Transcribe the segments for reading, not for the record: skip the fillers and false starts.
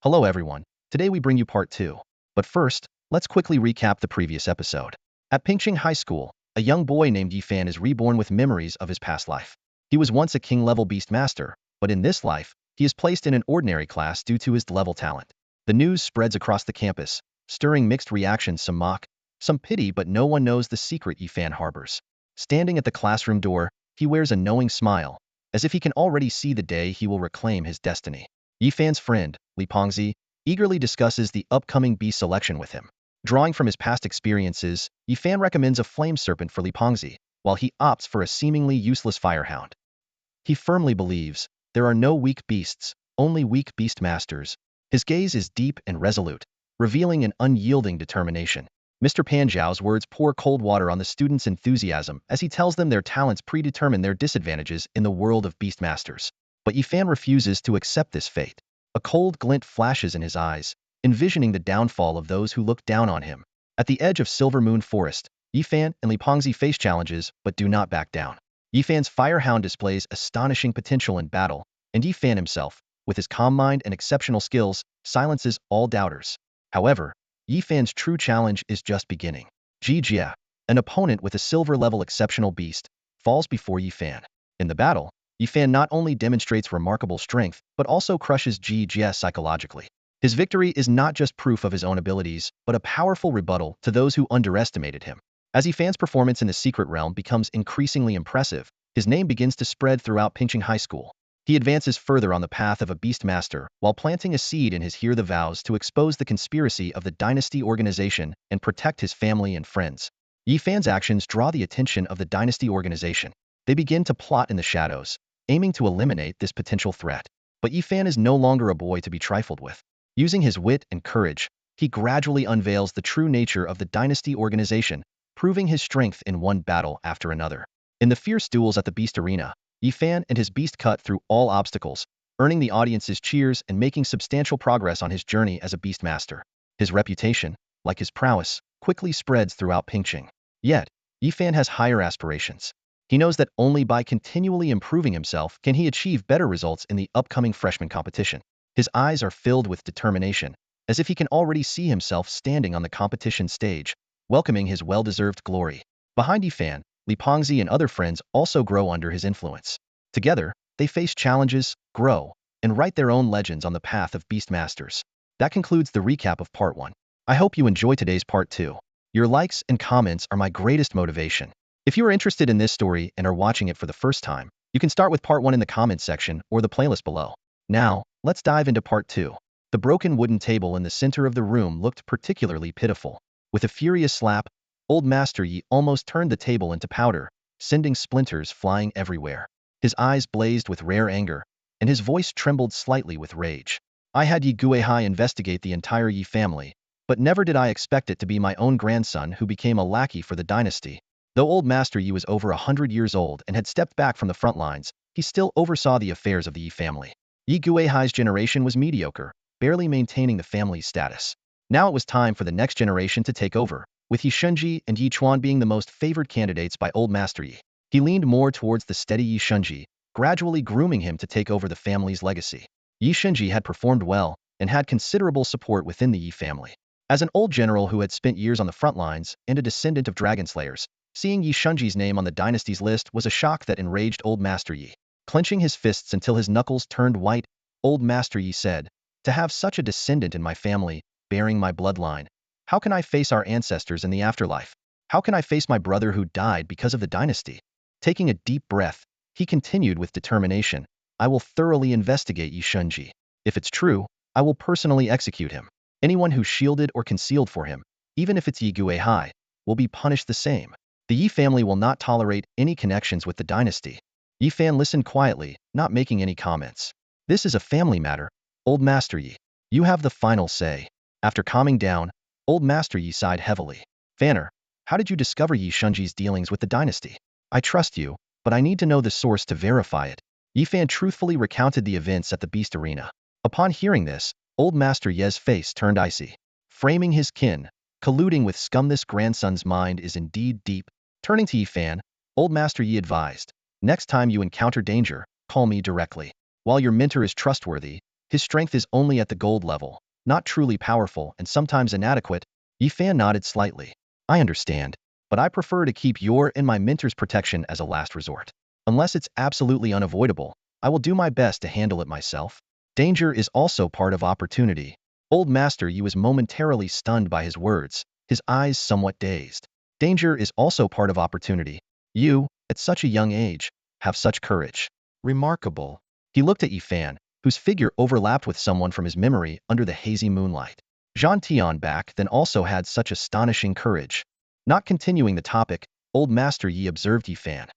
Hello everyone, today we bring you part 2. But first, let's quickly recap the previous episode. At Pingqing High School, a young boy named Yifan is reborn with memories of his past life. He was once a king-level beast master, but in this life, he is placed in an ordinary class due to his level talent. The news spreads across the campus, stirring mixed reactions, some mock, some pity, but no one knows the secret Yifan harbors. Standing at the classroom door, he wears a knowing smile, as if he can already see the day he will reclaim his destiny. Yifan's friend, Li Pengzi, eagerly discusses the upcoming beast selection with him. Drawing from his past experiences, Yifan recommends a flame serpent for Li Pengzi, while he opts for a seemingly useless firehound. He firmly believes there are no weak beasts, only weak beast masters. His gaze is deep and resolute, revealing an unyielding determination. Mr. Panjiao's words pour cold water on the students' enthusiasm as he tells them their talents predetermine their disadvantages in the world of beast masters. But Yifan refuses to accept this fate. A cold glint flashes in his eyes, envisioning the downfall of those who look down on him. At the edge of Silver Moon Forest, Yifan and Li Pengzi face challenges but do not back down. Yifan's firehound displays astonishing potential in battle, and Yifan himself, with his calm mind and exceptional skills, silences all doubters. However, Yifan's true challenge is just beginning. Ji Jia, an opponent with a silver-level exceptional beast, falls before Yifan. In the battle, Yifan not only demonstrates remarkable strength, but also crushes Ji Jia psychologically. His victory is not just proof of his own abilities, but a powerful rebuttal to those who underestimated him. As Yifan's performance in the secret realm becomes increasingly impressive, his name begins to spread throughout Pingqing High School. He advances further on the path of a beast master, while planting a seed in his Hear the Vows to expose the conspiracy of the dynasty organization and protect his family and friends. Yifan's actions draw the attention of the dynasty organization. They begin to plot in the shadows, aiming to eliminate this potential threat. But Yifan is no longer a boy to be trifled with. Using his wit and courage, he gradually unveils the true nature of the dynasty organization, proving his strength in one battle after another. In the fierce duels at the beast arena, Yifan and his beast cut through all obstacles, earning the audience's cheers and making substantial progress on his journey as a beast master. His reputation, like his prowess, quickly spreads throughout Pingqing. Yet, Yifan has higher aspirations. He knows that only by continually improving himself can he achieve better results in the upcoming freshman competition. His eyes are filled with determination, as if he can already see himself standing on the competition stage, welcoming his well-deserved glory. Behind Yifan, Li Pengzi and other friends also grow under his influence. Together, they face challenges, grow, and write their own legends on the path of beast masters. That concludes the recap of part 1. I hope you enjoy today's part 2. Your likes and comments are my greatest motivation. If you are interested in this story and are watching it for the first time, you can start with part 1 in the comments section or the playlist below. Now, let's dive into part 2. The broken wooden table in the center of the room looked particularly pitiful. With a furious slap, Old Master Yi almost turned the table into powder, sending splinters flying everywhere. His eyes blazed with rare anger, and his voice trembled slightly with rage. I had Yi Guihai investigate the entire Yi family, but never did I expect it to be my own grandson who became a lackey for the dynasty. Though Old Master Yi was over 100 years old and had stepped back from the front lines, he still oversaw the affairs of the Yi family. Yi Guihai's generation was mediocre, barely maintaining the family's status. Now it was time for the next generation to take over, with Yi Shunji and Yi Chuan being the most favored candidates by Old Master Yi. He leaned more towards the steady Yi Shunji, gradually grooming him to take over the family's legacy. Yi Shunji had performed well and had considerable support within the Yi family. As an old general who had spent years on the front lines and a descendant of dragon slayers, seeing Yi Shunji's name on the dynasty's list was a shock that enraged Old Master Yi. Clenching his fists until his knuckles turned white, Old Master Yi said, "To have such a descendant in my family, bearing my bloodline, how can I face our ancestors in the afterlife? How can I face my brother who died because of the dynasty?" Taking a deep breath, he continued with determination, "I will thoroughly investigate Yi Shunji. If it's true, I will personally execute him. Anyone who shielded or concealed for him, even if it's Yi Guihai, will be punished the same. The Yi family will not tolerate any connections with the dynasty." Yifan listened quietly, not making any comments. "This is a family matter, Old Master Yi. You have the final say." After calming down, Old Master Yi sighed heavily. "Fanner, how did you discover Yi Shunji's dealings with the dynasty? I trust you, but I need to know the source to verify it." Yifan truthfully recounted the events at the beast arena. Upon hearing this, Old Master Ye's face turned icy. Framing his kin, colluding with scum, this grandson's mind is indeed deep. Turning to Yifan, Old Master Yi advised, "Next time you encounter danger, call me directly. While your mentor is trustworthy, His strength is only at the gold level, not truly powerful and sometimes inadequate. Yi Fan nodded slightly. I understand, but I prefer to keep your and my mentor's protection as a last resort. Unless it's absolutely unavoidable, I will do my best to handle it myself. Danger is also part of opportunity. Old Master Yi was momentarily stunned by his words, his eyes somewhat dazed. Danger is also part of opportunity. You, at such a young age, have such courage. Remarkable. He looked at Yi Fan, whose figure overlapped with someone from his memory under the hazy moonlight. Zhang Tian back then also had such astonishing courage. Not continuing the topic, Old Master Yi observed Yi Fan.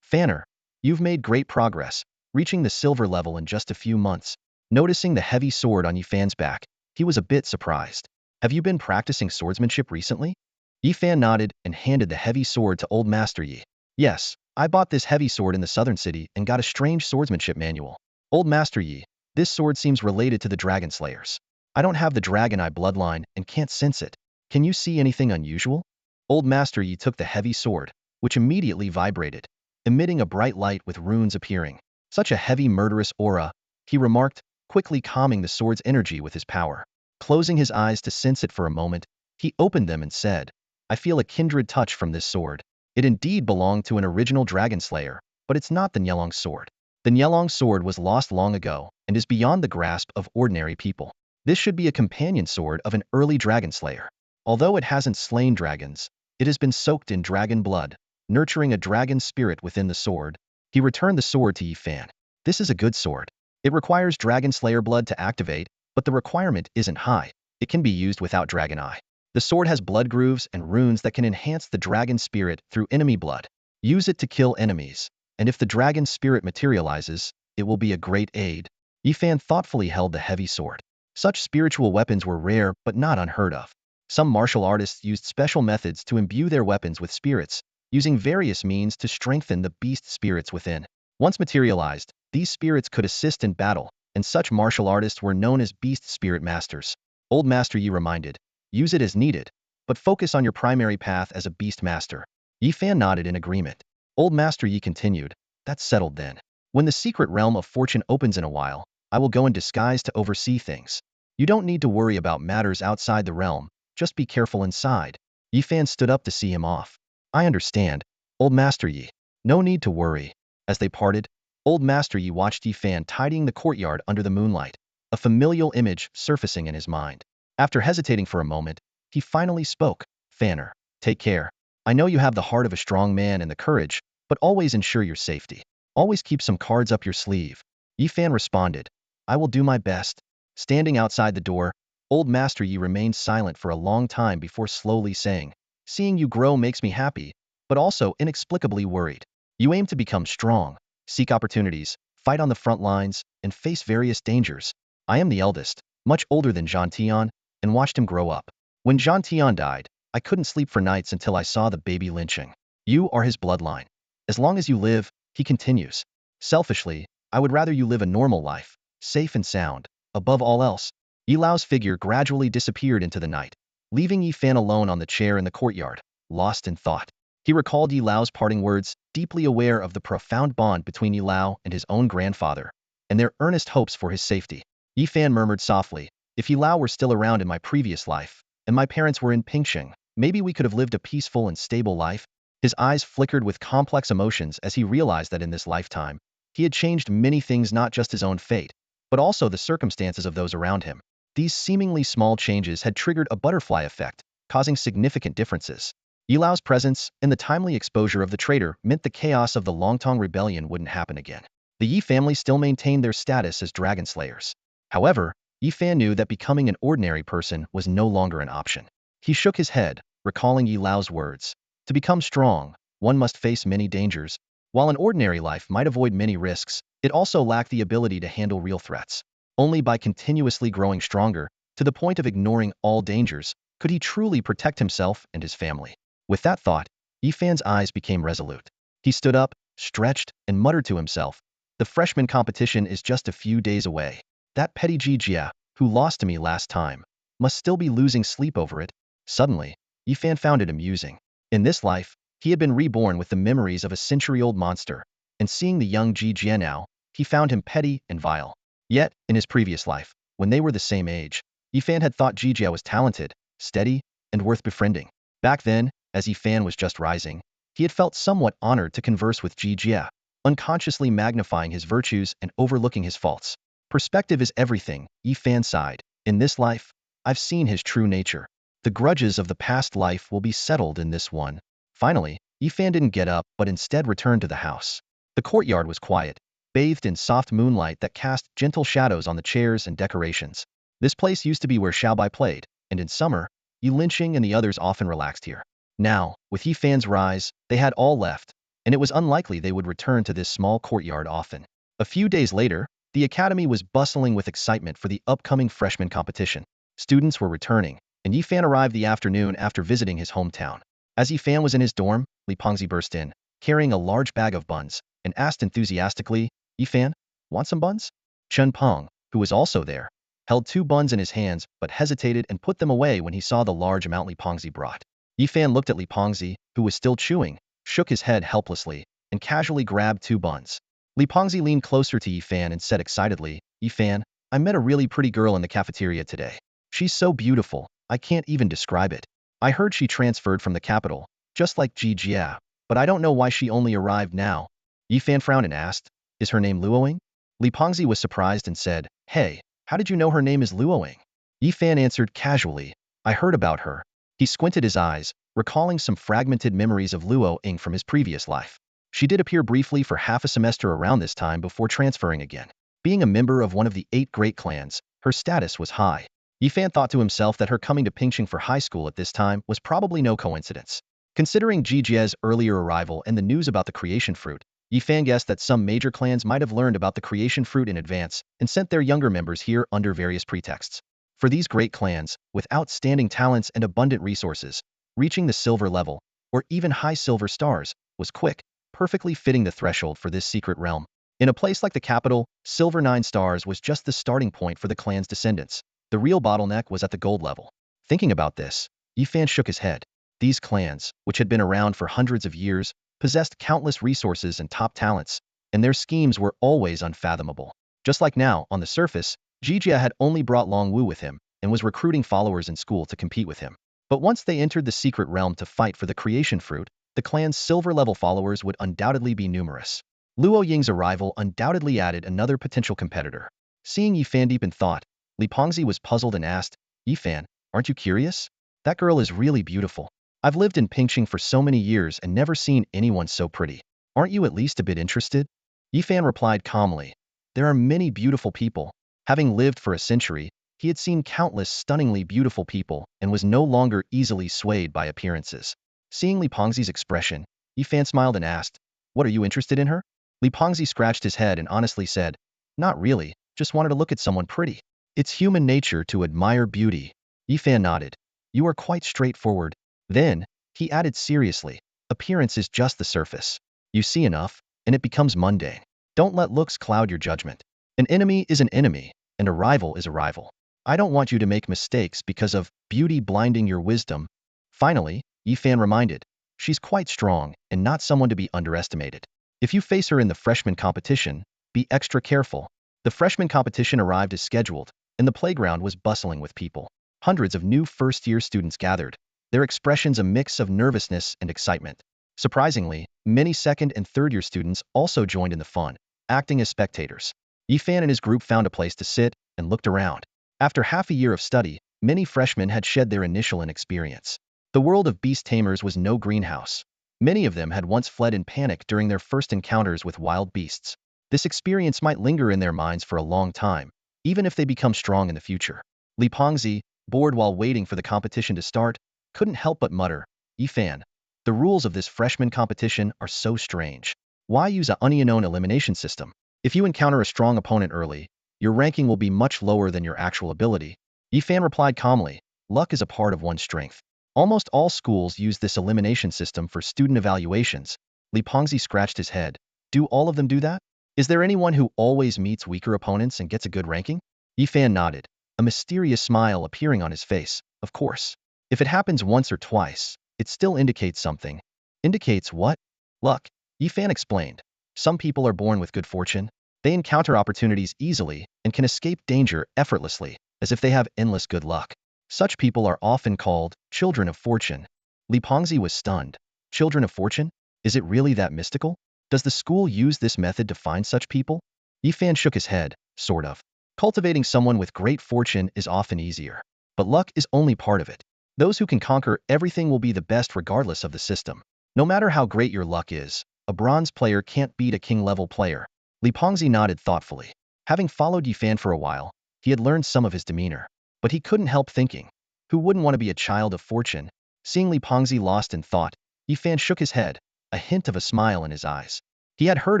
Fanner, you've made great progress, reaching the silver level in just a few months. Noticing the heavy sword on Yi Fan's back, he was a bit surprised. Have you been practicing swordsmanship recently? Yi Fan nodded and handed the heavy sword to Old Master Yi. Yes, I bought this heavy sword in the southern city and got a strange swordsmanship manual. Old Master Yi, this sword seems related to the Dragon Slayers. I don't have the Dragon Eye bloodline and can't sense it. Can you see anything unusual? Old Master Yi took the heavy sword, which immediately vibrated, emitting a bright light with runes appearing. Such a heavy murderous aura, he remarked, quickly calming the sword's energy with his power. Closing his eyes to sense it for a moment, he opened them and said, I feel a kindred touch from this sword. It indeed belonged to an original Dragon Slayer, but it's not the Nyelong sword. The Nyelong sword was lost long ago and is beyond the grasp of ordinary people. This should be a companion sword of an early Dragon Slayer. Although it hasn't slain dragons, it has been soaked in dragon blood, nurturing a dragon spirit within the sword. He returned the sword to Yi Fan. This is a good sword. It requires Dragon Slayer blood to activate, but the requirement isn't high. It can be used without Dragon Eye. The sword has blood grooves and runes that can enhance the dragon spirit through enemy blood. Use it to kill enemies, and if the dragon spirit materializes, it will be a great aid. Yi Fan thoughtfully held the heavy sword. Such spiritual weapons were rare but not unheard of. Some martial artists used special methods to imbue their weapons with spirits, using various means to strengthen the beast spirits within. Once materialized, these spirits could assist in battle, and such martial artists were known as beast spirit masters. Old Master Yi reminded, use it as needed, but focus on your primary path as a beast master. Yi Fan nodded in agreement. Old Master Yi continued, that's settled then. When the secret realm of fortune opens in a while, I will go in disguise to oversee things. You don't need to worry about matters outside the realm, just be careful inside. Yi Fan stood up to see him off. I understand, Old Master Yi. No need to worry. As they parted, Old Master Yi watched Yi Fan tidying the courtyard under the moonlight, a familial image surfacing in his mind. After hesitating for a moment, he finally spoke. Fanner, take care. I know you have the heart of a strong man and the courage, but always ensure your safety. Always keep some cards up your sleeve. Yi Fan responded, I will do my best. Standing outside the door, Old Master Yi remained silent for a long time before slowly saying, seeing you grow makes me happy, but also inexplicably worried. You aim to become strong, seek opportunities, fight on the front lines, and face various dangers. I am the eldest, much older than Zhang Tian, and watched him grow up. When Zhang Tian died, I couldn't sleep for nights until I saw the baby lynching. You are his bloodline. As long as you live, he continues. Selfishly, I would rather you live a normal life, safe and sound. Above all else, Yi Lao's figure gradually disappeared into the night, leaving Yi Fan alone on the chair in the courtyard, lost in thought. He recalled Yi Lao's parting words, deeply aware of the profound bond between Yi Lao and his own grandfather, and their earnest hopes for his safety. Yi Fan murmured softly, if Yi Lao were still around in my previous life, and my parents were in Pingxing, maybe we could have lived a peaceful and stable life. His eyes flickered with complex emotions as he realized that in this lifetime, he had changed many things, not just his own fate, but also the circumstances of those around him. These seemingly small changes had triggered a butterfly effect, causing significant differences. Yi Lao's presence and the timely exposure of the traitor meant the chaos of the Longtong rebellion wouldn't happen again. The Yi family still maintained their status as dragon slayers. However, Yi Fan knew that becoming an ordinary person was no longer an option. He shook his head, recalling Yi Lao's words. To become strong, one must face many dangers. While an ordinary life might avoid many risks, it also lacked the ability to handle real threats. Only by continuously growing stronger, to the point of ignoring all dangers, could he truly protect himself and his family. With that thought, Yi Fan's eyes became resolute. He stood up, stretched, and muttered to himself, the freshman competition is just a few days away. That petty Jia, who lost to me last time, must still be losing sleep over it. Suddenly, Yi Fan found it amusing. In this life, he had been reborn with the memories of a century-old monster, and seeing the young Jia now, he found him petty and vile. Yet, in his previous life, when they were the same age, Yifan had thought Jijia was talented, steady, and worth befriending. Back then, as Yifan was just rising, he had felt somewhat honored to converse with Jijia, unconsciously magnifying his virtues and overlooking his faults. Perspective is everything, Yifan sighed. In this life, I've seen his true nature. The grudges of the past life will be settled in this one. Finally, Yifan didn't get up but instead returned to the house. The courtyard was quiet, bathed in soft moonlight that cast gentle shadows on the chairs and decorations. This place used to be where Xiaobai played, and in summer, Yi Linqing and the others often relaxed here. Now, with Yifan's rise, they had all left, and it was unlikely they would return to this small courtyard often. A few days later, the academy was bustling with excitement for the upcoming freshman competition. Students were returning, and Yifan arrived the afternoon after visiting his hometown. As Yifan was in his dorm, Li Pengzi burst in, carrying a large bag of buns, and asked enthusiastically, "Yifan, want some buns?" Chen Peng, who was also there, held 2 buns in his hands but hesitated and put them away when he saw the large amount Li Pengzi brought. Yifan looked at Li Pengzi, who was still chewing, shook his head helplessly, and casually grabbed 2 buns. Li Pengzi leaned closer to Yifan and said excitedly, "Yifan, I met a really pretty girl in the cafeteria today. She's so beautiful, I can't even describe it. I heard she transferred from the capital, just like Ji Jia, but I don't know why she only arrived now." Yifan frowned and asked, "Is her name Luoing?" Li Pengzi was surprised and said, "Hey, how did you know her name is Luoing?" Yifan answered casually, "I heard about her." He squinted his eyes, recalling some fragmented memories of Luoing from his previous life. She did appear briefly for half a semester around this time before transferring again. Being a member of one of the 8 great clans, her status was high. Yifan thought to himself that her coming to Pingqing for high school at this time was probably no coincidence. Considering Jijia's earlier arrival and the news about the creation fruit, Yifan guessed that some major clans might have learned about the creation fruit in advance and sent their younger members here under various pretexts. For these great clans, with outstanding talents and abundant resources, reaching the silver level, or even high silver stars, was quick, perfectly fitting the threshold for this secret realm. In a place like the capital, silver 9 stars was just the starting point for the clan's descendants. The real bottleneck was at the gold level. Thinking about this, Yifan shook his head. These clans, which had been around for hundreds of years, possessed countless resources and top talents, and their schemes were always unfathomable. Just like now, on the surface, Jijia had only brought Long Wu with him and was recruiting followers in school to compete with him. But once they entered the secret realm to fight for the creation fruit, the clan's silver-level followers would undoubtedly be numerous. Luo Ying's arrival undoubtedly added another potential competitor. Seeing Yifan deep in thought, Li Pengzi was puzzled and asked, "Yifan, aren't you curious? That girl is really beautiful. I've lived in Pingqing for so many years and never seen anyone so pretty. Aren't you at least a bit interested?" Yifan replied calmly, "There are many beautiful people." Having lived for a century, he had seen countless stunningly beautiful people and was no longer easily swayed by appearances. Seeing Li Pengzi's expression, Yifan smiled and asked, "What, are you interested in her?" Li Pengzi scratched his head and honestly said, "Not really, just wanted to look at someone pretty. It's human nature to admire beauty." Yifan nodded. "You are quite straightforward." Then, he added seriously, "Appearance is just the surface. You see enough, and it becomes mundane. Don't let looks cloud your judgment. An enemy is an enemy, and a rival is a rival. I don't want you to make mistakes because of beauty blinding your wisdom." Finally, Yifan reminded, "She's quite strong and not someone to be underestimated. If you face her in the freshman competition, be extra careful." The freshman competition arrived as scheduled, and the playground was bustling with people. Hundreds of new first-year students gathered, their expressions a mix of nervousness and excitement. Surprisingly, many second and third-year students also joined in the fun, acting as spectators. Yifan and his group found a place to sit and looked around. After half a year of study, many freshmen had shed their initial inexperience. The world of beast tamers was no greenhouse. Many of them had once fled in panic during their first encounters with wild beasts. This experience might linger in their minds for a long time, even if they become strong in the future. Li Pengzi, bored while waiting for the competition to start, couldn't help but mutter, "Yifan, the rules of this freshman competition are so strange. Why use a unknown elimination system? If you encounter a strong opponent early, your ranking will be much lower than your actual ability." Yifan replied calmly, "Luck is a part of one's strength. Almost all schools use this elimination system for student evaluations." Li Pengzi scratched his head. "Do all of them do that? Is there anyone who always meets weaker opponents and gets a good ranking?" Yifan nodded, a mysterious smile appearing on his face. "Of course. If it happens once or twice, it still indicates something." "Indicates what?" "Luck," Yifan explained. "Some people are born with good fortune, They encounter opportunities easily and can escape danger effortlessly, as if they have endless good luck. Such people are often called children of fortune. Li Pengzi was stunned. Children of fortune? Is it really that mystical? Does the school use this method to find such people? Yifan shook his head, sort of. Cultivating someone with great fortune is often easier. But luck is only part of it. Those who can conquer everything will be the best regardless of the system. No matter how great your luck is, a bronze player can't beat a king-level player. Li Pengzi nodded thoughtfully. Having followed Yifan for a while, he had learned some of his demeanor. But he couldn't help thinking, who wouldn't want to be a child of fortune? Seeing Li Pengzi lost in thought, Yifan shook his head, a hint of a smile in his eyes. He had heard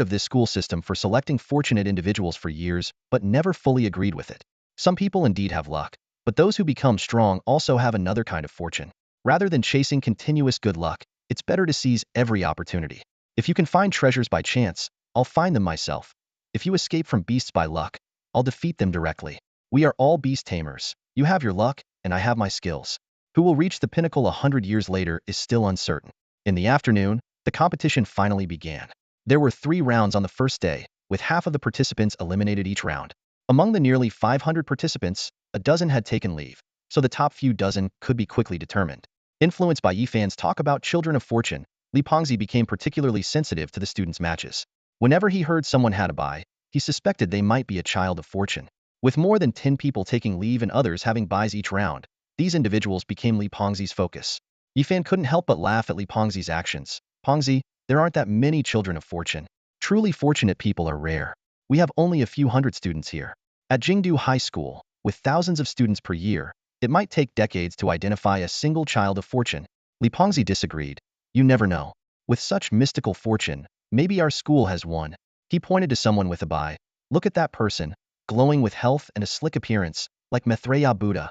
of this school system for selecting fortunate individuals for years, but never fully agreed with it. Some people indeed have luck, but those who become strong also have another kind of fortune. Rather than chasing continuous good luck, it's better to seize every opportunity. If you can find treasures by chance, I'll find them myself. If you escape from beasts by luck, I'll defeat them directly. We are all beast tamers. You have your luck, and I have my skills. Who will reach the pinnacle 100 years later is still uncertain. In the afternoon, the competition finally began. There were 3 rounds on the first day, with half of the participants eliminated each round. Among the nearly 500 participants, a dozen had taken leave, so the top few dozen could be quickly determined. Influenced by Yifan's talk about children of fortune, Li Pengzi became particularly sensitive to the students' matches. Whenever he heard someone had a bye, he suspected they might be a child of fortune. With more than 10 people taking leave and others having byes each round, these individuals became Li Pengzi's focus. Yifan couldn't help but laugh at Li Pengzi's actions. Pengzi, there aren't that many children of fortune. Truly fortunate people are rare. We have only a few hundred students here. At Jingdu High School, with thousands of students per year, it might take decades to identify a single child of fortune. Li Pengzi disagreed. You never know. With such mystical fortune, maybe our school has one. He pointed to someone with a bye. Look at that person, glowing with health and a slick appearance, like Maitreya Buddha.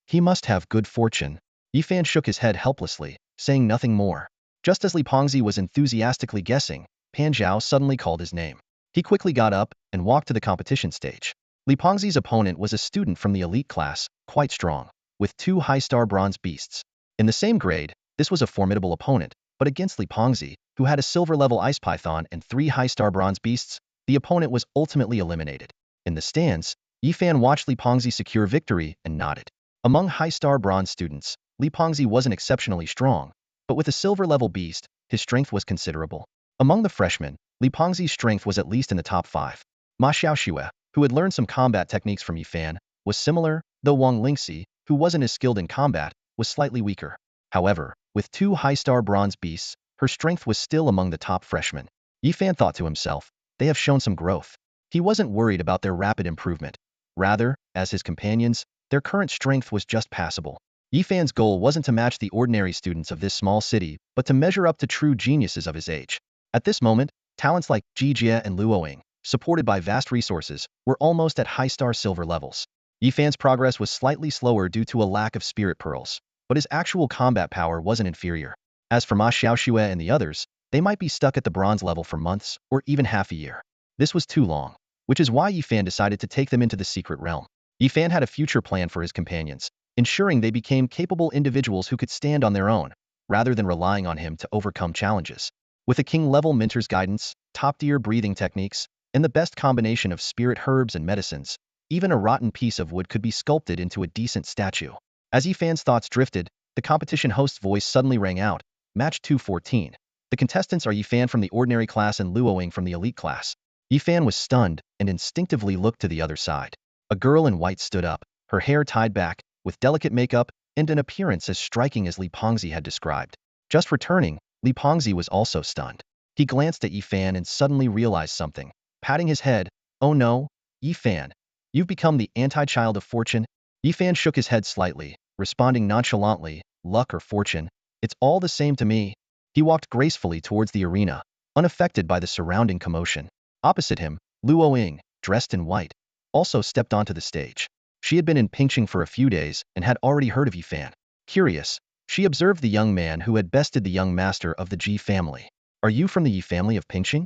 He must have good fortune. Yifan shook his head helplessly, saying nothing more. Just as Li Pengzi was enthusiastically guessing, Pan Zhao suddenly called his name. He quickly got up and walked to the competition stage. Li Pengzi's opponent was a student from the elite class, quite strong, with 2 high-star bronze beasts. In the same grade, this was a formidable opponent, but against Li Pengzi, who had a silver-level ice python and 3 high-star bronze beasts, the opponent was ultimately eliminated. In the stands, Yifan watched Li Pengzi secure victory and nodded. Among high-star bronze students, Li Pengzi wasn't exceptionally strong, but with a silver-level beast, his strength was considerable. Among the freshmen, Li Pengzi's strength was at least in the top 5. Ma Xiaoxue, who had learned some combat techniques from Yifan, was similar, though Wang Lingxi, who wasn't as skilled in combat, was slightly weaker. However, with 2 high-star bronze beasts, her strength was still among the top freshmen. Yifan thought to himself, they have shown some growth. He wasn't worried about their rapid improvement. Rather, as his companions, their current strength was just passable. Yifan's goal wasn't to match the ordinary students of this small city, but to measure up to true geniuses of his age. At this moment, talents like Ji Jie and Luoying, supported by vast resources, were almost at high-star silver levels. Yifan's progress was slightly slower due to a lack of spirit pearls, but his actual combat power wasn't inferior. As for Ma Xiaoxue and the others, they might be stuck at the bronze level for months or even half a year. This was too long, which is why Yifan decided to take them into the secret realm. Yifan had a future plan for his companions, ensuring they became capable individuals who could stand on their own, rather than relying on him to overcome challenges. With a king-level mentor's guidance, top-tier breathing techniques, and the best combination of spirit herbs and medicines, even a rotten piece of wood could be sculpted into a decent statue. As Yifan's thoughts drifted, the competition host's voice suddenly rang out. Match 214. The contestants are Yifan from the ordinary class and Luoying from the elite class. Yifan was stunned and instinctively looked to the other side. A girl in white stood up, her hair tied back, with delicate makeup and an appearance as striking as Li Pengzi had described. Just returning, Li Pengzi was also stunned. He glanced at Yifan and suddenly realized something. Patting his head, oh no, Yifan, you've become the anti-child of fortune? Yifan shook his head slightly, responding nonchalantly, luck or fortune, it's all the same to me. He walked gracefully towards the arena, unaffected by the surrounding commotion. Opposite him, Luoying, dressed in white, also stepped onto the stage. She had been in Pingqing for a few days and had already heard of Yifan. Curious, she observed the young man who had bested the young master of the Ji family. Are you from the Yi family of Pingqing?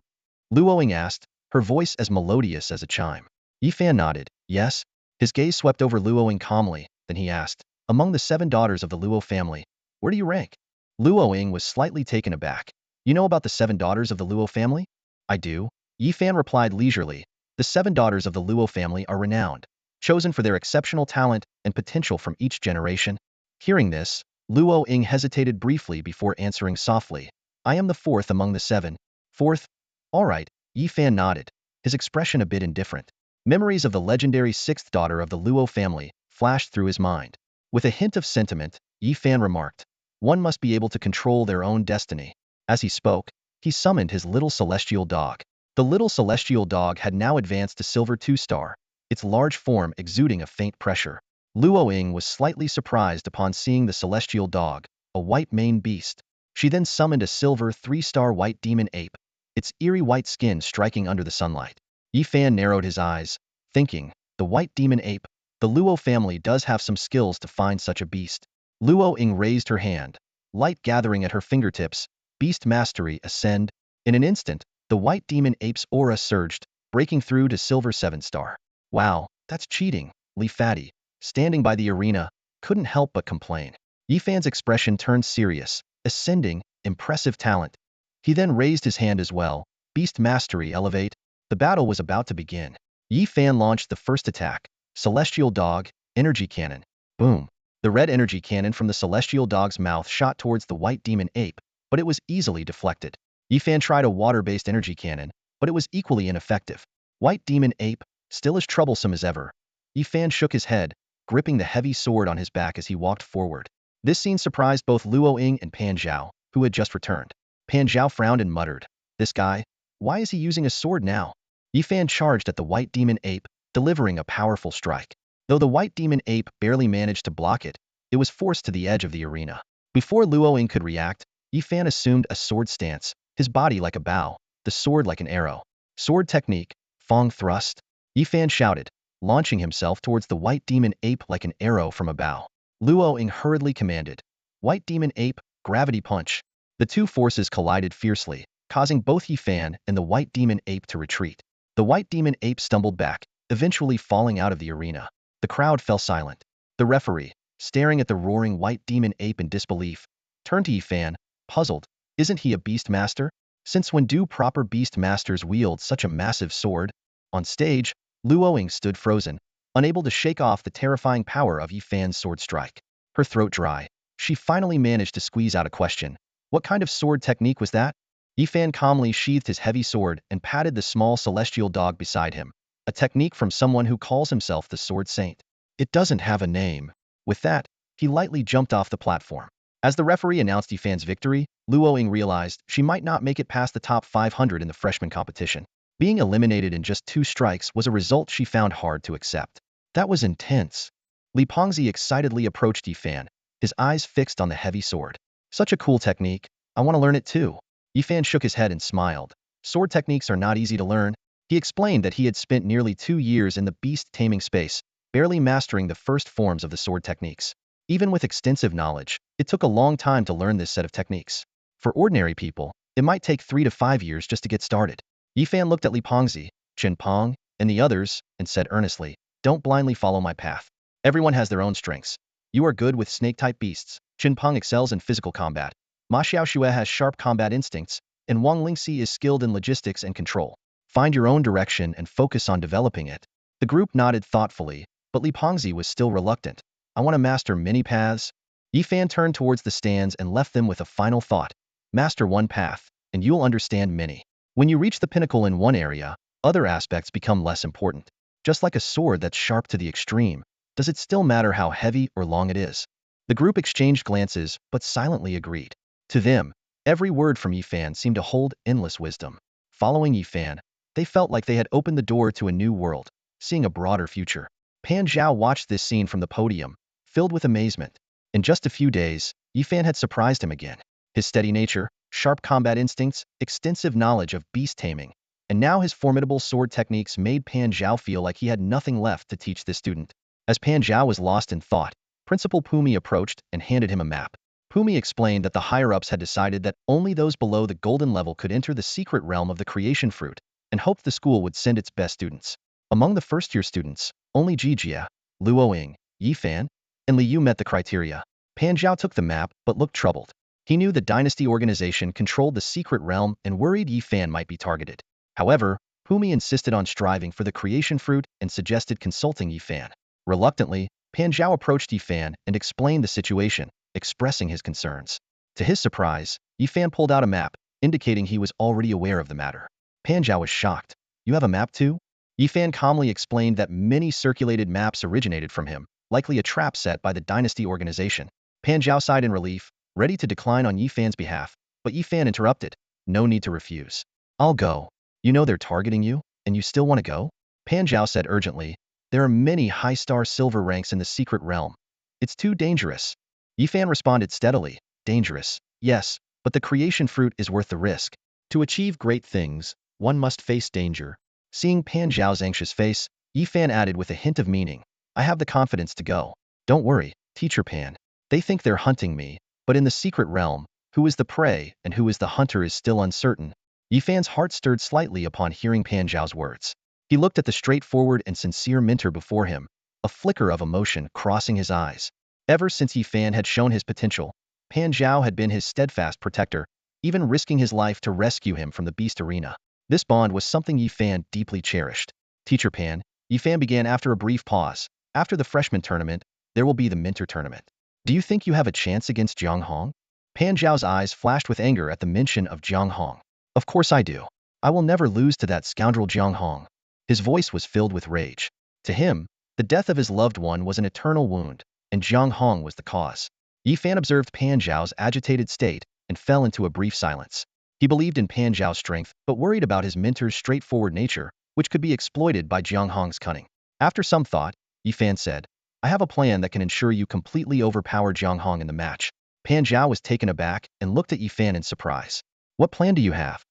Luoying asked, her voice as melodious as a chime. Yifan nodded, yes. His gaze swept over Luoying calmly, then he asked, among the 7 daughters of the Luo family, where do you rank? Luoying was slightly taken aback. You know about the 7 daughters of the Luo family? I do. Yifan replied leisurely. The 7 daughters of the Luo family are renowned, chosen for their exceptional talent and potential from each generation. Hearing this, Luo Ying hesitated briefly before answering softly, I am the 4th among the 7. 4th? All right, Yi Fan nodded, his expression a bit indifferent. Memories of the legendary 6th daughter of the Luo family flashed through his mind. With a hint of sentiment, Yi Fan remarked, one must be able to control their own destiny. As he spoke, he summoned his little celestial dog. The little celestial dog had now advanced to silver 2-star, its large form exuding a faint pressure. Luo Ying was slightly surprised upon seeing the celestial dog, a white-maned beast. She then summoned a silver 3-star white demon ape, its eerie white skin striking under the sunlight. Yi Fan narrowed his eyes, thinking, the white demon ape, the Luo family does have some skills to find such a beast. Luo Ying raised her hand, light gathering at her fingertips, beast mastery ascend. In an instant, the white demon ape's aura surged, breaking through to silver 7-star. Wow, that's cheating, Li Fati, standing by the arena, couldn't help but complain. Yi Fan's expression turned serious, ascending, impressive talent. He then raised his hand as well, beast mastery elevate. The battle was about to begin. Yi Fan launched the first attack, celestial dog, energy cannon. Boom. The red energy cannon from the celestial dog's mouth shot towards the white demon ape, but it was easily deflected. Yi Fan tried a water-based energy cannon, but it was equally ineffective. White demon ape, still as troublesome as ever. Yi Fan shook his head, gripping the heavy sword on his back as he walked forward. This scene surprised both Luo Ying and Pan Zhao, who had just returned. Pan Zhao frowned and muttered, this guy? Why is he using a sword now? Yi Fan charged at the white demon ape, delivering a powerful strike. Though the white demon ape barely managed to block it, it was forced to the edge of the arena. Before Luo Ying could react, Yi Fan assumed a sword stance, his body like a bow, the sword like an arrow. Sword technique, Fong thrust. Yi Fan shouted, launching himself towards the white demon ape like an arrow from a bow. Luo Ying hurriedly commanded, white demon ape, gravity punch. The two forces collided fiercely, causing both Yi Fan and the white demon ape to retreat. The white demon ape stumbled back, eventually falling out of the arena. The crowd fell silent. The referee, staring at the roaring white demon ape in disbelief, turned to Yi Fan, puzzled. Isn't he a beast master? Since when do proper beast masters wield such a massive sword? On stage, Luo Ying stood frozen, unable to shake off the terrifying power of Yi Fan's sword strike. Her throat dry, she finally managed to squeeze out a question. What kind of sword technique was that? Yi Fan calmly sheathed his heavy sword and patted the small celestial dog beside him, a technique from someone who calls himself the Sword Saint. It doesn't have a name. With that, he lightly jumped off the platform. As the referee announced Yi Fan's victory, Luo Ying realized she might not make it past the top 500 in the freshman competition. Being eliminated in just 2 strikes was a result she found hard to accept. That was intense. Li Pengzi excitedly approached Yi Fan, his eyes fixed on the heavy sword. Such a cool technique. I want to learn it too. Yi Fan shook his head and smiled. Sword techniques are not easy to learn. He explained that he had spent nearly 2 years in the beast taming space, barely mastering the first forms of the sword techniques. Even with extensive knowledge, it took a long time to learn this set of techniques. For ordinary people, it might take 3 to 5 years just to get started. Yi Fan looked at Li Pengzi, Chen Peng, and the others, and said earnestly, don't blindly follow my path. Everyone has their own strengths. You are good with snake-type beasts. Chen Peng excels in physical combat. Ma Xiaoxue has sharp combat instincts, and Wang Lingxi is skilled in logistics and control. Find your own direction and focus on developing it. The group nodded thoughtfully, but Li Pengzi was still reluctant. I want to master many paths. Yi Fan turned towards the stands and left them with a final thought. Master one path, and you'll understand many. When you reach the pinnacle in one area, other aspects become less important. Just like a sword that's sharp to the extreme, does it still matter how heavy or long it is? The group exchanged glances, but silently agreed. To them, every word from Yi Fan seemed to hold endless wisdom. Following Yi Fan, they felt like they had opened the door to a new world, seeing a broader future. Pan Zhao watched this scene from the podium, filled with amazement. In just a few days, Yi Fan had surprised him again. His steady nature, sharp combat instincts, extensive knowledge of beast taming, and now his formidable sword techniques made Pan Zhao feel like he had nothing left to teach this student. As Pan Zhao was lost in thought, Principal Pumi approached and handed him a map. Pumi explained that the higher-ups had decided that only those below the golden level could enter the secret realm of the creation fruit, and hoped the school would send its best students. Among the first-year students, only Jijia, Luo Ying, Yi Fan, and Li Yu met the criteria. Pan Zhao took the map but looked troubled. He knew the dynasty organization controlled the secret realm and worried Yi Fan might be targeted. However, Humi insisted on striving for the creation fruit and suggested consulting Yifan. Reluctantly, Pan Zhao approached Yifan and explained the situation, expressing his concerns. To his surprise, Yifan pulled out a map, indicating he was already aware of the matter. Pan Zhao was shocked. You have a map too? Yifan calmly explained that many circulated maps originated from him, likely a trap set by the dynasty organization. Pan Zhao sighed in relief, ready to decline on Yifan's behalf, but Yifan interrupted. No need to refuse. I'll go. You know they're targeting you, and you still want to go? Pan Zhao said urgently. There are many high-star silver ranks in the secret realm. It's too dangerous. Yifan responded steadily. Dangerous, yes, but the creation fruit is worth the risk. To achieve great things, one must face danger. Seeing Pan Zhao's anxious face, Yifan added with a hint of meaning. I have the confidence to go. Don't worry, Teacher Pan. They think they're hunting me, but in the secret realm, who is the prey and who is the hunter is still uncertain. Yifan's heart stirred slightly upon hearing Pan Zhao's words. He looked at the straightforward and sincere mentor before him, a flicker of emotion crossing his eyes. Ever since Yifan had shown his potential, Pan Zhao had been his steadfast protector, even risking his life to rescue him from the beast arena. This bond was something Yifan deeply cherished. Teacher Pan, Yifan began after a brief pause. After the freshman tournament, there will be the mentor tournament. Do you think you have a chance against Jiang Hong? Pan Zhao's eyes flashed with anger at the mention of Jiang Hong. Of course I do. I will never lose to that scoundrel Jiang Hong. His voice was filled with rage. To him, the death of his loved one was an eternal wound, and Jiang Hong was the cause. Yifan observed Pan Zhao's agitated state and fell into a brief silence. He believed in Pan Zhao's strength, but worried about his mentor's straightforward nature, which could be exploited by Jiang Hong's cunning. After some thought, Yifan said, I have a plan that can ensure you completely overpower Jiang Hong in the match. Pan Zhao was taken aback and looked at Yifan in surprise. What plan do you have?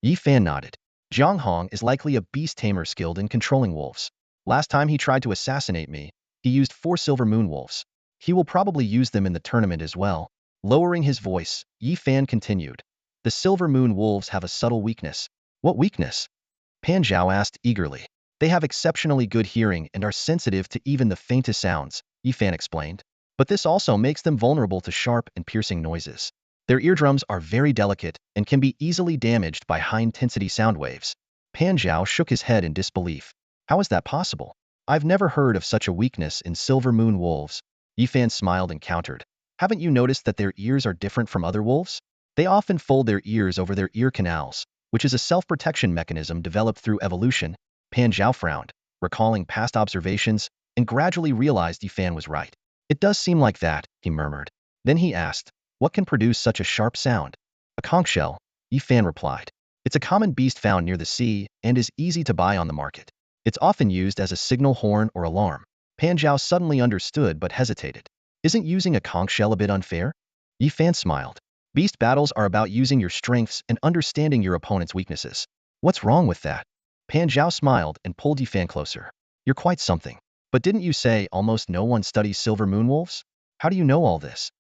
Yifan nodded. Jiang Hong is likely a beast tamer skilled in controlling wolves. Last time he tried to assassinate me, he used 4 silver moon wolves. He will probably use them in the tournament as well. Lowering his voice, Yifan continued. The silver moon wolves have a subtle weakness. What weakness? Pan Zhao asked eagerly. They have exceptionally good hearing and are sensitive to even the faintest sounds, Yifan explained. But this also makes them vulnerable to sharp and piercing noises. Their eardrums are very delicate and can be easily damaged by high-intensity sound waves. Pan Zhao shook his head in disbelief. How is that possible? I've never heard of such a weakness in silver moon wolves. Yifan smiled and countered. Haven't you noticed that their ears are different from other wolves? They often fold their ears over their ear canals, which is a self-protection mechanism developed through evolution. Pan Zhao frowned, recalling past observations, and gradually realized Yifan was right. It does seem like that, he murmured. Then he asked, what can produce such a sharp sound? A conch shell, Yifan replied. It's a common beast found near the sea and is easy to buy on the market. It's often used as a signal horn or alarm. Pan Zhao suddenly understood but hesitated. Isn't using a conch shell a bit unfair? Yifan smiled. Beast battles are about using your strengths and understanding your opponent's weaknesses. What's wrong with that? Pan Zhao smiled and pulled Yifan closer. You're quite something. But didn't you say almost no one studies silver moon wolves? How do you know all this?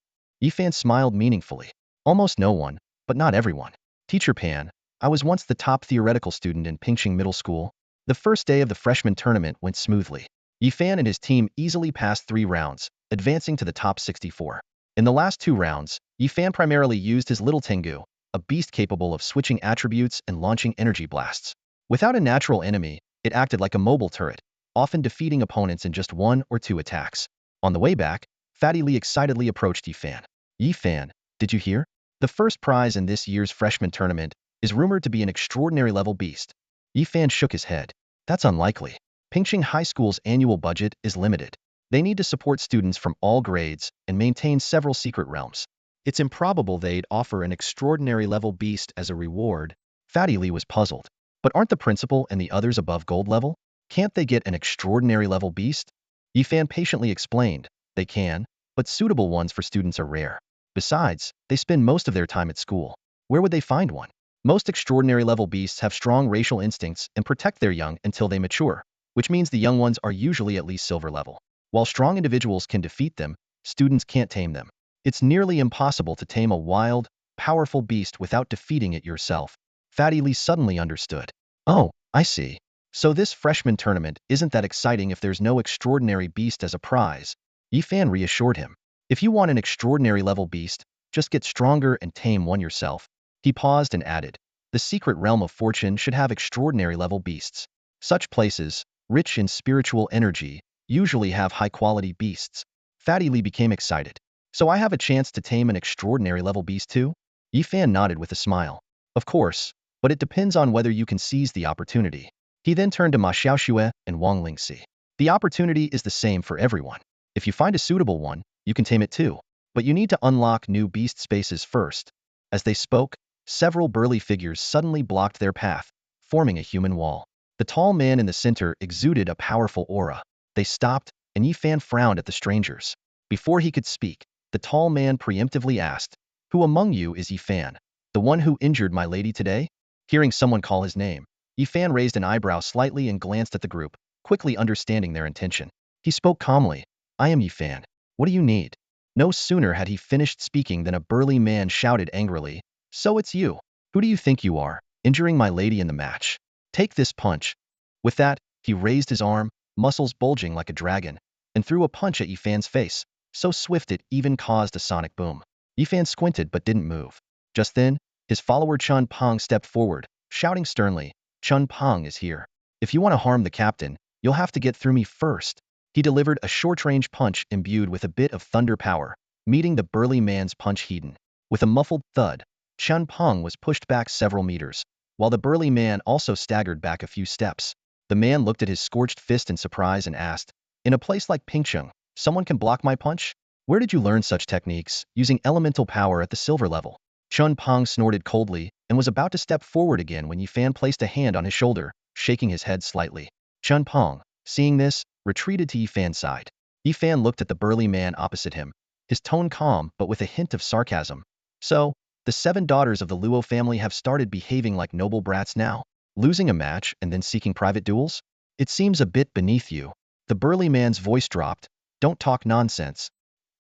Yifan smiled meaningfully. Almost no one, but not everyone. Teacher Pan, I was once the top theoretical student in Pingqing Middle School. The first day of the freshman tournament went smoothly. Yifan and his team easily passed 3 rounds, advancing to the top 64. In the last 2 rounds, Yifan primarily used his Little Tengu, a beast capable of switching attributes and launching energy blasts. Without a natural enemy, it acted like a mobile turret, often defeating opponents in just 1 or 2 attacks. On the way back, Fatty Lee excitedly approached Yifan. Yifan, did you hear? The first prize in this year's freshman tournament is rumored to be an extraordinary level beast. Yifan shook his head. That's unlikely. Pingqing High School's annual budget is limited. They need to support students from all grades and maintain several secret realms. It's improbable they'd offer an extraordinary level beast as a reward. Fatty Lee was puzzled. But aren't the principal and the others above gold level? Can't they get an extraordinary level beast? Yifan patiently explained. They can, but suitable ones for students are rare. Besides, they spend most of their time at school. Where would they find one? Most extraordinary level beasts have strong racial instincts and protect their young until they mature, which means the young ones are usually at least silver level. While strong individuals can defeat them, students can't tame them. It's nearly impossible to tame a wild, powerful beast without defeating it yourself. Fatty Lee suddenly understood. Oh, I see. So this freshman tournament isn't that exciting if there's no extraordinary beast as a prize. Yifan reassured him. If you want an extraordinary level beast, just get stronger and tame one yourself. He paused and added, The secret realm of fortune should have extraordinary level beasts. Such places, rich in spiritual energy, usually have high-quality beasts. Fatty Lee became excited. So I have a chance to tame an extraordinary level beast too? Yifan nodded with a smile. Of course, but it depends on whether you can seize the opportunity. He then turned to Ma Xiaoxue and Wang Lingxi. The opportunity is the same for everyone. If you find a suitable one, you can tame it too. But you need to unlock new beast spaces first. As they spoke, several burly figures suddenly blocked their path, forming a human wall. The tall man in the center exuded a powerful aura. They stopped, and Yifan frowned at the strangers. Before he could speak, the tall man preemptively asked, "Who among you is Yifan? The one who injured my lady today?" Hearing someone call his name, Yifan raised an eyebrow slightly and glanced at the group, quickly understanding their intention. He spoke calmly, "I am Yifan. What do you need?" No sooner had he finished speaking than a burly man shouted angrily, "So it's you. Who do you think you are, injuring my lady in the match? Take this punch." With that, he raised his arm, muscles bulging like a dragon, and threw a punch at Yifan's face, so swift it even caused a sonic boom. Yifan squinted but didn't move. Just then, his follower Chun Pong stepped forward, shouting sternly, "Chun Pong is here. If you want to harm the captain, you'll have to get through me first." He delivered a short-range punch imbued with a bit of thunder power, meeting the burly man's punch heaten. With a muffled thud, Chun Pong was pushed back several meters, while the burly man also staggered back a few steps. The man looked at his scorched fist in surprise and asked, "In a place like Pingcheng, someone can block my punch? Where did you learn such techniques, using elemental power at the silver level?" Chun Pong snorted coldly and was about to step forward again when Yifan placed a hand on his shoulder, shaking his head slightly. Chun Pong, seeing this, retreated to Yifan's side. Yifan looked at the burly man opposite him, his tone calm but with a hint of sarcasm. "So, the 7 daughters of the Luo family have started behaving like noble brats now? Losing a match and then seeking private duels? It seems a bit beneath you." The burly man's voice dropped. "Don't talk nonsense,"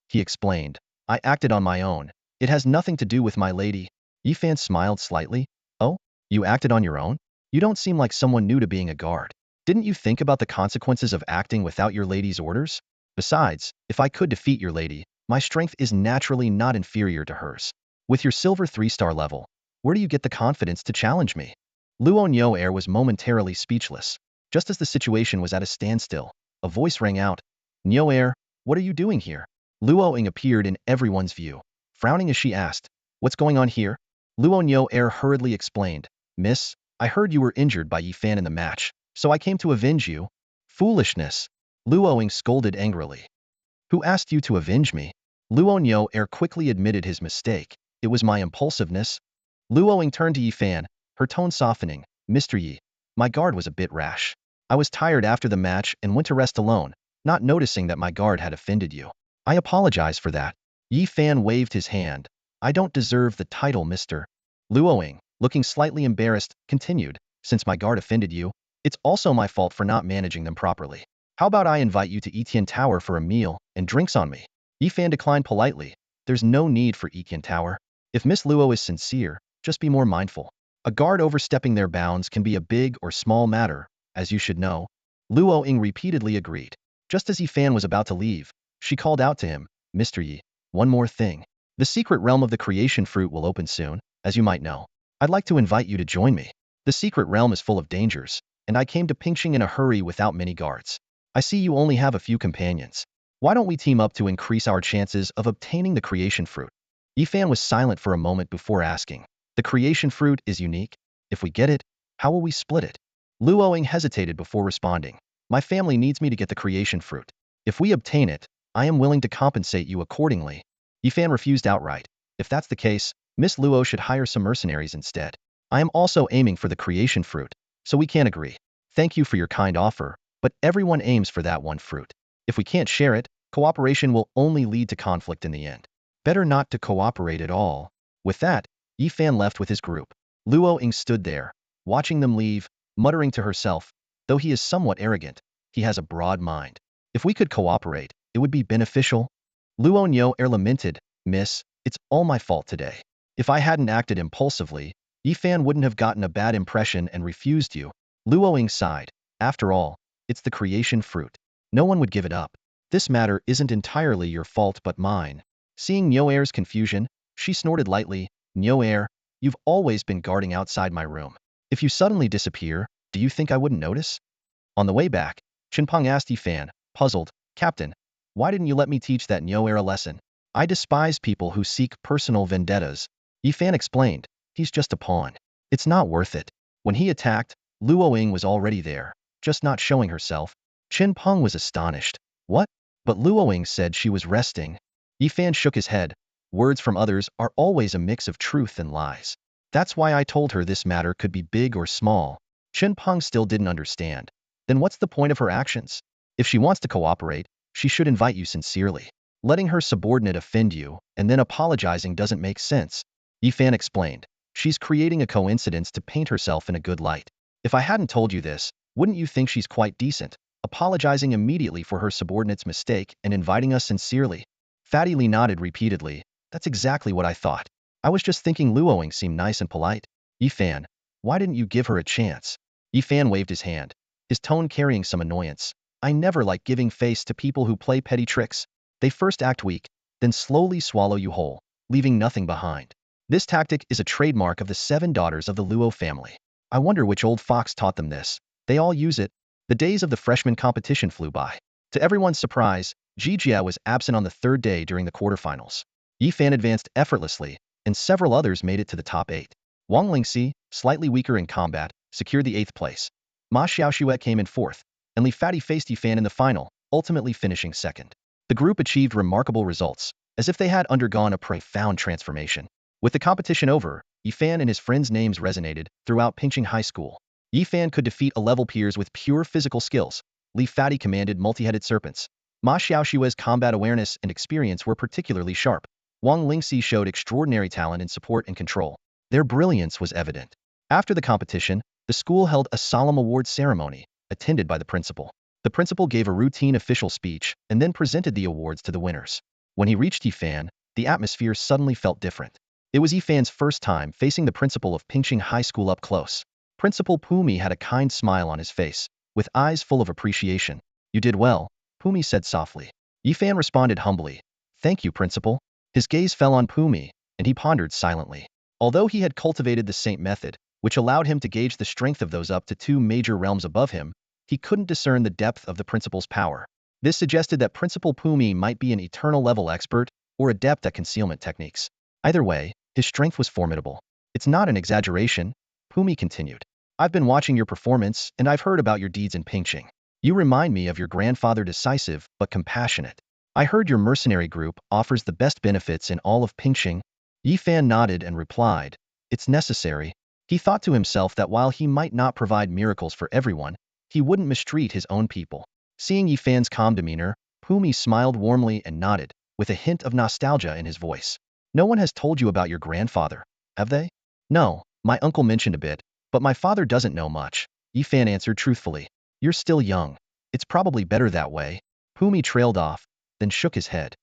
he explained. "I acted on my own. It has nothing to do with my lady." Yifan smiled slightly. "Oh? You acted on your own? You don't seem like someone new to being a guard. Didn't you think about the consequences of acting without your lady's orders? Besides, if I could defeat your lady, my strength is naturally not inferior to hers. With your silver 3-star level, where do you get the confidence to challenge me?" Luo Nyoer was momentarily speechless. Just as the situation was at a standstill, a voice rang out, "Nyoer, what are you doing here?" Luo Ying appeared in everyone's view, frowning as she asked, "What's going on here?" Luo Nyoer hurriedly explained, "Miss, I heard you were injured by Yifan in the match, so I came to avenge you." "Foolishness!" Luo Ying scolded angrily. "Who asked you to avenge me?" Luo Nyoer quickly admitted his mistake. "It was my impulsiveness." Luo Ying turned to Yifan, her tone softening, "Mr. Yi, my guard was a bit rash. I was tired after the match and went to rest alone, not noticing that my guard had offended you. I apologize for that." Yifan waved his hand. "I don't deserve the title, Mr." Luo Ying, looking slightly embarrassed, continued, "Since my guard offended you, it's also my fault for not managing them properly. How about I invite you to Etian Tower for a meal and drinks on me?" Yifan declined politely. "There's no need for Etian Tower. If Miss Luo is sincere, just be more mindful. A guard overstepping their bounds can be a big or small matter, as you should know." Luo Ying repeatedly agreed. Just as Yifan was about to leave, she called out to him, "Mr. Yi, one more thing. The secret realm of the creation fruit will open soon, as you might know. I'd like to invite you to join me. The secret realm is full of dangers, and I came to Pingcheng in a hurry without many guards. I see you only have a few companions. Why don't we team up to increase our chances of obtaining the creation fruit?" Yifan was silent for a moment before asking, "The creation fruit is unique? If we get it, how will we split it?" Luo Ying hesitated before responding, "My family needs me to get the creation fruit. If we obtain it, I am willing to compensate you accordingly." Yifan refused outright. "If that's the case, Miss Luo should hire some mercenaries instead. I am also aiming for the creation fruit, so we can't agree. Thank you for your kind offer, but everyone aims for that one fruit. If we can't share it, cooperation will only lead to conflict in the end. Better not to cooperate at all." With that, Yifan left with his group. Luo Ying stood there, watching them leave, muttering to herself, "Though he is somewhat arrogant, he has a broad mind. If we could cooperate, it would be beneficial." Luo Nyoer lamented, "Miss, it's all my fault today. If I hadn't acted impulsively, Yifan wouldn't have gotten a bad impression and refused you." Luo Ying sighed. "After all, it's the creation fruit. No one would give it up. This matter isn't entirely your fault but mine." Seeing Nyoer's confusion, she snorted lightly, "Nyoer, You've always been guarding outside my room. If you suddenly disappear, do you think I wouldn't notice? On the way back, Chinpeng asked Yifan, puzzled, Captain, why didn't you let me teach that Nyo-era lesson? I despise people who seek personal vendettas. Yifan explained, he's just a pawn. It's not worth it. When he attacked, Luoying was already there, just not showing herself. Chinpeng was astonished. What? But Luoying said she was resting. Yifan shook his head. Words from others are always a mix of truth and lies. That's why I told her this matter could be big or small. Chinpeng still didn't understand. Then what's the point of her actions? If she wants to cooperate, she should invite you sincerely. Letting her subordinate offend you and then apologizing doesn't make sense. Yifan explained. She's creating a coincidence to paint herself in a good light. If I hadn't told you this, wouldn't you think she's quite decent, apologizing immediately for her subordinate's mistake and inviting us sincerely? Fatty Lee nodded repeatedly. That's exactly what I thought. I was just thinking Luoying seemed nice and polite. Yifan, why didn't you give her a chance? Yifan waved his hand, his tone carrying some annoyance. I never like giving face to people who play petty tricks. They first act weak, then slowly swallow you whole, leaving nothing behind. This tactic is a trademark of the 7 daughters of the Luo family. I wonder which old fox taught them this. They all use it. The days of the freshman competition flew by. To everyone's surprise, Jijia was absent on the 3rd day during the quarterfinals. Yifan advanced effortlessly, and several others made it to the top 8. Wang Lingxi, slightly weaker in combat, secured the 8th place. Ma Xiaoxue came in 4th, and Li Fati faced Yifan in the final, ultimately finishing 2nd. The group achieved remarkable results, as if they had undergone a profound transformation. With the competition over, Yifan and his friends' names resonated throughout Pingqing High School. Yifan could defeat A-level peers with pure physical skills. Li Fati commanded multi-headed serpents. Ma Xiaoxue's combat awareness and experience were particularly sharp. Wang Lingxi showed extraordinary talent in support and control. Their brilliance was evident. After the competition, the school held a solemn awards ceremony, attended by the principal. The principal gave a routine official speech and then presented the awards to the winners. When he reached Yifan, the atmosphere suddenly felt different. It was Yifan's first time facing the principal of Pingqing High School up close. Principal Pumi had a kind smile on his face, with eyes full of appreciation. You did well, Pumi said softly. Yifan responded humbly. Thank you, Principal. His gaze fell on Pumi, and he pondered silently. Although he had cultivated the Saint method, which allowed him to gauge the strength of those up to 2 major realms above him, he couldn't discern the depth of the principal's power. This suggested that Principal Pumi might be an eternal level expert or adept at concealment techniques. Either way, his strength was formidable. It's not an exaggeration, Pumi continued. I've been watching your performance, and I've heard about your deeds in Pingqing. You remind me of your grandfather, decisive but compassionate. I heard your mercenary group offers the best benefits in all of Pingqing. Yifan nodded and replied, it's necessary. He thought to himself that while he might not provide miracles for everyone, he wouldn't mistreat his own people. Seeing Yifan's calm demeanor, Pumi smiled warmly and nodded, with a hint of nostalgia in his voice. No one has told you about your grandfather, have they? No, my uncle mentioned a bit, but my father doesn't know much, Yifan answered truthfully. You're still young. It's probably better that way. Pumi trailed off, then shook his head.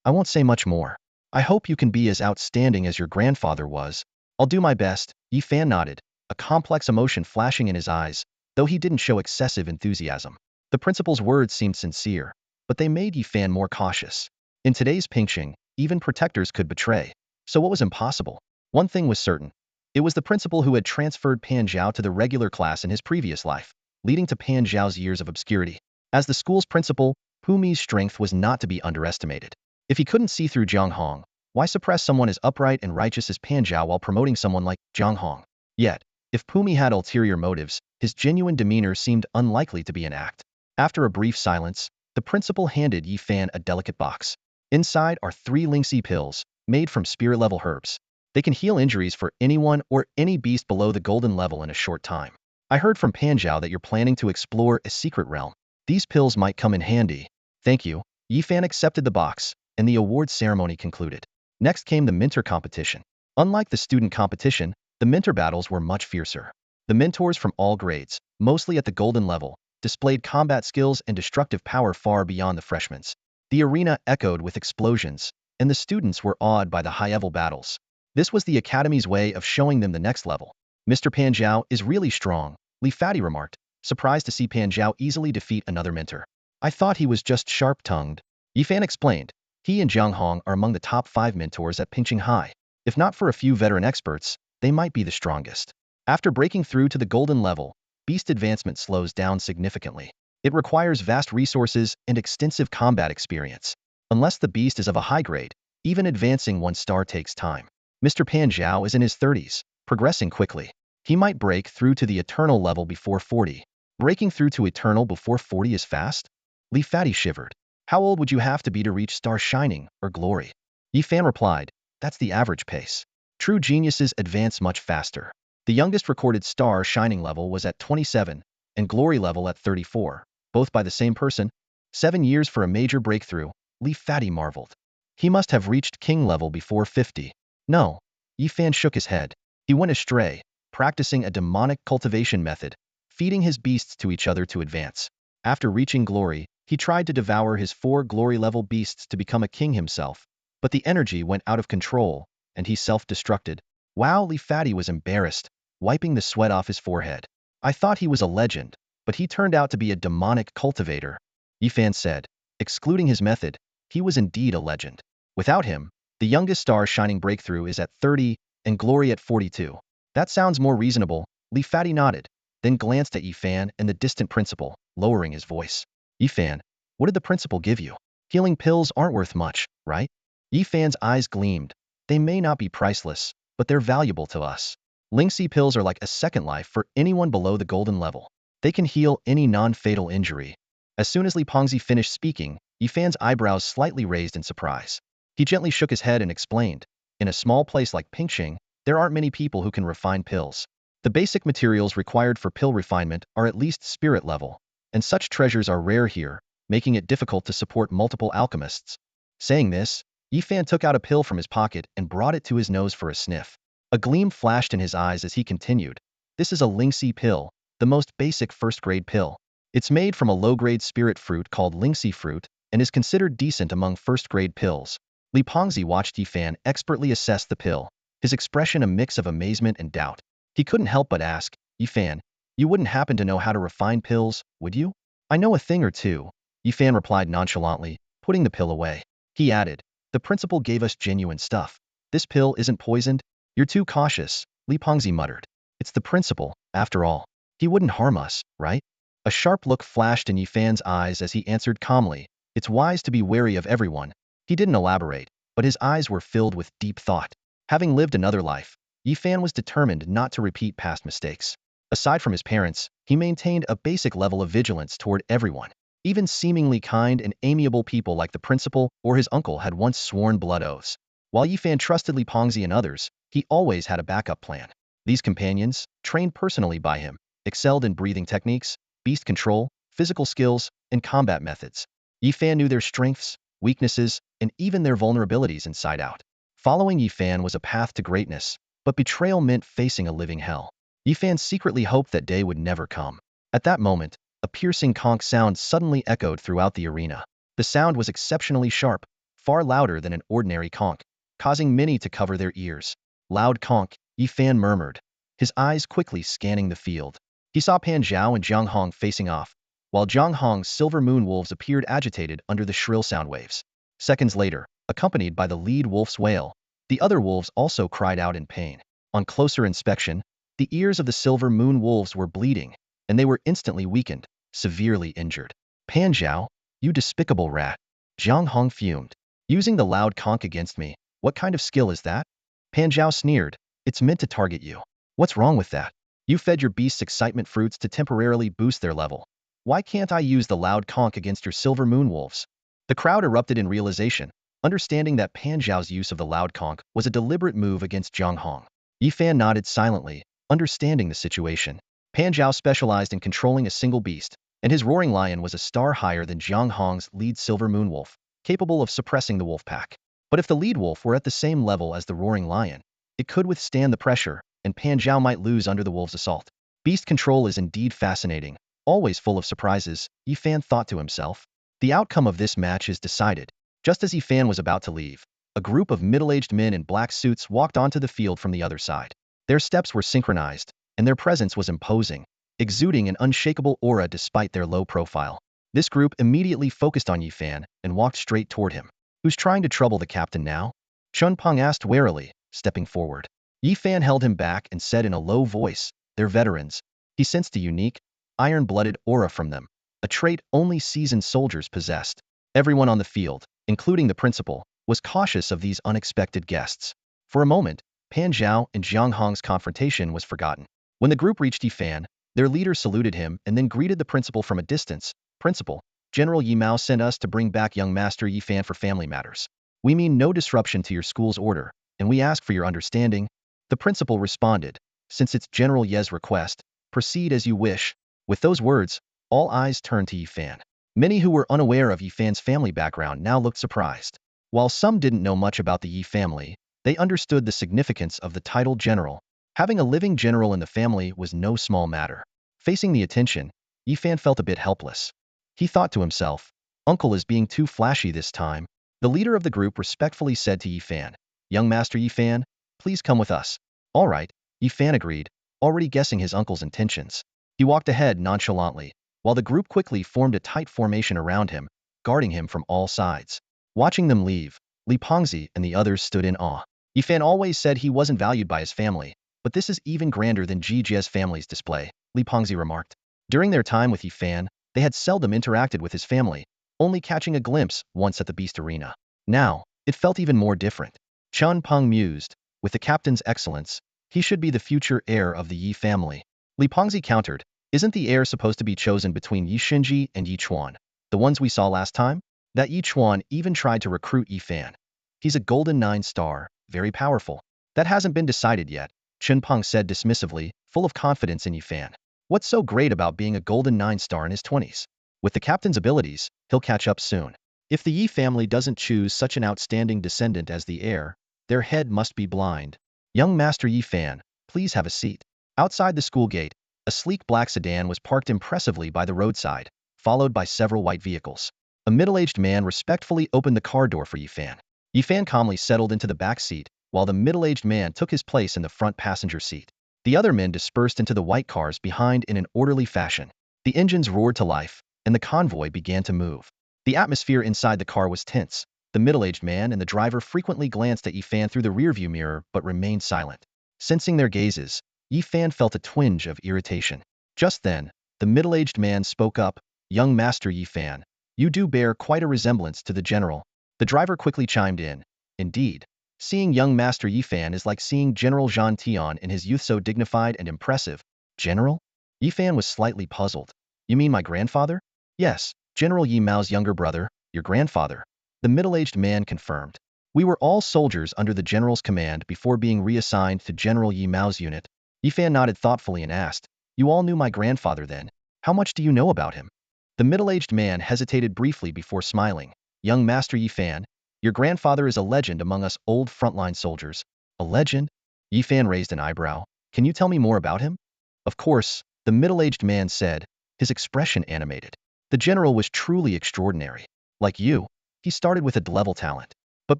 I won't say much more. I hope you can be as outstanding as your grandfather was. I'll do my best, Yifan nodded, a complex emotion flashing in his eyes, though he didn't show excessive enthusiasm. The principal's words seemed sincere, but they made Yifan more cautious. In today's Pingqing, even protectors could betray. So what was impossible? One thing was certain. It was the principal who had transferred Pan Zhao to the regular class in his previous life, leading to Pan Zhao's years of obscurity. As the school's principal, Pumi's strength was not to be underestimated. If he couldn't see through Zhang Hong, why suppress someone as upright and righteous as Pan Zhao while promoting someone like Zhang Hong? Yet, if Pumi had ulterior motives, his genuine demeanor seemed unlikely to be an act. After a brief silence, the principal handed Yifan a delicate box. Inside are 3 Lingxi pills, made from spirit-level herbs. They can heal injuries for anyone or any beast below the golden level in a short time. I heard from Pan Zhao that you're planning to explore a secret realm. These pills might come in handy. Thank you. Yifan accepted the box, and the awards ceremony concluded. Next came the mentor competition. Unlike the student competition, the mentor battles were much fiercer. The mentors from all grades, mostly at the golden level, displayed combat skills and destructive power far beyond the freshmen's. The arena echoed with explosions, and the students were awed by the high-level battles. This was the academy's way of showing them the next level. Mr. Pan Zhao is really strong, Li Fati remarked, surprised to see Pan Zhao easily defeat another mentor. I thought he was just sharp-tongued. Yifan explained, he and Zhang Hong are among the top 5 mentors at Pingqing High. If not for a few veteran experts, they might be the strongest. After breaking through to the golden level, beast advancement slows down significantly. It requires vast resources and extensive combat experience. Unless the beast is of a high grade, even advancing 1 star takes time. Mr. Pan Zhao is in his 30s, progressing quickly. He might break through to the eternal level before 40. Breaking through to eternal before 40 is fast? Li Fati shivered. How old would you have to be to reach star shining or glory? Yi Fan replied, that's the average pace. True geniuses advance much faster. The youngest recorded star shining level was at 27, and glory level at 34, both by the same person. 7 years for a major breakthrough, Li Fati marveled. He must have reached king level before 50. No. Yi Fan shook his head. He went astray, practicing a demonic cultivation method, feeding his beasts to each other to advance. After reaching glory, he tried to devour his 4 glory-level beasts to become a king himself, but the energy went out of control, and he self-destructed. Wow, Li Fati was embarrassed, wiping the sweat off his forehead. I thought he was a legend, but he turned out to be a demonic cultivator. Yi Fan said. Excluding his method, he was indeed a legend. Without him, the youngest star shining breakthrough is at 30, and glory at 42. That sounds more reasonable. Li Fati nodded, then glanced at Yi Fan and the distant principal, lowering his voice. Yi Fan, what did the principal give you? Healing pills aren't worth much, right? Yi Fan's eyes gleamed. They may not be priceless, but they're valuable to us. Lingxi pills are like a second life for anyone below the golden level. They can heal any non-fatal injury. As soon as Li Pengzi finished speaking, Yi Fan's eyebrows slightly raised in surprise. He gently shook his head and explained, in a small place like Pingqing, there aren't many people who can refine pills. The basic materials required for pill refinement are at least spirit level, and such treasures are rare here, making it difficult to support multiple alchemists. Saying this, Yi Fan took out a pill from his pocket and brought it to his nose for a sniff. A gleam flashed in his eyes as he continued. This is a Lingxi pill, the most basic first-grade pill. It's made from a low-grade spirit fruit called Lingxi fruit and is considered decent among first-grade pills. Li Pengzi watched Yi Fan expertly assess the pill, his expression a mix of amazement and doubt. He couldn't help but ask, Yi Fan, you wouldn't happen to know how to refine pills, would you? I know a thing or two, Yi Fan replied nonchalantly, putting the pill away. He added, the principal gave us genuine stuff. This pill isn't poisoned. You're too cautious, Li Pengzi muttered. It's the principal, after all. He wouldn't harm us, right? A sharp look flashed in Yi Fan's eyes as he answered calmly, it's wise to be wary of everyone. He didn't elaborate, but his eyes were filled with deep thought. Having lived another life, Yi Fan was determined not to repeat past mistakes. Aside from his parents, he maintained a basic level of vigilance toward everyone. Even seemingly kind and amiable people like the principal or his uncle had once sworn blood oaths. While Yi Fan trusted Li Pengzi and others, he always had a backup plan. These companions, trained personally by him, excelled in breathing techniques, beast control, physical skills, and combat methods. Yi Fan knew their strengths, weaknesses, and even their vulnerabilities inside out. Following Yi Fan was a path to greatness, but betrayal meant facing a living hell. Yi Fan secretly hoped that day would never come. At that moment, a piercing conch sound suddenly echoed throughout the arena. The sound was exceptionally sharp, far louder than an ordinary conch, causing many to cover their ears. Loud conch, Yi Fan murmured, his eyes quickly scanning the field. He saw Pan Zhao and Jiang Hong facing off, while Jiang Hong's silver moon wolves appeared agitated under the shrill sound waves. Seconds later, accompanied by the lead wolf's wail, the other wolves also cried out in pain. On closer inspection, the ears of the silver moon wolves were bleeding, and they were instantly weakened, severely injured. Pan Zhao, you despicable rat. Jiang Hong fumed. Using the loud conch against me, what kind of skill is that? Pan Zhao sneered, it's meant to target you. What's wrong with that? You fed your beast's excitement fruits to temporarily boost their level. Why can't I use the loud conch against your silver moon wolves? The crowd erupted in realization, understanding that Pan Zhao's use of the loud conch was a deliberate move against Jiang Hong. Yi Fan nodded silently, understanding the situation. Pan Zhao specialized in controlling a single beast, and his roaring lion was a star higher than Jiang Hong's lead silver moon wolf, capable of suppressing the wolf pack. But if the lead wolf were at the same level as the roaring lion, it could withstand the pressure, and Pan Zhao might lose under the wolf's assault. Beast control is indeed fascinating, always full of surprises, Yi Fan thought to himself. The outcome of this match is decided. Just as Yi Fan was about to leave, a group of middle-aged men in black suits walked onto the field from the other side. Their steps were synchronized, and their presence was imposing, exuding an unshakable aura despite their low profile. This group immediately focused on Yi Fan and walked straight toward him. Who's trying to trouble the captain now? Chun Peng asked warily, stepping forward. Yi Fan held him back and said in a low voice, "They're veterans." He sensed a unique, iron-blooded aura from them, a trait only seasoned soldiers possessed. Everyone on the field, including the principal, was cautious of these unexpected guests. For a moment, Pan Zhao and Jiang Hong's confrontation was forgotten. When the group reached Yi Fan, their leader saluted him and then greeted the principal from a distance. "Principal, General Yi Mao sent us to bring back young Master Yi Fan for family matters. We mean no disruption to your school's order, and we ask for your understanding." The principal responded, "Since it's General Ye's request, proceed as you wish." With those words, all eyes turned to Yi Fan. Many who were unaware of Yi Fan's family background now looked surprised. While some didn't know much about the Yi family, they understood the significance of the title general. Having a living general in the family was no small matter. Facing the attention, Yi Fan felt a bit helpless. He thought to himself, "Uncle is being too flashy this time." The leader of the group respectfully said to Yi Fan, "Young Master Yi Fan, please come with us." "All right," Yi Fan agreed, already guessing his uncle's intentions. He walked ahead nonchalantly, while the group quickly formed a tight formation around him, guarding him from all sides. Watching them leave, Li Pengzi and the others stood in awe. Yi Fan always said he wasn't valued by his family, but this is even grander than Ji Jie's family's display, Li Pengzi remarked. During their time with Yi Fan, they had seldom interacted with his family, only catching a glimpse once at the beast arena. Now, it felt even more different. Chun Peng mused, with the captain's excellence, he should be the future heir of the Yi family. Li Pengzi countered, "Isn't the heir supposed to be chosen between Yi Shinji and Yi Chuan, the ones we saw last time?" That Yi Chuan even tried to recruit Yi Fan. "He's a golden 9-star, very powerful." "That hasn't been decided yet," Chun Peng said dismissively, full of confidence in Yi Fan. "What's so great about being a golden 9-star in his 20s? With the captain's abilities, he'll catch up soon. If the Yi family doesn't choose such an outstanding descendant as the heir, their head must be blind." "Young Master Yi Fan, please have a seat." Outside the school gate, a sleek black sedan was parked impressively by the roadside, followed by several white vehicles. A middle-aged man respectfully opened the car door for Yi Fan. Yi Fan calmly settled into the back seat, while the middle-aged man took his place in the front passenger seat. The other men dispersed into the white cars behind in an orderly fashion. The engines roared to life, and the convoy began to move. The atmosphere inside the car was tense. The middle-aged man and the driver frequently glanced at Yi Fan through the rearview mirror but remained silent. Sensing their gazes, Yi Fan felt a twinge of irritation. Just then, the middle-aged man spoke up, "Young Master Yi Fan, you do bear quite a resemblance to the general." The driver quickly chimed in, "Indeed, seeing young Master Yi Fan is like seeing General Zhang Tian in his youth, so dignified and impressive." "General?" Yi Fan was slightly puzzled. "You mean my grandfather?" "Yes, General Yi Mao's younger brother, your grandfather." The middle-aged man confirmed. "We were all soldiers under the general's command before being reassigned to General Yi Mao's unit." Yi Fan nodded thoughtfully and asked, "You all knew my grandfather then? How much do you know about him?" The middle-aged man hesitated briefly before smiling. "Young Master Yi Fan, your grandfather is a legend among us old frontline soldiers." "A legend?" Yi Fan raised an eyebrow. "Can you tell me more about him?" "Of course," the middle-aged man said, his expression animated. "The general was truly extraordinary. Like you, he started with a D-level talent. But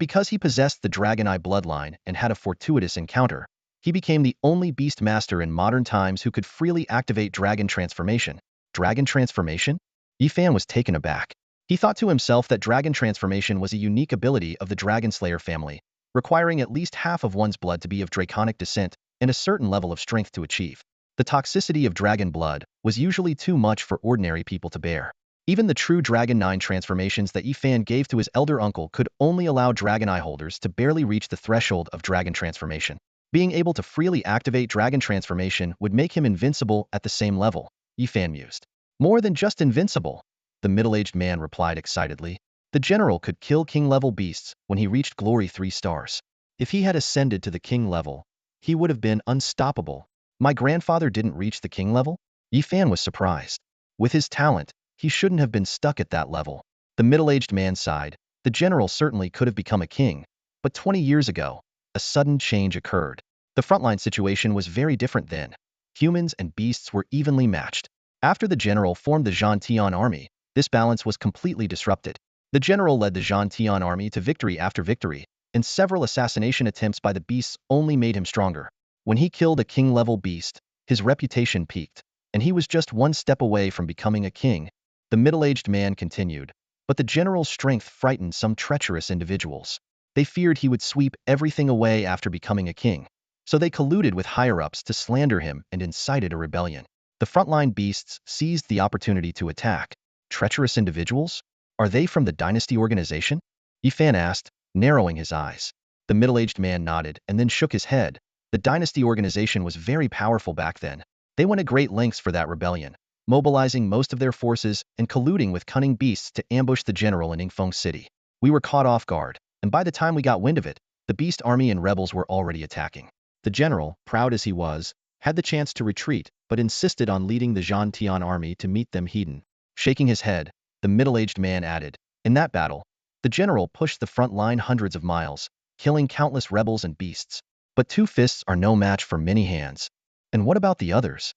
because he possessed the Dragon Eye bloodline and had a fortuitous encounter, he became the only beast master in modern times who could freely activate dragon transformation." "Dragon transformation?" Yi Fan was taken aback. He thought to himself that dragon transformation was a unique ability of the Dragon Slayer family, requiring at least half of one's blood to be of draconic descent and a certain level of strength to achieve. The toxicity of dragon blood was usually too much for ordinary people to bear. Even the true Dragon 9 transformations that Yi Fan gave to his elder uncle could only allow Dragon Eye holders to barely reach the threshold of dragon transformation. Being able to freely activate dragon transformation would make him invincible at the same level, Yi Fan mused. "More than just invincible," the middle-aged man replied excitedly. "The general could kill king-level beasts when he reached glory 3 stars. If he had ascended to the king level, he would have been unstoppable." "My grandfather didn't reach the king level?" Yi Fan was surprised. With his talent, he shouldn't have been stuck at that level. The middle-aged man sighed. The general certainly could have become a king, but 20 years ago, a sudden change occurred. The frontline situation was very different then. Humans and beasts were evenly matched. After the general formed the Zhang Tian army, this balance was completely disrupted. The general led the Zhang Tian army to victory after victory, and several assassination attempts by the beasts only made him stronger. When he killed a king-level beast, his reputation peaked, and he was just one step away from becoming a king. The middle-aged man continued, but the general's strength frightened some treacherous individuals. They feared he would sweep everything away after becoming a king. So they colluded with higher-ups to slander him and incited a rebellion. The frontline beasts seized the opportunity to attack. Treacherous individuals? Are they from the dynasty organization? Yifan asked, narrowing his eyes. The middle-aged man nodded and then shook his head. The dynasty organization was very powerful back then. They went to great lengths for that rebellion, mobilizing most of their forces and colluding with cunning beasts to ambush the general in Yingfeng City. We were caught off guard, and by the time we got wind of it, the beast army and rebels were already attacking. The general, proud as he was, had the chance to retreat, but insisted on leading the Zhan Tian army to meet them heathen. Shaking his head, the middle-aged man added, in that battle, the general pushed the front line hundreds of miles, killing countless rebels and beasts. But 2 fists are no match for many hands. And what about the others?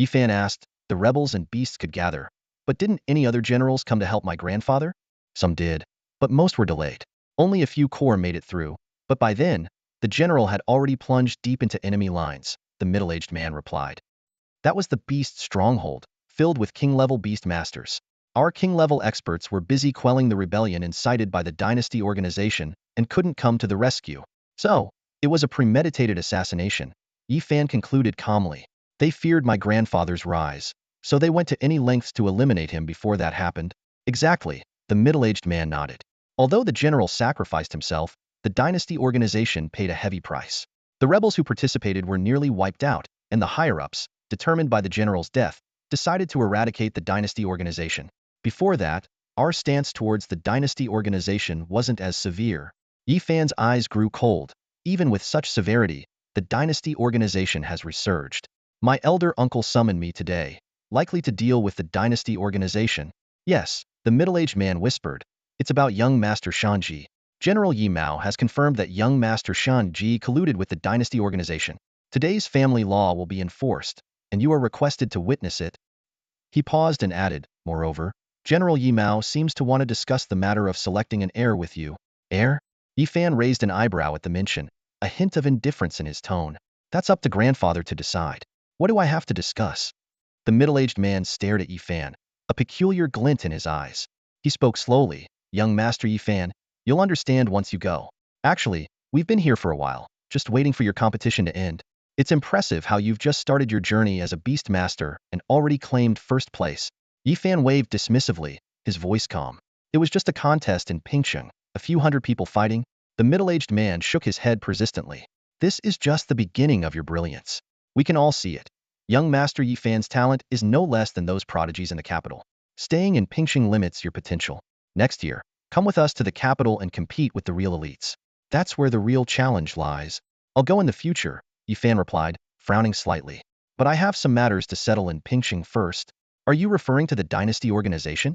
Yifan asked. The rebels and beasts could gather, but didn't any other generals come to help my grandfather? Some did, but most were delayed. Only a few corps made it through, but by then, the general had already plunged deep into enemy lines, the middle-aged man replied. That was the beast's stronghold, filled with king-level beast masters. Our king-level experts were busy quelling the rebellion incited by the dynasty organization and couldn't come to the rescue. So, it was a premeditated assassination, Yifan concluded calmly. They feared my grandfather's rise, so they went to any lengths to eliminate him before that happened. Exactly, the middle-aged man nodded. Although the general sacrificed himself, the dynasty organization paid a heavy price. The rebels who participated were nearly wiped out, and the higher-ups, determined by the general's death, decided to eradicate the dynasty organization. Before that, our stance towards the dynasty organization wasn't as severe. Yifan's eyes grew cold. Even with such severity, the dynasty organization has resurged. My elder uncle summoned me today, likely to deal with the dynasty organization. Yes, the middle-aged man whispered. It's about young Master Shanji. General Yi Mao has confirmed that young Master Shanji colluded with the dynasty organization. Today's family law will be enforced, and you are requested to witness it. He paused and added, moreover, General Yi Mao seems to want to discuss the matter of selecting an heir with you. Heir? Yifan raised an eyebrow at the mention, a hint of indifference in his tone. That's up to grandfather to decide. What do I have to discuss? The middle-aged man stared at Yifan, a peculiar glint in his eyes. He spoke slowly. Young Master Yifan, you'll understand once you go. Actually, we've been here for a while, just waiting for your competition to end. It's impressive how you've just started your journey as a beast master and already claimed first place. Yifan waved dismissively, his voice calm. It was just a contest in Pingcheng, a few hundred people fighting. The middle-aged man shook his head persistently. This is just the beginning of your brilliance. We can all see it. Young Master Yifan's talent is no less than those prodigies in the capital. Staying in Pingcheng limits your potential. Next year, come with us to the capital and compete with the real elites. That's where the real challenge lies. I'll go in the future, Yifan replied, frowning slightly. But I have some matters to settle in Pingcheng first. Are you referring to the dynasty organization?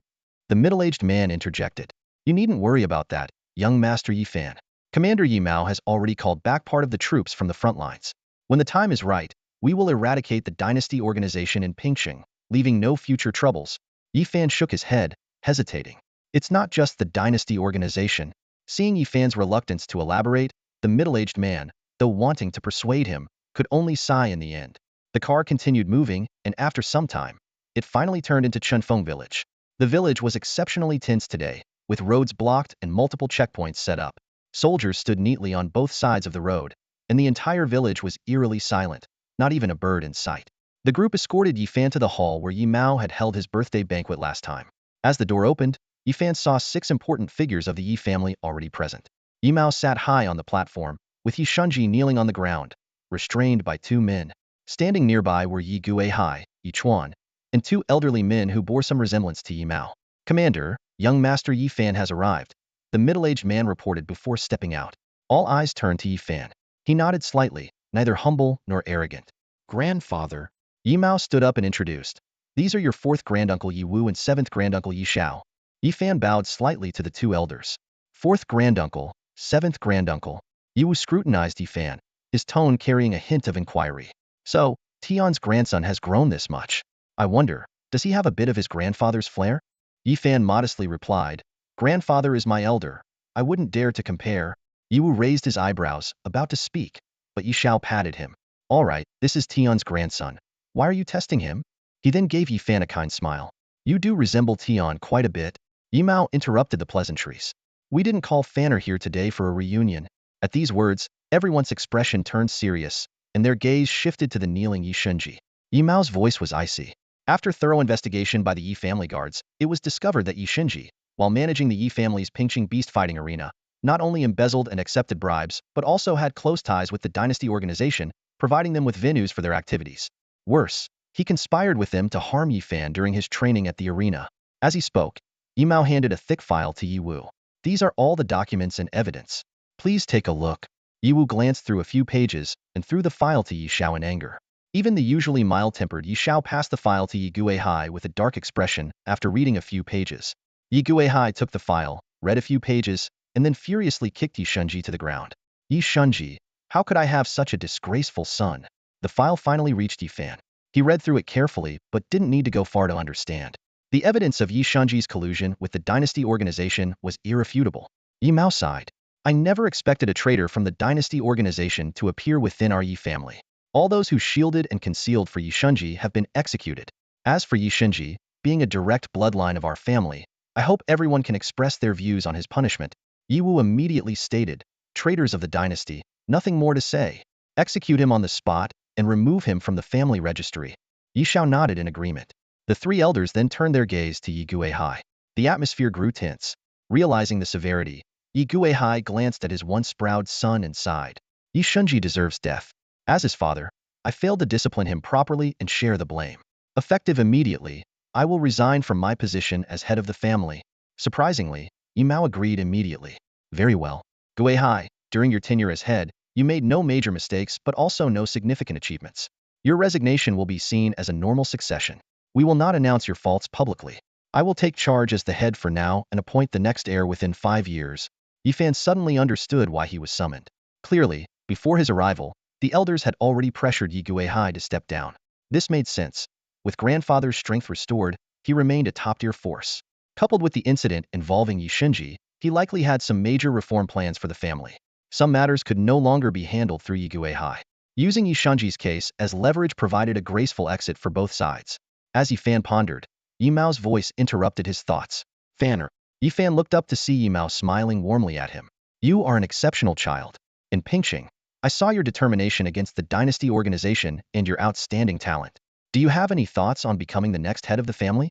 The middle-aged man interjected. You needn't worry about that, young Master Yifan. Commander Yi Mao has already called back part of the troops from the front lines. When the time is right, we will eradicate the dynasty organization in Pingcheng, leaving no future troubles. Yifan shook his head, hesitating. It's not just the dynasty organization. Seeing Yifan's reluctance to elaborate, the middle-aged man, though wanting to persuade him, could only sigh in the end. The car continued moving, and after some time, it finally turned into Chunfeng village. The village was exceptionally tense today, with roads blocked and multiple checkpoints set up. Soldiers stood neatly on both sides of the road, and the entire village was eerily silent, not even a bird in sight. The group escorted Yifan to the hall where Yi Mao had held his birthday banquet last time. As the door opened, Yifan saw 6 important figures of the Yi family already present. Yi Mao sat high on the platform, with Yi Shunji kneeling on the ground, restrained by 2 men. Standing nearby were Yi Guihai, Yi Chuan, and 2 elderly men who bore some resemblance to Yi Mao. Commander, young Master Yifan has arrived, the middle-aged man reported before stepping out. All eyes turned to Yifan. He nodded slightly, neither humble nor arrogant. Grandfather. Yi Mao stood up and introduced. These are your 4th granduncle Yi Wu and 7th granduncle Yi Xiao. Yifan bowed slightly to the 2 elders. 4th granduncle, 7th granduncle. Yi Wu scrutinized Yifan, his tone carrying a hint of inquiry. So, Tian's grandson has grown this much. I wonder, does he have a bit of his grandfather's flair? Yifan modestly replied, Grandfather is my elder. I wouldn't dare to compare. Yi Wu raised his eyebrows, about to speak, but Yi Xiao patted him. All right, this is Tian's grandson. Why are you testing him? He then gave Yifan a kind smile. You do resemble Tian quite a bit. Yi Mao interrupted the pleasantries. We didn't call Fanner here today for a reunion. At these words, everyone's expression turned serious, and their gaze shifted to the kneeling Yi Shunji. Yi Mao's voice was icy. After thorough investigation by the Yi family guards, it was discovered that Yi Shunji, while managing the Yi family's Pingqing beast fighting arena, not only embezzled and accepted bribes, but also had close ties with the dynasty organization, providing them with venues for their activities. Worse, he conspired with them to harm Yi Fan during his training at the arena. As he spoke, Yi Mao handed a thick file to Yi Wu. These are all the documents and evidence. Please take a look. Yi Wu glanced through a few pages and threw the file to Yi Xiao in anger. Even the usually mild-tempered Yi Xiao passed the file to Yi Guihai with a dark expression after reading a few pages. Yi Guihai took the file, read a few pages, and then furiously kicked Yi Shunji to the ground. Yi Shunji, how could I have such a disgraceful son? The file finally reached Yi Fan. He read through it carefully, but didn't need to go far to understand. The evidence of Yi Shunji's collusion with the dynasty organization was irrefutable. Yi Mao sighed. I never expected a traitor from the dynasty organization to appear within our Yi family. All those who shielded and concealed for Yi Shunji have been executed. As for Yi Shunji, being a direct bloodline of our family, I hope everyone can express their views on his punishment. Yi Wu immediately stated, traitors of the dynasty, nothing more to say. Execute him on the spot and remove him from the family registry. Yi Xiao nodded in agreement. The three elders then turned their gaze to Yi Guihai. The atmosphere grew tense. Realizing the severity, Yi Guihai glanced at his once proud son and sighed. Yi Shunji deserves death. As his father, I failed to discipline him properly and share the blame. Effective immediately, I will resign from my position as head of the family. Surprisingly, Yi Mao agreed immediately. Very well. Guihai, during your tenure as head, you made no major mistakes but also no significant achievements. Your resignation will be seen as a normal succession. We will not announce your faults publicly. I will take charge as the head for now and appoint the next heir within 5 years. Yi Fan suddenly understood why he was summoned. Clearly, before his arrival, the elders had already pressured Yi Guihai to step down. This made sense. With grandfather's strength restored, he remained a top-tier force. Coupled with the incident involving Yi Shunji, he likely had some major reform plans for the family. Some matters could no longer be handled through Yi Guihai. Using Yi Shunji's case as leverage provided a graceful exit for both sides. As Yi Fan pondered, Yi Mao's voice interrupted his thoughts. Fanner. Yi Fan looked up to see Yi Mao smiling warmly at him. You are an exceptional child. In Pingqing, I saw your determination against the dynasty organization and your outstanding talent. Do you have any thoughts on becoming the next head of the family?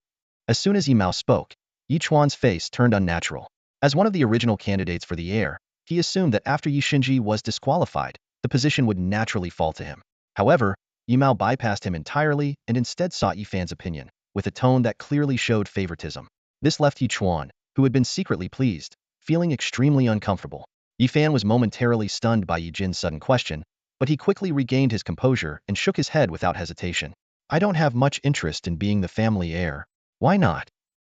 As soon as Yi Mao spoke, Yi Chuan's face turned unnatural. As one of the original candidates for the heir, he assumed that after Yi Shunji was disqualified, the position would naturally fall to him. However, Yi Mao bypassed him entirely and instead sought Yi Fan's opinion, with a tone that clearly showed favoritism. This left Yi Chuan, who had been secretly pleased, feeling extremely uncomfortable. Yi Fan was momentarily stunned by Yi Jin's sudden question, but he quickly regained his composure and shook his head without hesitation. I don't have much interest in being the family heir. Why not?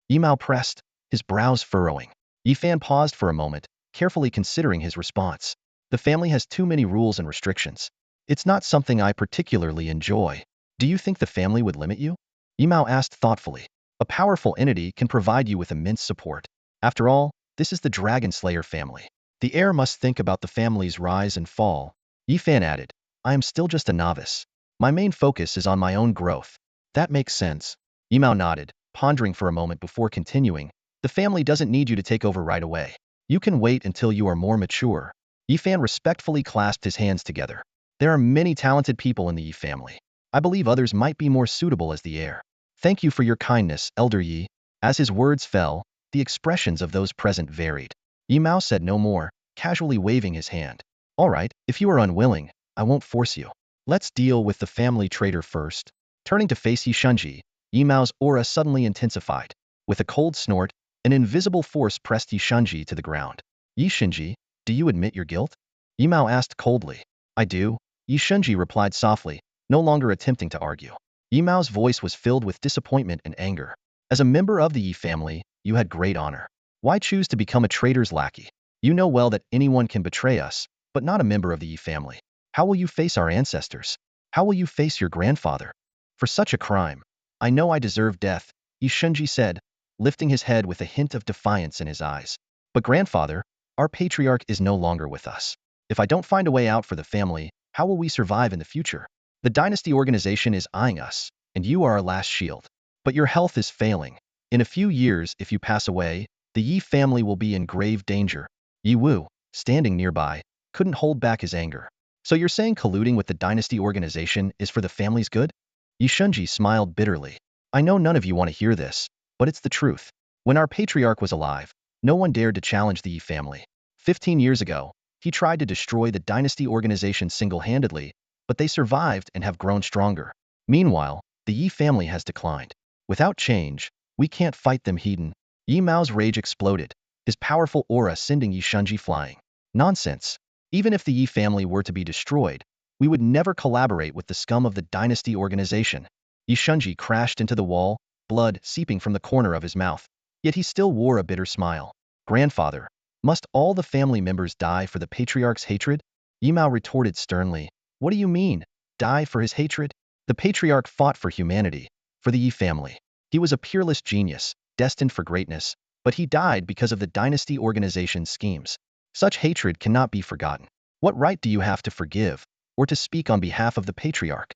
Yi Mao pressed, his brows furrowing. Yi Fan paused for a moment, carefully considering his response. The family has too many rules and restrictions. It's not something I particularly enjoy. Do you think the family would limit you? Yi Mao asked thoughtfully. A powerful entity can provide you with immense support. After all, this is the Dragon Slayer family. The heir must think about the family's rise and fall. Yi Fan added, I am still just a novice. My main focus is on my own growth. That makes sense. Yi Mao nodded, pondering for a moment before continuing. The family doesn't need you to take over right away. You can wait until you are more mature. Yi Fan respectfully clasped his hands together. There are many talented people in the Yi family. I believe others might be more suitable as the heir. Thank you for your kindness, Elder Yi. As his words fell, the expressions of those present varied. Yi Mao said no more, casually waving his hand. All right, if you are unwilling, I won't force you. Let's deal with the family traitor first. Turning to face Yi Shunji, Yi Mao's aura suddenly intensified. With a cold snort, an invisible force pressed Yi Shunji to the ground. Yi Shunji, do you admit your guilt? Yi Mao asked coldly. I do. Yi Shunji replied softly, no longer attempting to argue. Yi Mao's voice was filled with disappointment and anger. As a member of the Yi family, you had great honor. Why choose to become a traitor's lackey? You know well that anyone can betray us, but not a member of the Yi family. How will you face our ancestors? How will you face your grandfather? For such a crime, I know I deserve death, Yi Shunji said, lifting his head with a hint of defiance in his eyes. But grandfather, our patriarch is no longer with us. If I don't find a way out for the family, how will we survive in the future? The dynasty organization is eyeing us, and you are our last shield. But your health is failing. In a few years, if you pass away, the Yi family will be in grave danger. Yi Wu, standing nearby, couldn't hold back his anger. So you're saying colluding with the dynasty organization is for the family's good? Yi Shunji smiled bitterly. I know none of you want to hear this, but it's the truth. When our patriarch was alive, no one dared to challenge the Yi family. 15 years ago, he tried to destroy the dynasty organization single-handedly, but they survived and have grown stronger. Meanwhile, the Yi family has declined. Without change, we can't fight them, Hedon. Yi Mao's rage exploded, his powerful aura sending Yi Shunji flying. Nonsense. Even if the Yi family were to be destroyed, we would never collaborate with the scum of the dynasty organization. Yi Shunji crashed into the wall, blood seeping from the corner of his mouth. Yet he still wore a bitter smile. Grandfather, must all the family members die for the patriarch's hatred? Yi Mao retorted sternly. What do you mean, die for his hatred? The patriarch fought for humanity, for the Yi family. He was a peerless genius, destined for greatness, but he died because of the dynasty organization's schemes. Such hatred cannot be forgotten. What right do you have to forgive, or to speak on behalf of the patriarch?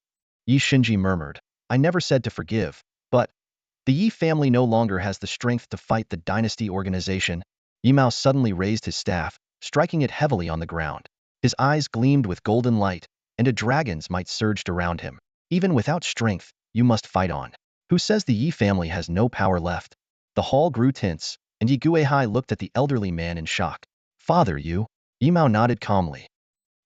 Yi Shunji murmured. I never said to forgive, but the Yi family no longer has the strength to fight the dynasty organization. Yi Mao suddenly raised his staff, striking it heavily on the ground. His eyes gleamed with golden light, and a dragon's might surged around him. Even without strength, you must fight on. Who says the Yi family has no power left? The hall grew tense, and Yi Guihai looked at the elderly man in shock. Father, you? Yi Mao nodded calmly.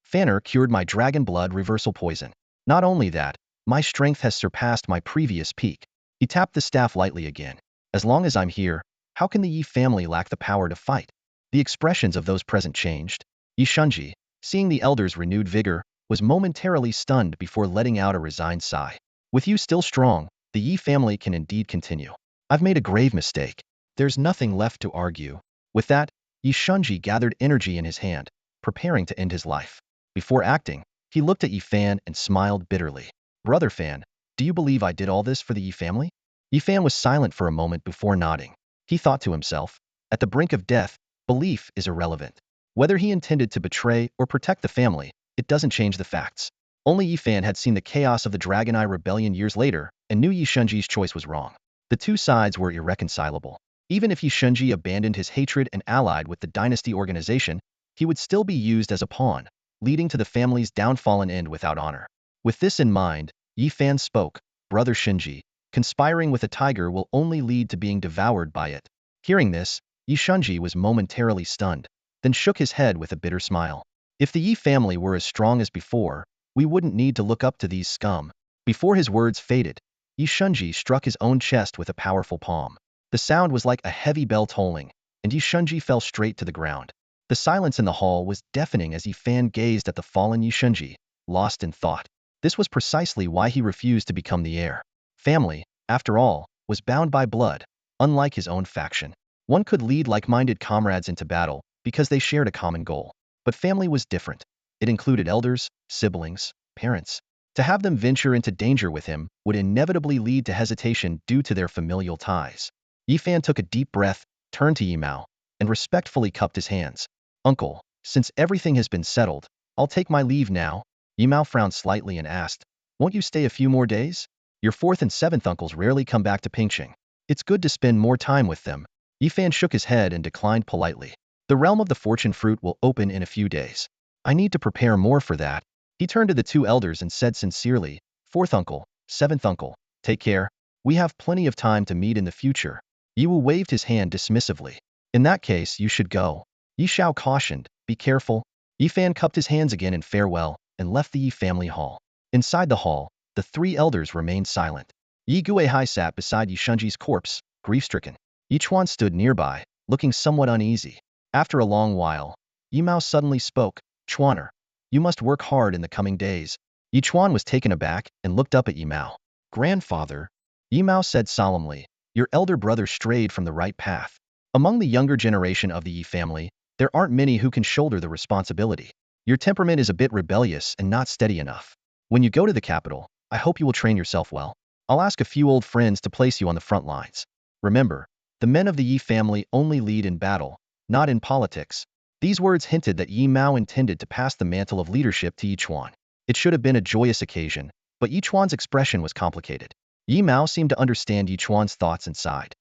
Fanner cured my dragon blood reversal poison. Not only that, my strength has surpassed my previous peak. He tapped the staff lightly again. As long as I'm here, how can the Yi family lack the power to fight? The expressions of those present changed. Yi Shunji, seeing the elder's renewed vigor, was momentarily stunned before letting out a resigned sigh. With you still strong, the Yi family can indeed continue. I've made a grave mistake. There's nothing left to argue. With that, Yi Shunji gathered energy in his hand, preparing to end his life. Before acting, he looked at Yi Fan and smiled bitterly. Brother Fan, do you believe I did all this for the Yi family? Yi Fan was silent for a moment before nodding. He thought to himself, at the brink of death, belief is irrelevant. Whether he intended to betray or protect the family, it doesn't change the facts. Only Yi Fan had seen the chaos of the Dragon Eye Rebellion years later and knew Yi Shunji's choice was wrong. The two sides were irreconcilable. Even if Yi Shunji abandoned his hatred and allied with the dynasty organization, he would still be used as a pawn, leading to the family's downfall and end without honor. With this in mind, Yi Fan spoke, Brother Shinji, conspiring with a tiger will only lead to being devoured by it. Hearing this, Yi Shunji was momentarily stunned, then shook his head with a bitter smile. If the Yi family were as strong as before, we wouldn't need to look up to these scum. Before his words faded, Yi Shunji struck his own chest with a powerful palm. The sound was like a heavy bell tolling, and Yi Shunji fell straight to the ground. The silence in the hall was deafening as Yi Fan gazed at the fallen Yi Shunji, lost in thought. This was precisely why he refused to become the heir. Family, after all, was bound by blood, unlike his own faction. One could lead like-minded comrades into battle because they shared a common goal. But family was different. It included elders, siblings, parents. To have them venture into danger with him would inevitably lead to hesitation due to their familial ties. Yi Fan took a deep breath, turned to Yi Mao, and respectfully cupped his hands. Uncle, since everything has been settled, I'll take my leave now. Yi Mao frowned slightly and asked, won't you stay a few more days? Your fourth and seventh uncles rarely come back to Pingqing. It's good to spend more time with them. Yi Fan shook his head and declined politely. The realm of the fortune fruit will open in a few days. I need to prepare more for that. He turned to the two elders and said sincerely, fourth uncle, seventh uncle, take care. We have plenty of time to meet in the future. Yi Wu waved his hand dismissively. In that case, you should go. Yi Xiao cautioned, be careful. Yi Fan cupped his hands again in farewell and left the Yi family hall. Inside the hall, the three elders remained silent. Yi Guihai sat beside Yi Shunji's corpse, grief-stricken. Yi Chuan stood nearby, looking somewhat uneasy. After a long while, Yi Mao suddenly spoke, Chuaner, you must work hard in the coming days. Yi Chuan was taken aback and looked up at Yi Mao. Grandfather, Yi Mao said solemnly, your elder brother strayed from the right path. Among the younger generation of the Yi family, there aren't many who can shoulder the responsibility. Your temperament is a bit rebellious and not steady enough. When you go to the capital, I hope you will train yourself well. I'll ask a few old friends to place you on the front lines. Remember, the men of the Yi family only lead in battle, not in politics. These words hinted that Yi Mao intended to pass the mantle of leadership to Yi Chuan. It should have been a joyous occasion, but Yi Chuan's expression was complicated. Yi Mao seemed to understand Yi Chuan's thoughts and sighed.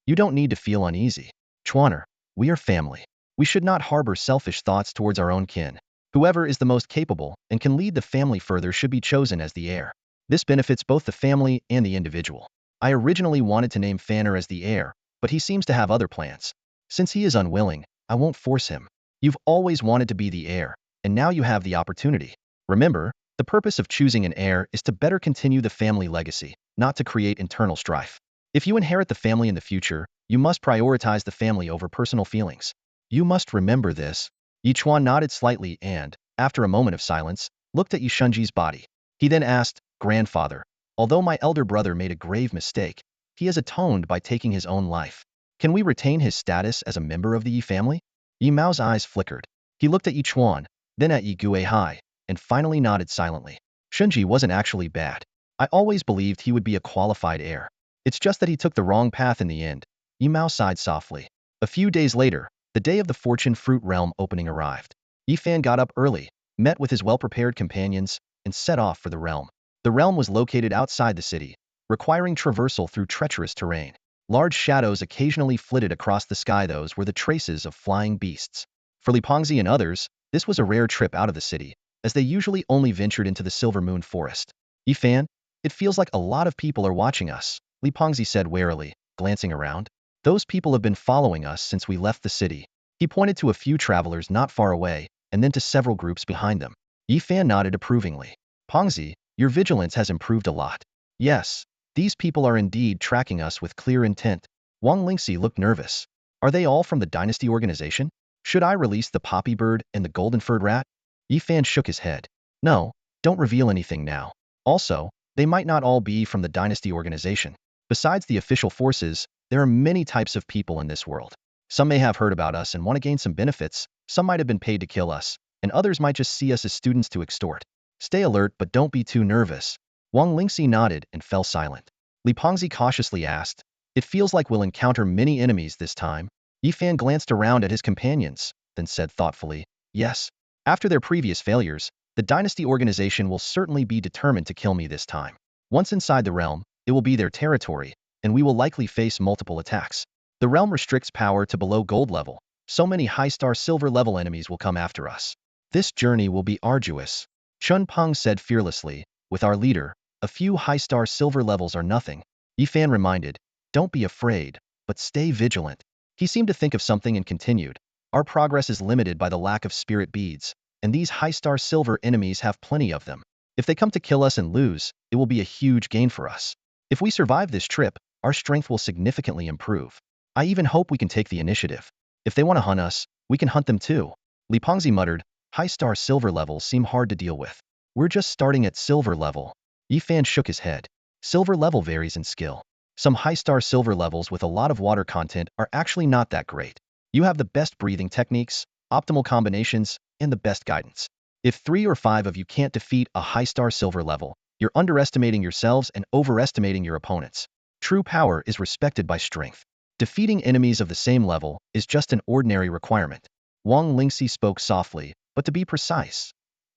You don't need to feel uneasy. Chuaner, we are family. We should not harbor selfish thoughts towards our own kin. Whoever is the most capable and can lead the family further should be chosen as the heir. This benefits both the family and the individual. I originally wanted to name Fanner as the heir, but he seems to have other plans. Since he is unwilling, I won't force him. You've always wanted to be the heir, and now you have the opportunity. Remember, the purpose of choosing an heir is to better continue the family legacy, not to create internal strife. If you inherit the family in the future, you must prioritize the family over personal feelings. You must remember this. Yichuan nodded slightly and, after a moment of silence, looked at Yushunji's body. He then asked, "Grandfather, although my elder brother made a grave mistake, he has atoned by taking his own life. Can we retain his status as a member of the Yi family?" Yi Mao's eyes flickered. He looked at Yichuan, then at Yi Guihai, and finally nodded silently. Shunji wasn't actually bad. I always believed he would be a qualified heir. It's just that he took the wrong path in the end. Yi Mao sighed softly. A few days later, the day of the Fortune Fruit Realm opening arrived. Yi Fan got up early, met with his well-prepared companions, and set off for the realm. The realm was located outside the city, requiring traversal through treacherous terrain. Large shadows occasionally flitted across the sky. Those were the traces of flying beasts. For Li Pengzi and others, this was a rare trip out of the city, as they usually only ventured into the Silver Moon Forest. Yi Fan, it feels like a lot of people are watching us, Li Pengzi said warily, glancing around. Those people have been following us since we left the city. He pointed to a few travelers not far away, and then to several groups behind them. Yi Fan nodded approvingly. Pengzi, your vigilance has improved a lot. Yes, these people are indeed tracking us with clear intent. Wang Lingxi looked nervous. Are they all from the dynasty organization? Should I release the poppy bird and the golden-furred rat? Yi Fan shook his head. No, don't reveal anything now. Also, they might not all be from the dynasty organization. Besides the official forces, there are many types of people in this world. Some may have heard about us and want to gain some benefits, some might have been paid to kill us, and others might just see us as students to extort. Stay alert but don't be too nervous. Wang Lingxi nodded and fell silent. Li Pengzi cautiously asked, "It feels like we'll encounter many enemies this time." Yi Fan glanced around at his companions, then said thoughtfully, "Yes. After their previous failures, the dynasty organization will certainly be determined to kill me this time. Once inside the realm, it will be their territory, and we will likely face multiple attacks. The realm restricts power to below gold level, so many high-star silver level enemies will come after us. This journey will be arduous." Chun Peng said fearlessly, "With our leader, a few high-star silver levels are nothing." Yi Fan reminded, "Don't be afraid, but stay vigilant." He seemed to think of something and continued, "Our progress is limited by the lack of spirit beads, and these high-star silver enemies have plenty of them. If they come to kill us and lose, it will be a huge gain for us. If we survive this trip, our strength will significantly improve. I even hope we can take the initiative. If they want to hunt us, we can hunt them too." Li Pengzi muttered, "High-star silver levels seem hard to deal with. We're just starting at silver level." Yi Fan shook his head. Silver level varies in skill. Some high-star silver levels with a lot of water content are actually not that great. You have the best breathing techniques, optimal combinations, and the best guidance. If 3 or 5 of you can't defeat a high-star silver level, you're underestimating yourselves and overestimating your opponents. True power is respected by strength. Defeating enemies of the same level is just an ordinary requirement." Wang Lingxi spoke softly, but to be precise.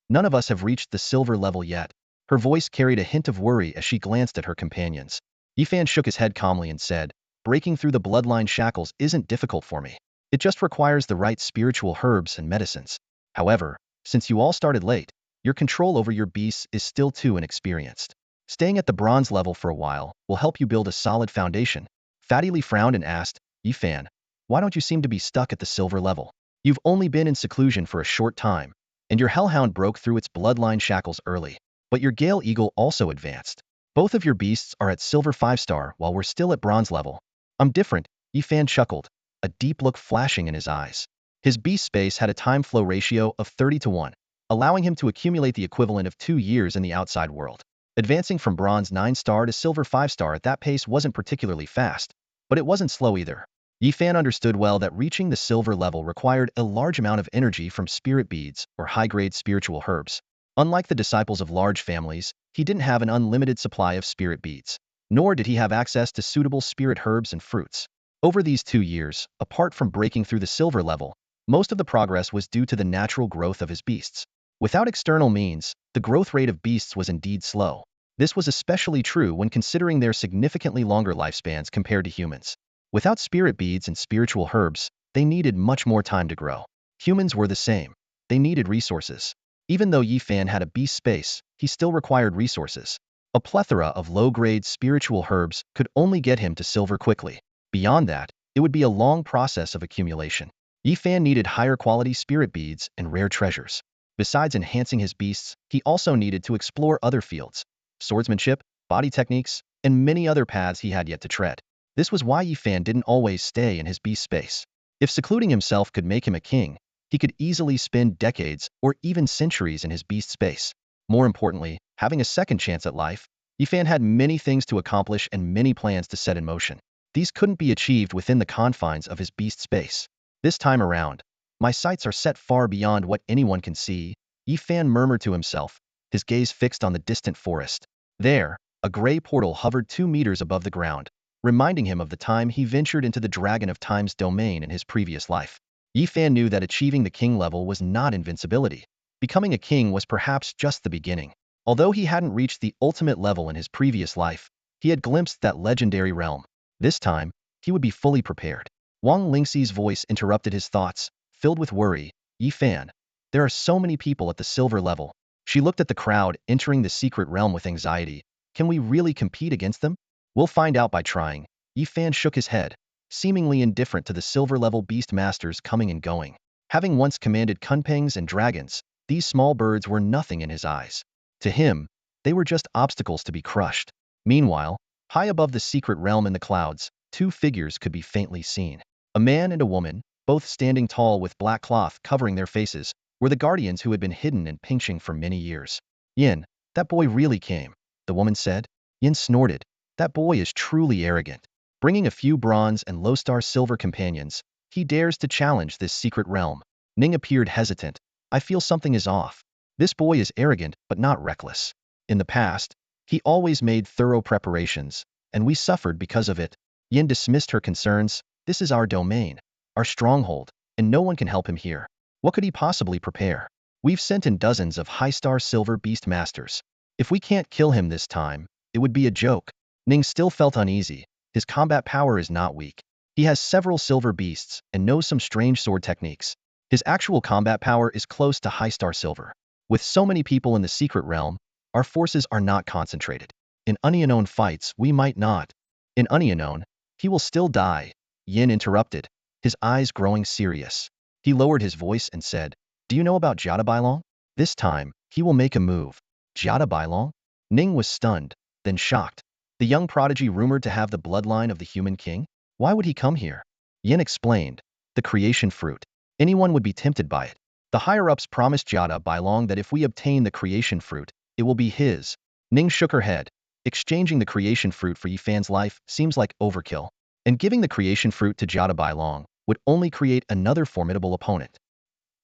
"None of us have reached the silver level yet." Her voice carried a hint of worry as she glanced at her companions. Yi Fan shook his head calmly and said, "Breaking through the bloodline shackles isn't difficult for me. It just requires the right spiritual herbs and medicines. However, since you all started late, your control over your beasts is still too inexperienced. Staying at the bronze level for a while will help you build a solid foundation." Fatty Li frowned and asked, "Yi Fan, why don't you seem to be stuck at the silver level? You've only been in seclusion for a short time, and your hellhound broke through its bloodline shackles early. But your Gale Eagle also advanced. Both of your beasts are at silver 5-star while we're still at bronze level." "I'm different," Yi Fan chuckled, a deep look flashing in his eyes. His beast space had a time flow ratio of 30-1, allowing him to accumulate the equivalent of 2 years in the outside world. Advancing from bronze 9-star to silver 5-star at that pace wasn't particularly fast, but it wasn't slow either. Yi Fan understood well that reaching the silver level required a large amount of energy from spirit beads or high-grade spiritual herbs. Unlike the disciples of large families, he didn't have an unlimited supply of spirit beads, nor did he have access to suitable spirit herbs and fruits. Over these 2 years, apart from breaking through the silver level, most of the progress was due to the natural growth of his beasts. Without external means, the growth rate of beasts was indeed slow. This was especially true when considering their significantly longer lifespans compared to humans. Without spirit beads and spiritual herbs, they needed much more time to grow. Humans were the same. they needed resources. Even though Yi Fan had a beast space, he still required resources. A plethora of low-grade spiritual herbs could only get him to silver quickly. Beyond that, it would be a long process of accumulation. Yi Fan needed higher quality spirit beads and rare treasures. Besides enhancing his beasts, he also needed to explore other fields, swordsmanship, body techniques, and many other paths he had yet to tread. This was why Yi Fan didn't always stay in his beast space. If secluding himself could make him a king, he could easily spend decades or even centuries in his beast space. More importantly, having a second chance at life, Yi Fan had many things to accomplish and many plans to set in motion. These couldn't be achieved within the confines of his beast space. This time around, my sights are set far beyond what anyone can see, Yi Fan murmured to himself, his gaze fixed on the distant forest. There, a gray portal hovered 2 meters above the ground, reminding him of the time he ventured into the Dragon of Time's domain in his previous life. Yi Fan knew that achieving the king level was not invincibility. Becoming a king was perhaps just the beginning. Although he hadn't reached the ultimate level in his previous life, he had glimpsed that legendary realm. This time, he would be fully prepared. Wang Lingxi's voice interrupted his thoughts, filled with worry. Yi Fan, there are so many people at the silver level. She looked at the crowd entering the secret realm with anxiety. Can we really compete against them? We'll find out by trying. Yi Fan shook his head, seemingly indifferent to the silver-level beast masters coming and going. Having once commanded kunpengs and dragons, these small birds were nothing in his eyes. To him, they were just obstacles to be crushed. Meanwhile, high above the secret realm in the clouds, 2 figures could be faintly seen. A man and a woman, both standing tall with black cloth covering their faces, were the guardians who had been hidden in Pingxing for many years. Yin, that boy really came, the woman said. Yin snorted. That boy is truly arrogant. Bringing a few bronze and low-star silver companions, he dares to challenge this secret realm. Ning appeared hesitant. I feel something is off. This boy is arrogant but not reckless. In the past, he always made thorough preparations, and we suffered because of it. Yin dismissed her concerns. This is our domain, our stronghold, and no one can help him here. What could he possibly prepare? We've sent in dozens of high-star silver beast masters. If we can't kill him this time, it would be a joke. Ning still felt uneasy. His combat power is not weak. He has several silver beasts and knows some strange sword techniques. His actual combat power is close to high-star silver. With so many people in the secret realm, our forces are not concentrated. In unknown fights, we might not. In unknown, he will still die. Yin interrupted, his eyes growing serious. He lowered his voice and said, Do you know about Jiada Bailong? This time, he will make a move. Jiada Bailong? Ning was stunned, then shocked. The young prodigy rumored to have the bloodline of the human king? Why would he come here? Yin explained, the creation fruit. Anyone would be tempted by it. The higher-ups promised Jiada Bailong that if we obtain the creation fruit, it will be his. Ning shook her head. Exchanging the creation fruit for Yi Fan's life seems like overkill, and giving the creation fruit to Jiada Bailong would only create another formidable opponent.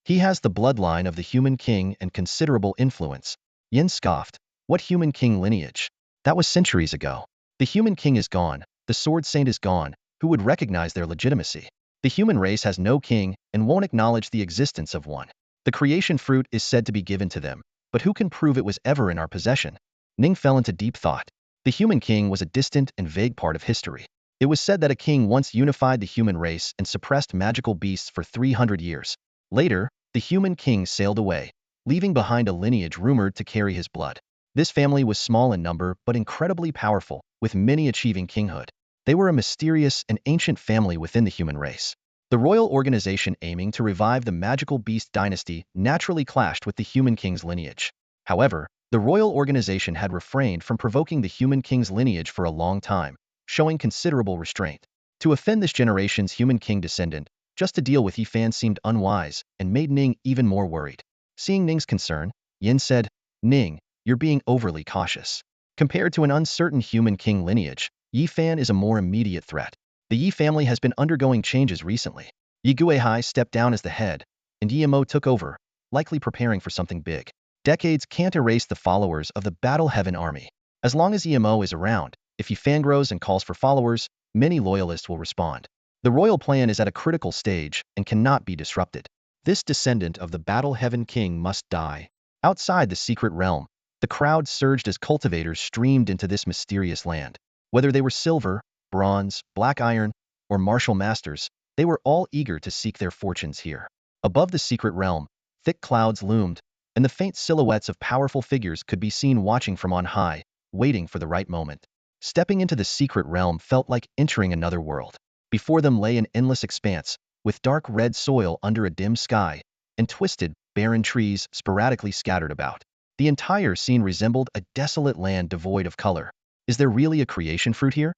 He has the bloodline of the human king and considerable influence. Yin scoffed. What human king lineage? That was centuries ago. The human king is gone, the sword saint is gone, who would recognize their legitimacy? The human race has no king and won't acknowledge the existence of one. The creation fruit is said to be given to them, but who can prove it was ever in our possession? Ning fell into deep thought. The human king was a distant and vague part of history. It was said that a king once unified the human race and suppressed magical beasts for 300 years. Later, the human king sailed away, leaving behind a lineage rumored to carry his blood. This family was small in number but incredibly powerful, with many achieving kinghood. They were a mysterious and ancient family within the human race. The royal organization aiming to revive the magical beast dynasty naturally clashed with the human king's lineage. However, the royal organization had refrained from provoking the human king's lineage for a long time, showing considerable restraint. To offend this generation's human king descendant, just to deal with Yi Fan seemed unwise and made Ning even more worried. Seeing Ning's concern, Yin said, Ning, you're being overly cautious. Compared to an uncertain human king lineage, Yi Fan is a more immediate threat. The Yi family has been undergoing changes recently. Yi Guihai stepped down as the head, and Yi Mo took over, likely preparing for something big. Decades can't erase the followers of the Battle Heaven army. As long as Yi Mo is around, if Yi Fan grows and calls for followers, many loyalists will respond. The royal plan is at a critical stage and cannot be disrupted. This descendant of the Battle Heaven king must die. Outside the secret realm, the crowd surged as cultivators streamed into this mysterious land. Whether they were silver, bronze, black iron, or martial masters, they were all eager to seek their fortunes here. Above the secret realm, Thick clouds loomed, and the faint silhouettes of powerful figures could be seen watching from on high, waiting for the right moment. Stepping into the secret realm felt like entering another world. Before them lay an endless expanse, with dark red soil under a dim sky, and twisted, barren trees sporadically scattered about. The entire scene resembled a desolate land devoid of color. Is there really a creation fruit here?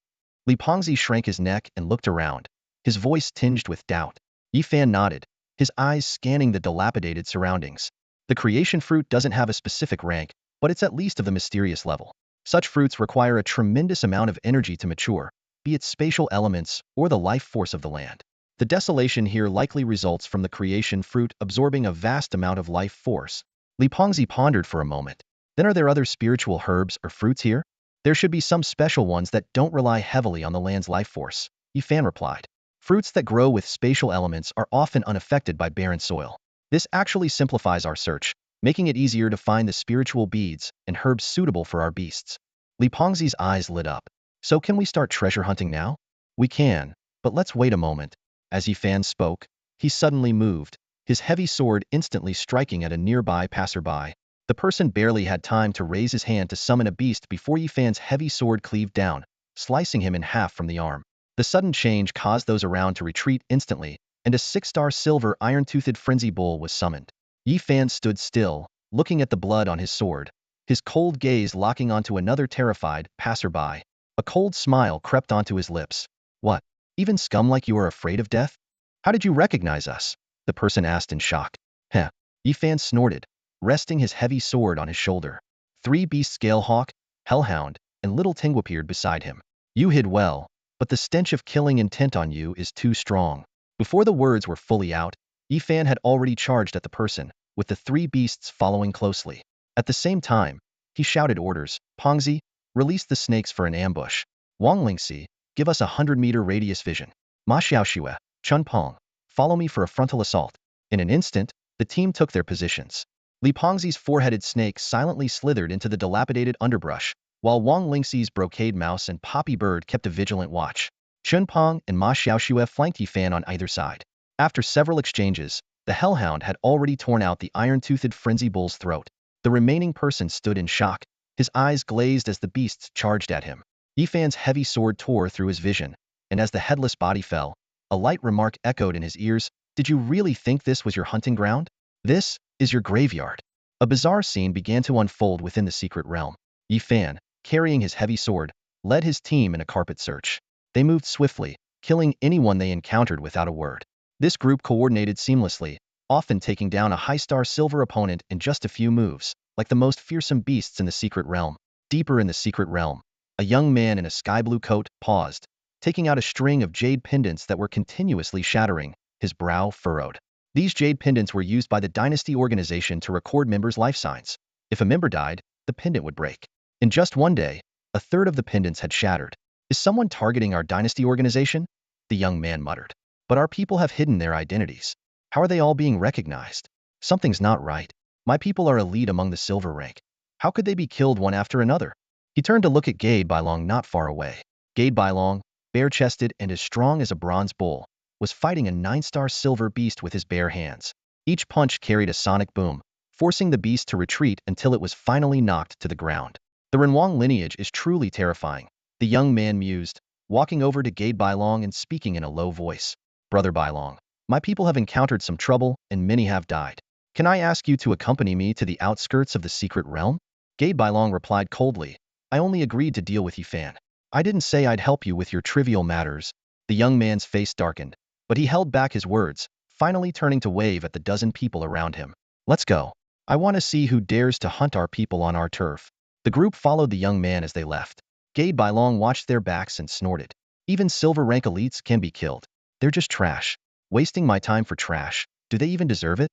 Li Pengzi shrank his neck and looked around, his voice tinged with doubt. Yi Fan nodded, his eyes scanning the dilapidated surroundings. The creation fruit doesn't have a specific rank, but it's at least of the mysterious level. Such fruits require a tremendous amount of energy to mature, be it spatial elements or the life force of the land. The desolation here likely results from the creation fruit absorbing a vast amount of life force. Li Pengzi pondered for a moment. Then are there other spiritual herbs or fruits here? There should be some special ones that don't rely heavily on the land's life force, Yi Fan replied. Fruits that grow with spatial elements are often unaffected by barren soil. This actually simplifies our search, making it easier to find the spiritual beads and herbs suitable for our beasts. Li Pengzi's eyes lit up. So can we start treasure hunting now? We can, but let's wait a moment. As Yi Fan spoke, he suddenly moved, his heavy sword instantly striking at a nearby passerby. The person barely had time to raise his hand to summon a beast before Yi Fan's heavy sword cleaved down, slicing him in half from the arm. The sudden change caused those around to retreat instantly, and a 6-star silver iron-toothed frenzy bull was summoned. Yi Fan stood still, looking at the blood on his sword, his cold gaze locking onto another terrified passerby. A cold smile crept onto his lips. What? Even scum like you are afraid of death? How did you recognize us? The person asked in shock. Heh. Yi Fan snorted, resting his heavy sword on his shoulder. 3 beasts Scalehawk, Hellhound, and Little Ting appeared beside him. You hid well, but the stench of killing intent on you is too strong. Before the words were fully out, Yi Fan had already charged at the person, with the 3 beasts following closely. At the same time, he shouted orders. Pengzi, release the snakes for an ambush. Wang Lingxi, give us a 100-meter radius vision. Ma Xiaoxue, Chun Peng, follow me for a frontal assault. In an instant, the team took their positions. Li Pengzi's 4-headed snake silently slithered into the dilapidated underbrush, while Wang Lingxi's brocade mouse and poppy bird kept a vigilant watch. Chun Peng and Ma Xiaoxue flanked Yi Fan on either side. After several exchanges, the Hellhound had already torn out the iron-toothed frenzy bull's throat. The remaining person stood in shock, his eyes glazed as the beasts charged at him. Yi Fan's heavy sword tore through his vision, and as the headless body fell, a light remark echoed in his ears. Did you really think this was your hunting ground? This is your graveyard. A bizarre scene began to unfold within the secret realm. Yi Fan, carrying his heavy sword, led his team in a carpet search. They moved swiftly, killing anyone they encountered without a word. This group coordinated seamlessly, often taking down a high-star silver opponent in just a few moves, like the most fearsome beasts in the secret realm. Deeper in the secret realm, a young man in a sky-blue coat paused, taking out a string of jade pendants that were continuously shattering, his brow furrowed. These jade pendants were used by the Dynasty organization to record members' life signs. If a member died, the pendant would break. In just one day, a third of the pendants had shattered. Is someone targeting our Dynasty organization? The young man muttered. But our people have hidden their identities. How are they all being recognized? Something's not right. My people are elite among the silver rank. How could they be killed one after another? He turned to look at Gade Bailong not far away. Gade Bailong, bare-chested and as strong as a bronze bull, was fighting a 9-star silver beast with his bare hands. Each punch carried a sonic boom, forcing the beast to retreat until it was finally knocked to the ground. The Renwang lineage is truly terrifying, the young man mused, walking over to Gade Bailong and speaking in a low voice. Brother Bailong, my people have encountered some trouble and many have died. Can I ask you to accompany me to the outskirts of the secret realm? Gade Bailong replied coldly. I only agreed to deal with Yi Fan. I didn't say I'd help you with your trivial matters. The young man's face darkened, but he held back his words, finally turning to wave at the dozen people around him. Let's go. I want to see who dares to hunt our people on our turf. The group followed the young man as they left. Gade Bailong watched their backs and snorted. Even silver rank elites can be killed. They're just trash. Wasting my time for trash. Do they even deserve it?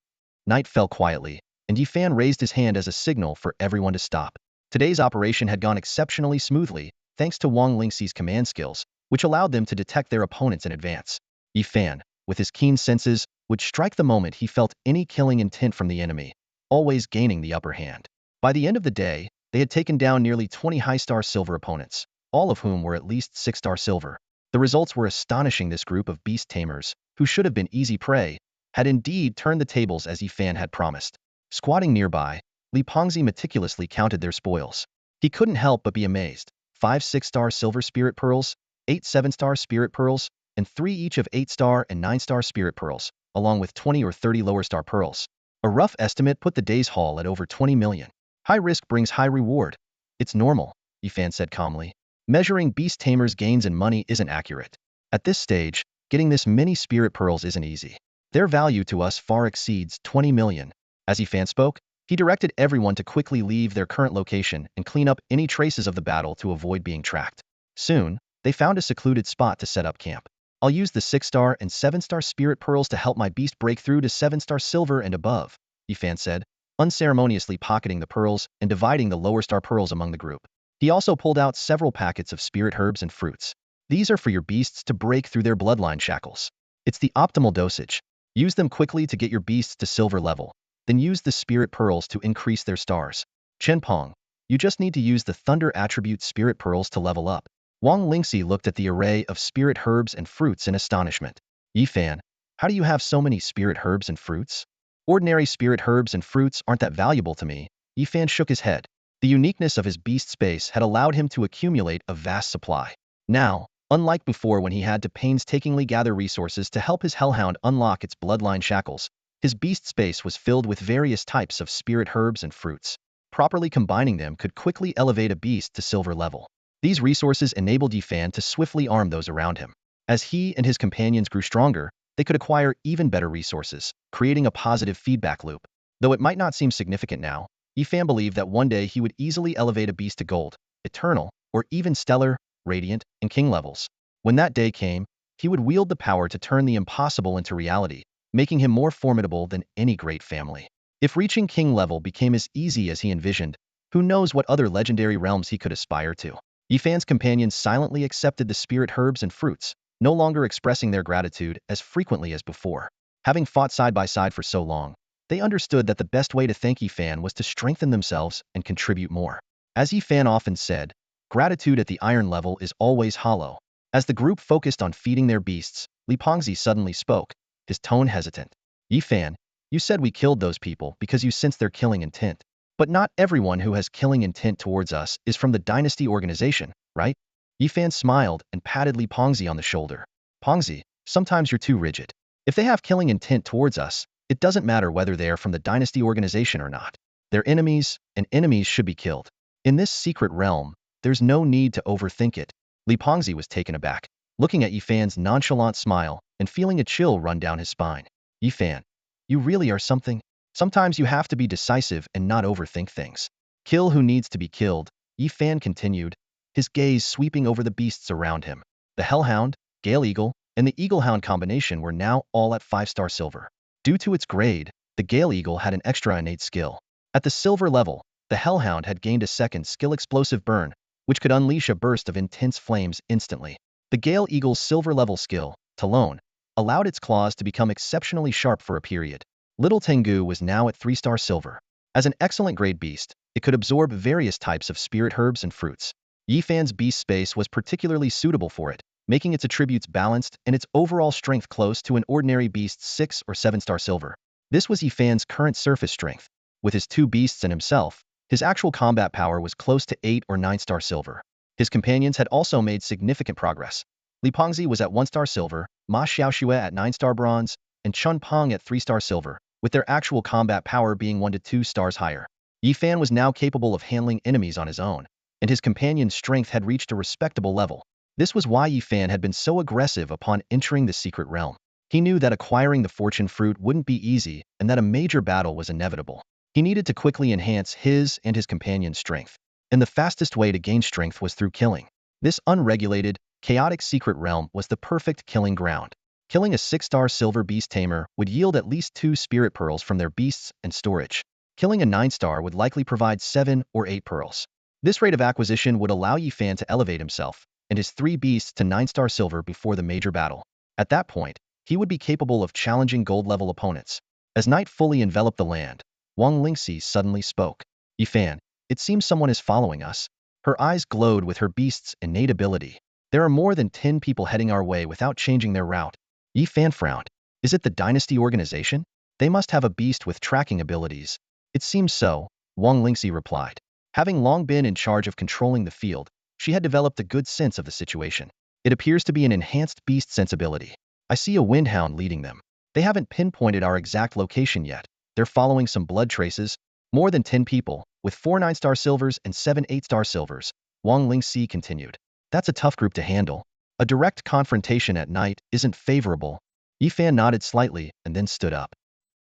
Night fell quietly, and Yi Fan raised his hand as a signal for everyone to stop. Today's operation had gone exceptionally smoothly, thanks to Wang Lingxi's command skills, which allowed them to detect their opponents in advance. Yi Fan, with his keen senses, would strike the moment he felt any killing intent from the enemy, always gaining the upper hand. By the end of the day, they had taken down nearly 20 high-star silver opponents, all of whom were at least 6-star silver. The results were astonishing. This group of beast tamers, who should have been easy prey, had indeed turned the tables as Yifan had promised. Squatting nearby, Li Pengzi meticulously counted their spoils. He couldn't help but be amazed. 5 6-star silver spirit pearls, 8 7-star spirit pearls, and 3 each of 8-star and 9-star spirit pearls, along with 20 or 30 lower star pearls. A rough estimate put the day's haul at over 20 million. High risk brings high reward. It's normal, Yifan said calmly. Measuring beast tamers' gains in money isn't accurate. At this stage, getting this many spirit pearls isn't easy. Their value to us far exceeds 20 million. As Yifan spoke, he directed everyone to quickly leave their current location and clean up any traces of the battle to avoid being tracked. Soon, they found a secluded spot to set up camp. I'll use the 6-star and 7-star spirit pearls to help my beast break through to 7-star silver and above, Yifan said, unceremoniously pocketing the pearls and dividing the lower star pearls among the group. He also pulled out several packets of spirit herbs and fruits. These are for your beasts to break through their bloodline shackles. It's the optimal dosage. Use them quickly to get your beasts to silver level. Then use the spirit pearls to increase their stars. Chen Pong, you just need to use the thunder attribute spirit pearls to level up. Wang Lingxi looked at the array of spirit herbs and fruits in astonishment. Yifan, how do you have so many spirit herbs and fruits? Ordinary spirit herbs and fruits aren't that valuable to me. Yifan shook his head. The uniqueness of his beast space had allowed him to accumulate a vast supply. Now, unlike before when he had to painstakingly gather resources to help his hellhound unlock its bloodline shackles, his beast space was filled with various types of spirit herbs and fruits. Properly combining them could quickly elevate a beast to silver level. These resources enabled Yifan to swiftly arm those around him. As he and his companions grew stronger, they could acquire even better resources, creating a positive feedback loop. Though it might not seem significant now, Yifan believed that one day he would easily elevate a beast to gold, eternal, or even stellar, radiant, and king levels. When that day came, he would wield the power to turn the impossible into reality, making him more formidable than any great family. If reaching king level became as easy as he envisioned, who knows what other legendary realms he could aspire to. Yifan's companions silently accepted the spirit herbs and fruits, no longer expressing their gratitude as frequently as before. Having fought side by side for so long, they understood that the best way to thank Yifan was to strengthen themselves and contribute more. As Yifan often said, gratitude at the iron level is always hollow. As the group focused on feeding their beasts, Li Pengzi suddenly spoke, his tone hesitant. Yifan, you said we killed those people because you sense their killing intent. But not everyone who has killing intent towards us is from the dynasty organization, right? Yifan smiled and patted Li Pengzi on the shoulder. Pengzi, sometimes you're too rigid. If they have killing intent towards us, it doesn't matter whether they are from the dynasty organization or not. They're enemies, and enemies should be killed. In this secret realm, there's no need to overthink it. Li Pengzi was taken aback, looking at Yifan's nonchalant smile and feeling a chill run down his spine. Yifan, you really are something. Sometimes you have to be decisive and not overthink things. Kill who needs to be killed, Yifan continued, his gaze sweeping over the beasts around him. The Hellhound, Gale Eagle, and the Eaglehound combination were now all at 5-star silver. Due to its grade, the Gale Eagle had an extra innate skill. At the silver level, the Hellhound had gained a second skill explosive burn, which could unleash a burst of intense flames instantly. The Gale Eagle's silver level skill, Talon, allowed its claws to become exceptionally sharp for a period. Little Tengu was now at 3-star silver. As an excellent grade beast, it could absorb various types of spirit herbs and fruits. Yifan's beast space was particularly suitable for it, making its attributes balanced and its overall strength close to an ordinary beast's 6 or 7-star silver. This was Yifan's current surface strength. With his 2 beasts and himself, his actual combat power was close to 8 or 9-star silver. His companions had also made significant progress. Li Pengzi was at 1-star silver, Ma Xiaoxue at 9-star bronze, and Chun Peng at 3-star silver, with their actual combat power being 1 to 2 stars higher. Yifan was now capable of handling enemies on his own, and his companion's strength had reached a respectable level. This was why Yifan had been so aggressive upon entering the secret realm. He knew that acquiring the fortune fruit wouldn't be easy and that a major battle was inevitable. He needed to quickly enhance his and his companion's strength, and the fastest way to gain strength was through killing. This unregulated, chaotic secret realm was the perfect killing ground. Killing a 6-star silver beast tamer would yield at least 2 spirit pearls from their beasts and storage. Killing a 9-star would likely provide 7 or 8 pearls. This rate of acquisition would allow Yifan to elevate himself and his 3 beasts to 9-star silver before the major battle. At that point, he would be capable of challenging gold-level opponents. As night fully enveloped the land, Wang Lingxi suddenly spoke. Yifan, it seems someone is following us. Her eyes glowed with her beast's innate ability. There are more than 10 people heading our way without changing their route. Yifan frowned. Is it the dynasty organization? They must have a beast with tracking abilities. It seems so, Wang Lingxi replied. Having long been in charge of controlling the field, she had developed a good sense of the situation. It appears to be an enhanced beast sensibility. I see a windhound leading them. They haven't pinpointed our exact location yet. They're following some blood traces. More than 10 people, with 4 9-star silvers and 7 8-star silvers, Wang Lingxi continued. That's a tough group to handle. A direct confrontation at night isn't favorable. Yifan nodded slightly and then stood up.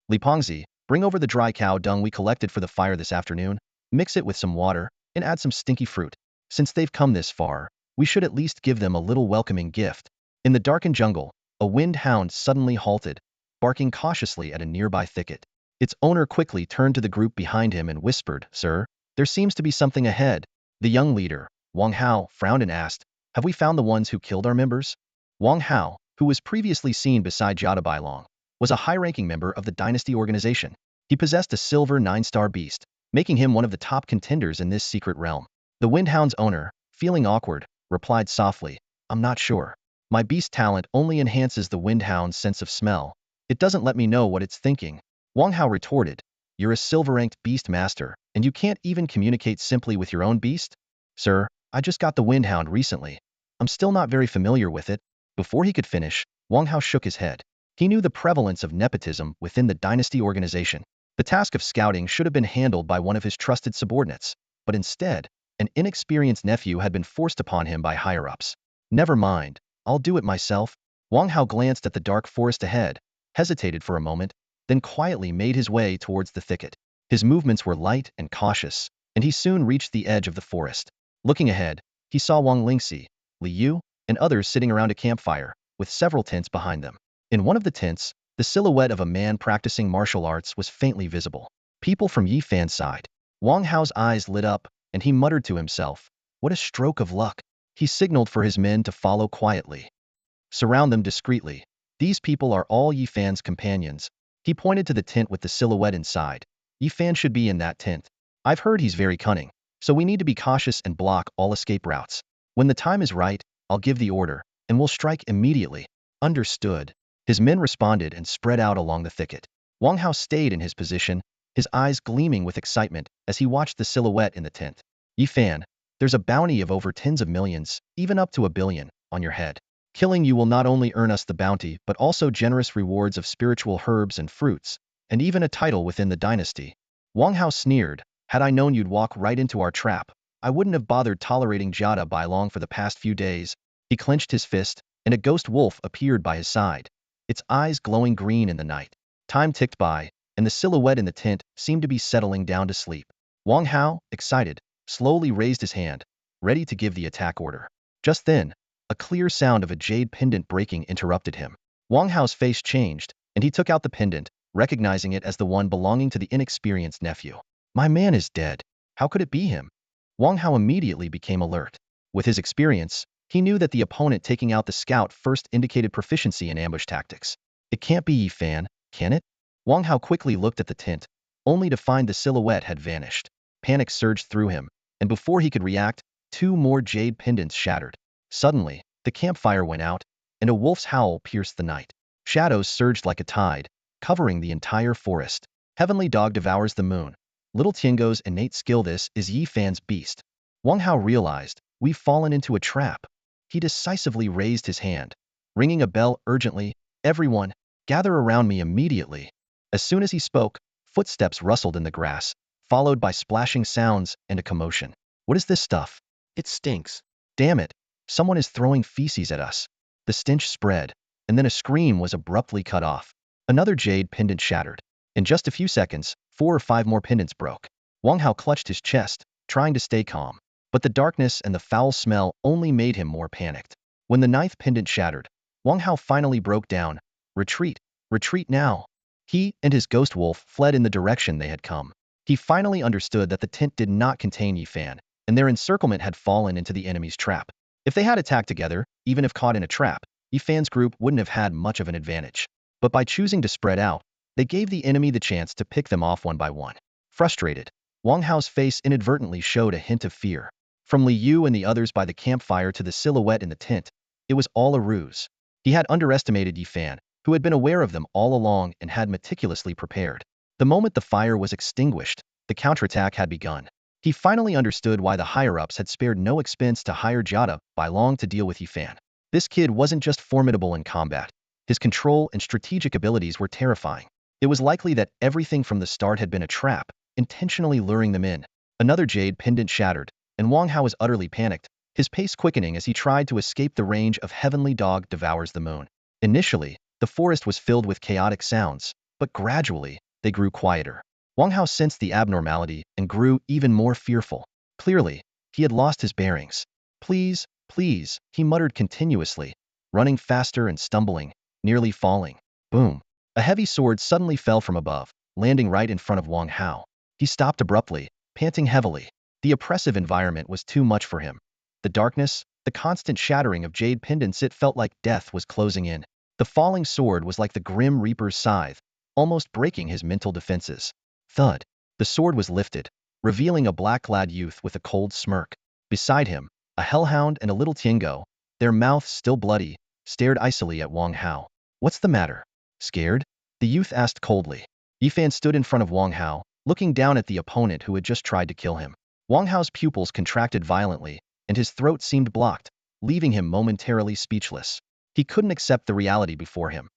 Li Pengzi, bring over the dry cow dung we collected for the fire this afternoon, mix it with some water, and add some stinky fruit. Since they've come this far, we should at least give them a little welcoming gift. In the darkened jungle, a wind hound suddenly halted, barking cautiously at a nearby thicket. Its owner quickly turned to the group behind him and whispered, "Sir, there seems to be something ahead." The young leader, Wang Hao, frowned and asked, "Have we found the ones who killed our members?" Wang Hao, who was previously seen beside Jiada Bailong, was a high-ranking member of the dynasty organization. He possessed a silver 9-star beast, making him one of the top contenders in this secret realm. The Windhound's owner, feeling awkward, replied softly, "I'm not sure. My beast talent only enhances the Windhound's sense of smell. It doesn't let me know what it's thinking." Wang Hao retorted, "You're a silver-ranked beast master, and you can't even communicate simply with your own beast?" "Sir, I just got the Windhound recently. I'm still not very familiar with it." Before he could finish, Wang Hao shook his head. He knew the prevalence of nepotism within the dynasty organization. The task of scouting should have been handled by one of his trusted subordinates, but instead, an inexperienced nephew had been forced upon him by higher-ups. "Never mind, I'll do it myself." Wang Hao glanced at the dark forest ahead, hesitated for a moment, then quietly made his way towards the thicket. His movements were light and cautious, and he soon reached the edge of the forest. Looking ahead, he saw Wang Lingxi, Li Yu, and others sitting around a campfire, with several tents behind them. In one of the tents, the silhouette of a man practicing martial arts was faintly visible. People from Yifan's side. Wang Hao's eyes lit up, and he muttered to himself, "What a stroke of luck." He signaled for his men to follow quietly. "Surround them discreetly. These people are all Yifan's companions." He pointed to the tent with the silhouette inside. "Yifan should be in that tent. I've heard he's very cunning, so we need to be cautious and block all escape routes. When the time is right, I'll give the order, and we'll strike immediately." "Understood." His men responded and spread out along the thicket. Wang Hao stayed in his position, his eyes gleaming with excitement as he watched the silhouette in the tent. "Yifan, there's a bounty of over tens of millions, even up to 1 billion, on your head. Killing you will not only earn us the bounty but also generous rewards of spiritual herbs and fruits, and even a title within the dynasty." Wang Hao sneered, "Had I known you'd walk right into our trap, I wouldn't have bothered tolerating Jiada Bailong for the past few days." He clenched his fist, and a ghost wolf appeared by his side, its eyes glowing green in the night. Time ticked by, and the silhouette in the tent seemed to be settling down to sleep. Wang Hao, excited, slowly raised his hand, ready to give the attack order. Just then, a clear sound of a jade pendant breaking interrupted him. Wang Hao's face changed, and he took out the pendant, recognizing it as the one belonging to the inexperienced nephew. "My man is dead. How could it be him?" Wang Hao immediately became alert. With his experience, he knew that the opponent taking out the scout first indicated proficiency in ambush tactics. "It can't be Yifan, can it?" Wang Hao quickly looked at the tent, only to find the silhouette had vanished. Panic surged through him, and before he could react, 2 more jade pendants shattered. Suddenly, the campfire went out, and a wolf's howl pierced the night. Shadows surged like a tide, covering the entire forest. Heavenly Dog devours the moon. Little Tiango's innate skill. This is Yifan's beast. Wang Hao realized, we've fallen into a trap. He decisively raised his hand, ringing a bell urgently, "Everyone, gather around me immediately." As soon as he spoke, footsteps rustled in the grass, followed by splashing sounds and a commotion. "What is this stuff? It stinks. Damn it, someone is throwing feces at us." The stench spread, and then a scream was abruptly cut off. Another jade pendant shattered. In just a few seconds, 4 or 5 more pendants broke. Wang Hao clutched his chest, trying to stay calm. But the darkness and the foul smell only made him more panicked. When the 9th pendant shattered, Wang Hao finally broke down. "Retreat! Retreat now!" He and his ghost wolf fled in the direction they had come. He finally understood that the tent did not contain Yifan, and their encirclement had fallen into the enemy's trap. If they had attacked together, even if caught in a trap, Yifan's group wouldn't have had much of an advantage. But by choosing to spread out, they gave the enemy the chance to pick them off one by one. Frustrated, Wang Hao's face inadvertently showed a hint of fear. From Li Yu and the others by the campfire to the silhouette in the tent, it was all a ruse. He had underestimated Yifan, who had been aware of them all along and had meticulously prepared. The moment the fire was extinguished, the counterattack had begun. He finally understood why the higher-ups had spared no expense to hire Jada by Long to deal with Yifan. This kid wasn't just formidable in combat. His control and strategic abilities were terrifying. It was likely that everything from the start had been a trap, intentionally luring them in. Another jade pendant shattered, and Wang Hao was utterly panicked, his pace quickening as he tried to escape the range of Heavenly Dog Devours the Moon. Initially, the forest was filled with chaotic sounds, but gradually, they grew quieter. Wang Hao sensed the abnormality and grew even more fearful. Clearly, he had lost his bearings. Please, please, he muttered continuously, running faster and stumbling, nearly falling. Boom. A heavy sword suddenly fell from above, landing right in front of Wang Hao. He stopped abruptly, panting heavily. The oppressive environment was too much for him. The darkness, the constant shattering of jade pendants, it felt like death was closing in. The falling sword was like the Grim Reaper's scythe, almost breaking his mental defenses. Thud. The sword was lifted, revealing a black-clad youth with a cold smirk. Beside him, a hellhound and a little Tiango, their mouths still bloody, stared icily at Wang Hao. What's the matter? Scared? The youth asked coldly. Yifan stood in front of Wang Hao, looking down at the opponent who had just tried to kill him. Wang Hao's pupils contracted violently, and his throat seemed blocked, leaving him momentarily speechless. He couldn't accept the reality before him.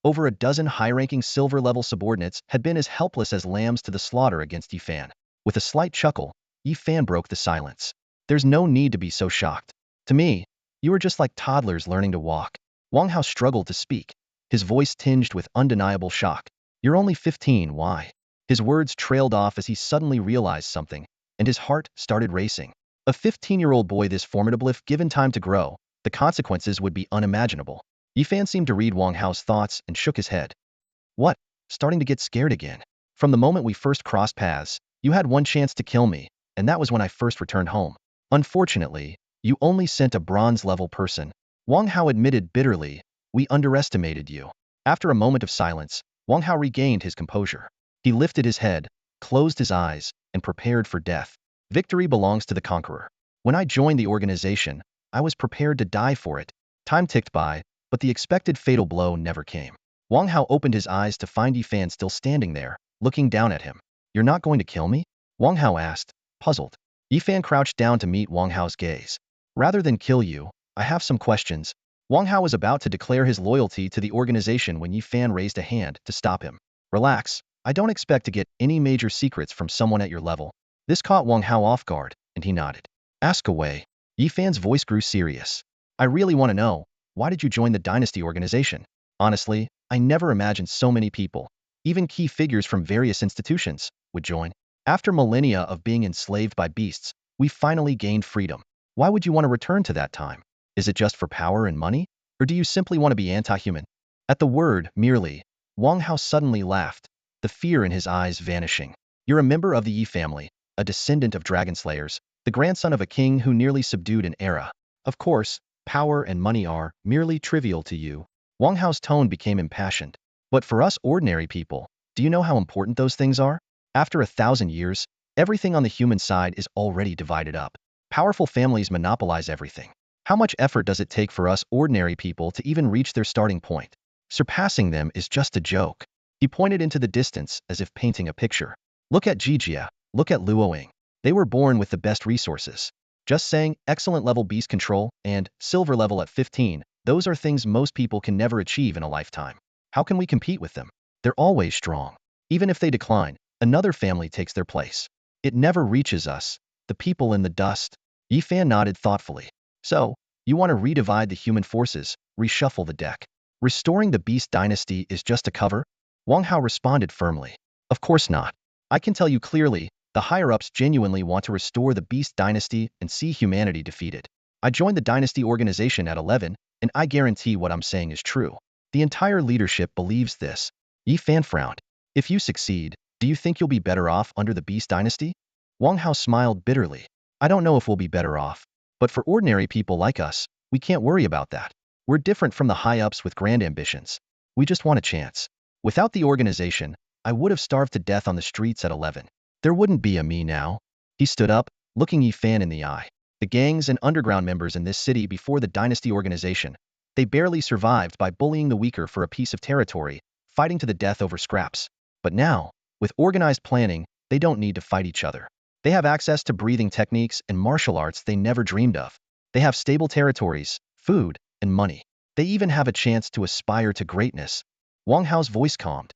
Over a dozen high-ranking silver-level subordinates had been as helpless as lambs to the slaughter against Yifan. With a slight chuckle, Yifan broke the silence. There's no need to be so shocked. To me, you are just like toddlers learning to walk. Wang Hao struggled to speak, his voice tinged with undeniable shock. You're only 15, why? His words trailed off as he suddenly realized something, and his heart started racing. A 15-year-old boy this formidable, if given time to grow, the consequences would be unimaginable. Yifan seemed to read Wang Hao's thoughts and shook his head. What? Starting to get scared again? From the moment we first crossed paths, you had one chance to kill me, and that was when I first returned home. Unfortunately, you only sent a bronze-level person. Wang Hao admitted bitterly, we underestimated you. After a moment of silence, Wang Hao regained his composure. He lifted his head, closed his eyes, and prepared for death. Victory belongs to the conqueror. When I joined the organization, I was prepared to die for it. Time ticked by, but the expected fatal blow never came. Wang Hao opened his eyes to find Yifan still standing there, looking down at him. You're not going to kill me? Wang Hao asked, puzzled. Yifan crouched down to meet Wang Hao's gaze. Rather than kill you, I have some questions. Wang Hao was about to declare his loyalty to the organization when Yifan raised a hand to stop him. Relax, I don't expect to get any major secrets from someone at your level. This caught Wang Hao off guard, and he nodded. Ask away. Yifan's voice grew serious. I really want to know, why did you join the Dynasty organization? Honestly, I never imagined so many people, even key figures from various institutions, would join. After millennia of being enslaved by beasts, we finally gained freedom. Why would you want to return to that time? Is it just for power and money? Or do you simply want to be anti-human? At the word, merely, Wang Hao suddenly laughed, the fear in his eyes vanishing. You're a member of the Yi family, a descendant of dragon slayers, the grandson of a king who nearly subdued an era. Of course, power and money are merely trivial to you. Wang Hao's tone became impassioned. But for us ordinary people, do you know how important those things are? After 1,000 years, everything on the human side is already divided up. Powerful families monopolize everything. How much effort does it take for us ordinary people to even reach their starting point? Surpassing them is just a joke. He pointed into the distance as if painting a picture. Look at Jijia, look at Luoying. They were born with the best resources. Just saying, excellent level beast control and silver level at 15, those are things most people can never achieve in a lifetime. How can we compete with them? They're always strong. Even if they decline, another family takes their place. It never reaches us, the people in the dust. Yifan nodded thoughtfully. So, you want to redivide the human forces, reshuffle the deck. Restoring the beast dynasty is just a cover? Wang Hao responded firmly. Of course not. I can tell you clearly, the higher-ups genuinely want to restore the beast dynasty and see humanity defeated. I joined the dynasty organization at 11, and I guarantee what I'm saying is true. The entire leadership believes this. Yifan frowned. If you succeed, do you think you'll be better off under the beast dynasty? Wang Hao smiled bitterly. I don't know if we'll be better off. But for ordinary people like us, we can't worry about that. We're different from the high-ups with grand ambitions. We just want a chance. Without the organization, I would have starved to death on the streets at 11. There wouldn't be a me now. He stood up, looking Yifan in the eye. The gangs and underground members in this city before the dynasty organization, They barely survived by bullying the weaker for a piece of territory, fighting to the death over scraps. But now, with organized planning, they don't need to fight each other. They have access to breathing techniques and martial arts they never dreamed of. They have stable territories, food, and money. They even have a chance to aspire to greatness. Wang Hao's voice calmed.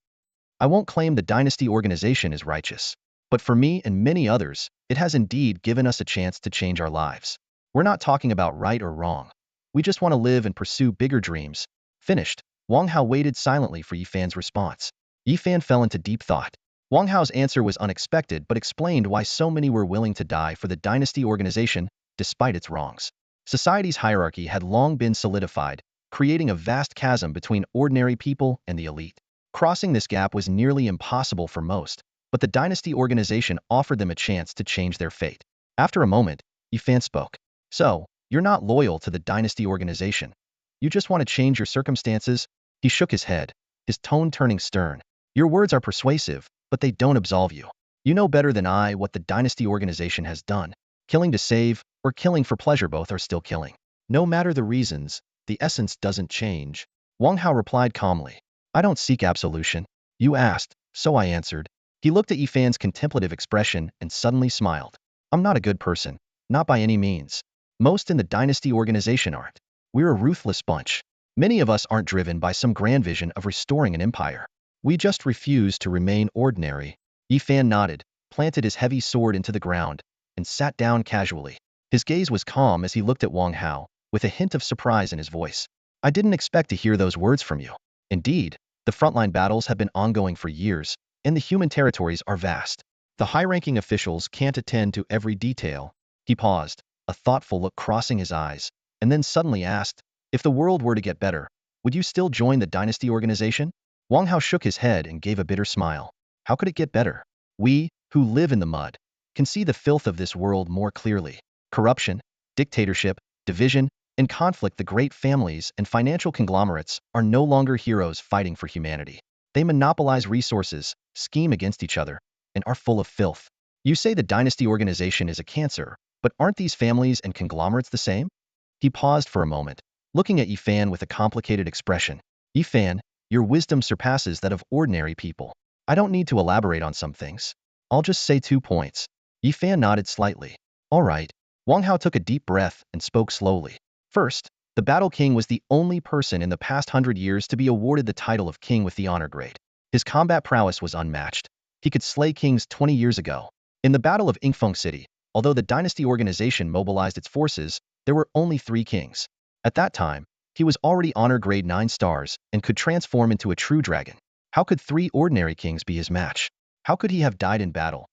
I won't claim the dynasty organization is righteous. But for me and many others, it has indeed given us a chance to change our lives. We're not talking about right or wrong. We just want to live and pursue bigger dreams. Finished. Wang Hao waited silently for Yifan's response. Yifan fell into deep thought. Wang Hao's answer was unexpected but explained why so many were willing to die for the dynasty organization, despite its wrongs. Society's hierarchy had long been solidified, creating a vast chasm between ordinary people and the elite. Crossing this gap was nearly impossible for most, but the dynasty organization offered them a chance to change their fate. After a moment, Yifan spoke. So, you're not loyal to the dynasty organization. You just want to change your circumstances? He shook his head, his tone turning stern. Your words are persuasive, but they don't absolve you. You know better than I what the dynasty organization has done. Killing to save, or killing for pleasure, both are still killing. No matter the reasons, the essence doesn't change. Wang Hao replied calmly. I don't seek absolution. You asked, so I answered. He looked at Yifan's contemplative expression and suddenly smiled. I'm not a good person. Not by any means. Most in the dynasty organization aren't. We're a ruthless bunch. Many of us aren't driven by some grand vision of restoring an empire. We just refuse to remain ordinary. Yifan nodded, planted his heavy sword into the ground, and sat down casually. His gaze was calm as he looked at Wang Hao, with a hint of surprise in his voice. I didn't expect to hear those words from you. Indeed, the frontline battles have been ongoing for years, and the human territories are vast. The high-ranking officials can't attend to every detail. He paused, a thoughtful look crossing his eyes, and then suddenly asked, if the world were to get better, would you still join the dynasty organization? Wang Hao shook his head and gave a bitter smile. How could it get better? We, who live in the mud, can see the filth of this world more clearly. Corruption, dictatorship, division, and conflict. The great families and financial conglomerates are no longer heroes fighting for humanity. They monopolize resources, scheme against each other, and are full of filth. You say the dynasty organization is a cancer, but aren't these families and conglomerates the same? He paused for a moment, looking at Yifan with a complicated expression. Yifan, your wisdom surpasses that of ordinary people. I don't need to elaborate on some things. I'll just say 2 points. Yifan nodded slightly. All right. Wang Hao took a deep breath and spoke slowly. First, the Battle King was the only person in the past 100 years to be awarded the title of king with the honor grade. His combat prowess was unmatched. He could slay kings 20 years ago. In the Battle of Inkfeng City, although the dynasty organization mobilized its forces, there were only 3 kings. At that time, he was already honor grade 9 stars and could transform into a true dragon. How could 3 ordinary kings be his match? How could he have died in battle?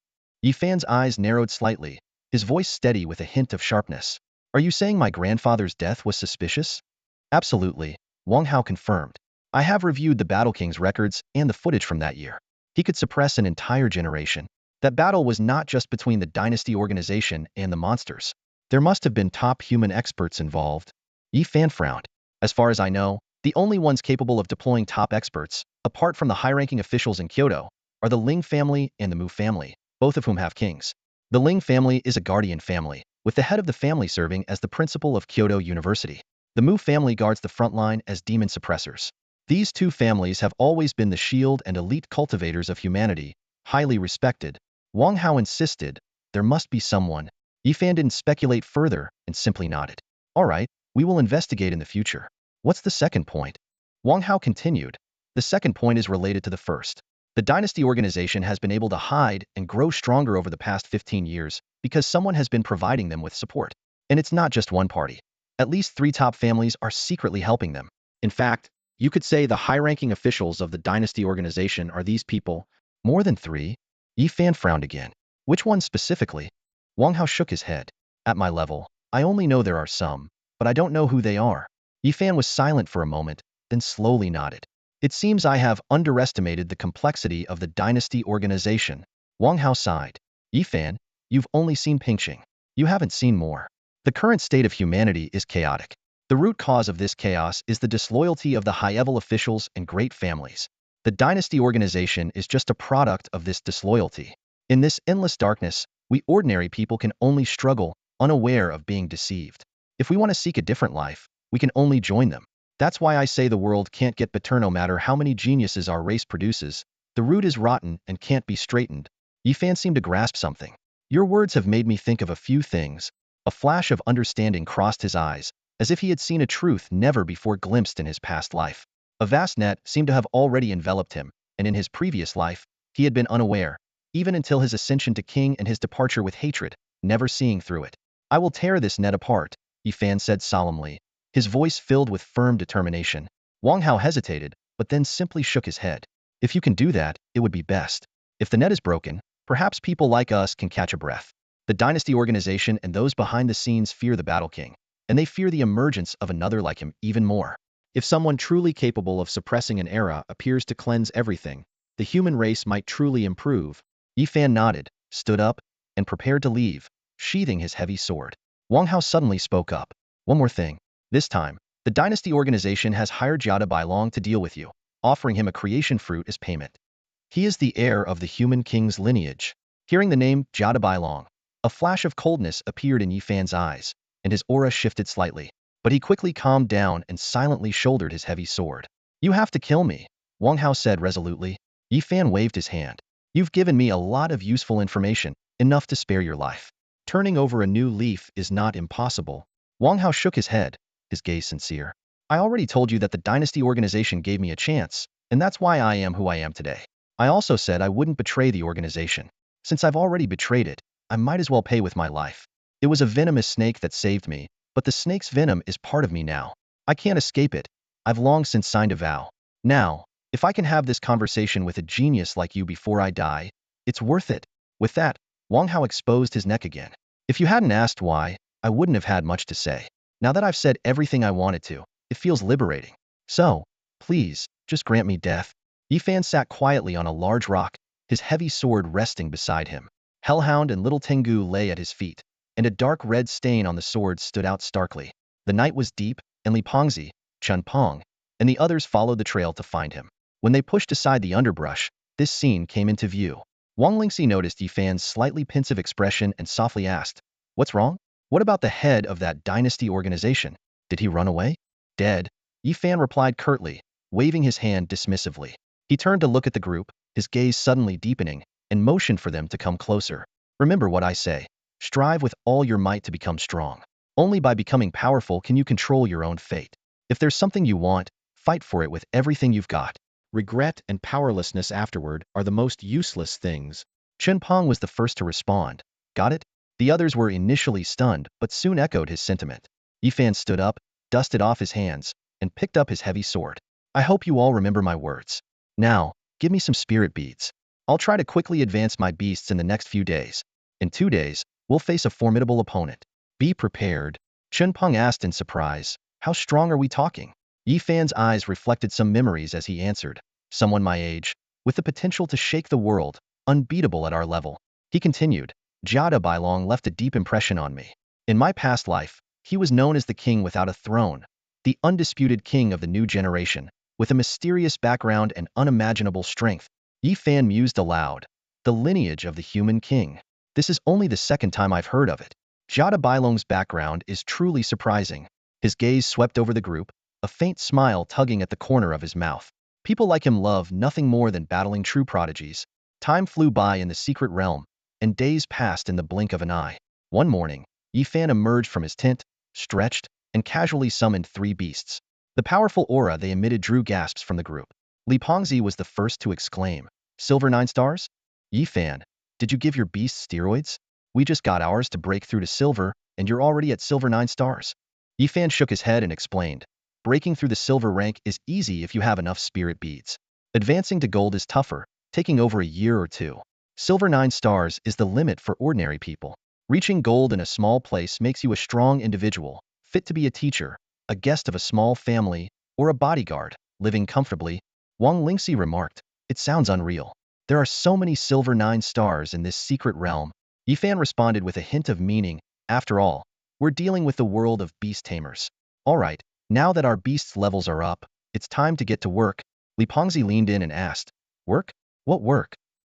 Yifan's eyes narrowed slightly, his voice steady with a hint of sharpness. Are you saying my grandfather's death was suspicious? Absolutely, Wang Hao confirmed. I have reviewed the Battle King's records and the footage from that year. He could suppress an entire generation. That battle was not just between the dynasty organization and the monsters. There must have been top human experts involved. Yifan frowned. As far as I know, the only ones capable of deploying top experts, apart from the high-ranking officials in Kyoto, are the Ling family and the Mu family, both of whom have kings. The Ling family is a guardian family, with the head of the family serving as the principal of Kyoto University. The Mu family guards the front line as demon suppressors. These 2 families have always been the shield and elite cultivators of humanity, highly respected. Wang Hao insisted, there must be someone. Yifan didn't speculate further and simply nodded. All right, we will investigate in the future. What's the second point? Wang Hao continued. The second point is related to the first. The dynasty organization has been able to hide and grow stronger over the past 15 years because someone has been providing them with support. And it's not just one party. At least 3 top families are secretly helping them. In fact, you could say the high-ranking officials of the dynasty organization are these people. More than 3? Yifan frowned again. Which ones specifically? Wang Hao shook his head. At my level, I only know there are some, but I don't know who they are. Yifan was silent for a moment, then slowly nodded. It seems I have underestimated the complexity of the dynasty organization. Wang Hao sighed. Yifan, you've only seen Pingqing. You haven't seen more. The current state of humanity is chaotic. The root cause of this chaos is the disloyalty of the high-level officials and great families. The dynasty organization is just a product of this disloyalty. In this endless darkness, we ordinary people can only struggle, unaware of being deceived. If we want to seek a different life, we can only join them. That's why I say the world can't get better no matter how many geniuses our race produces. The root is rotten and can't be straightened. Yifan seemed to grasp something. Your words have made me think of a few things. A flash of understanding crossed his eyes, as if he had seen a truth never before glimpsed in his past life. A vast net seemed to have already enveloped him, and in his previous life, he had been unaware, even until his ascension to king and his departure with hatred, never seeing through it. I will tear this net apart, Yifan said solemnly, his voice filled with firm determination. Wang Hao hesitated, but then simply shook his head. If you can do that, it would be best. If the net is broken, perhaps people like us can catch a breath. The dynasty organization and those behind the scenes fear the Battle King, and they fear the emergence of another like him even more. If someone truly capable of suppressing an era appears to cleanse everything, the human race might truly improve. Yifan nodded, stood up, and prepared to leave, sheathing his heavy sword. Wang Hao suddenly spoke up. One more thing. This time, the dynasty organization has hired Jiada Bailong to deal with you, offering him a creation fruit as payment. He is the heir of the human king's lineage. Hearing the name Jiada Bailong, a flash of coldness appeared in Yifan's eyes, and his aura shifted slightly. But he quickly calmed down and silently shouldered his heavy sword. You have to kill me, Wang Hao said resolutely. Yifan waved his hand. You've given me a lot of useful information, enough to spare your life. Turning over a new leaf is not impossible. Wang Hao shook his head, his gaze sincere. I already told you that the dynasty organization gave me a chance, and that's why I am who I am today. I also said I wouldn't betray the organization. Since I've already betrayed it, I might as well pay with my life. It was a venomous snake that saved me, but the snake's venom is part of me now. I can't escape it. I've long since signed a vow. Now, if I can have this conversation with a genius like you before I die, it's worth it. With that, Wang Hao exposed his neck again. If you hadn't asked why, I wouldn't have had much to say. Now that I've said everything I wanted to, it feels liberating. So, please, just grant me death. Yifan sat quietly on a large rock, his heavy sword resting beside him. Hellhound and little Tengu lay at his feet, and a dark red stain on the sword stood out starkly. The night was deep, and Li Pengzi, Chen Peng, and the others followed the trail to find him. When they pushed aside the underbrush, this scene came into view. Wang Lingxi noticed Yifan's slightly pensive expression and softly asked, What's wrong? What about the head of that dynasty organization? Did he run away? Dead, Yifan replied curtly, waving his hand dismissively. He turned to look at the group, his gaze suddenly deepening, and motioned for them to come closer. Remember what I say. Strive with all your might to become strong. Only by becoming powerful can you control your own fate. If there's something you want, fight for it with everything you've got. Regret and powerlessness afterward are the most useless things. Chen Peng was the first to respond. Got it? The others were initially stunned, but soon echoed his sentiment. Yifan stood up, dusted off his hands, and picked up his heavy sword. I hope you all remember my words. Now, give me some spirit beads. I'll try to quickly advance my beasts in the next few days. In 2 days, we'll face a formidable opponent. Be prepared. Chen Peng asked in surprise. How strong are we talking? Yifan's eyes reflected some memories as he answered. Someone my age, with the potential to shake the world, unbeatable at our level. He continued. Jiada Bailong left a deep impression on me. In my past life, he was known as the king without a throne, the undisputed king of the new generation, with a mysterious background and unimaginable strength. Yifan mused aloud. The lineage of the human king. This is only the second time I've heard of it. Jiada Bailong's background is truly surprising. His gaze swept over the group, a faint smile tugging at the corner of his mouth. People like him love nothing more than battling true prodigies. Time flew by in the secret realm, and days passed in the blink of an eye. One morning, Yifan emerged from his tent, stretched, and casually summoned 3 beasts. The powerful aura they emitted drew gasps from the group. Li Pengzi was the first to exclaim, Silver 9 stars? Yifan, did you give your beasts steroids? We just got ours to break through to silver, and you're already at silver 9 stars. Yifan shook his head and explained, breaking through the silver rank is easy if you have enough spirit beads. Advancing to gold is tougher, taking over a year or 2. Silver 9 stars is the limit for ordinary people. Reaching gold in a small place makes you a strong individual, fit to be a teacher, a guest of a small family, or a bodyguard, living comfortably. Wang Lingxi remarked, it sounds unreal. There are so many silver 9 stars in this secret realm. Yifan responded with a hint of meaning, after all, we're dealing with the world of beast tamers. All right, now that our beasts' levels are up, it's time to get to work. Li Pengzi leaned in and asked, Work? What work?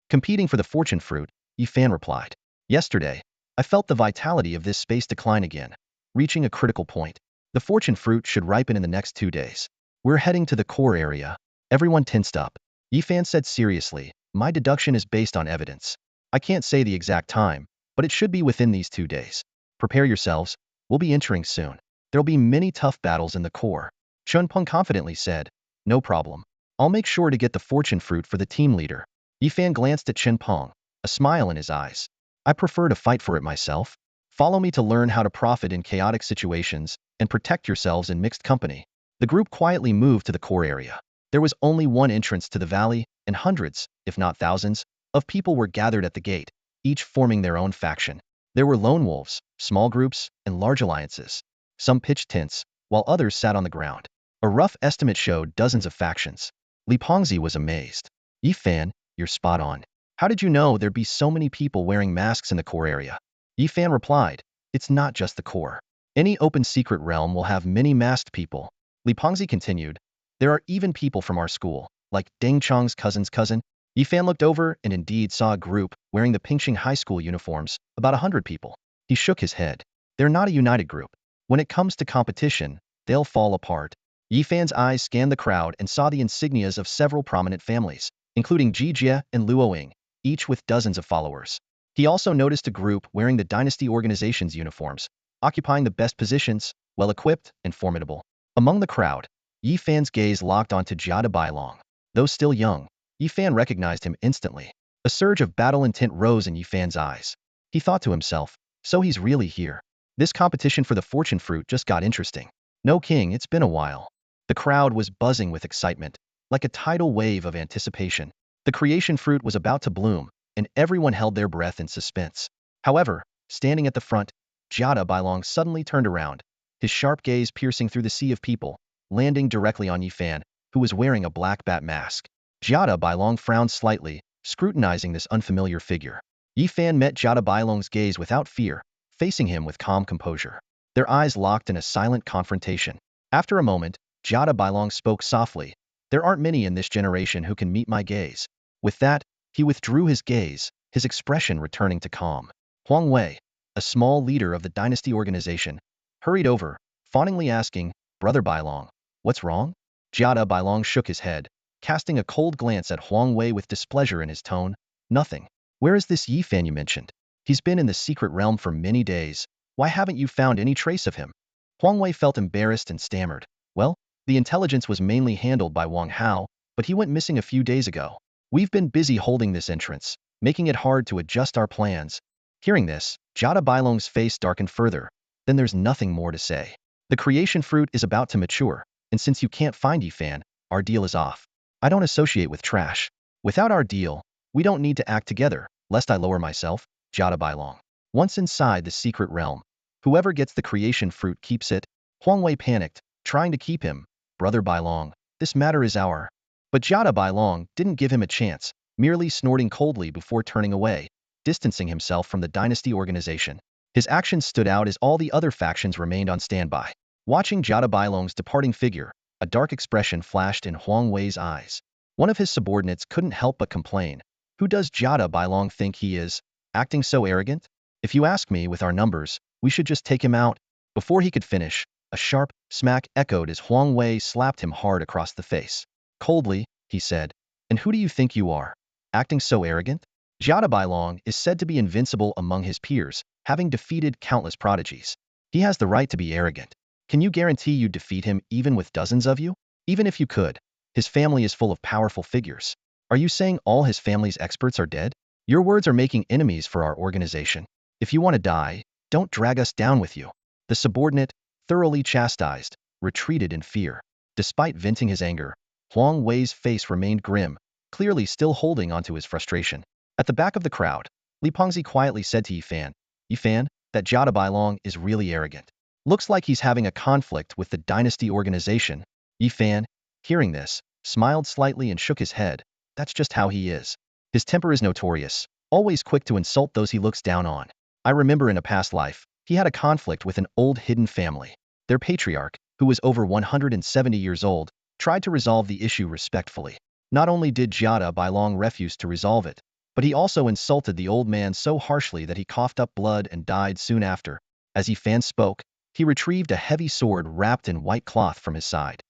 Competing for the fortune fruit, Yifan replied. Yesterday, I felt the vitality of this space decline again, reaching a critical point. The fortune fruit should ripen in the next 2 days. We're heading to the core area. Everyone tensed up. Yifan said seriously, my deduction is based on evidence. I can't say the exact time, but it should be within these 2 days. Prepare yourselves, we'll be entering soon. There'll be many tough battles in the core. Chunpeng confidently said, no problem. I'll make sure to get the fortune fruit for the team leader. Yifan glanced at Chunpeng, a smile in his eyes. I prefer to fight for it myself. Follow me to learn how to profit in chaotic situations and protect yourselves in mixed company. The group quietly moved to the core area. There was only one entrance to the valley, and hundreds, if not thousands, of people were gathered at the gate, each forming their own faction. There were lone wolves, small groups, and large alliances. Some pitched tents, while others sat on the ground. A rough estimate showed dozens of factions. Li Pengzi was amazed. Yifan, you're spot on. How did you know there'd be so many people wearing masks in the core area? Yifan replied, it's not just the core. Any open secret realm will have many masked people. Li Pengzi continued, there are even people from our school, like Deng Chang's cousin's cousin. Yifan looked over and indeed saw a group wearing the Pingxing High School uniforms, about 100 people. He shook his head. They're not a united group. When it comes to competition, they'll fall apart. Yifan's eyes scanned the crowd and saw the insignias of several prominent families, including Ji Jie and Luoying, each with dozens of followers. He also noticed a group wearing the dynasty organization's uniforms, occupying the best positions, well-equipped and formidable. Among the crowd, Yifan's gaze locked onto Jiada Bailong. Though still young, Yifan recognized him instantly. A surge of battle intent rose in Yifan's eyes. He thought to himself, so he's really here. This competition for the fortune fruit just got interesting. No king, it's been a while. The crowd was buzzing with excitement, like a tidal wave of anticipation. The creation fruit was about to bloom, and everyone held their breath in suspense. However, standing at the front, Jiada Bailong suddenly turned around, his sharp gaze piercing through the sea of people, landing directly on Yifan, who was wearing a black bat mask. Jiada Bailong frowned slightly, scrutinizing this unfamiliar figure. Yifan met Jiada Bailong's gaze without fear, facing him with calm composure. Their eyes locked in a silent confrontation. After a moment, Jiada Bailong spoke softly, there aren't many in this generation who can meet my gaze. With that, he withdrew his gaze, his expression returning to calm. Huang Wei, a small leader of the dynasty organization, hurried over, fawningly asking, Brother Bailong, what's wrong? Jiada Bailong shook his head, casting a cold glance at Huang Wei with displeasure in his tone. Nothing. Where is this Yifan you mentioned? He's been in the secret realm for many days. Why haven't you found any trace of him? Huang Wei felt embarrassed and stammered. Well, the intelligence was mainly handled by Wang Hao, but he went missing a few days ago. We've been busy holding this entrance, making it hard to adjust our plans. Hearing this, Jiada Bailong's face darkened further. Then there's nothing more to say. The creation fruit is about to mature, and since you can't find Yifan, our deal is off. I don't associate with trash. Without our deal, we don't need to act together, lest I lower myself, Jiada Bailong. Once inside the secret realm, whoever gets the creation fruit keeps it. Huang Wei panicked, trying to keep him. Brother Bailong, this matter is our. But Jiada Bailong didn't give him a chance, merely snorting coldly before turning away, distancing himself from the dynasty organization. His actions stood out as all the other factions remained on standby. Watching Jiada Bailong's departing figure, a dark expression flashed in Huang Wei's eyes. One of his subordinates couldn't help but complain. Who does Jiada Bailong think he is, acting so arrogant? If you ask me, with our numbers, we should just take him out. Before he could finish, a sharp smack echoed as Huang Wei slapped him hard across the face. Coldly, he said, and who do you think you are, acting so arrogant? Jiada Bailong is said to be invincible among his peers, having defeated countless prodigies. He has the right to be arrogant. Can you guarantee you'd defeat him even with dozens of you? Even if you could, his family is full of powerful figures. Are you saying all his family's experts are dead? Your words are making enemies for our organization. If you want to die, don't drag us down with you. The subordinate, thoroughly chastised, retreated in fear. Despite venting his anger, Huang Wei's face remained grim, clearly still holding onto his frustration. At the back of the crowd, Li Pengzi quietly said to Yifan, Yifan, that Jiada Bailong is really arrogant. Looks like he's having a conflict with the dynasty organization. Yifan, hearing this, smiled slightly and shook his head. That's just how he is. His temper is notorious, always quick to insult those he looks down on. I remember in a past life, he had a conflict with an old hidden family. Their patriarch, who was over 170 years old, tried to resolve the issue respectfully. Not only did Jiada Bailong refuse to resolve it, but he also insulted the old man so harshly that he coughed up blood and died soon after. As Yifan spoke, He retrieved a heavy sword wrapped in white cloth from his side.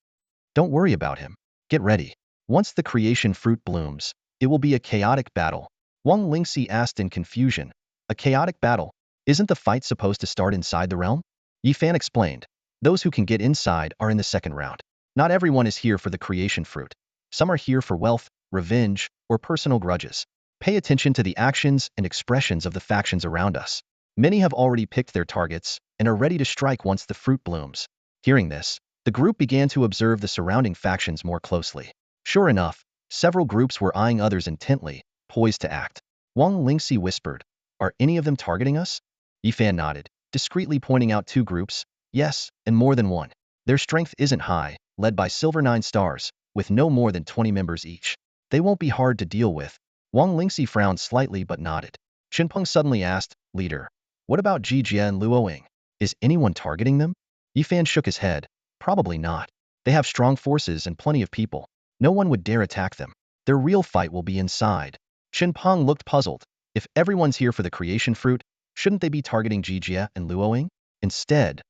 Don't worry about him. Get ready. Once the creation fruit blooms, it will be a chaotic battle. Wang Lingxi asked in confusion. A chaotic battle? Isn't the fight supposed to start inside the realm? Yi Fan explained. Those who can get inside are in the second round. Not everyone is here for the creation fruit. Some are here for wealth, revenge, or personal grudges. Pay attention to the actions and expressions of the factions around us. Many have already picked their targets and are ready to strike once the fruit blooms. Hearing this, the group began to observe the surrounding factions more closely. Sure enough, several groups were eyeing others intently, poised to act. Wang Lingxi whispered, "Are any of them targeting us?" Yi Fan nodded, discreetly pointing out two groups. Yes, and more than one. Their strength isn't high, led by Silver 9 Stars, with no more than 20 members each. They won't be hard to deal with. Wang Lingxi frowned slightly but nodded. Qinpeng suddenly asked, "Leader, what about Jijie and Luoying? Is anyone targeting them?" Yi Fan shook his head. Probably not. They have strong forces and plenty of people. No one would dare attack them. Their real fight will be inside. Qinpeng looked puzzled. If everyone's here for the creation fruit, shouldn't they be targeting Jijie and Luoying? Instead,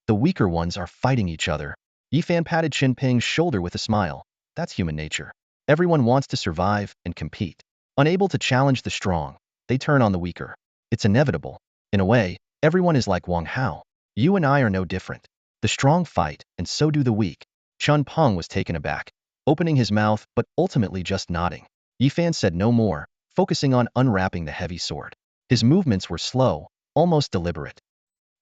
the weaker ones are fighting each other. Yi Fan patted Qinpeng's shoulder with a smile. That's human nature. Everyone wants to survive and compete. Unable to challenge the strong, they turn on the weaker. It's inevitable. In a way, everyone is like Wang Hao. You and I are no different. The strong fight, and so do the weak. Qinpeng was taken aback, opening his mouth but ultimately just nodding. Yi Fan said no more, focusing on unwrapping the heavy sword. His movements were slow, almost deliberate.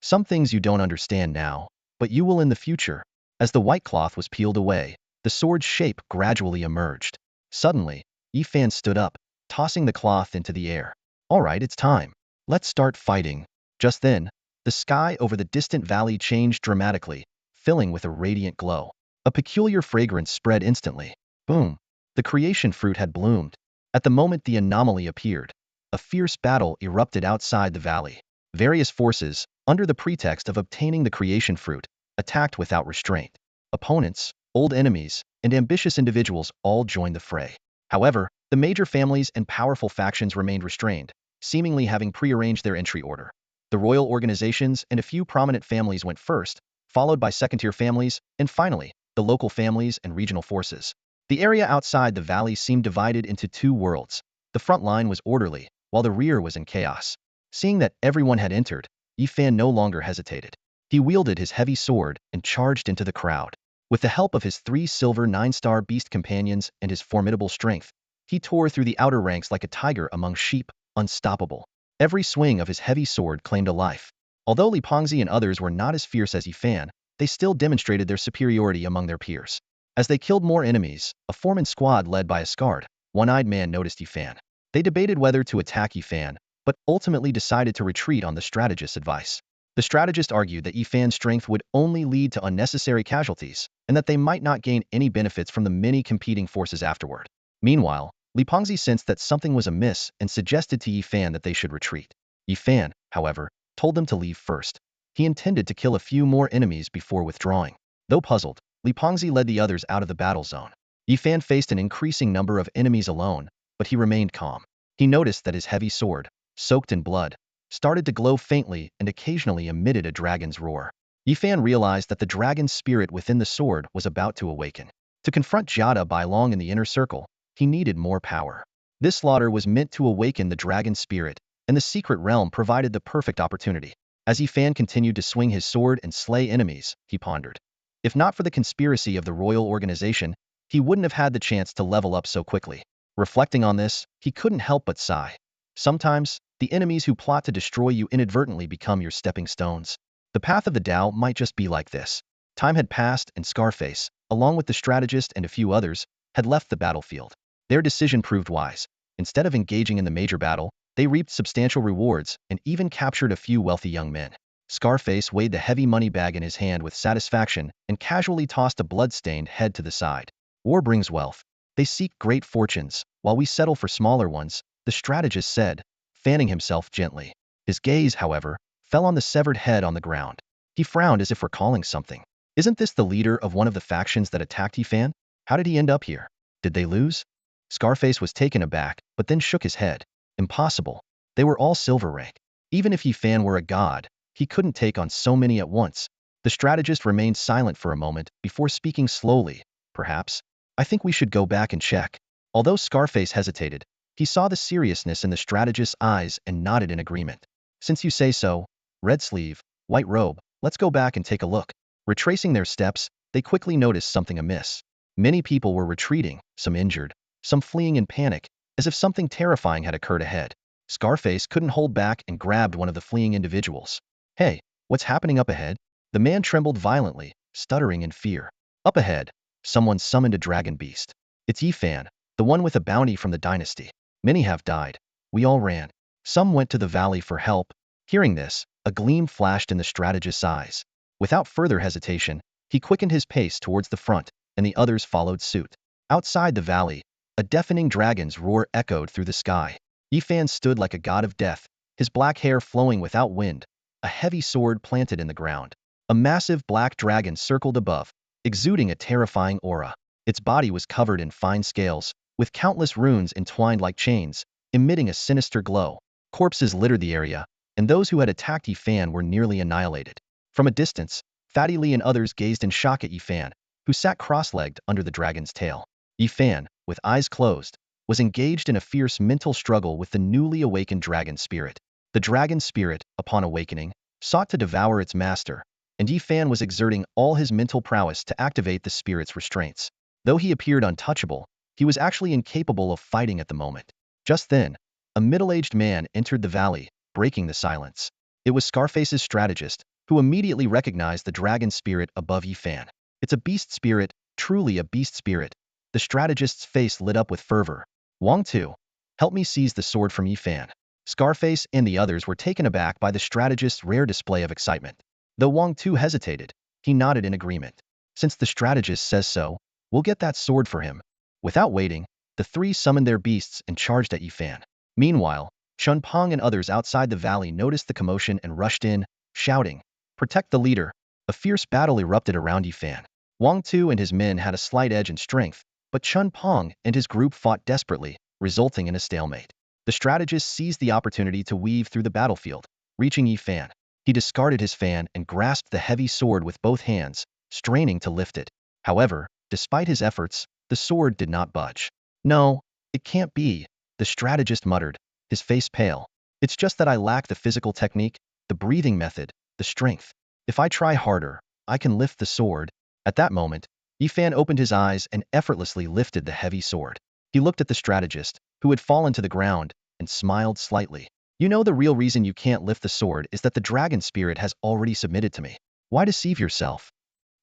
Some things you don't understand now, but you will in the future. As the white cloth was peeled away, the sword's shape gradually emerged. Suddenly, Yi Fan stood up, tossing the cloth into the air. All right, it's time. Let's start fighting. Just then, the sky over the distant valley changed dramatically, filling with a radiant glow. A peculiar fragrance spread instantly. Boom! The creation fruit had bloomed. At the moment the anomaly appeared, a fierce battle erupted outside the valley. Various forces, under the pretext of obtaining the creation fruit, attacked without restraint. Opponents, old enemies, and ambitious individuals all joined the fray. However, the major families and powerful factions remained restrained, seemingly having prearranged their entry order. The royal organizations and a few prominent families went first, followed by second-tier families, and finally, the local families and regional forces. The area outside the valley seemed divided into two worlds. The front line was orderly, while the rear was in chaos. Seeing that everyone had entered, Yi Fan no longer hesitated. He wielded his heavy sword and charged into the crowd. With the help of his 3 silver 9-star beast companions and his formidable strength, he tore through the outer ranks like a tiger among sheep, unstoppable. Every swing of his heavy sword claimed a life. Although Li Pengzi and others were not as fierce as Yi Fan, they still demonstrated their superiority among their peers. As they killed more enemies, a foreman squad led by a scarred, one-eyed man noticed Yi Fan. They debated whether to attack Yi Fan, but ultimately decided to retreat on the strategist's advice. The strategist argued that Yi Fan's strength would only lead to unnecessary casualties, and that they might not gain any benefits from the many competing forces afterward. Meanwhile, Li Pengzi sensed that something was amiss and suggested to Yi Fan that they should retreat. Yi Fan, however, told them to leave first. He intended to kill a few more enemies before withdrawing. Though puzzled, Li Pengzi led the others out of the battle zone. Yi Fan faced an increasing number of enemies alone, but he remained calm. He noticed that his heavy sword, soaked in blood, started to glow faintly and occasionally emitted a dragon's roar. Yi Fan realized that the dragon's spirit within the sword was about to awaken. To confront Jiada Bailong in the inner circle, he needed more power. This slaughter was meant to awaken the dragon spirit, and the secret realm provided the perfect opportunity. As Yi Fan continued to swing his sword and slay enemies, he pondered. If not for the conspiracy of the royal organization, he wouldn't have had the chance to level up so quickly. Reflecting on this, he couldn't help but sigh. Sometimes, the enemies who plot to destroy you inadvertently become your stepping stones. The path of the Tao might just be like this. Time had passed and Scarface, along with the strategist and a few others, had left the battlefield. Their decision proved wise. Instead of engaging in the major battle, they reaped substantial rewards and even captured a few wealthy young men. Scarface weighed the heavy money bag in his hand with satisfaction and casually tossed a blood-stained head to the side. War brings wealth. They seek great fortunes, while we settle for smaller ones, the strategist said, fanning himself gently. His gaze, however, fell on the severed head on the ground. He frowned as if recalling something. Isn't this the leader of one of the factions that attacked Yi Fan? How did he end up here? Did they lose? Scarface was taken aback, but then shook his head. Impossible. They were all silver rank. Even if Yi Fan were a god, he couldn't take on so many at once. The strategist remained silent for a moment before speaking slowly. Perhaps, I think we should go back and check. Although Scarface hesitated, he saw the seriousness in the strategist's eyes and nodded in agreement. Since you say so, red sleeve, white robe, let's go back and take a look. Retracing their steps, they quickly noticed something amiss. Many people were retreating, some injured, some fleeing in panic, as if something terrifying had occurred ahead. Scarface couldn't hold back and grabbed one of the fleeing individuals. Hey, what's happening up ahead? The man trembled violently, stuttering in fear. Up ahead, someone summoned a dragon beast. It's Yifan, the one with a bounty from the dynasty. Many have died. We all ran. Some went to the valley for help. Hearing this, a gleam flashed in the strategist's eyes. Without further hesitation, he quickened his pace towards the front, and the others followed suit. Outside the valley, a deafening dragon's roar echoed through the sky. Yifan stood like a god of death, his black hair flowing without wind, a heavy sword planted in the ground. A massive black dragon circled above, exuding a terrifying aura. Its body was covered in fine scales, with countless runes entwined like chains, emitting a sinister glow. Corpses littered the area, and those who had attacked Yifan were nearly annihilated. From a distance, Fatty Lee and others gazed in shock at Yifan, who sat cross-legged under the dragon's tail. Yifan, with eyes closed, was engaged in a fierce mental struggle with the newly awakened dragon spirit. The dragon spirit, upon awakening, sought to devour its master, and Yifan was exerting all his mental prowess to activate the spirit's restraints. Though he appeared untouchable, he was actually incapable of fighting at the moment. Just then, a middle-aged man entered the valley, breaking the silence. It was Scarface's strategist, who immediately recognized the dragon spirit above Yifan. It's a beast spirit, truly a beast spirit. The strategist's face lit up with fervor. Wang Tu, help me seize the sword from Yifan. Scarface and the others were taken aback by the strategist's rare display of excitement. Though Wang Tu hesitated, he nodded in agreement. Since the strategist says so, we'll get that sword for him. Without waiting, the three summoned their beasts and charged at Yifan. Meanwhile, Chun Pong and others outside the valley noticed the commotion and rushed in, shouting, "Protect the leader!" A fierce battle erupted around Yifan. Wang Tu and his men had a slight edge in strength, but Chun Pong and his group fought desperately, resulting in a stalemate. The strategist seized the opportunity to weave through the battlefield, reaching Yifan. He discarded his fan and grasped the heavy sword with both hands, straining to lift it. However, despite his efforts, the sword did not budge. "No, it can't be," the strategist muttered, his face pale. "It's just that I lack the physical technique, the breathing method, the strength. If I try harder, I can lift the sword." At that moment, Yifan opened his eyes and effortlessly lifted the heavy sword. He looked at the strategist, who had fallen to the ground, and smiled slightly. "You know the real reason you can't lift the sword is that the dragon spirit has already submitted to me. Why deceive yourself?"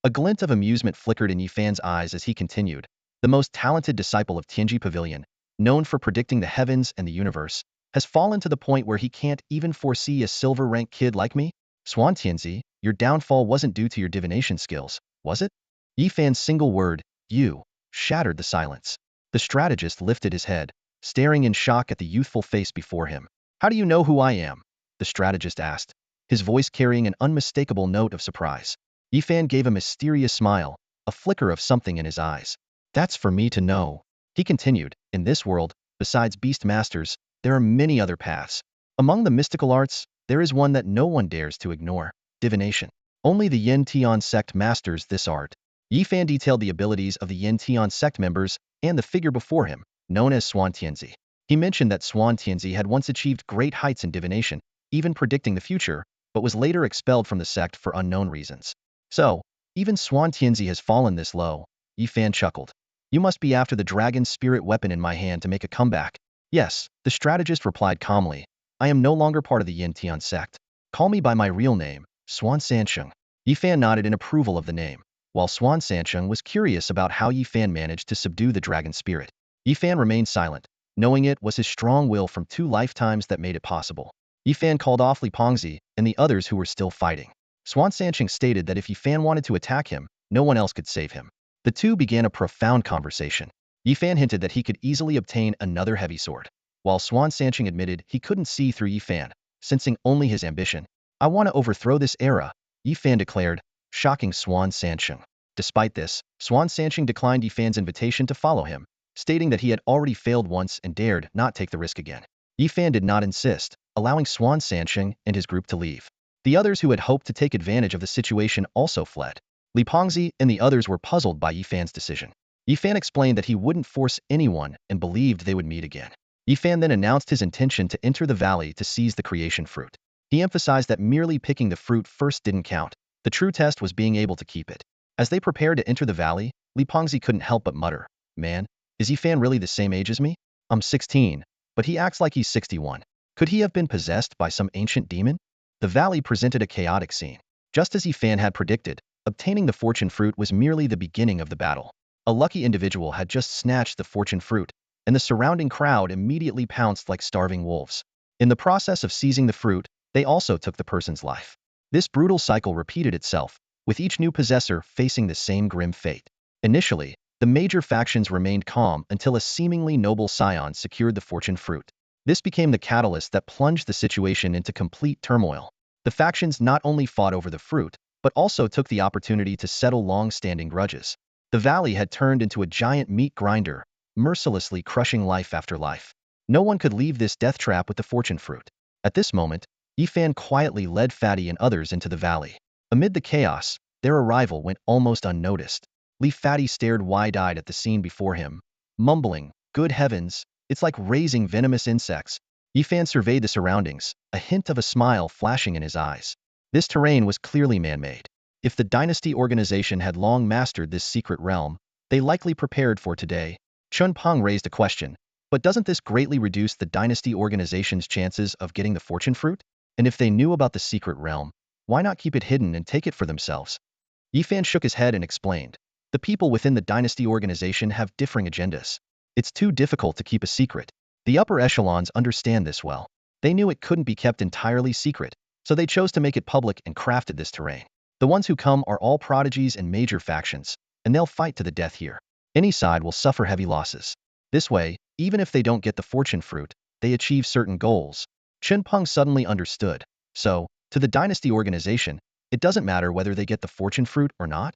A glint of amusement flickered in Yifan's eyes as he continued. "The most talented disciple of Tianji Pavilion, known for predicting the heavens and the universe, has fallen to the point where he can't even foresee a silver-rank kid like me? Swan Tianzi, your downfall wasn't due to your divination skills, was it?" Yifan's single word, "you," shattered the silence. The strategist lifted his head, staring in shock at the youthful face before him. "How do you know who I am?" the strategist asked, his voice carrying an unmistakable note of surprise. Yifan gave a mysterious smile, a flicker of something in his eyes. "That's for me to know," he continued. "In this world, besides beast masters, there are many other paths. Among the mystical arts, there is one that no one dares to ignore: divination. Only the Yin Tian sect masters this art." Yifan detailed the abilities of the Yin Tian sect members and the figure before him, known as Swan Tianzi. He mentioned that Swan Tianzi had once achieved great heights in divination, even predicting the future, but was later expelled from the sect for unknown reasons. "So, even Swan Tianzi has fallen this low," Yifan chuckled. "You must be after the dragon spirit weapon in my hand to make a comeback." "Yes," the strategist replied calmly. "I am no longer part of the Yin Tian sect. Call me by my real name, Swan Sansheng." Yifan nodded in approval of the name, while Swan Sansheng was curious about how Yifan managed to subdue the dragon spirit. Yifan remained silent, knowing it was his strong will from 2 lifetimes that made it possible. Yifan called off Li Pongzi and the others who were still fighting. Swan Sansheng stated that if Yifan wanted to attack him, no one else could save him. The two began a profound conversation. Yifan hinted that he could easily obtain another heavy sword, while Swan Sansheng admitted he couldn't see through Yifan, sensing only his ambition. "I want to overthrow this era," Yifan declared, shocking Swan Sansheng. Despite this, Swan Sansheng declined Yifan's invitation to follow him, stating that he had already failed once and dared not take the risk again. Yifan did not insist, allowing Swan Sansheng and his group to leave. The others who had hoped to take advantage of the situation also fled. Li Pengzi and the others were puzzled by Yifan's decision. Yifan explained that he wouldn't force anyone and believed they would meet again. Yifan then announced his intention to enter the valley to seize the creation fruit. He emphasized that merely picking the fruit first didn't count. The true test was being able to keep it. As they prepared to enter the valley, Li Pengzi couldn't help but mutter, "Man, is Yifan really the same age as me? I'm 16, but he acts like he's 61. Could he have been possessed by some ancient demon?" The valley presented a chaotic scene. Just as Yifan had predicted, obtaining the fortune fruit was merely the beginning of the battle. A lucky individual had just snatched the fortune fruit, and the surrounding crowd immediately pounced like starving wolves. In the process of seizing the fruit, they also took the person's life. This brutal cycle repeated itself, with each new possessor facing the same grim fate. Initially, the major factions remained calm until a seemingly noble scion secured the fortune fruit. This became the catalyst that plunged the situation into complete turmoil. The factions not only fought over the fruit, but also took the opportunity to settle long-standing grudges. The valley had turned into a giant meat grinder, mercilessly crushing life after life. No one could leave this death trap with the fortune fruit. At this moment, Yifan quietly led Fatty and others into the valley. Amid the chaos, their arrival went almost unnoticed. Fatty stared wide-eyed at the scene before him, mumbling, "Good heavens, it's like raising venomous insects." Yifan surveyed the surroundings, a hint of a smile flashing in his eyes. This terrain was clearly man-made. If the dynasty organization had long mastered this secret realm, they likely prepared for today. Chun Peng raised a question, but doesn't this greatly reduce the dynasty organization's chances of getting the fortune fruit? And if they knew about the secret realm, why not keep it hidden and take it for themselves? Yifan shook his head and explained, "The people within the dynasty organization have differing agendas. It's too difficult to keep a secret. The upper echelons understand this well. They knew it couldn't be kept entirely secret, so they chose to make it public and crafted this terrain. The ones who come are all prodigies and major factions, and they'll fight to the death here. Any side will suffer heavy losses. This way, even if they don't get the fortune fruit, they achieve certain goals." Chen Peng suddenly understood. So, to the dynasty organization, it doesn't matter whether they get the fortune fruit or not?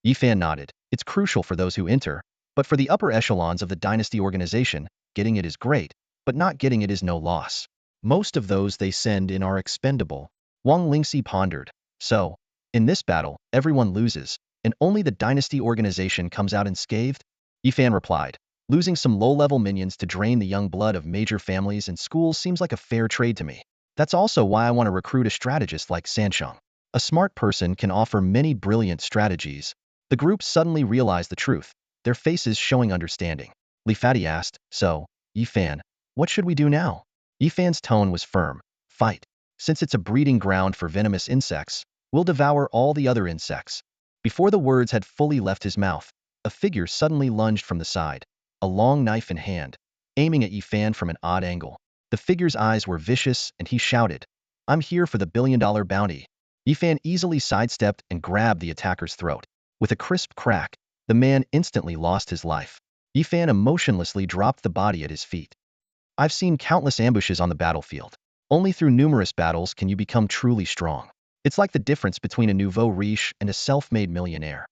Yifan nodded. It's crucial for those who enter, but for the upper echelons of the dynasty organization, getting it is great, but not getting it is no loss. Most of those they send in are expendable. Wang Lingxi pondered. So, in this battle, everyone loses, and only the dynasty organization comes out unscathed? Yifan replied, "Losing some low-level minions to drain the young blood of major families and schools seems like a fair trade to me. That's also why I want to recruit a strategist like Sansheng. A smart person can offer many brilliant strategies." The group suddenly realized the truth, their faces showing understanding. Li Fati asked, "So, Yifan, what should we do now?" Yifan's tone was firm. "Fight. Since it's a breeding ground for venomous insects, we'll devour all the other insects." Before the words had fully left his mouth, a figure suddenly lunged from the side, a long knife in hand, aiming at Yifan from an odd angle. The figure's eyes were vicious, and he shouted, "I'm here for the billion-dollar bounty." Yifan easily sidestepped and grabbed the attacker's throat. With a crisp crack, the man instantly lost his life. Yifan emotionlessly dropped the body at his feet. I've seen countless ambushes on the battlefield. Only through numerous battles can you become truly strong. It's like the difference between a nouveau riche and a self-made millionaire.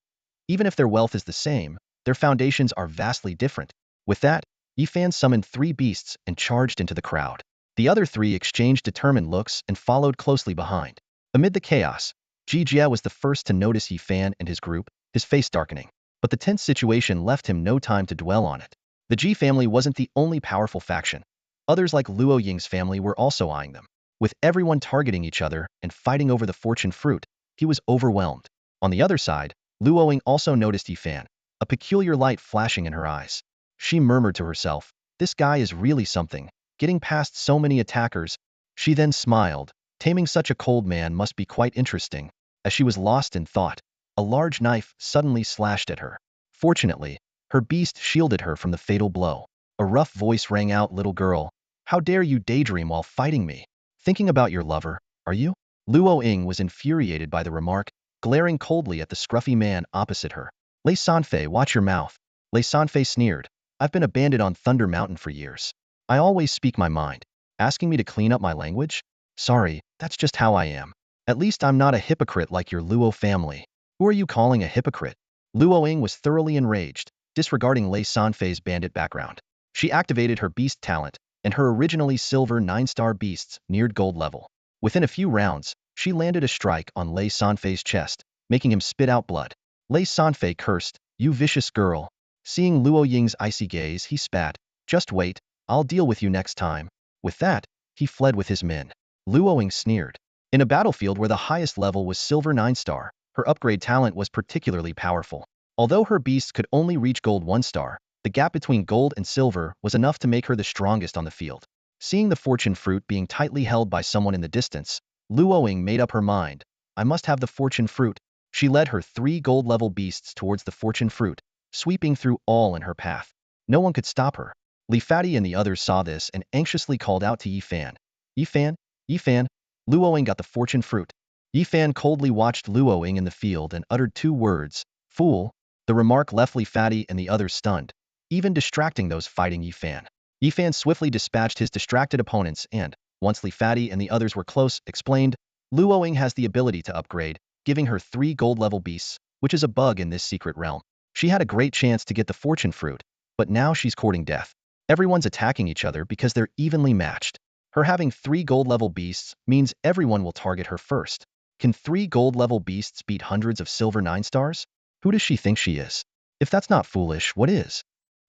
Even if their wealth is the same, their foundations are vastly different. With that, Yifan summoned 3 beasts and charged into the crowd. The other 3 exchanged determined looks and followed closely behind. Amid the chaos, Ji Jia was the first to notice Yifan and his group, his face darkening. But the tense situation left him no time to dwell on it. The Ji family wasn't the only powerful faction. Others like Luo Ying's family were also eyeing them. With everyone targeting each other and fighting over the fortune fruit, he was overwhelmed. On the other side, Luo Ying also noticed Yifan, a peculiar light flashing in her eyes. She murmured to herself, "This guy is really something, getting past so many attackers." She then smiled. Taming such a cold man must be quite interesting. As she was lost in thought, a large knife suddenly slashed at her. Fortunately, her beast shielded her from the fatal blow. A rough voice rang out, "Little girl, how dare you daydream while fighting me? Thinking about your lover, are you?" Luo Ying was infuriated by the remark, glaring coldly at the scruffy man opposite her. "Lei Sanfei, watch your mouth." Lei Sanfei sneered, "I've been a bandit on Thunder Mountain for years. I always speak my mind. Asking me to clean up my language? Sorry, that's just how I am. At least I'm not a hypocrite like your Luo family." "Who are you calling a hypocrite?" Luo Ying was thoroughly enraged, disregarding Lei Sanfei's bandit background. She activated her beast talent, and her originally silver 9-star beasts neared gold level. Within a few rounds, She landed a strike on Lei Sanfei's chest, making him spit out blood. Lei Sanfei cursed, "You vicious girl." Seeing Luo Ying's icy gaze, he spat, "Just wait, I'll deal with you next time." With that, he fled with his men. Luo Ying sneered. In a battlefield where the highest level was Silver 9-star, her upgrade talent was particularly powerful. Although her beasts could only reach Gold 1-star, the gap between Gold and Silver was enough to make her the strongest on the field. Seeing the fortune fruit being tightly held by someone in the distance, Luo Ying made up her mind. I must have the fortune fruit. She led her 3 gold-level beasts towards the fortune fruit, sweeping through all in her path. No one could stop her. Li Fati and the others saw this and anxiously called out to Yi Fan. Yi Fan? Yi Fan? Luo Ying got the fortune fruit. Yi Fan coldly watched Luo Ying in the field and uttered 2 words, "Fool." The remark left Li Fati and the others stunned, even distracting those fighting Yi Fan. Yi Fan swiftly dispatched his distracted opponents and, once Li Fati and the others were close, explained, Luo Ying has the ability to upgrade, giving her 3 gold-level beasts, which is a bug in this secret realm. She had a great chance to get the fortune fruit, but now she's courting death. Everyone's attacking each other because they're evenly matched. Her having 3 gold-level beasts means everyone will target her first. Can 3 gold-level beasts beat hundreds of silver 9-stars? Who does she think she is? If that's not foolish, what is?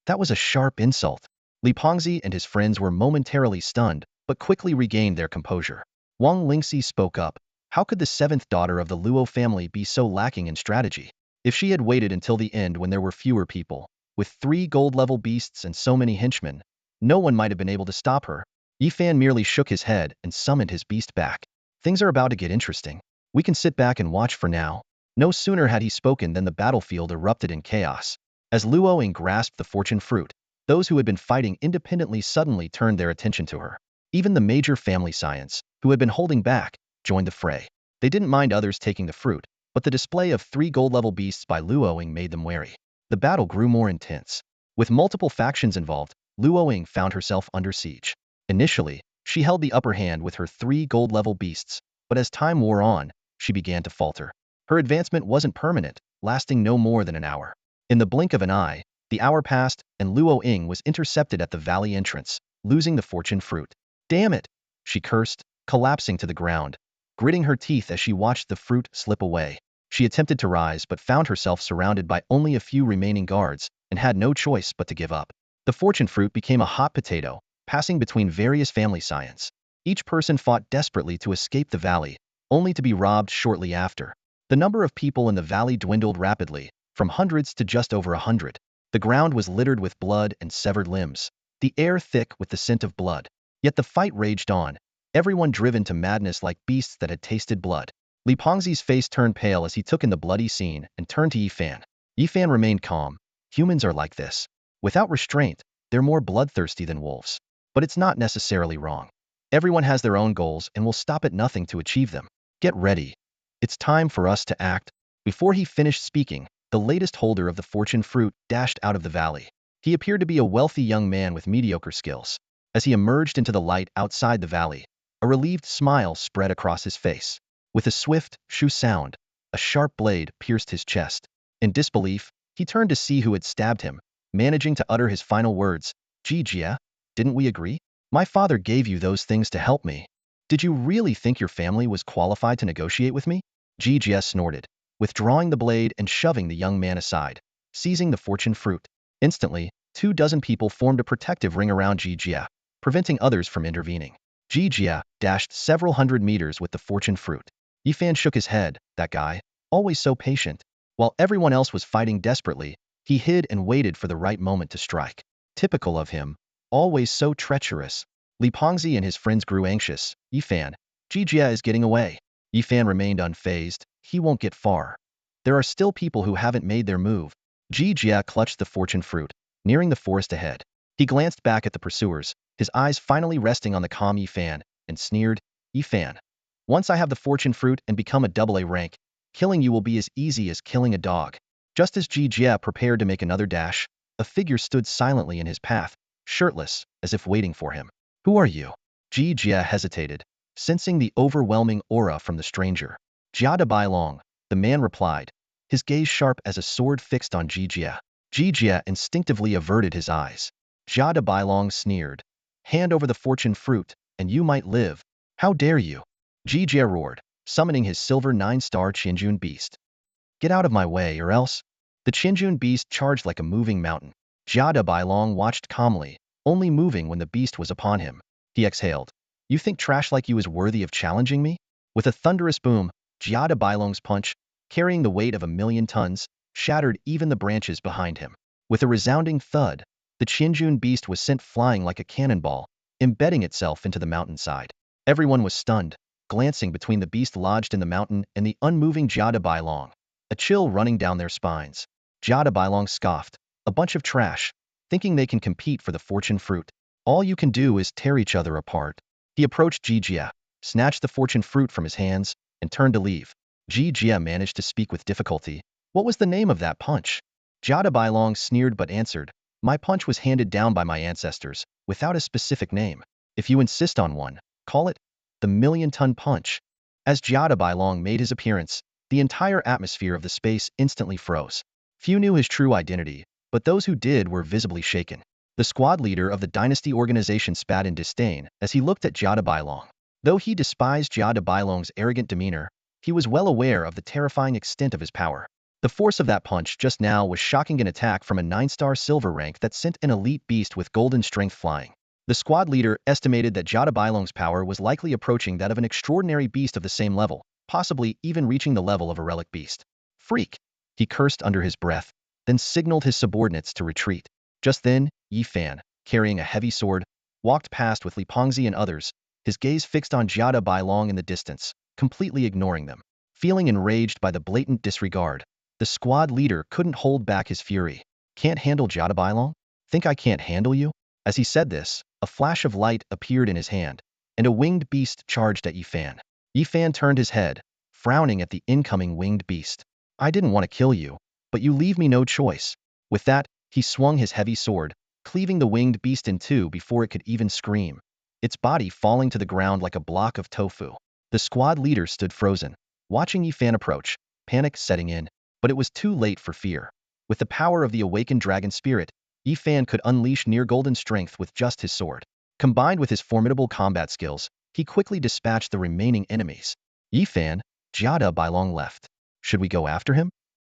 That was a sharp insult. Li Pengzi and his friends were momentarily stunned, but quickly regained their composure. Wang Lingxi spoke up. How could the 7th daughter of the Luo family be so lacking in strategy? If she had waited until the end when there were fewer people, with 3 gold-level beasts and so many henchmen, no one might have been able to stop her. Yi Fan merely shook his head and summoned his beast back. Things are about to get interesting. We can sit back and watch for now. No sooner had he spoken than the battlefield erupted in chaos. As Luo Ying grasped the fortune fruit, those who had been fighting independently suddenly turned their attention to her. Even the major family science, who had been holding back, joined the fray. They didn't mind others taking the fruit, but the display of 3 gold-level beasts by Luo Ying made them wary. The battle grew more intense. With multiple factions involved, Luo Ying found herself under siege. Initially, she held the upper hand with her 3 gold-level beasts, but as time wore on, she began to falter. Her advancement wasn't permanent, lasting no more than an hour. In the blink of an eye, the hour passed, and Luo Ying was intercepted at the valley entrance, losing the fortune fruit. Damn it! She cursed, collapsing to the ground, gritting her teeth as she watched the fruit slip away. She attempted to rise but found herself surrounded by only a few remaining guards and had no choice but to give up. The fortune fruit became a hot potato, passing between various family scions. Each person fought desperately to escape the valley, only to be robbed shortly after. The number of people in the valley dwindled rapidly, from hundreds to just over 100. The ground was littered with blood and severed limbs, the air thick with the scent of blood. Yet the fight raged on, everyone driven to madness like beasts that had tasted blood. Li Pengzi's face turned pale as he took in the bloody scene and turned to Yi Fan. Yi Fan remained calm. Humans are like this. Without restraint, they're more bloodthirsty than wolves. But it's not necessarily wrong. Everyone has their own goals and will stop at nothing to achieve them. Get ready. It's time for us to act. Before he finished speaking, the latest holder of the fortune fruit dashed out of the valley. He appeared to be a wealthy young man with mediocre skills. As he emerged into the light outside the valley, a relieved smile spread across his face. With a swift shoo sound, a sharp blade pierced his chest. In disbelief, he turned to see who had stabbed him, managing to utter his final words. Jia, didn't we agree? My father gave you those things to help me. Did you really think your family was qualified to negotiate with me? Jia snorted, withdrawing the blade and shoving the young man aside, seizing the fortune fruit. Instantly, 24 people formed a protective ring around Jia, preventing others from intervening. Jia dashed several hundred meters with the fortune fruit. Yi Fan shook his head. That guy, always so patient. While everyone else was fighting desperately, he hid and waited for the right moment to strike. Typical of him, always so treacherous. Li Pengzi and his friends grew anxious. Yi Fan, Jia is getting away. Yi Fan remained unfazed. He won't get far. There are still people who haven't made their move. Jia clutched the fortune fruit, nearing the forest ahead. He glanced back at the pursuers, his eyes finally resting on the calm Yi Fan, and sneered, Yi Fan, once I have the fortune fruit and become a AA rank, killing you will be as easy as killing a dog. Just as Jia prepared to make another dash, a figure stood silently in his path, shirtless, as if waiting for him. Who are you? Jia hesitated, sensing the overwhelming aura from the stranger. Jia de Bailong, the man replied, his gaze sharp as a sword fixed on Jia. Jia instinctively averted his eyes. Jia de Bailong sneered. Hand over the fortune fruit, and you might live. How dare you? Jia roared. summoning his silver 9-star Qianjun beast. Get out of my way, or else. The Qianjun beast charged like a moving mountain. Jia de Bailong watched calmly, only moving when the beast was upon him. He exhaled. You think trash like you is worthy of challenging me? With a thunderous boom, Jia de Bailong's punch, carrying the weight of 1,000,000 tons, shattered even the branches behind him. With a resounding thud, the Qianjun beast was sent flying like a cannonball, embedding itself into the mountainside. Everyone was stunned, glancing between the beast lodged in the mountain and the unmoving Jia de Bailong, a chill running down their spines. Jia de Bailong scoffed. A bunch of trash, thinking they can compete for the fortune fruit. All you can do is tear each other apart. He approached Ji Jia, snatched the fortune fruit from his hands, and turned to leave. Ji Jia managed to speak with difficulty. What was the name of that punch? Jia de Bailong sneered but answered, my punch was handed down by my ancestors, without a specific name. If you insist on one, call it the 1,000,000-ton punch. As Jia de Bailong made his appearance, the entire atmosphere of the space instantly froze. Few knew his true identity, but those who did were visibly shaken. The squad leader of the dynasty organization spat in disdain as he looked at Jia de Bailong. Though he despised Jia de Bailong's arrogant demeanor, he was well aware of the terrifying extent of his power. The force of that punch just now was shocking, an attack from a 9-star silver rank that sent an elite beast with golden strength flying. The squad leader estimated that Jia de Bailong's power was likely approaching that of an extraordinary beast of the same level, possibly even reaching the level of a relic beast. Freak! He cursed under his breath, then signaled his subordinates to retreat. Just then, Yi Fan, carrying a heavy sword, walked past with Li Pengzi and others, his gaze fixed on Jia de Bailong in the distance, completely ignoring them. Feeling enraged by the blatant disregard, the squad leader couldn't hold back his fury. Can't handle Jia de Bailong? Think I can't handle you? As he said this, a flash of light appeared in his hand, and a winged beast charged at Yi Fan. Yi Fan turned his head, frowning at the incoming winged beast. I didn't want to kill you, but you leave me no choice. With that, he swung his heavy sword, cleaving the winged beast in two before it could even scream, its body falling to the ground like a block of tofu. The squad leader stood frozen, watching Yi Fan approach, panic setting in, but it was too late for fear. With the power of the awakened dragon spirit, Yi Fan could unleash near golden strength with just his sword. Combined with his formidable combat skills, he quickly dispatched the remaining enemies. Yi Fan, Jia de Bailong left. Should we go after him?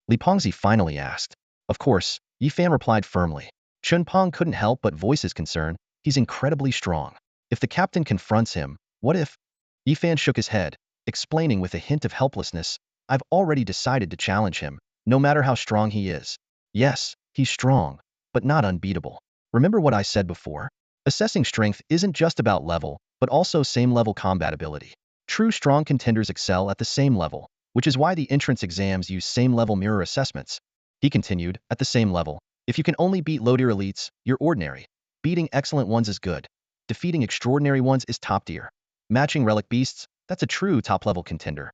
Li Pengzi finally asked. Of course, Yi Fan replied firmly. Chun Peng couldn't help but voice his concern. He's incredibly strong. If the captain confronts him, what if? Yi Fan shook his head, explaining with a hint of helplessness, I've already decided to challenge him, no matter how strong he is. Yes, he's strong, but not unbeatable. Remember what I said before? Assessing strength isn't just about level, but also same-level combat ability. True strong contenders excel at the same level, which is why the entrance exams use same-level mirror assessments. He continued, at the same level, if you can only beat low-tier elites, you're ordinary. Beating excellent ones is good. Defeating extraordinary ones is top-tier. Matching relic beasts, that's a true top-level contender.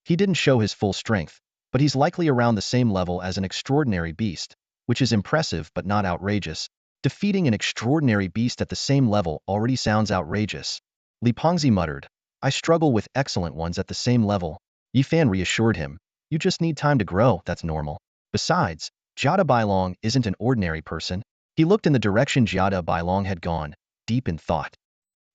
He didn't show his full strength, but he's likely around the same level as an extraordinary beast, which is impressive but not outrageous. Defeating an extraordinary beast at the same level already sounds outrageous. Li Pengzi muttered, I struggle with excellent ones at the same level. Yi Fan reassured him, you just need time to grow, that's normal. Besides, Jia de Bailong isn't an ordinary person. He looked in the direction Jia de Bailong had gone, deep in thought.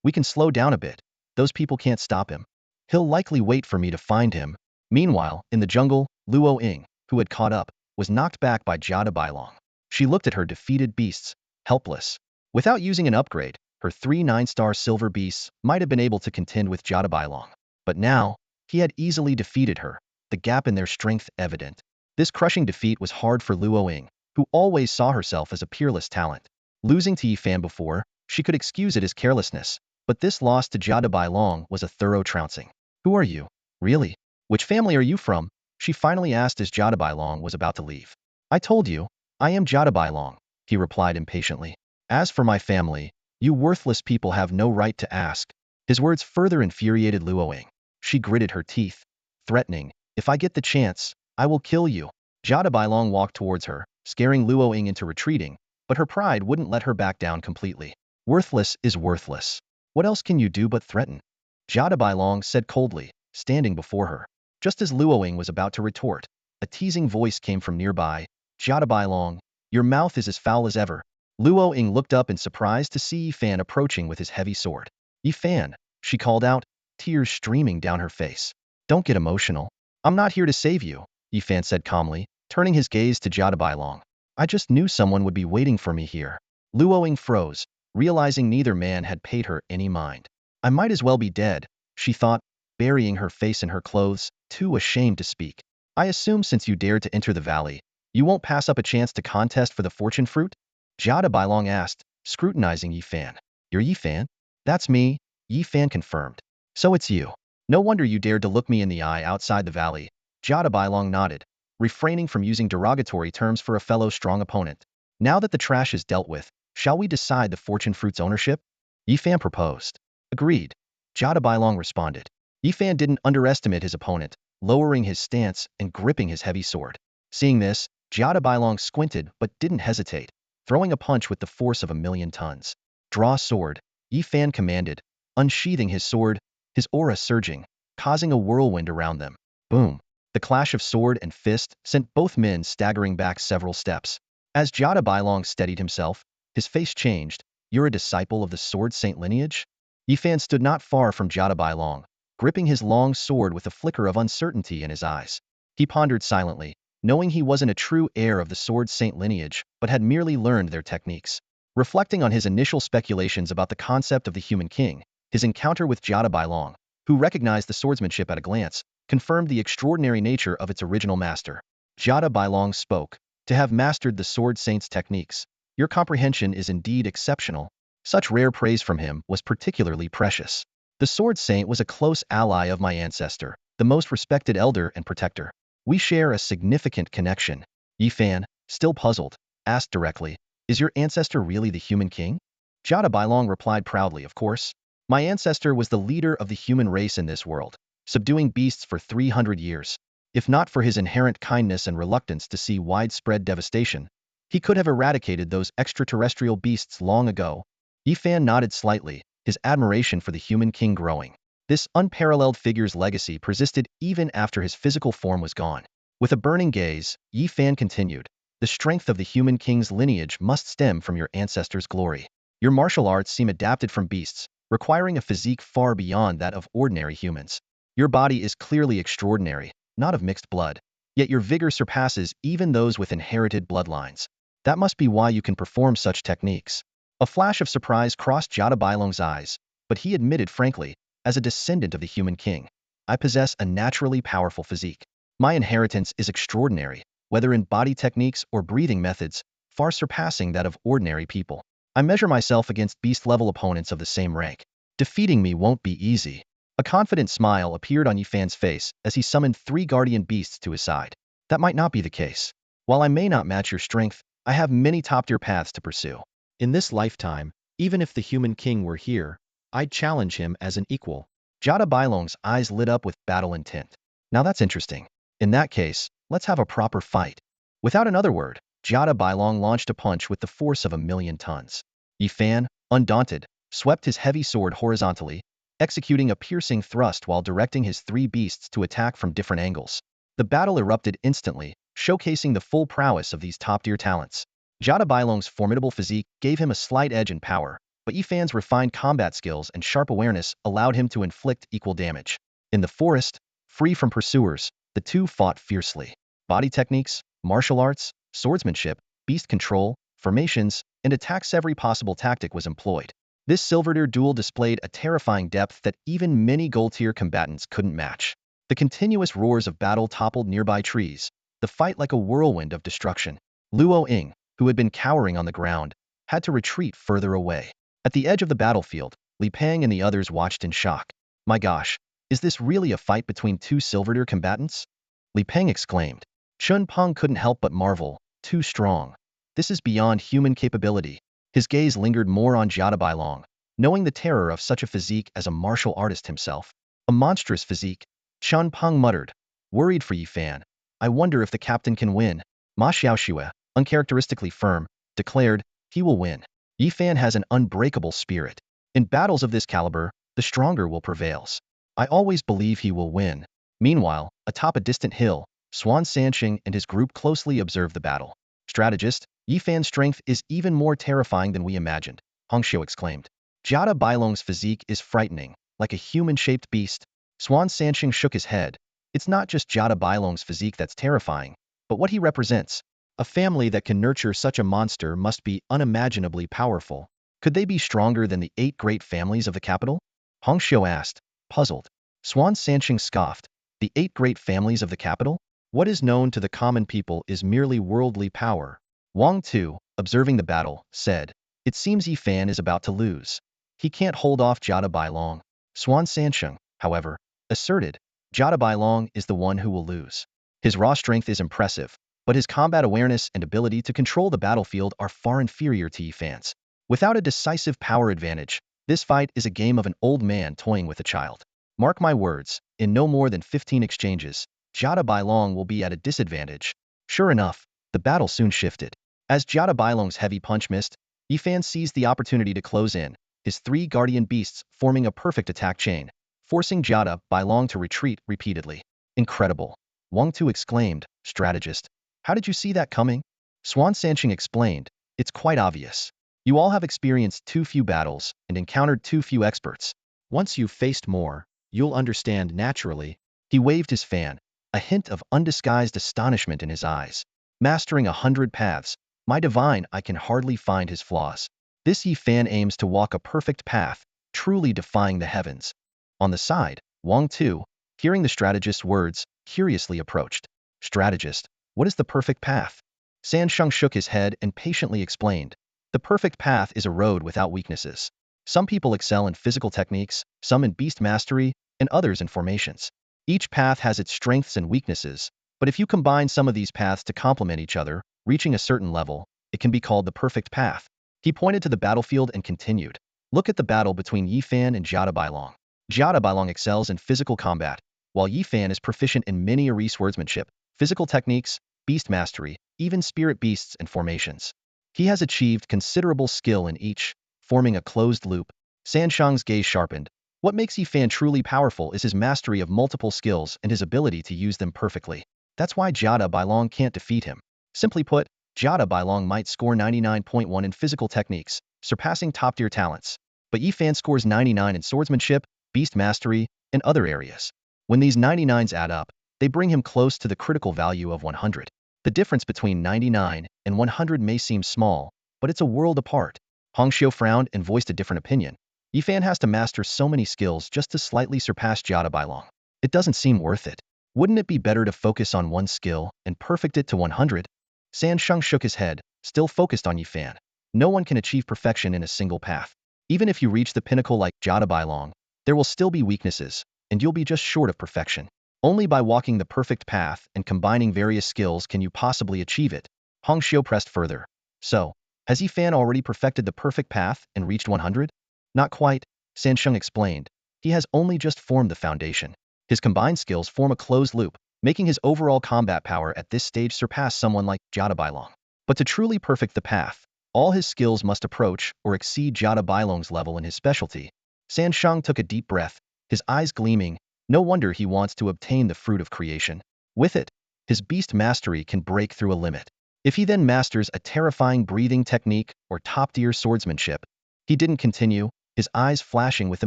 We can slow down a bit. Those people can't stop him. He'll likely wait for me to find him. Meanwhile, in the jungle, Luo Ying, who had caught up, was knocked back by Jia de Bailong. She looked at her defeated beasts, helpless. Without using an upgrade, her 3 9-star silver beasts might have been able to contend with Jia de Bailong. But now, he had easily defeated her, the gap in their strength evident. This crushing defeat was hard for Luo Ying, who always saw herself as a peerless talent. Losing to Yi Fan before, she could excuse it as carelessness, but this loss to Jia de Bailong was a thorough trouncing. Who are you? Really? Which family are you from? She finally asked as Jia de Bailong was about to leave. I told you, I am Jia de Bailong, he replied impatiently. As for my family, you worthless people have no right to ask. His words further infuriated Luo Ying. She gritted her teeth, threatening, if I get the chance, I will kill you. Jia de Bailong walked towards her, scaring Luo Ying into retreating, but her pride wouldn't let her back down completely. Worthless is worthless. What else can you do but threaten? Jia de Bailong said coldly, standing before her. Just as Luo Ying was about to retort, a teasing voice came from nearby. Jia de Bailong, your mouth is as foul as ever. Luo Ying looked up in surprise to see Yi Fan approaching with his heavy sword. Yi Fan, she called out, tears streaming down her face. Don't get emotional. I'm not here to save you, Yi Fan said calmly, turning his gaze to Jia Bailong. I just knew someone would be waiting for me here. Luo Ying froze, realizing neither man had paid her any mind. I might as well be dead, she thought, burying her face in her clothes, too ashamed to speak. I assume since you dared to enter the valley, you won't pass up a chance to contest for the fortune fruit? Jia Bailong asked, scrutinizing Yi Fan. You're Yi Fan? That's me, Yi Fan confirmed. So it's you. No wonder you dared to look me in the eye outside the valley. Jia Bailong nodded, refraining from using derogatory terms for a fellow strong opponent. Now that the trash is dealt with, shall we decide the fortune fruit's ownership? Yi Fan proposed. Agreed. Jia Bailong responded. Yi Fan didn't underestimate his opponent, lowering his stance and gripping his heavy sword. Seeing this, Jia Bailong squinted but didn't hesitate, throwing a punch with the force of 1,000,000 tons. Draw sword, Yi Fan commanded, unsheathing his sword, his aura surging, causing a whirlwind around them. Boom! The clash of sword and fist sent both men staggering back several steps. As Jia Bailong steadied himself, his face changed. You're a disciple of the Sword Saint lineage? Yi Fan stood not far from Jia Bailong, gripping his long sword with a flicker of uncertainty in his eyes. He pondered silently, knowing he wasn't a true heir of the Sword Saint lineage, but had merely learned their techniques. Reflecting on his initial speculations about the concept of the human king, his encounter with Jia Bailong, who recognized the swordsmanship at a glance, confirmed the extraordinary nature of its original master. Jia Bailong spoke. To have mastered the Sword Saint's techniques, your comprehension is indeed exceptional. Such rare praise from him was particularly precious. The Sword Saint was a close ally of my ancestor, the most respected elder and protector. We share a significant connection. Yi Fan, still puzzled, asked directly, is your ancestor really the human king? Jia Bailong replied proudly, of course. My ancestor was the leader of the human race in this world, subduing beasts for 300 years. If not for his inherent kindness and reluctance to see widespread devastation, he could have eradicated those extraterrestrial beasts long ago. Yi Fan nodded slightly, his admiration for the human king growing. This unparalleled figure's legacy persisted even after his physical form was gone. With a burning gaze, Yi Fan continued, the strength of the human king's lineage must stem from your ancestors' glory. Your martial arts seem adapted from beasts, requiring a physique far beyond that of ordinary humans. Your body is clearly extraordinary, not of mixed blood, yet your vigor surpasses even those with inherited bloodlines. That must be why you can perform such techniques. A flash of surprise crossed Jia Bailong's eyes, but he admitted frankly, as a descendant of the human king, I possess a naturally powerful physique. My inheritance is extraordinary, whether in body techniques or breathing methods, far surpassing that of ordinary people. I measure myself against beast-level opponents of the same rank. Defeating me won't be easy. A confident smile appeared on Yi Fan's face as he summoned 3 guardian beasts to his side. That might not be the case. While I may not match your strength, I have many top-tier paths to pursue. In this lifetime, even if the human king were here, I'd challenge him as an equal. Jia Bailong's eyes lit up with battle intent. Now that's interesting. In that case, let's have a proper fight. Without another word, Jia Bailong launched a punch with the force of 1,000,000 tons. Yi Fan, undaunted, swept his heavy sword horizontally, executing a piercing thrust while directing his 3 beasts to attack from different angles. The battle erupted instantly, showcasing the full prowess of these top-tier talents. Jia Bailong's formidable physique gave him a slight edge in power, but Yi Fan's refined combat skills and sharp awareness allowed him to inflict equal damage. In the forest, free from pursuers, the two fought fiercely. Body techniques, martial arts, swordsmanship, beast control, formations, and attacks, every possible tactic was employed. This silver-tier duel displayed a terrifying depth that even many gold-tier combatants couldn't match. The continuous roars of battle toppled nearby trees, the fight like a whirlwind of destruction. Luo Ying, who had been cowering on the ground, had to retreat further away. At the edge of the battlefield, Li Peng and the others watched in shock. My gosh, is this really a fight between 2 silver-tier combatants? Li Peng exclaimed. Chun Peng couldn't help but marvel, too strong. This is beyond human capability. His gaze lingered more on Jia Bailong, knowing the terror of such a physique as a martial artist himself. A monstrous physique, Chun Peng muttered, worried for Yi Fan. I wonder if the captain can win. Ma Xiaoxue, uncharacteristically firm, declared, he will win. Yi Fan has an unbreakable spirit. In battles of this caliber, the stronger will prevail. I always believe he will win. Meanwhile, atop a distant hill, Swan Sanqing and his group closely observed the battle. Strategist, Yi Fan's strength is even more terrifying than we imagined, Hongxiu exclaimed. Jia Bailong's physique is frightening, like a human-shaped beast. Swan Sansheng shook his head. It's not just Jada Bailong's physique that's terrifying, but what he represents. A family that can nurture such a monster must be unimaginably powerful. Could they be stronger than the 8 great families of the capital? Hong Xiu asked, puzzled. Swan Sansheng scoffed. The 8 great families of the capital? What is known to the common people is merely worldly power. Wang Tu, observing the battle, said, it seems Yi Fan is about to lose. He can't hold off Jada Bailong. Swan Sansheng, however, asserted, Jada Bailong is the one who will lose. His raw strength is impressive, but his combat awareness and ability to control the battlefield are far inferior to Yi Fan's. Without a decisive power advantage, this fight is a game of an old man toying with a child. Mark my words, in no more than 15 exchanges, Jada Bailong will be at a disadvantage. Sure enough, the battle soon shifted. As Jada Bailong's heavy punch missed, Yi Fan seized the opportunity to close in, his 3 guardian beasts forming a perfect attack chain, forcing Jada Bailong to retreat repeatedly. Incredible. Wang Tu exclaimed, strategist. How did you see that coming? Swan Sansheng explained, it's quite obvious. You all have experienced too few battles and encountered too few experts. Once you've faced more, you'll understand naturally. He waved his fan, a hint of undisguised astonishment in his eyes. Mastering 100 paths, my divine, I can hardly find his flaws. This Yi Fan aims to walk a perfect path, truly defying the heavens. On the side, Wang Tu, hearing the strategist's words, curiously approached. Strategist, what is the perfect path? Sansheng shook his head and patiently explained. The perfect path is a road without weaknesses. Some people excel in physical techniques, some in beast mastery, and others in formations. Each path has its strengths and weaknesses, but if you combine some of these paths to complement each other, reaching a certain level, it can be called the perfect path. He pointed to the battlefield and continued. Look at the battle between Yi Fan and Jada Bailong. Jada Bailong excels in physical combat, while Yi Fan is proficient in many swordsmanship, physical techniques, beast mastery, even spirit beasts and formations. He has achieved considerable skill in each, forming a closed loop. Sansheng's gaze sharpened. What makes Yi Fan truly powerful is his mastery of multiple skills and his ability to use them perfectly. That's why Jada Bailong can't defeat him. Simply put, Jada Bailong might score 99.1 in physical techniques, surpassing top-tier talents. But Yi Fan scores 99 in swordsmanship, beast mastery, and other areas. When these 99s add up, they bring him close to the critical value of 100. The difference between 99 and 100 may seem small, but it's a world apart. Hong Xiu frowned and voiced a different opinion. Yi Fan has to master so many skills just to slightly surpass Jada Bailong. It doesn't seem worth it. Wouldn't it be better to focus on one skill and perfect it to 100? Sansheng shook his head, still focused on Yi Fan. No one can achieve perfection in a single path. Even if you reach the pinnacle like Jada Bailong, there will still be weaknesses, and you'll be just short of perfection. Only by walking the perfect path and combining various skills can you possibly achieve it. Hong Xiu pressed further. So, has Yi Fan already perfected the perfect path and reached 100? Not quite, Sansheng explained. He has only just formed the foundation. His combined skills form a closed loop, making his overall combat power at this stage surpass someone like Jada Bailong. But to truly perfect the path, all his skills must approach or exceed Jada Bailong's level in his specialty. Sansheng took a deep breath, his eyes gleaming. No wonder he wants to obtain the fruit of creation. With it, his beast mastery can break through a limit. If he then masters a terrifying breathing technique or top-tier swordsmanship, he didn't continue, his eyes flashing with a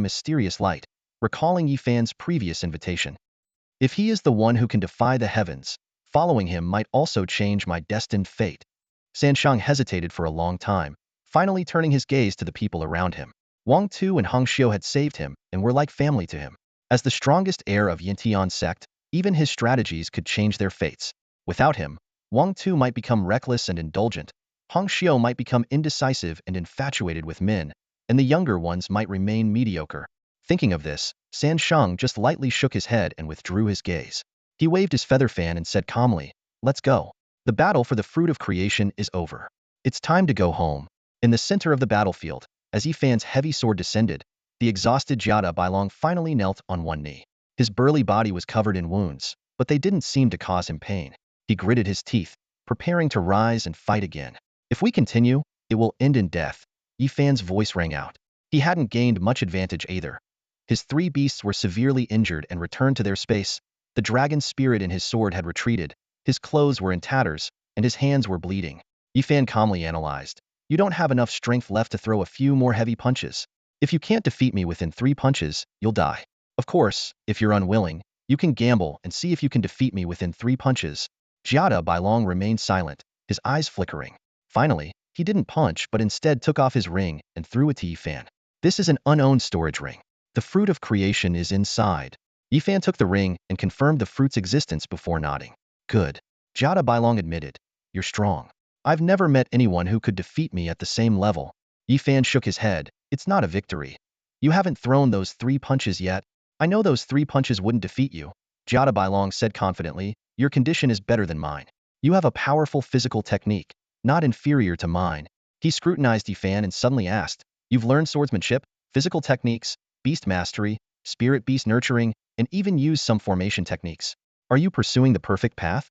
mysterious light, recalling Yi Fan's previous invitation. If he is the one who can defy the heavens, following him might also change my destined fate. Sansheng hesitated for a long time, finally turning his gaze to the people around him. Wang Tu and Hong Xiu had saved him and were like family to him. As the strongest heir of Yintian's sect, even his strategies could change their fates. Without him, Wang Tu might become reckless and indulgent, Hong Xiu might become indecisive and infatuated with men, and the younger ones might remain mediocre. Thinking of this, Sansheng just lightly shook his head and withdrew his gaze. He waved his feather fan and said calmly, let's go. The battle for the fruit of creation is over. It's time to go home. In the center of the battlefield, as Yi Fan's heavy sword descended, the exhausted Jada Bailong finally knelt on one knee. His burly body was covered in wounds, but they didn't seem to cause him pain. He gritted his teeth, preparing to rise and fight again. If we continue, it will end in death. Yi Fan's voice rang out. He hadn't gained much advantage either. His 3 beasts were severely injured and returned to their space. The dragon spirit in his sword had retreated, his clothes were in tatters, and his hands were bleeding. Yi Fan calmly analyzed. You don't have enough strength left to throw a few more heavy punches. If you can't defeat me within 3 punches, you'll die. Of course, if you're unwilling, you can gamble and see if you can defeat me within 3 punches. Jiada Bailong remained silent, his eyes flickering. Finally, he didn't punch but instead took off his ring and threw it to Yifan. This is an unowned storage ring. The fruit of creation is inside. Yifan took the ring and confirmed the fruit's existence before nodding. Good. Jiada Bailong admitted. You're strong. I've never met anyone who could defeat me at the same level. Yifan shook his head. It's not a victory. You haven't thrown those 3 punches yet. I know those 3 punches wouldn't defeat you. Jiada Bailong said confidently. Your condition is better than mine. You have a powerful physical technique, not inferior to mine. He scrutinized Yifan and suddenly asked, You've learned swordsmanship, physical techniques, beast mastery, spirit beast nurturing, and even used some formation techniques. Are you pursuing the perfect path?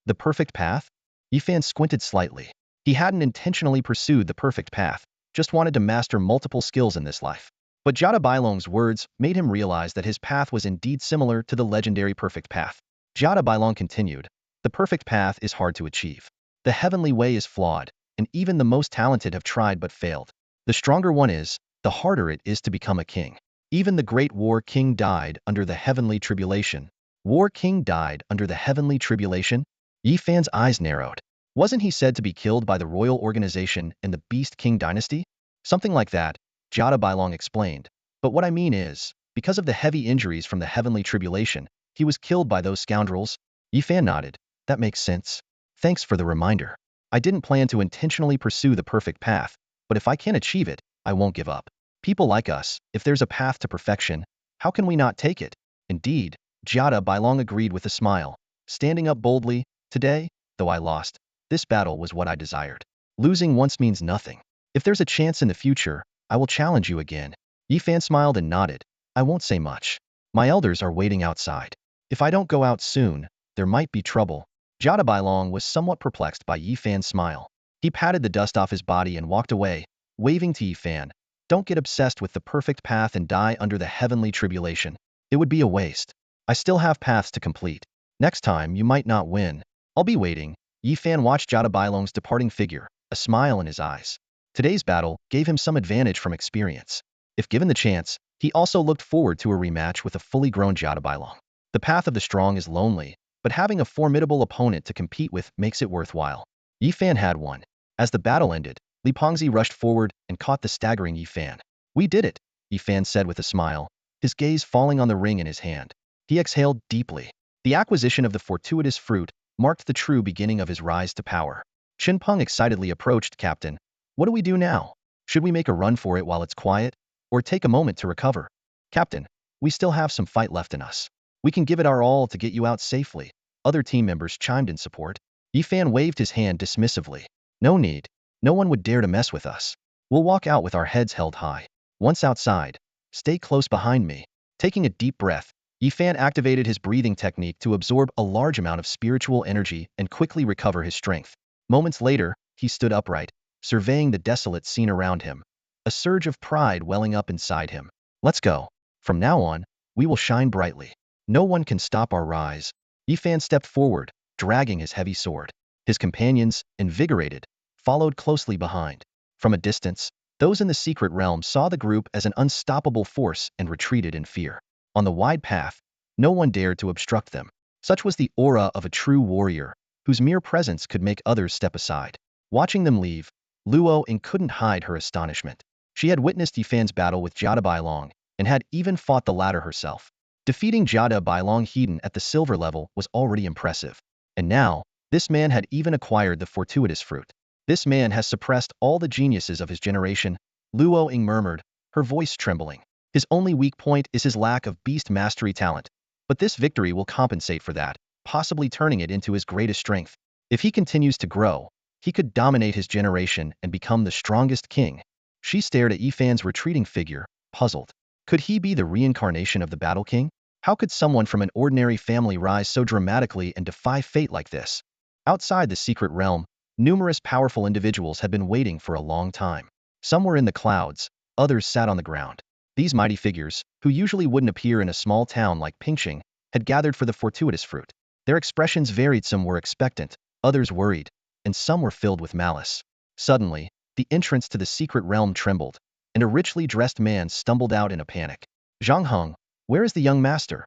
The perfect path? Yifan squinted slightly. He hadn't intentionally pursued the perfect path, just wanted to master multiple skills in this life. But Jiada Bailong's words made him realize that his path was indeed similar to the legendary perfect path. Jiada Bailong continued, The perfect path is hard to achieve. The heavenly way is flawed, and even the most talented have tried but failed. The stronger one is, the harder it is to become a king. Even the great war king died under the heavenly tribulation. War king died under the heavenly tribulation? Yifan's eyes narrowed. Wasn't he said to be killed by the royal organization in the Beast King dynasty? Something like that, Jiada Bailong explained. But what I mean is, because of the heavy injuries from the heavenly tribulation, he was killed by those scoundrels. Yifan nodded. That makes sense. Thanks for the reminder. I didn't plan to intentionally pursue the perfect path, but if I can achieve it, I won't give up. People like us, if there's a path to perfection, how can we not take it? Indeed, Jiada Bailong agreed with a smile, standing up boldly. Today, though I lost, this battle was what I desired. Losing once means nothing. If there's a chance in the future, I will challenge you again. Yifan smiled and nodded. I won't say much. My elders are waiting outside. If I don't go out soon, there might be trouble. Jiada Bailong was somewhat perplexed by Yifan's smile. He patted the dust off his body and walked away, waving to Yifan. Don't get obsessed with the perfect path and die under the heavenly tribulation. It would be a waste. I still have paths to complete. Next time, you might not win. I'll be waiting. Yifan watched Jiada Bailong's departing figure, a smile in his eyes. Today's battle gave him some advantage from experience. If given the chance, he also looked forward to a rematch with a fully grown Jiada Bailong. The path of the strong is lonely, but having a formidable opponent to compete with makes it worthwhile. Yifan had won. As the battle ended, Li Pengzi rushed forward and caught the staggering Yifan. We did it, Yifan said with a smile, his gaze falling on the ring in his hand. He exhaled deeply. The acquisition of the fortuitous fruit marked the true beginning of his rise to power. Qin Peng excitedly approached. Captain, what do we do now? Should we make a run for it while it's quiet, or take a moment to recover? Captain, we still have some fight left in us. We can give it our all to get you out safely. Other team members chimed in support. Yifan waved his hand dismissively. No need. No one would dare to mess with us. We'll walk out with our heads held high. Once outside, stay close behind me. Taking a deep breath, Yifan activated his breathing technique to absorb a large amount of spiritual energy and quickly recover his strength. Moments later, he stood upright, surveying the desolate scene around him, a surge of pride welling up inside him. Let's go. From now on, we will shine brightly. No one can stop our rise. Yifan stepped forward, dragging his heavy sword. His companions, invigorated, followed closely behind. From a distance, those in the secret realm saw the group as an unstoppable force and retreated in fear. On the wide path, no one dared to obstruct them. Such was the aura of a true warrior, whose mere presence could make others step aside. Watching them leave, Luo Ying couldn't hide her astonishment. She had witnessed Yifan's battle with Jiada Bailong, and had even fought the latter herself. Defeating Jiada Bailong Hedon at the silver level was already impressive. And now, this man had even acquired the fortuitous fruit. This man has suppressed all the geniuses of his generation, Luo Ying murmured, her voice trembling. His only weak point is his lack of beast mastery talent. But this victory will compensate for that, possibly turning it into his greatest strength. If he continues to grow, he could dominate his generation and become the strongest king. She stared at Yifan's retreating figure, puzzled. Could he be the reincarnation of the Battle King? How could someone from an ordinary family rise so dramatically and defy fate like this? Outside the secret realm, numerous powerful individuals had been waiting for a long time. Some were in the clouds, others sat on the ground. These mighty figures, who usually wouldn't appear in a small town like Pingqing, had gathered for the fortuitous fruit. Their expressions varied. Some were expectant, others worried, and some were filled with malice. Suddenly, the entrance to the secret realm trembled, and a richly dressed man stumbled out in a panic. Zhang Heng, Where is the young master?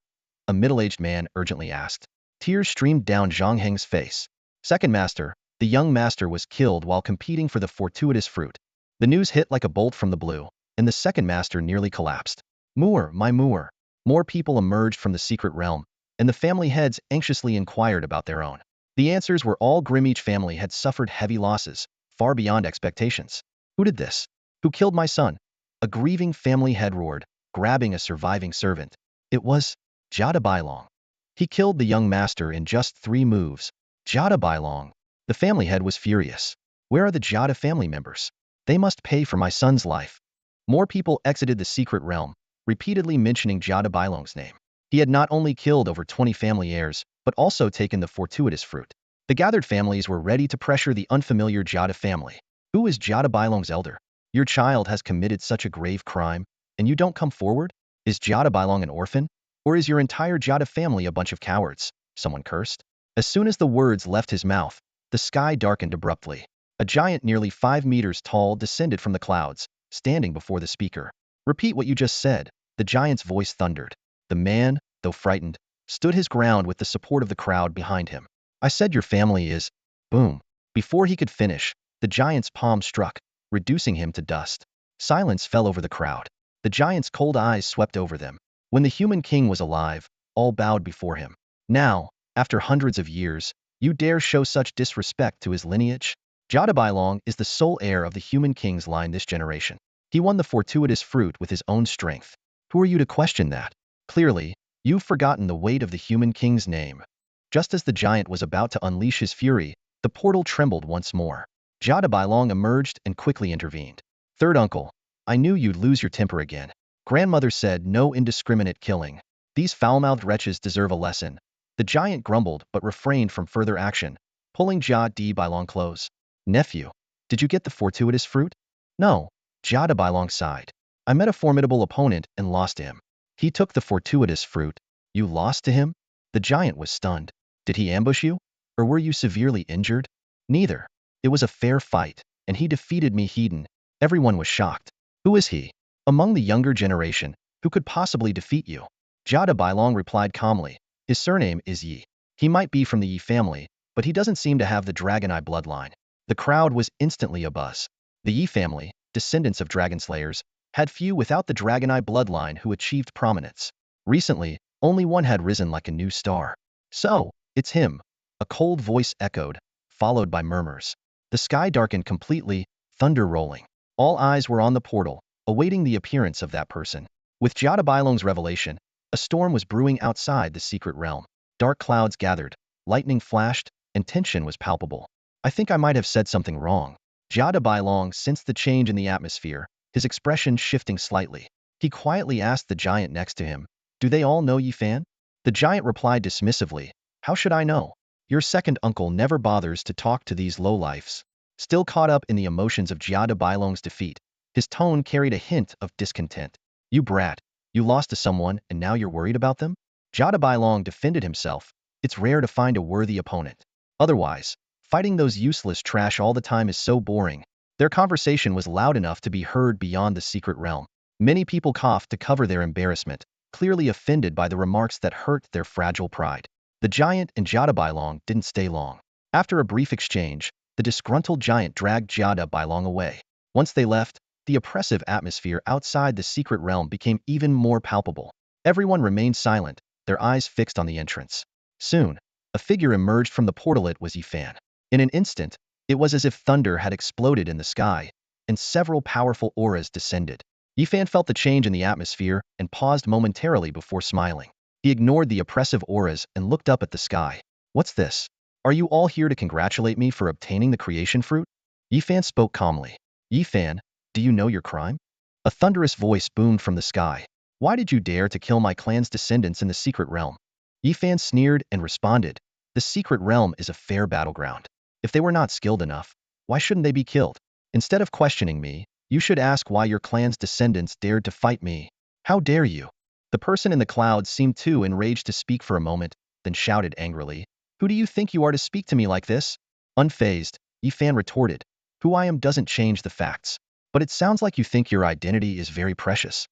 A middle-aged man urgently asked. Tears streamed down Zhang Heng's face. Second master, the young master was killed while competing for the fortuitous fruit. The news hit like a bolt from the blue, and the second master nearly collapsed. Moor, my Moor. More people emerged from the secret realm, and the family heads anxiously inquired about their own. The answers were all grim. Each family had suffered heavy losses, far beyond expectations. Who did this? Who killed my son? A grieving family head roared, grabbing a surviving servant. It was Jada Bailong. He killed the young master in just 3 moves. Jada Bailong. The family head was furious. Where are the Jada family members? They must pay for my son's life. More people exited the secret realm, repeatedly mentioning Jada Bailong's name. He had not only killed over 20 family heirs, but also taken the fortuitous fruit. The gathered families were ready to pressure the unfamiliar Jada family. Who is Jada Bailong's elder? Your child has committed such a grave crime, and you don't come forward? Is Jada Bailong an orphan? Or is your entire Jada family a bunch of cowards? Someone cursed. As soon as the words left his mouth, the sky darkened abruptly. A giant nearly 5 meters tall descended from the clouds, standing before the speaker. Repeat what you just said, the giant's voice thundered. The man, though frightened, stood his ground with the support of the crowd behind him. I said your family is... Boom. Before he could finish, the giant's palm struck, reducing him to dust. Silence fell over the crowd. The giant's cold eyes swept over them. When the human king was alive, all bowed before him. Now, after hundreds of years, you dare show such disrespect to his lineage? Jada Bailong is the sole heir of the human king's line this generation. He won the fortuitous fruit with his own strength. Who are you to question that? Clearly, you've forgotten the weight of the human king's name. Just as the giant was about to unleash his fury, the portal trembled once more. Jada Bailong emerged and quickly intervened. Third uncle, I knew you'd lose your temper again. Grandmother said no indiscriminate killing. These foul-mouthed wretches deserve a lesson. The giant grumbled but refrained from further action, pulling Jada Bailong close. Nephew, did you get the fortuitous fruit? No, Jada Bailong sighed. I met a formidable opponent and lost to him. He took the fortuitous fruit. You lost to him? The giant was stunned. Did he ambush you? Or were you severely injured? Neither. It was a fair fight, and he defeated me. Hedon. Everyone was shocked. Who is he? Among the younger generation, who could possibly defeat you? Jada Bailong replied calmly. His surname is Yi. He might be from the Yi family, but he doesn't seem to have the Dragon Eye bloodline. The crowd was instantly abuzz. The Yi family, descendants of dragon slayers, had few without the Dragon Eye bloodline who achieved prominence. Recently, only one had risen like a new star. So, it's him. A cold voice echoed, followed by murmurs. The sky darkened completely, thunder rolling. All eyes were on the portal, awaiting the appearance of that person. With Jada Bailong's revelation, a storm was brewing outside the secret realm. Dark clouds gathered, lightning flashed, and tension was palpable. I think I might have said something wrong. Jada Bailong sensed the change in the atmosphere, his expression shifting slightly. He quietly asked the giant next to him, Do they all know Yi Fan? The giant replied dismissively, How should I know? Your second uncle never bothers to talk to these lowlifes. Still caught up in the emotions of Jada Bailong's defeat, his tone carried a hint of discontent. You brat, you lost to someone and now you're worried about them? Jada Bailong defended himself. It's rare to find a worthy opponent. Otherwise, fighting those useless trash all the time is so boring. Their conversation was loud enough to be heard beyond the secret realm. Many people coughed to cover their embarrassment, clearly offended by the remarks that hurt their fragile pride. The giant and Jada Bailong didn't stay long. After a brief exchange, the disgruntled giant dragged Jada Bailong away. Once they left, the oppressive atmosphere outside the secret realm became even more palpable. Everyone remained silent, their eyes fixed on the entrance. Soon, a figure emerged from the portal. It was Yi Fan. In an instant, it was as if thunder had exploded in the sky, and several powerful auras descended. Yi Fan felt the change in the atmosphere and paused momentarily before smiling. He ignored the oppressive auras and looked up at the sky. What's this? Are you all here to congratulate me for obtaining the creation fruit? Yi Fan spoke calmly. Yi Fan, do you know your crime? A thunderous voice boomed from the sky. Why did you dare to kill my clan's descendants in the secret realm? Yi Fan sneered and responded. The secret realm is a fair battleground. If they were not skilled enough, why shouldn't they be killed? Instead of questioning me, you should ask why your clan's descendants dared to fight me. How dare you? The person in the clouds seemed too enraged to speak for a moment, then shouted angrily, Who do you think you are to speak to me like this? Unfazed, Yi Fan retorted, Who I am doesn't change the facts. But it sounds like you think your identity is very precious.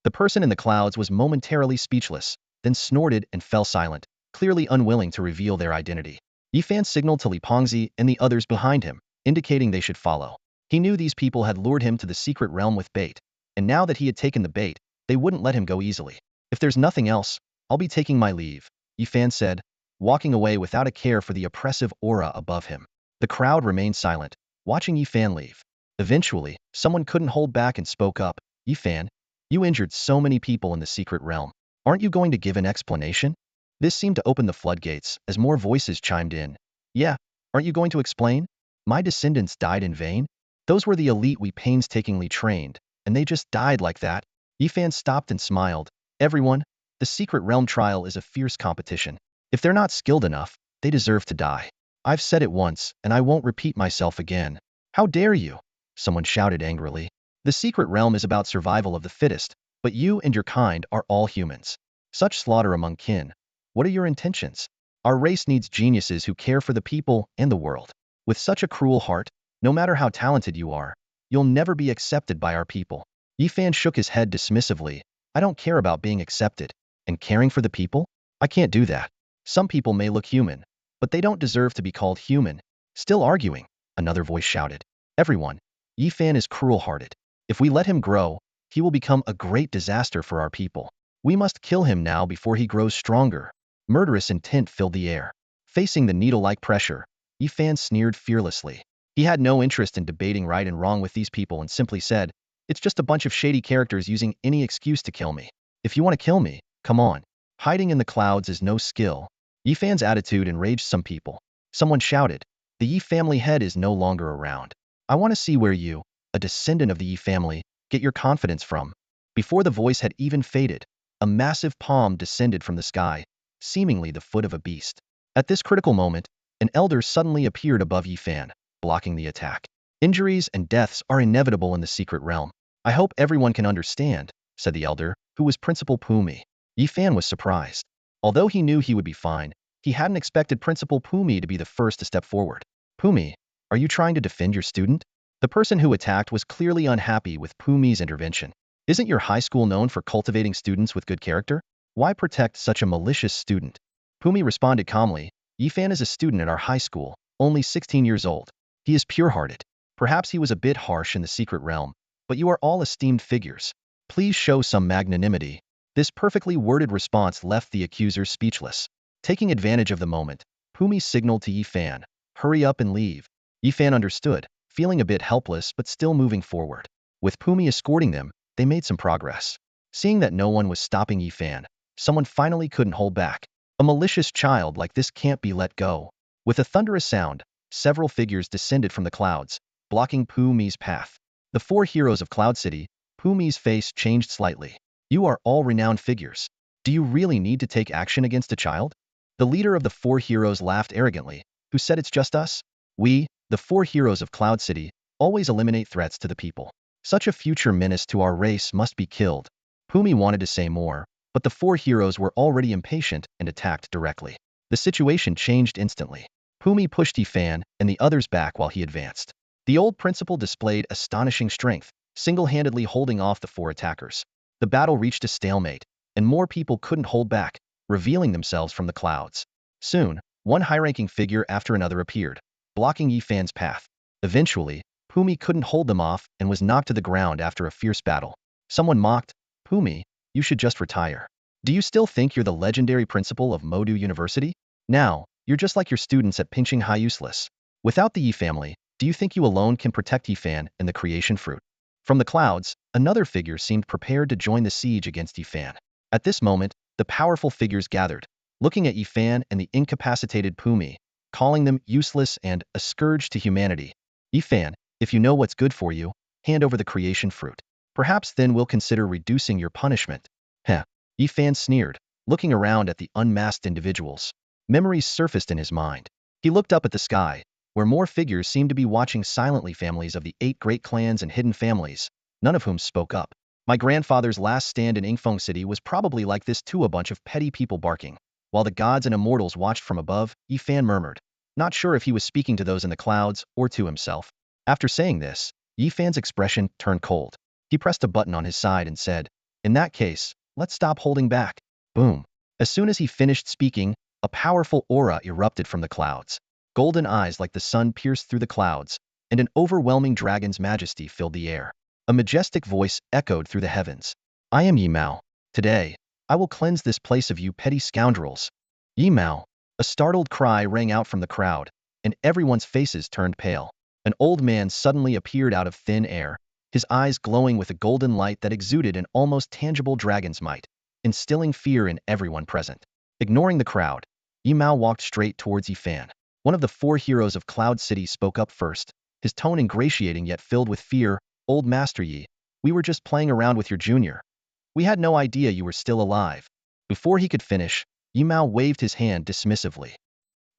The person in the clouds was momentarily speechless, then snorted and fell silent, clearly unwilling to reveal their identity. Yifan signaled to Li Pengzi and the others behind him, indicating they should follow. He knew these people had lured him to the secret realm with bait, and now that he had taken the bait, they wouldn't let him go easily. If there's nothing else, I'll be taking my leave, Yifan said, walking away without a care for the oppressive aura above him. The crowd remained silent, watching Yifan leave. Eventually, someone couldn't hold back and spoke up. Yifan, you injured so many people in the secret realm. Aren't you going to give an explanation? This seemed to open the floodgates as more voices chimed in. Yeah, aren't you going to explain? My descendants died in vain? Those were the elite we painstakingly trained, and they just died like that? Yifan stopped and smiled. Everyone, the secret realm trial is a fierce competition. If they're not skilled enough, they deserve to die. I've said it once, and I won't repeat myself again. How dare you? Someone shouted angrily. The secret realm is about survival of the fittest, but you and your kind are all humans. Such slaughter among kin. What are your intentions? Our race needs geniuses who care for the people and the world. With such a cruel heart, no matter how talented you are, you'll never be accepted by our people. Yifan shook his head dismissively. I don't care about being accepted. And caring for the people? I can't do that. Some people may look human, but they don't deserve to be called human. Still arguing, another voice shouted. Everyone, Yifan is cruel-hearted. If we let him grow, he will become a great disaster for our people. We must kill him now before he grows stronger. Murderous intent filled the air. Facing the needle-like pressure, Yifan sneered fearlessly. He had no interest in debating right and wrong with these people and simply said, it's just a bunch of shady characters using any excuse to kill me. If you want to kill me, come on. Hiding in the clouds is no skill. Yifan's attitude enraged some people. Someone shouted, the Yi family head is no longer around. I want to see where you, a descendant of the Yi family, get your confidence from. Before the voice had even faded, a massive palm descended from the sky, seemingly the foot of a beast. At this critical moment, an elder suddenly appeared above Yifan, blocking the attack. Injuries and deaths are inevitable in the secret realm. I hope everyone can understand, said the elder, who was Principal Pumi. Yifan was surprised. Although he knew he would be fine, he hadn't expected Principal Pumi to be the first to step forward. Pumi, are you trying to defend your student? The person who attacked was clearly unhappy with Pumi's intervention. Isn't your high school known for cultivating students with good character? Why protect such a malicious student? Pumi responded calmly, Yifan is a student at our high school, only 16 years old. He is pure-hearted. Perhaps he was a bit harsh in the secret realm, but you are all esteemed figures. Please show some magnanimity. This perfectly worded response left the accusers speechless. Taking advantage of the moment, Pumi signaled to Yifan, hurry up and leave. Yifan understood, feeling a bit helpless but still moving forward. With Pumi escorting them, they made some progress. Seeing that no one was stopping Yifan, someone finally couldn't hold back. A malicious child like this can't be let go. With a thunderous sound, several figures descended from the clouds, blocking Pumi's path. The four heroes of Cloud City, Pumi's face changed slightly. You are all renowned figures. Do you really need to take action against a child? The leader of the four heroes laughed arrogantly, who said it's just us. We, the four heroes of Cloud City, always eliminate threats to the people. Such a future menace to our race must be killed. Pumi wanted to say more, but the four heroes were already impatient and attacked directly. The situation changed instantly. Pumi pushed Yifan and the others back while he advanced. The old principal displayed astonishing strength, single-handedly holding off the four attackers. The battle reached a stalemate, and more people couldn't hold back, revealing themselves from the clouds. Soon, one high-ranking figure after another appeared, blocking Yifan's path. Eventually, Pumi couldn't hold them off and was knocked to the ground after a fierce battle. Someone mocked, Pumi, you should just retire. Do you still think you're the legendary principal of Modu University? Now, you're just like your students at Pinching High useless. Without the Yi family, do you think you alone can protect Yifan and the creation fruit? From the clouds, another figure seemed prepared to join the siege against Yifan. At this moment, the powerful figures gathered, looking at Yifan and the incapacitated Pumi, calling them useless and a scourge to humanity. Yifan, if you know what's good for you, hand over the creation fruit. Perhaps then we'll consider reducing your punishment. Heh. Yifan sneered, looking around at the unmasked individuals. Memories surfaced in his mind. He looked up at the sky, where more figures seemed to be watching silently. Families of the 8 great clans and hidden families, none of whom spoke up. My grandfather's last stand in Ingfeng City was probably like this too, a bunch of petty people barking. While the gods and immortals watched from above, Yifan murmured, not sure if he was speaking to those in the clouds or to himself. After saying this, Yifan's expression turned cold. He pressed a button on his side and said, In that case, let's stop holding back. Boom. As soon as he finished speaking, a powerful aura erupted from the clouds. Golden eyes like the sun pierced through the clouds, and an overwhelming dragon's majesty filled the air. A majestic voice echoed through the heavens. I am Yi Mao. Today, I will cleanse this place of you petty scoundrels. Yi Mao. A startled cry rang out from the crowd, and everyone's faces turned pale. An old man suddenly appeared out of thin air, his eyes glowing with a golden light that exuded an almost tangible dragon's might, instilling fear in everyone present. Ignoring the crowd, Yi Mao walked straight towards Yi Fan. One of the four heroes of Cloud City spoke up first, his tone ingratiating yet filled with fear. Old Master Yi, we were just playing around with your junior. We had no idea you were still alive. Before he could finish, Yi Mao waved his hand dismissively.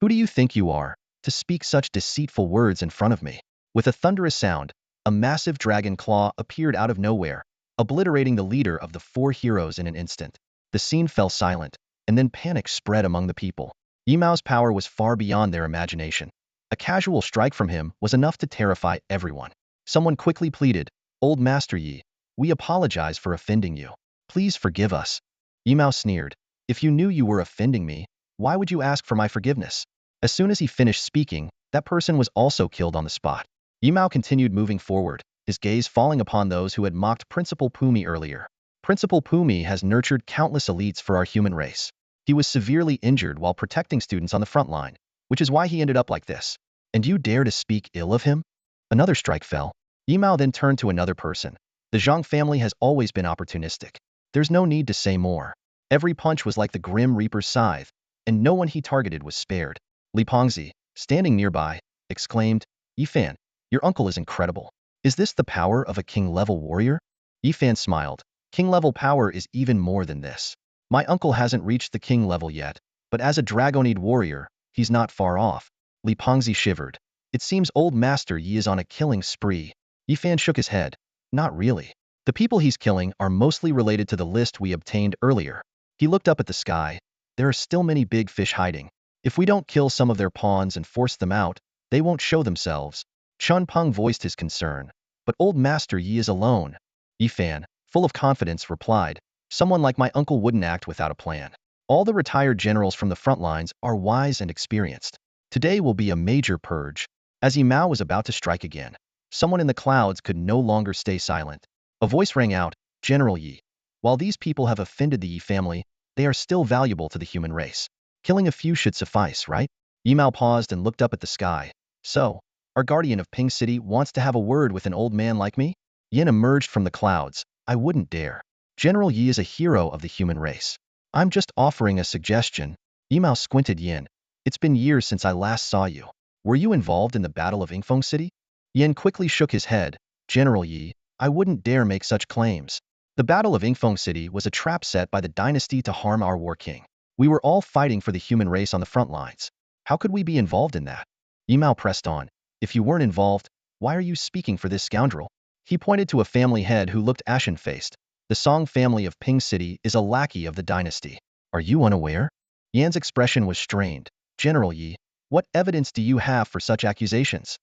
Who do you think you are, to speak such deceitful words in front of me? With a thunderous sound, a massive dragon claw appeared out of nowhere, obliterating the leader of the four heroes in an instant. The scene fell silent, and then panic spread among the people. Yi Mao's power was far beyond their imagination. A casual strike from him was enough to terrify everyone. Someone quickly pleaded, Old Master Yi, we apologize for offending you. Please forgive us. Yi Mao sneered. If you knew you were offending me, why would you ask for my forgiveness? As soon as he finished speaking, that person was also killed on the spot. Yi Mao continued moving forward, his gaze falling upon those who had mocked Principal Pumi earlier. Principal Pumi has nurtured countless elites for our human race. He was severely injured while protecting students on the front line, which is why he ended up like this. And you dare to speak ill of him? Another strike fell. Yi Mao then turned to another person. The Zhang family has always been opportunistic. There's no need to say more. Every punch was like the Grim Reaper's scythe, and no one he targeted was spared. Li Pengzi, standing nearby, exclaimed, Yi Fan, your uncle is incredible. Is this the power of a king-level warrior? Yi Fan smiled. King-level power is even more than this. My uncle hasn't reached the king level yet, but as a dragonid warrior, he's not far off. Li Pengzi shivered. It seems old Master Yi is on a killing spree. Yi Fan shook his head. Not really. The people he's killing are mostly related to the list we obtained earlier. He looked up at the sky. There are still many big fish hiding. If we don't kill some of their pawns and force them out, they won't show themselves. Chun Peng voiced his concern. But old Master Yi is alone. Yi Fan, full of confidence, replied, someone like my uncle wouldn't act without a plan. All the retired generals from the front lines are wise and experienced. Today will be a major purge. As Yi Mao was about to strike again, someone in the clouds could no longer stay silent. A voice rang out, General Yi. While these people have offended the Yi family, they are still valuable to the human race. Killing a few should suffice, right? Yi Mao paused and looked up at the sky. So, our guardian of Ping City wants to have a word with an old man like me? Yin emerged from the clouds. I wouldn't dare. General Yi is a hero of the human race. I'm just offering a suggestion. Yi Mao squinted. Yin, it's been years since I last saw you. Were you involved in the Battle of Ingfeng City? Yin quickly shook his head. General Yi, I wouldn't dare make such claims. The Battle of Ingfeng City was a trap set by the dynasty to harm our war king. We were all fighting for the human race on the front lines. How could we be involved in that? Yi Mao pressed on. If you weren't involved, why are you speaking for this scoundrel? He pointed to a family head who looked ashen-faced. The Song family of Ping City is a lackey of the dynasty. Are you unaware? Yan's expression was strained. General Yi, what evidence do you have for such accusations?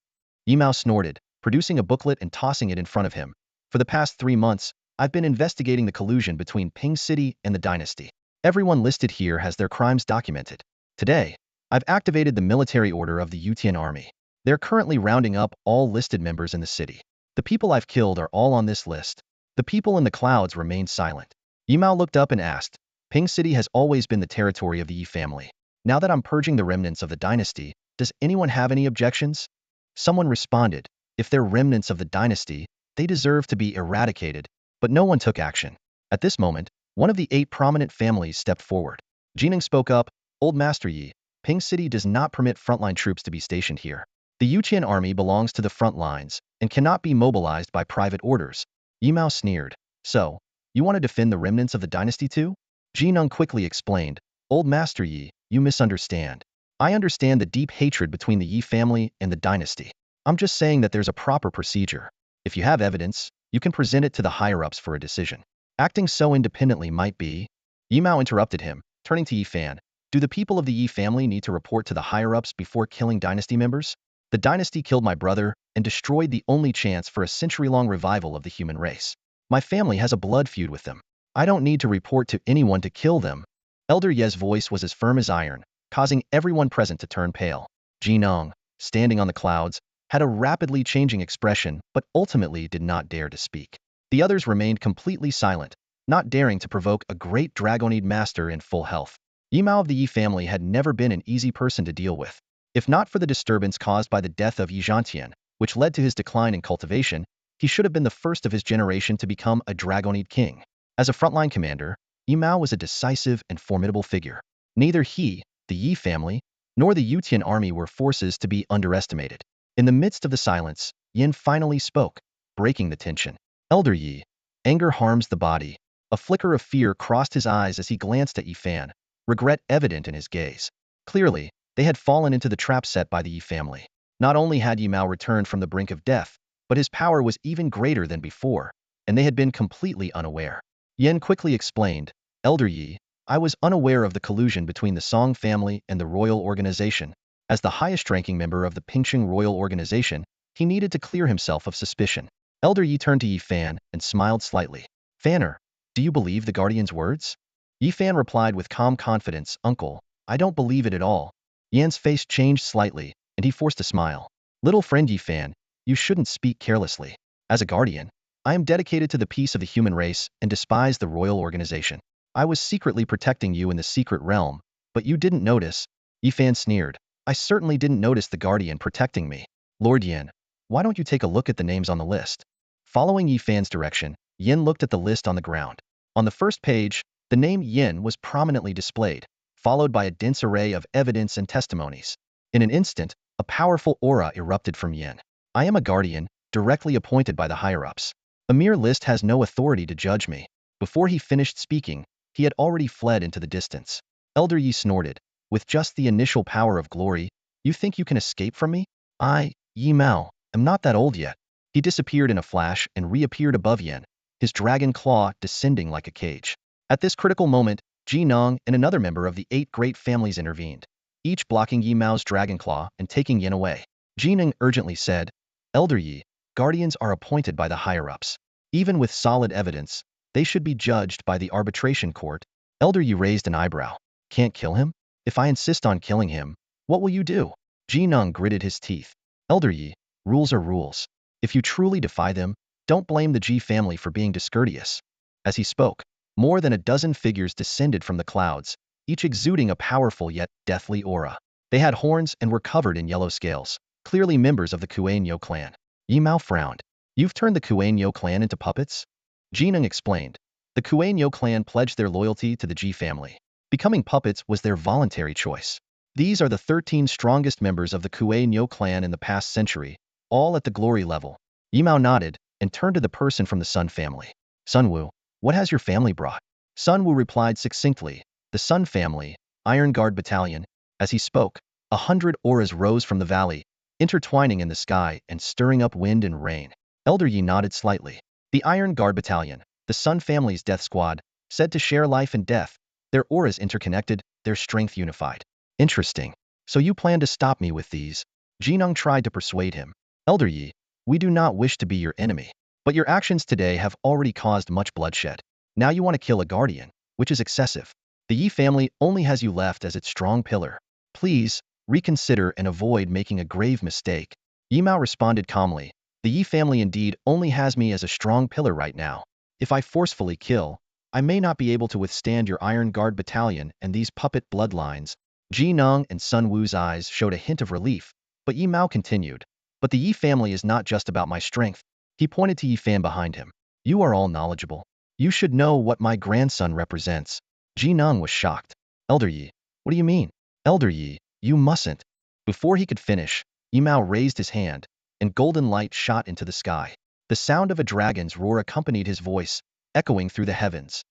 Yi Mao snorted, producing a booklet and tossing it in front of him. For the past 3 months, I've been investigating the collusion between Ping City and the dynasty. Everyone listed here has their crimes documented. Today, I've activated the military order of the Yutian army. They're currently rounding up all listed members in the city. The people I've killed are all on this list. The people in the clouds remained silent. Yi Mao looked up and asked, Ping City has always been the territory of the Yi family. Now that I'm purging the remnants of the dynasty, does anyone have any objections? Someone responded, if they're remnants of the dynasty, they deserve to be eradicated, but no one took action. At this moment, one of the 8 prominent families stepped forward. Jining spoke up, Old Master Yi, Ping City does not permit frontline troops to be stationed here. The Yuqian army belongs to the front lines and cannot be mobilized by private orders. Yi Mao sneered. So, you want to defend the remnants of the dynasty too? Jineng quickly explained, Old Master Yi, you misunderstand. I understand the deep hatred between the Yi family and the dynasty. I'm just saying that there's a proper procedure. If you have evidence, you can present it to the higher-ups for a decision. Acting so independently might be... Yi Mao interrupted him, turning to Yi Fan. Do the people of the Yi family need to report to the higher-ups before killing dynasty members? The dynasty killed my brother and destroyed the only chance for a century-long revival of the human race. My family has a blood feud with them. I don't need to report to anyone to kill them. Elder Ye's voice was as firm as iron, causing everyone present to turn pale. Jinong, standing on the clouds, had a rapidly changing expression but ultimately did not dare to speak. The others remained completely silent, not daring to provoke a great dragonid master in full health. Yimao of the Yi family had never been an easy person to deal with. If not for the disturbance caused by the death of Yi Zhantian, which led to his decline in cultivation, he should have been the first of his generation to become a dragonid king. As a frontline commander, Yimao was a decisive and formidable figure. Neither he, the Yi family, nor the Yutian army were forces to be underestimated. In the midst of the silence, Yin finally spoke, breaking the tension. Elder Yi, anger harms the body. A flicker of fear crossed his eyes as he glanced at Yi Fan, regret evident in his gaze. Clearly, they had fallen into the trap set by the Yi family. Not only had Yi Mao returned from the brink of death, but his power was even greater than before, and they had been completely unaware. Yen quickly explained, Elder Yi, I was unaware of the collusion between the Song family and the royal organization. As the highest-ranking member of the Pingqing royal organization, he needed to clear himself of suspicion. Elder Yi turned to Yi Fan and smiled slightly. Fanner, do you believe the guardian's words? Yi Fan replied with calm confidence, Uncle, I don't believe it at all. Yan's face changed slightly, and he forced a smile. Little friend Yi Fan, you shouldn't speak carelessly. As a guardian, I am dedicated to the peace of the human race and despise the royal organization. I was secretly protecting you in the secret realm, but you didn't notice. Yi Fan sneered. I certainly didn't notice the guardian protecting me. Lord Yin, why don't you take a look at the names on the list? Following Yi Fan's direction, Yin looked at the list on the ground. On the first page, the name Yin was prominently displayed, followed by a dense array of evidence and testimonies. In an instant, a powerful aura erupted from Yin. I am a guardian, directly appointed by the higher-ups. A mere list has no authority to judge me. Before he finished speaking, he had already fled into the distance. Elder Yi snorted. With just the initial power of glory, you think you can escape from me? I, Yi Mao, am not that old yet. He disappeared in a flash and reappeared above Yin, his dragon claw descending like a cage. At this critical moment, Ji Nong and another member of the 8 great families intervened, each blocking Yi Mao's dragon claw and taking Yin away. Ji Nong urgently said, Elder Yi, guardians are appointed by the higher-ups. Even with solid evidence, they should be judged by the arbitration court. Elder Yi raised an eyebrow. Can't kill him? If I insist on killing him, what will you do? Ji Nong gritted his teeth. Elder Yi, rules are rules. If you truly defy them, don't blame the Ji family for being discourteous. As he spoke, more than a dozen figures descended from the clouds, each exuding a powerful yet deathly aura. They had horns and were covered in yellow scales, clearly members of the Kuei-Nyo clan. Yi Mao frowned. You've turned the Kuei-Nyo clan into puppets? Ji Nong explained. The Kuei-Nyo clan pledged their loyalty to the Ji family. Becoming puppets was their voluntary choice. These are the 13 strongest members of the Kuei-Nyo clan in the past century, all at the glory level. Yi Mao nodded and turned to the person from the Sun family. Sun Wu, what has your family brought? Sun Wu replied succinctly, the Sun family, Iron Guard Battalion. As he spoke, 100 auras rose from the valley, intertwining in the sky and stirring up wind and rain. Elder Yi nodded slightly. The Iron Guard Battalion, the Sun family's death squad, said to share life and death, their auras interconnected, their strength unified. Interesting. So you plan to stop me with these? Jinong tried to persuade him. Elder Yi, we do not wish to be your enemy, but your actions today have already caused much bloodshed. Now you want to kill a guardian, which is excessive. The Yi family only has you left as its strong pillar. Please, reconsider and avoid making a grave mistake. Yi Mao responded calmly. The Yi family indeed only has me as a strong pillar right now. If I forcefully kill, I may not be able to withstand your Iron Guard Battalion and these puppet bloodlines. Ji Nong and Sun Wu's eyes showed a hint of relief, but Yi Mao continued. But the Yi family is not just about my strength. He pointed to Yi Fan behind him. You are all knowledgeable. You should know what my grandson represents. Ji Nong was shocked. Elder Yi, what do you mean? Elder Yi, you mustn't. Before he could finish, Yi Mao raised his hand, and golden light shot into the sky. The sound of a dragon's roar accompanied his voice, echoing through the heavens.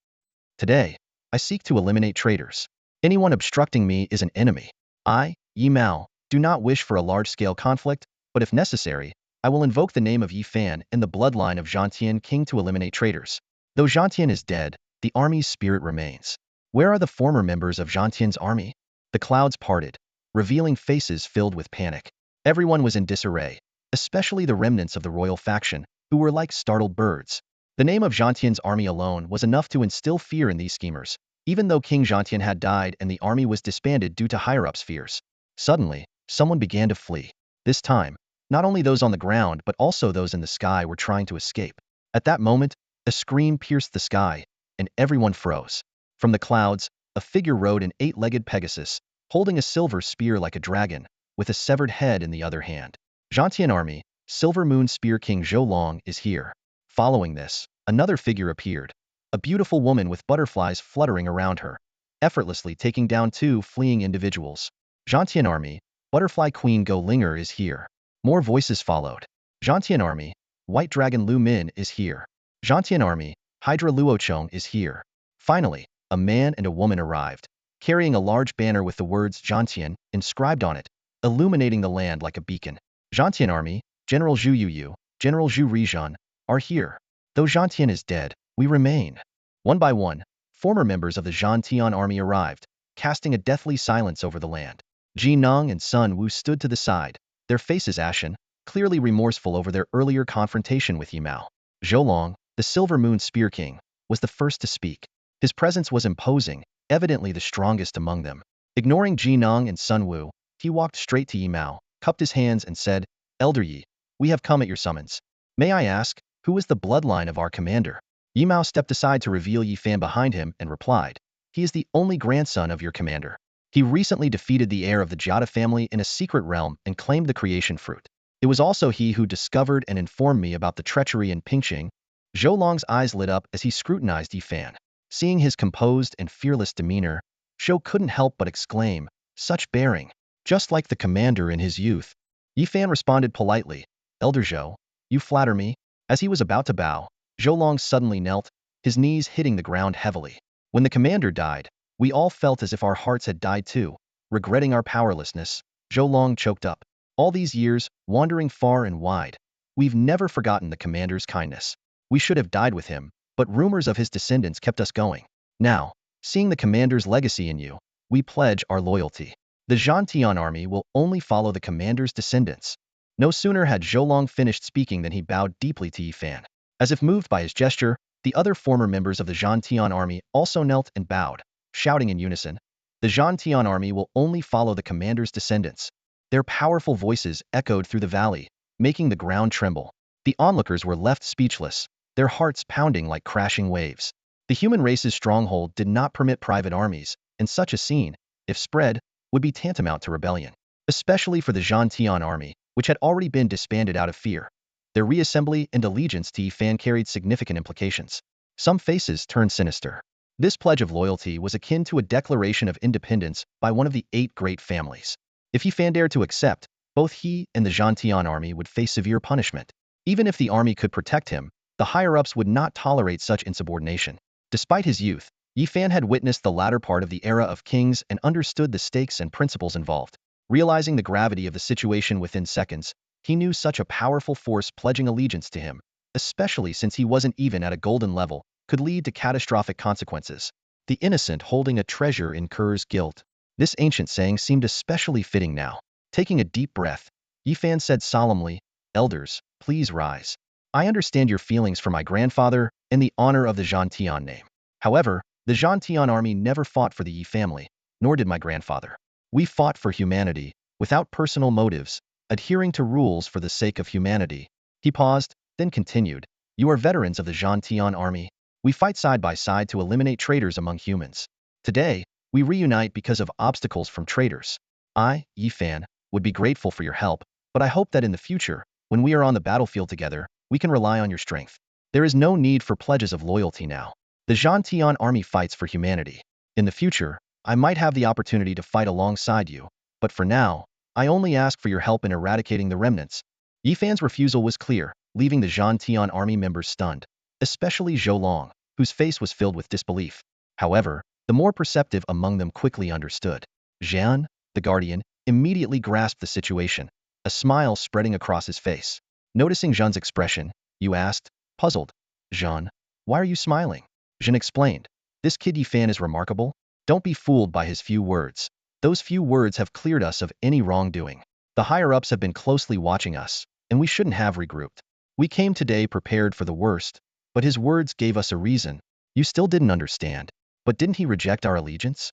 Today, I seek to eliminate traitors. Anyone obstructing me is an enemy. I, Yi Mao, do not wish for a large-scale conflict, but if necessary, I will invoke the name of Yi Fan and the bloodline of Zhantian King to eliminate traitors. Though Zhantian is dead, the army's spirit remains. Where are the former members of Zhantian's army? The clouds parted, revealing faces filled with panic. Everyone was in disarray, especially the remnants of the royal faction, who were like startled birds. The name of Zhantian's army alone was enough to instill fear in these schemers, even though King Zhantian had died and the army was disbanded due to higher-ups' fears. Suddenly, someone began to flee. This time, not only those on the ground but also those in the sky were trying to escape. At that moment, a scream pierced the sky, and everyone froze. From the clouds, a figure rode an 8-legged Pegasus, holding a silver spear like a dragon, with a severed head in the other hand. Zhantian army, Silver Moon Spear King Zhou Long is here. Following this, another figure appeared, a beautiful woman with butterflies fluttering around her, effortlessly taking down 2 fleeing individuals. Zhantian army, Butterfly Queen Go Linger is here. More voices followed. Zhantian army, White Dragon Lu Min is here. Zhantian army, Hydra Luochong is here. Finally, a man and a woman arrived, carrying a large banner with the words Zhantian inscribed on it, illuminating the land like a beacon. Zhantian army, General Zhu Yuyu, General Zhu Rizhan, are here. Though Zhantian is dead, we remain. One by one, former members of the Zhantian army arrived, casting a deathly silence over the land. Ji Nong and Sun Wu stood to the side, their faces ashen, clearly remorseful over their earlier confrontation with Yimao. Zhou Long, the Silver Moon Spear King, was the first to speak. His presence was imposing, evidently the strongest among them. Ignoring Ji Nong and Sun Wu, he walked straight to Yimao, cupped his hands and said, "Elder Yi, we have come at your summons. May I ask, who is the bloodline of our commander?" Yimao stepped aside to reveal Yifan behind him and replied, "He is the only grandson of your commander. He recently defeated the heir of the Jiada family in a secret realm and claimed the creation fruit. It was also he who discovered and informed me about the treachery in Pingqing." Zhou Long's eyes lit up as he scrutinized Yifan. Seeing his composed and fearless demeanor, Zhou couldn't help but exclaim, "Such bearing! Just like the commander in his youth." Yifan responded politely, "Elder Zhou, you flatter me." As he was about to bow, Zhou Long suddenly knelt, his knees hitting the ground heavily. "When the commander died, we all felt as if our hearts had died too. Regretting our powerlessness," Zhou Long choked up. "All these years, wandering far and wide, we've never forgotten the commander's kindness. We should have died with him, but rumors of his descendants kept us going. Now, seeing the commander's legacy in you, we pledge our loyalty. The Zhantian army will only follow the commander's descendants." No sooner had Zhou Long finished speaking than he bowed deeply to Yifan. As if moved by his gesture, the other former members of the Zhantian army also knelt and bowed, shouting in unison, "The Zhantian army will only follow the commander's descendants." Their powerful voices echoed through the valley, making the ground tremble. The onlookers were left speechless, their hearts pounding like crashing waves. The human race's stronghold did not permit private armies, and such a scene, if spread, would be tantamount to rebellion. Especially for the Zhantian army, which had already been disbanded out of fear. Their reassembly and allegiance to Yifan carried significant implications. Some faces turned sinister. This pledge of loyalty was akin to a declaration of independence by one of the 8 great families. If Yifan dared to accept, both he and the Zhantian army would face severe punishment. Even if the army could protect him, the higher-ups would not tolerate such insubordination. Despite his youth, Yifan had witnessed the latter part of the era of kings and understood the stakes and principles involved. Realizing the gravity of the situation within seconds, he knew such a powerful force pledging allegiance to him, especially since he wasn't even at a golden level, could lead to catastrophic consequences. The innocent holding a treasure incurs guilt. This ancient saying seemed especially fitting now. Taking a deep breath, Yifan said solemnly, "Elders, please rise. I understand your feelings for my grandfather and the honor of the Zhantian name. However, the Zhantian army never fought for the Yi family, nor did my grandfather. We fought for humanity, without personal motives, adhering to rules for the sake of humanity." He paused, then continued, "You are veterans of the Zhantian army. We fight side by side to eliminate traitors among humans. Today, we reunite because of obstacles from traitors. I, Yifan, would be grateful for your help, but I hope that in the future, when we are on the battlefield together, we can rely on your strength. There is no need for pledges of loyalty now. The Zhantian army fights for humanity. In the future, I might have the opportunity to fight alongside you, but for now, I only ask for your help in eradicating the remnants." Yifan's refusal was clear, leaving the Zhantian army members stunned, especially Zhou Long, whose face was filled with disbelief. However, the more perceptive among them quickly understood. Zhan, the guardian, immediately grasped the situation, a smile spreading across his face. Noticing Zhan's expression, Yu asked, puzzled, "Zhan, why are you smiling?" Zhan explained, "This kid Yifan is remarkable. Don't be fooled by his few words. Those few words have cleared us of any wrongdoing. The higher-ups have been closely watching us, and we shouldn't have regrouped. We came today prepared for the worst, But his words gave us a reason. You still didn't understand. But didn't he reject our allegiance?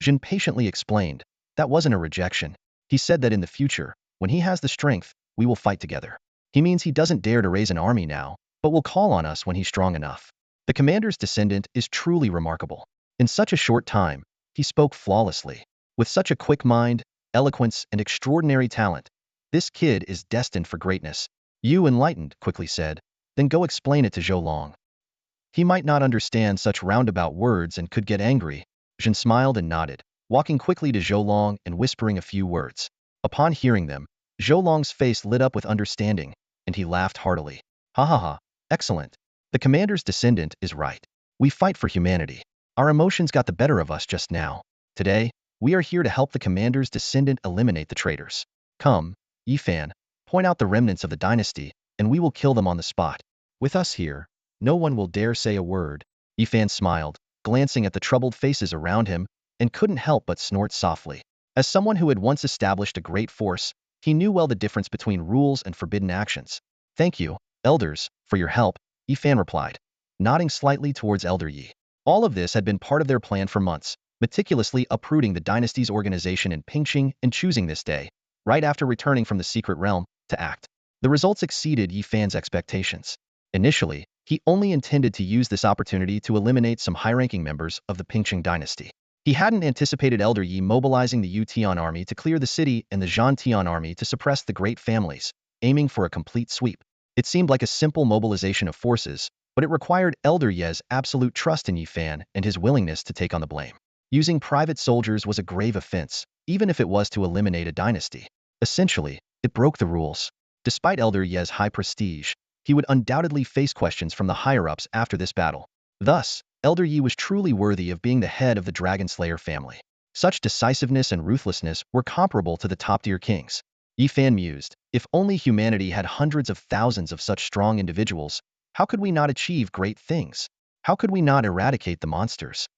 Jin patiently explained. That wasn't a rejection. He said that in the future, when he has the strength, we will fight together. He means he doesn't dare to raise an army now, but will call on us when he's strong enough. The commander's descendant is truly remarkable. In such a short time, he spoke flawlessly. With such a quick mind, eloquence, and extraordinary talent, this kid is destined for greatness. You enlightened, quickly said. Then go explain it to Zhou Long. He might not understand such roundabout words and could get angry. Jin smiled and nodded, walking quickly to Zhou Long and whispering a few words. Upon hearing them, Zhou Long's face lit up with understanding, and he laughed heartily. Ha ha ha, excellent. The commander's descendant is right. We fight for humanity. Our emotions got the better of us just now. Today, we are here to help the commander's descendant eliminate the traitors. Come, Yifan, point out the remnants of the dynasty, and we will kill them on the spot. With us here, no one will dare say a word. Yifan smiled, glancing at the troubled faces around him, and couldn't help but snort softly. As someone who had once established a great force, he knew well the difference between rules and forbidden actions. Thank you, elders, for your help, Yifan replied, nodding slightly towards Elder Yi. All of this had been part of their plan for months, meticulously uprooting the dynasty's organization in Pingqing and choosing this day, right after returning from the secret realm, to act. The results exceeded Yifan's expectations. Initially, he only intended to use this opportunity to eliminate some high-ranking members of the Pingqing dynasty. He hadn't anticipated Elder Yi mobilizing the Yu Tian army to clear the city and the Zhan Tian army to suppress the great families, aiming for a complete sweep. It seemed like a simple mobilization of forces, but it required Elder Ye's absolute trust in Yifan and his willingness to take on the blame. Using private soldiers was a grave offense, even if it was to eliminate a dynasty. Essentially, it broke the rules. Despite Elder Ye's high prestige, he would undoubtedly face questions from the higher-ups after this battle. Thus, Elder Yi was truly worthy of being the head of the Dragon Slayer family. Such decisiveness and ruthlessness were comparable to the top-tier kings. Yifan mused, if only humanity had hundreds of thousands of such strong individuals, how could we not achieve great things? How could we not eradicate the monsters?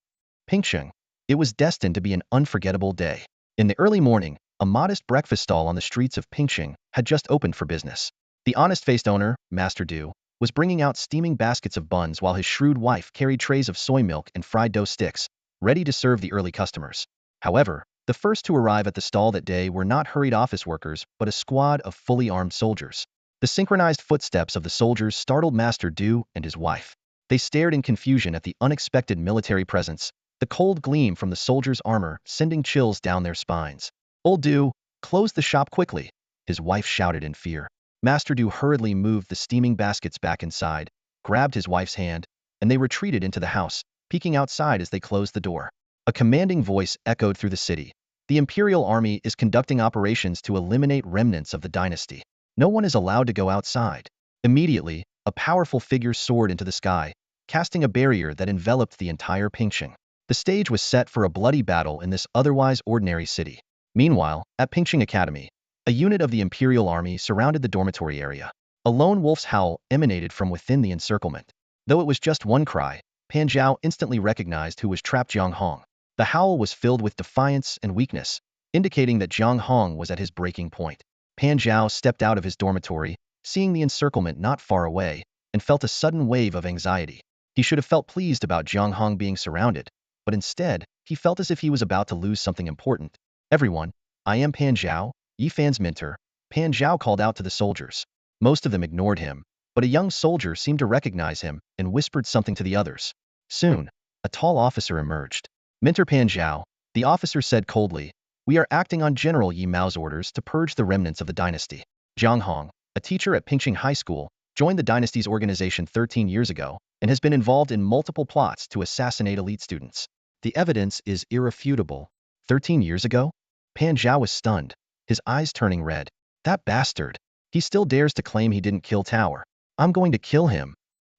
Pingqing. It was destined to be an unforgettable day. In the early morning, a modest breakfast stall on the streets of Pingqing had just opened for business. The honest-faced owner, Master Du, was bringing out steaming baskets of buns while his shrewd wife carried trays of soy milk and fried dough sticks, ready to serve the early customers. However, the first to arrive at the stall that day were not hurried office workers but a squad of fully armed soldiers. The synchronized footsteps of the soldiers startled Master Du and his wife. They stared in confusion at the unexpected military presence, the cold gleam from the soldiers' armor sending chills down their spines. Old Du, close the shop quickly, his wife shouted in fear. Master Du hurriedly moved the steaming baskets back inside, grabbed his wife's hand, and they retreated into the house, peeking outside as they closed the door. A commanding voice echoed through the city. The Imperial Army is conducting operations to eliminate remnants of the dynasty. No one is allowed to go outside. Immediately, a powerful figure soared into the sky, casting a barrier that enveloped the entire Pingqing. The stage was set for a bloody battle in this otherwise ordinary city. Meanwhile, at Pingqing Academy, a unit of the Imperial Army surrounded the dormitory area. A lone wolf's howl emanated from within the encirclement. Though it was just one cry, Pan Zhao instantly recognized who was trapped Jiang Hong. The howl was filled with defiance and weakness, indicating that Jiang Hong was at his breaking point. Pan Zhao stepped out of his dormitory, seeing the encirclement not far away, and felt a sudden wave of anxiety. He should have felt pleased about Jiang Hong being surrounded, but instead, he felt as if he was about to lose something important. Everyone, I am Pan Zhao, Yifan's mentor, Pan Zhao called out to the soldiers. Most of them ignored him, but a young soldier seemed to recognize him and whispered something to the others. Soon, a tall officer emerged. Mentor Pan Zhao, the officer said coldly, we are acting on General Yi Mao's orders to purge the remnants of the dynasty. Jiang Hong, a teacher at Pingqing High School, joined the dynasty's organization 13 years ago and has been involved in multiple plots to assassinate elite students. The evidence is irrefutable. 13 years ago? Pan Zhao was stunned, his eyes turning red. That bastard. He still dares to claim he didn't kill Tower. I'm going to kill him.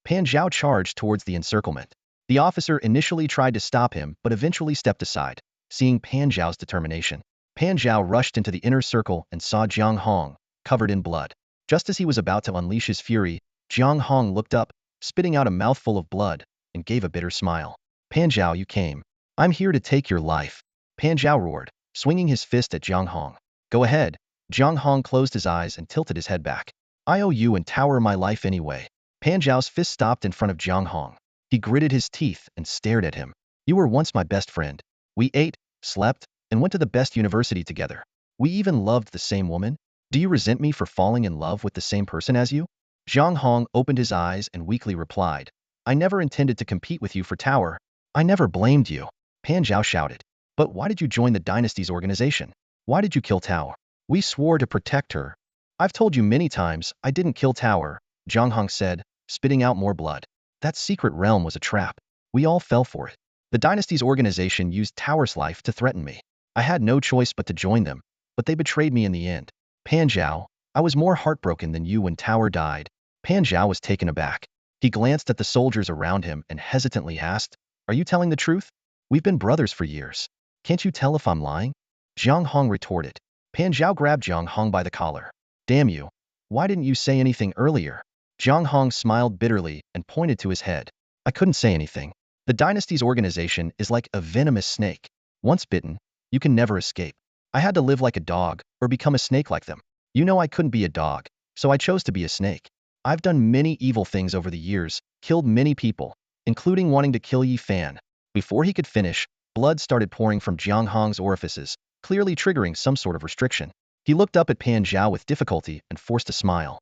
Pan Zhao charged towards the encirclement. The officer initially tried to stop him but eventually stepped aside, seeing Pan Zhao's determination. Pan Zhao rushed into the inner circle and saw Jiang Hong, covered in blood. Just as he was about to unleash his fury, Jiang Hong looked up, spitting out a mouthful of blood, and gave a bitter smile. Pan Zhao, you came. I'm here to take your life. Pan Zhao roared, swinging his fist at Jiang Hong. Go ahead. Jiang Hong closed his eyes and tilted his head back. I owe you and Tower my life anyway. Pan Zhao's fist stopped in front of Jiang Hong. He gritted his teeth and stared at him. You were once my best friend. We ate, slept, and went to the best university together. We even loved the same woman. Do you resent me for falling in love with the same person as you? Jiang Hong opened his eyes and weakly replied, I never intended to compete with you for Tower. I never blamed you. Pan Zhao shouted. But why did you join the dynasty's organization? Why did you kill Tower? We swore to protect her. I've told you many times I didn't kill Tower, Jiang Hong said, spitting out more blood. That secret realm was a trap. We all fell for it. The dynasty's organization used Tower's life to threaten me. I had no choice but to join them, but they betrayed me in the end. Pan Zhao, I was more heartbroken than you when Tower died. Pan Zhao was taken aback. He glanced at the soldiers around him and hesitantly asked, Are you telling the truth? We've been brothers for years. Can't you tell if I'm lying? Jiang Hong retorted. Pan Zhao grabbed Jiang Hong by the collar. Damn you. Why didn't you say anything earlier? Jiang Hong smiled bitterly and pointed to his head. I couldn't say anything. The dynasty's organization is like a venomous snake. Once bitten, you can never escape. I had to live like a dog or become a snake like them. You know I couldn't be a dog, so I chose to be a snake. I've done many evil things over the years, killed many people, including wanting to kill Yi Fan. Before he could finish, blood started pouring from Jiang Hong's orifices, clearly triggering some sort of restriction. He looked up at Pan Zhao with difficulty and forced a smile.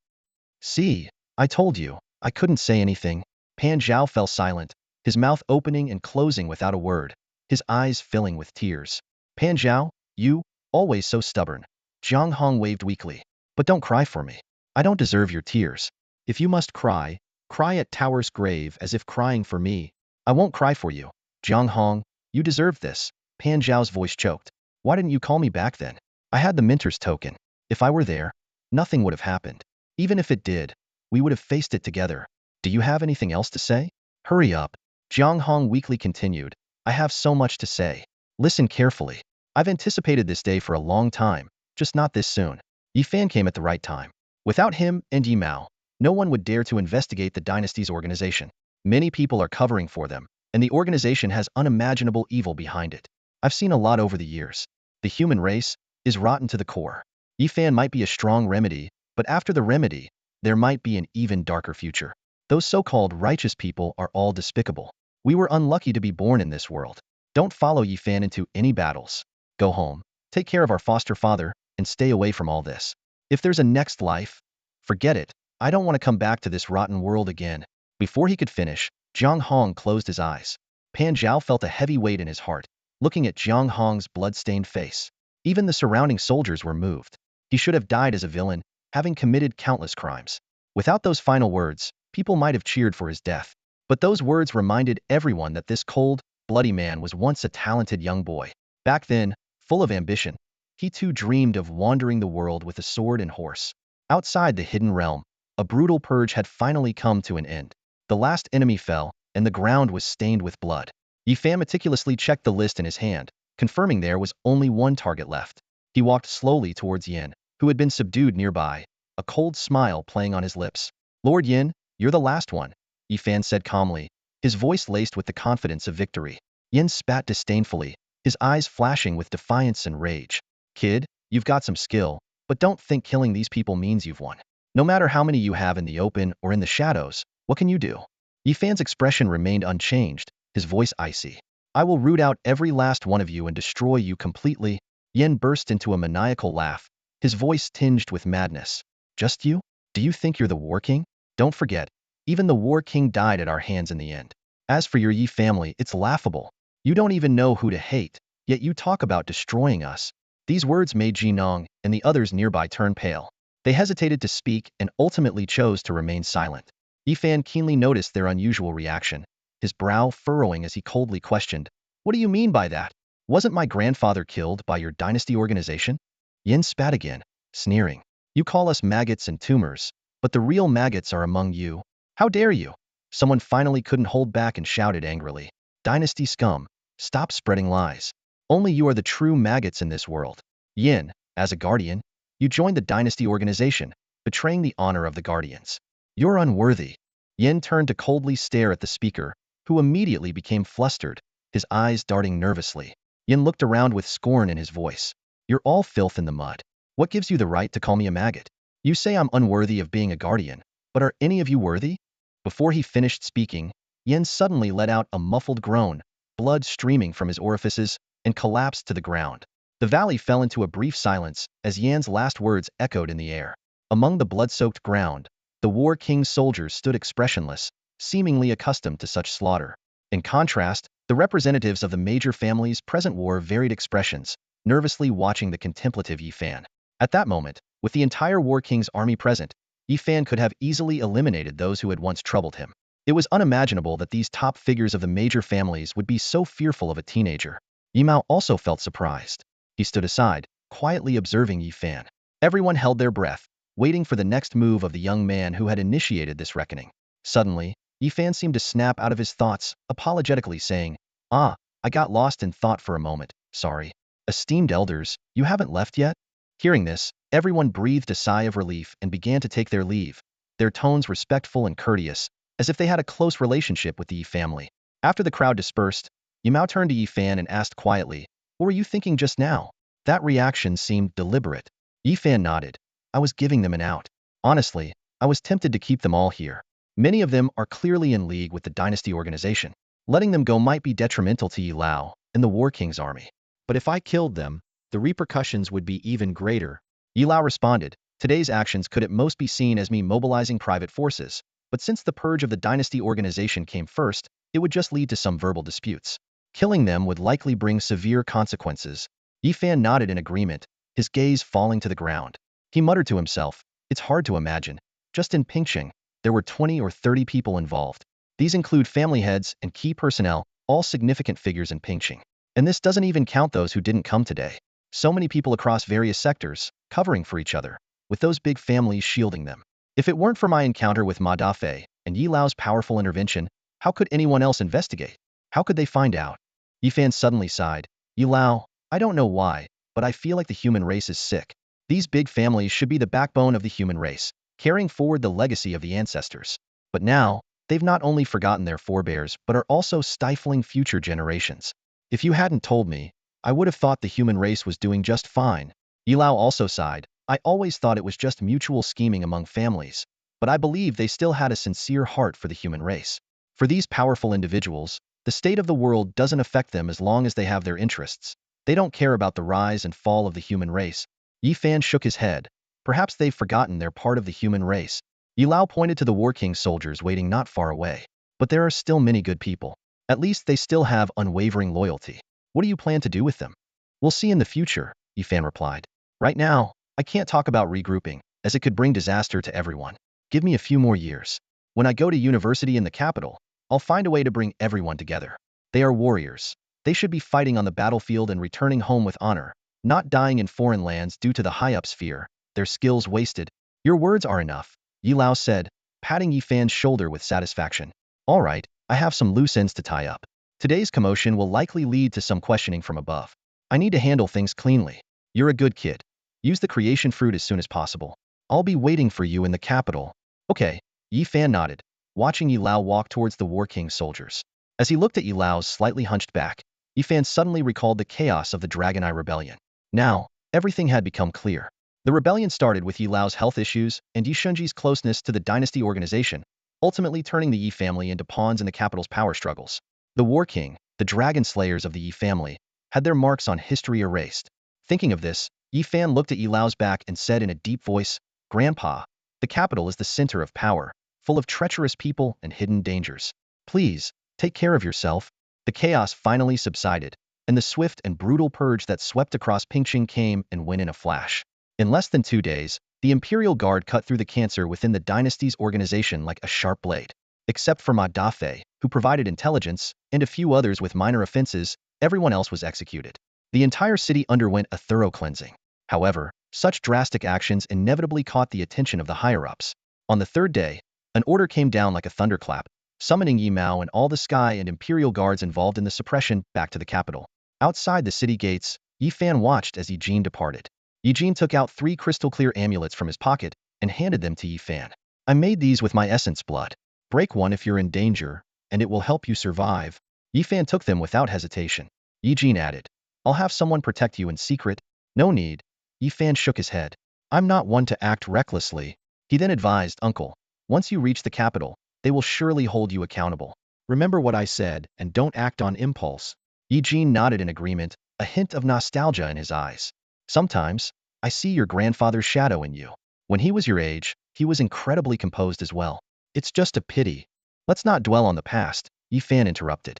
See, I told you, I couldn't say anything. Pan Zhao fell silent, his mouth opening and closing without a word, his eyes filling with tears. Pan Zhao, you, always so stubborn. Jiang Hong waved weakly. But don't cry for me. I don't deserve your tears. If you must cry, cry at Tower's grave as if crying for me. I won't cry for you. Jiang Hong, you deserve this. Pan Zhao's voice choked. Why didn't you call me back then? I had the Mentor's token. If I were there, nothing would have happened. Even if it did, we would have faced it together. Do you have anything else to say? Hurry up. Jiang Hong weakly continued. I have so much to say. Listen carefully. I've anticipated this day for a long time, just not this soon. Yi Fan came at the right time. Without him and Yi Mao, no one would dare to investigate the dynasty's organization. Many people are covering for them, and the organization has unimaginable evil behind it. I've seen a lot over the years. The human race is rotten to the core. Yi Fan might be a strong remedy, but after the remedy, there might be an even darker future. Those so-called righteous people are all despicable. We were unlucky to be born in this world. Don't follow Yi Fan into any battles. Go home, take care of our foster father, and stay away from all this. If there's a next life, forget it. I don't want to come back to this rotten world again. Before he could finish, Jiang Hong closed his eyes. Pan Zhao felt a heavy weight in his heart, looking at Jiang Hong's blood-stained face. Even the surrounding soldiers were moved. He should have died as a villain, having committed countless crimes. Without those final words, people might have cheered for his death. But those words reminded everyone that this cold, bloody man was once a talented young boy. Back then, full of ambition, he too dreamed of wandering the world with a sword and horse. Outside the hidden realm, a brutal purge had finally come to an end. The last enemy fell, and the ground was stained with blood. Yi Fan meticulously checked the list in his hand, confirming there was only one target left. He walked slowly towards Yin, who had been subdued nearby, a cold smile playing on his lips. Lord Yin, you're the last one, Yi Fan said calmly, his voice laced with the confidence of victory. Yin spat disdainfully, his eyes flashing with defiance and rage. Kid, you've got some skill, but don't think killing these people means you've won. No matter how many you have in the open or in the shadows, what can you do? Yi Fan's expression remained unchanged, his voice icy. I will root out every last one of you and destroy you completely. Yin burst into a maniacal laugh, his voice tinged with madness. Just you? Do you think you're the War King? Don't forget, even the War King died at our hands in the end. As for your Yi family, it's laughable. You don't even know who to hate, yet you talk about destroying us. These words made Jinong and the others nearby turn pale. They hesitated to speak and ultimately chose to remain silent. Yi Fan keenly noticed their unusual reaction, his brow furrowing as he coldly questioned, What do you mean by that? Wasn't my grandfather killed by your dynasty organization? Yin spat again, sneering. You call us maggots and tumors, but the real maggots are among you. How dare you? Someone finally couldn't hold back and shouted angrily. Dynasty scum, stop spreading lies. Only you are the true maggots in this world. Yin, as a guardian, you joined the dynasty organization, betraying the honor of the guardians. You're unworthy. Yin turned to coldly stare at the speaker, who immediately became flustered, his eyes darting nervously. Yin looked around with scorn in his voice. You're all filth in the mud. What gives you the right to call me a maggot? You say I'm unworthy of being a guardian, but are any of you worthy? Before he finished speaking, Yen suddenly let out a muffled groan, blood streaming from his orifices, and collapsed to the ground. The valley fell into a brief silence as Yan's last words echoed in the air. Among the blood-soaked ground, the War King's soldiers stood expressionless, seemingly accustomed to such slaughter. In contrast, the representatives of the major families present wore varied expressions, nervously watching the contemplative Yi Fan. At that moment, with the entire War King's army present, Yi Fan could have easily eliminated those who had once troubled him. It was unimaginable that these top figures of the major families would be so fearful of a teenager. Yi Mao also felt surprised. He stood aside, quietly observing Yi Fan. Everyone held their breath, waiting for the next move of the young man who had initiated this reckoning. Suddenly, Yi Fan seemed to snap out of his thoughts, apologetically saying, "Ah, I got lost in thought for a moment, sorry. Esteemed elders, you haven't left yet?" Hearing this, everyone breathed a sigh of relief and began to take their leave, their tones respectful and courteous, as if they had a close relationship with the Yi family. After the crowd dispersed, Yi Mao turned to Yi Fan and asked quietly, "What were you thinking just now?" That reaction seemed deliberate. Yi Fan nodded. "I was giving them an out. Honestly, I was tempted to keep them all here. Many of them are clearly in league with the dynasty organization. Letting them go might be detrimental to Yi Lao and the War King's army. But if I killed them, the repercussions would be even greater." Yi Lao responded, "Today's actions could at most be seen as me mobilizing private forces, but since the purge of the dynasty organization came first, it would just lead to some verbal disputes. Killing them would likely bring severe consequences." Yi Fan nodded in agreement, his gaze falling to the ground. He muttered to himself, "It's hard to imagine. Just in Pingqing, there were 20 or 30 people involved. These include family heads and key personnel, all significant figures in Pingqing. And this doesn't even count those who didn't come today. So many people across various sectors, covering for each other, with those big families shielding them. If it weren't for my encounter with Ma Dafei and Yi Lao's powerful intervention, how could anyone else investigate? How could they find out?" Yi Fan suddenly sighed. "Yi Lao, I don't know why, but I feel like the human race is sick. These big families should be the backbone of the human race, carrying forward the legacy of the ancestors. But now, they've not only forgotten their forebears but are also stifling future generations. If you hadn't told me, I would have thought the human race was doing just fine." Yi Lao also sighed. "I always thought it was just mutual scheming among families, but I believe they still had a sincere heart for the human race. For these powerful individuals, the state of the world doesn't affect them as long as they have their interests. They don't care about the rise and fall of the human race." Yi Fan shook his head. "Perhaps they've forgotten they're part of the human race." Yi Lao pointed to the War King's soldiers waiting not far away. "But there are still many good people. At least they still have unwavering loyalty. What do you plan to do with them?" "We'll see in the future," Yi Fan replied. "Right now, I can't talk about regrouping, as it could bring disaster to everyone. Give me a few more years. When I go to university in the capital, I'll find a way to bring everyone together. They are warriors. They should be fighting on the battlefield and returning home with honor, not dying in foreign lands due to the high-ups' fear, their skills wasted." "Your words are enough," Yi Lao said, patting Yi Fan's shoulder with satisfaction. "All right, I have some loose ends to tie up. Today's commotion will likely lead to some questioning from above. I need to handle things cleanly. You're a good kid. Use the creation fruit as soon as possible. I'll be waiting for you in the capital." "Okay," Yi Fan nodded, watching Yi Lao walk towards the War King's soldiers. As he looked at Yi Lao's slightly hunched back, Yi Fan suddenly recalled the chaos of the Dragon Eye Rebellion. Now, everything had become clear. The rebellion started with Yi Lao's health issues and Yi Shunji's closeness to the dynasty organization, ultimately turning the Yi family into pawns in the capital's power struggles. The War King, the dragon slayers of the Yi family, had their marks on history erased. Thinking of this, Yi Fan looked at Yi Lao's back and said in a deep voice, "Grandpa, the capital is the center of power, full of treacherous people and hidden dangers. Please, take care of yourself." The chaos finally subsided, and the swift and brutal purge that swept across Pingqing came and went in a flash. In less than 2 days, the Imperial Guard cut through the cancer within the dynasty's organization like a sharp blade. Except for Ma Dafei, who provided intelligence, and a few others with minor offenses, everyone else was executed. The entire city underwent a thorough cleansing. However, such drastic actions inevitably caught the attention of the higher-ups. On the 3rd day, an order came down like a thunderclap, summoning Yi Mao and all the Sky and Imperial Guards involved in the suppression back to the capital. Outside the city gates, Yi Fan watched as Yi Jin departed. Yi Jin took out 3 crystal-clear amulets from his pocket and handed them to Yi Fan. "I made these with my essence blood. Break one if you're in danger, and it will help you survive." Yi Fan took them without hesitation. Yi Jin added, "I'll have someone protect you in secret." "No need." Yi Fan shook his head. "I'm not one to act recklessly." He then advised, "Uncle, once you reach the capital, they will surely hold you accountable. Remember what I said and don't act on impulse. Eugene nodded in agreement, a hint of nostalgia in his eyes. Sometimes, I see your grandfather's shadow in you. When he was your age, he was incredibly composed as well. It's just a pity. Let's not dwell on the past, Yifan interrupted.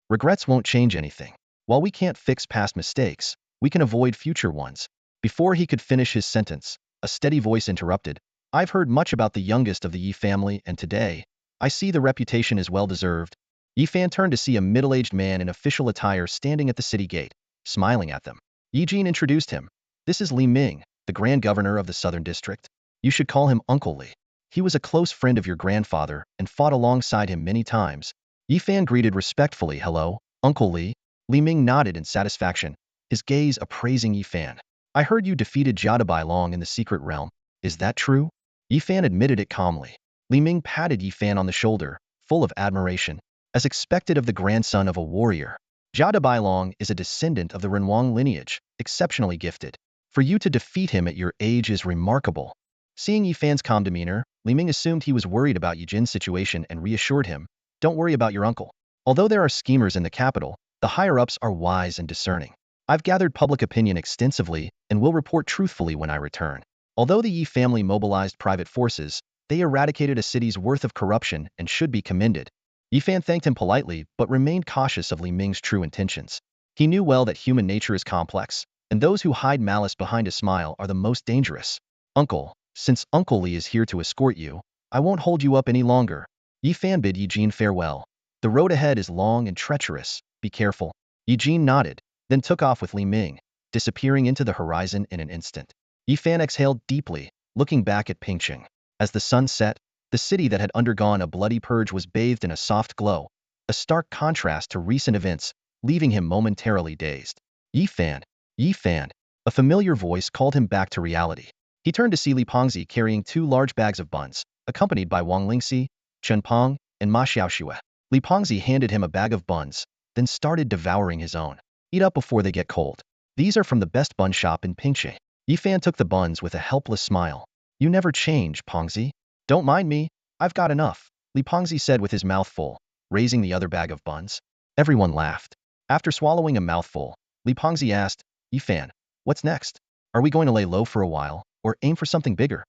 Regrets won't change anything. While we can't fix past mistakes, we can avoid future ones. Before he could finish his sentence, a steady voice interrupted. I've heard much about the youngest of the Yi family, and today, I see the reputation is well-deserved. Yifan turned to see a middle-aged man in official attire standing at the city gate, smiling at them. Yijin introduced him. This is Li Ming, the Grand Governor of the Southern District. You should call him Uncle Li. He was a close friend of your grandfather and fought alongside him many times. Yifan greeted respectfully. Hello, Uncle Li. Li Ming nodded in satisfaction, his gaze appraising Yifan. I heard you defeated Jiadabai Long in the secret realm. Is that true? Yifan admitted it calmly. Li Ming patted Yifan on the shoulder, full of admiration. As expected of the grandson of a warrior, Jiadabai Long is a descendant of the Renwang lineage, exceptionally gifted. For you to defeat him at your age is remarkable. Seeing Yifan's calm demeanor, Li Ming assumed he was worried about Yijin's situation and reassured him, don't worry about your uncle. Although there are schemers in the capital, the higher-ups are wise and discerning. I've gathered public opinion extensively and will report truthfully when I return. Although the Yi family mobilized private forces, they eradicated a city's worth of corruption and should be commended. Yifan thanked him politely but remained cautious of Li Ming's true intentions. He knew well that human nature is complex, and those who hide malice behind a smile are the most dangerous. Uncle, since Uncle Li is here to escort you, I won't hold you up any longer. Yifan bid Eugene farewell. The road ahead is long and treacherous, be careful. Eugene nodded, then took off with Li Ming, disappearing into the horizon in an instant. Yifan exhaled deeply, looking back at Pingcheng. As the sun set, the city that had undergone a bloody purge was bathed in a soft glow, a stark contrast to recent events, leaving him momentarily dazed. Yifan, Yifan, a familiar voice called him back to reality. He turned to see Li Pengzi carrying 2 large bags of buns, accompanied by Wang Lingxi, Chen Peng, and Ma Xiaoxue. Li Pengzi handed him a bag of buns, then started devouring his own. Eat up before they get cold. These are from the best bun shop in Pingcheng. Yifan took the buns with a helpless smile. You never change, Pengzi. Don't mind me, I've got enough, Li Pengzi said with his mouth full, raising the other bag of buns. Everyone laughed. After swallowing a mouthful, Li Pengzi asked, Yifan, what's next? Are we going to lay low for a while, or aim for something bigger?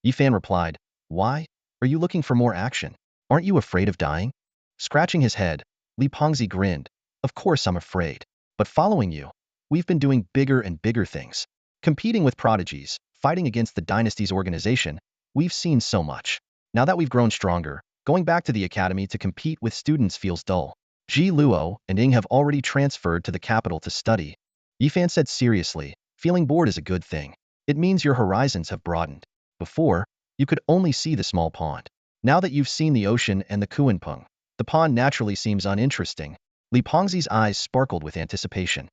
Yifan replied, why? Are you looking for more action? Aren't you afraid of dying? Scratching his head, Li Pengzi grinned. Of course I'm afraid. But following you, we've been doing bigger and bigger things. Competing with prodigies, fighting against the dynasty's organization, we've seen so much. Now that we've grown stronger, going back to the academy to compete with students feels dull. Ji Luo and Ying have already transferred to the capital to study. Yifan said seriously, feeling bored is a good thing. It means your horizons have broadened. Before, you could only see the small pond. Now that you've seen the ocean and the Kuanpeng, the pond naturally seems uninteresting. Li Pengzi's eyes sparkled with anticipation.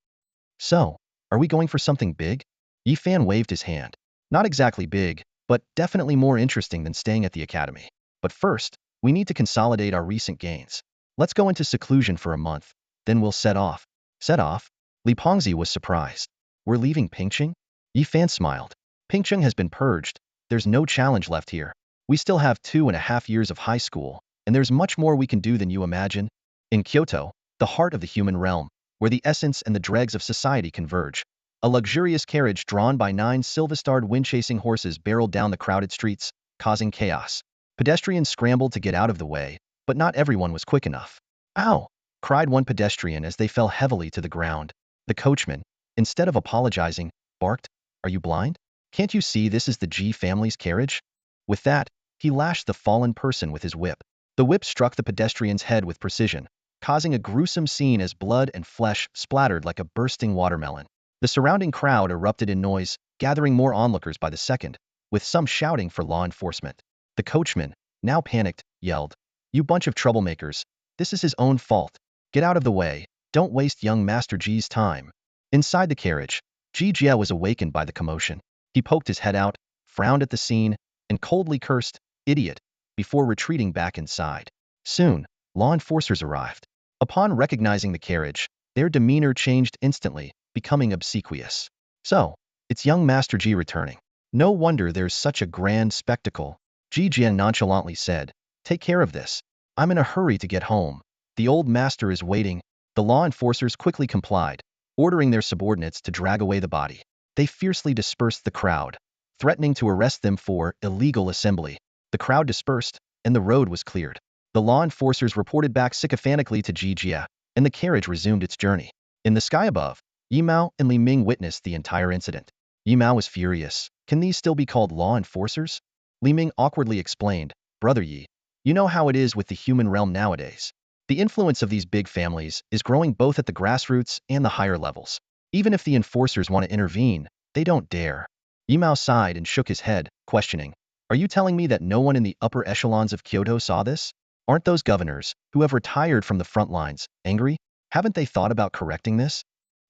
So, are we going for something big? Yifan waved his hand. Not exactly big, but definitely more interesting than staying at the academy. But first, we need to consolidate our recent gains. Let's go into seclusion for a month, then we'll set off. Set off? Li Pengzi was surprised. We're leaving Pingcheng? Yifan smiled. Pingcheng has been purged. There's no challenge left here. We still have 2.5 years of high school, and there's much more we can do than you imagine. In Kyoto, the heart of the human realm, where the essence and the dregs of society converge, a luxurious carriage drawn by 9 silver-starred wind-chasing horses barreled down the crowded streets, causing chaos. Pedestrians scrambled to get out of the way, but not everyone was quick enough. Ow! Cried one pedestrian as they fell heavily to the ground. The coachman, instead of apologizing, barked, Are you blind? Can't you see this is the G family's carriage? With that, he lashed the fallen person with his whip. The whip struck the pedestrian's head with precision, causing a gruesome scene as blood and flesh splattered like a bursting watermelon. The surrounding crowd erupted in noise, gathering more onlookers by the second, with some shouting for law enforcement. The coachman, now panicked, yelled, You bunch of troublemakers, this is his own fault. Get out of the way, don't waste young Master G's time. Inside the carriage, Ji Jie was awakened by the commotion. He poked his head out, frowned at the scene, and coldly cursed, Idiot, before retreating back inside. Soon, law enforcers arrived. Upon recognizing the carriage, their demeanor changed instantly, becoming obsequious. So, it's young Master Ji returning. No wonder there's such a grand spectacle, Ji Jian nonchalantly said, take care of this. I'm in a hurry to get home. The old master is waiting." The law enforcers quickly complied, ordering their subordinates to drag away the body. They fiercely dispersed the crowd, threatening to arrest them for illegal assembly. The crowd dispersed, and the road was cleared. The law enforcers reported back sycophantically to Jijia, and the carriage resumed its journey. In the sky above, Yimao and Li Ming witnessed the entire incident. Yimao was furious. "Can these still be called law enforcers?" Li Ming awkwardly explained, "Brother Yi, you know how it is with the human realm nowadays. The influence of these big families is growing both at the grassroots and the higher levels. Even if the enforcers want to intervene, they don't dare." Yimao sighed and shook his head, questioning, "Are you telling me that no one in the upper echelons of Kyoto saw this? Aren't those governors, who have retired from the front lines, angry? Haven't they thought about correcting this?"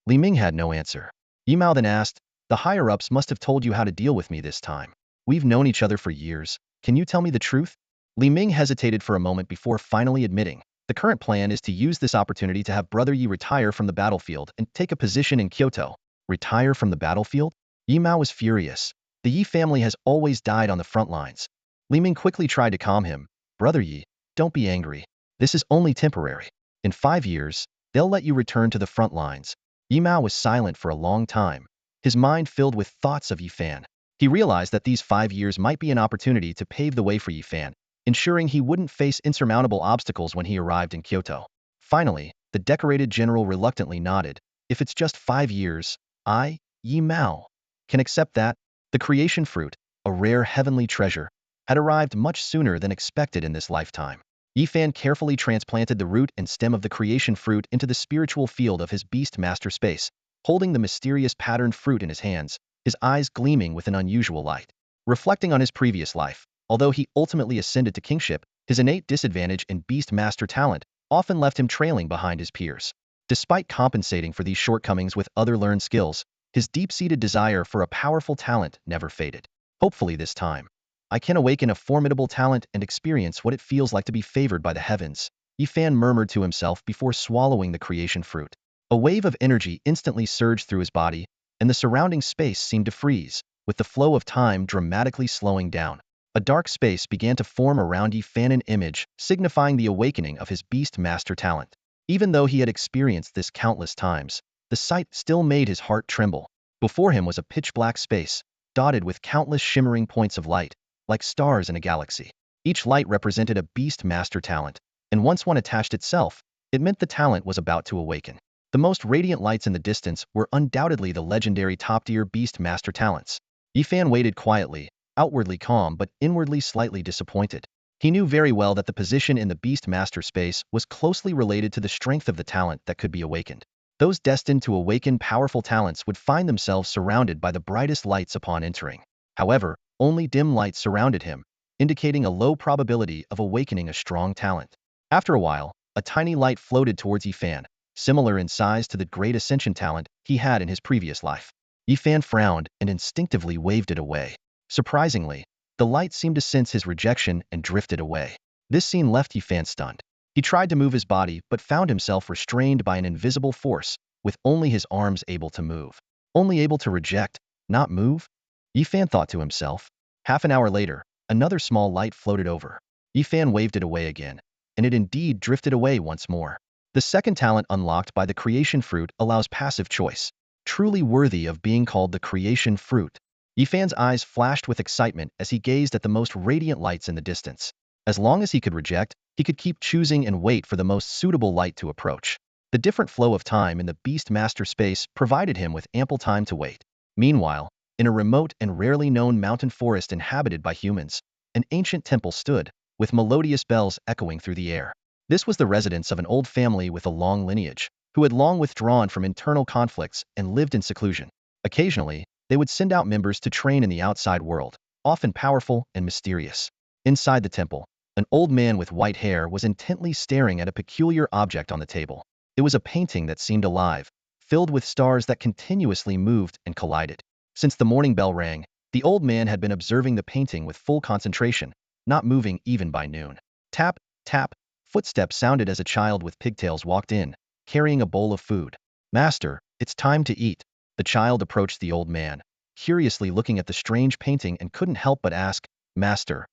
Li Ming had no answer. Yimao then asked, "The higher-ups must have told you how to deal with me this time. We've known each other for years. Can you tell me the truth?" Li Ming hesitated for a moment before finally admitting, "The current plan is to use this opportunity to have Brother Yi retire from the battlefield and take a position in Kyoto." Retire from the battlefield? Yimao was furious. The Yi family has always died on the front lines. Li Ming quickly tried to calm him. "Brother Yi, don't be angry. This is only temporary. In 5 years, they'll let you return to the front lines." Yimao was silent for a long time, his mind filled with thoughts of Yifan. He realized that these 5 years might be an opportunity to pave the way for Yifan, ensuring he wouldn't face insurmountable obstacles when he arrived in Kyoto. Finally, the decorated general reluctantly nodded. "If it's just 5 years, I, Yimao, can accept that." The creation fruit, a rare heavenly treasure, had arrived much sooner than expected in this lifetime. Yifan carefully transplanted the root and stem of the creation fruit into the spiritual field of his beast master space, holding the mysterious patterned fruit in his hands, his eyes gleaming with an unusual light. Reflecting on his previous life, although he ultimately ascended to kingship, his innate disadvantage in beast master talent often left him trailing behind his peers. Despite compensating for these shortcomings with other learned skills, his deep-seated desire for a powerful talent never faded. "Hopefully this time, I can awaken a formidable talent and experience what it feels like to be favored by the heavens," Yifan murmured to himself before swallowing the creation fruit. A wave of energy instantly surged through his body, and the surrounding space seemed to freeze, with the flow of time dramatically slowing down. A dark space began to form around Yifan, an image signifying the awakening of his beast master talent. Even though he had experienced this countless times, the sight still made his heart tremble. Before him was a pitch-black space, dotted with countless shimmering points of light, like stars in a galaxy. Each light represented a beast master talent, and once one attached itself, it meant the talent was about to awaken. The most radiant lights in the distance were undoubtedly the legendary top-tier beast master talents. Yifan waited quietly, outwardly calm but inwardly slightly disappointed. He knew very well that the position in the beast master space was closely related to the strength of the talent that could be awakened. Those destined to awaken powerful talents would find themselves surrounded by the brightest lights upon entering. However, only dim light surrounded him, indicating a low probability of awakening a strong talent. After a while, a tiny light floated towards Yifan, similar in size to the great ascension talent he had in his previous life. Yifan frowned and instinctively waved it away. Surprisingly, the light seemed to sense his rejection and drifted away. This scene left Yifan stunned. He tried to move his body but found himself restrained by an invisible force, with only his arms able to move. Only able to reject, not move? Yifan thought to himself. Half an hour later, another small light floated over. Yifan waved it away again, and it indeed drifted away once more. The second talent unlocked by the creation fruit allows passive choice, truly worthy of being called the creation fruit. Yifan's eyes flashed with excitement as he gazed at the most radiant lights in the distance. As long as he could reject, he could keep choosing and wait for the most suitable light to approach. The different flow of time in the Beast Master space provided him with ample time to wait. Meanwhile, in a remote and rarely known mountain forest inhabited by humans, an ancient temple stood, with melodious bells echoing through the air. This was the residence of an old family with a long lineage, who had long withdrawn from internal conflicts and lived in seclusion. Occasionally, they would send out members to train in the outside world, often powerful and mysterious. Inside the temple, an old man with white hair was intently staring at a peculiar object on the table. It was a painting that seemed alive, filled with stars that continuously moved and collided. Since the morning bell rang, the old man had been observing the painting with full concentration, not moving even by noon. Tap, tap, footsteps sounded as a child with pigtails walked in, carrying a bowl of food. "Master, it's time to eat." The child approached the old man, curiously looking at the strange painting and couldn't help but ask, "Master,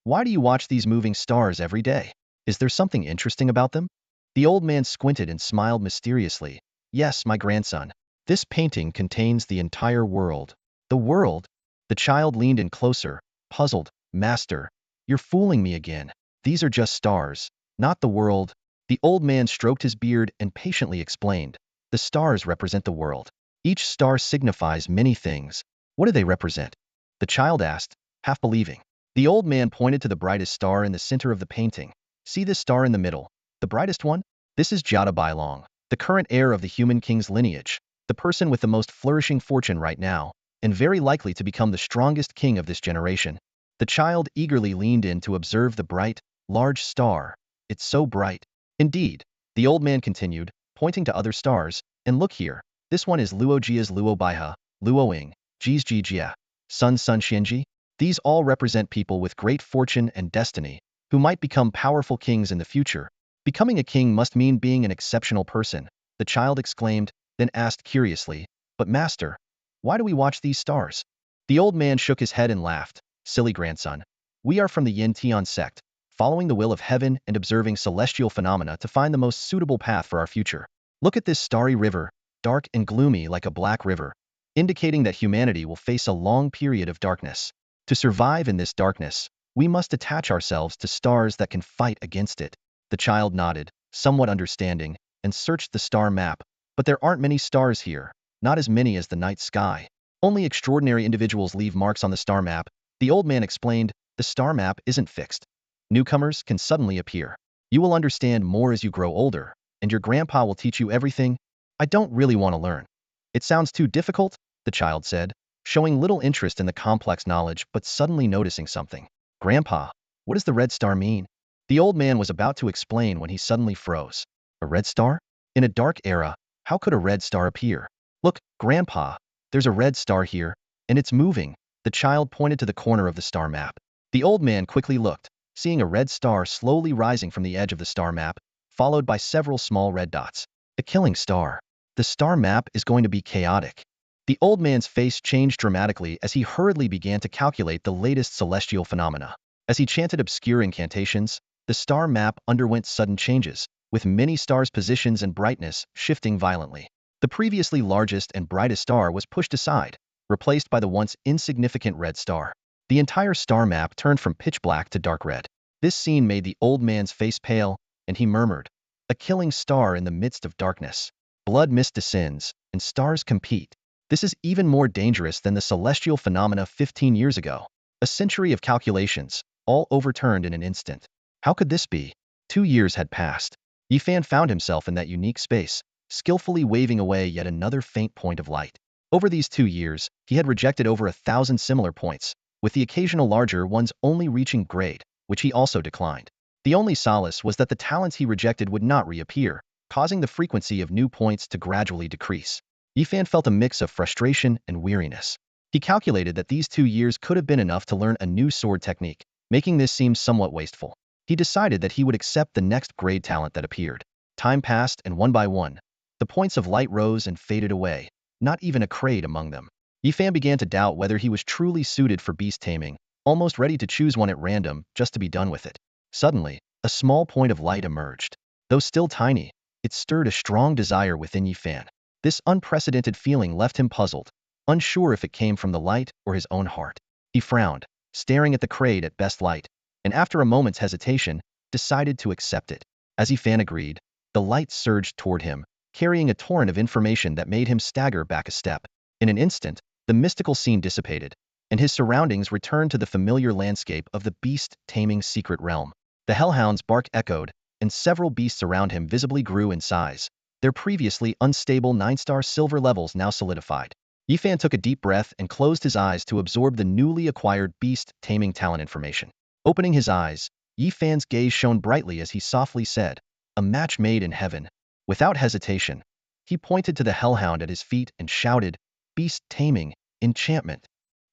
Why do you watch these moving stars every day? Is there something interesting about them? The old man squinted and smiled mysteriously. Yes, my grandson. This painting contains the entire world. The world? The child leaned in closer, puzzled. Master, you're fooling me again. These are just stars, not the world. The old man stroked his beard and patiently explained. The stars represent the world. Each star signifies many things. What do they represent? The child asked, half believing. The old man pointed to the brightest star in the center of the painting. See this star in the middle? The brightest one? This is Jada Bailong, the current heir of the human king's lineage, the person with the most flourishing fortune right now, and very likely to become the strongest king of this generation. The child eagerly leaned in to observe the bright, large star. It's so bright. Indeed, the old man continued, pointing to other stars, and look here. This one is Luo Jia's Luo Baiha, Luo Ing, Ji's Ji Jia, Sun Xianji. These all represent people with great fortune and destiny, who might become powerful kings in the future. Becoming a king must mean being an exceptional person, the child exclaimed, then asked curiously, but master, why do we watch these stars? The old man shook his head and laughed. Silly grandson. We are from the Yin Tian sect, following the will of heaven and observing celestial phenomena to find the most suitable path for our future. Look at this starry river, dark and gloomy like a black river, indicating that humanity will face a long period of darkness. To survive in this darkness, we must attach ourselves to stars that can fight against it. The child nodded, somewhat understanding, and searched the star map. But there aren't many stars here, not as many as the night sky. Only extraordinary individuals leave marks on the star map. The old man explained, the star map isn't fixed. Newcomers can suddenly appear. You will understand more as you grow older, and your grandpa will teach you everything. I don't really want to learn. It sounds too difficult, the child said, showing little interest in the complex knowledge but suddenly noticing something. Grandpa, what does the red star mean? The old man was about to explain when he suddenly froze. A red star? In a dark era, how could a red star appear? Look, Grandpa, there's a red star here, and it's moving. The child pointed to the corner of the star map. The old man quickly looked, seeing a red star slowly rising from the edge of the star map, followed by several small red dots. A killing star. The star map is going to be chaotic. The old man's face changed dramatically as he hurriedly began to calculate the latest celestial phenomena. As he chanted obscure incantations, the star map underwent sudden changes, with many stars' positions and brightness shifting violently. The previously largest and brightest star was pushed aside, replaced by the once insignificant red star. The entire star map turned from pitch black to dark red. This scene made the old man's face pale, and he murmured, "A killing star in the midst of darkness. Blood mist descends, and stars compete. This is even more dangerous than the celestial phenomena 15 years ago. A century of calculations, all overturned in an instant. How could this be?" 2 years had passed. Yifan found himself in that unique space, skillfully waving away yet another faint point of light. Over these 2 years, he had rejected over 1,000 similar points, with the occasional larger ones only reaching grade, which he also declined. The only solace was that the talents he rejected would not reappear, causing the frequency of new points to gradually decrease. Yifan felt a mix of frustration and weariness. He calculated that these 2 years could have been enough to learn a new sword technique, making this seem somewhat wasteful. He decided that he would accept the next grade talent that appeared. Time passed, and one by one, the points of light rose and faded away, not even a crate among them. Yifan began to doubt whether he was truly suited for beast taming, almost ready to choose one at random just to be done with it. Suddenly, a small point of light emerged. Though still tiny, it stirred a strong desire within Yifan. This unprecedented feeling left him puzzled, unsure if it came from the light or his own heart. He frowned, staring at the crate at best light, and after a moment's hesitation, decided to accept it. As Yifan agreed, the light surged toward him, carrying a torrent of information that made him stagger back a step. In an instant, the mystical scene dissipated, and his surroundings returned to the familiar landscape of the beast-taming secret realm. The hellhound's bark echoed, and several beasts around him visibly grew in size, their previously unstable 9-star silver levels now solidified. Yifan took a deep breath and closed his eyes to absorb the newly acquired beast-taming talent information. Opening his eyes, Yifan's gaze shone brightly as he softly said, "A match made in heaven." Without hesitation, he pointed to the hellhound at his feet and shouted, "Beast-taming, enchantment."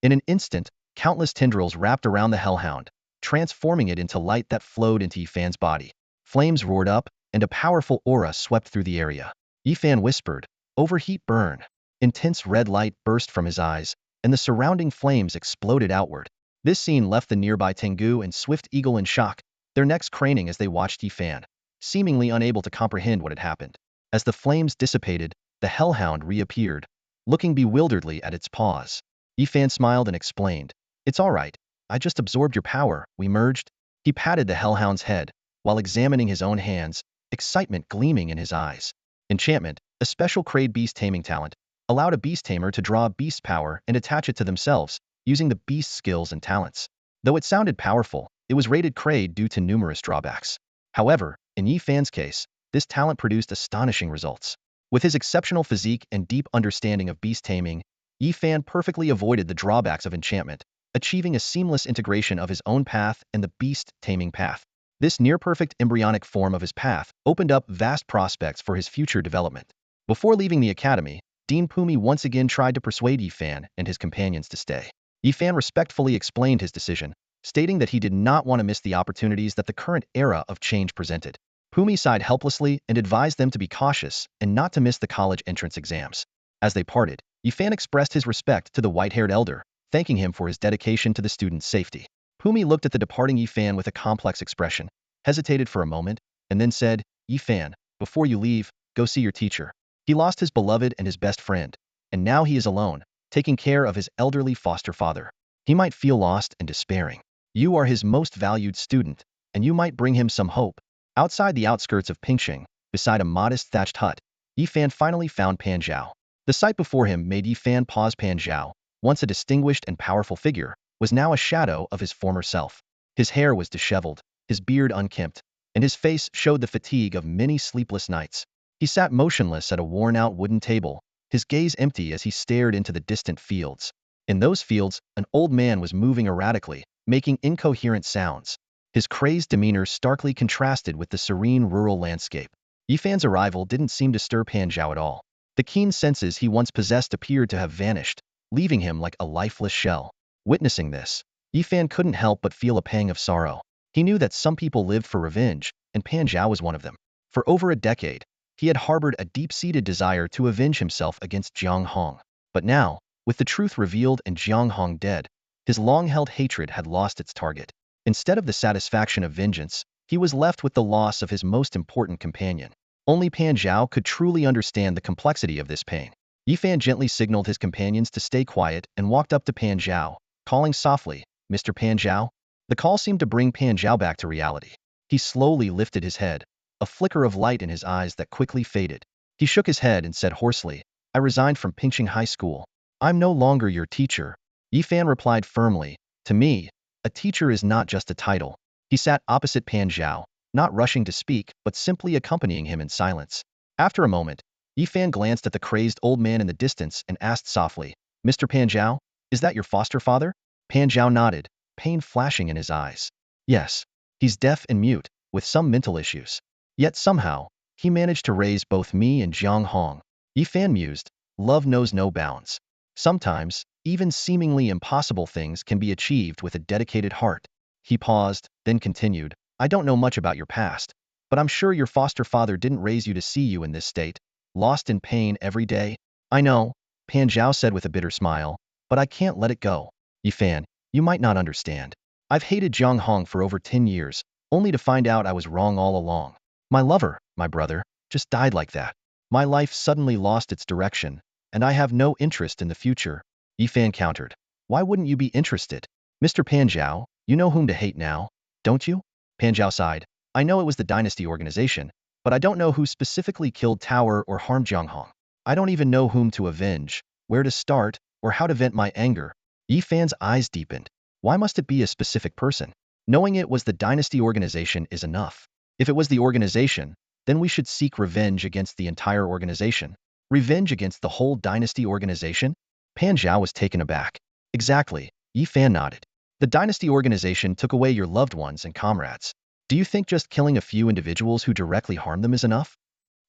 In an instant, countless tendrils wrapped around the hellhound, transforming it into light that flowed into Yifan's body. Flames roared up, and a powerful aura swept through the area. Yifan whispered, "Overheat burn." Intense red light burst from his eyes, and the surrounding flames exploded outward. This scene left the nearby Tengu and Swift Eagle in shock, their necks craning as they watched Yi Fan, seemingly unable to comprehend what had happened. As the flames dissipated, the hellhound reappeared, looking bewilderedly at its paws. Yi Fan smiled and explained, "It's all right. I just absorbed your power. We merged." He patted the hellhound's head, while examining his own hands, excitement gleaming in his eyes. Enchantment, a special Kraid beast taming talent, allowed a beast tamer to draw beast power and attach it to themselves, using the beast's skills and talents. Though it sounded powerful, it was rated Kraid due to numerous drawbacks. However, in Yi Fan's case, this talent produced astonishing results. With his exceptional physique and deep understanding of beast taming, Yi Fan perfectly avoided the drawbacks of enchantment, achieving a seamless integration of his own path and the beast taming path. This near-perfect embryonic form of his path opened up vast prospects for his future development. Before leaving the academy, Dean Pumi once again tried to persuade Yi Fan and his companions to stay. Yi Fan respectfully explained his decision, stating that he did not want to miss the opportunities that the current era of change presented. Pumi sighed helplessly and advised them to be cautious and not to miss the college entrance exams. As they parted, Yi Fan expressed his respect to the white-haired elder, thanking him for his dedication to the students' safety. Pumi looked at the departing Yi Fan with a complex expression, hesitated for a moment, and then said, "Yi Fan, before you leave, go see your teacher. He lost his beloved and his best friend, and now he is alone, taking care of his elderly foster father. He might feel lost and despairing. You are his most valued student, and you might bring him some hope." Outside the outskirts of Pingxing, beside a modest thatched hut, Yi Fan finally found Pan Zhao. The sight before him made Yi Fan pause. Pan Zhao, once a distinguished and powerful figure, was now a shadow of his former self. His hair was disheveled, his beard unkempt, and his face showed the fatigue of many sleepless nights. He sat motionless at a worn-out wooden table, his gaze empty as he stared into the distant fields. In those fields, an old man was moving erratically, making incoherent sounds. His crazed demeanor starkly contrasted with the serene rural landscape. Yi Fan's arrival didn't seem to stir Pan Zhao at all. The keen senses he once possessed appeared to have vanished, leaving him like a lifeless shell. Witnessing this, Yi Fan couldn't help but feel a pang of sorrow. He knew that some people lived for revenge, and Pan Zhao was one of them. For over a decade, he had harbored a deep-seated desire to avenge himself against Jiang Hong. But now, with the truth revealed and Jiang Hong dead, his long-held hatred had lost its target. Instead of the satisfaction of vengeance, he was left with the loss of his most important companion. Only Pan Zhao could truly understand the complexity of this pain. Yi Fan gently signaled his companions to stay quiet and walked up to Pan Zhao, calling softly, "Mr. Pan Zhao?" The call seemed to bring Pan Zhao back to reality. He slowly lifted his head, a flicker of light in his eyes that quickly faded. He shook his head and said hoarsely, "I resigned from Pingxing High School. I'm no longer your teacher." Yi Fan replied firmly, "To me, a teacher is not just a title." He sat opposite Pan Zhao, not rushing to speak, but simply accompanying him in silence. After a moment, Yi Fan glanced at the crazed old man in the distance and asked softly, "Mr. Pan Zhao, is that your foster father?" Pan Zhao nodded, pain flashing in his eyes. "Yes. He's deaf and mute, with some mental issues. Yet somehow, he managed to raise both me and Jiang Hong." Yi Fan mused, "Love knows no bounds. Sometimes, even seemingly impossible things can be achieved with a dedicated heart." He paused, then continued, "I don't know much about your past, but I'm sure your foster father didn't raise you to see you in this state, lost in pain every day." "I know," Pan Zhao said with a bitter smile, "but I can't let it go. Yi Fan, you might not understand. I've hated Jiang Hong for over 10 years, only to find out I was wrong all along. My lover, my brother, just died like that. My life suddenly lost its direction, and I have no interest in the future." Yi Fan countered, "Why wouldn't you be interested? Mr. Pan Zhao, you know whom to hate now, don't you?" Pan Zhao sighed, "I know it was the Dynasty organization, but I don't know who specifically killed Tower or harmed Jiang Hong. I don't even know whom to avenge, where to start, or how to vent my anger." Yi Fan's eyes deepened. Why must it be a specific person? Knowing it was the Dynasty organization is enough. If it was the organization, then we should seek revenge against the entire organization. Revenge against the whole Dynasty organization? Pan Zhao was taken aback. "Exactly," Yi Fan nodded. "The Dynasty organization took away your loved ones and comrades. Do you think just killing a few individuals who directly harm them is enough?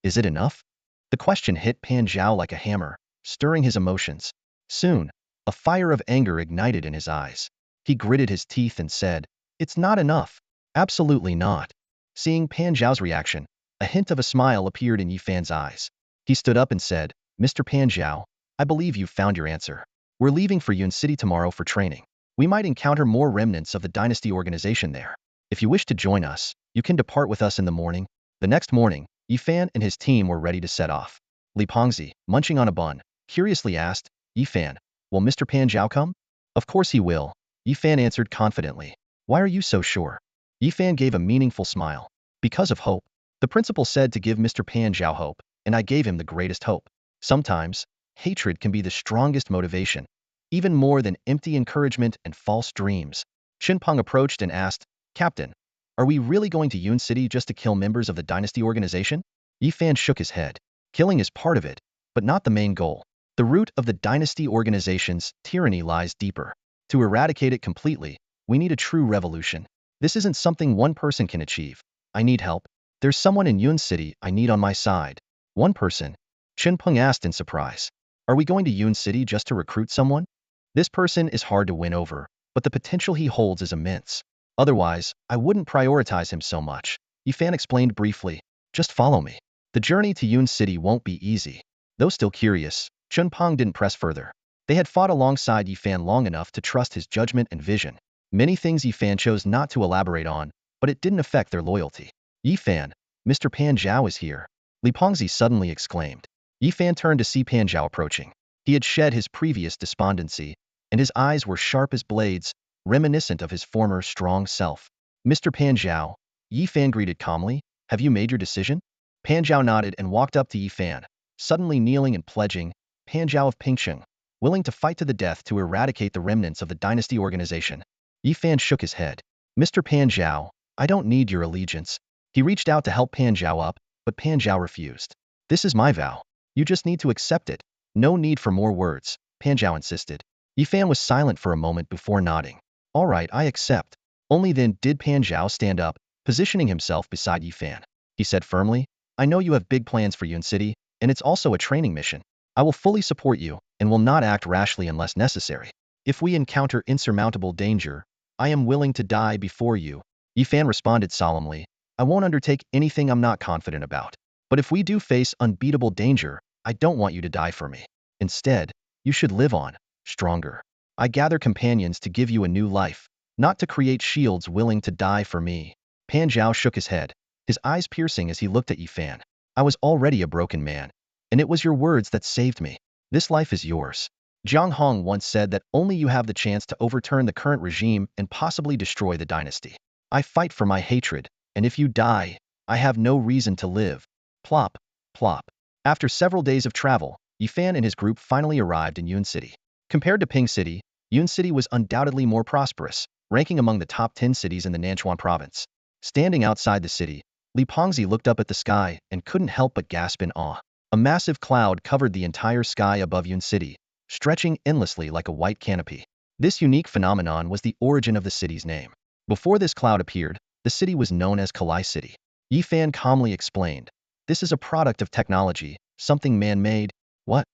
Is it enough?" The question hit Pan Zhao like a hammer, stirring his emotions. Soon, a fire of anger ignited in his eyes. He gritted his teeth and said, "It's not enough. Absolutely not." Seeing Pan Zhao's reaction, a hint of a smile appeared in Yi Fan's eyes. He stood up and said, "Mr. Pan Zhao, I believe you've found your answer. We're leaving for Yun City tomorrow for training. We might encounter more remnants of the dynasty organization there. If you wish to join us, you can depart with us in the morning. The next morning, Yifan and his team were ready to set off. Li Pengzi, munching on a bun, curiously asked, Yifan, will Mr. Pan Zhao come? Of course he will, Yifan answered confidently. Why are you so sure? Yifan gave a meaningful smile. Because of hope. The principal said to give Mr. Pan Zhao hope, and I gave him the greatest hope. Sometimes, hatred can be the strongest motivation, even more than empty encouragement and false dreams. Shinpeng approached and asked, Captain, are we really going to Yun City just to kill members of the dynasty organization? Yifan shook his head. Killing is part of it, but not the main goal. The root of the dynasty organization's tyranny lies deeper. To eradicate it completely, we need a true revolution. This isn't something one person can achieve. I need help. There's someone in Yun City I need on my side. One person? Shinpeng asked in surprise. Are we going to Yun City just to recruit someone? This person is hard to win over, but the potential he holds is immense. Otherwise, I wouldn't prioritize him so much. Yifan explained briefly. Just follow me. The journey to Yun City won't be easy. Though still curious, Shinpeng didn't press further. They had fought alongside Yifan long enough to trust his judgment and vision. Many things Yifan chose not to elaborate on, but it didn't affect their loyalty. Yifan, Mr. Pan Zhao is here. Li Pengzi suddenly exclaimed. Yifan turned to see Pan Zhao approaching. He had shed his previous despondency, and his eyes were sharp as blades, reminiscent of his former strong self. Mr. Pan Zhao, Yifan greeted calmly, have you made your decision? Pan Zhao nodded and walked up to Yifan, suddenly kneeling and pledging, Pan Zhao of Pingcheng, willing to fight to the death to eradicate the remnants of the dynasty organization. Yifan shook his head. Mr. Pan Zhao, I don't need your allegiance. He reached out to help Pan Zhao up, but Pan Zhao refused. This is my vow. You just need to accept it. No need for more words, Pan Zhao insisted. Yifan was silent for a moment before nodding. All right, I accept. Only then did Pan Zhao stand up, positioning himself beside Yifan. He said firmly, I know you have big plans for Yun City, and it's also a training mission. I will fully support you, and will not act rashly unless necessary. If we encounter insurmountable danger, I am willing to die before you. Yifan responded solemnly, I won't undertake anything I'm not confident about. But if we do face unbeatable danger, I don't want you to die for me. Instead, you should live on, stronger. I gather companions to give you a new life, not to create shields willing to die for me. Pan Zhao shook his head, his eyes piercing as he looked at Yifan. I was already a broken man, and it was your words that saved me. This life is yours. Jiang Hong once said that only you have the chance to overturn the current regime and possibly destroy the dynasty. I fight for my hatred, and if you die, I have no reason to live. Plop, plop. After several days of travel, Yifan and his group finally arrived in Yun City. Compared to Ping City, Yun City was undoubtedly more prosperous, ranking among the top 10 cities in the Nanchuan province. Standing outside the city, Li Pengzi looked up at the sky and couldn't help but gasp in awe. A massive cloud covered the entire sky above Yun City, stretching endlessly like a white canopy. This unique phenomenon was the origin of the city's name. Before this cloud appeared, the city was known as Kalai City. Yifan calmly explained, this is a product of technology, something man-made. What?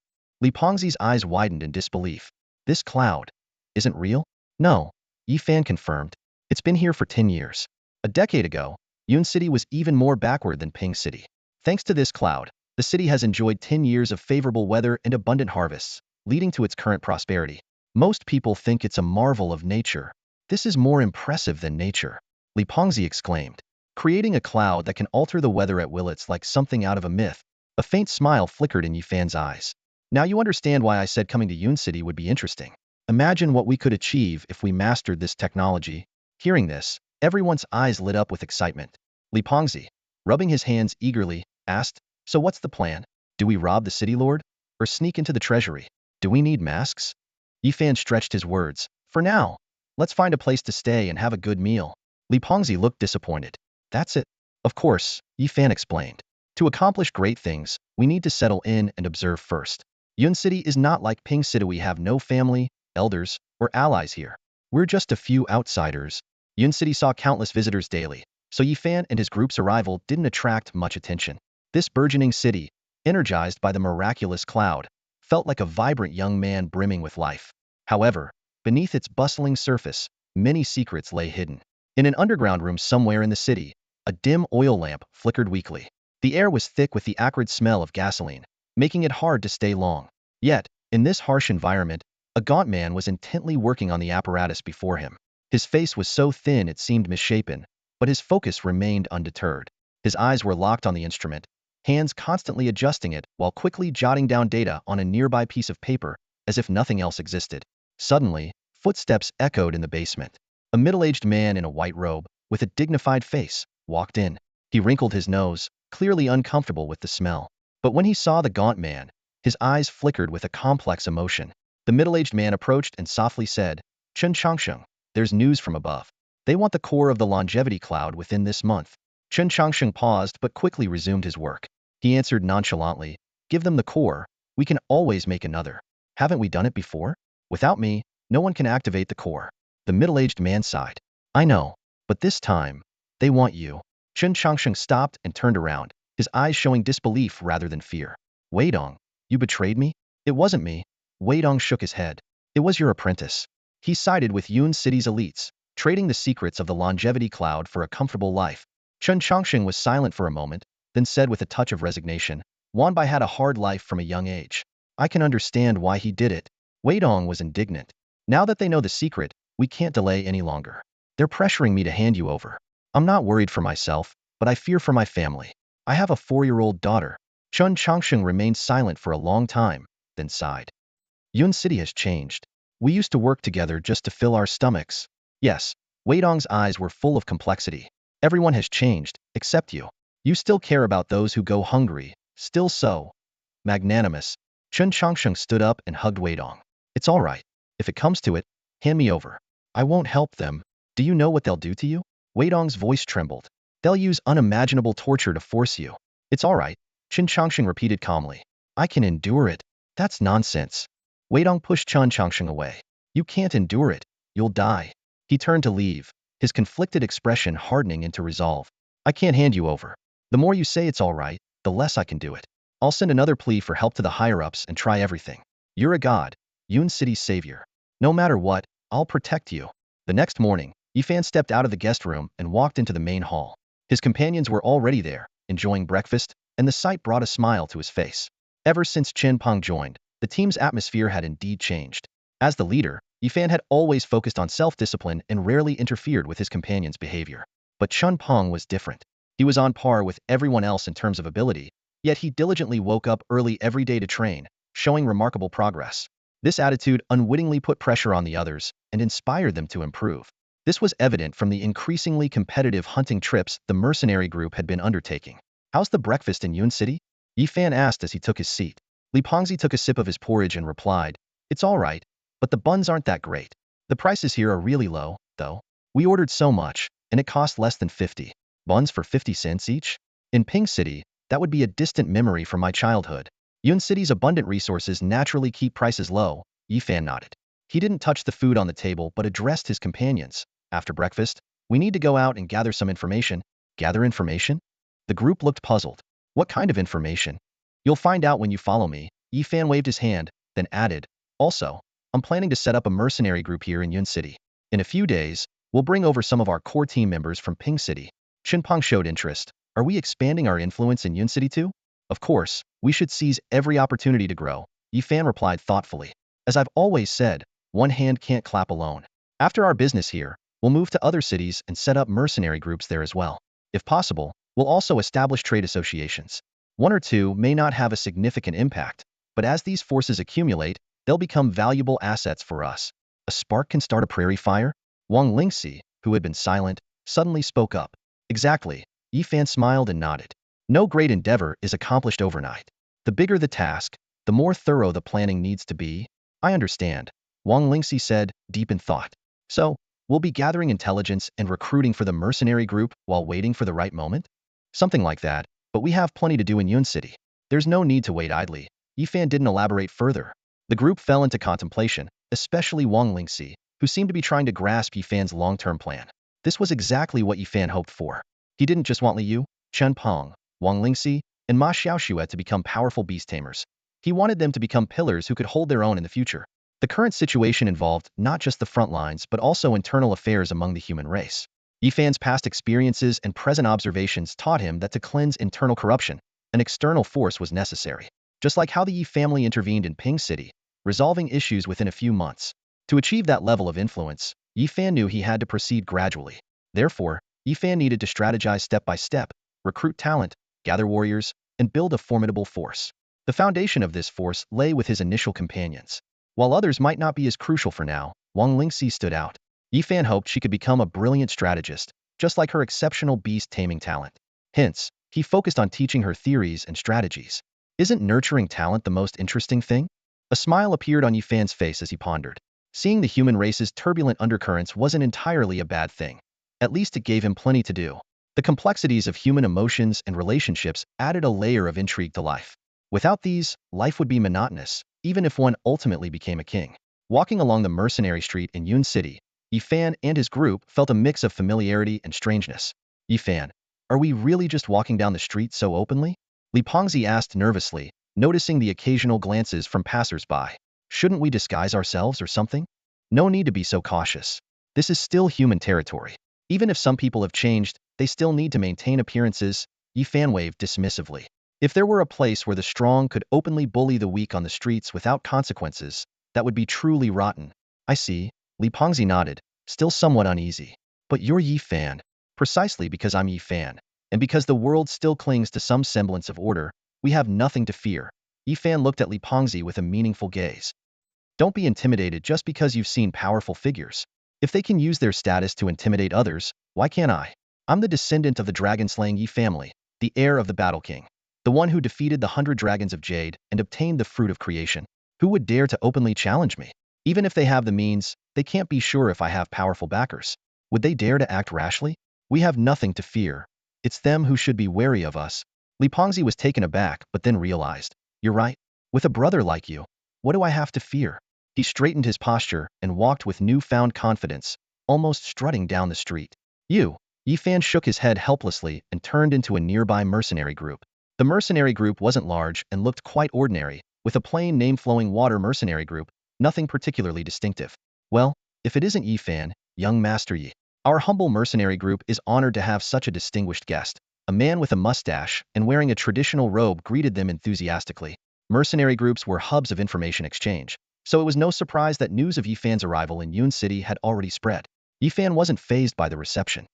Li Pengzi's eyes widened in disbelief. This cloud isn't real? No, Yifan confirmed. It's been here for 10 years. A decade ago, Yun City was even more backward than Ping City. Thanks to this cloud, the city has enjoyed 10 years of favorable weather and abundant harvests, leading to its current prosperity. Most people think it's a marvel of nature. This is more impressive than nature, Li Pengzi exclaimed. Creating a cloud that can alter the weather at will, it's like something out of a myth. A faint smile flickered in Yifan's eyes. Now you understand why I said coming to Yun City would be interesting. Imagine what we could achieve if we mastered this technology. Hearing this, everyone's eyes lit up with excitement. Li Pengzi, rubbing his hands eagerly, asked, so what's the plan? Do we rob the city lord? Or sneak into the treasury? Do we need masks? Yifan stretched his words. For now, let's find a place to stay and have a good meal. Li Pengzi looked disappointed. That's it. Of course, Yifan explained. To accomplish great things, we need to settle in and observe first. Yun City is not like Ping City. We have no family, elders, or allies here. We're just a few outsiders. Yun City saw countless visitors daily, so Yifan and his group's arrival didn't attract much attention. This burgeoning city, energized by the miraculous cloud, felt like a vibrant young man brimming with life. However, beneath its bustling surface, many secrets lay hidden. In an underground room somewhere in the city, a dim oil lamp flickered weakly. The air was thick with the acrid smell of gasoline, making it hard to stay long. Yet, in this harsh environment, A gaunt man was intently working on the apparatus before him. His face was so thin it seemed misshapen, but his focus remained undeterred. His eyes were locked on the instrument, hands constantly adjusting it while quickly jotting down data on a nearby piece of paper, as if nothing else existed. Suddenly, footsteps echoed in the basement. A middle-aged man in a white robe, with a dignified face, walked in. He wrinkled his nose, clearly uncomfortable with the smell. But when he saw the gaunt man, his eyes flickered with a complex emotion. The middle-aged man approached and softly said, "Chen Changsheng, there's news from above. They want the core of the longevity cloud within this month." Chen Changsheng paused but quickly resumed his work. He answered nonchalantly, "Give them the core. We can always make another. Haven't we done it before? Without me, no one can activate the core." The middle-aged man sighed. "I know, but this time, they want you." Chen Changsheng stopped and turned around, his eyes showing disbelief rather than fear. "Wei Dong, you betrayed me?" "It wasn't me." Wei Dong shook his head. "It was your apprentice. He sided with Yun City's elites, trading the secrets of the longevity cloud for a comfortable life." Chen Changsheng was silent for a moment, then said with a touch of resignation, "Wanbai had a hard life from a young age. I can understand why he did it." Wei Dong was indignant. "Now that they know the secret, we can't delay any longer. They're pressuring me to hand you over. I'm not worried for myself, but I fear for my family. I have a 4-year-old daughter." Chen Changsheng remained silent for a long time, then sighed. "Yun City has changed. We used to work together just to fill our stomachs." "Yes." Wei Dong's eyes were full of complexity. "Everyone has changed, except you. You still care about those who go hungry, still so magnanimous." Chen Changsheng stood up and hugged Wei Dong. "It's all right. If it comes to it, hand me over. I won't help them. Do you know what they'll do to you?" Wei Dong's voice trembled. "They'll use unimaginable torture to force you." "It's all right," Chen Changsheng repeated calmly. "I can endure it." "That's nonsense." Wei Dong pushed Chen Changsheng away. "You can't endure it. You'll die." He turned to leave, his conflicted expression hardening into resolve. "I can't hand you over. The more you say it's all right, the less I can do it. I'll send another plea for help to the higher-ups and try everything. You're a god, Yun City's savior. No matter what, I'll protect you." The next morning, Yifan stepped out of the guest room and walked into the main hall. His companions were already there, enjoying breakfast, and the sight brought a smile to his face. Ever since Chen Peng joined, the team's atmosphere had indeed changed. As the leader, Yifan had always focused on self-discipline and rarely interfered with his companions' behavior. But Chen Peng was different. He was on par with everyone else in terms of ability, yet he diligently woke up early every day to train, showing remarkable progress. This attitude unwittingly put pressure on the others and inspired them to improve. This was evident from the increasingly competitive hunting trips the mercenary group had been undertaking. "How's the breakfast in Yun City?" Yifan asked as he took his seat. Li Pengzi took a sip of his porridge and replied, "It's all right, but the buns aren't that great. The prices here are really low, though. We ordered so much, and it cost less than 50 buns for 50 cents each? In Ping City, that would be a distant memory from my childhood." Yun City's abundant resources naturally keep prices low, Yifan nodded. He didn't touch the food on the table but addressed his companions. "After breakfast, we need to go out and gather some information." "Gather information?" The group looked puzzled. "What kind of information?" "You'll find out when you follow me." Yifan waved his hand, then added, "Also, I'm planning to set up a mercenary group here in Yun City. In a few days, we'll bring over some of our core team members from Ping City." Chen Peng showed interest. "Are we expanding our influence in Yun City too?" "Of course, we should seize every opportunity to grow," Yifan replied thoughtfully. "As I've always said, one hand can't clap alone. After our business here, we'll move to other cities and set up mercenary groups there as well. If possible, we'll also establish trade associations. One or two may not have a significant impact, but as these forces accumulate, they'll become valuable assets for us." "A spark can start a prairie fire?" Wang Lingxi, who had been silent, suddenly spoke up. "Exactly." Yifan smiled and nodded. "No great endeavor is accomplished overnight. The bigger the task, the more thorough the planning needs to be." "I understand," Wang Lingxi said, deep in thought. "So, we'll be gathering intelligence and recruiting for the mercenary group while waiting for the right moment?" "Something like that, but we have plenty to do in Yun City. There's no need to wait idly." Yifan didn't elaborate further. The group fell into contemplation, especially Wang Lingxi, who seemed to be trying to grasp Yifan's long-term plan. This was exactly what Yifan hoped for. He didn't just want Li Yu, Chen Peng, Wang Lingxi, and Ma Xiaoxue to become powerful beast tamers. He wanted them to become pillars who could hold their own in the future. The current situation involved not just the front lines but also internal affairs among the human race. Yifan's past experiences and present observations taught him that to cleanse internal corruption, an external force was necessary. Just like how the Yi family intervened in Ping City, resolving issues within a few months. To achieve that level of influence, Yi Fan knew he had to proceed gradually. Therefore, Yi Fan needed to strategize step by step, recruit talent, gather warriors, and build a formidable force. The foundation of this force lay with his initial companions. While others might not be as crucial for now, Wang Lingxi stood out. Yi Fan hoped she could become a brilliant strategist, just like her exceptional beast-taming talent. Hence, he focused on teaching her theories and strategies. Isn't nurturing talent the most interesting thing? A smile appeared on Yi Fan's face as he pondered. Seeing the human race's turbulent undercurrents wasn't entirely a bad thing. At least it gave him plenty to do. The complexities of human emotions and relationships added a layer of intrigue to life. Without these, life would be monotonous, even if one ultimately became a king. Walking along the mercenary street in Yun City, Yi Fan and his group felt a mix of familiarity and strangeness. Yi Fan, are we really just walking down the street so openly? Li Pengzi asked nervously, noticing the occasional glances from passers-by. Shouldn't we disguise ourselves or something? No need to be so cautious. This is still human territory. Even if some people have changed, they still need to maintain appearances, Yi Fan waved dismissively. If there were a place where the strong could openly bully the weak on the streets without consequences, that would be truly rotten. I see, Li Pengzi nodded, still somewhat uneasy. But you're Yi Fan. Precisely because I'm Yi Fan, and because the world still clings to some semblance of order, we have nothing to fear. Yi Fan looked at Li Pengzi with a meaningful gaze. Don't be intimidated just because you've seen powerful figures. If they can use their status to intimidate others, why can't I? I'm the descendant of the dragon-slaying Yi family, the heir of the Battle King, the one who defeated the 100 dragons of Jade and obtained the fruit of creation. Who would dare to openly challenge me? Even if they have the means, they can't be sure if I have powerful backers. Would they dare to act rashly? We have nothing to fear. It's them who should be wary of us. Li Pengzi was taken aback, but then realized, you're right. With a brother like you, what do I have to fear? He straightened his posture and walked with newfound confidence, almost strutting down the street. Yi Fan shook his head helplessly and turned into a nearby mercenary group. The mercenary group wasn't large and looked quite ordinary, with a plain name Flowing Water Mercenary Group, nothing particularly distinctive. Well, if it isn't Yi Fan, young Master Yi. Our humble mercenary group is honored to have such a distinguished guest. A man with a mustache and wearing a traditional robe greeted them enthusiastically. Mercenary groups were hubs of information exchange, so it was no surprise that news of Yi Fan's arrival in Yun City had already spread. Yi Fan wasn't fazed by the reception.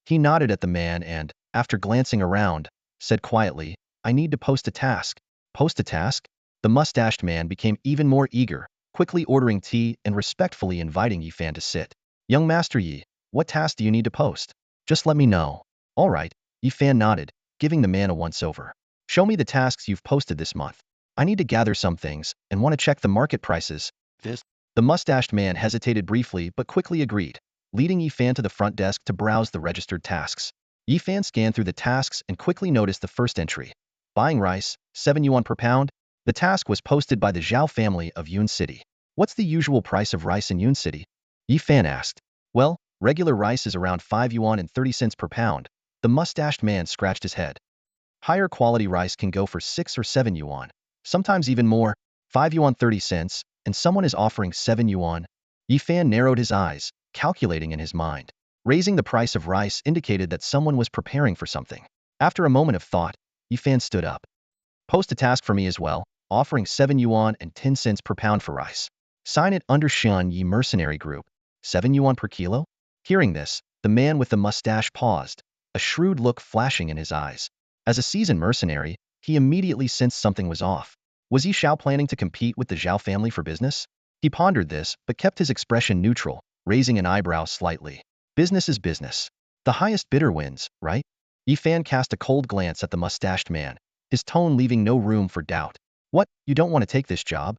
He nodded at the man and, after glancing around, said quietly, I need to post a task. Post a task? The mustached man became even more eager, quickly ordering tea and respectfully inviting Yi Fan to sit. Young Master Yi, what task do you need to post? Just let me know. All right, Yi Fan nodded, giving the man a once-over. Show me the tasks you've posted this month. I need to gather some things and want to check the market prices. The mustached man hesitated briefly but quickly agreed, leading Yi Fan to the front desk to browse the registered tasks. Yi Fan scanned through the tasks and quickly noticed the first entry. Buying rice, 7 yuan per pound. The task was posted by the Zhao family of Yun City. What's the usual price of rice in Yun City? Yi Fan asked. Well, regular rice is around 5 yuan and 30 cents per pound. The mustached man scratched his head. Higher quality rice can go for 6 or 7 yuan. Sometimes even more, 5 yuan 30 cents, and someone is offering 7 yuan. Yi Fan narrowed his eyes, calculating in his mind. Raising the price of rice indicated that someone was preparing for something. After a moment of thought, Yi Fan stood up. Post a task for me as well, offering 7 yuan and 10 cents per pound for rice. Sign it under Xian Yi Mercenary Group. 7 yuan per kilo? Hearing this, the man with the mustache paused, a shrewd look flashing in his eyes. As a seasoned mercenary, he immediately sensed something was off. Was Yi Xiao planning to compete with the Zhao family for business? He pondered this, but kept his expression neutral, raising an eyebrow slightly. Business is business. The highest bidder wins, right? Yi Fan cast a cold glance at the mustached man, his tone leaving no room for doubt. What, you don't want to take this job?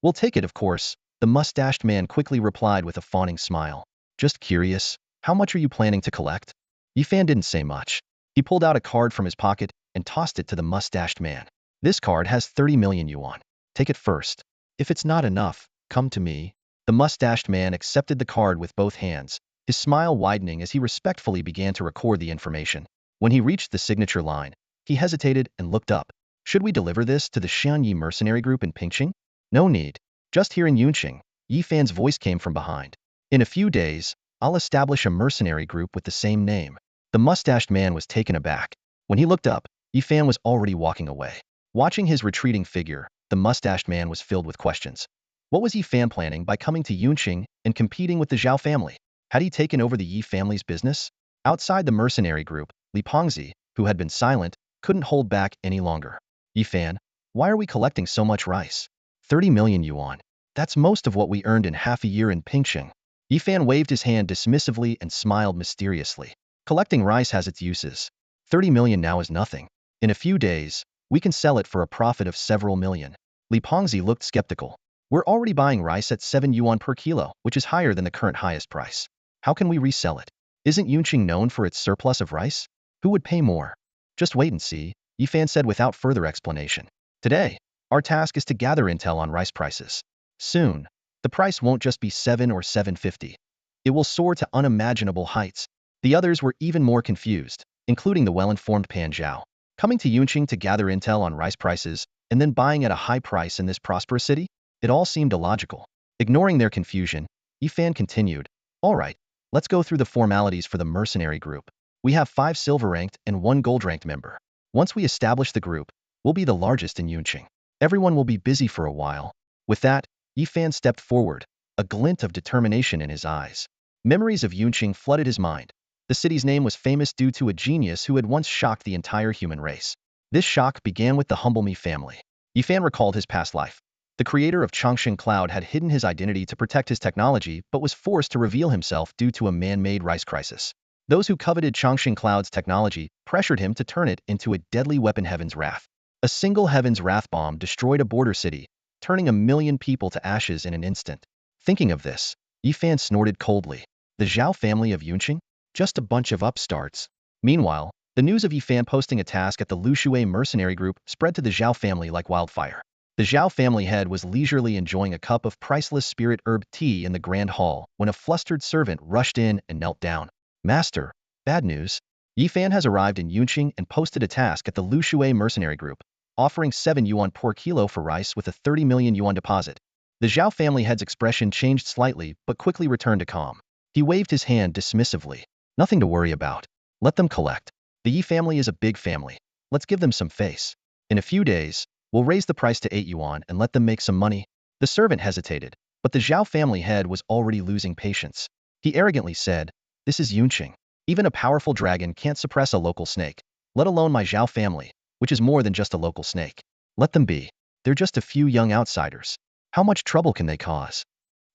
We'll take it, of course, the mustached man quickly replied with a fawning smile. Just curious, how much are you planning to collect? Yi Fan didn't say much. He pulled out a card from his pocket and tossed it to the mustached man. This card has 30 million yuan. Take it first. If it's not enough, come to me. The mustached man accepted the card with both hands, his smile widening as he respectfully began to record the information. When he reached the signature line, he hesitated and looked up. Should we deliver this to the Xianyi Mercenary Group in Pingqing? No need. Just here in Yunqing, Yi Fan's voice came from behind. In a few days, I'll establish a mercenary group with the same name. The mustached man was taken aback. When he looked up, Yi Fan was already walking away. Watching his retreating figure, the mustached man was filled with questions. What was Yi Fan planning by coming to Yunqing and competing with the Zhao family? Had he taken over the Yi family's business? Outside the mercenary group, Li Pengzi, who had been silent, couldn't hold back any longer. Yi Fan, why are we collecting so much rice? 30 million yuan. That's most of what we earned in half a year in Pingxing. Yi Fan waved his hand dismissively and smiled mysteriously. Collecting rice has its uses. 30 million now is nothing. In a few days, we can sell it for a profit of several million. Li Pengzi looked skeptical. We're already buying rice at 7 yuan per kilo, which is higher than the current highest price. How can we resell it? Isn't Yunqing known for its surplus of rice? Who would pay more? Just wait and see, Yi Fan said without further explanation. Today, our task is to gather intel on rice prices. Soon, the price won't just be 7 or 750. It will soar to unimaginable heights. The others were even more confused, including the well-informed Pan Zhao. Coming to Yunqing to gather intel on rice prices, and then buying at a high price in this prosperous city? It all seemed illogical. Ignoring their confusion, Yi Fan continued, all right, let's go through the formalities for the mercenary group. We have 5 silver-ranked and 1 gold-ranked member. Once we establish the group, we'll be the largest in Yunqing. Everyone will be busy for a while. With that, Yi Fan stepped forward, a glint of determination in his eyes. Memories of Yunqing flooded his mind. The city's name was famous due to a genius who had once shocked the entire human race. This shock began with the humble Mi family. Yi Fan recalled his past life. The creator of Changsheng Cloud had hidden his identity to protect his technology but was forced to reveal himself due to a man-made rice crisis. Those who coveted Changsheng Cloud's technology pressured him to turn it into a deadly weapon, Heaven's Wrath. A single Heaven's Wrath bomb destroyed a border city, turning 1 million people to ashes in an instant. Thinking of this, Yi Fan snorted coldly. The Zhao family of Yunqing? Just a bunch of upstarts. Meanwhile, the news of Yi Fan posting a task at the Lushui mercenary group spread to the Zhao family like wildfire. The Zhao family head was leisurely enjoying a cup of priceless spirit herb tea in the grand hall when a flustered servant rushed in and knelt down. Master, bad news. Yi Fan has arrived in Yunqing and posted a task at the Lushui mercenary group, offering 7 yuan per kilo for rice with a 30 million yuan deposit. The Zhao family head's expression changed slightly but quickly returned to calm. He waved his hand dismissively. Nothing to worry about. Let them collect. The Yi family is a big family. Let's give them some face. In a few days, we'll raise the price to 8 yuan and let them make some money. The servant hesitated, but the Zhao family head was already losing patience. He arrogantly said, this is Yunqing. Even a powerful dragon can't suppress a local snake, let alone my Zhao family, which is more than just a local snake. Let them be. They're just a few young outsiders. How much trouble can they cause?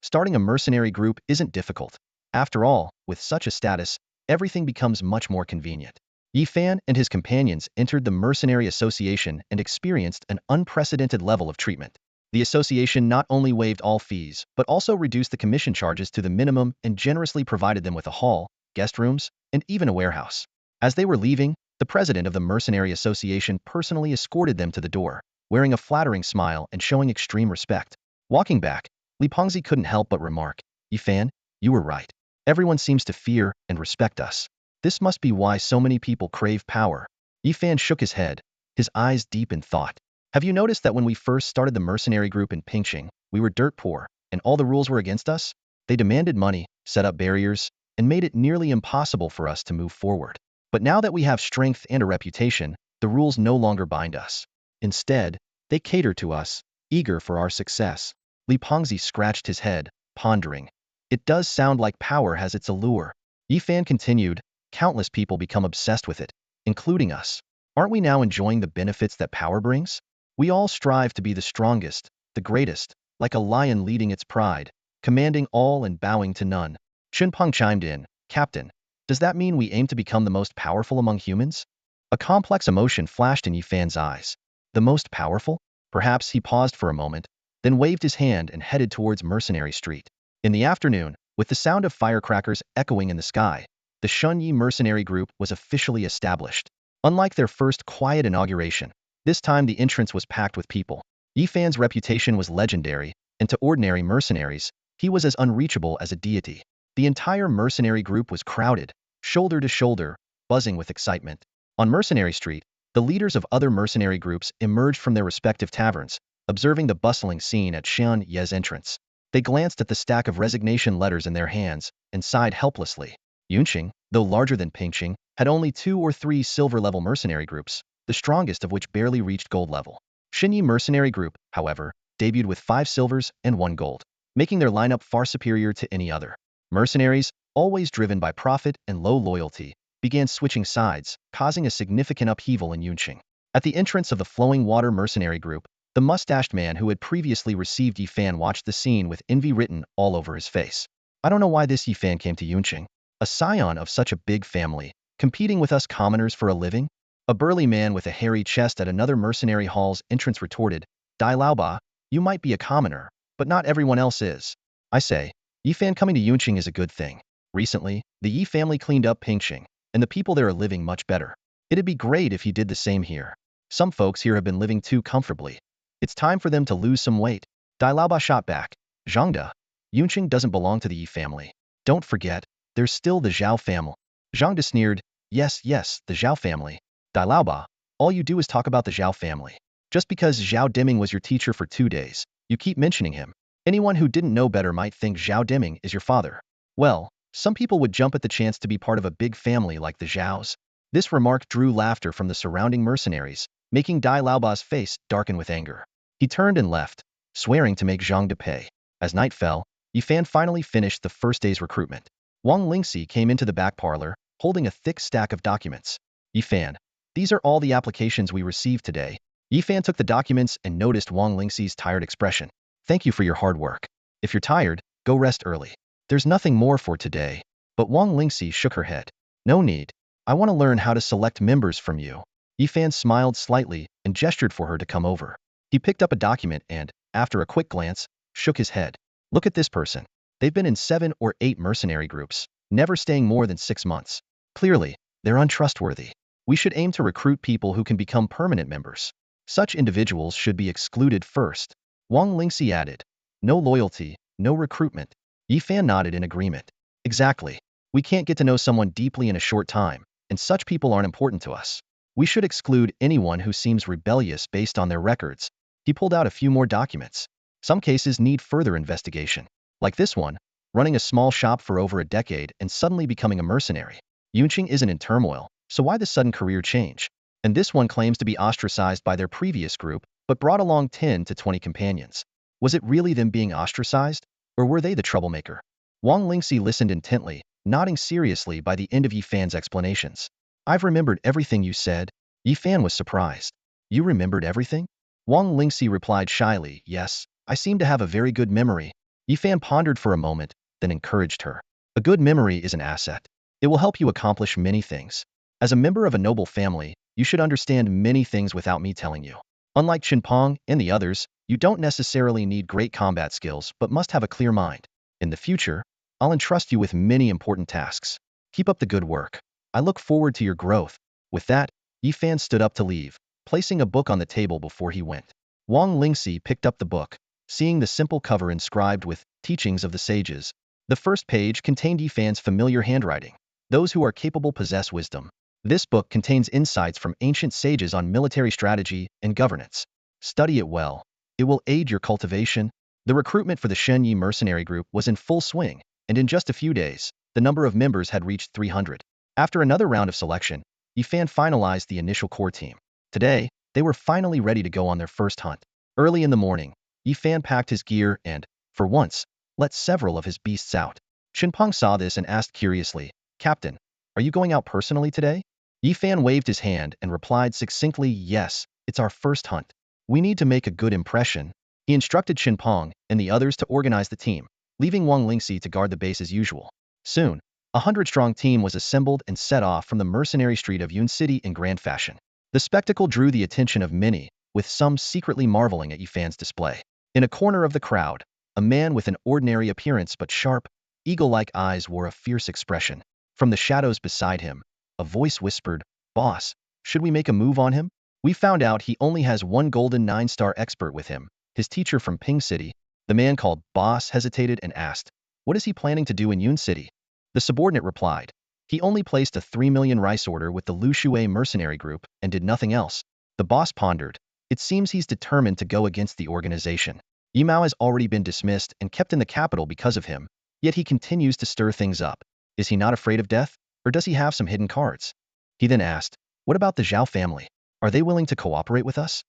Starting a mercenary group isn't difficult. After all, with such a status, everything becomes much more convenient. Yi Fan and his companions entered the Mercenary Association and experienced an unprecedented level of treatment. The association not only waived all fees, but also reduced the commission charges to the minimum and generously provided them with a hall, guest rooms, and even a warehouse. As they were leaving, the president of the Mercenary Association personally escorted them to the door, wearing a flattering smile and showing extreme respect. Walking back, Li Pengzi couldn't help but remark, Yi Fan, you were right. Everyone seems to fear and respect us. This must be why so many people crave power. Yi Fan shook his head, his eyes deep in thought. Have you noticed that when we first started the mercenary group in Pingxing, we were dirt poor, and all the rules were against us? They demanded money, set up barriers, and made it nearly impossible for us to move forward. But now that we have strength and a reputation, the rules no longer bind us. Instead, they cater to us, eager for our success. Li Pengzi scratched his head, pondering. It does sound like power has its allure. Yi Fan continued, countless people become obsessed with it, including us. Aren't we now enjoying the benefits that power brings? We all strive to be the strongest, the greatest, like a lion leading its pride, commanding all and bowing to none. Chunpeng chimed in, Captain, does that mean we aim to become the most powerful among humans? A complex emotion flashed in Yi Fan's eyes. The most powerful? Perhaps he paused for a moment, then waved his hand and headed towards Mercenary Street. In the afternoon, with the sound of firecrackers echoing in the sky, the Shunyi mercenary group was officially established. Unlike their first quiet inauguration, this time the entrance was packed with people. Yi Fan's reputation was legendary, and to ordinary mercenaries, he was as unreachable as a deity. The entire mercenary group was crowded, shoulder to shoulder, buzzing with excitement. On Mercenary Street, the leaders of other mercenary groups emerged from their respective taverns, observing the bustling scene at Xian Ye's entrance. They glanced at the stack of resignation letters in their hands and sighed helplessly. Yunqing, though larger than Pingxing, had only 2 or 3 silver-level mercenary groups, the strongest of which barely reached gold level. Xinyi mercenary group, however, debuted with 5 silvers and 1 gold, making their lineup far superior to any other. Mercenaries, always driven by profit and low loyalty, began switching sides, causing a significant upheaval in Yunqing. At the entrance of the Flowing Water mercenary group, the mustached man who had previously received Yifan watched the scene with envy written all over his face. I don't know why this Yifan came to Yunqing, a scion of such a big family, competing with us commoners for a living? A burly man with a hairy chest at another mercenary hall's entrance retorted, Dai Laoba, you might be a commoner, but not everyone else is. I say, Yifan coming to Yunqing is a good thing. Recently, the Yi family cleaned up Pingqing, and the people there are living much better. It'd be great if he did the same here. Some folks here have been living too comfortably. It's time for them to lose some weight. Dai Laoba shot back, Zhangde, Yunqing doesn't belong to the Yi family. Don't forget, there's still the Zhao family. Zhangde sneered, yes, the Zhao family. Dai Laoba, all you do is talk about the Zhao family. Just because Zhao Deming was your teacher for 2 days, you keep mentioning him. Anyone who didn't know better might think Zhao Deming is your father. Well, some people would jump at the chance to be part of a big family like the Zhaos. This remark drew laughter from the surrounding mercenaries, making Dai Laoba's face darken with anger. He turned and left, swearing to make Zhangde pay. As night fell, Yifan finally finished the first day's recruitment. Wang Lingxi came into the back parlor, holding a thick stack of documents. Yifan, these are all the applications we received today. Yifan took the documents and noticed Wang Lingxi's tired expression. Thank you for your hard work. If you're tired, go rest early. There's nothing more for today. But Wang Lingxi shook her head. No need. I want to learn how to select members from you. Yifan smiled slightly and gestured for her to come over. He picked up a document and, after a quick glance, shook his head. Look at this person. They've been in 7 or 8 mercenary groups, never staying more than 6 months. Clearly, they're untrustworthy. We should aim to recruit people who can become permanent members. Such individuals should be excluded first. Wang Lingxi added, no loyalty, no recruitment. Yifan nodded in agreement. Exactly. We can't get to know someone deeply in a short time, and such people aren't important to us. We should exclude anyone who seems rebellious based on their records. He pulled out a few more documents. Some cases need further investigation. Like this one, running a small shop for over a decade and suddenly becoming a mercenary. Yunqing isn't in turmoil, so why the sudden career change? And this one claims to be ostracized by their previous group, but brought along 10 to 20 companions. Was it really them being ostracized, or were they the troublemaker? Wang Lingxi listened intently, nodding seriously by the end of Yifan's explanations. I've remembered everything you said. Yifan was surprised. You remembered everything? Wang Lingxi replied shyly, yes, I seem to have a very good memory. Yifan pondered for a moment, then encouraged her. A good memory is an asset. It will help you accomplish many things. As a member of a noble family, you should understand many things without me telling you. Unlike Qinpeng and the others, you don't necessarily need great combat skills but must have a clear mind. In the future, I'll entrust you with many important tasks. Keep up the good work. I look forward to your growth. With that, Yifan stood up to leave, placing a book on the table before he went. Wang Lingxi picked up the book, seeing the simple cover inscribed with Teachings of the Sages. The first page contained Yifan's familiar handwriting. Those who are capable possess wisdom. This book contains insights from ancient sages on military strategy and governance. Study it well. It will aid your cultivation. The recruitment for the Shenyi mercenary group was in full swing, and in just a few days, the number of members had reached 300. After another round of selection, Yifan finalized the initial core team. Today, they were finally ready to go on their first hunt. Early in the morning, Yifan packed his gear and, for once, let several of his beasts out. Qinpeng saw this and asked curiously, Captain, are you going out personally today? Yifan waved his hand and replied succinctly, yes, it's our first hunt. We need to make a good impression. He instructed Qinpeng and the others to organize the team, leaving Wang Lingxi to guard the base as usual. Soon, a 100-strong team was assembled and set off from the mercenary street of Yun City in grand fashion. The spectacle drew the attention of many, with some secretly marveling at Yifan's display. In a corner of the crowd, a man with an ordinary appearance but sharp, eagle-like eyes wore a fierce expression. From the shadows beside him, a voice whispered, Boss, should we make a move on him? We found out he only has one golden 9-star expert with him, his teacher from Ping City. The man called Boss hesitated and asked, what is he planning to do in Yun City? The subordinate replied, he only placed a 3 million rice order with the Lu Shui mercenary group and did nothing else. The boss pondered, it seems he's determined to go against the organization. Yimao has already been dismissed and kept in the capital because of him, yet he continues to stir things up. Is he not afraid of death, or does he have some hidden cards? He then asked, what about the Zhao family? Are they willing to cooperate with us?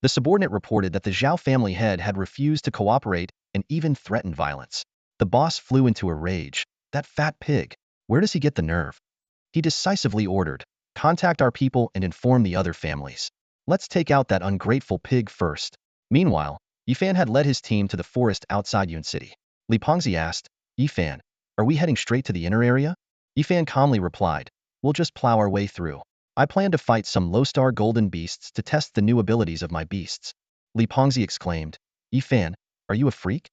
The subordinate reported that the Zhao family head had refused to cooperate and even threatened violence. The boss flew into a rage. That fat pig. Where does he get the nerve? He decisively ordered, contact our people and inform the other families. Let's take out that ungrateful pig first. Meanwhile, Yifan had led his team to the forest outside Yun City. Li Pengzi asked, Yifan, are we heading straight to the inner area? Yifan calmly replied, we'll just plow our way through. I plan to fight some low-star golden beasts to test the new abilities of my beasts. Li Pengzi exclaimed, Yifan, are you a freak?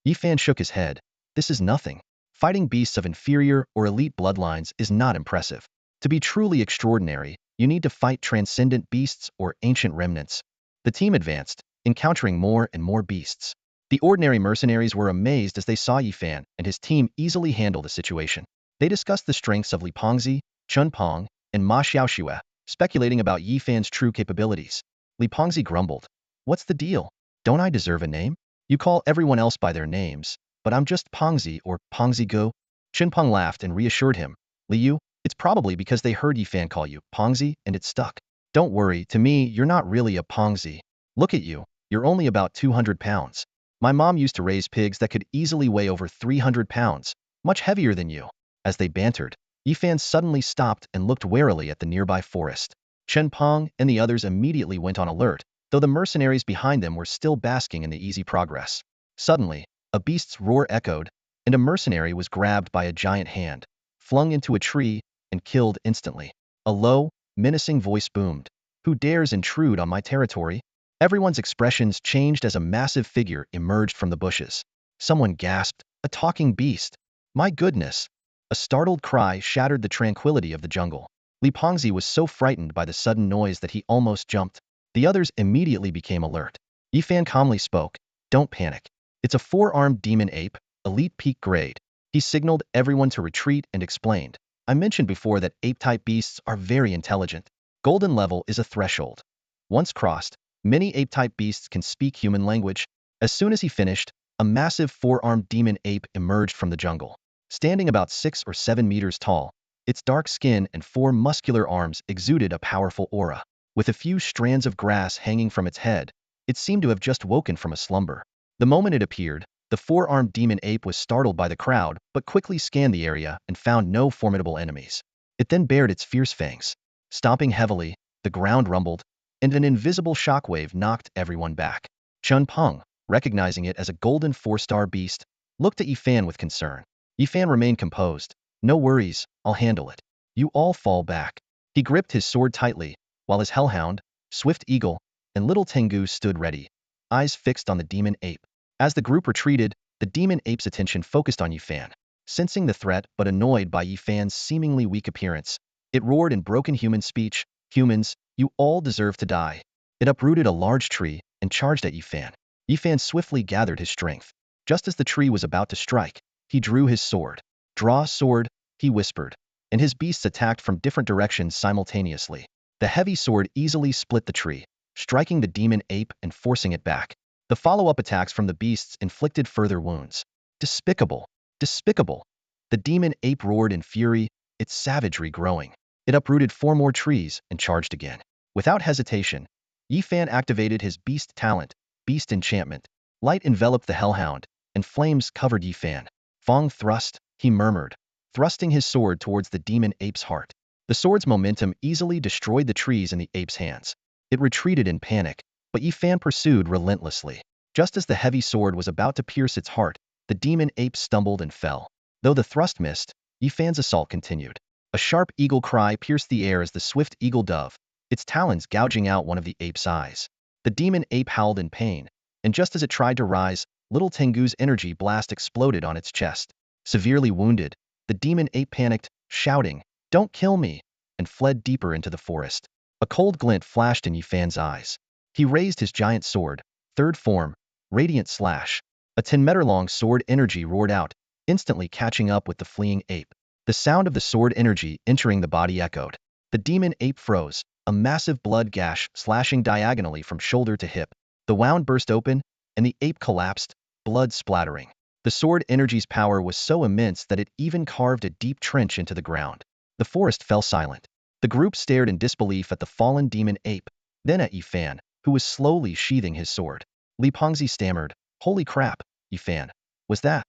Yifan shook his head. This is nothing. Fighting beasts of inferior or elite bloodlines is not impressive. To be truly extraordinary, you need to fight transcendent beasts or ancient remnants. The team advanced, encountering more and more beasts. The ordinary mercenaries were amazed as they saw Yifan and his team easily handle the situation. They discussed the strengths of Li Pengzi, Chun Pong, and Ma Xiaoxue, speculating about Yifan's true capabilities. Li Pengzi grumbled, what's the deal? Don't I deserve a name? You call everyone else by their names, but I'm just Pengzi or Pengzi Go. Chun Pong laughed and reassured him, Li Yu, it's probably because they heard Yifan call you Pengzi and it stuck. Don't worry, to me, you're not really a Pengzi. Look at you, you're only about 200 pounds. My mom used to raise pigs that could easily weigh over 300 pounds, much heavier than you. As they bantered, Yifan suddenly stopped and looked warily at the nearby forest. Chen Pong and the others immediately went on alert, though the mercenaries behind them were still basking in the easy progress. Suddenly, a beast's roar echoed, and a mercenary was grabbed by a giant hand, flung into a tree, and killed instantly. A low, menacing voice boomed, who dares intrude on my territory? Everyone's expressions changed as a massive figure emerged from the bushes. Someone gasped, a talking beast. My goodness! A startled cry shattered the tranquility of the jungle. Li Pengzi was so frightened by the sudden noise that he almost jumped. The others immediately became alert. Yifan calmly spoke, don't panic. It's a four-armed demon ape, elite peak grade. He signaled everyone to retreat and explained, I mentioned before that ape-type beasts are very intelligent. Golden level is a threshold. Once crossed, many ape-type beasts can speak human language. As soon as he finished, a massive four-armed demon ape emerged from the jungle. Standing about 6 or 7 meters tall, its dark skin and 4 muscular arms exuded a powerful aura. With a few strands of grass hanging from its head, it seemed to have just woken from a slumber. The moment it appeared, the four-armed demon ape was startled by the crowd but quickly scanned the area and found no formidable enemies. It then bared its fierce fangs. Stomping heavily, the ground rumbled, and an invisible shockwave knocked everyone back. Chun Peng, recognizing it as a golden 4-star beast, looked at Yifan with concern. Yifan remained composed. No worries, I'll handle it. You all fall back. He gripped his sword tightly, while his hellhound, Swift Eagle, and Little Tengu stood ready, eyes fixed on the demon ape. As the group retreated, the demon ape's attention focused on Yifan. Sensing the threat but annoyed by Yifan's seemingly weak appearance, it roared in broken human speech, humans, you all deserve to die. It uprooted a large tree and charged at Yifan. Yifan swiftly gathered his strength. Just as the tree was about to strike, he drew his sword. Draw sword, he whispered, and his beasts attacked from different directions simultaneously. The heavy sword easily split the tree, striking the demon ape and forcing it back. The follow-up attacks from the beasts inflicted further wounds. Despicable! Despicable! The demon ape roared in fury, its savagery growing. It uprooted 4 more trees and charged again. Without hesitation, Yifan activated his beast talent, beast enchantment. Light enveloped the hellhound, and flames covered Yifan. Fong thrust, he murmured, thrusting his sword towards the demon ape's heart. The sword's momentum easily destroyed the trees in the ape's hands. It retreated in panic, but Yifan pursued relentlessly. Just as the heavy sword was about to pierce its heart, the demon ape stumbled and fell. Though the thrust missed, Yifan's assault continued. A sharp eagle cry pierced the air as the swift eagle dove, its talons gouging out one of the ape's eyes. The demon ape howled in pain, and just as it tried to rise, Little Tengu's energy blast exploded on its chest. Severely wounded, the demon ape panicked, shouting, "Don't kill me!" and fled deeper into the forest. A cold glint flashed in Yifan's eyes. He raised his giant sword, third form, Radiant Slash. A 10-meter-long sword energy roared out, instantly catching up with the fleeing ape. The sound of the sword energy entering the body echoed. The demon ape froze, a massive blood gash slashing diagonally from shoulder to hip. The wound burst open, and the ape collapsed, blood splattering. The sword energy's power was so immense that it even carved a deep trench into the ground. The forest fell silent. The group stared in disbelief at the fallen demon ape, then at Yifan, who was slowly sheathing his sword. Li Pengzi stammered, "Holy crap, Yi Fan. Was that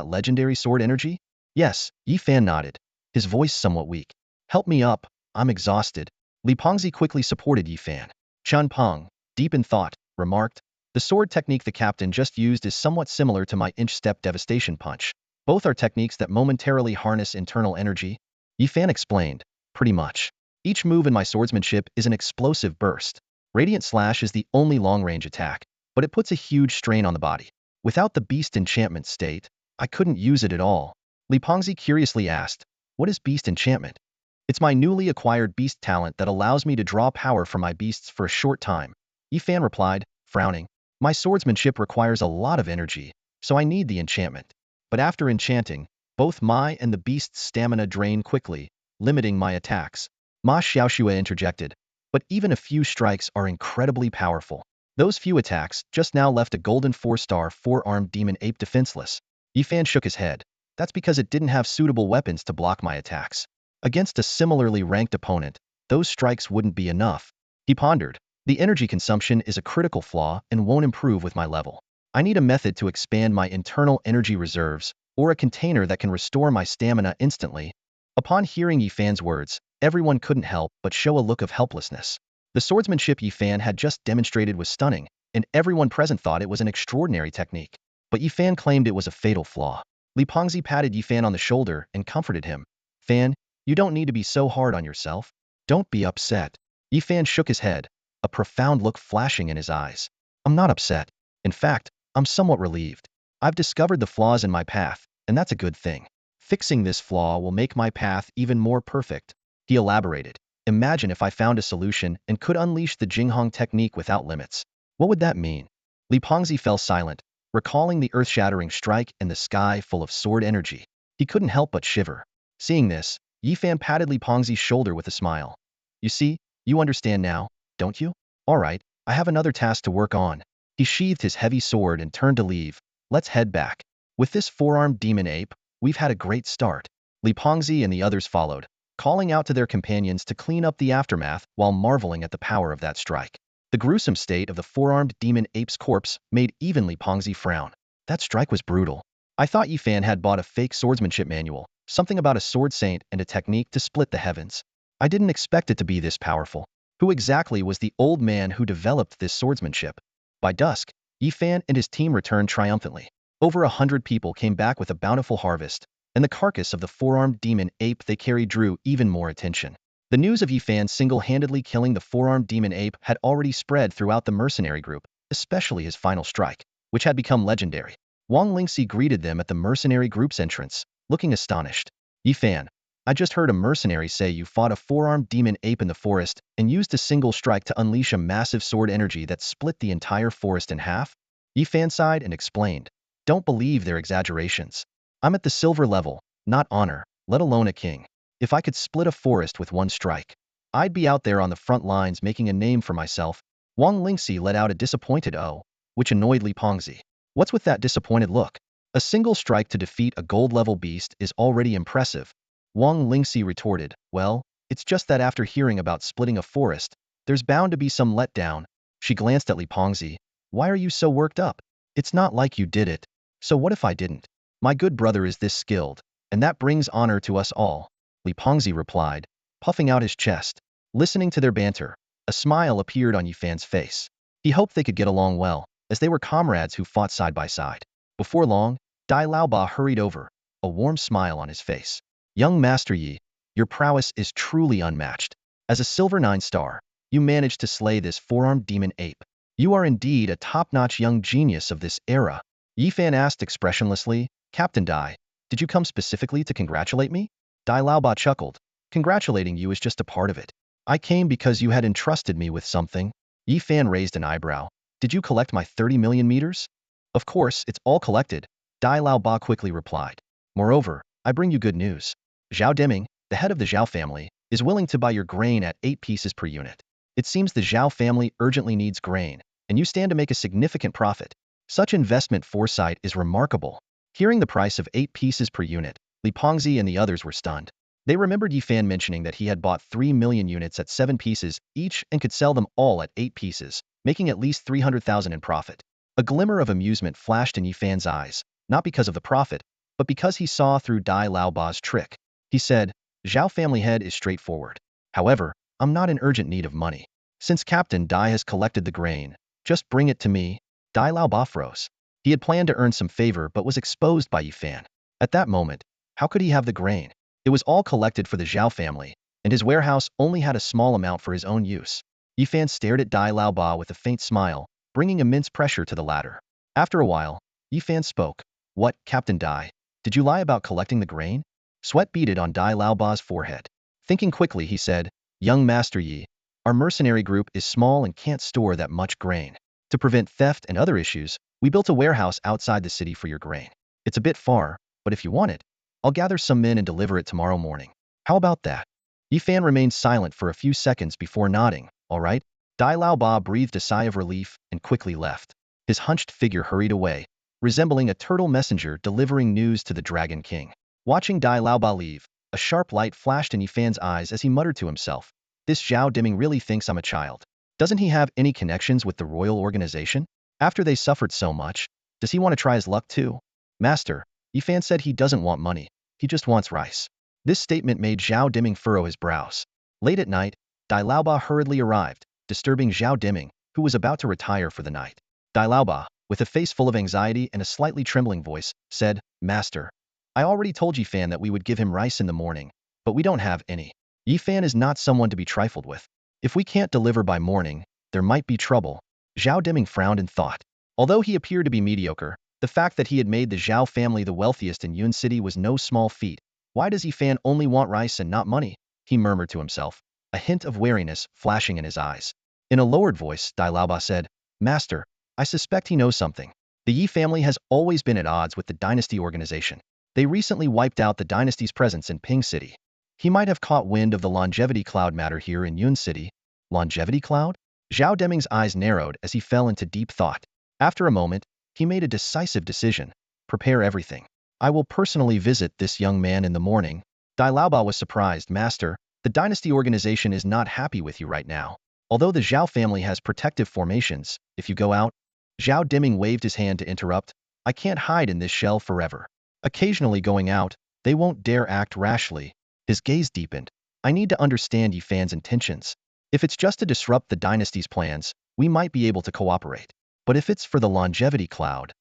legendary sword energy?" "Yes," Yi Fan nodded, his voice somewhat weak. "Help me up, I'm exhausted." Li Pengzi quickly supported Yi Fan. Chun Peng, deep in thought, remarked, "The sword technique the captain just used is somewhat similar to my inch-step devastation punch. Both are techniques that momentarily harness internal energy." Yi Fan explained, "Pretty much. Each move in my swordsmanship is an explosive burst. Radiant Slash is the only long-range attack, but it puts a huge strain on the body. Without the Beast Enchantment state, I couldn't use it at all." Li Pengzi curiously asked, "What is Beast Enchantment?" "It's my newly acquired beast talent that allows me to draw power from my beasts for a short time," Yi Fan replied, frowning. "My swordsmanship requires a lot of energy, so I need the enchantment. But after enchanting, both my and the beast's stamina drain quickly, limiting my attacks." Ma Xiaoxue interjected, "But even a few strikes are incredibly powerful. Those few attacks just now left a golden 4-star 4-armed demon ape defenseless." Yi Fan shook his head. "That's because it didn't have suitable weapons to block my attacks. Against a similarly ranked opponent, those strikes wouldn't be enough." He pondered. "The energy consumption is a critical flaw and won't improve with my level. I need a method to expand my internal energy reserves, or a container that can restore my stamina instantly." Upon hearing Yi Fan's words, everyone couldn't help but show a look of helplessness. The swordsmanship Yi Fan had just demonstrated was stunning, and everyone present thought it was an extraordinary technique. But Yi Fan claimed it was a fatal flaw. Li Pengzi patted Yi Fan on the shoulder and comforted him. "Fan, you don't need to be so hard on yourself. Don't be upset." Yi Fan shook his head, a profound look flashing in his eyes. "I'm not upset. In fact, I'm somewhat relieved. I've discovered the flaws in my path, and that's a good thing. Fixing this flaw will make my path even more perfect." He elaborated. "Imagine if I found a solution and could unleash the Jinghong technique without limits. What would that mean?" Li Pengzi fell silent, recalling the earth-shattering strike and the sky full of sword energy. He couldn't help but shiver. Seeing this, Yi Fan patted Li Pengzi's shoulder with a smile. "You see, you understand now, don't you? All right, I have another task to work on." He sheathed his heavy sword and turned to leave. "Let's head back. With this 4-armed demon ape, we've had a great start." Li Pengzi and the others followed, calling out to their companions to clean up the aftermath while marveling at the power of that strike. The gruesome state of the 4-armed demon ape's corpse made even Li Pengzi frown. That strike was brutal. "I thought Yi Fan had bought a fake swordsmanship manual, something about a sword saint and a technique to split the heavens. I didn't expect it to be this powerful. Who exactly was the old man who developed this swordsmanship?" By dusk, Yi Fan and his team returned triumphantly. Over 100 people came back with a bountiful harvest, and the carcass of the 4-armed demon ape they carried drew even more attention. The news of Yi Fan single-handedly killing the 4-armed demon ape had already spread throughout the mercenary group, especially his final strike, which had become legendary. Wang Lingxi greeted them at the mercenary group's entrance, looking astonished. "Yi Fan, I just heard a mercenary say you fought a 4-armed demon ape in the forest and used a single strike to unleash a massive sword energy that split the entire forest in half?" Yi Fan sighed and explained. "Don't believe their exaggerations. I'm at the silver level, not honor, let alone a king. If I could split a forest with one strike, I'd be out there on the front lines making a name for myself." Wang Lingxi let out a disappointed "oh," which annoyed Li Pengzi. "What's with that disappointed look? A single strike to defeat a gold-level beast is already impressive." Wang Lingxi retorted, "Well, it's just that after hearing about splitting a forest, there's bound to be some letdown." She glanced at Li Pengzi. "Why are you so worked up? It's not like you did it. So what if I didn't? My good brother is this skilled, and that brings honor to us all." Li Pengzi replied, puffing out his chest. Listening to their banter, a smile appeared on Yi Fan's face. He hoped they could get along well, as they were comrades who fought side by side. Before long, Dai Laoba hurried over, a warm smile on his face. "Young Master Yi, your prowess is truly unmatched. As a silver 9-star, you managed to slay this 4-armed demon ape. You are indeed a top-notch young genius of this era." Yi Fan asked expressionlessly, "Captain Dai, did you come specifically to congratulate me?" Dai Laoba chuckled. "Congratulating you is just a part of it. I came because you had entrusted me with something." Yi Fan raised an eyebrow. "Did you collect my 30 million meters?" "Of course, it's all collected," Dai Laoba quickly replied. "Moreover, I bring you good news. Zhao Deming, the head of the Zhao family, is willing to buy your grain at 8 pieces per unit. It seems the Zhao family urgently needs grain, and you stand to make a significant profit. Such investment foresight is remarkable." Hearing the price of 8 pieces per unit, Li Pengzi and the others were stunned. They remembered Yi Fan mentioning that he had bought 3 million units at 7 pieces each and could sell them all at 8 pieces, making at least 300,000 in profit. A glimmer of amusement flashed in Yifan's eyes, not because of the profit, but because he saw through Dai Laoba's trick. He said, Zhao family head is straightforward. However, I'm not in urgent need of money. Since Captain Dai has collected the grain, just bring it to me. Dai Laoba froze. He had planned to earn some favor but was exposed by Yifan. At that moment, how could he have the grain? It was all collected for the Zhao family, and his warehouse only had a small amount for his own use. Yifan stared at Dai Laoba with a faint smile, bringing immense pressure to the latter. After a while, Yifan spoke. What, Captain Dai? Did you lie about collecting the grain? Sweat beaded on Dai Laoba's forehead. Thinking quickly, he said, Young Master Yi, our mercenary group is small and can't store that much grain. To prevent theft and other issues, we built a warehouse outside the city for your grain. It's a bit far, but if you want it, I'll gather some men and deliver it tomorrow morning. How about that? Yifan remained silent for a few seconds before nodding. All right. Dai Laoba breathed a sigh of relief and quickly left. His hunched figure hurried away, resembling a turtle messenger delivering news to the Dragon King. Watching Dai Laoba leave, a sharp light flashed in Yifan's eyes as he muttered to himself, this Zhao Diming really thinks I'm a child. Doesn't he have any connections with the royal organization? After they suffered so much, does he want to try his luck too? Master, Yifan said he doesn't want money, he just wants rice. This statement made Zhao Diming furrow his brows. Late at night, Dai Laoba hurriedly arrived, disturbing Zhao Diming, who was about to retire for the night. Dai Laoba, with a face full of anxiety and a slightly trembling voice, said, Master, I already told Yifan that we would give him rice in the morning, but we don't have any. Yifan is not someone to be trifled with. If we can't deliver by morning, there might be trouble. Zhao Diming frowned and thought. Although he appeared to be mediocre, the fact that he had made the Zhao family the wealthiest in Yun City was no small feat. Why does Yifan only want rice and not money? He murmured to himself, a hint of wariness flashing in his eyes. In a lowered voice, Dai Laoba said, Master, I suspect he knows something. The Yi family has always been at odds with the dynasty organization. They recently wiped out the dynasty's presence in Ping City. He might have caught wind of the longevity cloud matter here in Yun City. Longevity cloud? Zhao Deming's eyes narrowed as he fell into deep thought. After a moment, he made a decisive decision. Prepare everything. I will personally visit this young man in the morning. Dai Laoba was surprised. Master, the dynasty organization is not happy with you right now. Although the Zhao family has protective formations, if you go out… Zhao Diming waved his hand to interrupt. I can't hide in this shell forever. Occasionally going out, they won't dare act rashly. His gaze deepened. I need to understand Yifan's intentions. If it's just to disrupt the dynasty's plans, we might be able to cooperate. But if it's for the longevity cloud…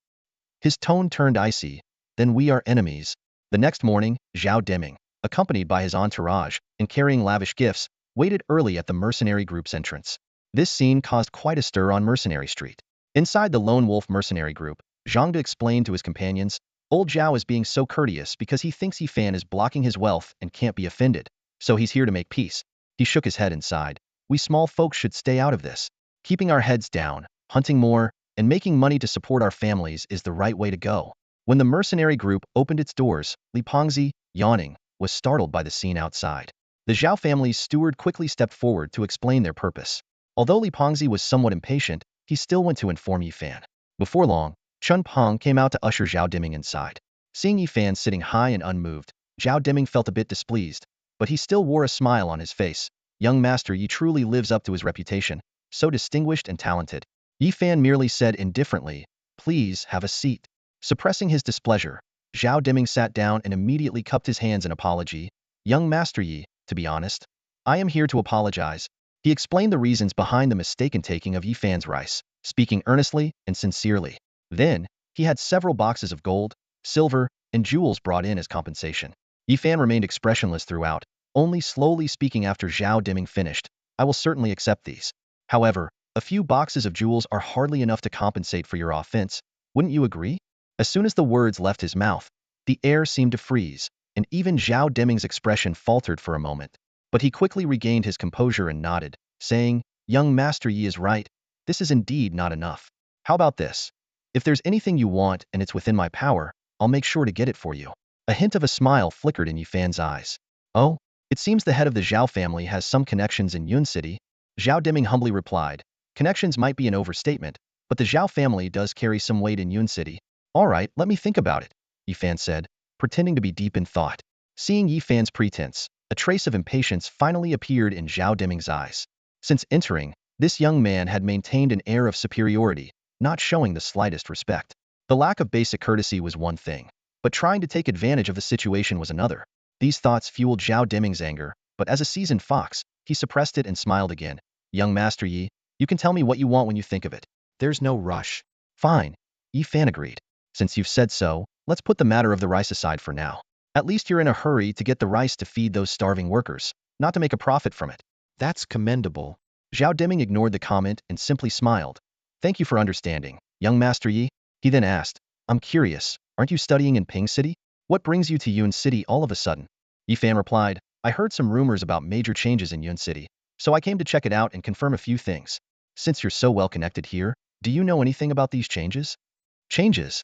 His tone turned icy. Then we are enemies. The next morning, Zhao Diming, accompanied by his entourage and carrying lavish gifts, waited early at the mercenary group's entrance. This scene caused quite a stir on Mercenary Street. Inside the Lone Wolf mercenary group, Zhang De explained to his companions, Old Zhao is being so courteous because he thinks Yifan is blocking his wealth and can't be offended, so he's here to make peace. He shook his head and sighed. We small folks should stay out of this. Keeping our heads down, hunting more, and making money to support our families is the right way to go. When the mercenary group opened its doors, Li Pengzi, yawning, was startled by the scene outside. The Zhao family's steward quickly stepped forward to explain their purpose. Although Li Pengzi was somewhat impatient, he still went to inform Yifan. Before long, Chun Peng came out to usher Zhao Diming inside. Seeing Yifan sitting high and unmoved, Zhao Diming felt a bit displeased, but he still wore a smile on his face. Young Master Yi truly lives up to his reputation, so distinguished and talented. Yifan merely said indifferently, Please have a seat. Suppressing his displeasure, Zhao Diming sat down and immediately cupped his hands in apology. Young Master Yi, to be honest, I am here to apologize. He explained the reasons behind the mistaken taking of Yifan's rice, speaking earnestly and sincerely. Then, he had several boxes of gold, silver, and jewels brought in as compensation. Yifan remained expressionless throughout, only slowly speaking after Zhao Diming finished. I will certainly accept these. However, a few boxes of jewels are hardly enough to compensate for your offense. Wouldn't you agree? As soon as the words left his mouth, the air seemed to freeze, and even Zhao Diming's expression faltered for a moment. But he quickly regained his composure and nodded, saying, Young Master Yi is right. This is indeed not enough. How about this? If there's anything you want and it's within my power, I'll make sure to get it for you. A hint of a smile flickered in Yifan's eyes. Oh, it seems the head of the Zhao family has some connections in Yun City. Zhao Diming humbly replied. Connections might be an overstatement, but the Zhao family does carry some weight in Yun City. All right, let me think about it, Yifan said, pretending to be deep in thought. Seeing Yifan's pretense, a trace of impatience finally appeared in Zhao Diming's eyes. Since entering, This young man had maintained an air of superiority, not showing the slightest respect. The lack of basic courtesy was one thing, but trying to take advantage of the situation was another. These thoughts fueled Zhao Deming's anger, but as a seasoned fox, he suppressed it and smiled again. Young Master Yi, you can tell me what you want when you think of it. There's no rush. Fine. Yi Fan agreed. Since you've said so, let's put the matter of the rice aside for now. At least you're in a hurry to get the rice to feed those starving workers, not to make a profit from it. That's commendable. Zhao Deming ignored the comment and simply smiled. Thank you for understanding, young Master Yi. He then asked, I'm curious, aren't you studying in Ping City? What brings you to Yun City all of a sudden? Yi Fan replied, I heard some rumors about major changes in Yun City, so I came to check it out and confirm a few things. Since you're so well connected here, do you know anything about these changes? Changes?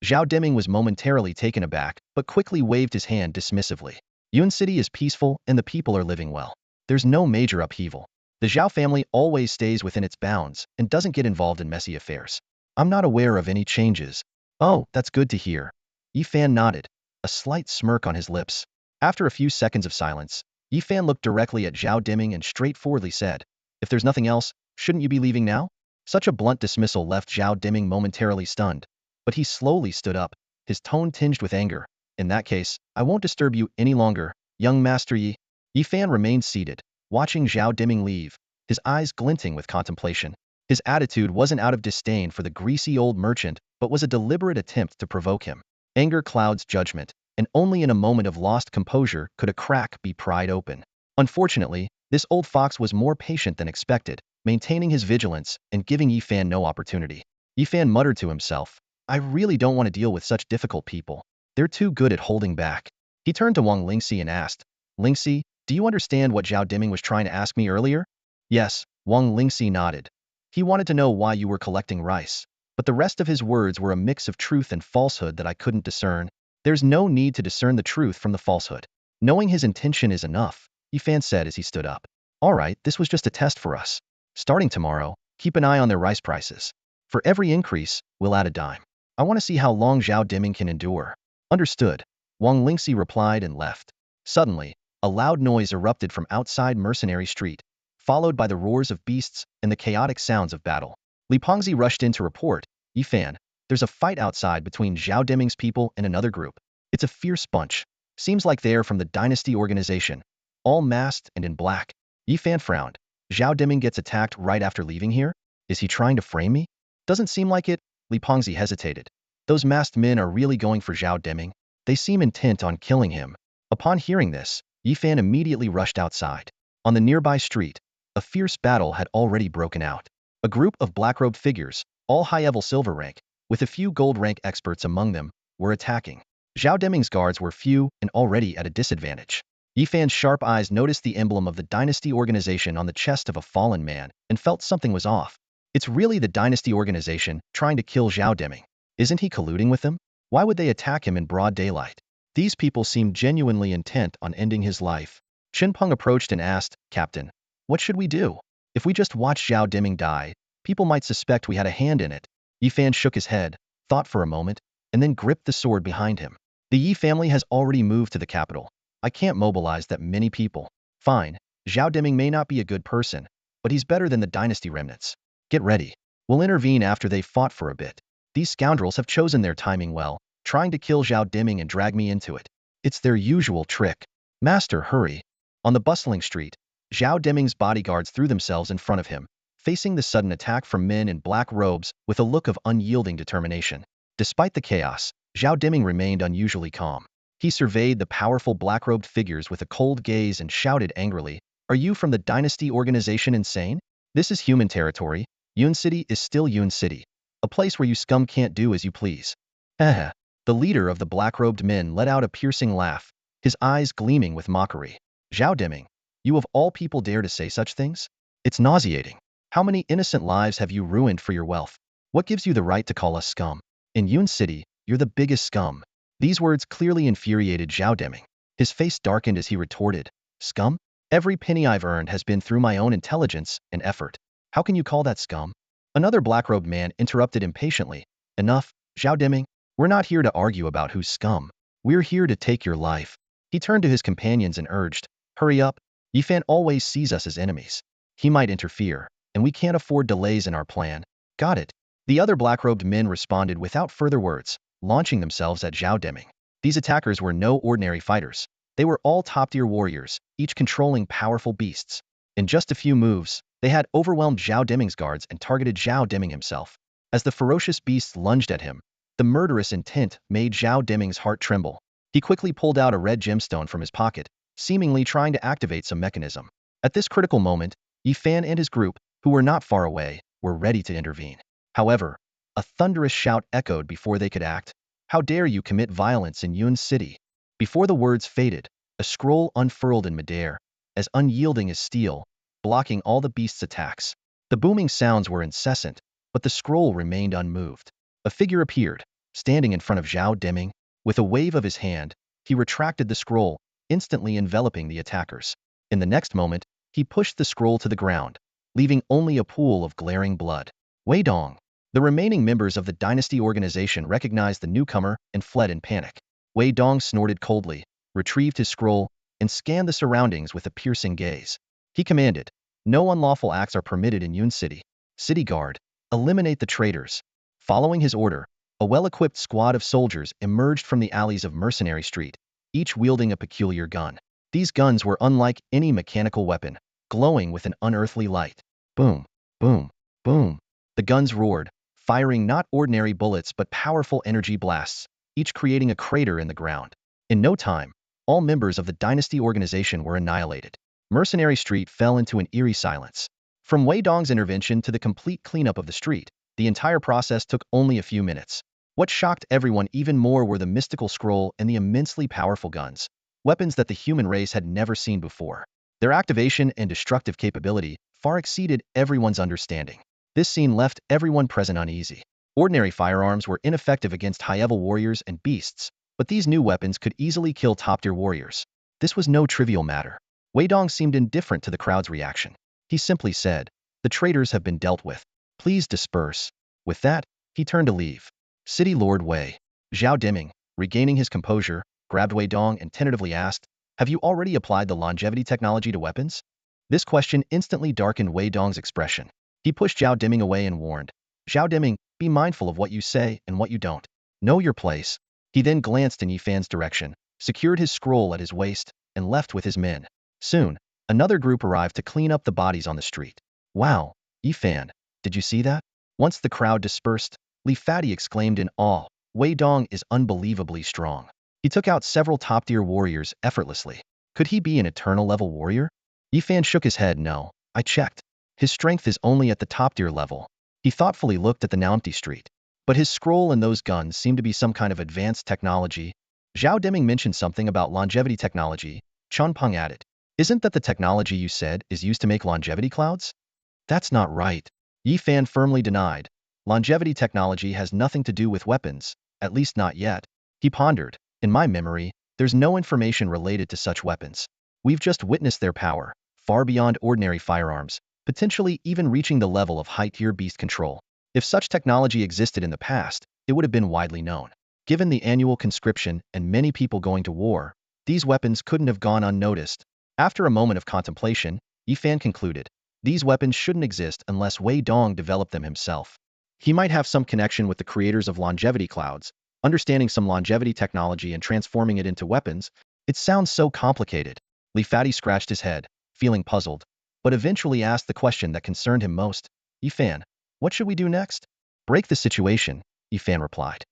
Zhao Deming was momentarily taken aback, but quickly waved his hand dismissively. Yun City is peaceful and the people are living well. There's no major upheaval. The Zhao family always stays within its bounds and doesn't get involved in messy affairs. I'm not aware of any changes. Oh, that's good to hear. Yi Fan nodded, a slight smirk on his lips. After a few seconds of silence, Yi Fan looked directly at Zhao Deming and straightforwardly said, if there's nothing else, shouldn't you be leaving now? Such a blunt dismissal left Zhao Deming momentarily stunned, but he slowly stood up, his tone tinged with anger. In that case, I won't disturb you any longer, young Master Yi. Yi Fan remained seated, watching Zhao Deming leave, his eyes glinting with contemplation. His attitude wasn't out of disdain for the greasy old merchant, but was a deliberate attempt to provoke him. Anger clouds judgment, and only in a moment of lost composure could a crack be pried open. Unfortunately, this old fox was more patient than expected, maintaining his vigilance and giving Yi Fan no opportunity. Yi Fan muttered to himself, I really don't want to deal with such difficult people. They're too good at holding back. He turned to Wang Lingxi and asked, Lingxi, do you understand what Zhao Deming was trying to ask me earlier? Yes, Wang Lingxi nodded. He wanted to know why you were collecting rice, but the rest of his words were a mix of truth and falsehood that I couldn't discern. There's no need to discern the truth from the falsehood. Knowing his intention is enough, Yi Fan said as he stood up. All right, this was just a test for us. Starting tomorrow, keep an eye on their rice prices. For every increase, we'll add a dime. I want to see how long Zhao Deming can endure. Understood. Wang Lingxi replied and left. Suddenly, a loud noise erupted from outside Mercenary Street, followed by the roars of beasts and the chaotic sounds of battle. Li Pengzi rushed in to report, Yi Fan, there's a fight outside between Zhao Deming's people and another group. It's a fierce bunch. Seems like they're from the Dynasty organization. All masked and in black. Yi Fan frowned. Zhao Deming gets attacked right after leaving here? Is he trying to frame me? Doesn't seem like it. Li Pengzi hesitated. Those masked men are really going for Zhao Deming. They seem intent on killing him. Upon hearing this, Yi Fan immediately rushed outside. On the nearby street, a fierce battle had already broken out. A group of black-robed figures, all high-level silver rank, with a few gold rank experts among them, were attacking. Zhao Deming's guards were few and already at a disadvantage. Yi Fan's sharp eyes noticed the emblem of the Dynasty organization on the chest of a fallen man and felt something was off. It's really the Dynasty organization trying to kill Zhao Deming. Isn't he colluding with them? Why would they attack him in broad daylight? These people seemed genuinely intent on ending his life. Chen Peng approached and asked, Captain, what should we do? If we just watch Zhao Deming die, people might suspect we had a hand in it. Yi Fan shook his head, thought for a moment, and then gripped the sword behind him. The Yi family has already moved to the capital. I can't mobilize that many people. Fine, Zhao Deming may not be a good person, but he's better than the Dynasty remnants. Get ready. We'll intervene after they've fought for a bit. These scoundrels have chosen their timing well, trying to kill Zhao Deming and drag me into it. It's their usual trick. Master, hurry. On the bustling street, Zhao Deming's bodyguards threw themselves in front of him, facing the sudden attack from men in black robes with a look of unyielding determination. Despite the chaos, Zhao Deming remained unusually calm. He surveyed the powerful black-robed figures with a cold gaze and shouted angrily, Are you from the Dynasty organization insane? This is human territory. Yun City is still Yun City. A place where you scum can't do as you please. Heh. The leader of the black-robed men let out a piercing laugh, his eyes gleaming with mockery. Zhao Deming, you of all people dare to say such things? It's nauseating. How many innocent lives have you ruined for your wealth? What gives you the right to call us scum? In Yun City, you're the biggest scum. These words clearly infuriated Zhao Deming. His face darkened as he retorted, Scum? Every penny I've earned has been through my own intelligence and effort. How can you call that scum? Another black-robed man interrupted impatiently. Enough, Zhao Deming. We're not here to argue about who's scum. We're here to take your life. He turned to his companions and urged, Hurry up. Yi Fan always sees us as enemies. He might interfere, and we can't afford delays in our plan. Got it. The other black-robed men responded without further words, launching themselves at Zhao Deming. These attackers were no ordinary fighters. They were all top-tier warriors, each controlling powerful beasts. In just a few moves, they had overwhelmed Zhao Deming's guards and targeted Zhao Deming himself. As the ferocious beasts lunged at him, the murderous intent made Zhao Deming's heart tremble. He quickly pulled out a red gemstone from his pocket, seemingly trying to activate some mechanism. At this critical moment, Yi Fan and his group, who were not far away, were ready to intervene. However, a thunderous shout echoed before they could act. How dare you commit violence in Yun's city? Before the words faded, a scroll unfurled in midair, as unyielding as steel, blocking all the beast's attacks. The booming sounds were incessant, but the scroll remained unmoved. A figure appeared, standing in front of Zhao Deming. With a wave of his hand, he retracted the scroll, instantly enveloping the attackers. In the next moment, he pushed the scroll to the ground, leaving only a pool of glaring blood. Wei Dong. The remaining members of the dynasty organization recognized the newcomer and fled in panic. Wei Dong snorted coldly, retrieved his scroll, and scanned the surroundings with a piercing gaze. He commanded, "No unlawful acts are permitted in Yun City. City Guard, eliminate the traitors." Following his order, a well-equipped squad of soldiers emerged from the alleys of Mercenary Street, each wielding a peculiar gun. These guns were unlike any mechanical weapon, glowing with an unearthly light. Boom, boom, boom. The guns roared, firing not ordinary bullets but powerful energy blasts, each creating a crater in the ground. In no time, all members of the dynasty organization were annihilated. Mercenary Street fell into an eerie silence. From Wei Dong's intervention to the complete cleanup of the street, the entire process took only a few minutes. What shocked everyone even more were the mystical scroll and the immensely powerful guns, weapons that the human race had never seen before. Their activation and destructive capability far exceeded everyone's understanding. This scene left everyone present uneasy. Ordinary firearms were ineffective against high-level warriors and beasts, but these new weapons could easily kill top-tier warriors. This was no trivial matter. Wei Dong seemed indifferent to the crowd's reaction. He simply said, "The traitors have been dealt with. Please disperse." With that, he turned to leave. City Lord Wei. Zhao Deming, regaining his composure, grabbed Wei Dong and tentatively asked, "Have you already applied the longevity technology to weapons?" This question instantly darkened Wei Dong's expression. He pushed Zhao Deming away and warned, "Zhao Deming, be mindful of what you say and what you don't. Know your place." He then glanced in Yi Fan's direction, secured his scroll at his waist, and left with his men. Soon, another group arrived to clean up the bodies on the street. "Wow, Yi Fan, did you see that?" Once the crowd dispersed, Li Fati exclaimed in awe, "Wei Dong is unbelievably strong. He took out several top-tier warriors effortlessly. Could he be an eternal-level warrior?" Yi Fan shook his head. "No, I checked. His strength is only at the top-tier level." He thoughtfully looked at the now empty street. "But his scroll and those guns seem to be some kind of advanced technology." Zhao Deming mentioned something about longevity technology. Chunpeng added, "Isn't that the technology you said is used to make longevity clouds?" "That's not right." Yi Fan firmly denied. "Longevity technology has nothing to do with weapons, at least not yet." He pondered. "In my memory, there's no information related to such weapons. We've just witnessed their power, far beyond ordinary firearms, potentially even reaching the level of high-tier beast control. If such technology existed in the past, it would have been widely known. Given the annual conscription and many people going to war, these weapons couldn't have gone unnoticed." After a moment of contemplation, Yi Fan concluded, "These weapons shouldn't exist unless Wei Dong developed them himself. He might have some connection with the creators of longevity clouds, understanding some longevity technology and transforming it into weapons. It sounds so complicated." Li Fati scratched his head, feeling puzzled, but eventually asked the question that concerned him most. "Yi Fan, what should we do next?" "Break the situation," Yi Fan replied.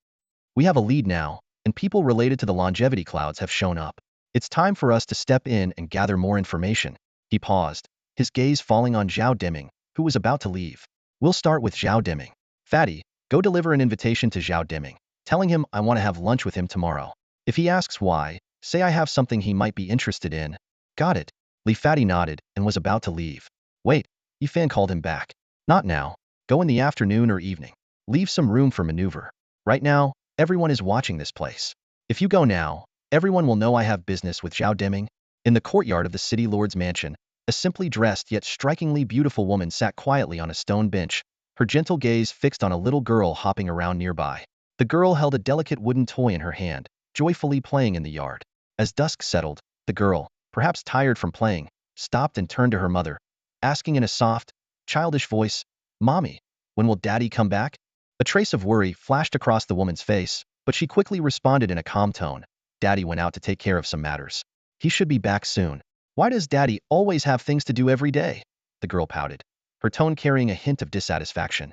"We have a lead now, and people related to the longevity clouds have shown up. It's time for us to step in and gather more information." He paused, his gaze falling on Zhao Deming, who was about to leave. "We'll start with Zhao Deming. Fatty, go deliver an invitation to Zhao Deming, telling him I want to have lunch with him tomorrow. If he asks why, say I have something he might be interested in." "Got it." Li Fati nodded and was about to leave. "Wait," Yi Fan called him back. "Not now. Go in the afternoon or evening. Leave some room for maneuver. Right now, everyone is watching this place. If you go now, everyone will know I have business with Zhao Deming." In the courtyard of the city lord's mansion, a simply dressed yet strikingly beautiful woman sat quietly on a stone bench, her gentle gaze fixed on a little girl hopping around nearby. The girl held a delicate wooden toy in her hand, joyfully playing in the yard. As dusk settled, the girl, perhaps tired from playing, stopped and turned to her mother, asking in a soft, childish voice, "Mommy, when will Daddy come back?" A trace of worry flashed across the woman's face, but she quickly responded in a calm tone, "Daddy went out to take care of some matters. He should be back soon." "Why does Daddy always have things to do every day?" the girl pouted, her tone carrying a hint of dissatisfaction.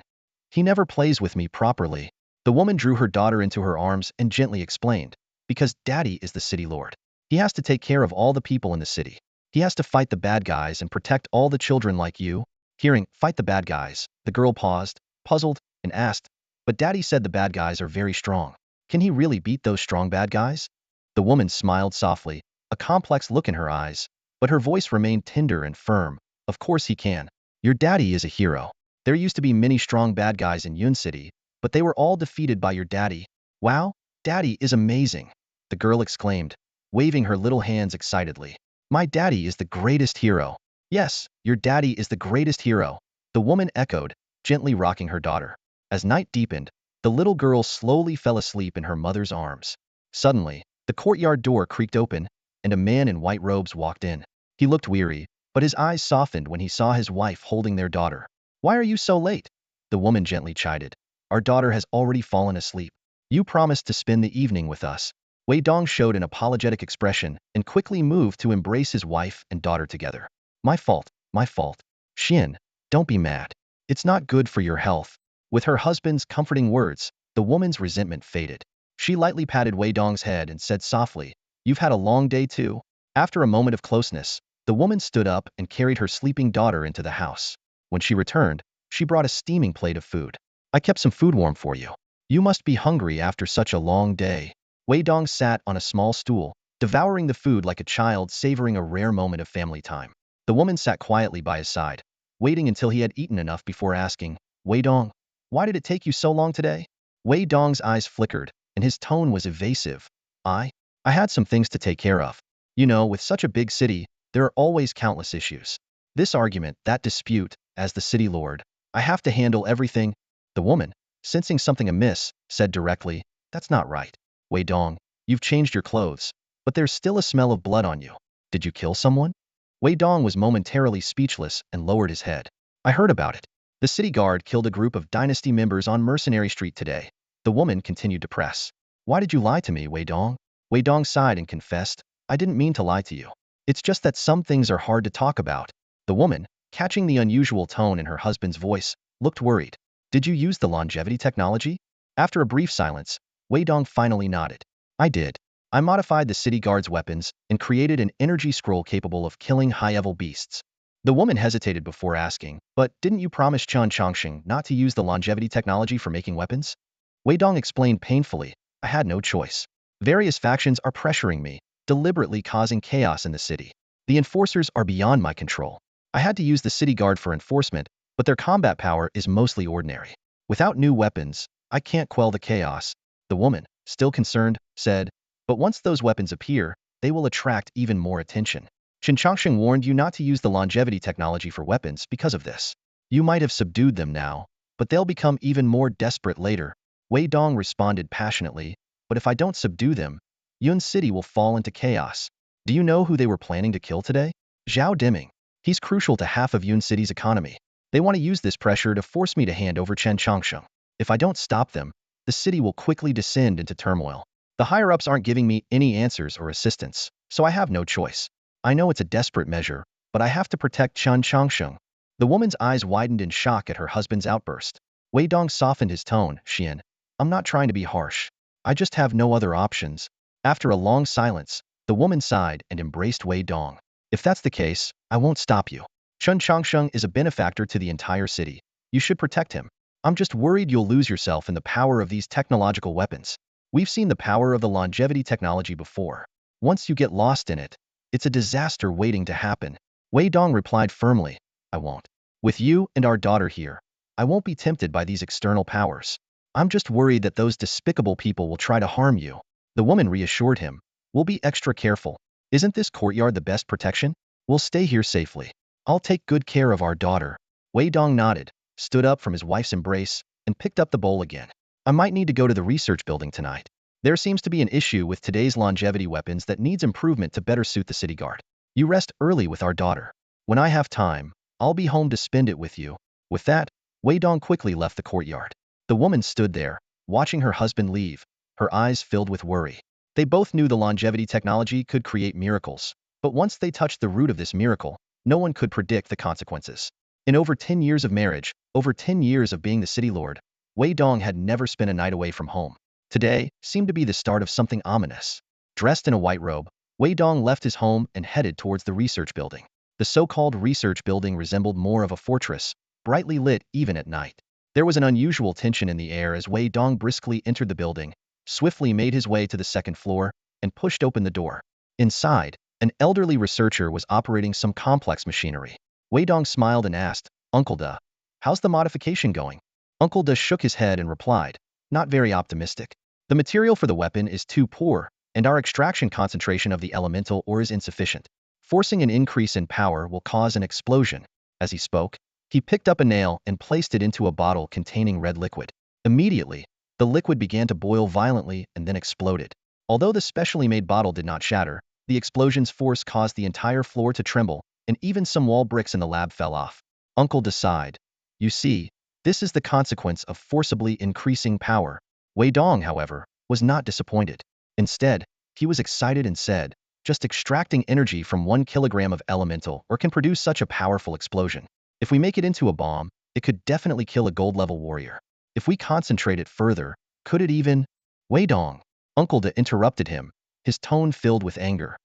"He never plays with me properly." The woman drew her daughter into her arms and gently explained, "Because Daddy is the city lord. He has to take care of all the people in the city. He has to fight the bad guys and protect all the children like you." Hearing "fight the bad guys," the girl paused, puzzled, and asked, "But Daddy said the bad guys are very strong. Can he really beat those strong bad guys?" The woman smiled softly, a complex look in her eyes, but her voice remained tender and firm. "Of course he can. Your daddy is a hero. There used to be many strong bad guys in Yun City, but they were all defeated by your daddy." "Wow, Daddy is amazing," the girl exclaimed, waving her little hands excitedly. "My daddy is the greatest hero." "Yes, your daddy is the greatest hero," the woman echoed, gently rocking her daughter. As night deepened, the little girl slowly fell asleep in her mother's arms. Suddenly, the courtyard door creaked open, and a man in white robes walked in. He looked weary, but his eyes softened when he saw his wife holding their daughter. "Why are you so late?" the woman gently chided. "Our daughter has already fallen asleep. You promised to spend the evening with us." Wei Dong showed an apologetic expression and quickly moved to embrace his wife and daughter together. My fault, my fault. Xian, don't be mad. It's not good for your health." With her husband's comforting words, the woman's resentment faded. She lightly patted Wei Dong's head and said softly, "You've had a long day too." After a moment of closeness, the woman stood up and carried her sleeping daughter into the house. When she returned, she brought a steaming plate of food. "I kept some food warm for you. You must be hungry after such a long day." Wei Dong sat on a small stool, devouring the food like a child savoring a rare moment of family time. The woman sat quietly by his side, waiting until he had eaten enough before asking, "Wei Dong, why did it take you so long today?" Wei Dong's eyes flickered, and his tone was evasive. I had some things to take care of. You know, with such a big city, there are always countless issues. This argument, that dispute, as the city lord, I have to handle everything." The woman, sensing something amiss, said directly, "That's not right. Wei Dong, you've changed your clothes, but there's still a smell of blood on you. Did you kill someone?" Wei Dong was momentarily speechless and lowered his head. "I heard about it. The city guard killed a group of dynasty members on Mercenary Street today." The woman continued to press. "Why did you lie to me, Wei Dong?" Wei Dong sighed and confessed, "I didn't mean to lie to you. It's just that some things are hard to talk about." The woman, catching the unusual tone in her husband's voice, looked worried. "Did you use the longevity technology?" After a brief silence, Wei Dong finally nodded. "I did. I modified the city guard's weapons and created an energy scroll capable of killing high-level beasts." The woman hesitated before asking, "But didn't you promise Chen Chongqing not to use the longevity technology for making weapons?" Wei Dong explained painfully, "I had no choice. Various factions are pressuring me, deliberately causing chaos in the city. The enforcers are beyond my control. I had to use the city guard for enforcement, but their combat power is mostly ordinary. Without new weapons, I can't quell the chaos." The woman, still concerned, said, "But once those weapons appear, they will attract even more attention. Chen Chongqing warned you not to use the longevity technology for weapons because of this. You might have subdued them now, but they'll become even more desperate later." Wei Dong responded passionately, "But if I don't subdue them, Yun City will fall into chaos. Do you know who they were planning to kill today? Zhao Deming. He's crucial to half of Yun City's economy. They want to use this pressure to force me to hand over Chen Chongqing. If I don't stop them, the city will quickly descend into turmoil. The higher-ups aren't giving me any answers or assistance, so I have no choice. I know it's a desperate measure, but I have to protect Chen Chongqing." The woman's eyes widened in shock at her husband's outburst. Wei Dong softened his tone, "Xian, I'm not trying to be harsh. I just have no other options." After a long silence, the woman sighed and embraced Wei Dong. "If that's the case, I won't stop you. Chen Chongqing is a benefactor to the entire city. You should protect him. I'm just worried you'll lose yourself in the power of these technological weapons. We've seen the power of the longevity technology before. Once you get lost in it, it's a disaster waiting to happen." Wei Dong replied firmly, "I won't. With you and our daughter here, I won't be tempted by these external powers. I'm just worried that those despicable people will try to harm you." The woman reassured him, "We'll be extra careful. Isn't this courtyard the best protection? We'll stay here safely. I'll take good care of our daughter." Wei Dong nodded, stood up from his wife's embrace, and picked up the bowl again. "I might need to go to the research building tonight. There seems to be an issue with today's longevity weapons that needs improvement to better suit the city guard. You rest early with our daughter. When I have time, I'll be home to spend it with you." With that, Wei Dong quickly left the courtyard. The woman stood there, watching her husband leave, her eyes filled with worry. They both knew the longevity technology could create miracles, but once they touched the root of this miracle, no one could predict the consequences. In over 10 years of marriage, over 10 years of being the city lord, Wei Dong had never spent a night away from home. Today seemed to be the start of something ominous. Dressed in a white robe, Wei Dong left his home and headed towards the research building. The so-called research building resembled more of a fortress, brightly lit even at night. There was an unusual tension in the air as Wei Dong briskly entered the building, swiftly made his way to the second floor, and pushed open the door. Inside, an elderly researcher was operating some complex machinery. Wei Dong smiled and asked, "Uncle Da, how's the modification going?" Uncle Da shook his head and replied, "Not very optimistic. The material for the weapon is too poor, and our extraction concentration of the elemental ore is insufficient. Forcing an increase in power will cause an explosion." As he spoke, he picked up a nail and placed it into a bottle containing red liquid. Immediately, the liquid began to boil violently and then exploded. Although the specially made bottle did not shatter, the explosion's force caused the entire floor to tremble, and even some wall bricks in the lab fell off. Uncle sighed. "You see, this is the consequence of forcibly increasing power." Wei Dong, however, was not disappointed. Instead, he was excited and said, "Just extracting energy from 1 kilogram of elemental or can produce such a powerful explosion. If we make it into a bomb, it could definitely kill a gold-level warrior. If we concentrate it further, could it even—" "Wei Dong," Uncle Da interrupted him, his tone filled with anger.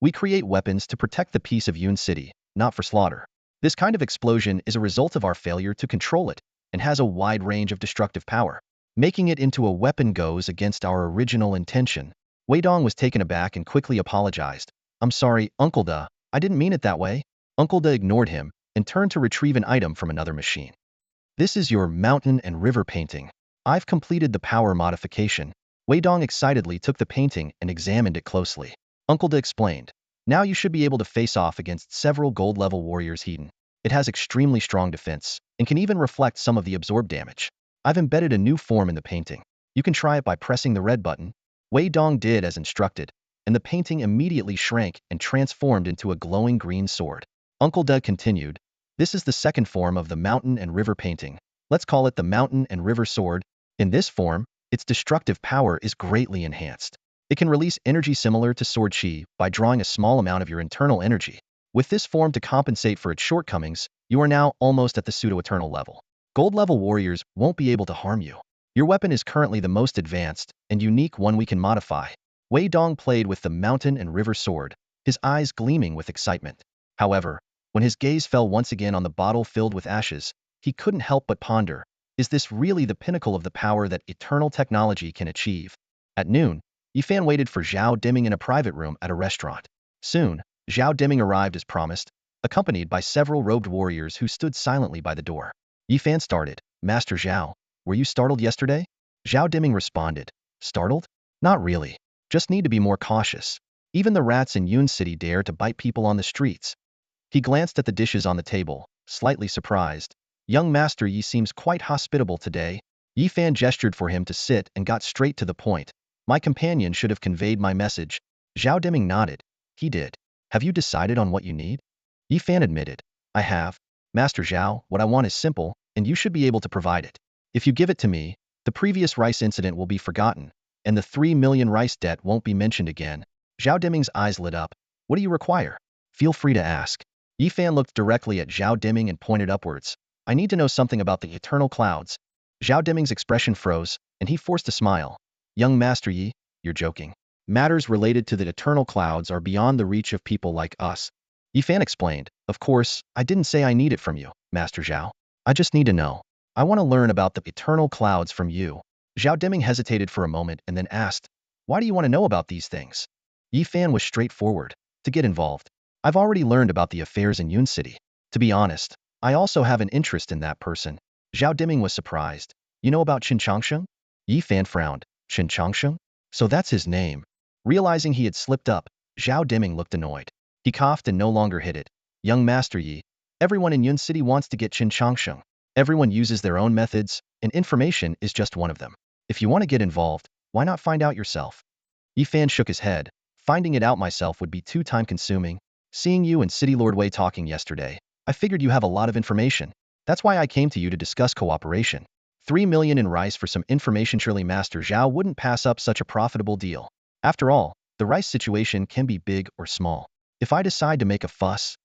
"We create weapons to protect the peace of Yun City, not for slaughter. This kind of explosion is a result of our failure to control it, and has a wide range of destructive power. Making it into a weapon goes against our original intention." Wei Dong was taken aback and quickly apologized. "I'm sorry, Uncle Da, I didn't mean it that way." Uncle Da ignored him and turned to retrieve an item from another machine. "This is your mountain and river painting. I've completed the power modification." Wei Dong excitedly took the painting and examined it closely. Uncle Da explained, "Now you should be able to face off against several gold-level warriors hidden. It has extremely strong defense, and can even reflect some of the absorbed damage. I've embedded a new form in the painting. You can try it by pressing the red button." Wei Dong did as instructed, and the painting immediately shrank and transformed into a glowing green sword. Uncle Da continued, "This is the second form of the mountain and river painting. Let's call it the mountain and river sword. In this form, its destructive power is greatly enhanced. It can release energy similar to sword chi by drawing a small amount of your internal energy. With this form to compensate for its shortcomings, you are now almost at the pseudo-eternal level. Gold-level warriors won't be able to harm you. Your weapon is currently the most advanced and unique one we can modify." Wei Dong played with the mountain and river sword, his eyes gleaming with excitement. However, when his gaze fell once again on the bottle filled with ashes, he couldn't help but ponder, is this really the pinnacle of the power that eternal technology can achieve? At noon, Yifan waited for Zhao Deming in a private room at a restaurant. Soon, Zhao Deming arrived as promised, accompanied by several robed warriors who stood silently by the door. Yifan started, "Master Zhao, were you startled yesterday?" Zhao Deming responded, "Startled? Not really. Just need to be more cautious. Even the rats in Yun City dare to bite people on the streets." He glanced at the dishes on the table, slightly surprised. "Young Master Yi seems quite hospitable today." Yifan gestured for him to sit and got straight to the point. "My companion should have conveyed my message." Zhao Deming nodded. He did. "Have you decided on what you need?" Yifan admitted. "I have. Master Zhao, what I want is simple, and you should be able to provide it. If you give it to me, the previous rice incident will be forgotten, and the 3 million rice debt won't be mentioned again." Zhao Deming's eyes lit up. "What do you require? Feel free to ask." Yifan looked directly at Zhao Deming and pointed upwards. "I need to know something about the eternal clouds." Zhao Deming's expression froze, and he forced a smile. "Young Master Yi, you're joking. Matters related to the eternal clouds are beyond the reach of people like us." Yifan explained, "Of course, I didn't say I need it from you, Master Zhao. I just need to know. I want to learn about the eternal clouds from you." Zhao Deming hesitated for a moment and then asked, "Why do you want to know about these things?" Yifan was straightforward. "To get involved. I've already learned about the affairs in Yun City. To be honest, I also have an interest in that person." Zhao Deming was surprised. "You know about Qin Changsheng?" Yifan frowned. "Qin Changsheng? So that's his name." Realizing he had slipped up, Zhao Deming looked annoyed. He coughed and no longer hid it. "Young Master Yi, everyone in Yun City wants to get Qin Changsheng. Everyone uses their own methods, and information is just one of them. If you want to get involved, why not find out yourself?" Yifan shook his head. "Finding it out myself would be too time-consuming. Seeing you and City Lord Wei talking yesterday, I figured you have a lot of information." That's why I came to you to discuss cooperation. 3 million in rice for some information. Surely Master Zhao wouldn't pass up such a profitable deal. After all, the rice situation can be big or small. If I decide to make a fuss.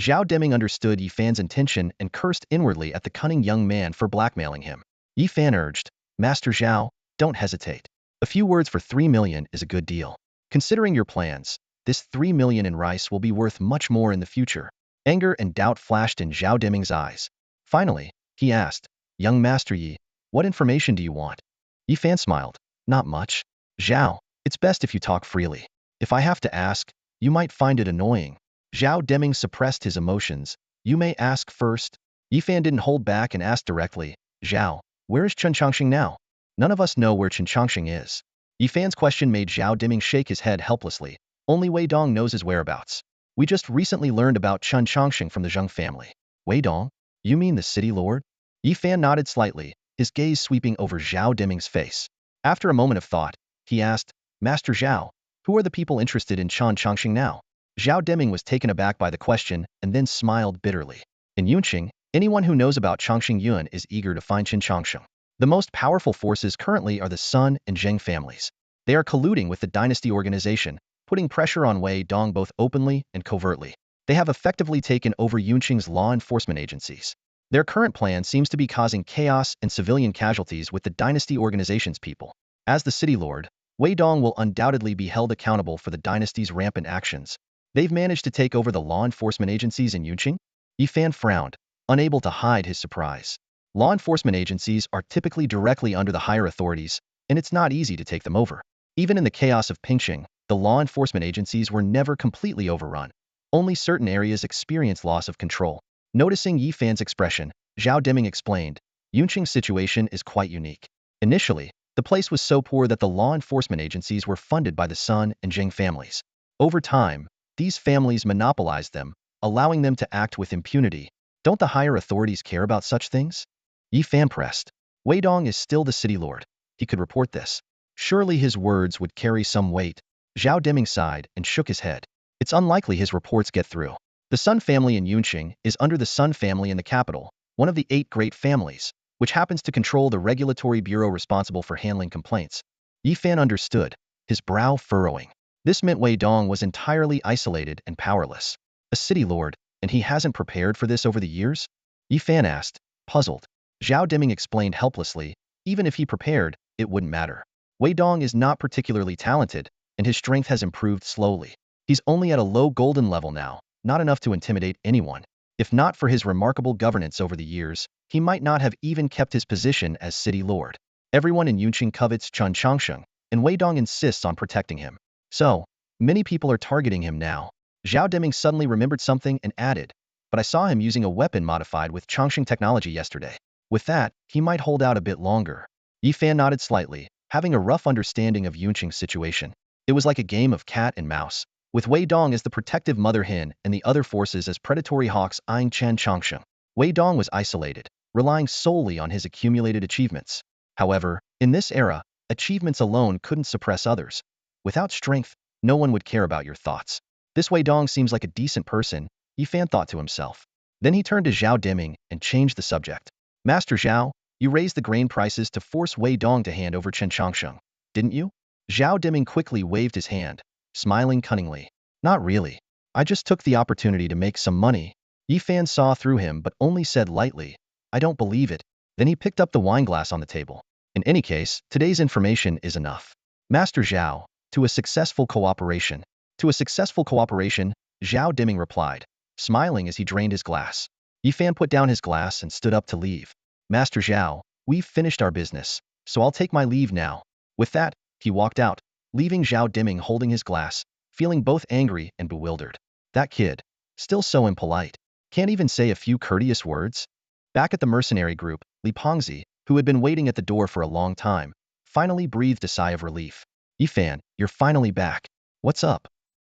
Zhao Deming understood Yi Fan's intention and cursed inwardly at the cunning young man for blackmailing him. Yi Fan urged, Master Zhao, don't hesitate. A few words for 3 million is a good deal. Considering your plans, this 3 million in rice will be worth much more in the future. Anger and doubt flashed in Zhao Deming's eyes. Finally, he asked, Young Master Yi, what information do you want? Yi Fan smiled, not much. Zhao, it's best if you talk freely. If I have to ask, you might find it annoying. Zhao Deming suppressed his emotions. You may ask first. Yi Fan didn't hold back and asked directly, Zhao, where is Chen Changxing now? None of us know where Chen Changxing is. Yi Fan's question made Zhao Deming shake his head helplessly. Only Wei Dong knows his whereabouts. We just recently learned about Chen Changxing from the Zheng family. Wei Dong? You mean the city lord? Yi Fan nodded slightly, his gaze sweeping over Zhao Deming's face. After a moment of thought, he asked, Master Zhao, who are the people interested in Chen Changxing now? Zhao Deming was taken aback by the question and then smiled bitterly. In Yunqing, anyone who knows about Changxing Yuan is eager to find Chen Changxing. The most powerful forces currently are the Sun and Zheng families. They are colluding with the dynasty organization, putting pressure on Wei Dong both openly and covertly. They have effectively taken over Yunqing's law enforcement agencies. Their current plan seems to be causing chaos and civilian casualties with the dynasty organization's people. As the city lord, Wei Dong will undoubtedly be held accountable for the dynasty's rampant actions. They've managed to take over the law enforcement agencies in Yunqing? Yi Fan frowned, unable to hide his surprise. Law enforcement agencies are typically directly under the higher authorities, and it's not easy to take them over. Even in the chaos of Pingqing, the law enforcement agencies were never completely overrun. Only certain areas experienced loss of control. Noticing Yi Fan's expression, Zhao Deming explained, Yunqing's situation is quite unique. Initially, the place was so poor that the law enforcement agencies were funded by the Sun and Zheng families. Over time, these families monopolized them, allowing them to act with impunity. Don't the higher authorities care about such things? Yi Fan pressed. Wei Dong is still the city lord. He could report this. Surely his words would carry some weight. Zhao Deming sighed and shook his head. It's unlikely his reports get through. The Sun family in Yunqing is under the Sun family in the capital, one of the 8 great families, which happens to control the regulatory bureau responsible for handling complaints. Yi Fan understood, his brow furrowing. This meant Wei Dong was entirely isolated and powerless. A city lord, and he hasn't prepared for this over the years? Yi Fan asked, puzzled. Zhao Deming explained helplessly, even if he prepared, it wouldn't matter. Wei Dong is not particularly talented, and his strength has improved slowly. He's only at a low golden level now, not enough to intimidate anyone. If not for his remarkable governance over the years, he might not have even kept his position as city lord. Everyone in Yunqing covets Chen Changxing, and Wei Dong insists on protecting him. So, many people are targeting him now. Zhao Deming suddenly remembered something and added, but I saw him using a weapon modified with Changxing technology yesterday. With that, he might hold out a bit longer. Yi Fan nodded slightly, having a rough understanding of Yunqing's situation. It was like a game of cat and mouse, with Wei Dong as the protective mother hen and the other forces as predatory hawks eyeing Chen Changxing. Wei Dong was isolated, relying solely on his accumulated achievements. However, in this era, achievements alone couldn't suppress others. Without strength, no one would care about your thoughts. This Wei Dong seems like a decent person, Yi Fan thought to himself. Then he turned to Zhao Deming and changed the subject. Master Zhao, you raised the grain prices to force Wei Dong to hand over Chen Changxing, didn't you? Zhao Deming quickly waved his hand, smiling cunningly. Not really. I just took the opportunity to make some money. Yi Fan saw through him but only said lightly, I don't believe it. Then he picked up the wine glass on the table. In any case, today's information is enough. Master Zhao, to a successful cooperation. To a successful cooperation, Zhao Deming replied, smiling as he drained his glass. Yi Fan put down his glass and stood up to leave. Master Zhao, we've finished our business, so I'll take my leave now. With that, he walked out, leaving Zhao Deming holding his glass, feeling both angry and bewildered. That kid, still so impolite, can't even say a few courteous words? Back at the mercenary group, Li Pengzi, who had been waiting at the door for a long time, finally breathed a sigh of relief. Yi Fan, you're finally back. What's up?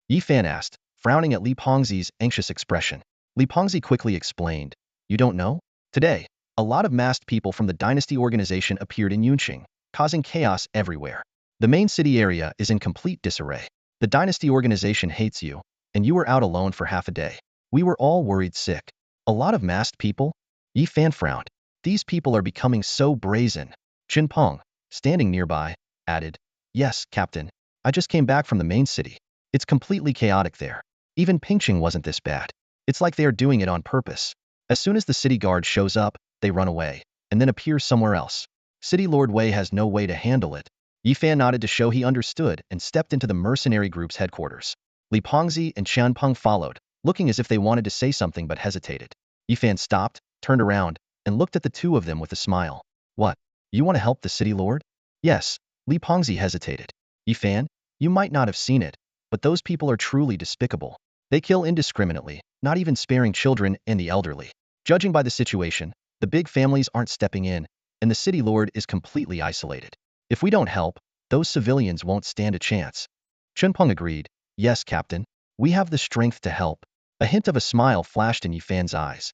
Yi Fan asked, frowning at Li Pengzi's anxious expression. Li Pengzi quickly explained, you don't know? Today, a lot of masked people from the dynasty organization appeared in Yunqing, causing chaos everywhere. The main city area is in complete disarray. The dynasty organization hates you, and you were out alone for half a day. We were all worried sick. A lot of masked people? Yi Fan frowned. These people are becoming so brazen. Qin Peng, standing nearby, added, yes, Captain. I just came back from the main city. It's completely chaotic there. Even Pingqing wasn't this bad. It's like they are doing it on purpose. As soon as the city guard shows up, they run away, and then appear somewhere else. City Lord Wei has no way to handle it. Yi Fan nodded to show he understood and stepped into the mercenary group's headquarters. Li Pengzi and Qian Peng followed, looking as if they wanted to say something but hesitated. Yi Fan stopped, turned around, and looked at the two of them with a smile. What? You want to help the city lord? Yes. Li Pengzi hesitated. Yi Fan, you might not have seen it, but those people are truly despicable. They kill indiscriminately, not even sparing children and the elderly. Judging by the situation, the big families aren't stepping in, and the city lord is completely isolated. If we don't help, those civilians won't stand a chance. Qian Peng agreed. Yes, Captain. We have the strength to help. A hint of a smile flashed in Yi Fan's eyes.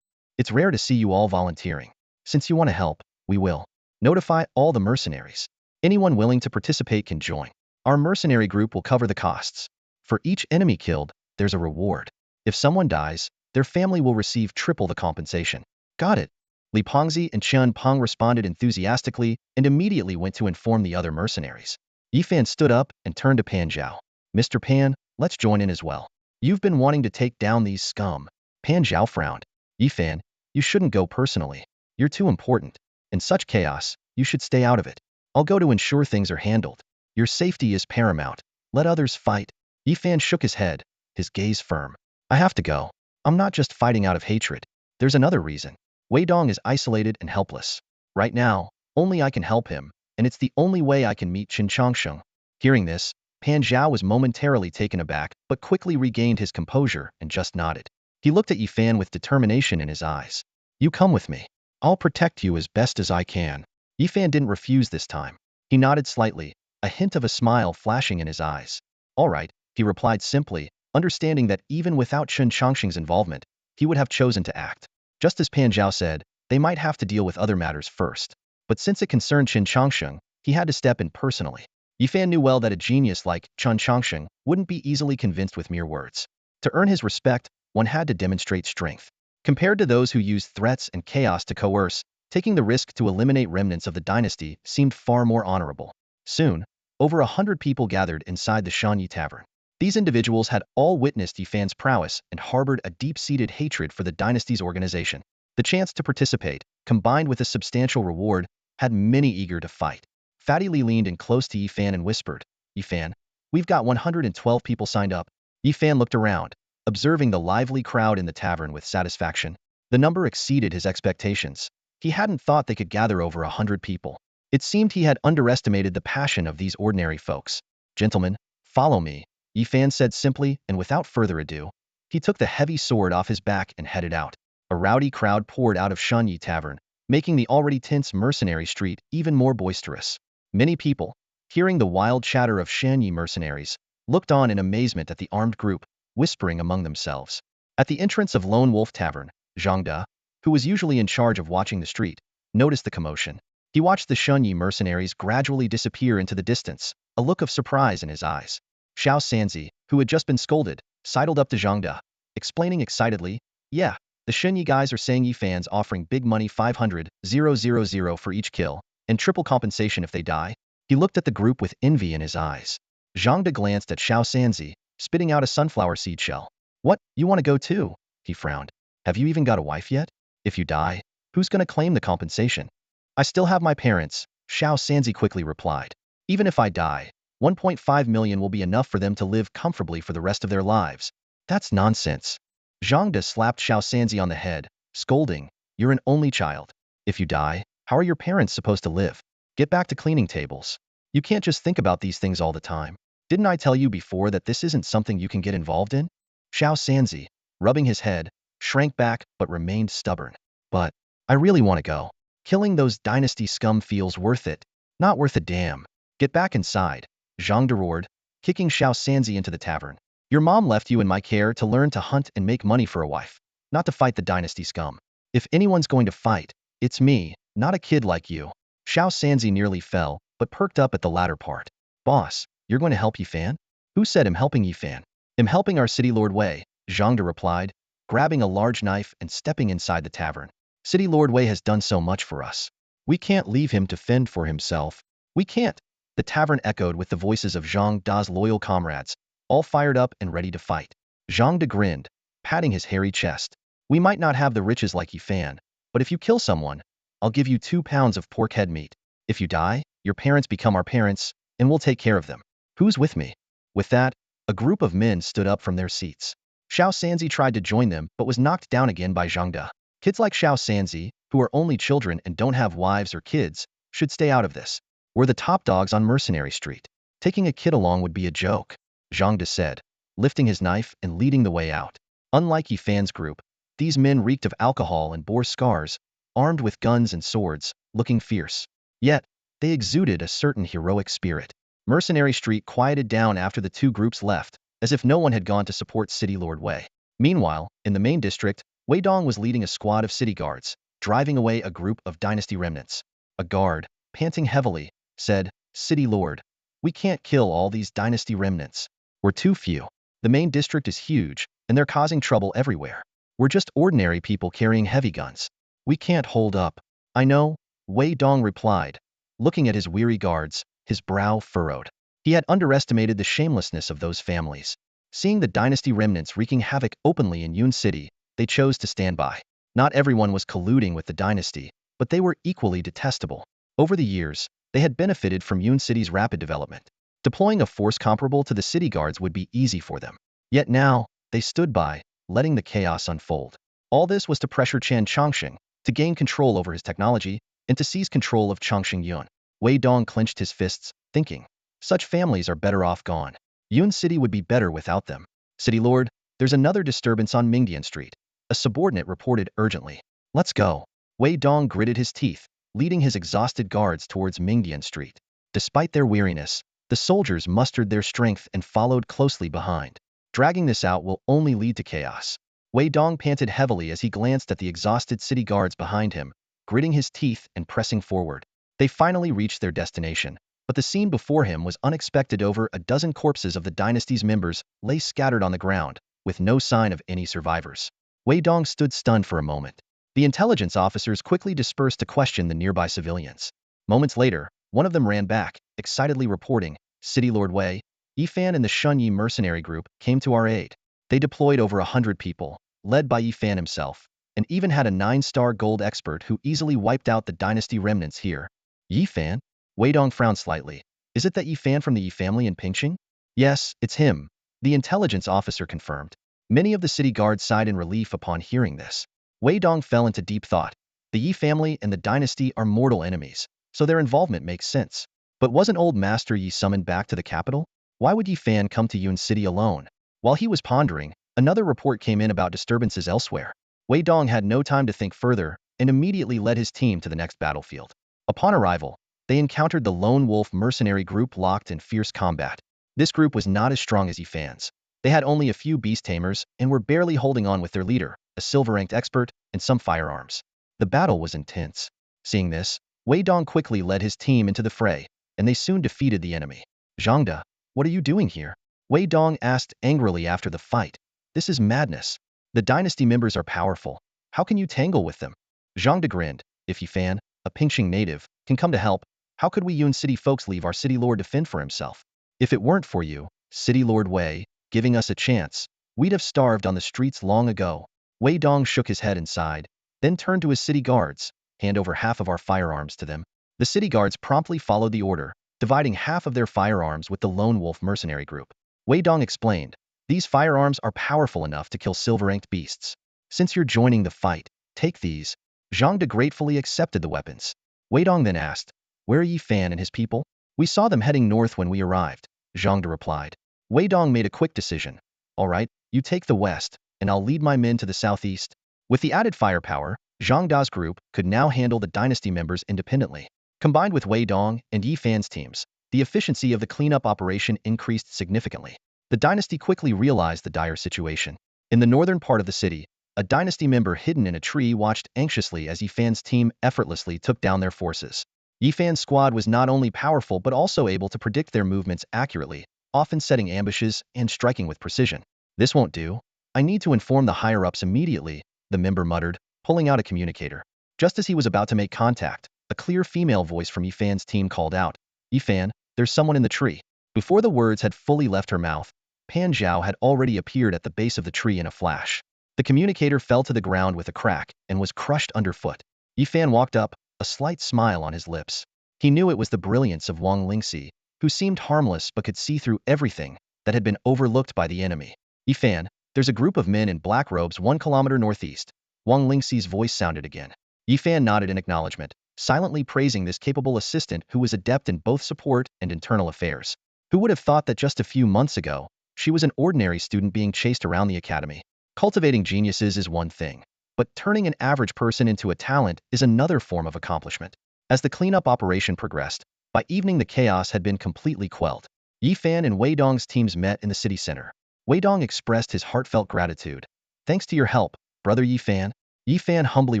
It's rare to see you all volunteering. Since you want to help, we will. Notify all the mercenaries. Anyone willing to participate can join. Our mercenary group will cover the costs. For each enemy killed, there's a reward. If someone dies, their family will receive triple the compensation. Got it. Li Pengzi and Qian Peng responded enthusiastically and immediately went to inform the other mercenaries. Yi Fan stood up and turned to Pan Zhao. Mr. Pan, let's join in as well. You've been wanting to take down these scum. Pan Zhao frowned. Yi Fan, you shouldn't go personally. You're too important. In such chaos, you should stay out of it. I'll go to ensure things are handled. Your safety is paramount. Let others fight. Yi Fan shook his head, his gaze firm. I have to go. I'm not just fighting out of hatred. There's another reason. Wei Dong is isolated and helpless. Right now, only I can help him, and it's the only way I can meet Qin Changsheng. Hearing this, Pan Zhao was momentarily taken aback, but quickly regained his composure and just nodded. He looked at Yi Fan with determination in his eyes. You come with me. I'll protect you as best as I can. Yi Fan didn't refuse this time. He nodded slightly, a hint of a smile flashing in his eyes. All right, he replied simply, understanding that even without Qin Changsheng's involvement, he would have chosen to act. Just as Pan Zhao said, they might have to deal with other matters first. But since it concerned Qin Changsheng, he had to step in personally. Yi Fan knew well that a genius like Qin Changsheng wouldn't be easily convinced with mere words. To earn his respect, one had to demonstrate strength. Compared to those who used threats and chaos to coerce, taking the risk to eliminate remnants of the dynasty seemed far more honorable. Soon, over 100 people gathered inside the Shanyi Tavern. These individuals had all witnessed Yi Fan's prowess and harbored a deep-seated hatred for the dynasty's organization. The chance to participate, combined with a substantial reward, had many eager to fight. Fatty Li leaned in close to Yi Fan and whispered, Yi Fan, we've got 112 people signed up. Yi Fan looked around, observing the lively crowd in the tavern with satisfaction. The number exceeded his expectations. He hadn't thought they could gather over 100 people. It seemed he had underestimated the passion of these ordinary folks. Gentlemen, follow me, Yi Fan said simply, and without further ado, he took the heavy sword off his back and headed out. A rowdy crowd poured out of Shanyi Tavern, making the already tense mercenary street even more boisterous. Many people, hearing the wild chatter of Shanyi mercenaries, looked on in amazement at the armed group, whispering among themselves. At the entrance of Lone Wolf Tavern, Zhang De, who was usually in charge of watching the street, noticed the commotion. He watched the Shanyi mercenaries gradually disappear into the distance, a look of surprise in his eyes. Xiao Sanzi, who had just been scolded, sidled up to Zhang De, explaining excitedly, yeah, the Shanyi guys are saying Yi Fan's offering big money 500,000 for each kill, and triple compensation if they die. He looked at the group with envy in his eyes. Zhang De glanced at Xiao Sanzi, spitting out a sunflower seed shell. What, you want to go too? He frowned. Have you even got a wife yet? If you die, who's going to claim the compensation? I still have my parents, Xiao Sanzi quickly replied. Even if I die, 1.5 million will be enough for them to live comfortably for the rest of their lives. That's nonsense. Zhang De slapped Xiao Sanzi on the head, scolding, you're an only child. If you die, how are your parents supposed to live? Get back to cleaning tables. You can't just think about these things all the time. Didn't I tell you before that this isn't something you can get involved in? Xiao Sanzi, rubbing his head, shrank back but remained stubborn. But, I really want to go. Killing those dynasty scum feels worth it. Not worth a damn. Get back inside, Zhang De roared, kicking Xiao Sanzi into the tavern. Your mom left you in my care to learn to hunt and make money for a wife, not to fight the dynasty scum. If anyone's going to fight, it's me, not a kid like you. Xiao Sanzi nearly fell, but perked up at the latter part. Boss, you're going to help Yi Fan? Who said I'm helping Yi Fan? I'm helping our city lord Wei, Zhang De replied, grabbing a large knife and stepping inside the tavern. City Lord Wei has done so much for us. We can't leave him to fend for himself. We can't. The tavern echoed with the voices of Zhang Da's loyal comrades, all fired up and ready to fight. Zhang Da grinned, patting his hairy chest. We might not have the riches like Yifan, but if you kill someone, I'll give you 2 pounds of pork head meat. If you die, your parents become our parents, and we'll take care of them. Who's with me? With that, a group of men stood up from their seats. Xiao Sanzi tried to join them but was knocked down again by Zhang Da. Kids like Xiao Sanzi, who are only children and don't have wives or kids, should stay out of this. We're the top dogs on Mercenary Street. Taking a kid along would be a joke, Zhang Da said, lifting his knife and leading the way out. Unlike Yifan's group, these men reeked of alcohol and bore scars, armed with guns and swords, looking fierce. Yet, they exuded a certain heroic spirit. Mercenary Street quieted down after the two groups left, as if no one had gone to support City Lord Wei. Meanwhile, in the main district, Wei Dong was leading a squad of city guards, driving away a group of dynasty remnants. A guard, panting heavily, said, "City Lord, we can't kill all these dynasty remnants. We're too few. The main district is huge, and they're causing trouble everywhere. We're just ordinary people carrying heavy guns. We can't hold up." "I know," Wei Dong replied, looking at his weary guards, his brow furrowed. He had underestimated the shamelessness of those families. Seeing the dynasty remnants wreaking havoc openly in Yun City, they chose to stand by. Not everyone was colluding with the dynasty, but they were equally detestable. Over the years, they had benefited from Yun City's rapid development. Deploying a force comparable to the city guards would be easy for them. Yet now, they stood by, letting the chaos unfold. All this was to pressure Chen Chongqing, to gain control over his technology, and to seize control of Chongqing Yun. Wei Dong clenched his fists, thinking, such families are better off gone. Yun City would be better without them. "City Lord, there's another disturbance on Mingdian Street," a subordinate reported urgently. "Let's go." Wei Dong gritted his teeth, leading his exhausted guards towards Mingdian Street. Despite their weariness, the soldiers mustered their strength and followed closely behind. Dragging this out will only lead to chaos. Wei Dong panted heavily as he glanced at the exhausted city guards behind him, gritting his teeth and pressing forward. They finally reached their destination, but the scene before him was unexpected. Over a dozen corpses of the dynasty's members lay scattered on the ground, with no sign of any survivors. Wei Dong stood stunned for a moment. The intelligence officers quickly dispersed to question the nearby civilians. Moments later, one of them ran back, excitedly reporting, "City Lord Wei, Yifan and the Shunyi mercenary group came to our aid. They deployed over 100 people, led by Yifan himself, and even had a 9-star gold expert who easily wiped out the dynasty remnants here." "Yifan?" Wei Dong frowned slightly. "Is it that Yifan from the Yi family in Pingqing?" "Yes, it's him," the intelligence officer confirmed. Many of the city guards sighed in relief upon hearing this. Wei Dong fell into deep thought. The Yi family and the dynasty are mortal enemies, so their involvement makes sense. But wasn't old Master Yi summoned back to the capital? Why would Yifan come to Yun City alone? While he was pondering, another report came in about disturbances elsewhere. Wei Dong had no time to think further and immediately led his team to the next battlefield. Upon arrival, they encountered the lone wolf mercenary group locked in fierce combat. This group was not as strong as Yifan's. They had only a few beast tamers and were barely holding on with their leader, a silver-ranked expert, and some firearms. The battle was intense. Seeing this, Wei Dong quickly led his team into the fray, and they soon defeated the enemy. "Zhang Da, what are you doing here?" Wei Dong asked angrily after the fight. "This is madness. The dynasty members are powerful. How can you tangle with them?" Zhang Da grinned. "If Yifan, a Pingqing native, can come to help, how could we Yun City folks leave our city lord to fend for himself? If it weren't for you, City Lord Wei, giving us a chance, we'd have starved on the streets long ago." Wei Dong shook his head and sighed, then turned to his city guards. "Hand over half of our firearms to them." The city guards promptly followed the order, dividing half of their firearms with the lone wolf mercenary group. Wei Dong explained, "These firearms are powerful enough to kill silver-ranked beasts. Since you're joining the fight, take these." Zhang De gratefully accepted the weapons. Wei Dong then asked, "Where are Yifan and his people?" "We saw them heading north when we arrived," Zhang De replied. Wei Dong made a quick decision. "All right, you take the west, and I'll lead my men to the southeast." With the added firepower, Zhang Da's group could now handle the dynasty members independently. Combined with Wei Dong and Yi Fan's teams, the efficiency of the cleanup operation increased significantly. The dynasty quickly realized the dire situation. In the northern part of the city, a dynasty member hidden in a tree watched anxiously as Yi Fan's team effortlessly took down their forces. Yi Fan's squad was not only powerful but also able to predict their movements accurately, often setting ambushes and striking with precision. "This won't do. I need to inform the higher-ups immediately," the member muttered, pulling out a communicator. Just as he was about to make contact, a clear female voice from Yifan's team called out, "Yifan, there's someone in the tree." Before the words had fully left her mouth, Pan Zhao had already appeared at the base of the tree in a flash. The communicator fell to the ground with a crack and was crushed underfoot. Yifan walked up, a slight smile on his lips. He knew it was the brilliance of Wang Lingxi, who seemed harmless but could see through everything that had been overlooked by the enemy. "Yifan, there's a group of men in black robes 1 kilometer northeast." Wang Lingxi's voice sounded again. Yifan nodded in acknowledgement, silently praising this capable assistant who was adept in both support and internal affairs. Who would have thought that just a few months ago, she was an ordinary student being chased around the academy? Cultivating geniuses is one thing, but turning an average person into a talent is another form of accomplishment. As the cleanup operation progressed, by evening the chaos had been completely quelled. Yifan and Wei Dong's teams met in the city center. Wei Dong expressed his heartfelt gratitude. "Thanks to your help, brother Yifan." Yifan humbly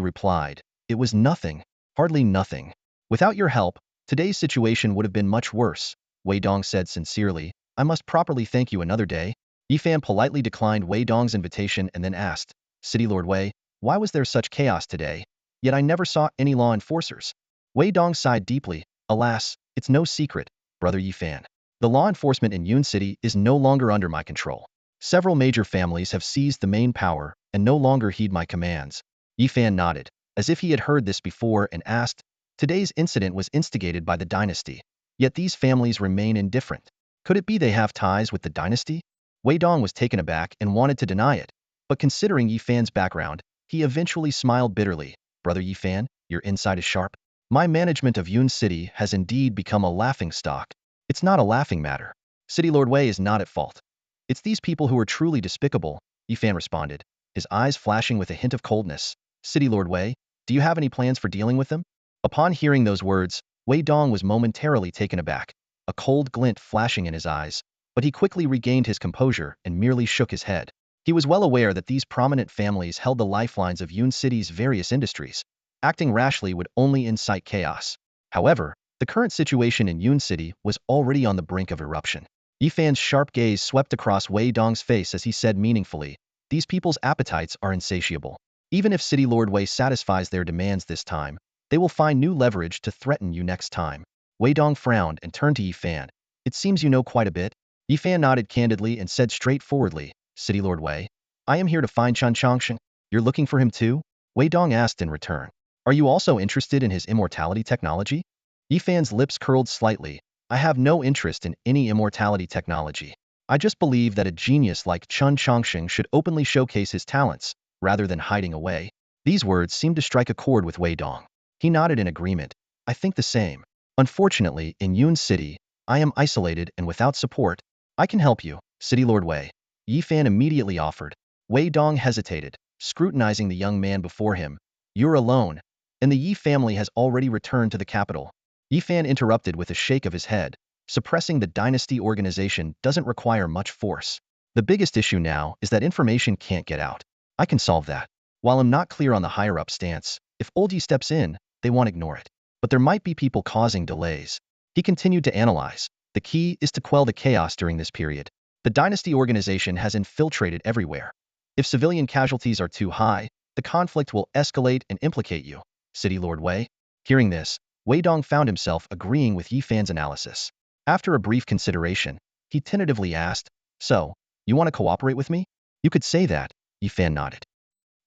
replied, "It was nothing, hardly nothing. Without your help, today's situation would have been much worse." Wei Dong said sincerely, "I must properly thank you another day." Yifan politely declined Wei Dong's invitation and then asked, "City Lord Wei, why was there such chaos today? Yet I never saw any law enforcers." Wei Dong sighed deeply. "Alas, it's no secret, brother Yifan. The law enforcement in Yun City is no longer under my control. Several major families have seized the main power and no longer heed my commands." Yifan nodded, as if he had heard this before, and asked, "Today's incident was instigated by the dynasty, yet these families remain indifferent. Could it be they have ties with the dynasty?" Wei Dong was taken aback and wanted to deny it, but considering Yifan's background, he eventually smiled bitterly. "Brother Yifan, your insight is sharp. My management of Yun City has indeed become a laughingstock." "It's not a laughing matter. City Lord Wei is not at fault. It's these people who are truly despicable," Yifan responded, his eyes flashing with a hint of coldness. "City Lord Wei, do you have any plans for dealing with them?" Upon hearing those words, Wei Dong was momentarily taken aback, a cold glint flashing in his eyes, but he quickly regained his composure and merely shook his head. He was well aware that these prominent families held the lifelines of Yun City's various industries. Acting rashly would only incite chaos. However, the current situation in Yun City was already on the brink of eruption. Yifan's sharp gaze swept across Wei Dong's face as he said meaningfully, "These people's appetites are insatiable. Even if City Lord Wei satisfies their demands this time, they will find new leverage to threaten you next time." Wei Dong frowned and turned to Yifan. "It seems you know quite a bit." Yifan nodded candidly and said straightforwardly, "City Lord Wei, I am here to find Chen Changsheng." "You're looking for him too?" Wei Dong asked in return. "Are you also interested in his immortality technology?" Yifan's lips curled slightly. "I have no interest in any immortality technology. I just believe that a genius like Chen Changsheng should openly showcase his talents, rather than hiding away." These words seemed to strike a chord with Wei Dong. He nodded in agreement. "I think the same. Unfortunately, in Yun City, I am isolated and without support. I can help you, City Lord Wei." Yifan immediately offered. Wei Dong hesitated, scrutinizing the young man before him. "You're alone, and the Yi family has already returned to the capital." Yifan interrupted with a shake of his head. "Suppressing the dynasty organization doesn't require much force. The biggest issue now is that information can't get out. I can solve that. While I'm not clear on the higher-up stance, if Old Yi steps in, they won't ignore it. But there might be people causing delays." He continued to analyze. "The key is to quell the chaos during this period. The dynasty organization has infiltrated everywhere. If civilian casualties are too high, the conflict will escalate and implicate you, City Lord Wei." Hearing this, Wei Dong found himself agreeing with Yifan's analysis. After a brief consideration, he tentatively asked, "So, you want to cooperate with me?" "You could say that," Yifan nodded.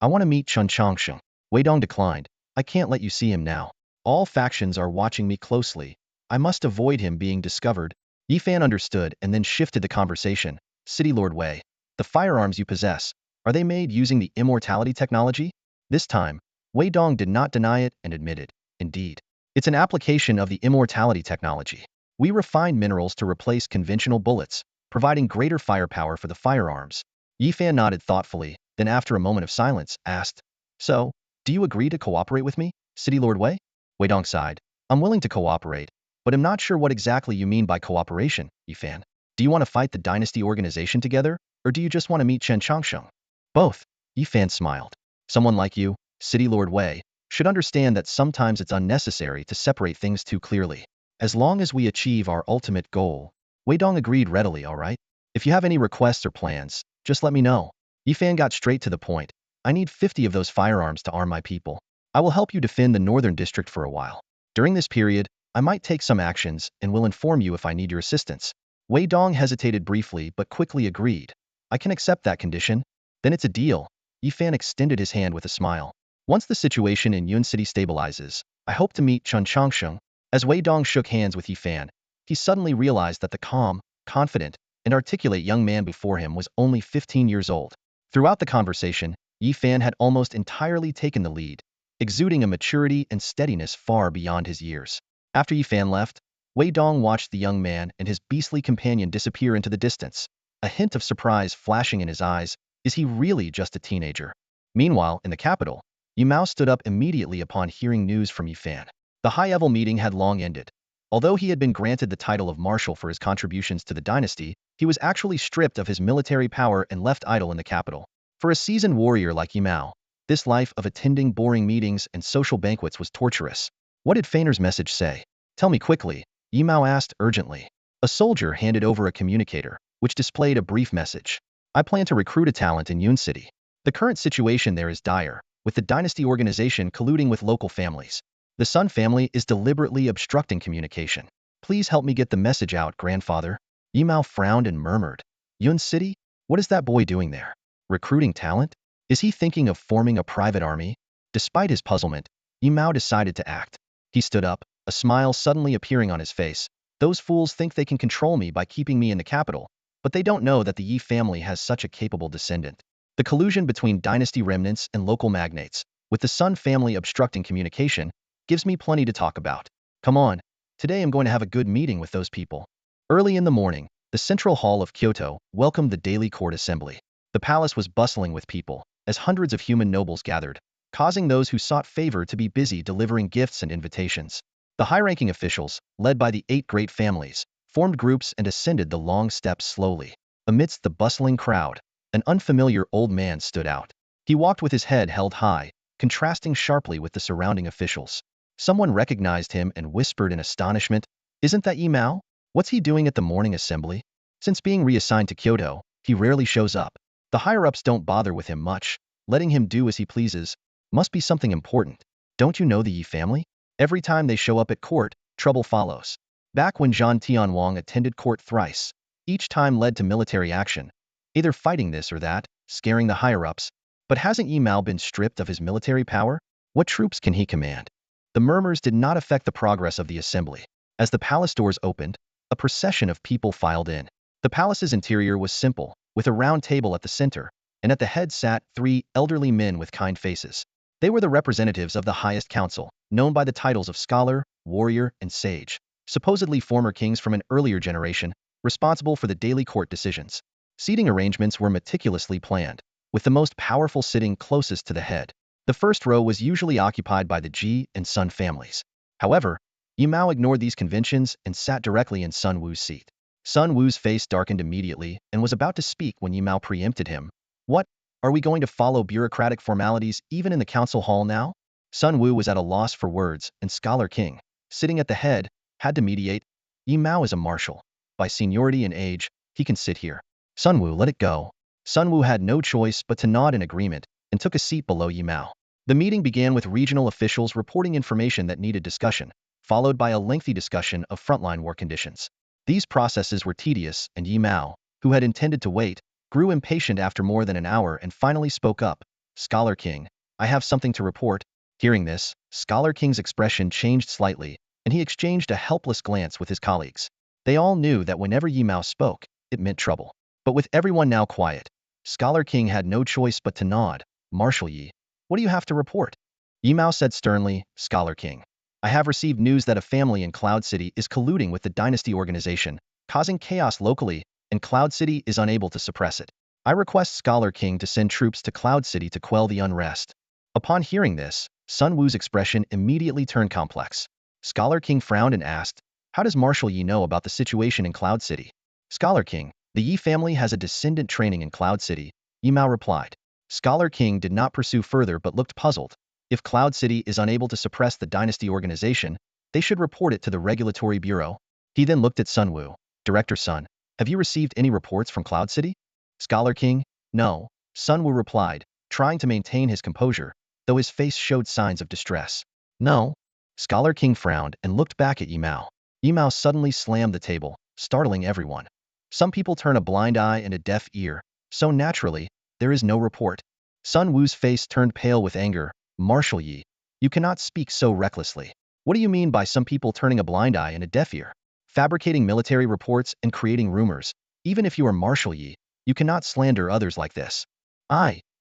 "I want to meet Chen Changsheng." Wei Dong declined. "I can't let you see him now. All factions are watching me closely. I must avoid him being discovered." Yifan understood and then shifted the conversation. "City Lord Wei, the firearms you possess, are they made using the immortality technology?" This time, Wei Dong did not deny it and admitted, "Indeed. It's an application of the immortality technology. We refine minerals to replace conventional bullets, providing greater firepower for the firearms." Yifan nodded thoughtfully, then after a moment of silence, asked, "So, do you agree to cooperate with me, City Lord Wei?" Wei Dong sighed. "I'm willing to cooperate, but I'm not sure what exactly you mean by cooperation, Yifan. Do you want to fight the dynasty organization together, or do you just want to meet Chen Changsheng?" "Both," Yifan smiled. "Someone like you, City Lord Wei, should understand that sometimes it's unnecessary to separate things too clearly. As long as we achieve our ultimate goal." Wei Dong agreed readily. "All right. If you have any requests or plans, just let me know." Yifan got straight to the point. "I need 50 of those firearms to arm my people. I will help you defend the northern district for a while. During this period, I might take some actions and will inform you if I need your assistance. Wei Dong hesitated briefly but quickly agreed. I can accept that condition. Then it's a deal. Yi Fan extended his hand with a smile. Once the situation in Yun City stabilizes, I hope to meet Chun Changsheng. As Wei Dong shook hands with Yi Fan, he suddenly realized that the calm, confident, and articulate young man before him was only 15 years old. Throughout the conversation, Yi Fan had almost entirely taken the lead, exuding a maturity and steadiness far beyond his years. After Yi Fan left, Wei Dong watched the young man and his beastly companion disappear into the distance, a hint of surprise flashing in his eyes. Is he really just a teenager? Meanwhile, in the capital, Yi Mao stood up immediately upon hearing news from Yi Fan. The high-level meeting had long ended. Although he had been granted the title of marshal for his contributions to the dynasty, he was actually stripped of his military power and left idle in the capital. For a seasoned warrior like Yi Mao, this life of attending boring meetings and social banquets was torturous. What did Feiner's message say? Tell me quickly, Yi Mao asked urgently. A soldier handed over a communicator, which displayed a brief message. I plan to recruit a talent in Yun City. The current situation there is dire, with the dynasty organization colluding with local families. The Sun family is deliberately obstructing communication. Please help me get the message out, grandfather. Yi Mao frowned and murmured. Yun City? What is that boy doing there? Recruiting talent? Is he thinking of forming a private army? Despite his puzzlement, Yi Mao decided to act. He stood up, a smile suddenly appearing on his face. Those fools think they can control me by keeping me in the capital, but they don't know that the Yi family has such a capable descendant. The collusion between dynasty remnants and local magnates, with the Sun family obstructing communication, gives me plenty to talk about. Come on, today I'm going to have a good meeting with those people. Early in the morning, the central hall of Kyoto welcomed the daily court assembly. The palace was bustling with people, as hundreds of human nobles gathered, causing those who sought favor to be busy delivering gifts and invitations. The high-ranking officials, led by the 8 great families, formed groups and ascended the long steps slowly. Amidst the bustling crowd, an unfamiliar old man stood out. He walked with his head held high, contrasting sharply with the surrounding officials. Someone recognized him and whispered in astonishment, "Isn't that Yi Mao? What's he doing at the morning assembly?" Since being reassigned to Kyoto, he rarely shows up. The higher-ups don't bother with him much, letting him do as he pleases. Must be something important. Don't you know the Yi family? Every time they show up at court, trouble follows. Back when Zhan Tianwang attended court thrice, each time led to military action, either fighting this or that, scaring the higher-ups. But hasn't Yi Mao been stripped of his military power? What troops can he command? The murmurs did not affect the progress of the assembly. As the palace doors opened, a procession of people filed in. The palace's interior was simple, with a round table at the center, and at the head sat 3 elderly men with kind faces. They were the representatives of the highest council, known by the titles of scholar, warrior, and sage, supposedly former kings from an earlier generation, responsible for the daily court decisions. Seating arrangements were meticulously planned, with the most powerful sitting closest to the head. The first row was usually occupied by the Ji and Sun families. However, Yi Mao ignored these conventions and sat directly in Sun Wu's seat. Sun Wu's face darkened immediately and was about to speak when Yi Mao preempted him. What? Are we going to follow bureaucratic formalities even in the council hall now? Sun Wu was at a loss for words, and Scholar King, sitting at the head, had to mediate. Yi Mao is a marshal. By seniority and age, he can sit here. Sun Wu, let it go. Sun Wu had no choice but to nod in agreement and took a seat below Yi Mao. The meeting began with regional officials reporting information that needed discussion, followed by a lengthy discussion of frontline war conditions. These processes were tedious, and Yi Mao, who had intended to wait, grew impatient after more than an hour and finally spoke up. Scholar King, I have something to report. Hearing this, Scholar King's expression changed slightly, and he exchanged a helpless glance with his colleagues. They all knew that whenever Yi Mao spoke, it meant trouble. But with everyone now quiet, Scholar King had no choice but to nod. Marshal Yi, what do you have to report? Yi Mao said sternly, Scholar King, I have received news that a family in Cloud City is colluding with the dynasty organization, causing chaos locally, and Cloud City is unable to suppress it. I request Scholar King to send troops to Cloud City to quell the unrest. Upon hearing this, Sun Wu's expression immediately turned complex. Scholar King frowned and asked, how does Marshal Yi know about the situation in Cloud City? Scholar King, the Yi family has a descendant training in Cloud City, Yi Mao replied. Scholar King did not pursue further but looked puzzled. If Cloud City is unable to suppress the dynasty organization, they should report it to the Regulatory Bureau. He then looked at Sun Wu. Director Sun, have you received any reports from Cloud City? Scholar King, no, Sun Wu replied, trying to maintain his composure. though his face showed signs of distress. No. Scholar King frowned and looked back at Yimao. Yimao suddenly slammed the table, startling everyone. Some people turn a blind eye and a deaf ear, so naturally, there is no report. Sun Wu's face turned pale with anger. Marshal Yi, you cannot speak so recklessly. What do you mean by some people turning a blind eye and a deaf ear? Fabricating military reports and creating rumors. Even if you are Marshal Yi, you cannot slander others like this.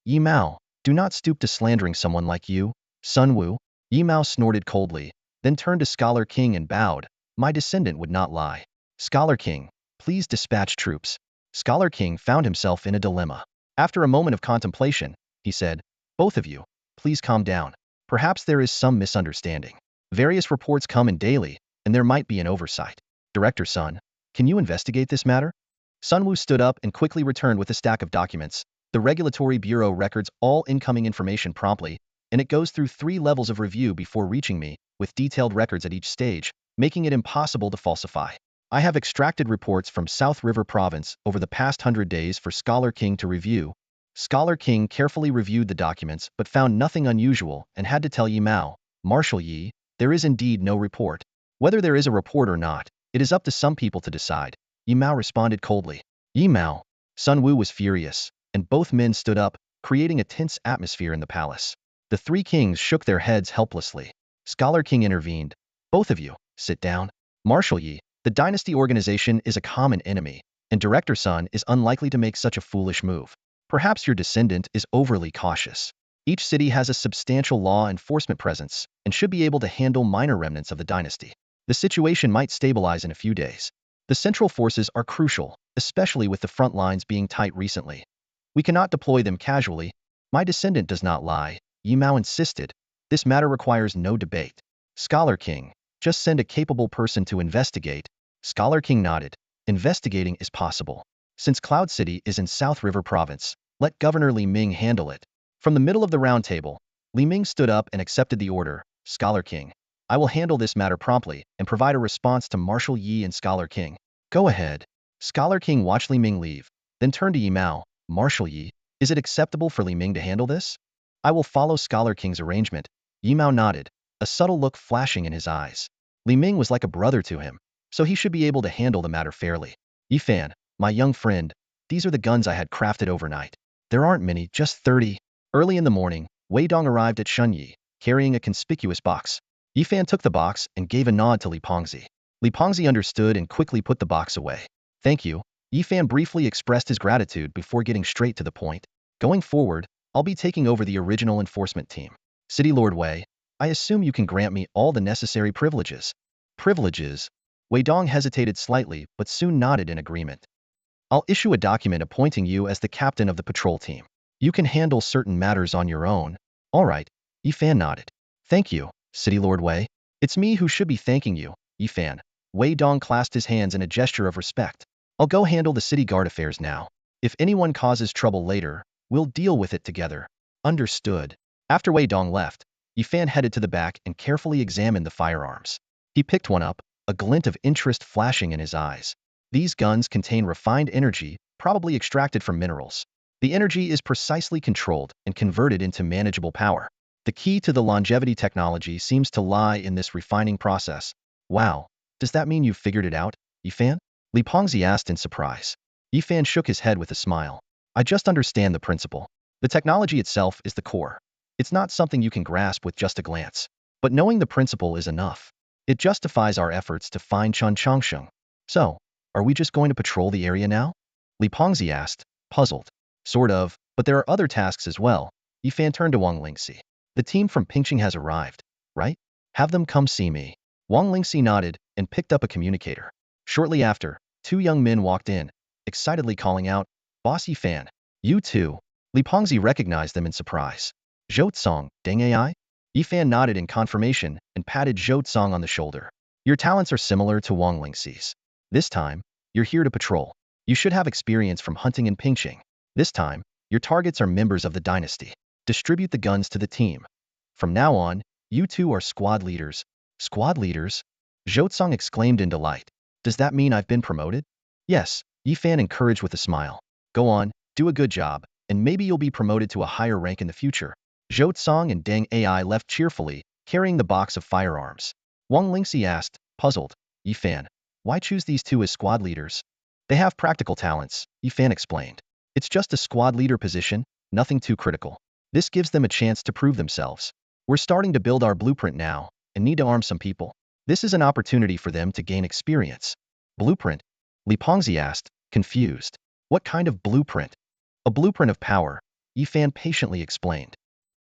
Yi Mao, do not stoop to slandering someone like you. Sun Wu. Yi Mao snorted coldly, then turned to Scholar King and bowed. My descendant would not lie. Scholar King, please dispatch troops. Scholar King found himself in a dilemma. After a moment of contemplation, he said, both of you, please calm down. Perhaps there is some misunderstanding. Various reports come in daily, and there might be an oversight. Director Sun, can you investigate this matter? Sun Wu stood up and quickly returned with a stack of documents. The Regulatory Bureau records all incoming information promptly, and it goes through 3 levels of review before reaching me, with detailed records at each stage, making it impossible to falsify. I have extracted reports from South River Province over the past 100 days for Scholar King to review. Scholar King carefully reviewed the documents but found nothing unusual and had to tell Yi Mao, Marshal Yi, there is indeed no report. Whether there is a report or not, it is up to some people to decide. Yi Mao responded coldly. Yi Mao. Sun Wu was furious, and both men stood up, creating a tense atmosphere in the palace. The 3 kings shook their heads helplessly. Scholar King intervened. Both of you, sit down. Marshal Yi, the dynasty organization is a common enemy, and Director Sun is unlikely to make such a foolish move. Perhaps your descendant is overly cautious. Each city has a substantial law enforcement presence and should be able to handle minor remnants of the dynasty. The situation might stabilize in a few days. The central forces are crucial, especially with the front lines being tight recently. We cannot deploy them casually. My descendant does not lie, Yi Mao insisted. This matter requires no debate. Scholar King, just send a capable person to investigate. Scholar King nodded. Investigating is possible. Since Cloud City is in South River Province, let Governor Li Ming handle it. From the middle of the round table, Li Ming stood up and accepted the order. Scholar King, I will handle this matter promptly and provide a response to Marshal Yi and Scholar King. Go ahead. Scholar King watched Li Ming leave, then turned to Yi Mao. Marshal Yi, is it acceptable for Li Ming to handle this? I will follow Scholar King's arrangement. Yi Mao nodded, a subtle look flashing in his eyes. Li Ming was like a brother to him, so he should be able to handle the matter fairly. Yi Fan, my young friend, these are the guns I had crafted overnight. There aren't many, just 30. Early in the morning, Wei Dong arrived at Shunyi, carrying a conspicuous box. Yi Fan took the box and gave a nod to Li Pengzi. Li Pengzi understood and quickly put the box away. Thank you. Yi Fan briefly expressed his gratitude before getting straight to the point. Going forward, I'll be taking over the original enforcement team. City Lord Wei, I assume you can grant me all the necessary privileges. Privileges? Wei Dong hesitated slightly but soon nodded in agreement. I'll issue a document appointing you as the captain of the patrol team. You can handle certain matters on your own. All right, Yi Fan nodded. Thank you, City Lord Wei. It's me who should be thanking you, Yi Fan. Wei Dong clasped his hands in a gesture of respect. I'll go handle the city guard affairs now. If anyone causes trouble later, we'll deal with it together. Understood. After Wei Dong left, Yi Fan headed to the back and carefully examined the firearms. He picked one up, a glint of interest flashing in his eyes. These guns contain refined energy, probably extracted from minerals. The energy is precisely controlled and converted into manageable power. The key to the longevity technology seems to lie in this refining process. Wow, does that mean you've figured it out, Yi Fan? Li Pengzi asked in surprise. Yi Fan shook his head with a smile. I just understand the principle. The technology itself is the core. It's not something you can grasp with just a glance. But knowing the principle is enough. It justifies our efforts to find Chun Changsheng. So, are we just going to patrol the area now? Li Pengzi asked, puzzled. Sort of, but there are other tasks as well. Yi Fan turned to Wang Lingxi. The team from Pingqing has arrived, right? Have them come see me. Wang Lingxi nodded and picked up a communicator. Shortly after, 2 young men walked in, excitedly calling out, Boss Yi Fan. You too. Li Pengzi recognized them in surprise. Zhou Tsong, Deng AI? Yi Fan nodded in confirmation and patted Zhou Tsong on the shoulder. Your talents are similar to Wang Lingxi's. This time, you're here to patrol. You should have experience from hunting in Pingqing. This time, your targets are members of the dynasty. Distribute the guns to the team. From now on, you two are squad leaders. Squad leaders? Zhou Tsong exclaimed in delight. Does that mean I've been promoted? Yes, Yi Fan encouraged with a smile. Go on, do a good job, and maybe you'll be promoted to a higher rank in the future. Zhou Tsang and Deng Ai left cheerfully, carrying the box of firearms. Wang Lingxi asked, puzzled, Yifan, why choose these two as squad leaders? They have practical talents, Yifan explained. It's just a squad leader position, nothing too critical. This gives them a chance to prove themselves. We're starting to build our blueprint now, and need to arm some people. This is an opportunity for them to gain experience. Blueprint? Li Pengzi asked, confused. What kind of blueprint? A blueprint of power, Yifan patiently explained.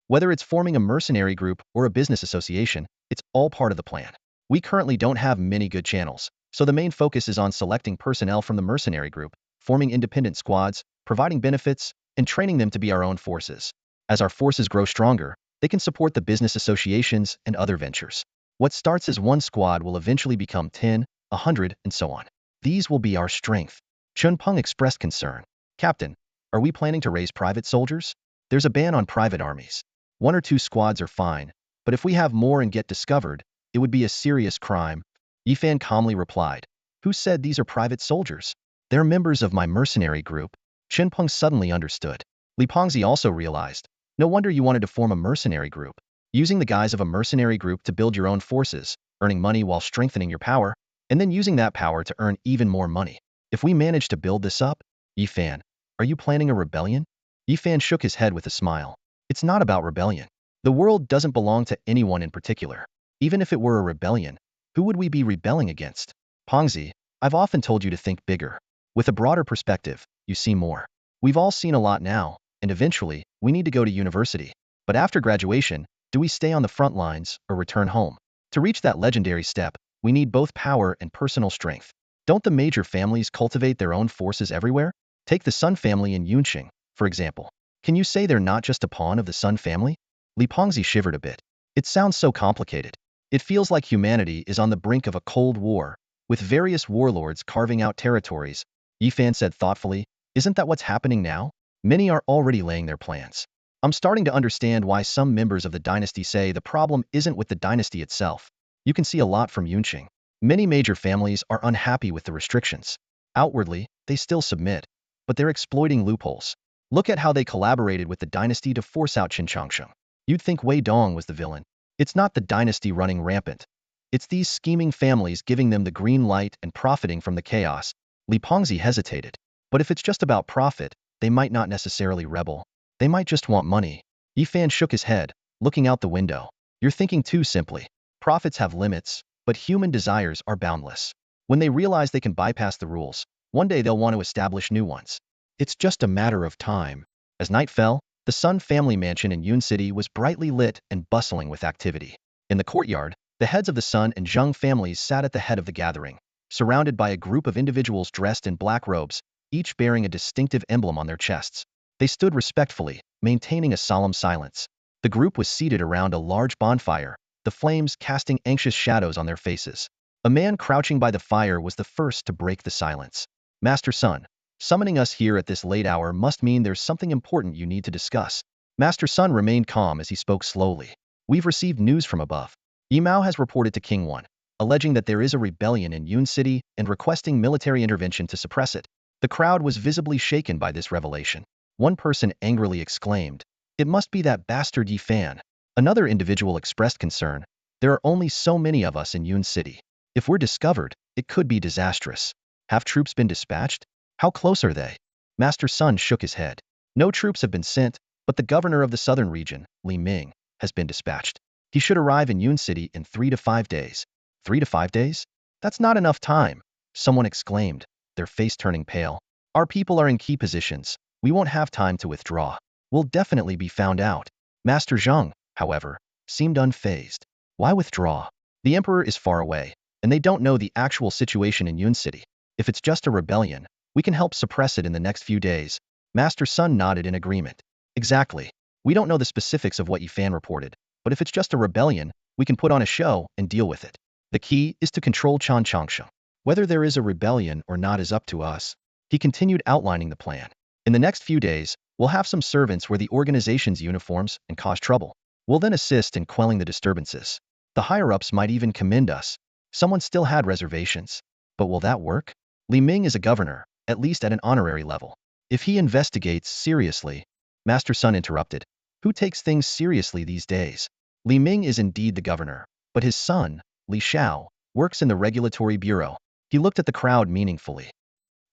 Whether it's forming a mercenary group or a business association, it's all part of the plan. We currently don't have many good channels, so the main focus is on selecting personnel from the mercenary group, forming independent squads, providing benefits, and training them to be our own forces. As our forces grow stronger, they can support the business associations and other ventures. What starts as one squad will eventually become 10, 100, and so on. These will be our strength. Chun Peng expressed concern. Captain, are we planning to raise private soldiers? There's a ban on private armies. 1 or 2 squads are fine, but if we have more and get discovered, it would be a serious crime. Yifan calmly replied. Who said these are private soldiers? They're members of my mercenary group. Chen Peng suddenly understood. Li Pengzi also realized. No wonder you wanted to form a mercenary group. Using the guise of a mercenary group to build your own forces, earning money while strengthening your power, and then using that power to earn even more money. If we manage to build this up, Yifan, are you planning a rebellion? Yifan shook his head with a smile. It's not about rebellion. The world doesn't belong to anyone in particular. Even if it were a rebellion, who would we be rebelling against? Pengzi, I've often told you to think bigger. With a broader perspective, you see more. We've all seen a lot now, and eventually, we need to go to university. But after graduation, do we stay on the front lines or return home? To reach that legendary step, we need both power and personal strength. Don't the major families cultivate their own forces everywhere? Take the Sun family in Yunqing, for example. Can you say they're not just a pawn of the Sun family? Li Pengzi shivered a bit. It sounds so complicated. It feels like humanity is on the brink of a cold war, with various warlords carving out territories. Yifan said thoughtfully, isn't that what's happening now? Many are already laying their plans. I'm starting to understand why some members of the dynasty say the problem isn't with the dynasty itself. You can see a lot from Yunqing. Many major families are unhappy with the restrictions. Outwardly, they still submit, but they're exploiting loopholes. Look at how they collaborated with the dynasty to force out Qinchangsheng. You'd think Wei Dong was the villain. It's not the dynasty running rampant. It's these scheming families giving them the green light and profiting from the chaos. Li Pengzi hesitated. But if it's just about profit, they might not necessarily rebel. They might just want money. Yifan shook his head, looking out the window. You're thinking too simply. Profits have limits, but human desires are boundless. When they realize they can bypass the rules, one day they'll want to establish new ones. It's just a matter of time. As night fell, the Sun family mansion in Yun City was brightly lit and bustling with activity. In the courtyard, the heads of the Sun and Zheng families sat at the head of the gathering, surrounded by a group of individuals dressed in black robes, each bearing a distinctive emblem on their chests. They stood respectfully, maintaining a solemn silence. The group was seated around a large bonfire, the flames casting anxious shadows on their faces. A man crouching by the fire was the first to break the silence. Master Sun, summoning us here at this late hour must mean there's something important you need to discuss. Master Sun remained calm as he spoke slowly. We've received news from above. Yimao has reported to King One, alleging that there is a rebellion in Yun City and requesting military intervention to suppress it. The crowd was visibly shaken by this revelation. One person angrily exclaimed, "It must be that bastard Yifan." Another individual expressed concern. There are only so many of us in Yun City. If we're discovered, it could be disastrous. Have troops been dispatched? How close are they? Master Sun shook his head. No troops have been sent, but the governor of the southern region, Li Ming, has been dispatched. He should arrive in Yun City in 3 to 5 days. 3 to 5 days? That's not enough time, someone exclaimed, their face turning pale. Our people are in key positions. We won't have time to withdraw. We'll definitely be found out. Master Zheng, however, seemed unfazed. Why withdraw? The emperor is far away, and they don't know the actual situation in Yun City. If it's just a rebellion, we can help suppress it in the next few days. Master Sun nodded in agreement. Exactly. We don't know the specifics of what Yifan reported, but if it's just a rebellion, we can put on a show and deal with it. The key is to control Qinchangsheng. Whether there is a rebellion or not is up to us. He continued outlining the plan. In the next few days, we'll have some servants wear the organization's uniforms and cause trouble. We'll then assist in quelling the disturbances. The higher-ups might even commend us. Someone still had reservations. But will that work? Li Ming is a governor, at least at an honorary level. If he investigates seriously, Master Sun interrupted. Who takes things seriously these days? Li Ming is indeed the governor, but his son, Li Xiao, works in the regulatory bureau. He looked at the crowd meaningfully.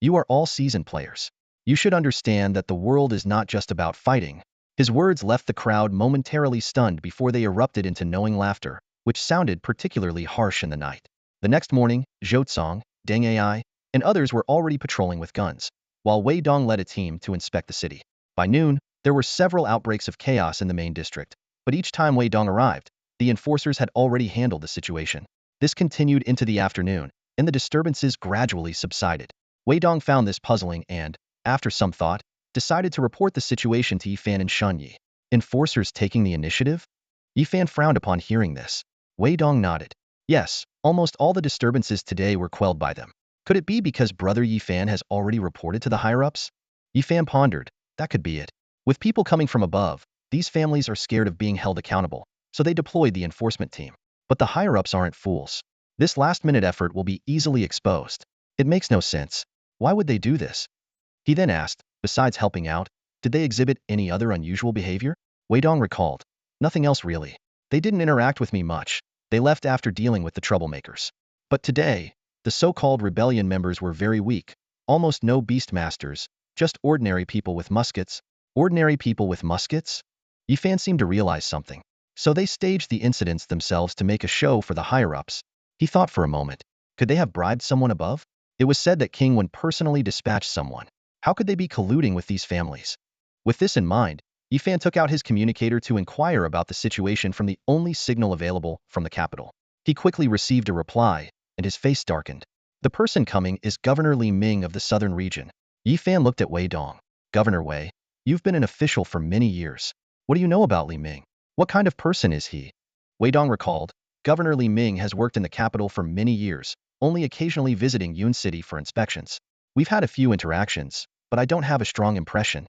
You are all seasoned players. You should understand that the world is not just about fighting. His words left the crowd momentarily stunned before they erupted into knowing laughter, which sounded particularly harsh in the night. The next morning, Zhou Cong, Deng Ai, and others were already patrolling with guns, while Wei Dong led a team to inspect the city. By noon, there were several outbreaks of chaos in the main district, but each time Wei Dong arrived, the enforcers had already handled the situation. This continued into the afternoon, and the disturbances gradually subsided. Wei Dong found this puzzling and, after some thought, decided to report the situation to Yifan and Shunyi. Enforcers taking the initiative? Yifan frowned upon hearing this. Wei Dong nodded. Yes, almost all the disturbances today were quelled by them. Could it be because Brother Yifan has already reported to the higher-ups? Yifan pondered. That could be it. With people coming from above, these families are scared of being held accountable, so they deployed the enforcement team. But the higher-ups aren't fools. This last-minute effort will be easily exposed. It makes no sense. Why would they do this? He then asked, besides helping out, did they exhibit any other unusual behavior? Wei Dong recalled. Nothing else really. They didn't interact with me much. They left after dealing with the troublemakers. But today, the so-called rebellion members were very weak. Almost no beastmasters, just ordinary people with muskets. Ordinary people with muskets? Yifan seemed to realize something. So they staged the incidents themselves to make a show for the higher-ups. He thought for a moment. Could they have bribed someone above? It was said that King Wen personally dispatched someone. How could they be colluding with these families? With this in mind, Yifan took out his communicator to inquire about the situation from the only signal available from the capital. He quickly received a reply, and his face darkened. The person coming is Governor Li Ming of the southern region. Yifan looked at Wei Dong. Governor Wei, you've been an official for many years. What do you know about Li Ming? What kind of person is he? Wei Dong recalled. Governor Li Ming has worked in the capital for many years, only occasionally visiting Yun City for inspections. We've had a few interactions, but I don't have a strong impression.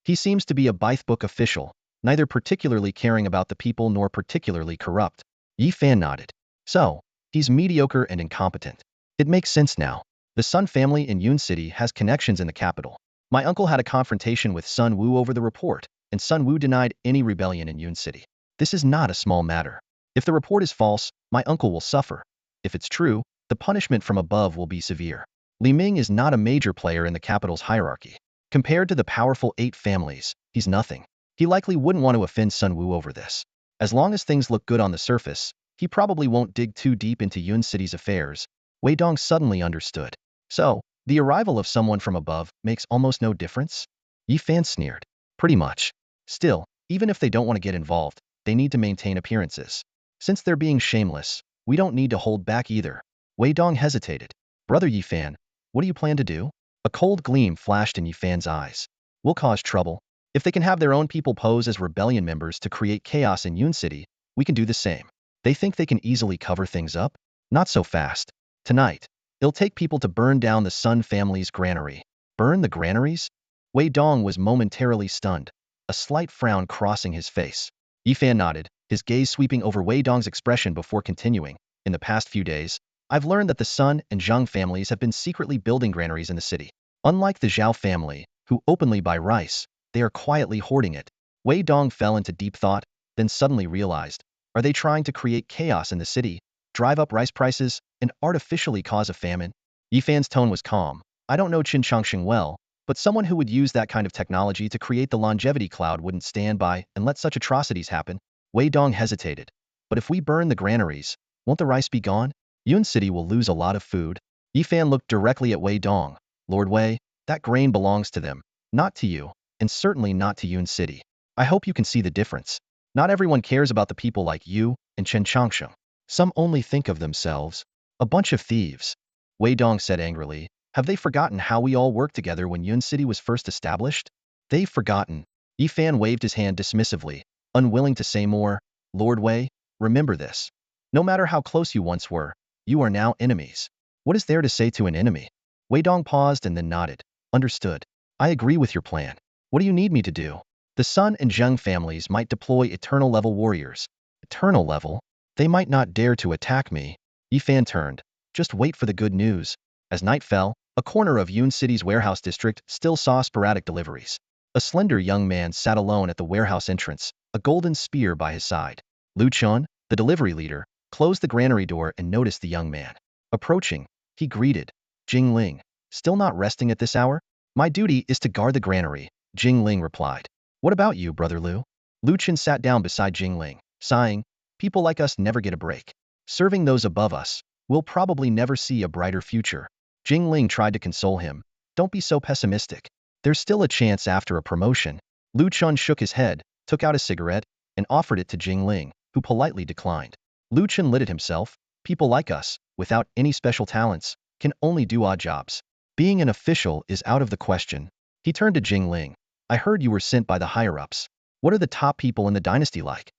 He seems to be a by-the-book official, neither particularly caring about the people nor particularly corrupt. Yifan nodded. So, he's mediocre and incompetent. It makes sense now. The Sun family in Yun City has connections in the capital. My uncle had a confrontation with Sun Wu over the report, and Sun Wu denied any rebellion in Yun City. This is not a small matter. If the report is false, my uncle will suffer. If it's true, the punishment from above will be severe. Li Ming is not a major player in the capital's hierarchy. Compared to the powerful 8 families, he's nothing. He likely wouldn't want to offend Sun Wu over this. As long as things look good on the surface, he probably won't dig too deep into Yun City's affairs. Wei Dong suddenly understood. So, the arrival of someone from above makes almost no difference? Yifan sneered. Pretty much. Still, even if they don't want to get involved, they need to maintain appearances. Since they're being shameless, we don't need to hold back either. Wei Dong hesitated. Brother Yifan, what do you plan to do? A cold gleam flashed in Yifan's eyes. We'll cause trouble. If they can have their own people pose as rebellion members to create chaos in Yun City, we can do the same. They think they can easily cover things up? Not so fast. Tonight, it'll take people to burn down the Sun family's granary. Burn the granaries? Wei Dong was momentarily stunned, a slight frown crossing his face. Yifan nodded, his gaze sweeping over Wei Dong's expression before continuing. In the past few days, I've learned that the Sun and Zhang families have been secretly building granaries in the city. Unlike the Zhao family, who openly buy rice, they are quietly hoarding it. Wei Dong fell into deep thought, then suddenly realized, are they trying to create chaos in the city, drive up rice prices, and artificially cause a famine? Yifan's tone was calm. I don't know Qin Changsheng well, but someone who would use that kind of technology to create the longevity cloud wouldn't stand by and let such atrocities happen. Wei Dong hesitated. But if we burn the granaries, won't the rice be gone? Yun City will lose a lot of food. Yifan looked directly at Wei Dong. Lord Wei, that grain belongs to them, not to you, and certainly not to Yun City. I hope you can see the difference. Not everyone cares about the people like you and Chen Changsheng. Some only think of themselves. A bunch of thieves. Wei Dong said angrily. Have they forgotten how we all worked together when Yun City was first established? They've forgotten. Yifan waved his hand dismissively, unwilling to say more. Lord Wei, remember this. No matter how close you once were, you are now enemies. What is there to say to an enemy? Wei Dong paused and then nodded. Understood. I agree with your plan. What do you need me to do? The Sun and Zheng families might deploy eternal level warriors. Eternal level? They might not dare to attack me. Yifan turned. Just wait for the good news. As night fell, a corner of Yun City's warehouse district still saw sporadic deliveries. A slender young man sat alone at the warehouse entrance, a golden spear by his side. Lu Chun, the delivery leader, closed the granary door and noticed the young man. Approaching, he greeted, Jing Ling, still not resting at this hour? My duty is to guard the granary, Jing Ling replied. What about you, brother Lu? Lu Chun sat down beside Jing Ling, sighing, people like us never get a break. Serving those above us, we'll probably never see a brighter future. Jing Ling tried to console him. Don't be so pessimistic. There's still a chance after a promotion. Lu Chun shook his head, took out a cigarette, and offered it to Jing Ling, who politely declined. Lu Chun lit it himself. People like us, without any special talents, can only do odd jobs. Being an official is out of the question. He turned to Jing Ling. I heard you were sent by the higher-ups. What are the top people in the dynasty like?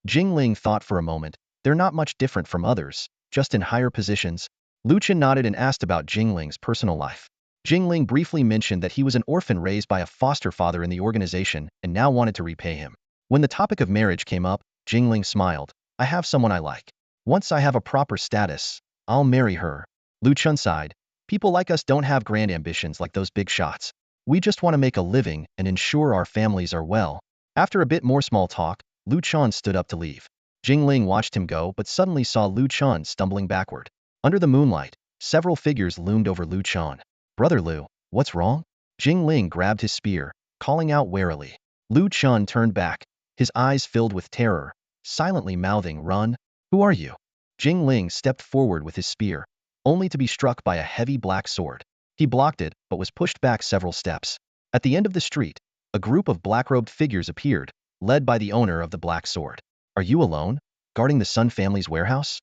Jing Ling thought for a moment. They're not much different from others, just in higher positions. Lu Chun nodded and asked about Jing Ling's personal life. Jing Ling briefly mentioned that he was an orphan raised by a foster father in the organization and now wanted to repay him. When the topic of marriage came up, Jing Ling smiled. I have someone I like. Once I have a proper status, I'll marry her. Lu Chun sighed. People like us don't have grand ambitions like those big shots. We just want to make a living and ensure our families are well. After a bit more small talk, Lu Chun stood up to leave. Jing Ling watched him go but suddenly saw Lu Chun stumbling backward. Under the moonlight, several figures loomed over Lu Chun. Brother Lu, what's wrong? Jing Ling grabbed his spear, calling out warily. Lu Chun turned back, his eyes filled with terror, silently mouthing, Run. Who are you? Jing Ling stepped forward with his spear, only to be struck by a heavy black sword. He blocked it, but was pushed back several steps. At the end of the street, a group of black-robed figures appeared, led by the owner of the black sword. Are you alone, guarding the Sun family's warehouse?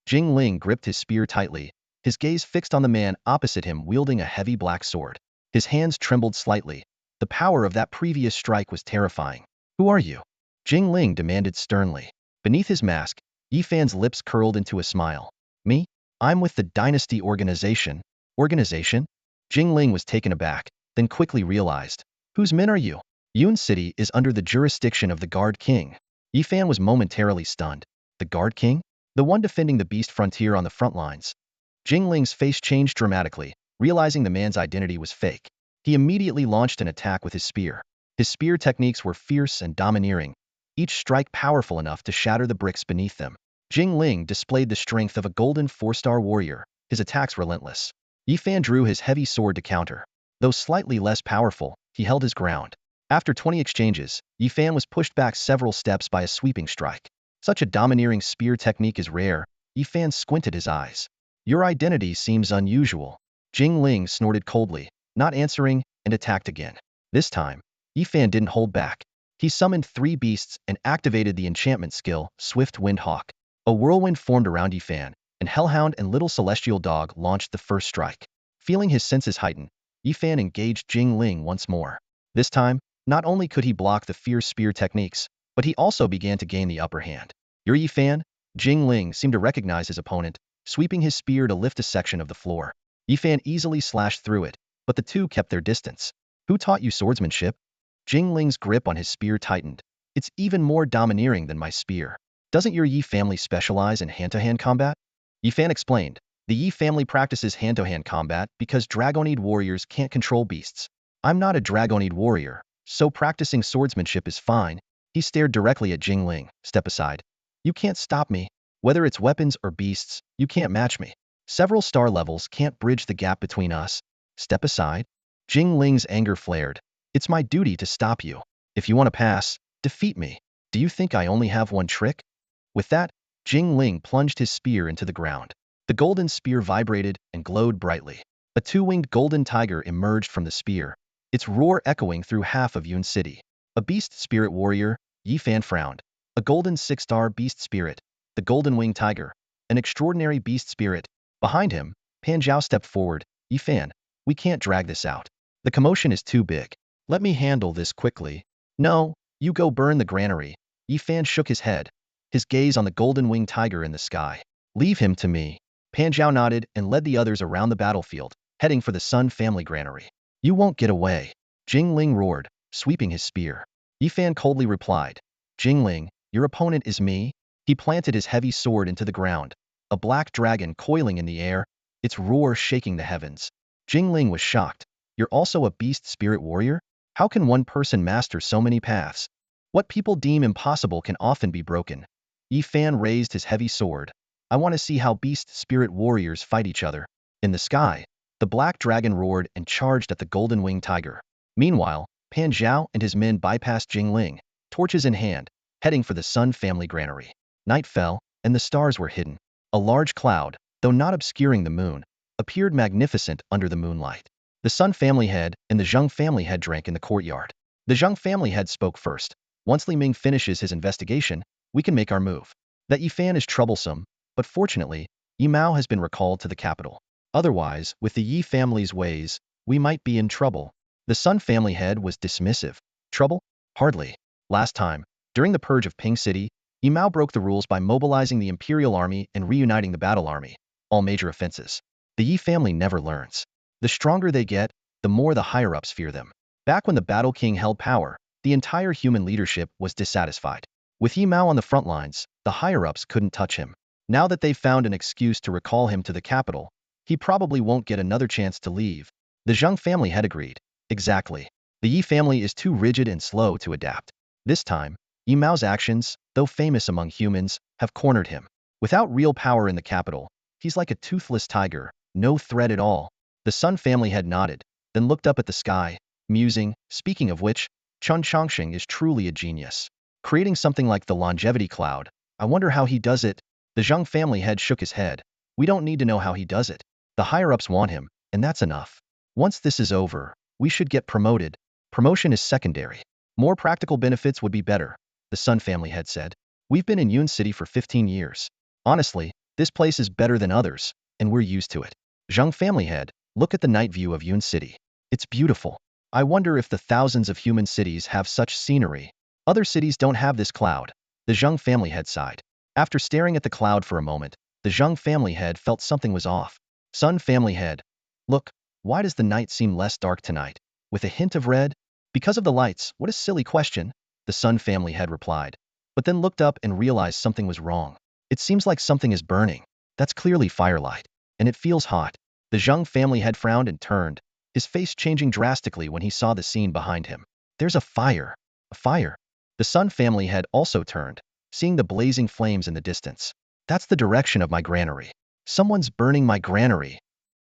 Jing Ling gripped his spear tightly, his gaze fixed on the man opposite him wielding a heavy black sword. His hands trembled slightly. The power of that previous strike was terrifying. Who are you? Jing Ling demanded sternly. Beneath his mask, Yi Fan's lips curled into a smile. Me? I'm with the Dynasty Organization. Organization? Jing Ling was taken aback, then quickly realized. Whose men are you? Yun City is under the jurisdiction of the Guard King. Yi Fan was momentarily stunned. The Guard King? The one defending the beast frontier on the front lines. Jing Ling's face changed dramatically, realizing the man's identity was fake. He immediately launched an attack with his spear. His spear techniques were fierce and domineering, each strike powerful enough to shatter the bricks beneath them. Jing Ling displayed the strength of a golden 4-star warrior, his attacks relentless. Yi Fan drew his heavy sword to counter. Though slightly less powerful, he held his ground. After 20 exchanges, Yi Fan was pushed back several steps by a sweeping strike. Such a domineering spear technique is rare. Yi Fan squinted his eyes. Your identity seems unusual. Jing Ling snorted coldly, not answering, and attacked again. This time, Yi Fan didn't hold back. He summoned 3 beasts and activated the enchantment skill, Swift Wind Hawk. A whirlwind formed around Yi Fan, and Hellhound and Little Celestial Dog launched the first strike. Feeling his senses heighten, Yi Fan engaged Jing Ling once more. This time, not only could he block the fierce spear techniques, but he also began to gain the upper hand. You're Yi Fan? Jing Ling seemed to recognize his opponent, sweeping his spear to lift a section of the floor. Yi Fan easily slashed through it, but the two kept their distance. Who taught you swordsmanship? Jing Ling's grip on his spear tightened. It's even more domineering than my spear. Doesn't your Yi family specialize in hand-to-hand combat? Yi Fan explained. The Yi family practices hand-to-hand combat because Dragonid warriors can't control beasts. I'm not a Dragonid warrior, so practicing swordsmanship is fine. He stared directly at Jing Ling. Step aside. You can't stop me. Whether it's weapons or beasts, you can't match me. Several star levels can't bridge the gap between us. Step aside. Jing Ling's anger flared. It's my duty to stop you. If you want to pass, defeat me. Do you think I only have one trick? With that, Jing Ling plunged his spear into the ground. The golden spear vibrated and glowed brightly. A 2-winged golden tiger emerged from the spear, its roar echoing through half of Yun City. A beast spirit warrior, Yi Fan frowned. A golden 6-star beast spirit, the golden winged tiger, an extraordinary beast spirit. Behind him, Pan Zhao stepped forward. Yi Fan, we can't drag this out. The commotion is too big. Let me handle this quickly. No, you go burn the granary. Yi Fan shook his head, his gaze on the golden winged tiger in the sky. Leave him to me. Pan Zhao nodded and led the others around the battlefield, heading for the Sun family granary. You won't get away. Jing Ling roared, sweeping his spear. Yi Fan coldly replied. Jing Ling, your opponent is me. He planted his heavy sword into the ground, a black dragon coiling in the air, its roar shaking the heavens. Jing Ling was shocked. You're also a beast spirit warrior? How can one person master so many paths? What people deem impossible can often be broken. Yi Fan raised his heavy sword. I want to see how beast spirit warriors fight each other. In the sky, the black dragon roared and charged at the golden-winged tiger. Meanwhile, Pan Zhao and his men bypassed Jingling, torches in hand, heading for the Sun family granary. Night fell, and the stars were hidden. A large cloud, though not obscuring the moon, appeared magnificent under the moonlight. The Sun family head and the Zheng family head drank in the courtyard. The Zheng family head spoke first. Once Li Ming finishes his investigation, we can make our move. That Yi Fan is troublesome, but fortunately, Yi Mao has been recalled to the capital. Otherwise, with the Yi family's ways, we might be in trouble. The Sun family head was dismissive. Trouble? Hardly. Last time, during the purge of Ping City, Yi Mao broke the rules by mobilizing the Imperial Army and reuniting the battle army. All major offenses. The Yi family never learns. The stronger they get, the more the higher-ups fear them. Back when the Battle King held power, the entire human leadership was dissatisfied. With Yi Mao on the front lines, the higher-ups couldn't touch him. Now that they've found an excuse to recall him to the capital, he probably won't get another chance to leave. The Zheng family had agreed. Exactly. The Yi family is too rigid and slow to adapt. This time, Yi Mao's actions, though famous among humans, have cornered him. Without real power in the capital, he's like a toothless tiger, no threat at all. The Sun family had nodded, then looked up at the sky, musing. Speaking of which, Chun Chongqing is truly a genius. Creating something like the longevity cloud. I wonder how he does it. The Zheng family head shook his head. We don't need to know how he does it. The higher-ups want him, and that's enough. Once this is over, we should get promoted. Promotion is secondary. More practical benefits would be better, the Sun family head said. We've been in Yun City for 15 years. Honestly, this place is better than others, and we're used to it. Zheng family head, look at the night view of Yun City. It's beautiful. I wonder if the thousands of human cities have such scenery. Other cities don't have this cloud. The Zheng family head sighed. After staring at the cloud for a moment, the Zheng family head felt something was off. Sun family head. Look, why does the night seem less dark tonight? With a hint of red? Because of the lights. What a silly question, the Sun family head replied, but then looked up and realized something was wrong. It seems like something is burning. That's clearly firelight. And it feels hot. The Zheng family head frowned and turned, his face changing drastically when he saw the scene behind him. There's a fire. A fire. The Sun family head also turned, seeing the blazing flames in the distance. That's the direction of my granary. Someone's burning my granary.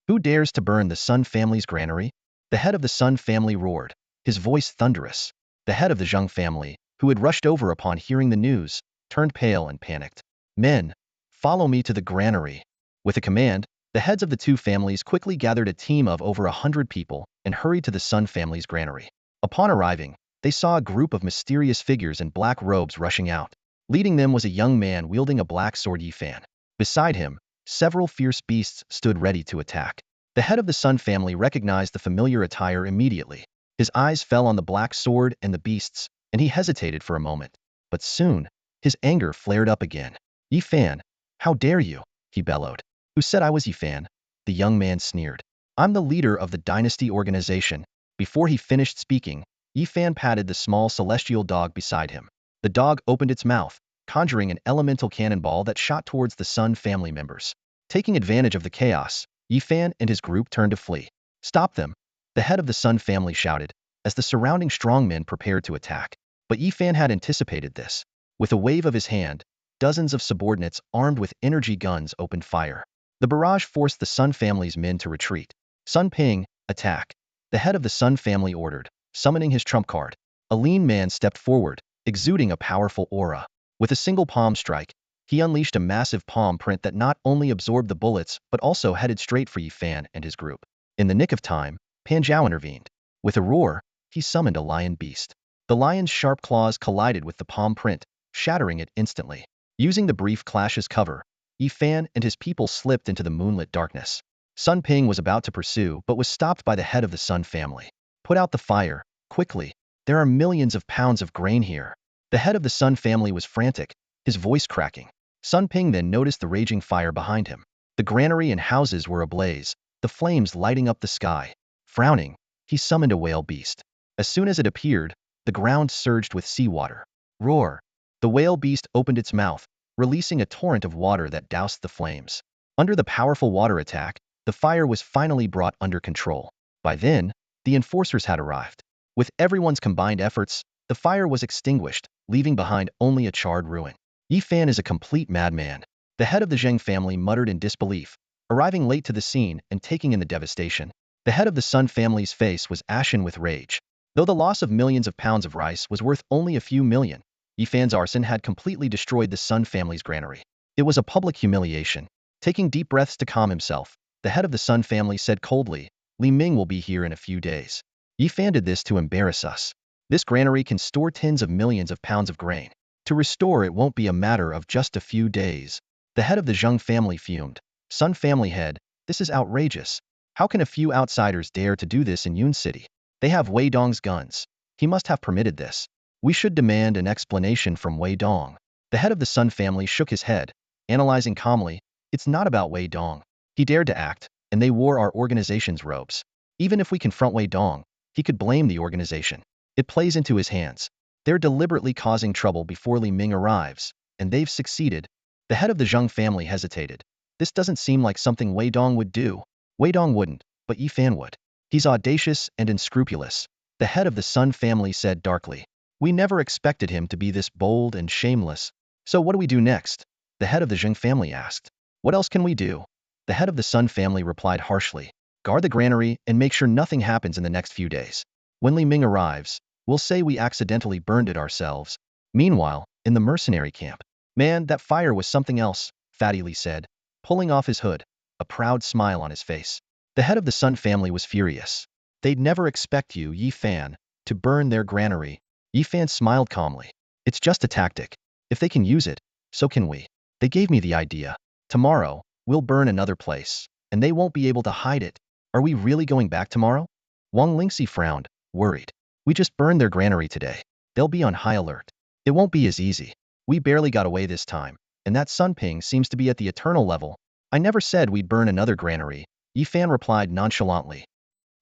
Who dares to burn the Sun family's granary? The head of the Sun family roared, his voice thunderous. The head of the Zheng family, who had rushed over upon hearing the news, turned pale and panicked. Men, follow me to the granary. With a command, the heads of the two families quickly gathered a team of over 100 people and hurried to the Sun family's granary. Upon arriving, they saw a group of mysterious figures in black robes rushing out. Leading them was a young man wielding a black sword Yi Fan. Beside him, several fierce beasts stood ready to attack. The head of the Sun family recognized the familiar attire immediately. His eyes fell on the black sword and the beasts, and he hesitated for a moment. But soon, his anger flared up again. Yi Fan, how dare you? He bellowed. Who said I was Yi Fan? The young man sneered. I'm the leader of the dynasty organization. Before he finished speaking, Yi Fan patted the small celestial dog beside him. The dog opened its mouth, conjuring an elemental cannonball that shot towards the Sun family members. Taking advantage of the chaos, Yi Fan and his group turned to flee. Stop them, the head of the Sun family shouted, as the surrounding strongmen prepared to attack. But Yi Fan had anticipated this. With a wave of his hand, dozens of subordinates armed with energy guns opened fire. The barrage forced the Sun family's men to retreat. Sun Ping, attack. The head of the Sun family ordered, summoning his trump card. A lean man stepped forward, exuding a powerful aura. With a single palm strike, he unleashed a massive palm print that not only absorbed the bullets but also headed straight for Yi Fan and his group. In the nick of time, Pan Zhao intervened. With a roar, he summoned a lion beast. The lion's sharp claws collided with the palm print, shattering it instantly. Using the brief clash as cover, Yi Fan and his people slipped into the moonlit darkness. Sun Ping was about to pursue but was stopped by the head of the Sun family. Put out the fire, quickly. There are millions of pounds of grain here. The head of the Sun family was frantic, his voice cracking. Sun Ping then noticed the raging fire behind him. The granary and houses were ablaze, the flames lighting up the sky. Frowning, he summoned a whale beast. As soon as it appeared, the ground surged with seawater. Roar! The whale beast opened its mouth, releasing a torrent of water that doused the flames. Under the powerful water attack, the fire was finally brought under control. By then, the enforcers had arrived. With everyone's combined efforts, the fire was extinguished, leaving behind only a charred ruin. Yi Fan is a complete madman. The head of the Zheng family muttered in disbelief, arriving late to the scene and taking in the devastation. The head of the Sun family's face was ashen with rage. Though the loss of millions of pounds of rice was worth only a few million, Yi Fan's arson had completely destroyed the Sun family's granary. It was a public humiliation. Taking deep breaths to calm himself, the head of the Sun family said coldly, "Li Ming will be here in a few days. Yi Fan did this to embarrass us. This granary can store tens of millions of pounds of grain. To restore it won't be a matter of just a few days." The head of the Zheng family fumed. "Sun family head, this is outrageous. How can a few outsiders dare to do this in Yun City? They have Wei Dong's guns. He must have permitted this. We should demand an explanation from Wei Dong." The head of the Sun family shook his head, analyzing calmly. "It's not about Wei Dong. He dared to act, and they wore our organization's robes. Even if we confront Wei Dong, he could blame the organization. It plays into his hands. They're deliberately causing trouble before Li Ming arrives, and they've succeeded." The head of the Zheng family hesitated. "This doesn't seem like something Wei Dong would do." "Wei Dong wouldn't, but Yi Fan would. He's audacious and unscrupulous," the head of the Sun family said darkly. "We never expected him to be this bold and shameless." "So what do we do next?" the head of the Zheng family asked. "What else can we do?" the head of the Sun family replied harshly. "Guard the granary and make sure nothing happens in the next few days. When Li Ming arrives, we'll say we accidentally burned it ourselves." Meanwhile, in the mercenary camp, "Man, that fire was something else," Fatty Lee said, pulling off his hood, a proud smile on his face. The head of the Sun family was furious. "They'd never expect you, Yi Fan, to burn their granary." Yi Fan smiled calmly. "It's just a tactic. If they can use it, so can we. They gave me the idea. Tomorrow, we'll burn another place, and they won't be able to hide it." "Are we really going back tomorrow?" Wang Lingxi frowned, worried. "We just burned their granary today. They'll be on high alert. It won't be as easy. We barely got away this time, and that Sun Ping seems to be at the eternal level." "I never said we'd burn another granary," Yi Fan replied nonchalantly.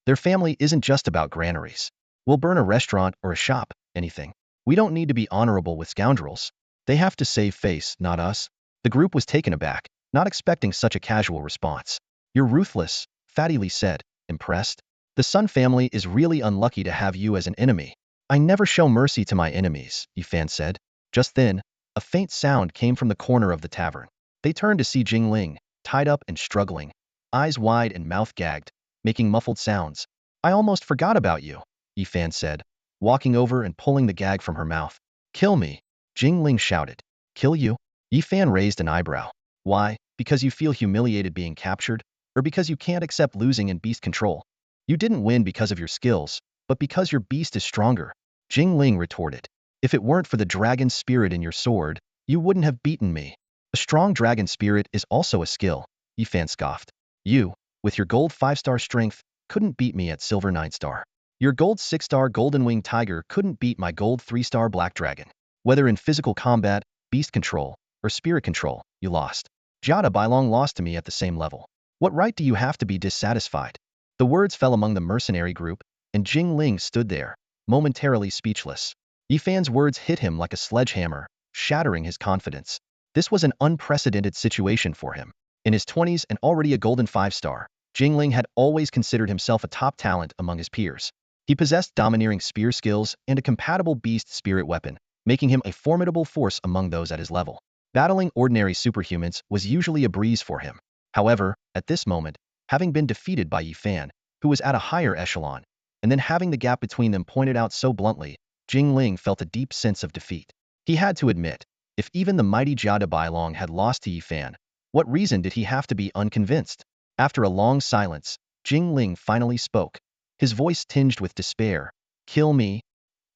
"Their family isn't just about granaries. We'll burn a restaurant or a shop, anything. We don't need to be honorable with scoundrels. They have to save face, not us." The group was taken aback, not expecting such a casual response. "You're ruthless," Fatty Lee said, impressed. "The Sun family is really unlucky to have you as an enemy." "I never show mercy to my enemies," Yi Fan said. Just then, a faint sound came from the corner of the tavern. They turned to see Jing Ling, tied up and struggling, eyes wide and mouth gagged, making muffled sounds. "I almost forgot about you," Yi Fan said, walking over and pulling the gag from her mouth. "Kill me," Jing Ling shouted. "Kill you?" Yi Fan raised an eyebrow. "Why, because you feel humiliated being captured? Or because you can't accept losing in beast control? You didn't win because of your skills, but because your beast is stronger," Jing Ling retorted. "If it weren't for the dragon spirit in your sword, you wouldn't have beaten me." "A strong dragon spirit is also a skill," Yi Fan scoffed. "You, with your gold 5-star strength, couldn't beat me at silver 9-star. Your gold 6-star golden winged tiger couldn't beat my gold 3-star black dragon. Whether in physical combat, beast control, or spirit control, you lost. Jada Bailong lost to me at the same level. What right do you have to be dissatisfied?" The words fell among the mercenary group, and Jing Ling stood there, momentarily speechless. Yi Fan's words hit him like a sledgehammer, shattering his confidence. This was an unprecedented situation for him. In his 20s and already a golden 5-star, Jing Ling had always considered himself a top talent among his peers. He possessed domineering spear skills and a compatible beast spirit weapon, making him a formidable force among those at his level. Battling ordinary superhumans was usually a breeze for him. However, at this moment, having been defeated by Yi Fan, who was at a higher echelon, and then having the gap between them pointed out so bluntly, Jing Ling felt a deep sense of defeat. He had to admit, if even the mighty Jia Bailong had lost to Yi Fan, what reason did he have to be unconvinced? After a long silence, Jing Ling finally spoke, his voice tinged with despair. "Kill me?"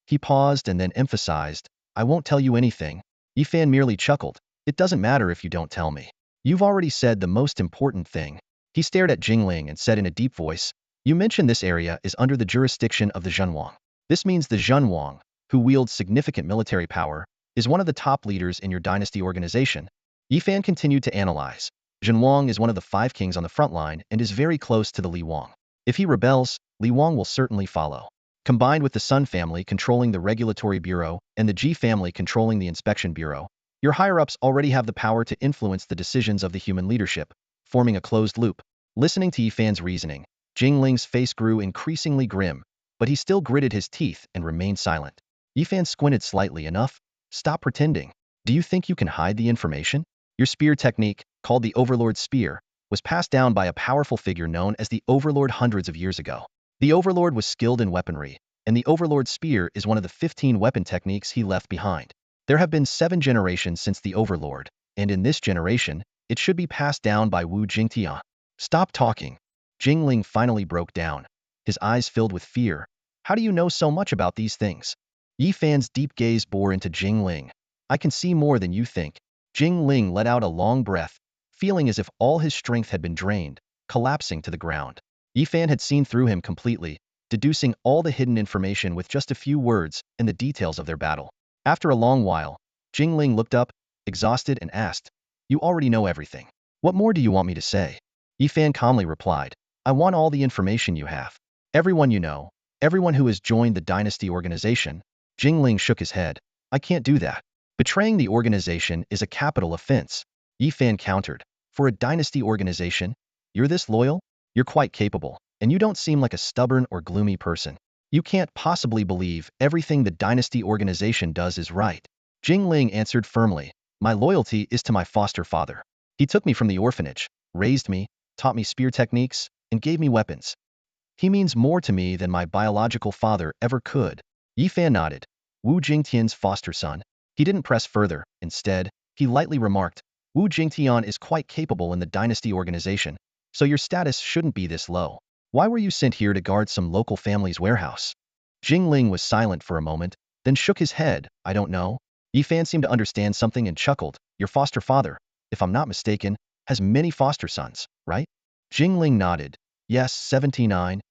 He paused and then emphasized, "I won't tell you anything." Yi Fan merely chuckled. "It doesn't matter if you don't tell me. You've already said the most important thing." He stared at Jing Ling and said in a deep voice, "You mentioned this area is under the jurisdiction of the Zhenwang. This means the Zhenwang, who wields significant military power, is one of the top leaders in your dynasty organization." Yi Fan continued to analyze. Zhenwang is one of the 5 kings on the front line and is very close to the Li Wang. If he rebels, Li Wang will certainly follow. Combined with the Sun family controlling the regulatory bureau and the Ji family controlling the inspection bureau, your higher-ups already have the power to influence the decisions of the human leadership, forming a closed loop. Listening to Yi Fan's reasoning, Jing Ling's face grew increasingly grim. but he still gritted his teeth and remained silent. Yifan squinted slightly. Enough. Stop pretending. Do you think you can hide the information? Your spear technique, called the Overlord Spear, was passed down by a powerful figure known as the Overlord hundreds of years ago. The Overlord was skilled in weaponry, and the Overlord Spear is one of the 15 weapon techniques he left behind. There have been 7 generations since the Overlord, and in this generation, it should be passed down by Wu Jingtian. Stop talking. Jingling finally broke down, his eyes filled with fear. How do you know so much about these things? Yifan's deep gaze bore into Jingling. I can see more than you think. Jingling let out a long breath, feeling as if all his strength had been drained, collapsing to the ground. Yifan had seen through him completely, deducing all the hidden information with just a few words and the details of their battle. After a long while, Jingling looked up, exhausted, and asked, "You already know everything. What more do you want me to say?" Yifan calmly replied, "I want all the information you have. Everyone you know, everyone who has joined the dynasty organization." Jingling shook his head. "I can't do that. Betraying the organization is a capital offense." Yifan countered, "For a dynasty organization, you're this loyal? You're quite capable, and you don't seem like a stubborn or gloomy person. You can't possibly believe everything the dynasty organization does is right." Jingling answered firmly, "My loyalty is to my foster father. He took me from the orphanage, raised me, taught me spear techniques, and gave me weapons. He means more to me than my biological father ever could." Yifan nodded. Wu Jingtian's foster son. He didn't press further. Instead, he lightly remarked, "Wu Jingtian is quite capable in the dynasty organization, so your status shouldn't be this low. Why were you sent here to guard some local family's warehouse?" Jingling was silent for a moment, then shook his head. "I don't know." Yifan seemed to understand something and chuckled. "Your foster father, if I'm not mistaken, has many foster sons, right?" Jingling nodded. "Yes, 79.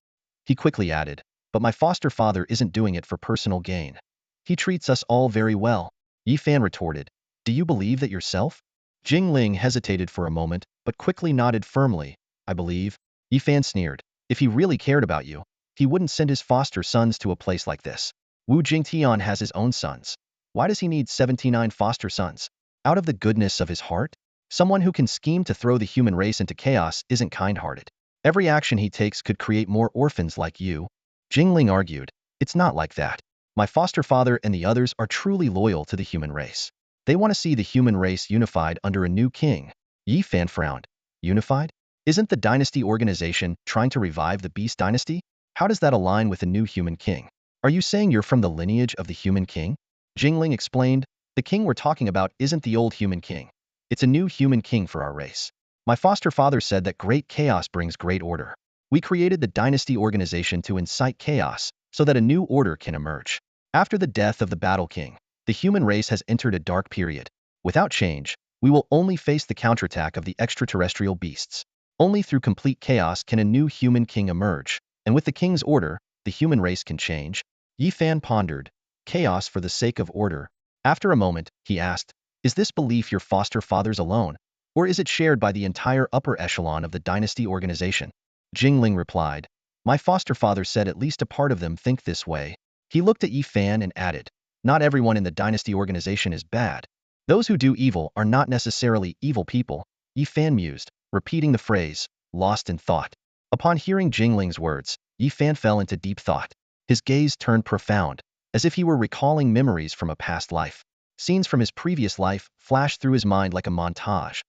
He quickly added, "But my foster father isn't doing it for personal gain. He treats us all very well." Yifan retorted, "Do you believe that yourself?" Jingling hesitated for a moment, but quickly nodded firmly. "I believe." Yifan sneered. "If he really cared about you, he wouldn't send his foster sons to a place like this. Wu Jingtian has his own sons. Why does he need 79 foster sons? Out of the goodness of his heart? Someone who can scheme to throw the human race into chaos isn't kind-hearted. Every action he takes could create more orphans like you." Jingling argued, "It's not like that. My foster father and the others are truly loyal to the human race. They want to see the human race unified under a new king." Yifan frowned. "Unified? Isn't the dynasty organization trying to revive the beast dynasty? How does that align with a new human king? Are you saying you're from the lineage of the human king?" Jingling explained, "The king we're talking about isn't the old human king. It's a new human king for our race. My foster father said that great chaos brings great order. We created the dynasty organization to incite chaos so that a new order can emerge. After the death of the Battle King, the human race has entered a dark period. Without change, we will only face the counterattack of the extraterrestrial beasts. Only through complete chaos can a new human king emerge, and with the king's order, the human race can change." Yifan pondered. "Chaos for the sake of order." After a moment, he asked, "Is this belief your foster father's alone? Or is it shared by the entire upper echelon of the dynasty organization?" Jingling replied, "My foster father said at least a part of them think this way." He looked at Yifan and added, "Not everyone in the dynasty organization is bad. Those who do evil are not necessarily evil people." Yifan mused, repeating the phrase, lost in thought. Upon hearing Jingling's words, Yifan fell into deep thought. His gaze turned profound, as if he were recalling memories from a past life. Scenes from his previous life flashed through his mind like a montage.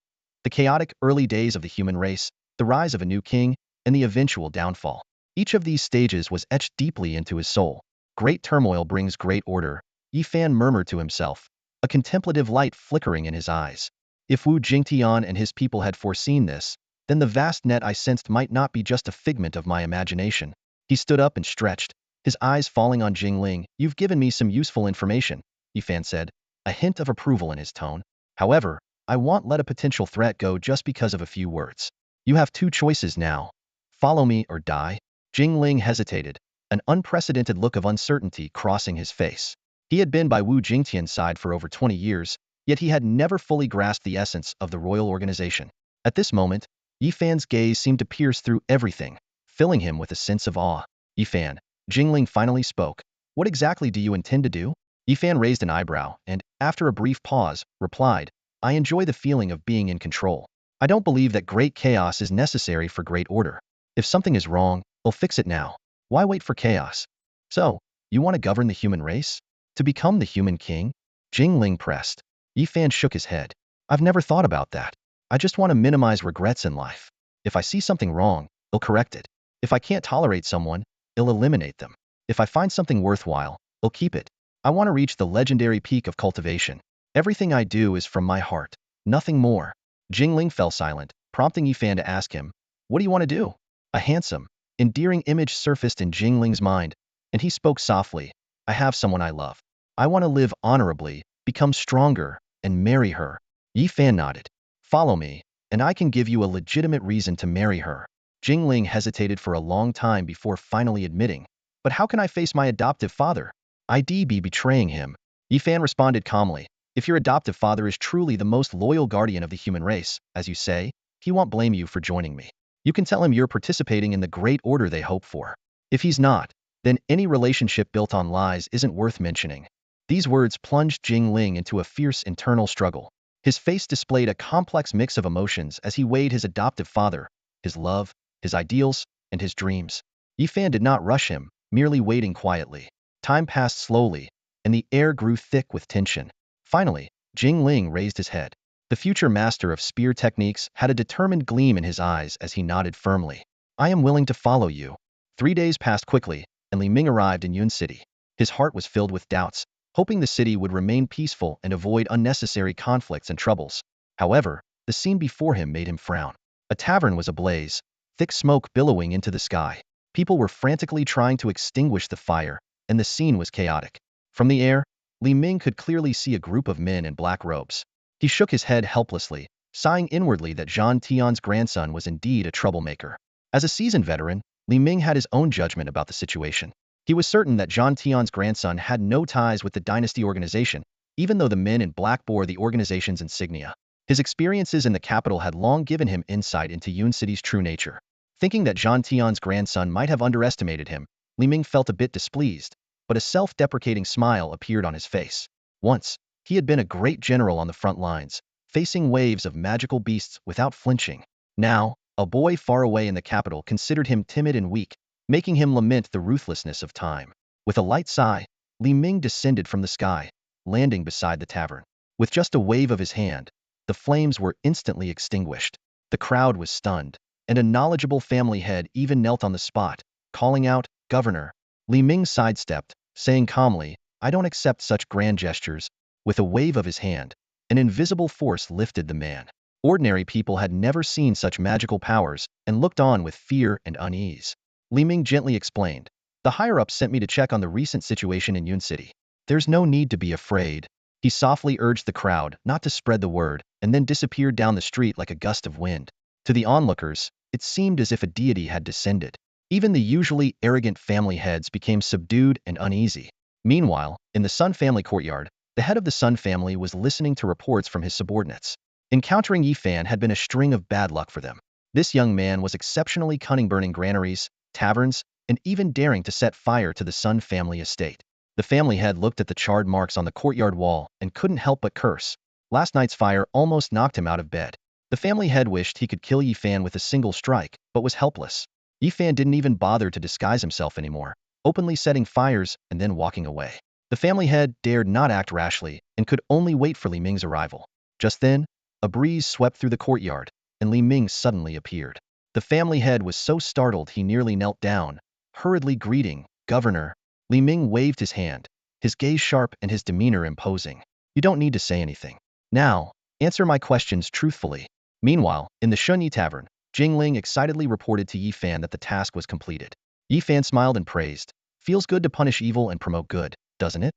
The chaotic early days of the human race, the rise of a new king, and the eventual downfall. Each of these stages was etched deeply into his soul. Great turmoil brings great order, Yifan murmured to himself, a contemplative light flickering in his eyes. If Wu Jingtian and his people had foreseen this, then the vast net I sensed might not be just a figment of my imagination. He stood up and stretched, his eyes falling on Jingling. "You've given me some useful information," Yifan said, a hint of approval in his tone. "However, I won't let a potential threat go just because of a few words. You have 2 choices now. Follow me or die." Jingling hesitated, an unprecedented look of uncertainty crossing his face. He had been by Wu Jingtian's side for over 20 years, yet he had never fully grasped the essence of the royal organization. At this moment, Yifan's gaze seemed to pierce through everything, filling him with a sense of awe. "Yifan," Jingling finally spoke, "what exactly do you intend to do?" Yifan raised an eyebrow and, after a brief pause, replied, "I enjoy the feeling of being in control. I don't believe that great chaos is necessary for great order. If something is wrong, we'll fix it now. Why wait for chaos? So, you want to govern the human race? To become the human king? Jingling pressed. Yi Fan shook his head. I've never thought about that. I just want to minimize regrets in life. If I see something wrong, I'll correct it. If I can't tolerate someone, I'll eliminate them. If I find something worthwhile, I'll keep it. I want to reach the legendary peak of cultivation. Everything I do is from my heart. Nothing more. Jingling fell silent, prompting Yi Fan to ask him, what do you want to do? A handsome, endearing image surfaced in Jingling's mind, and he spoke softly. I have someone I love. I want to live honorably, become stronger, and marry her. Yi Fan nodded. Follow me, and I can give you a legitimate reason to marry her. Jingling hesitated for a long time before finally admitting, but how can I face my adoptive father? I'd be betraying him. Yi Fan responded calmly. If your adoptive father is truly the most loyal guardian of the human race, as you say, he won't blame you for joining me. You can tell him you're participating in the great order they hope for. If he's not, then any relationship built on lies isn't worth mentioning. These words plunged Jingling into a fierce internal struggle. His face displayed a complex mix of emotions as he weighed his adoptive father, his love, his ideals, and his dreams. Yi Fan did not rush him, merely waiting quietly. Time passed slowly, and the air grew thick with tension. Finally, Jingling raised his head. The future master of spear techniques had a determined gleam in his eyes as he nodded firmly. I am willing to follow you. 3 days passed quickly, and Li Ming arrived in Yun City. His heart was filled with doubts, hoping the city would remain peaceful and avoid unnecessary conflicts and troubles. However, the scene before him made him frown. A tavern was ablaze, thick smoke billowing into the sky. People were frantically trying to extinguish the fire, and the scene was chaotic. From the air, Li Ming could clearly see a group of men in black robes. He shook his head helplessly, sighing inwardly that Zhang Tian's grandson was indeed a troublemaker. As a seasoned veteran, Li Ming had his own judgment about the situation. He was certain that Zhang Tian's grandson had no ties with the dynasty organization, even though the men in black bore the organization's insignia. His experiences in the capital had long given him insight into Yun City's true nature. Thinking that Zhang Tian's grandson might have underestimated him, Li Ming felt a bit displeased, but a self-deprecating smile appeared on his face. Once, he had been a great general on the front lines, facing waves of magical beasts without flinching. Now, a boy far away in the capital considered him timid and weak, making him lament the ruthlessness of time. With a light sigh, Li Ming descended from the sky, landing beside the tavern. With just a wave of his hand, the flames were instantly extinguished. The crowd was stunned, and a knowledgeable family head even knelt on the spot, calling out, Governor. Li Ming sidestepped, saying calmly, I don't accept such grand gestures. With a wave of his hand, an invisible force lifted the man. Ordinary people had never seen such magical powers and looked on with fear and unease. Li Ming gently explained, the higher-ups sent me to check on the recent situation in Yun City. There's no need to be afraid. He softly urged the crowd not to spread the word and then disappeared down the street like a gust of wind. To the onlookers, it seemed as if a deity had descended. Even the usually arrogant family heads became subdued and uneasy. Meanwhile, in the Sun family courtyard, the head of the Sun family was listening to reports from his subordinates. Encountering Yi Fan had been a string of bad luck for them. This young man was exceptionally cunning, burning granaries, taverns, and even daring to set fire to the Sun family estate. The family head looked at the charred marks on the courtyard wall and couldn't help but curse. Last night's fire almost knocked him out of bed. The family head wished he could kill Yi Fan with a single strike, but was helpless. Yi Fan didn't even bother to disguise himself anymore, openly setting fires and then walking away. The family head dared not act rashly and could only wait for Li Ming's arrival. Just then, a breeze swept through the courtyard, and Li Ming suddenly appeared. The family head was so startled he nearly knelt down, hurriedly greeting, Governor. Li Ming waved his hand, his gaze sharp and his demeanor imposing. You don't need to say anything. Now, answer my questions truthfully. Meanwhile, in the Shunyi Tavern, Jingling excitedly reported to Yi Fan that the task was completed. Yi Fan smiled and praised. Feels good to punish evil and promote good, doesn't it?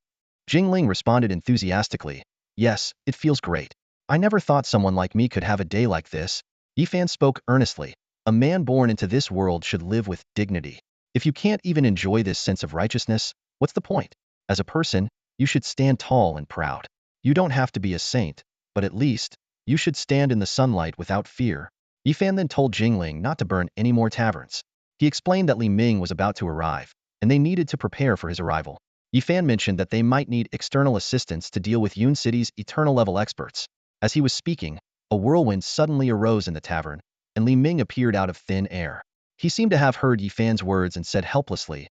Jingling responded enthusiastically. Yes, it feels great. I never thought someone like me could have a day like this. Yi Fan spoke earnestly. A man born into this world should live with dignity. If you can't even enjoy this sense of righteousness, what's the point? As a person, you should stand tall and proud. You don't have to be a saint, but at least, you should stand in the sunlight without fear. Yi Fan then told Jingling not to burn any more taverns. He explained that Li Ming was about to arrive, and they needed to prepare for his arrival. Yi Fan mentioned that they might need external assistance to deal with Yun City's eternal-level experts. As he was speaking, a whirlwind suddenly arose in the tavern, and Li Ming appeared out of thin air. He seemed to have heard Yi Fan's words and said helplessly,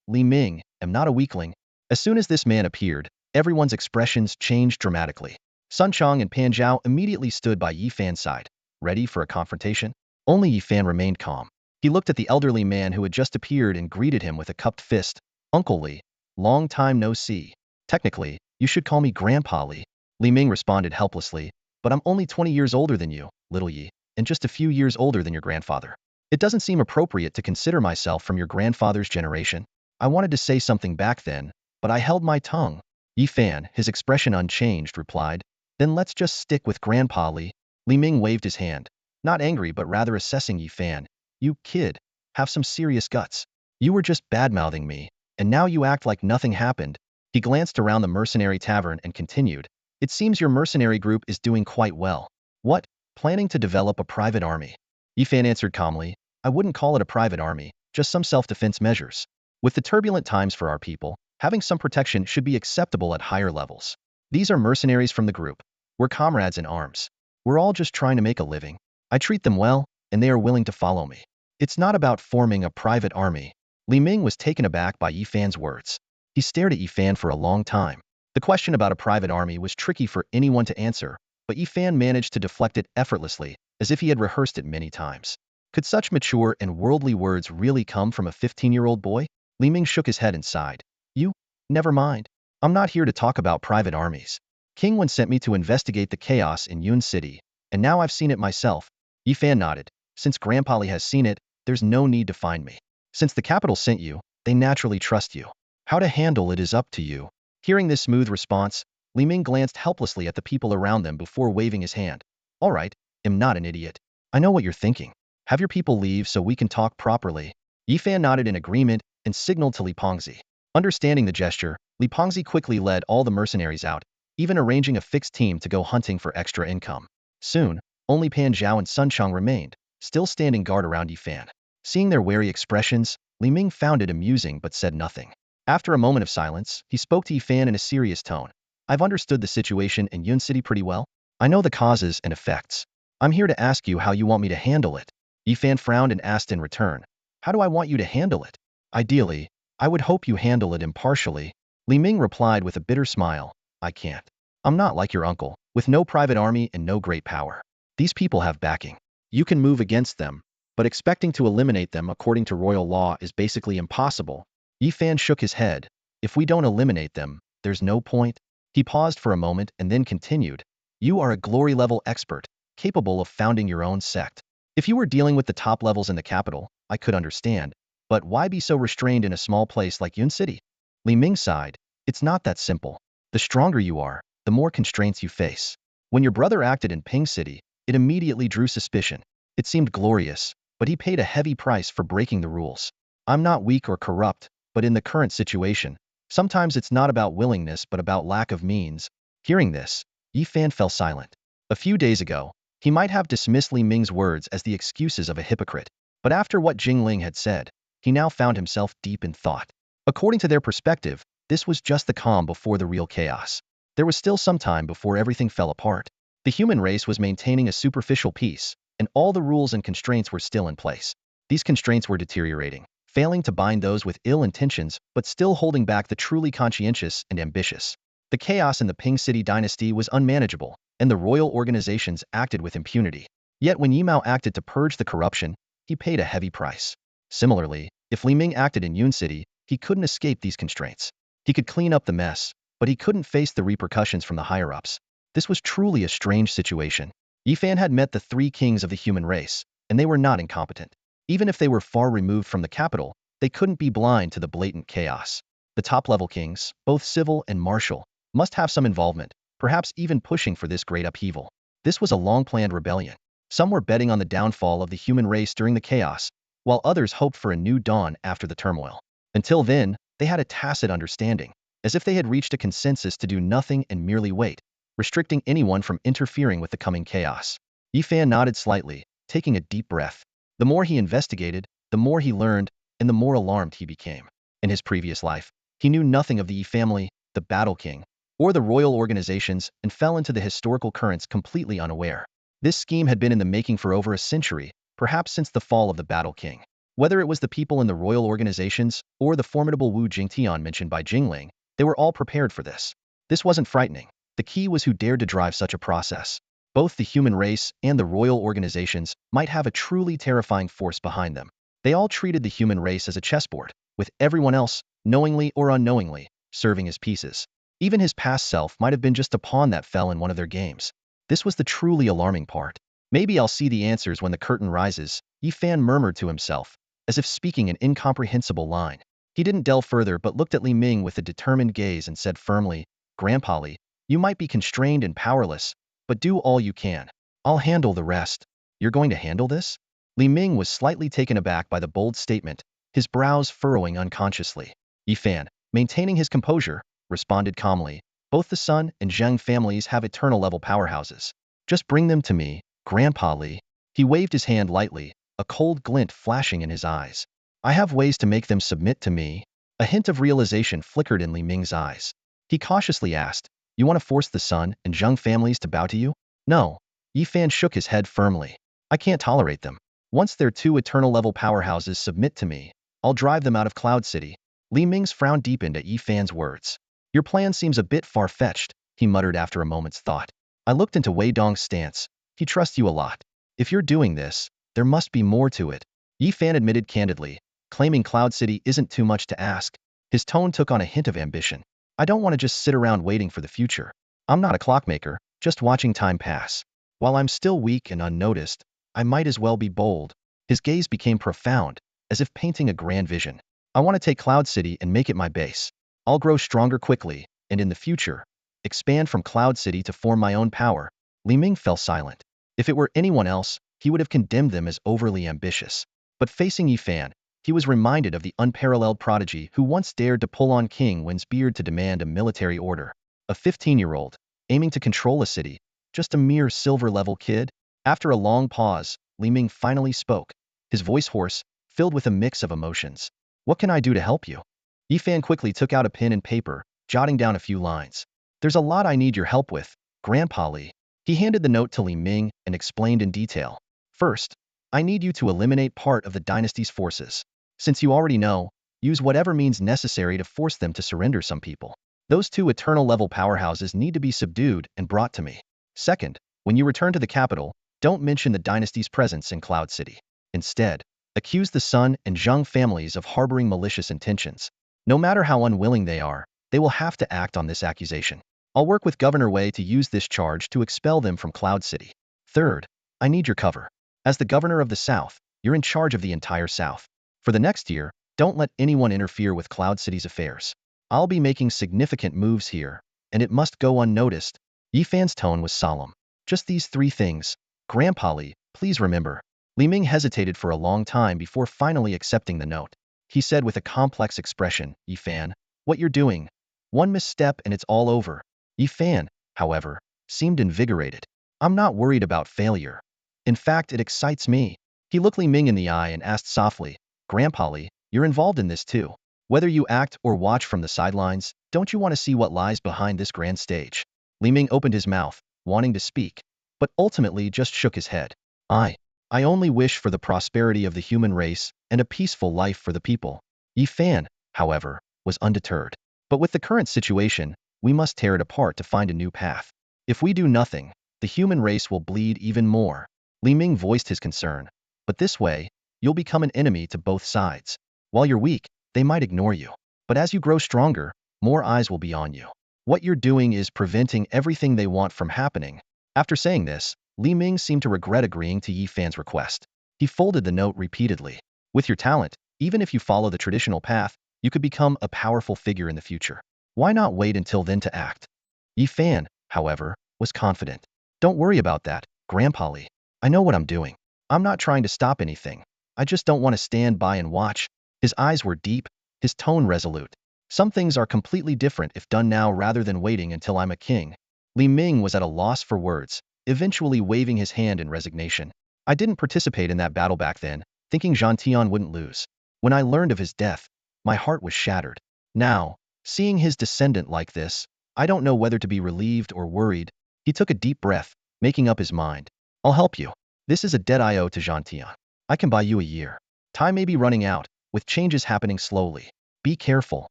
Li Ming, am not a weakling. As soon as this man appeared, everyone's expressions changed dramatically. Sun Chong and Pan Zhao immediately stood by Yi Fan's side, ready for a confrontation. Only Yi Fan remained calm. He looked at the elderly man who had just appeared and greeted him with a cupped fist. Uncle Li, long time no see. Technically, you should call me Grandpa Li. Li Ming responded helplessly, but I'm only 20 years older than you, little Yi, and just a few years older than your grandfather. It doesn't seem appropriate to consider myself from your grandfather's generation. I wanted to say something back then, but I held my tongue. Yi Fan, his expression unchanged, replied, then let's just stick with Grandpa Li. Li Ming waved his hand, not angry but rather assessing Yi Fan. You kid, have some serious guts. You were just bad-mouthing me, and now you act like nothing happened. He glanced around the mercenary tavern and continued, it seems your mercenary group is doing quite well. What? Planning to develop a private army? Yi Fan answered calmly, I wouldn't call it a private army, just some self-defense measures. With the turbulent times for our people, having some protection should be acceptable at higher levels. These are mercenaries from the group. We're comrades in arms. We're all just trying to make a living. I treat them well, and they are willing to follow me. It's not about forming a private army. Li Ming was taken aback by Yi Fan's words. He stared at Yi Fan for a long time. The question about a private army was tricky for anyone to answer, but Yi Fan managed to deflect it effortlessly, as if he had rehearsed it many times. Could such mature and worldly words really come from a 15-year-old boy? Li Ming shook his head and sighed. You? Never mind. I'm not here to talk about private armies. King Wen sent me to investigate the chaos in Yun City, and now I've seen it myself. Yi Fan nodded. Since Grandpa Li has seen it, there's no need to find me. Since the capital sent you, they naturally trust you. How to handle it is up to you. Hearing this smooth response, Li Ming glanced helplessly at the people around them before waving his hand. All right, I'm not an idiot. I know what you're thinking. Have your people leave so we can talk properly. Yi Fan nodded in agreement and signaled to Li Pengzi. Understanding the gesture, Li Pengzi quickly led all the mercenaries out, even arranging a fixed team to go hunting for extra income. Soon, only Pan Zhao and Sun Chong remained, still standing guard around Yi Fan. Seeing their wary expressions, Li Ming found it amusing but said nothing. After a moment of silence, he spoke to Yi Fan in a serious tone. I've understood the situation in Yun City pretty well. I know the causes and effects. I'm here to ask you how you want me to handle it. Yi Fan frowned and asked in return, how do I want you to handle it? Ideally, I would hope you handle it impartially. Li Ming replied with a bitter smile, I can't. I'm not like your uncle, with no private army and no great power. These people have backing. You can move against them, but expecting to eliminate them according to royal law is basically impossible. Yi Fan shook his head. If we don't eliminate them, there's no point. He paused for a moment and then continued. You are a glory-level expert, capable of founding your own sect. If you were dealing with the top levels in the capital, I could understand. But why be so restrained in a small place like Yun City? Li Ming sighed. It's not that simple. The stronger you are, the more constraints you face. When your brother acted in Ping City, it immediately drew suspicion. It seemed glorious, but he paid a heavy price for breaking the rules. I'm not weak or corrupt, but in the current situation, sometimes it's not about willingness but about lack of means. Hearing this, Yi Fan fell silent. A few days ago, he might have dismissed Li Ming's words as the excuses of a hypocrite, but after what Jingling had said, he now found himself deep in thought. According to their perspective, this was just the calm before the real chaos. There was still some time before everything fell apart. The human race was maintaining a superficial peace, and all the rules and constraints were still in place. These constraints were deteriorating, failing to bind those with ill intentions but still holding back the truly conscientious and ambitious. The chaos in the Ping City dynasty was unmanageable, and the royal organizations acted with impunity. Yet when Yimao acted to purge the corruption, he paid a heavy price. Similarly, if Li Ming acted in Yun City, he couldn't escape these constraints. He could clean up the mess, but he couldn't face the repercussions from the higher-ups. This was truly a strange situation. Yi Fan had met the three kings of the human race, and they were not incompetent. Even if they were far removed from the capital, they couldn't be blind to the blatant chaos. The top-level kings, both civil and martial, must have some involvement, perhaps even pushing for this great upheaval. This was a long-planned rebellion. Some were betting on the downfall of the human race during the chaos, while others hoped for a new dawn after the turmoil. Until then, they had a tacit understanding, as if they had reached a consensus to do nothing and merely wait, restricting anyone from interfering with the coming chaos. Yi Fan nodded slightly, taking a deep breath. The more he investigated, the more he learned, and the more alarmed he became. In his previous life, he knew nothing of the Yi family, the Battle King, or the royal organizations and fell into the historical currents completely unaware. This scheme had been in the making for over a century, perhaps since the fall of the Battle King. Whether it was the people in the royal organizations or the formidable Wu Jingtian mentioned by Jingling, they were all prepared for this. This wasn't frightening. The key was who dared to drive such a process. Both the human race and the royal organizations might have a truly terrifying force behind them. They all treated the human race as a chessboard, with everyone else, knowingly or unknowingly, serving as pieces. Even his past self might have been just a pawn that fell in one of their games. This was the truly alarming part. Maybe I'll see the answers when the curtain rises, Yi Fan murmured to himself, as if speaking an incomprehensible line. He didn't delve further but looked at Li Ming with a determined gaze and said firmly, Grandpa Li, you might be constrained and powerless, but do all you can. I'll handle the rest. You're going to handle this? Li Ming was slightly taken aback by the bold statement, his brows furrowing unconsciously. Yi Fan, maintaining his composure, responded calmly, both the Sun and Zheng families have eternal level powerhouses. Just bring them to me, Grandpa Li. He waved his hand lightly, a cold glint flashing in his eyes. I have ways to make them submit to me. A hint of realization flickered in Li Ming's eyes. He cautiously asked, you want to force the Sun and Zheng families to bow to you? No. Yi Fan shook his head firmly. I can't tolerate them. Once their two eternal level powerhouses submit to me, I'll drive them out of Cloud City. Li Ming's frown deepened at Yi Fan's words. Your plan seems a bit far-fetched, he muttered after a moment's thought. I looked into Wei Dong's stance. He trusts you a lot. If you're doing this, there must be more to it. Yi Fan admitted candidly, claiming Cloud City isn't too much to ask. His tone took on a hint of ambition. I don't want to just sit around waiting for the future. I'm not a clockmaker, just watching time pass. While I'm still weak and unnoticed, I might as well be bold. His gaze became profound, as if painting a grand vision. I want to take Cloud City and make it my base. I'll grow stronger quickly, and in the future, expand from Cloud City to form my own power. Li Ming fell silent. If it were anyone else, he would have condemned them as overly ambitious. But facing Yi Fan, he was reminded of the unparalleled prodigy who once dared to pull on King Wen's beard to demand a military order. A 15-year-old, aiming to control a city, just a mere silver-level kid? After a long pause, Li Ming finally spoke, his voice hoarse, filled with a mix of emotions. What can I do to help you? Yi Fan quickly took out a pen and paper, jotting down a few lines. There's a lot I need your help with, Grandpa Li. He handed the note to Li Ming and explained in detail. First, I need you to eliminate part of the dynasty's forces. Since you already know, use whatever means necessary to force them to surrender some people. Those two eternal level powerhouses need to be subdued and brought to me. Second, when you return to the capital, don't mention the dynasty's presence in Cloud City. Instead, accuse the Sun and Zheng families of harboring malicious intentions. No matter how unwilling they are, they will have to act on this accusation. I'll work with Governor Wei to use this charge to expel them from Cloud City. Third, I need your cover. As the governor of the South, you're in charge of the entire South. For the next year, don't let anyone interfere with Cloud City's affairs. I'll be making significant moves here, and it must go unnoticed. Yi Fan's tone was solemn. Just these three things. Grandpa Li, please remember. Li Ming hesitated for a long time before finally accepting the note. He said with a complex expression, Yi Fan, what you're doing. One misstep and it's all over. Yi Fan, however, seemed invigorated. I'm not worried about failure. In fact, it excites me. He looked Li Ming in the eye and asked softly, Grandpa Li, you're involved in this too. Whether you act or watch from the sidelines, don't you want to see what lies behind this grand stage? Li Ming opened his mouth, wanting to speak, but ultimately just shook his head. I only wish for the prosperity of the human race and a peaceful life for the people. Yi Fan, however, was undeterred. But with the current situation, we must tear it apart to find a new path. If we do nothing, the human race will bleed even more. Li Ming voiced his concern. But this way, you'll become an enemy to both sides. While you're weak, they might ignore you. But as you grow stronger, more eyes will be on you. What you're doing is preventing everything they want from happening. After saying this, Li Ming seemed to regret agreeing to Yi Fan's request. He folded the note repeatedly. With your talent, even if you follow the traditional path, you could become a powerful figure in the future. Why not wait until then to act? Yi Fan, however, was confident. Don't worry about that, Grandpa Li. I know what I'm doing. I'm not trying to stop anything. I just don't want to stand by and watch. His eyes were deep, his tone resolute. Some things are completely different if done now rather than waiting until I'm a king. Li Ming was at a loss for words, eventually waving his hand in resignation. I didn't participate in that battle back then, thinking Zhang Tian wouldn't lose. When I learned of his death, my heart was shattered. Now, seeing his descendant like this, I don't know whether to be relieved or worried. He took a deep breath, making up his mind. I'll help you. This is a debt I owe to Zhang Tian. I can buy you a year. Time may be running out, with changes happening slowly. Be careful.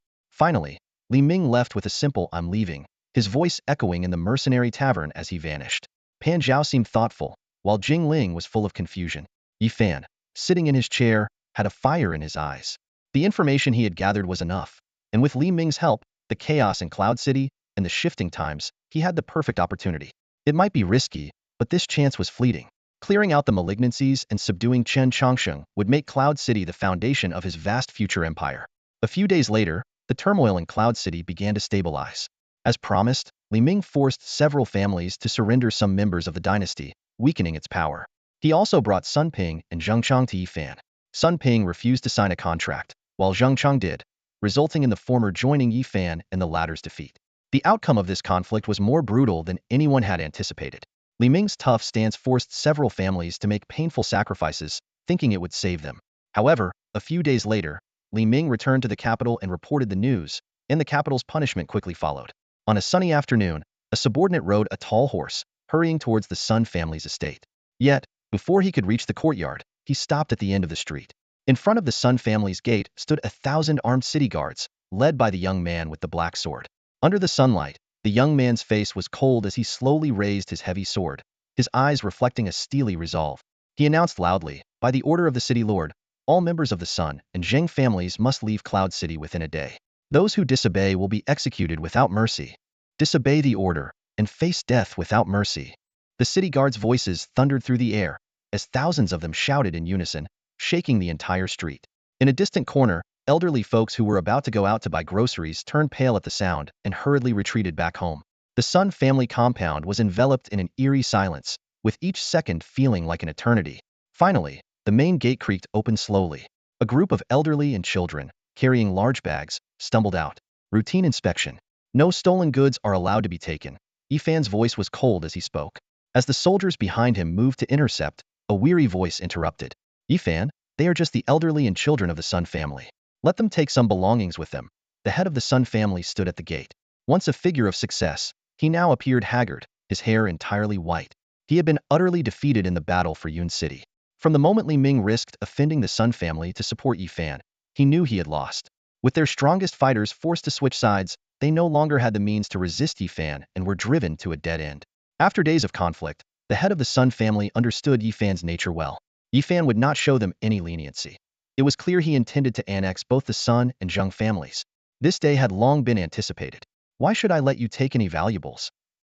Finally, Li Ming left with a simple "I'm leaving," his voice echoing in the mercenary tavern as he vanished. Pan Zhao seemed thoughtful, while Jing Ling was full of confusion. Yi Fan, sitting in his chair, had a fire in his eyes. The information he had gathered was enough, and with Li Ming's help, the chaos in Cloud City, and the shifting times, he had the perfect opportunity. It might be risky, but this chance was fleeting. Clearing out the malignancies and subduing Chen Changsheng would make Cloud City the foundation of his vast future empire. A few days later, the turmoil in Cloud City began to stabilize. As promised, Li Ming forced several families to surrender some members of the dynasty, weakening its power. He also brought Sun Ping and Zheng Chang to Yi Fan. Sun Ping refused to sign a contract, while Zheng Chang did, resulting in the former joining Yi Fan and the latter's defeat. The outcome of this conflict was more brutal than anyone had anticipated. Li Ming's tough stance forced several families to make painful sacrifices, thinking it would save them. However, a few days later, Li Ming returned to the capital and reported the news, and the capital's punishment quickly followed. On a sunny afternoon, a subordinate rode a tall horse, hurrying towards the Sun family's estate. Yet, before he could reach the courtyard, he stopped at the end of the street. In front of the Sun family's gate stood 1,000 armed city guards, led by the young man with the black sword. Under the sunlight, the young man's face was cold as he slowly raised his heavy sword, his eyes reflecting a steely resolve. He announced loudly, "By the order of the city lord, all members of the Sun and Zheng families must leave Cloud City within a day. Those who disobey will be executed without mercy. Disobey the order, and face death without mercy." The city guards' voices thundered through the air, as thousands of them shouted in unison, shaking the entire street. In a distant corner, elderly folks who were about to go out to buy groceries turned pale at the sound and hurriedly retreated back home. The Sun family compound was enveloped in an eerie silence, with each second feeling like an eternity. Finally, the main gate creaked open slowly. A group of elderly and children, carrying large bags, stumbled out. Routine inspection. No stolen goods are allowed to be taken. Yi Fan's voice was cold as he spoke. As the soldiers behind him moved to intercept, a weary voice interrupted. "Yi Fan, they are just the elderly and children of the Sun family. Let them take some belongings with them." The head of the Sun family stood at the gate. Once a figure of success, he now appeared haggard, his hair entirely white. He had been utterly defeated in the battle for Yun City. From the moment Li Ming risked offending the Sun family to support Yi Fan, he knew he had lost. With their strongest fighters forced to switch sides, they no longer had the means to resist Yi Fan and were driven to a dead end. After days of conflict, the head of the Sun family understood Yi Fan's nature well. Yi Fan would not show them any leniency. It was clear he intended to annex both the Sun and Zheng families. This day had long been anticipated. "Why should I let you take any valuables?"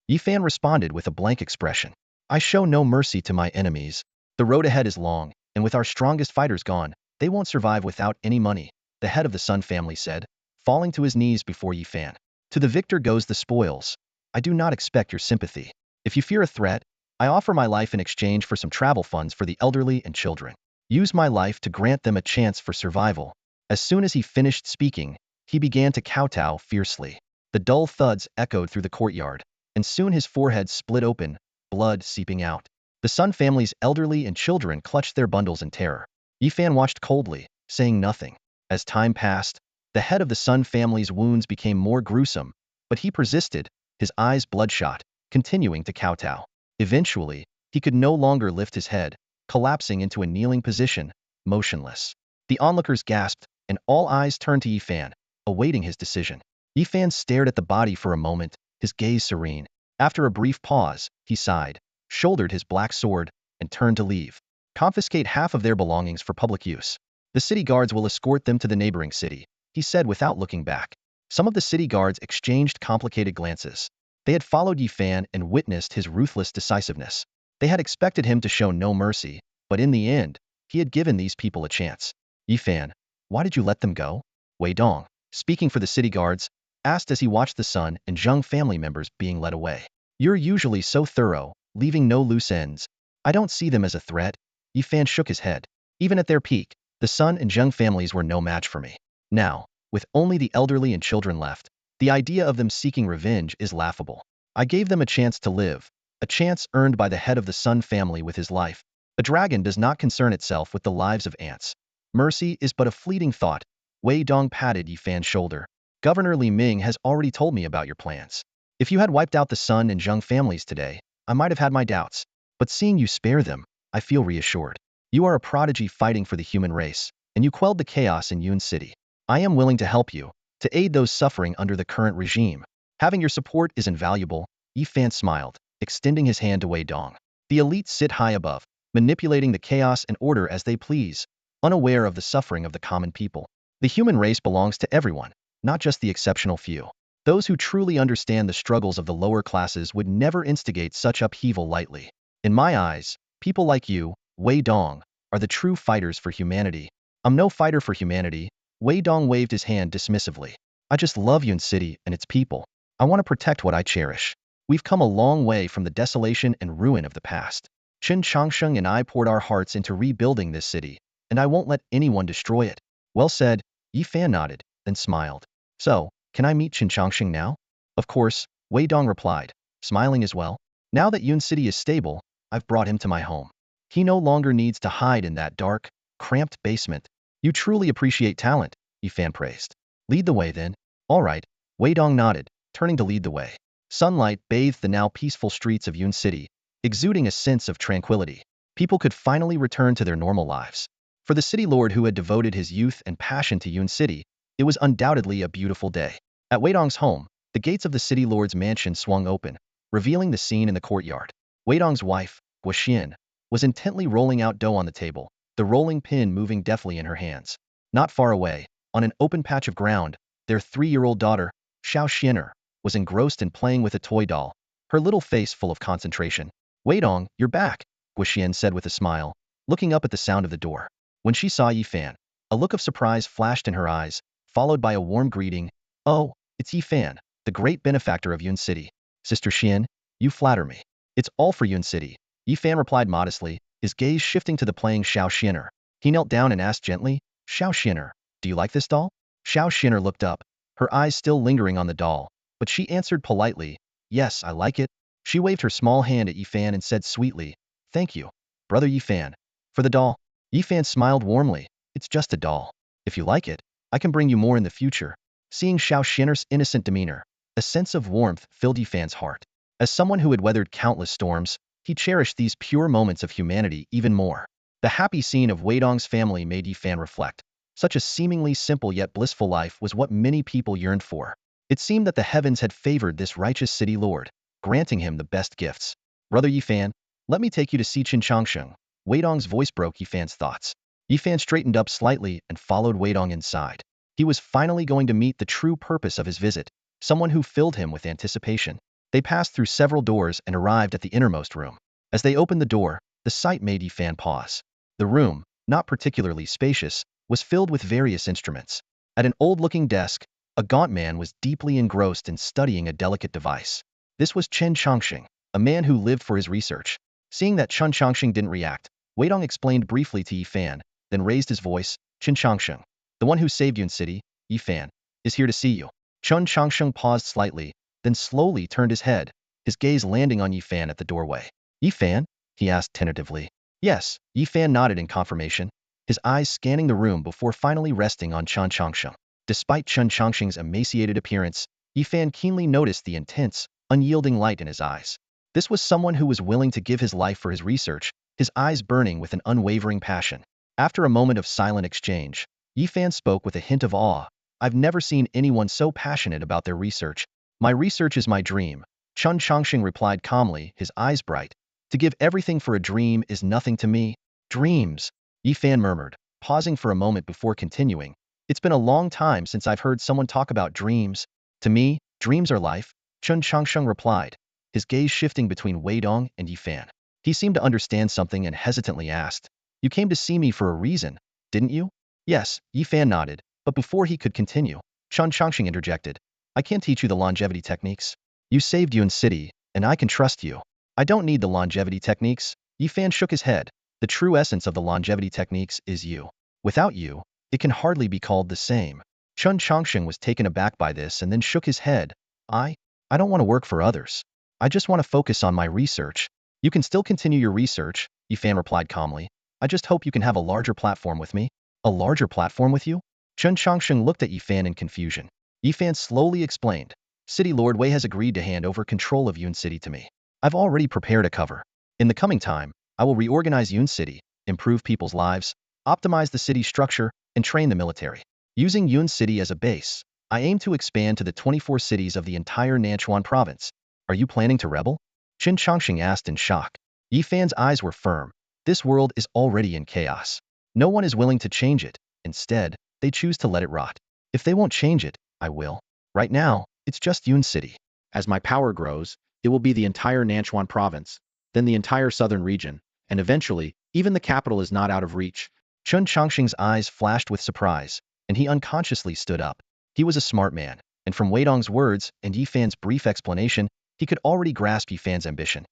Yi Fan responded with a blank expression. "I show no mercy to my enemies. The road ahead is long, and with our strongest fighters gone, they won't survive without any money," the head of the Sun family said, falling to his knees before Yi Fan. "To the victor goes the spoils. I do not expect your sympathy. If you fear a threat, I offer my life in exchange for some travel funds for the elderly and children. Use my life to grant them a chance for survival." As soon as he finished speaking, he began to kowtow fiercely. The dull thuds echoed through the courtyard, and soon his forehead split open, blood seeping out. The Sun family's elderly and children clutched their bundles in terror. Yi Fan watched coldly, saying nothing. As time passed, the head of the Sun family's wounds became more gruesome, but he persisted, his eyes bloodshot, continuing to kowtow. Eventually, he could no longer lift his head, collapsing into a kneeling position, motionless. The onlookers gasped, and all eyes turned to Yi Fan, awaiting his decision. Yi Fan stared at the body for a moment, his gaze serene. After a brief pause, he sighed, shouldered his black sword, and turned to leave. "Confiscate half of their belongings for public use. The city guards will escort them to the neighboring city," he said without looking back. Some of the city guards exchanged complicated glances. They had followed Yi Fan and witnessed his ruthless decisiveness. They had expected him to show no mercy, but in the end, he had given these people a chance. "Yi Fan, why did you let them go?" Wei Dong, speaking for the city guards, asked as he watched the Sun and Zheng family members being led away. "You're usually so thorough, leaving no loose ends." "I don't see them as a threat." Yi Fan shook his head. Even at their peak, the Sun and Zheng families were no match for me. Now, with only the elderly and children left, the idea of them seeking revenge is laughable. I gave them a chance to live, a chance earned by the head of the Sun family with his life. A dragon does not concern itself with the lives of ants. Mercy is but a fleeting thought. Wei Dong patted Yi Fan's shoulder. "Governor Li Ming has already told me about your plans. If you had wiped out the Sun and Zheng families today, I might have had my doubts. But seeing you spare them, I feel reassured." You are a prodigy fighting for the human race, and you quelled the chaos in Yun City. I am willing to help you, to aid those suffering under the current regime. Having your support is invaluable, Yi Fan smiled, extending his hand to Wei Dong. The elites sit high above, manipulating the chaos and order as they please, unaware of the suffering of the common people. The human race belongs to everyone, not just the exceptional few. Those who truly understand the struggles of the lower classes would never instigate such upheaval lightly. In my eyes, people like you, Wei Dong, are the true fighters for humanity. I'm no fighter for humanity, Wei Dong waved his hand dismissively. I just love Yun City and its people. I want to protect what I cherish. We've come a long way from the desolation and ruin of the past. Qin Changsheng and I poured our hearts into rebuilding this city, and I won't let anyone destroy it. Well said, Yi Fan nodded, then smiled. So, can I meet Qin Changsheng now? Of course, Wei Dong replied, smiling as well. Now that Yun City is stable, I've brought him to my home. He no longer needs to hide in that dark, cramped basement. You truly appreciate talent, Yi Fan praised. Lead the way then. All right, Wei Dong nodded, turning to lead the way. Sunlight bathed the now peaceful streets of Yun City, exuding a sense of tranquility. People could finally return to their normal lives. For the city lord who had devoted his youth and passion to Yun City, it was undoubtedly a beautiful day. At Wei Dong's home, the gates of the city lord's mansion swung open, revealing the scene in the courtyard. Wei Dong's wife, Guo Xian, was intently rolling out dough on the table, the rolling pin moving deftly in her hands. Not far away, on an open patch of ground, their 3-year-old daughter, Xiao Xianer, was engrossed in playing with a toy doll, her little face full of concentration. Wei Dong, you're back, Guo Xian said with a smile, looking up at the sound of the door. When she saw Yi Fan, a look of surprise flashed in her eyes, followed by a warm greeting. Oh, it's Yi Fan, the great benefactor of Yun City. Sister Xian, you flatter me. It's all for Yun City, Yi Fan replied modestly, his gaze shifting to the playing Xiao Xianer. He knelt down and asked gently, Xiao Xianer, do you like this doll? Xiao Xianer looked up, her eyes still lingering on the doll, but she answered politely, yes, I like it. She waved her small hand at Yi Fan and said sweetly, thank you, brother Yi Fan, for the doll. Yi Fan smiled warmly, it's just a doll. If you like it, I can bring you more in the future. Seeing Xiao Xianer's innocent demeanor, a sense of warmth filled Yi Fan's heart. As someone who had weathered countless storms, he cherished these pure moments of humanity even more. The happy scene of Wei Dong's family made Yi Fan reflect. Such a seemingly simple yet blissful life was what many people yearned for. It seemed that the heavens had favored this righteous city lord, granting him the best gifts. Brother Yi Fan, let me take you to see Qin Changsheng. Wei Dong's voice broke Yi Fan's thoughts. Yi Fan straightened up slightly and followed Wei Dong inside. He was finally going to meet the true purpose of his visit, someone who filled him with anticipation. They passed through several doors and arrived at the innermost room. As they opened the door, the sight made Yi Fan pause. The room, not particularly spacious, was filled with various instruments. At an old-looking desk, a gaunt man was deeply engrossed in studying a delicate device. This was Qin Changsheng, a man who lived for his research. Seeing that Qin Changsheng didn't react, Wei Dong explained briefly to Yi Fan, then raised his voice, Qin Changsheng, the one who saved Yun City, Yi Fan, is here to see you. Qin Changsheng paused slightly, then slowly turned his head, his gaze landing on Yi Fan at the doorway. Yi Fan? He asked tentatively. Yes, Yi Fan nodded in confirmation, his eyes scanning the room before finally resting on Qin Changsheng. Despite Qin Changsheng's emaciated appearance, Yi Fan keenly noticed the intense, unyielding light in his eyes. This was someone who was willing to give his life for his research, his eyes burning with an unwavering passion. After a moment of silent exchange, Yi Fan spoke with a hint of awe. I've never seen anyone so passionate about their research. My research is my dream, Qin Changsheng replied calmly, his eyes bright. To give everything for a dream is nothing to me. Dreams, Yi Fan murmured, pausing for a moment before continuing. It's been a long time since I've heard someone talk about dreams. To me, dreams are life, Qin Changsheng replied, his gaze shifting between Wei Dong and Yi Fan. He seemed to understand something and hesitantly asked, you came to see me for a reason, didn't you? Yes, Yi Fan nodded, but before he could continue, Qin Changsheng interjected. I can't teach you the longevity techniques. You saved Yun City, and I can trust you. I don't need the longevity techniques. Yi Fan shook his head. The true essence of the longevity techniques is you. Without you, it can hardly be called the same. Qin Changsheng was taken aback by this and then shook his head. I don't want to work for others. I just want to focus on my research. You can still continue your research, Yi Fan replied calmly. I just hope you can have a larger platform with me. A larger platform with you? Qin Changsheng looked at Yi Fan in confusion. Yi Fan slowly explained. City Lord Wei has agreed to hand over control of Yun City to me. I've already prepared a cover. In the coming time, I will reorganize Yun City, improve people's lives, optimize the city's structure, and train the military. Using Yun City as a base, I aim to expand to the 24 cities of the entire Nanchuan province. Are you planning to rebel? Qin Changxing asked in shock. Yi Fan's eyes were firm. This world is already in chaos. No one is willing to change it. Instead, they choose to let it rot. If they won't change it, I will. Right now, it's just Yun City. As my power grows, it will be the entire Nanchuan province, then the entire southern region, and eventually, even the capital is not out of reach. Chun Changxing's eyes flashed with surprise, and he unconsciously stood up. He was a smart man, and from Wei Dong's words and Yi Fan's brief explanation, he could already grasp Yi Fan's ambition.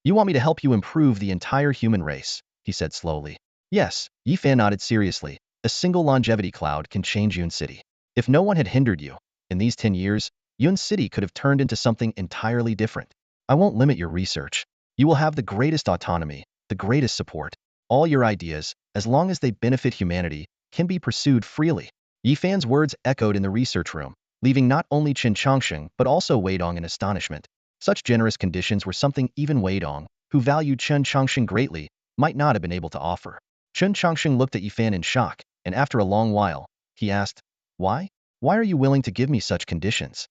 You want me to help you improve the entire human race, he said slowly. Yes, Yi Fan nodded seriously. A single longevity cloud can change Yun City. If no one had hindered you, in these 10 years, Yun City could have turned into something entirely different. I won't limit your research. You will have the greatest autonomy, the greatest support. All your ideas, as long as they benefit humanity, can be pursued freely. Yi Fan's words echoed in the research room, leaving not only Qin Changxing but also Wei Dong in astonishment. Such generous conditions were something even Wei Dong, who valued Qin Changxing greatly, might not have been able to offer. Qin Changxing looked at Yi Fan in shock, and after a long while, he asked, Why? Why are you willing to give me such conditions?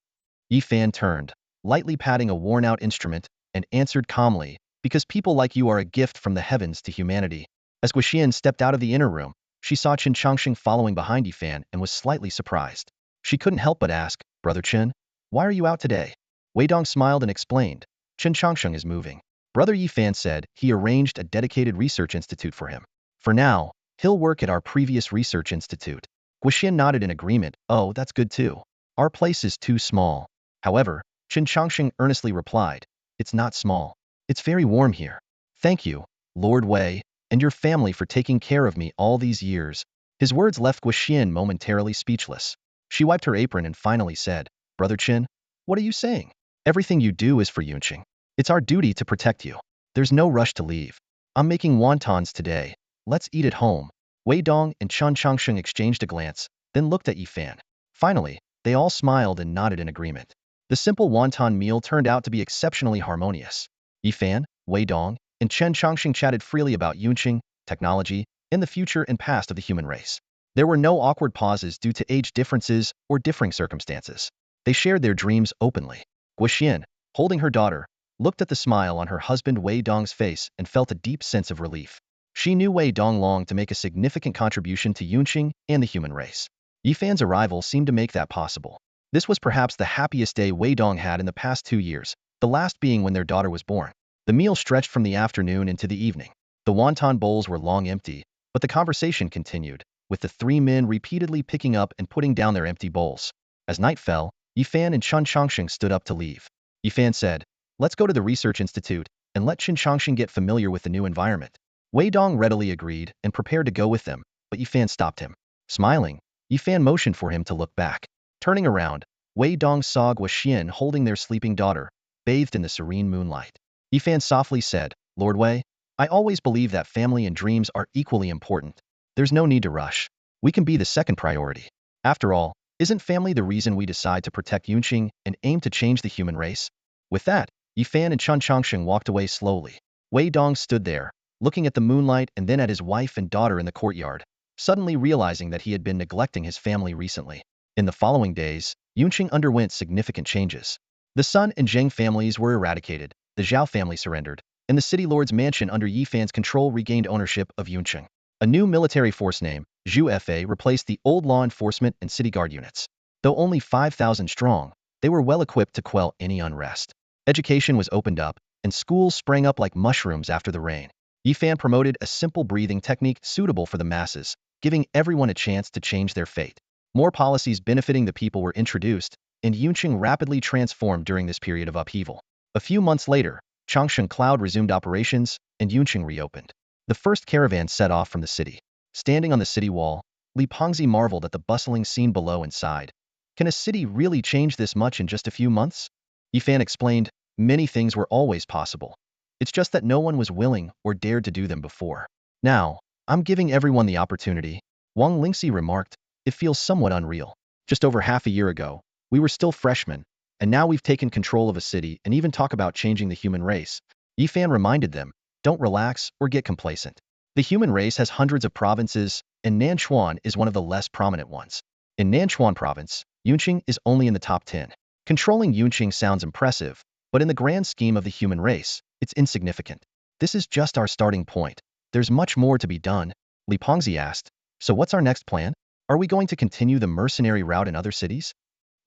Yi Fan turned, lightly patting a worn-out instrument, and answered calmly, because people like you are a gift from the heavens to humanity. As Guixian stepped out of the inner room, she saw Qin Changxing following behind Yi Fan and was slightly surprised. She couldn't help but ask, Brother Qin, why are you out today? Wei Dong smiled and explained, Qin Changxing is moving. Brother Yi Fan said he arranged a dedicated research institute for him. For now, he'll work at our previous research institute. Guixian nodded in agreement. Oh, that's good too. Our place is too small. However, Qin Changxing earnestly replied, It's not small. It's very warm here. Thank you, Lord Wei, and your family for taking care of me all these years. His words left Guixian momentarily speechless. She wiped her apron and finally said, Brother Qin, what are you saying? Everything you do is for Yunqing. It's our duty to protect you. There's no rush to leave. I'm making wontons today. Let's eat at home. Wei Dong and Qin Changxing exchanged a glance, then looked at Yi Fan. Finally, they all smiled and nodded in agreement. The simple wonton meal turned out to be exceptionally harmonious. Yi Fan, Wei Dong, and Qin Changxing chatted freely about Yunqing, technology, and the future and past of the human race. There were no awkward pauses due to age differences or differing circumstances. They shared their dreams openly. Guixian, holding her daughter, looked at the smile on her husband Wei Dong's face and felt a deep sense of relief. She knew Wei Dong longed to make a significant contribution to Yunqing and the human race. Yi Fan's arrival seemed to make that possible. This was perhaps the happiest day Wei Dong had in the past 2 years, the last being when their daughter was born. The meal stretched from the afternoon into the evening. The wonton bowls were long empty, but the conversation continued, with the 3 men repeatedly picking up and putting down their empty bowls. As night fell, Yi Fan and Qin Changxing stood up to leave. Yi Fan said, Let's go to the research institute and let Qin Changxing get familiar with the new environment. Wei Dong readily agreed and prepared to go with them, but Yi Fan stopped him. Smiling, Yi Fan motioned for him to look back. Turning around, Wei Dong saw Guixian holding their sleeping daughter, bathed in the serene moonlight. Yi Fan softly said, Lord Wei, I always believe that family and dreams are equally important. There's no need to rush. We can be the second priority. After all, isn't family the reason we decide to protect Yunqing and aim to change the human race? With that, Yi Fan and Qin Changxing walked away slowly. Wei Dong stood there, looking at the moonlight and then at his wife and daughter in the courtyard, suddenly realizing that he had been neglecting his family recently. In the following days, Yunqing underwent significant changes. The Sun and Zheng families were eradicated, the Zhao family surrendered, and the city lord's mansion under Yi Fan's control regained ownership of Yunqing. A new military force named Zhu Fa replaced the old law enforcement and city guard units. Though only 5,000 strong, they were well equipped to quell any unrest. Education was opened up, and schools sprang up like mushrooms after the rain. Yi Fan promoted a simple breathing technique suitable for the masses, giving everyone a chance to change their fate. More policies benefiting the people were introduced, and Yunqing rapidly transformed during this period of upheaval. A few months later, Changshan Cloud resumed operations, and Yunqing reopened. The first caravan set off from the city. Standing on the city wall, Li Pengzi marveled at the bustling scene below and sighed. Can a city really change this much in just a few months? Yi Fan explained, many things were always possible. It's just that no one was willing or dared to do them before. Now, I'm giving everyone the opportunity. Wang Lingxi remarked, it feels somewhat unreal. Just over half a year ago, we were still freshmen, and now we've taken control of a city and even talk about changing the human race. Yi Fan reminded them, don't relax or get complacent. The human race has hundreds of provinces, and Nanchuan is one of the less prominent ones. In Nanchuan province, Yunqing is only in the top 10. Controlling Yunqing sounds impressive, but in the grand scheme of the human race, it's insignificant. This is just our starting point. There's much more to be done, Li Pengzi asked. So what's our next plan? Are we going to continue the mercenary route in other cities?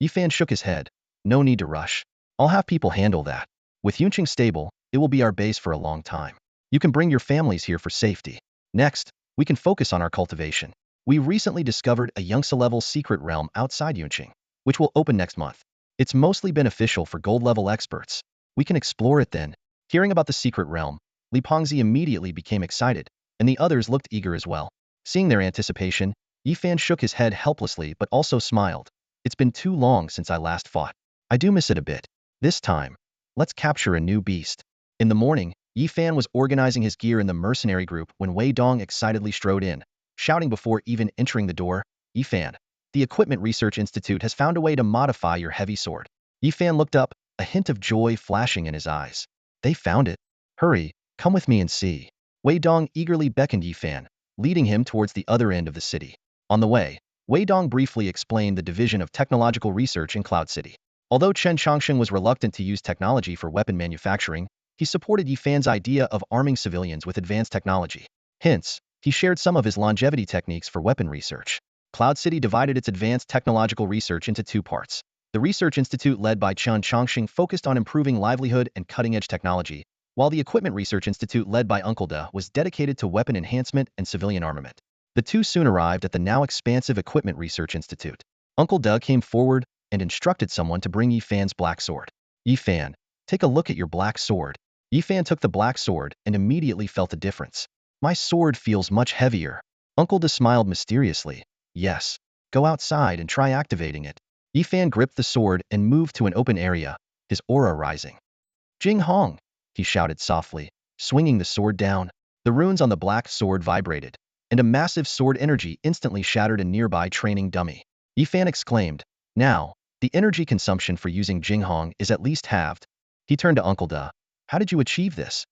Yifan shook his head. No need to rush. I'll have people handle that. With Yunqing stable, it will be our base for a long time. You can bring your families here for safety. Next, we can focus on our cultivation. We recently discovered a Yangtze-level secret realm outside Yunqing, which will open next month. It's mostly beneficial for gold-level experts. We can explore it then. Hearing about the secret realm, Li Pengzi immediately became excited, and the others looked eager as well. Seeing their anticipation, Yifan shook his head helplessly but also smiled. It's been too long since I last fought. I do miss it a bit. This time, let's capture a new beast. In the morning, Yifan was organizing his gear in the mercenary group when Wei Dong excitedly strode in, shouting before even entering the door, Yifan, the Equipment Research Institute has found a way to modify your heavy sword. Yifan looked up, a hint of joy flashing in his eyes. They found it. Hurry, come with me and see. Wei Dong eagerly beckoned Yifan, leading him towards the other end of the city. On the way, Wei Dong briefly explained the division of technological research in Cloud City. Although Chen Changsheng was reluctant to use technology for weapon manufacturing, he supported Yifan's idea of arming civilians with advanced technology. Hence, he shared some of his longevity techniques for weapon research. Cloud City divided its advanced technological research into two parts. The Research Institute led by Chen Changsheng focused on improving livelihood and cutting-edge technology, while the Equipment Research Institute led by Uncle Da was dedicated to weapon enhancement and civilian armament. The two soon arrived at the now expansive Equipment Research Institute. Uncle Da came forward and instructed someone to bring Yifan's black sword. Yifan, take a look at your black sword. Yifan took the black sword and immediately felt a difference. My sword feels much heavier. Uncle Da smiled mysteriously. Yes. Go outside and try activating it. Yifan gripped the sword and moved to an open area, his aura rising. Jing Hong, he shouted softly, swinging the sword down. The runes on the black sword vibrated, and a massive sword energy instantly shattered a nearby training dummy. Yifan exclaimed, now, the energy consumption for using Jing Hong is at least halved. He turned to Uncle Da. How did you achieve this?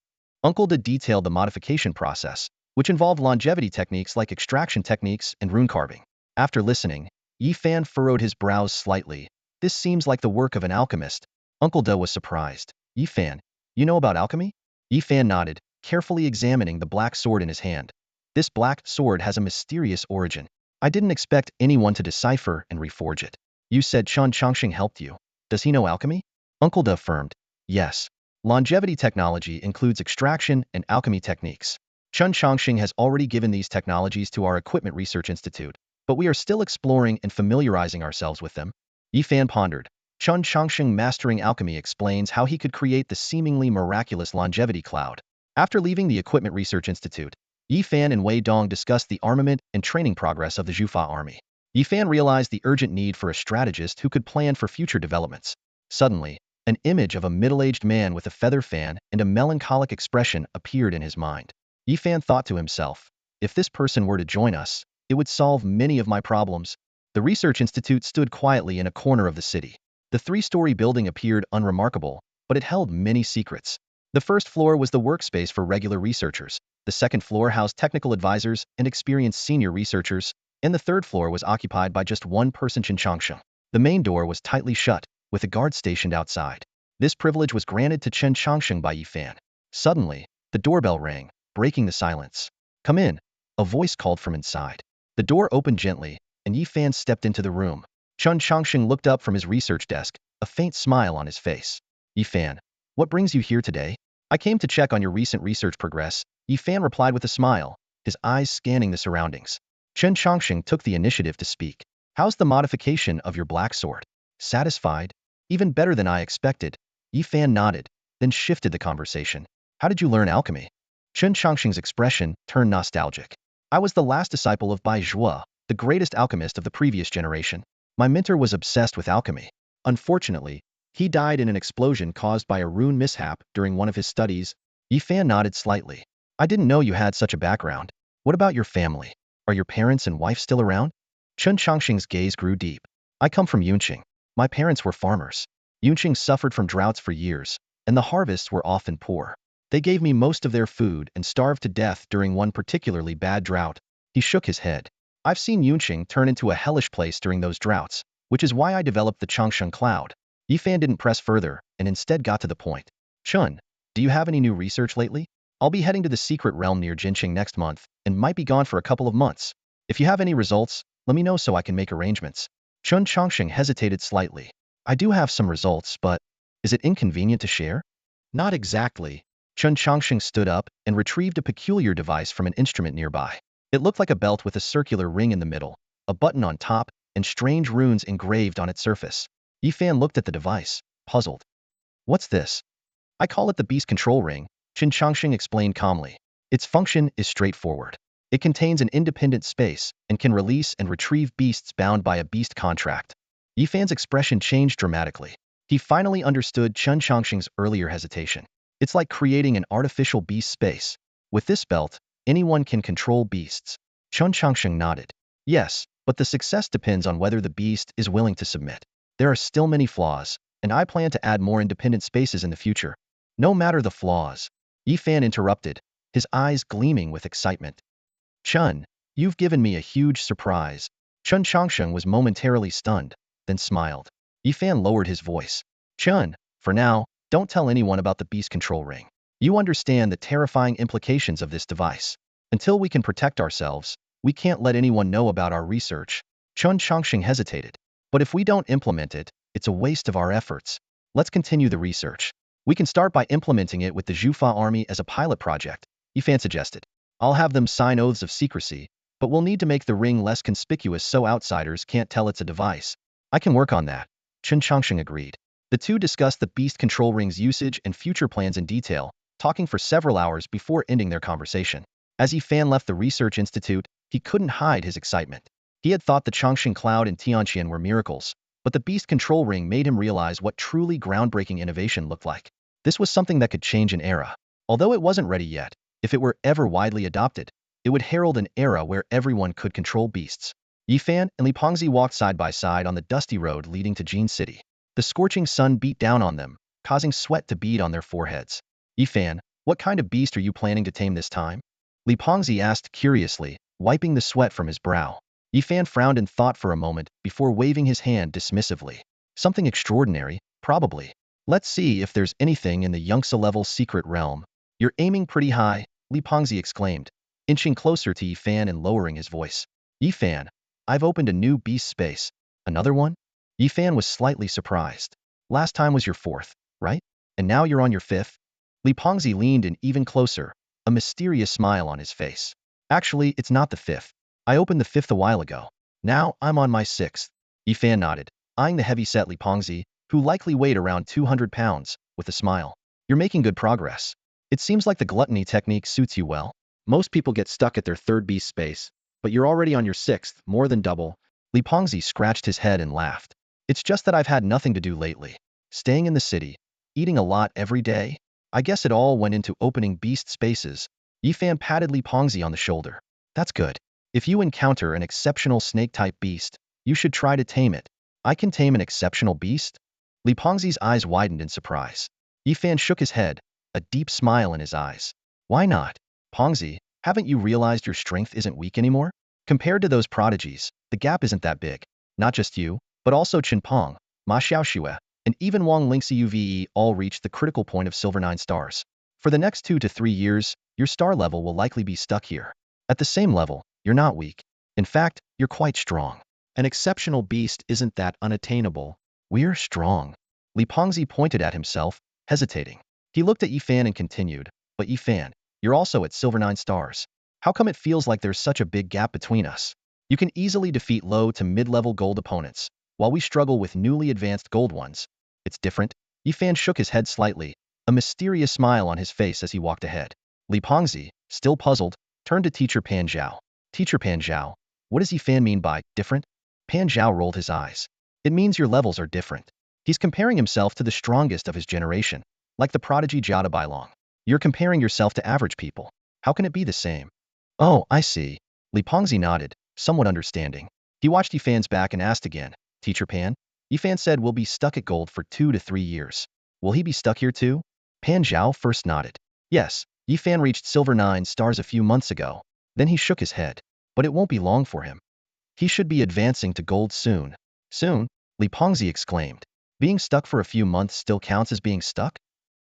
Uncle Da detailed the modification process, which involved longevity techniques like extraction techniques and rune carving. After listening, Yifan furrowed his brows slightly. This seems like the work of an alchemist. Uncle Da was surprised. Yifan, you know about alchemy? Yifan nodded, carefully examining the black sword in his hand. This black sword has a mysterious origin. I didn't expect anyone to decipher and reforge it. You said Chen Changsheng helped you. Does he know alchemy? Uncle Da affirmed. Yes. Longevity technology includes extraction and alchemy techniques. Chen Changsheng has already given these technologies to our Equipment Research Institute, but we are still exploring and familiarizing ourselves with them. Yifan pondered. Chen Changsheng mastering alchemy explains how he could create the seemingly miraculous longevity cloud. After leaving the Equipment Research Institute, Yifan and Wei Dong discussed the armament and training progress of the Zhufa army. Yifan realized the urgent need for a strategist who could plan for future developments. Suddenly, an image of a middle-aged man with a feather fan and a melancholic expression appeared in his mind. Yifan thought to himself, if this person were to join us, it would solve many of my problems. The Research Institute stood quietly in a corner of the city. The three-story building appeared unremarkable, but it held many secrets. The first floor was the workspace for regular researchers. The second floor housed technical advisors and experienced senior researchers, and the third floor was occupied by just one person, Chen Changsheng. The main door was tightly shut, with a guard stationed outside. This privilege was granted to Chen Changsheng by Yifan. Suddenly, the doorbell rang, breaking the silence. Come in, a voice called from inside. The door opened gently, and Yifan stepped into the room. Chen Changsheng looked up from his research desk, a faint smile on his face. Yifan, what brings you here today? I came to check on your recent research progress, Yifan replied with a smile, his eyes scanning the surroundings. Chen Changsheng took the initiative to speak. How's the modification of your black sword? Satisfied? Even better than I expected. Yifan nodded, then shifted the conversation. How did you learn alchemy? Chen Changsheng's expression turned nostalgic. I was the last disciple of Bai Zhuo, the greatest alchemist of the previous generation. My mentor was obsessed with alchemy. Unfortunately, he died in an explosion caused by a rune mishap during one of his studies. Yifan nodded slightly. I didn't know you had such a background. What about your family? Are your parents and wife still around? Chen Changsheng's gaze grew deep. I come from Yunqing. My parents were farmers. Yunqing suffered from droughts for years, and the harvests were often poor. They gave me most of their food and starved to death during one particularly bad drought. He shook his head. I've seen Yunqing turn into a hellish place during those droughts, which is why I developed the Changsheng cloud. Yifan didn't press further and instead got to the point. Chun, do you have any new research lately? I'll be heading to the secret realm near Jinqing next month and might be gone for a couple of months. If you have any results, let me know so I can make arrangements. Chun Changsheng hesitated slightly. I do have some results, but is it inconvenient to share? Not exactly. Chun Changsheng stood up and retrieved a peculiar device from an instrument nearby. It looked like a belt with a circular ring in the middle, a button on top, and strange runes engraved on its surface. Yifan looked at the device, puzzled. What's this? I call it the beast control ring, Qin Changsheng explained calmly. Its function is straightforward. It contains an independent space and can release and retrieve beasts bound by a beast contract. Yifan's expression changed dramatically. He finally understood Chun Changsheng's earlier hesitation. It's like creating an artificial beast space. With this belt, anyone can control beasts. Chun Changsheng nodded. Yes, but the success depends on whether the beast is willing to submit. There are still many flaws, and I plan to add more independent spaces in the future. No matter the flaws. Yifan interrupted, his eyes gleaming with excitement. Chun, you've given me a huge surprise. Chun Changsheng was momentarily stunned, then smiled. Yifan lowered his voice. Chun, for now, don't tell anyone about the beast control ring. You understand the terrifying implications of this device. Until we can protect ourselves, we can't let anyone know about our research. Chun Changsheng hesitated. But if we don't implement it, it's a waste of our efforts. Let's continue the research. We can start by implementing it with the Zhufa army as a pilot project, Yifan suggested. I'll have them sign oaths of secrecy, but we'll need to make the ring less conspicuous so outsiders can't tell it's a device. I can work on that. Chun Changsheng agreed. The two discussed the beast control ring's usage and future plans in detail, talking for several hours before ending their conversation. As Yifan left the research institute, he couldn't hide his excitement. He had thought the Changsheng cloud and Tianqian were miracles, but the beast control ring made him realize what truly groundbreaking innovation looked like. This was something that could change an era. Although it wasn't ready yet, if it were ever widely adopted, it would herald an era where everyone could control beasts. Yifan and Li Pengzi walked side by side on the dusty road leading to Jin City. The scorching sun beat down on them, causing sweat to bead on their foreheads. Yifan, what kind of beast are you planning to tame this time? Li Pengzi asked curiously, wiping the sweat from his brow. Yifan frowned in thought for a moment before waving his hand dismissively. Something extraordinary, probably. Let's see if there's anything in the Yangtze-level secret realm. You're aiming pretty high, Li Pengzi exclaimed, inching closer to Yifan and lowering his voice. Yifan, I've opened a new beast space. Another one? Yifan was slightly surprised. Last time was your fourth, right? And now you're on your fifth? Li Pengzi leaned in even closer, a mysterious smile on his face. Actually, it's not the fifth. I opened the fifth a while ago. Now, I'm on my sixth. Yifan nodded, eyeing the heavy-set Li Pengzi, who likely weighed around 200 pounds, with a smile. You're making good progress. It seems like the gluttony technique suits you well. Most people get stuck at their third beast space, but you're already on your sixth, more than double. Li Pengzi scratched his head and laughed. It's just that I've had nothing to do lately. Staying in the city, eating a lot every day. I guess it all went into opening beast spaces. Yifan patted Li Pengzi on the shoulder. That's good. If you encounter an exceptional snake-type beast, you should try to tame it. I can tame an exceptional beast? Li Pengzi's eyes widened in surprise. Yifan shook his head, a deep smile in his eyes. Why not? Pengzi, haven't you realized your strength isn't weak anymore? Compared to those prodigies, the gap isn't that big. Not just you, but also Chen Peng, Ma Xiaoxue, and even Wang Lingxiuve all reached the critical point of Silver 9 stars. For the next 2 to 3 years, your star level will likely be stuck here. At the same level, you're not weak. In fact, you're quite strong. An exceptional beast isn't that unattainable. We're strong. Li Pengzi pointed at himself, hesitating. He looked at Yifan and continued, but Yifan, you're also at Silver 9 stars. How come it feels like there's such a big gap between us? You can easily defeat low to mid-level gold opponents, while we struggle with newly advanced gold ones. It's different. Yifan shook his head slightly, a mysterious smile on his face as he walked ahead. Li Pengzi, still puzzled, turned to Teacher Pan Zhao. Teacher Pan Zhao, what does Yifan mean by different? Pan Zhao rolled his eyes. It means your levels are different. He's comparing himself to the strongest of his generation, like the prodigy Jiada Bailong. You're comparing yourself to average people. How can it be the same? Oh, I see. Li Pengzi nodded, somewhat understanding. He watched Yifan's back and asked again, Teacher Pan? Yifan said we'll be stuck at gold for 2 to 3 years. Will he be stuck here too? Pan Zhao first nodded. Yes, Yifan reached silver 9 stars a few months ago. Then he shook his head. But it won't be long for him. He should be advancing to gold soon. Soon? Li Pengzi exclaimed. Being stuck for a few months still counts as being stuck?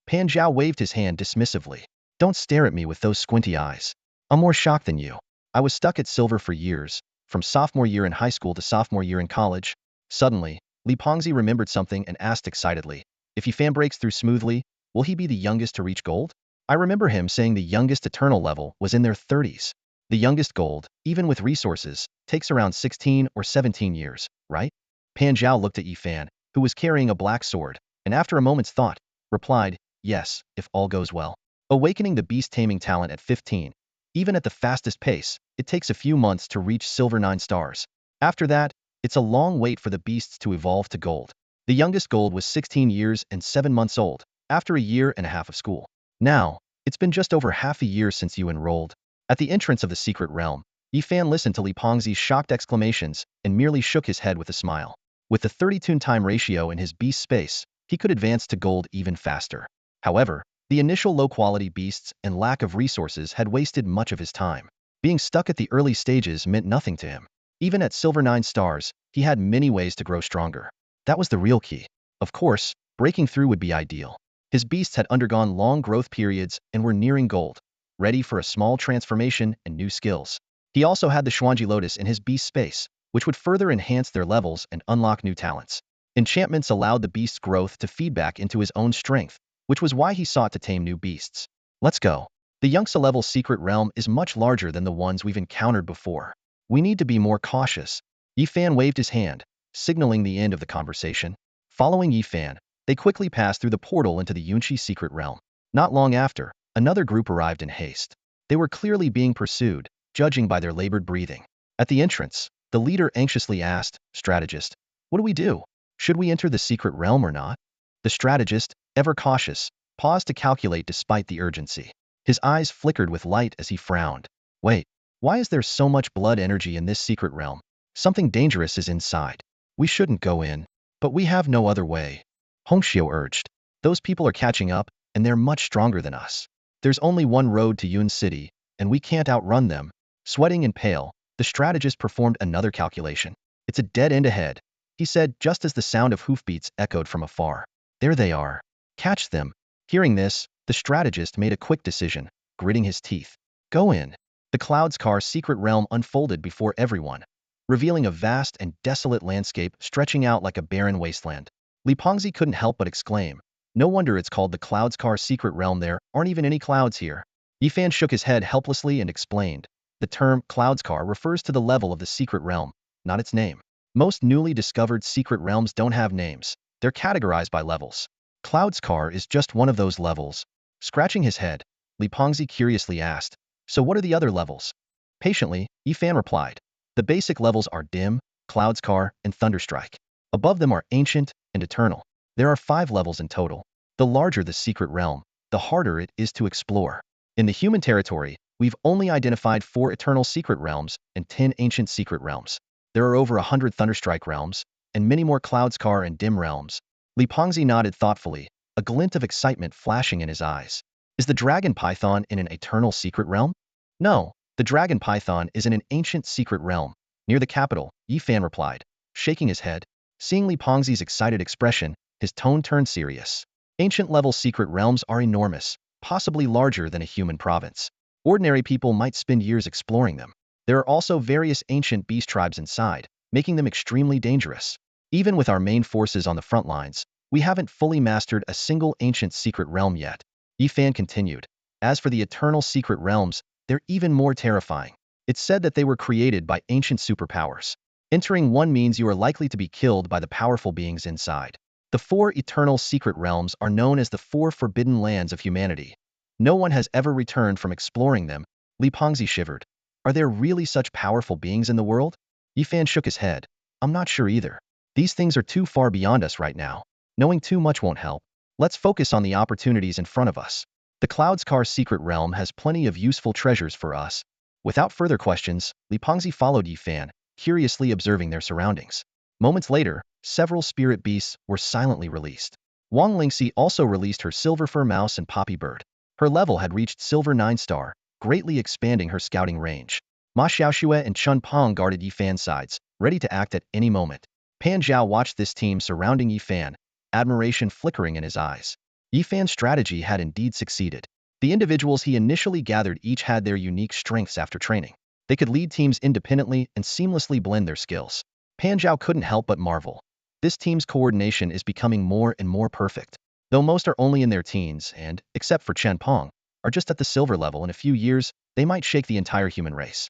Pan Zhao waved his hand dismissively. Don't stare at me with those squinty eyes. I'm more shocked than you. I was stuck at silver for years, from sophomore year in high school to sophomore year in college. Suddenly, Li Pengzi remembered something and asked excitedly, if Yifan breaks through smoothly, will he be the youngest to reach gold? I remember him saying the youngest eternal level was in their 30s. The youngest gold, even with resources, takes around 16 or 17 years, right? Pan Zhao looked at Yifan, who was carrying a black sword, and after a moment's thought, replied, yes, if all goes well. Awakening the beast-taming talent at 15. Even at the fastest pace, it takes a few months to reach silver 9 stars. After that, it's a long wait for the beasts to evolve to gold. The youngest gold was 16 years and 7 months old, after a year and a half of school. Now, it's been just over half a year since you enrolled. At the entrance of the secret realm, Yifan listened to Li Pengzi's shocked exclamations and merely shook his head with a smile. With the 32 time ratio in his beast space, he could advance to gold even faster. However, the initial low-quality beasts and lack of resources had wasted much of his time. Being stuck at the early stages meant nothing to him. Even at silver 9 stars, he had many ways to grow stronger. That was the real key. Of course, breaking through would be ideal. His beasts had undergone long growth periods and were nearing gold, ready for a small transformation and new skills. He also had the Xuanji Lotus in his beast space, which would further enhance their levels and unlock new talents. Enchantments allowed the beast's growth to feed back into his own strength, which was why he sought to tame new beasts. Let's go. The Yangtze level secret realm is much larger than the ones we've encountered before. We need to be more cautious. Yifan waved his hand, signaling the end of the conversation. Following Yifan, they quickly passed through the portal into the Yunqi secret realm. Not long after, another group arrived in haste. They were clearly being pursued, judging by their labored breathing. At the entrance, the leader anxiously asked, strategist, what do we do? Should we enter the secret realm or not? The strategist, ever cautious, paused to calculate despite the urgency. His eyes flickered with light as he frowned. Wait, why is there so much blood energy in this secret realm? Something dangerous is inside. We shouldn't go in. But we have no other way. Hongxiu urged. Those people are catching up, and they're much stronger than us. There's only one road to Yun City, and we can't outrun them. Sweating and pale, the strategist performed another calculation. It's a dead end ahead, he said just as the sound of hoofbeats echoed from afar. There they are. Catch them. Hearing this, the strategist made a quick decision, gritting his teeth. Go in. The Cloud's Car secret realm unfolded before everyone, revealing a vast and desolate landscape stretching out like a barren wasteland. Li Pengzi couldn't help but exclaim, no wonder it's called the Cloud's Car secret realm, there aren't even any clouds here. Yifan shook his head helplessly and explained, the term Cloud's Car refers to the level of the secret realm, not its name. Most newly discovered secret realms don't have names, they're categorized by levels. Cloud's Car is just one of those levels. Scratching his head, Li Pengzi curiously asked, so what are the other levels? Patiently, Yifan replied, the basic levels are Dim, Cloud's Car, and Thunderstrike. Above them are Ancient and Eternal. There are 5 levels in total. The larger the secret realm, the harder it is to explore. In the human territory, we've only identified 4 eternal secret realms and 10 ancient secret realms. There are over 100 Thunderstrike realms, and many more Cloud's Car and Dim realms. Li Pengzi nodded thoughtfully, a glint of excitement flashing in his eyes. Is the dragon python in an eternal secret realm? No, the dragon python is in an ancient secret realm, near the capital, Yifan replied, shaking his head. Seeing Li Pengzi's excited expression, his tone turned serious. Ancient-level secret realms are enormous, possibly larger than a human province. Ordinary people might spend years exploring them. There are also various ancient beast tribes inside, making them extremely dangerous. Even with our main forces on the front lines, we haven't fully mastered a single ancient secret realm yet. Yifan continued. As for the eternal secret realms, they're even more terrifying. It's said that they were created by ancient superpowers. Entering one means you are likely to be killed by the powerful beings inside. The 4 eternal secret realms are known as the 4 forbidden lands of humanity. No one has ever returned from exploring them. Li Pengzi shivered. Are there really such powerful beings in the world? Yifan shook his head. I'm not sure either. These things are too far beyond us right now. Knowing too much won't help. Let's focus on the opportunities in front of us. The Cloud's Car secret realm has plenty of useful treasures for us. Without further questions, Li Pengzi followed Yifan, curiously observing their surroundings. Moments later, several spirit beasts were silently released. Wang Lingxi also released her silver fur mouse and poppy bird. Her level had reached Silver 9-star, greatly expanding her scouting range. Ma Xiaoxue and Chun Pong guarded Yifan's sides, ready to act at any moment. Pan Zhao watched this team surrounding Yifan, admiration flickering in his eyes. Yifan's strategy had indeed succeeded. The individuals he initially gathered each had their unique strengths after training. They could lead teams independently and seamlessly blend their skills. Pan Zhao couldn't help but marvel. This team's coordination is becoming more and more perfect. Though most are only in their teens and, except for Chen Pong, are just at the silver level. In a few years, they might shake the entire human race.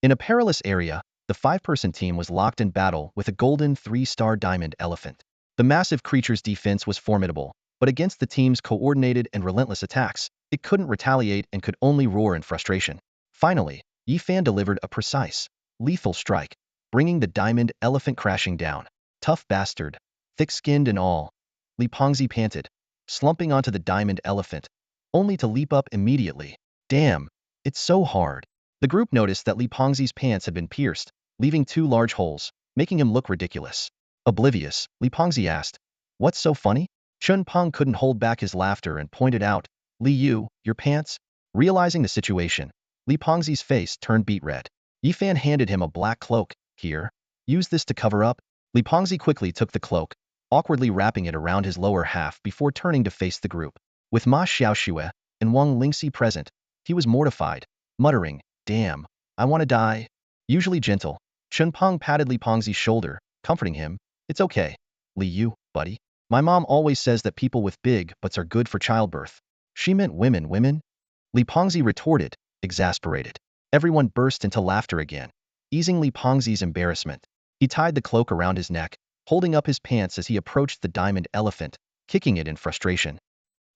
In a perilous area, the 5-person team was locked in battle with a golden 3-star diamond elephant. The massive creature's defense was formidable, but against the team's coordinated and relentless attacks, it couldn't retaliate and could only roar in frustration. Finally, Yifan delivered a precise, lethal strike, bringing the diamond elephant crashing down. Tough bastard, thick-skinned and all, Li Pengzi panted, slumping onto the diamond elephant, only to leap up immediately. Damn, it's so hard. The group noticed that Li Pengzi's pants had been pierced, leaving 2 large holes, making him look ridiculous. Oblivious, Li Pengzi asked, "What's so funny?" Chun Peng couldn't hold back his laughter and pointed out, "Li Yu, your pants?" Realizing the situation, Li Pengzi's face turned beet red. Yifan handed him a black cloak. "Here, use this to cover up." Li Pengzi quickly took the cloak, awkwardly wrapping it around his lower half before turning to face the group. With Ma Xiaoxue and Wang Lingxi present, he was mortified, muttering, "Damn, I want to die." Usually gentle, Chun Peng patted Li Pengzi's shoulder, comforting him. "It's okay, Li Yu, buddy. My mom always says that people with big butts are good for childbirth." "She meant women?" Li Pengzi retorted, exasperated. Everyone burst into laughter again, easing Li Pengzi's embarrassment. He tied the cloak around his neck, holding up his pants as he approached the diamond elephant, kicking it in frustration.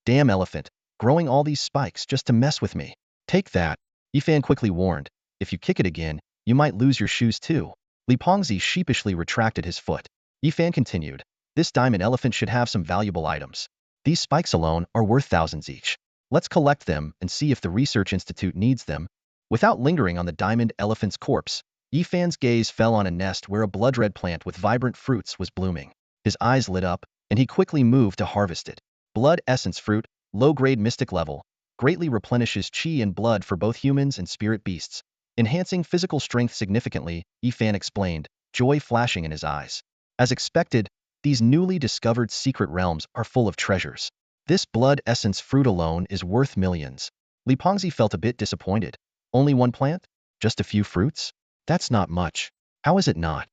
"Damn elephant, growing all these spikes just to mess with me." "Take that," Yifan quickly warned. "If you kick it again, you might lose your shoes too." Li Pengzi sheepishly retracted his foot. Yifan continued, "This diamond elephant should have some valuable items. These spikes alone are worth thousands each. Let's collect them and see if the research institute needs them." Without lingering on the diamond elephant's corpse, Yifan's gaze fell on a nest where a blood-red plant with vibrant fruits was blooming. His eyes lit up, and he quickly moved to harvest it. Blood essence fruit, low-grade mystic level, greatly replenishes chi and blood for both humans and spirit beasts, enhancing physical strength significantly, Yifan explained, joy flashing in his eyes. As expected, these newly discovered secret realms are full of treasures. This blood essence fruit alone is worth millions. Li Pengzi felt a bit disappointed. Only one plant? Just a few fruits? That's not much. How is it not?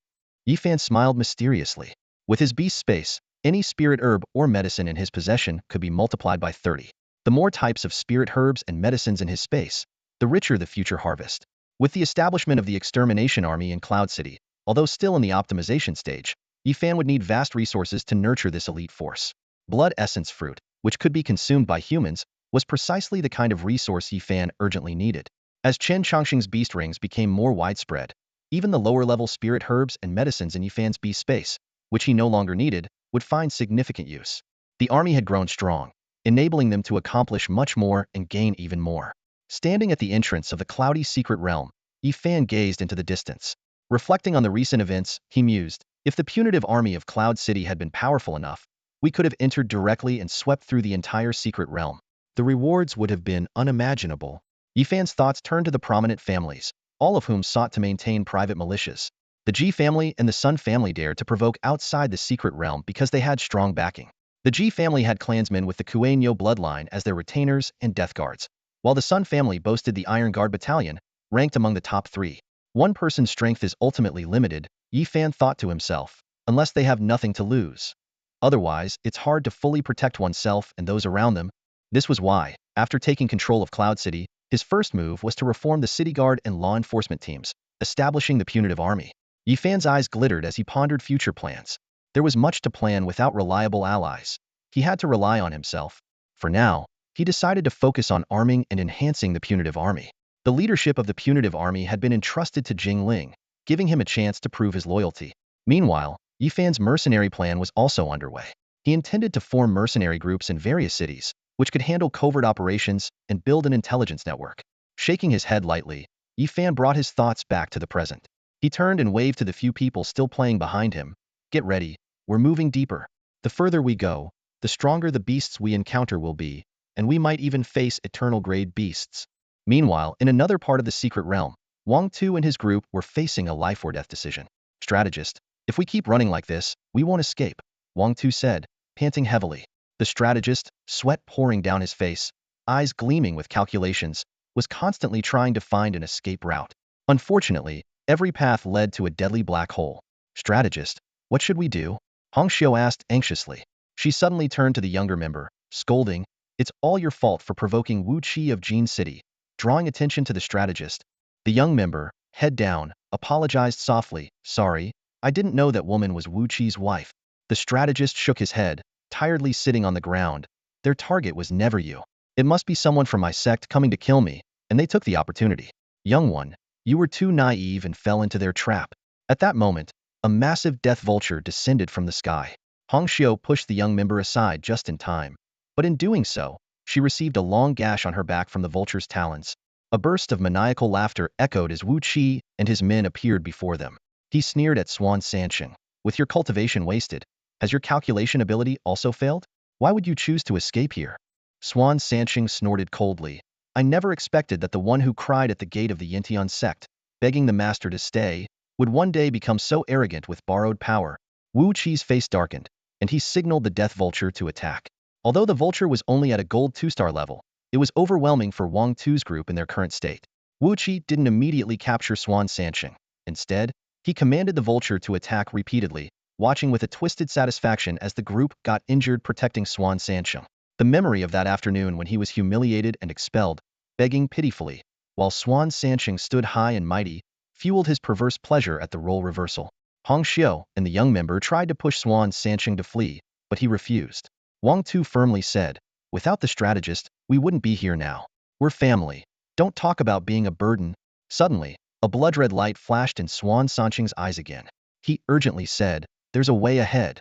Yifan smiled mysteriously. With his beast space, any spirit herb or medicine in his possession could be multiplied by 30. The more types of spirit herbs and medicines in his space, the richer the future harvest. With the establishment of the extermination army in Cloud City, although still in the optimization stage, Yifan would need vast resources to nurture this elite force. Blood essence fruit, which could be consumed by humans, was precisely the kind of resource Yifan urgently needed. As Chen Chongqing's beast rings became more widespread, even the lower-level spirit herbs and medicines in Yifan's beast space, which he no longer needed, would find significant use. The army had grown strong, enabling them to accomplish much more and gain even more. Standing at the entrance of the cloudy secret realm, Yifan gazed into the distance. Reflecting on the recent events, he mused, if the punitive army of Cloud City had been powerful enough, we could have entered directly and swept through the entire secret realm. The rewards would have been unimaginable. Yifan's thoughts turned to the prominent families, all of whom sought to maintain private militias. The Ji family and the Sun family dared to provoke outside the secret realm because they had strong backing. The Ji family had clansmen with the Kuei-Nyo bloodline as their retainers and death guards, while the Sun family boasted the Iron Guard battalion, ranked among the top 3. One person's strength is ultimately limited, Yifan thought to himself, unless they have nothing to lose. Otherwise, it's hard to fully protect oneself and those around them. This was why, after taking control of Cloud City, his first move was to reform the city guard and law enforcement teams, establishing the punitive army. Yifan's eyes glittered as he pondered future plans. There was much to plan without reliable allies. He had to rely on himself. For now, he decided to focus on arming and enhancing the punitive army. The leadership of the punitive army had been entrusted to Jing Ling, giving him a chance to prove his loyalty. Meanwhile, Yifan's mercenary plan was also underway. He intended to form mercenary groups in various cities, which could handle covert operations and build an intelligence network. Shaking his head lightly, Yifan brought his thoughts back to the present. He turned and waved to the few people still playing behind him. "Get ready, we're moving deeper. The further we go, the stronger the beasts we encounter will be." and we might even face eternal-grade beasts. Meanwhile, in another part of the secret realm, Wang Tu and his group were facing a life-or-death decision. Strategist, if we keep running like this, we won't escape, Wang Tu said, panting heavily. The strategist, sweat pouring down his face, eyes gleaming with calculations, was constantly trying to find an escape route. Unfortunately, every path led to a deadly black hole. Strategist, what should we do? Hong Xiu asked anxiously. She suddenly turned to the younger member, scolding, "It's all your fault for provoking Wu Qi of Jin City." Drawing attention to the strategist, the young member, head down, apologized softly, "Sorry, I didn't know that woman was Wu Qi's wife." The strategist shook his head, tiredly sitting on the ground. "Their target was never you. It must be someone from my sect coming to kill me, and they took the opportunity. Young one, you were too naive and fell into their trap." At that moment, a massive death vulture descended from the sky. Hong Xiu pushed the young member aside just in time, but in doing so, she received a long gash on her back from the vulture's talons. A burst of maniacal laughter echoed as Wu Qi and his men appeared before them. He sneered at Swan Sansheng. "With your cultivation wasted, has your calculation ability also failed? Why would you choose to escape here?" Swan Sansheng snorted coldly. "I never expected that the one who cried at the gate of the Yintian sect, begging the master to stay, would one day become so arrogant with borrowed power." Wu Qi's face darkened, and he signaled the death vulture to attack. Although the vulture was only at a gold 2-star level, it was overwhelming for Wang Tu's group in their current state. Wu Qi didn't immediately capture Swan Sansheng. Instead, he commanded the vulture to attack repeatedly, watching with a twisted satisfaction as the group got injured protecting Swan Sansheng. The memory of that afternoon when he was humiliated and expelled, begging pitifully, while Swan Sansheng stood high and mighty, fueled his perverse pleasure at the role reversal. Hong Xiu and the young member tried to push Swan Sansheng to flee, but he refused. Wang Tu firmly said, "Without the strategist, we wouldn't be here now. We're family. Don't talk about being a burden." Suddenly, a blood-red light flashed in Swan Sansheng's eyes again. He urgently said, "There's a way ahead.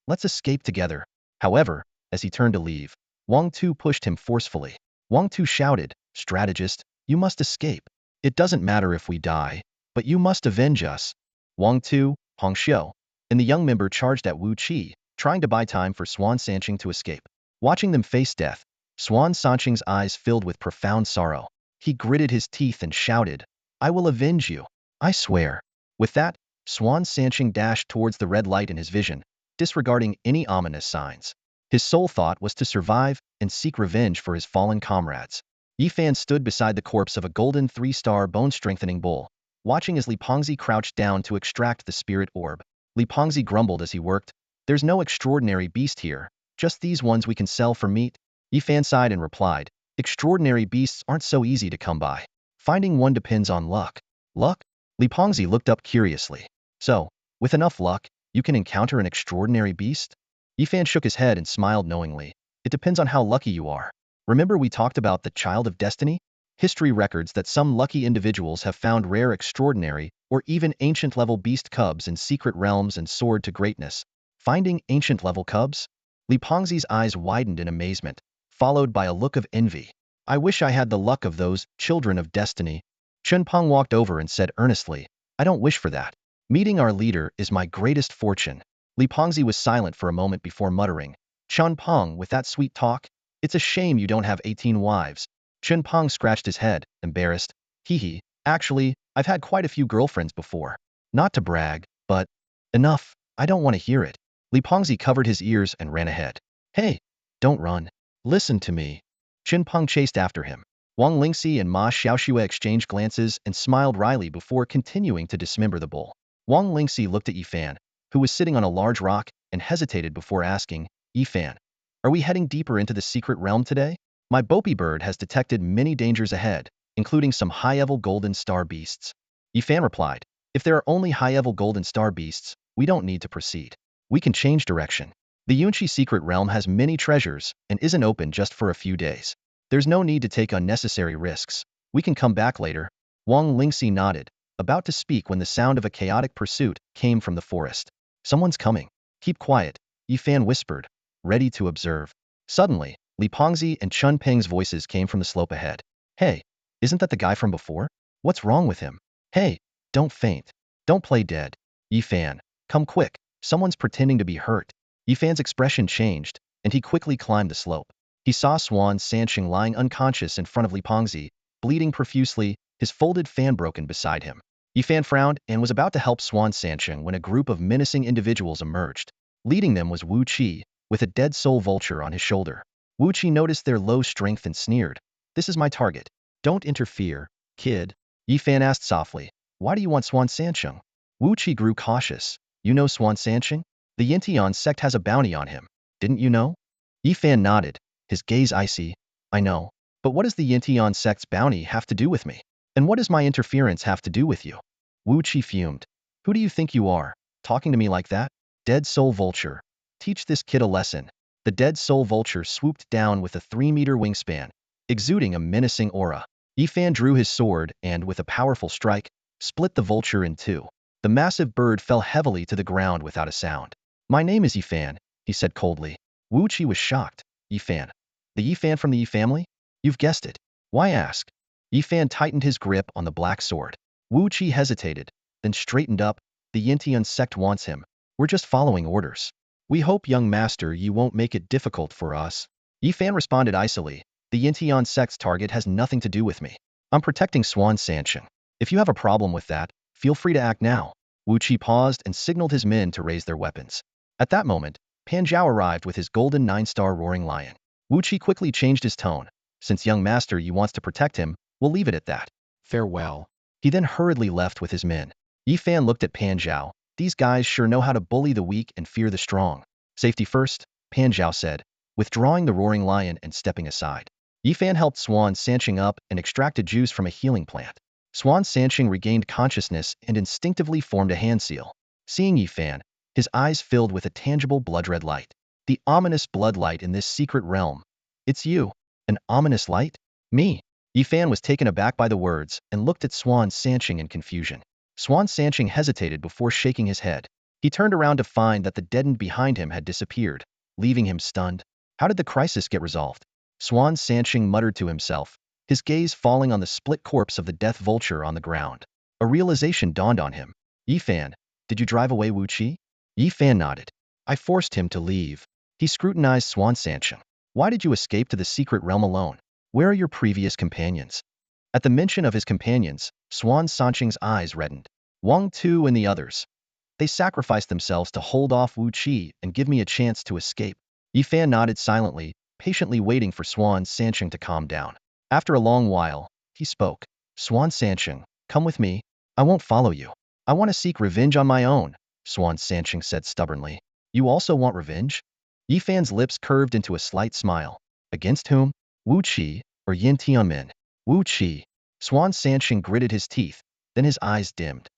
Let's escape together." However, as he turned to leave, Wang Tu pushed him forcefully. Wang Tu shouted, "Strategist, you must escape. It doesn't matter if we die, but you must avenge us." Wang Tu, Hong Xiu, and the young member charged at Wu Qi, trying to buy time for Swan Sansheng to escape. Watching them face death, Swan Sansheng's eyes filled with profound sorrow. He gritted his teeth and shouted, "I will avenge you. I swear." With that, Swan Sansheng dashed towards the red light in his vision, disregarding any ominous signs. His sole thought was to survive and seek revenge for his fallen comrades. Yifan stood beside the corpse of a golden 3-star bone-strengthening bull, watching as Li Pengzi crouched down to extract the spirit orb. Li Pengzi grumbled as he worked, "There's no extraordinary beast here, just these ones we can sell for meat." Yifan sighed and replied, "Extraordinary beasts aren't so easy to come by. Finding one depends on luck." "Luck?" Li Pengzi looked up curiously. "So, with enough luck, you can encounter an extraordinary beast?" Yifan shook his head and smiled knowingly. "It depends on how lucky you are. Remember we talked about the Child of Destiny? History records that some lucky individuals have found rare extraordinary or even ancient-level beast cubs in secret realms and soared to greatness. Finding ancient-level cubs? Li Pengzi's eyes widened in amazement, followed by a look of envy. "I wish I had the luck of those children of destiny." Chen Peng walked over and said earnestly, "I don't wish for that. Meeting our leader is my greatest fortune." Li Pengzi was silent for a moment before muttering, "Chen Peng, with that sweet talk? It's a shame you don't have 18 wives." Chen Peng scratched his head, embarrassed. "Hee. Actually, I've had quite a few girlfriends before. Not to brag, but..." "Enough, I don't want to hear it." Li Pengzi covered his ears and ran ahead. "Hey, don't run. Listen to me." Chen Peng chased after him. Wang Lingxi and Ma Xiaoxue exchanged glances and smiled wryly before continuing to dismember the bull. Wang Lingxi looked at Yifan, who was sitting on a large rock, and hesitated before asking, "Yifan, are we heading deeper into the secret realm today? My Bopi bird has detected many dangers ahead, including some high-level golden star beasts." Yifan replied, "If there are only high-level golden star beasts, we don't need to proceed. We can change direction. The Yunqi secret realm has many treasures and isn't open just for a few days. There's no need to take unnecessary risks. We can come back later." Wang Lingxi nodded, about to speak when the sound of a chaotic pursuit came from the forest. "Someone's coming. Keep quiet," Yifan whispered, ready to observe. Suddenly, Li Pengzi and Chen Peng's voices came from the slope ahead. "Hey, isn't that the guy from before? What's wrong with him? Hey, don't faint. Don't play dead. Yifan, come quick. Someone's pretending to be hurt." Yifan's expression changed, and he quickly climbed the slope. He saw Swan Sanqing lying unconscious in front of Li Pengzi, bleeding profusely, his folded fan broken beside him. Yifan frowned and was about to help Swan Sanqing when a group of menacing individuals emerged. Leading them was Wu Qi, with a dead soul vulture on his shoulder. Wu Qi noticed their low strength and sneered. "This is my target. Don't interfere, kid." Yifan asked softly, "Why do you want Swan Sanqing?" Wu Qi grew cautious. "You know Swan Sanqing? The Yintian sect has a bounty on him. Didn't you know?" Yifan nodded, his gaze icy. "I know. But what does the Yintian sect's bounty have to do with me? And what does my interference have to do with you?" Wu Qi fumed. "Who do you think you are, talking to me like that? Dead soul vulture. Teach this kid a lesson." The dead soul vulture swooped down with a 3-meter wingspan, exuding a menacing aura. Yifan drew his sword and, with a powerful strike, split the vulture in two. The massive bird fell heavily to the ground without a sound. "My name is Yifan," he said coldly. Wu Qi was shocked. "Yifan? The Yifan from the Yi family? You've guessed it. Why ask?" Yifan tightened his grip on the black sword. Wu Qi hesitated, then straightened up. "The Yintian sect wants him. We're just following orders. We hope, young master, you won't make it difficult for us." Yifan responded icily. "The Yintian sect's target has nothing to do with me. I'm protecting Swan Sanqing. If you have a problem with that, feel free to act now." Wu Qi paused and signaled his men to raise their weapons. At that moment, Pan Zhao arrived with his golden 9-star roaring lion. Wu Qi quickly changed his tone. "Since young master you wants to protect him, we'll leave it at that. Farewell." He then hurriedly left with his men. Yifan looked at Pan Zhao. "These guys sure know how to bully the weak and fear the strong." "Safety first," Pan Zhao said, withdrawing the roaring lion and stepping aside. Yifan helped Swan Sanqing up and extracted juice from a healing plant. Swan Sanqing regained consciousness and instinctively formed a hand seal. Seeing Yifan, his eyes filled with a tangible blood-red light. "The ominous blood light in this secret realm. It's you. An ominous light? Me?" Yifan was taken aback by the words and looked at Swan Sanqing in confusion. Swan Sanqing hesitated before shaking his head. He turned around to find that the deadened behind him had disappeared, leaving him stunned. How did the crisis get resolved? Swan Sanqing muttered to himself, his gaze falling on the split corpse of the death vulture on the ground. A realization dawned on him. "Yifan, did you drive away Wu Qi?" Yifan nodded. "I forced him to leave." He scrutinized Swan Sanqing. "Why did you escape to the secret realm alone? Where are your previous companions?" At the mention of his companions, Swan Sanqing's eyes reddened. "Wang Tu and the others. They sacrificed themselves to hold off Wu Qi and give me a chance to escape." Yifan nodded silently, patiently waiting for Swan Sanqing to calm down. After a long while, he spoke. "Swan Sanqing, come with me. I won't follow you. I want to seek revenge on my own," Swan Sanqing said stubbornly. "You also want revenge?" Yifan's lips curved into a slight smile. "Against whom? Wu Qi or Yin Tianmin?" "Wu Qi." Swan Sanqing gritted his teeth, then his eyes dimmed.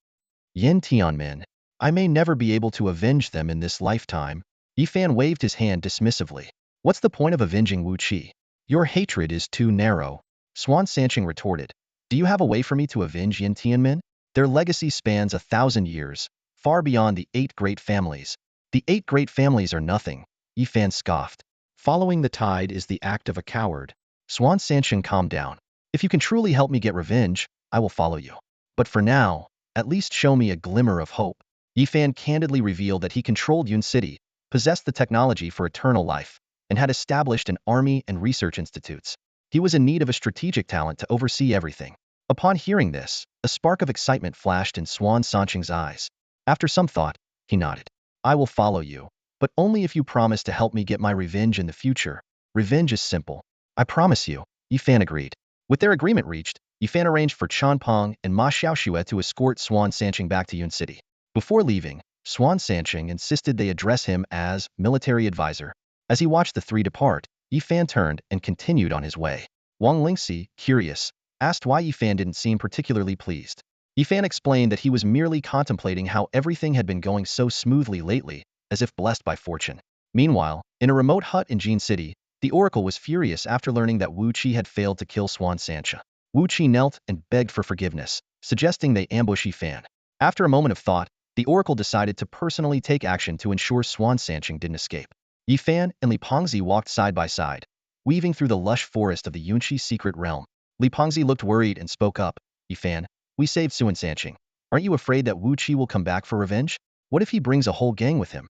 "Yin Tianmin. I may never be able to avenge them in this lifetime." Yifan waved his hand dismissively. "What's the point of avenging Wu Qi? Your hatred is too narrow." Swan Sanqing retorted. "Do you have a way for me to avenge Yin Tianmin? Their legacy spans 1,000 years, far beyond the 8 great families." "The 8 great families are nothing," Yifan scoffed. "Following the tide is the act of a coward." Swan Sanqing calmed down. "If you can truly help me get revenge, I will follow you. But for now, at least show me a glimmer of hope." Yifan candidly revealed that he controlled Yun City, possessed the technology for eternal life, and had established an army and research institutes. He was in need of a strategic talent to oversee everything. Upon hearing this, a spark of excitement flashed in Swan Sanqing's eyes. After some thought, he nodded. "I will follow you, but only if you promise to help me get my revenge in the future." "Revenge is simple. I promise you," Yifan agreed. With their agreement reached, Yifan arranged for Chan Peng and Ma Xiaoxue to escort Swan Sanqing back to Yun City. Before leaving, Swan Sanqing insisted they address him as military advisor. As he watched the three depart, Yifan turned and continued on his way. Wang Lingxi, curious, asked why Yifan didn't seem particularly pleased. Yifan explained that he was merely contemplating how everything had been going so smoothly lately, as if blessed by fortune. Meanwhile, in a remote hut in Jin City, the Oracle was furious after learning that Wu Qi had failed to kill Swan Sanqing. Wu Qi knelt and begged for forgiveness, suggesting they ambush Yifan. After a moment of thought, the Oracle decided to personally take action to ensure Swan Sanqing didn't escape. Yifan and Li Pengzi walked side by side, weaving through the lush forest of the Yunqi secret realm. Li Pengzi looked worried and spoke up. "Yifan, we saved Swan Sanqing. Aren't you afraid that Wu Qi will come back for revenge? What if he brings a whole gang with him?"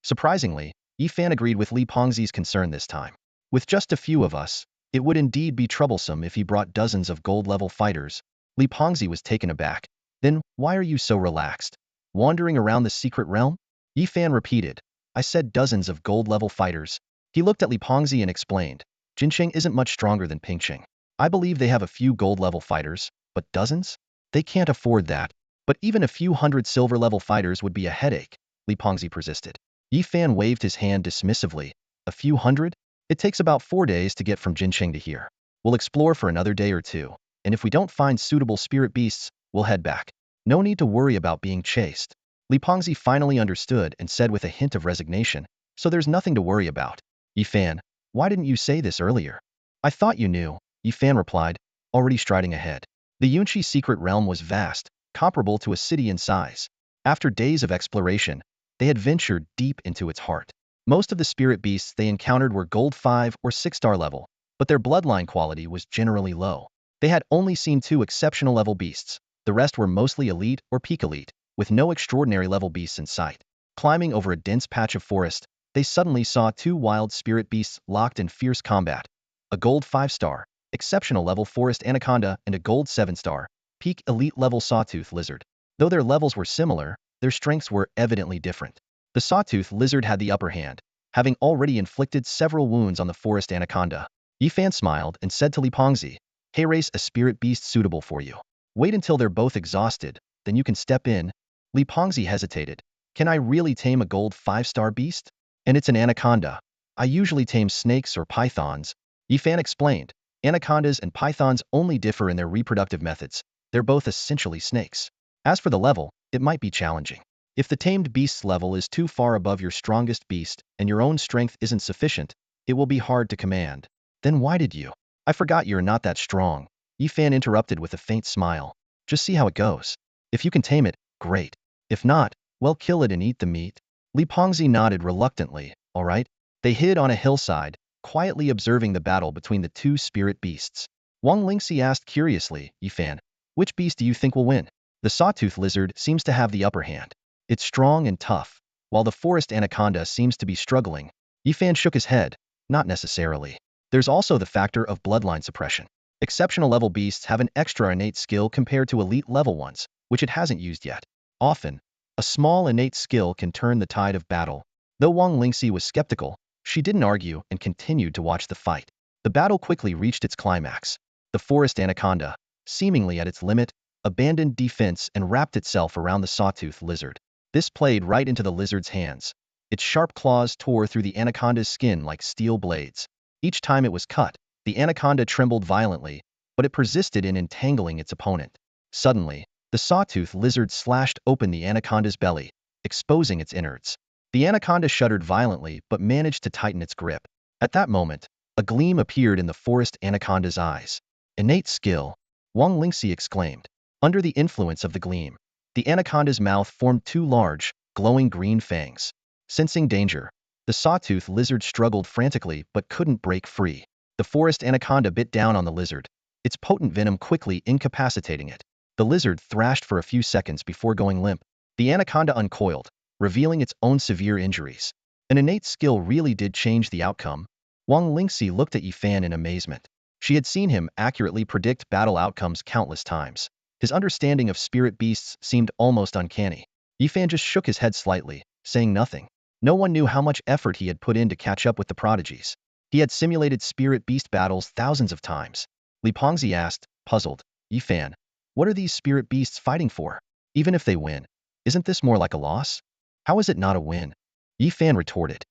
Surprisingly, Yifan agreed with Li Pengzi's concern this time. With just a few of us, it would indeed be troublesome if he brought dozens of gold-level fighters. Li Pengzi was taken aback. Then, why are you so relaxed? Wandering around the secret realm? Yi Fan repeated. I said dozens of gold-level fighters. He looked at Li Pengzi and explained. Jinqing isn't much stronger than Pingqing. I believe they have a few gold-level fighters, but dozens? They can't afford that. But even a few hundred silver-level fighters would be a headache, Li Pengzi persisted. Yi Fan waved his hand dismissively. A few hundred? It takes about 4 days to get from Jinqing to here. We'll explore for another day or two, and if we don't find suitable spirit beasts, we'll head back. No need to worry about being chased. Li Pengzi finally understood and said with a hint of resignation, so there's nothing to worry about. Yi Fan, why didn't you say this earlier? I thought you knew, Yi Fan replied, already striding ahead. The Yunqi secret realm was vast, comparable to a city in size. After days of exploration, they had ventured deep into its heart. Most of the spirit beasts they encountered were gold 5 or 6-star level, but their bloodline quality was generally low. They had only seen 2 exceptional level beasts. The rest were mostly elite or peak elite, with no extraordinary level beasts in sight. Climbing over a dense patch of forest, they suddenly saw 2 wild spirit beasts locked in fierce combat. A gold 5-star, exceptional level forest anaconda and a gold 7-star, peak elite level sawtooth lizard. Though their levels were similar, their strengths were evidently different. The sawtooth lizard had the upper hand, having already inflicted several wounds on the forest anaconda. Yi Fan smiled and said to Li Pengzi, hey, race a spirit beast suitable for you. Wait until they're both exhausted, then you can step in. Li Pengzi hesitated. Can I really tame a gold 5-star beast? And it's an anaconda. I usually tame snakes or pythons. Yi Fan explained. Anacondas and pythons only differ in their reproductive methods. They're both essentially snakes. As for the level, it might be challenging. If the tamed beast's level is too far above your strongest beast and your own strength isn't sufficient, it will be hard to command. Then why did you? I forgot you're not that strong. Yi Fan interrupted with a faint smile. Just see how it goes. If you can tame it, great. If not, well, kill it and eat the meat. Li Pengzi nodded reluctantly. All right. They hid on a hillside, quietly observing the battle between the 2 spirit beasts. Wang Lingxi asked curiously, Yi Fan, which beast do you think will win? The sawtooth lizard seems to have the upper hand. It's strong and tough, while the forest anaconda seems to be struggling. Yi Fan shook his head. Not necessarily. There's also the factor of bloodline suppression. Exceptional level beasts have an extra innate skill compared to elite level ones, which it hasn't used yet. Often, a small innate skill can turn the tide of battle. Though Wang Lingxi was skeptical, she didn't argue and continued to watch the fight. The battle quickly reached its climax. The forest anaconda, seemingly at its limit, abandoned defense and wrapped itself around the sawtooth lizard. This played right into the lizard's hands. Its sharp claws tore through the anaconda's skin like steel blades. Each time it was cut, the anaconda trembled violently, but it persisted in entangling its opponent. Suddenly, the sawtooth lizard slashed open the anaconda's belly, exposing its innards. The anaconda shuddered violently but managed to tighten its grip. At that moment, a gleam appeared in the forest anaconda's eyes. Innate skill, Wang Lingxi exclaimed. Under the influence of the gleam, the anaconda's mouth formed 2 large, glowing green fangs. Sensing danger, the sawtooth lizard struggled frantically but couldn't break free. The forest anaconda bit down on the lizard, its potent venom quickly incapacitating it. The lizard thrashed for a few seconds before going limp. The anaconda uncoiled, revealing its own severe injuries. An innate skill really did change the outcome. Wang Lingxi looked at Yi Fan in amazement. She had seen him accurately predict battle outcomes countless times. His understanding of spirit beasts seemed almost uncanny. Yi Fan just shook his head slightly, saying nothing. No one knew how much effort he had put in to catch up with the prodigies. He had simulated spirit beast battles thousands of times. Li Pengzi asked, puzzled, Yi Fan, what are these spirit beasts fighting for? Even if they win, isn't this more like a loss? How is it not a win? Yi Fan retorted.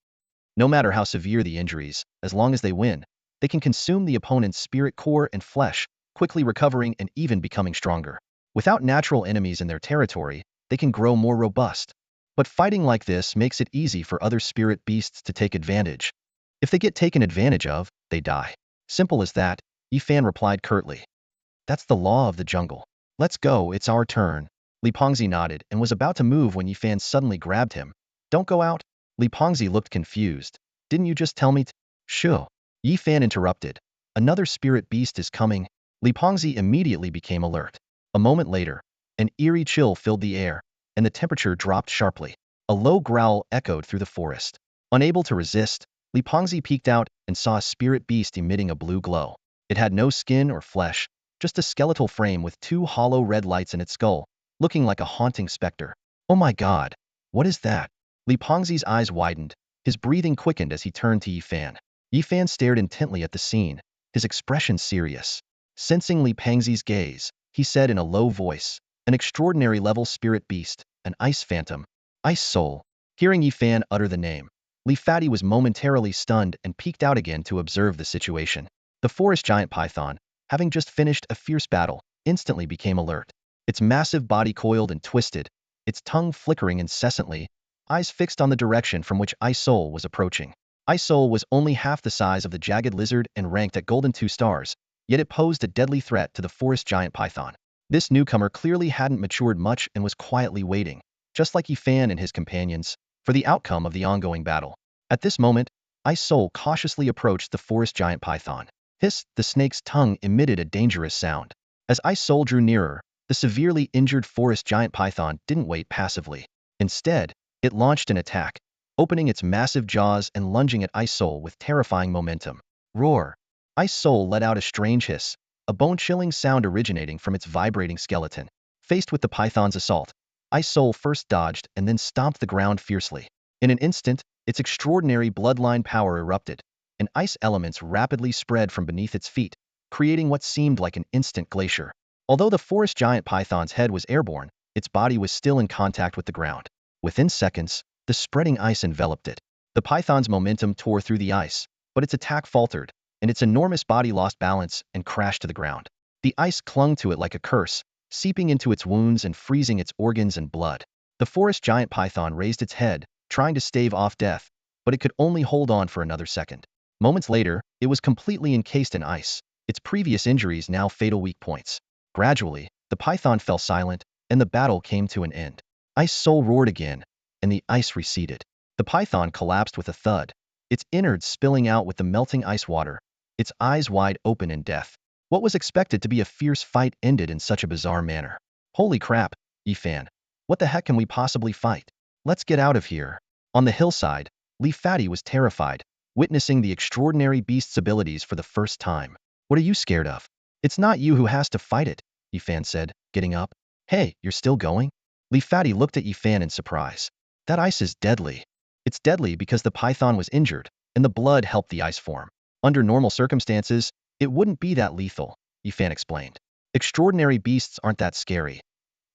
No matter how severe the injuries, as long as they win, they can consume the opponent's spirit core and flesh, quickly recovering and even becoming stronger. Without natural enemies in their territory, they can grow more robust. But fighting like this makes it easy for other spirit beasts to take advantage. If they get taken advantage of, they die. Simple as that, Yi Fan replied curtly. That's the law of the jungle. Let's go, it's our turn. Li Pengzi nodded and was about to move when Yi Fan suddenly grabbed him. Don't go out. Li Pengzi looked confused. Didn't you just tell me to? Shoo. Yi Fan interrupted. Another spirit beast is coming. Li Pengzi immediately became alert. A moment later, an eerie chill filled the air, and the temperature dropped sharply. A low growl echoed through the forest. Unable to resist, Li Pengzi peeked out and saw a spirit beast emitting a blue glow. It had no skin or flesh, just a skeletal frame with two hollow red lights in its skull, looking like a haunting specter. Oh my god, what is that? Li Pengzi's eyes widened, his breathing quickened as he turned to Yifan. Yifan stared intently at the scene, his expression serious. Sensing Li Pengzi's gaze, he said in a low voice, an extraordinary level spirit beast, an ice phantom, ice soul. Hearing Yifan utter the name, Li Fadi was momentarily stunned and peeked out again to observe the situation. The forest giant python, having just finished a fierce battle, instantly became alert. Its massive body coiled and twisted, its tongue flickering incessantly, eyes fixed on the direction from which Ice Soul was approaching. Ice Soul was only half the size of the jagged lizard and ranked at golden 2 stars, yet it posed a deadly threat to the forest giant python. This newcomer clearly hadn't matured much and was quietly waiting, just like Yifan and his companions, for the outcome of the ongoing battle. At this moment, Ice Soul cautiously approached the forest giant python. Hiss, the snake's tongue emitted a dangerous sound. As Ice Soul drew nearer, the severely injured forest giant python didn't wait passively. Instead, it launched an attack, opening its massive jaws and lunging at Ice Soul with terrifying momentum. Roar! Ice Soul let out a strange hiss, a bone-chilling sound originating from its vibrating skeleton. Faced with the python's assault, Ice Soul first dodged and then stomped the ground fiercely. In an instant, its extraordinary bloodline power erupted, and ice elements rapidly spread from beneath its feet, creating what seemed like an instant glacier. Although the forest giant python's head was airborne, its body was still in contact with the ground. Within seconds, the spreading ice enveloped it. The python's momentum tore through the ice, but its attack faltered, and its enormous body lost balance and crashed to the ground. The ice clung to it like a curse, seeping into its wounds and freezing its organs and blood. The forest giant python raised its head, trying to stave off death, but it could only hold on for another second. Moments later, it was completely encased in ice, its previous injuries now fatal weak points. Gradually, the python fell silent, and the battle came to an end. Ice Soul roared again, and the ice receded. The python collapsed with a thud, its innards spilling out with the melting ice water, its eyes wide open in death. What was expected to be a fierce fight ended in such a bizarre manner. Holy crap, Yifan. What the heck can we possibly fight? Let's get out of here. On the hillside, Li Fadi was terrified, witnessing the extraordinary beast's abilities for the first time. What are you scared of? It's not you who has to fight it, Yifan said, getting up. Hey, you're still going? Li Fadi looked at Yifan in surprise. That ice is deadly. It's deadly because the python was injured, and the blood helped the ice form. Under normal circumstances, it wouldn't be that lethal, Yifan explained. Extraordinary beasts aren't that scary.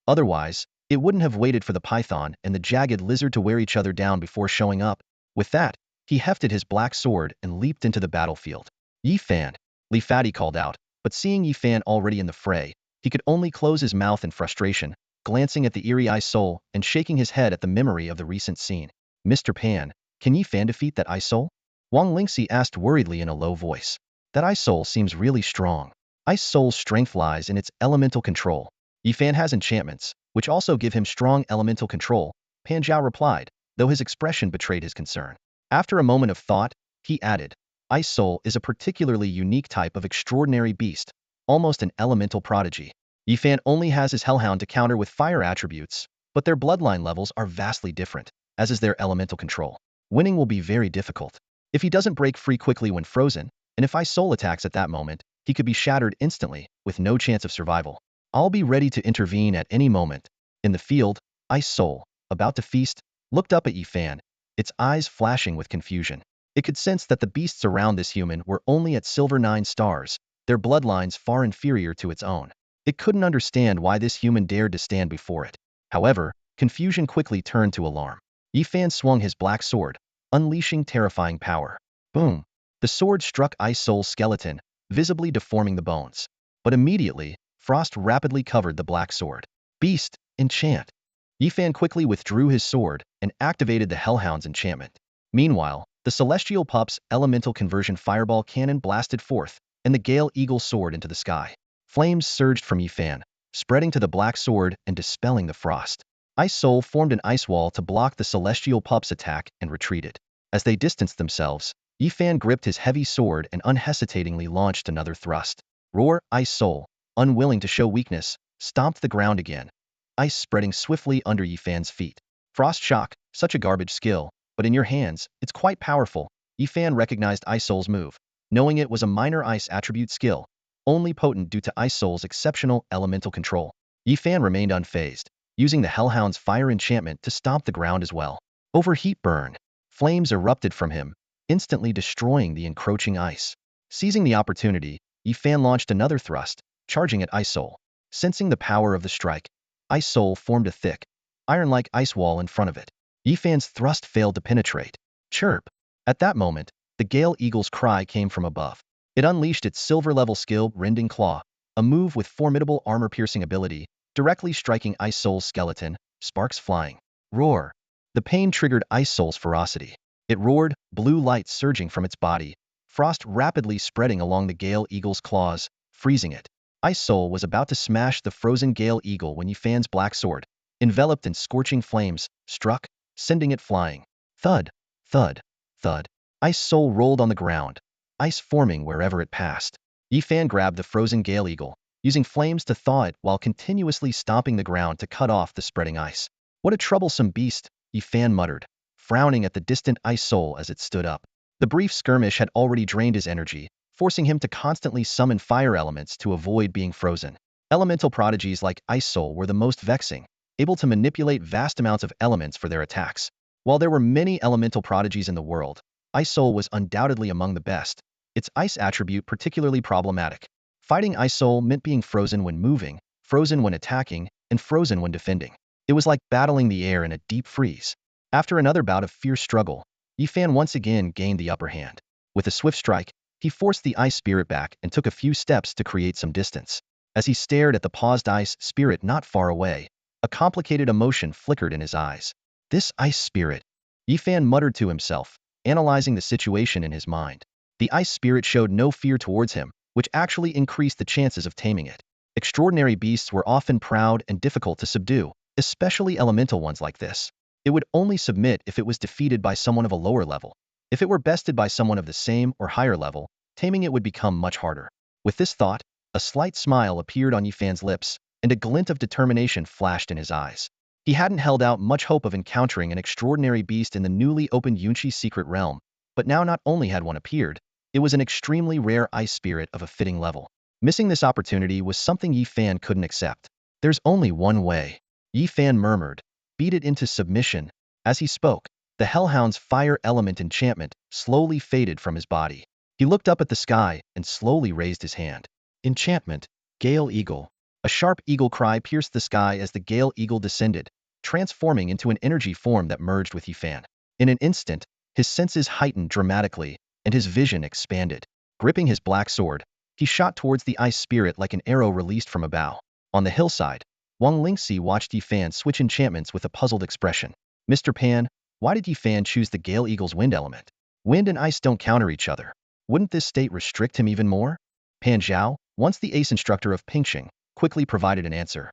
Otherwise, it wouldn't have waited for the python and the jagged lizard to wear each other down before showing up. With that, he hefted his black sword and leaped into the battlefield. Yifan, Li Fadi called out, but seeing Yifan already in the fray, he could only close his mouth in frustration, glancing at the eerie Ice Soul and shaking his head at the memory of the recent scene. Mr. Pan, can Yifan defeat that Ice Soul? Wang Lingxi asked worriedly in a low voice. That Ice Soul seems really strong. Ice Soul's strength lies in its elemental control. Yifan has enchantments, which also give him strong elemental control, Pan Zhao replied, though his expression betrayed his concern. After a moment of thought, he added, Ice Soul is a particularly unique type of extraordinary beast, almost an elemental prodigy. Yifan only has his Hellhound to counter with fire attributes, but their bloodline levels are vastly different, as is their elemental control. Winning will be very difficult. If he doesn't break free quickly when frozen, and if Ice Soul attacks at that moment, he could be shattered instantly, with no chance of survival. I'll be ready to intervene at any moment. In the field, Ice Soul, about to feast, looked up at Yifan, its eyes flashing with confusion. It could sense that the beasts around this human were only at silver 9 stars, their bloodlines far inferior to its own. It couldn't understand why this human dared to stand before it. However, confusion quickly turned to alarm. Yifan swung his black sword, unleashing terrifying power. Boom! The sword struck Ice Soul's skeleton, visibly deforming the bones. But immediately, frost rapidly covered the black sword. Beast, enchant! Yifan quickly withdrew his sword and activated the Hellhound's enchantment. Meanwhile, the Celestial Pup's elemental conversion fireball cannon blasted forth, and the Gale Eagle soared into the sky. Flames surged from Yifan, spreading to the black sword and dispelling the frost. Ice Soul formed an ice wall to block the Celestial Pup's attack and retreated. As they distanced themselves, Yifan gripped his heavy sword and unhesitatingly launched another thrust. Roar! Ice Soul, unwilling to show weakness, stomped the ground again, ice spreading swiftly under Yifan's feet. Frost Shock, such a garbage skill, but in your hands, it's quite powerful, Yifan recognized Ice Soul's move, knowing it was a minor ice attribute skill, only potent due to Ice Soul's exceptional elemental control. Yifan remained unfazed, using the Hellhound's fire enchantment to stomp the ground as well. Overheat burn. Flames erupted from him, instantly destroying the encroaching ice. Seizing the opportunity, Yifan launched another thrust, charging at Ice Soul. Sensing the power of the strike, Ice Soul formed a thick, iron-like ice wall in front of it. Yifan's thrust failed to penetrate. Chirp! At that moment, the Gale Eagle's cry came from above. It unleashed its silver-level skill, Rending Claw, a move with formidable armor-piercing ability, directly striking Ice Soul's skeleton, sparks flying. Roar! The pain triggered Ice Soul's ferocity. It roared, blue light surging from its body, frost rapidly spreading along the Gale Eagle's claws, freezing it. Ice Soul was about to smash the frozen Gale Eagle when Yifan's black sword, enveloped in scorching flames, struck, sending it flying. Thud, thud, thud. Ice Soul rolled on the ground, ice forming wherever it passed. Yifan grabbed the frozen Gale Eagle, using flames to thaw it while continuously stomping the ground to cut off the spreading ice. What a troublesome beast, Yifan muttered, frowning at the distant Ice Soul as it stood up. The brief skirmish had already drained his energy, forcing him to constantly summon fire elements to avoid being frozen. Elemental prodigies like Ice Soul were the most vexing, able to manipulate vast amounts of elements for their attacks. While there were many elemental prodigies in the world, Ice Soul was undoubtedly among the best, its ice attribute particularly problematic. Fighting Ice Soul meant being frozen when moving, frozen when attacking, and frozen when defending. It was like battling the air in a deep freeze. After another bout of fierce struggle, Yifan once again gained the upper hand. With a swift strike, he forced the ice spirit back and took a few steps to create some distance. As he stared at the paused ice spirit not far away, a complicated emotion flickered in his eyes. This ice spirit, Yifan muttered to himself, analyzing the situation in his mind. The ice spirit showed no fear towards him, which actually increased the chances of taming it. Extraordinary beasts were often proud and difficult to subdue, especially elemental ones like this. It would only submit if it was defeated by someone of a lower level. If it were bested by someone of the same or higher level, taming it would become much harder. With this thought, a slight smile appeared on Yifan's lips, and a glint of determination flashed in his eyes. He hadn't held out much hope of encountering an extraordinary beast in the newly opened Yunqi's secret realm, but now not only had one appeared, it was an extremely rare ice spirit of a fitting level. Missing this opportunity was something Yifan couldn't accept. There's only one way, Yifan murmured. Beat it into submission. As he spoke, the Hellhound's fire element enchantment slowly faded from his body. He looked up at the sky and slowly raised his hand. Enchantment, Gale Eagle. A sharp eagle cry pierced the sky as the Gale Eagle descended, transforming into an energy form that merged with Yifan. In an instant, his senses heightened dramatically, and his vision expanded. Gripping his black sword, he shot towards the ice spirit like an arrow released from a bow. On the hillside, Wang Lingxi watched Yifan switch enchantments with a puzzled expression. Mr. Pan, why did Yifan choose the Gale Eagle's wind element? Wind and ice don't counter each other. Wouldn't this state restrict him even more? Pan Zhao, once the ace instructor of Pingxing, quickly provided an answer.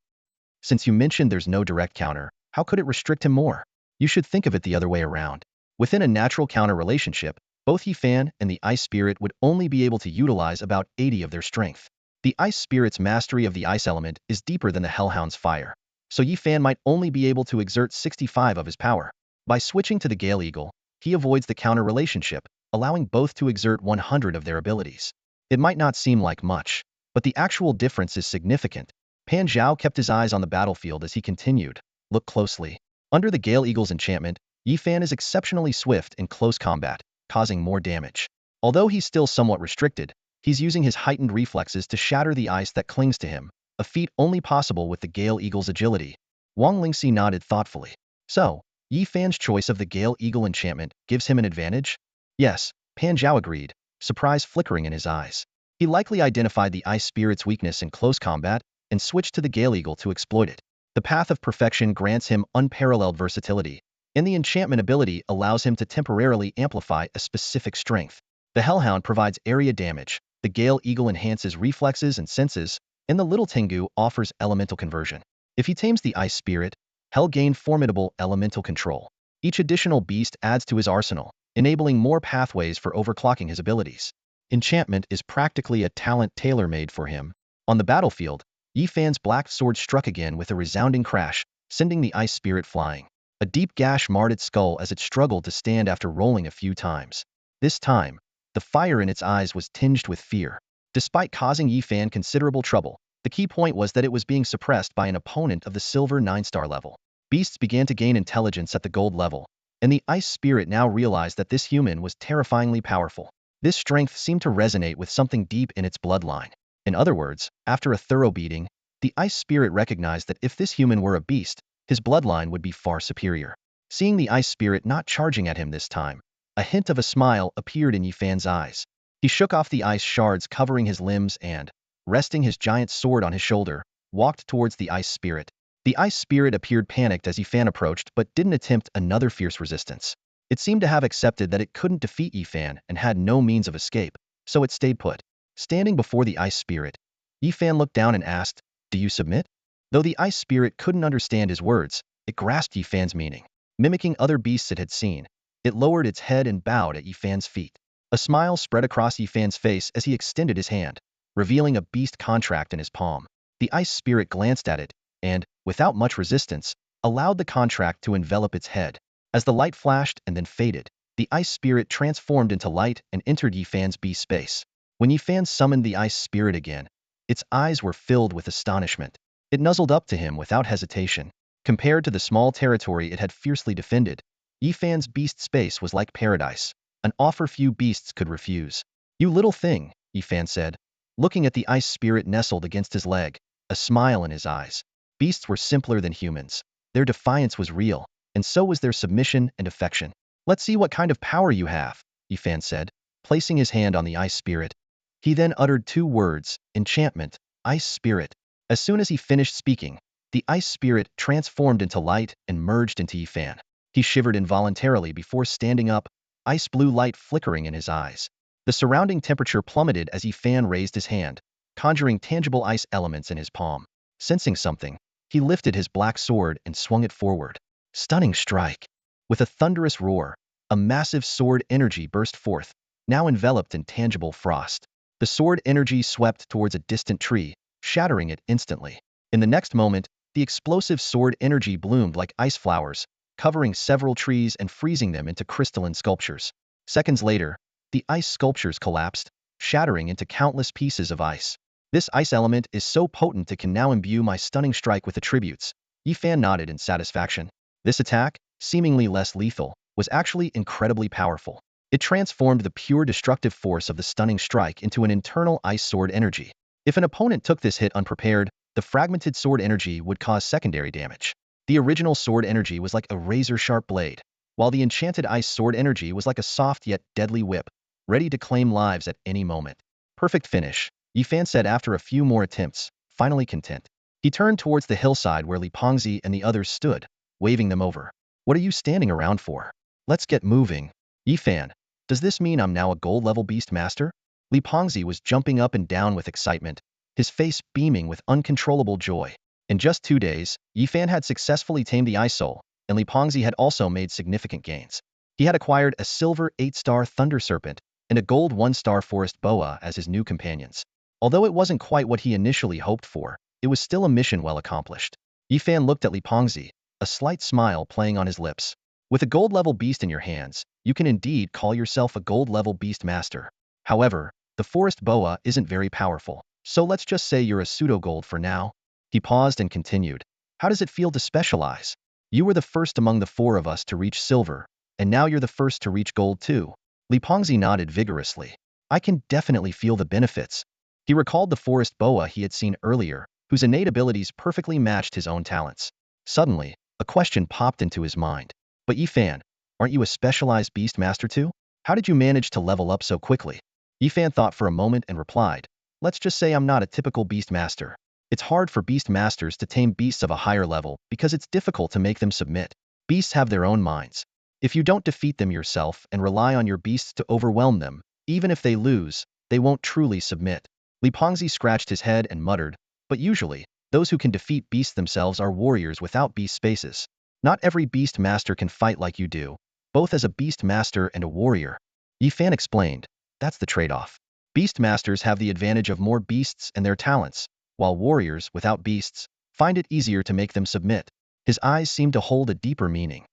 Since you mentioned there's no direct counter, how could it restrict him more? You should think of it the other way around. Within a natural counter relationship, both Yifan and the ice spirit would only be able to utilize about 80 of their strength. The ice spirit's mastery of the ice element is deeper than the Hellhound's fire, so Yifan might only be able to exert 65 of his power. By switching to the Gale Eagle, he avoids the counter relationship, allowing both to exert 100 of their abilities. It might not seem like much, but the actual difference is significant. Pan Zhao kept his eyes on the battlefield as he continued. Look closely. Under the Gale Eagle's enchantment, Yifan is exceptionally swift in close combat, causing more damage. Although he's still somewhat restricted, he's using his heightened reflexes to shatter the ice that clings to him, a feat only possible with the Gale Eagle's agility. Wang Lingxi nodded thoughtfully. So, Yifan's choice of the Gale Eagle enchantment gives him an advantage? Yes, Pan Zhao agreed, surprise flickering in his eyes. He likely identified the ice spirit's weakness in close combat and switched to the Gale Eagle to exploit it. The path of perfection grants him unparalleled versatility, and the enchantment ability allows him to temporarily amplify a specific strength. The Hellhound provides area damage, the Gale Eagle enhances reflexes and senses, and the Little Tengu offers elemental conversion. If he tames the ice spirit, he'll gain formidable elemental control. Each additional beast adds to his arsenal, enabling more pathways for overclocking his abilities. Enchantment is practically a talent tailor-made for him. On the battlefield, Yifan's black sword struck again with a resounding crash, sending the ice spirit flying. A deep gash marred its skull as it struggled to stand after rolling a few times. This time, the fire in its eyes was tinged with fear. Despite causing Yifan considerable trouble, the key point was that it was being suppressed by an opponent of the silver 9-star level. Beasts began to gain intelligence at the gold level, and the ice spirit now realized that this human was terrifyingly powerful. This strength seemed to resonate with something deep in its bloodline. In other words, after a thorough beating, the ice spirit recognized that if this human were a beast, his bloodline would be far superior. Seeing the ice spirit not charging at him this time, a hint of a smile appeared in Yifan's eyes. He shook off the ice shards covering his limbs and, resting his giant sword on his shoulder, walked towards the ice spirit. The ice spirit appeared panicked as Yifan approached but didn't attempt another fierce resistance. It seemed to have accepted that it couldn't defeat Yifan and had no means of escape, so it stayed put. Standing before the ice spirit, Yifan looked down and asked, "Do you submit?" Though the ice spirit couldn't understand his words, it grasped Yifan's meaning. Mimicking other beasts it had seen, it lowered its head and bowed at Yifan's feet. A smile spread across Yifan's face as he extended his hand, revealing a beast contract in his palm. The ice spirit glanced at it, and, without much resistance, allowed the contract to envelop its head. As the light flashed and then faded, the ice spirit transformed into light and entered Yifan's beast space. When Yifan summoned the ice spirit again, its eyes were filled with astonishment. It nuzzled up to him without hesitation. Compared to the small territory it had fiercely defended, Yifan's beast space was like paradise, an offer few beasts could refuse. "You little thing," Yifan said, looking at the ice spirit nestled against his leg, a smile in his eyes. Beasts were simpler than humans. Their defiance was real, and so was their submission and affection. "Let's see what kind of power you have," Yifan said, placing his hand on the ice spirit. He then uttered 2 words, enchantment, ice spirit. As soon as he finished speaking, the ice spirit transformed into light and merged into Yifan. He shivered involuntarily before standing up, ice blue light flickering in his eyes. The surrounding temperature plummeted as Yifan raised his hand, conjuring tangible ice elements in his palm. Sensing something, he lifted his black sword and swung it forward. Stunning strike! With a thunderous roar, a massive sword energy burst forth, now enveloped in tangible frost. The sword energy swept towards a distant tree, shattering it instantly. In the next moment, the explosive sword energy bloomed like ice flowers, covering several trees and freezing them into crystalline sculptures. Seconds later, the ice sculptures collapsed, shattering into countless pieces of ice. "This ice element is so potent it can now imbue my stunning strike with attributes." Yifan nodded in satisfaction. This attack, seemingly less lethal, was actually incredibly powerful. It transformed the pure destructive force of the stunning strike into an internal ice sword energy. If an opponent took this hit unprepared, the fragmented sword energy would cause secondary damage. The original sword energy was like a razor-sharp blade, while the enchanted ice sword energy was like a soft yet deadly whip, ready to claim lives at any moment. "Perfect finish," Yifan said after a few more attempts, finally content. He turned towards the hillside where Li Pengzi and the others stood, waving them over. "What are you standing around for? Let's get moving." "Yifan, does this mean I'm now a gold-level beast master?" Li Pengzi was jumping up and down with excitement, his face beaming with uncontrollable joy. In just 2 days, Yifan had successfully tamed the ice soul, and Li Pengzi had also made significant gains. He had acquired a silver 8-star thunder serpent and a gold 1-star forest boa as his new companions. Although it wasn't quite what he initially hoped for, it was still a mission well accomplished. Yifan looked at Li Pengzi, a slight smile playing on his lips. "With a gold-level beast in your hands, you can indeed call yourself a gold-level beast master. However, the forest boa isn't very powerful, so let's just say you're a pseudo-gold for now." He paused and continued. "How does it feel to specialize? You were the first among the 4 of us to reach silver, and now you're the first to reach gold too." Li Pengzi nodded vigorously. "I can definitely feel the benefits." He recalled the forest boa he had seen earlier, whose innate abilities perfectly matched his own talents. Suddenly, a question popped into his mind. "But Yifan, aren't you a specialized beast master too? How did you manage to level up so quickly?" Yifan thought for a moment and replied, "Let's just say I'm not a typical beast master. It's hard for beast masters to tame beasts of a higher level because it's difficult to make them submit. Beasts have their own minds. If you don't defeat them yourself and rely on your beasts to overwhelm them, even if they lose, they won't truly submit." Li Pengzi scratched his head and muttered, "But usually, those who can defeat beasts themselves are warriors without beast spaces. Not every beast master can fight like you do, both as a beast master and a warrior." Yifan explained, "That's the trade-off. Beast masters have the advantage of more beasts and their talents, while warriors, without beasts, find it easier to make them submit." His eyes seemed to hold a deeper meaning.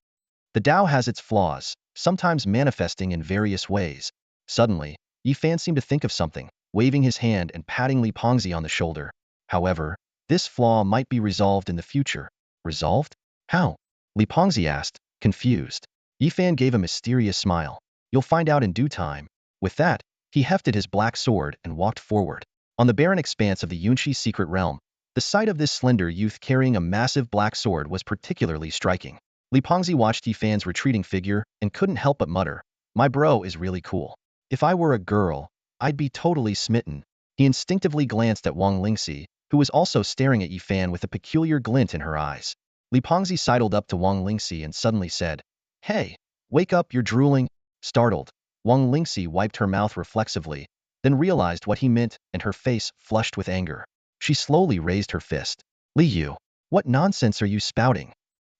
"The Tao has its flaws, sometimes manifesting in various ways. Suddenly, Yi Fan seemed to think of something, waving his hand and patting Li Pengzi on the shoulder. However, this flaw might be resolved in the future. Resolved? How? Li Pengzi asked, confused. Yi Fan gave a mysterious smile. You'll find out in due time. With that, he hefted his black sword and walked forward. On the barren expanse of the Yunshi secret realm, the sight of this slender youth carrying a massive black sword was particularly striking. Li Pengzi watched Yi Fan's retreating figure and couldn't help but mutter, my bro is really cool. If I were a girl, I'd be totally smitten. He instinctively glanced at Wang Lingxi, who was also staring at Yi Fan with a peculiar glint in her eyes. Li Pengzi sidled up to Wang Lingxi and suddenly said, Hey, wake up, you're drooling. Startled, Wang Lingxi wiped her mouth reflexively, then realized what he meant and her face flushed with anger. She slowly raised her fist. Li Yu, what nonsense are you spouting?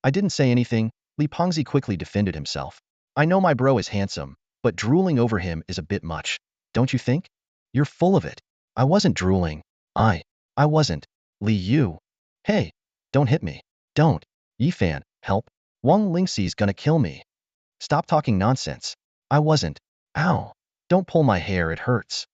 I didn't say anything, Li Pengzi quickly defended himself. I know my bro is handsome, but drooling over him is a bit much, don't you think? You're full of it. I wasn't drooling. I wasn't. Li Yu. Hey, don't hit me. Don't. Yi Fan, help. Wang Lingxi's gonna kill me. Stop talking nonsense. I wasn't. Ow. Don't pull my hair, it hurts.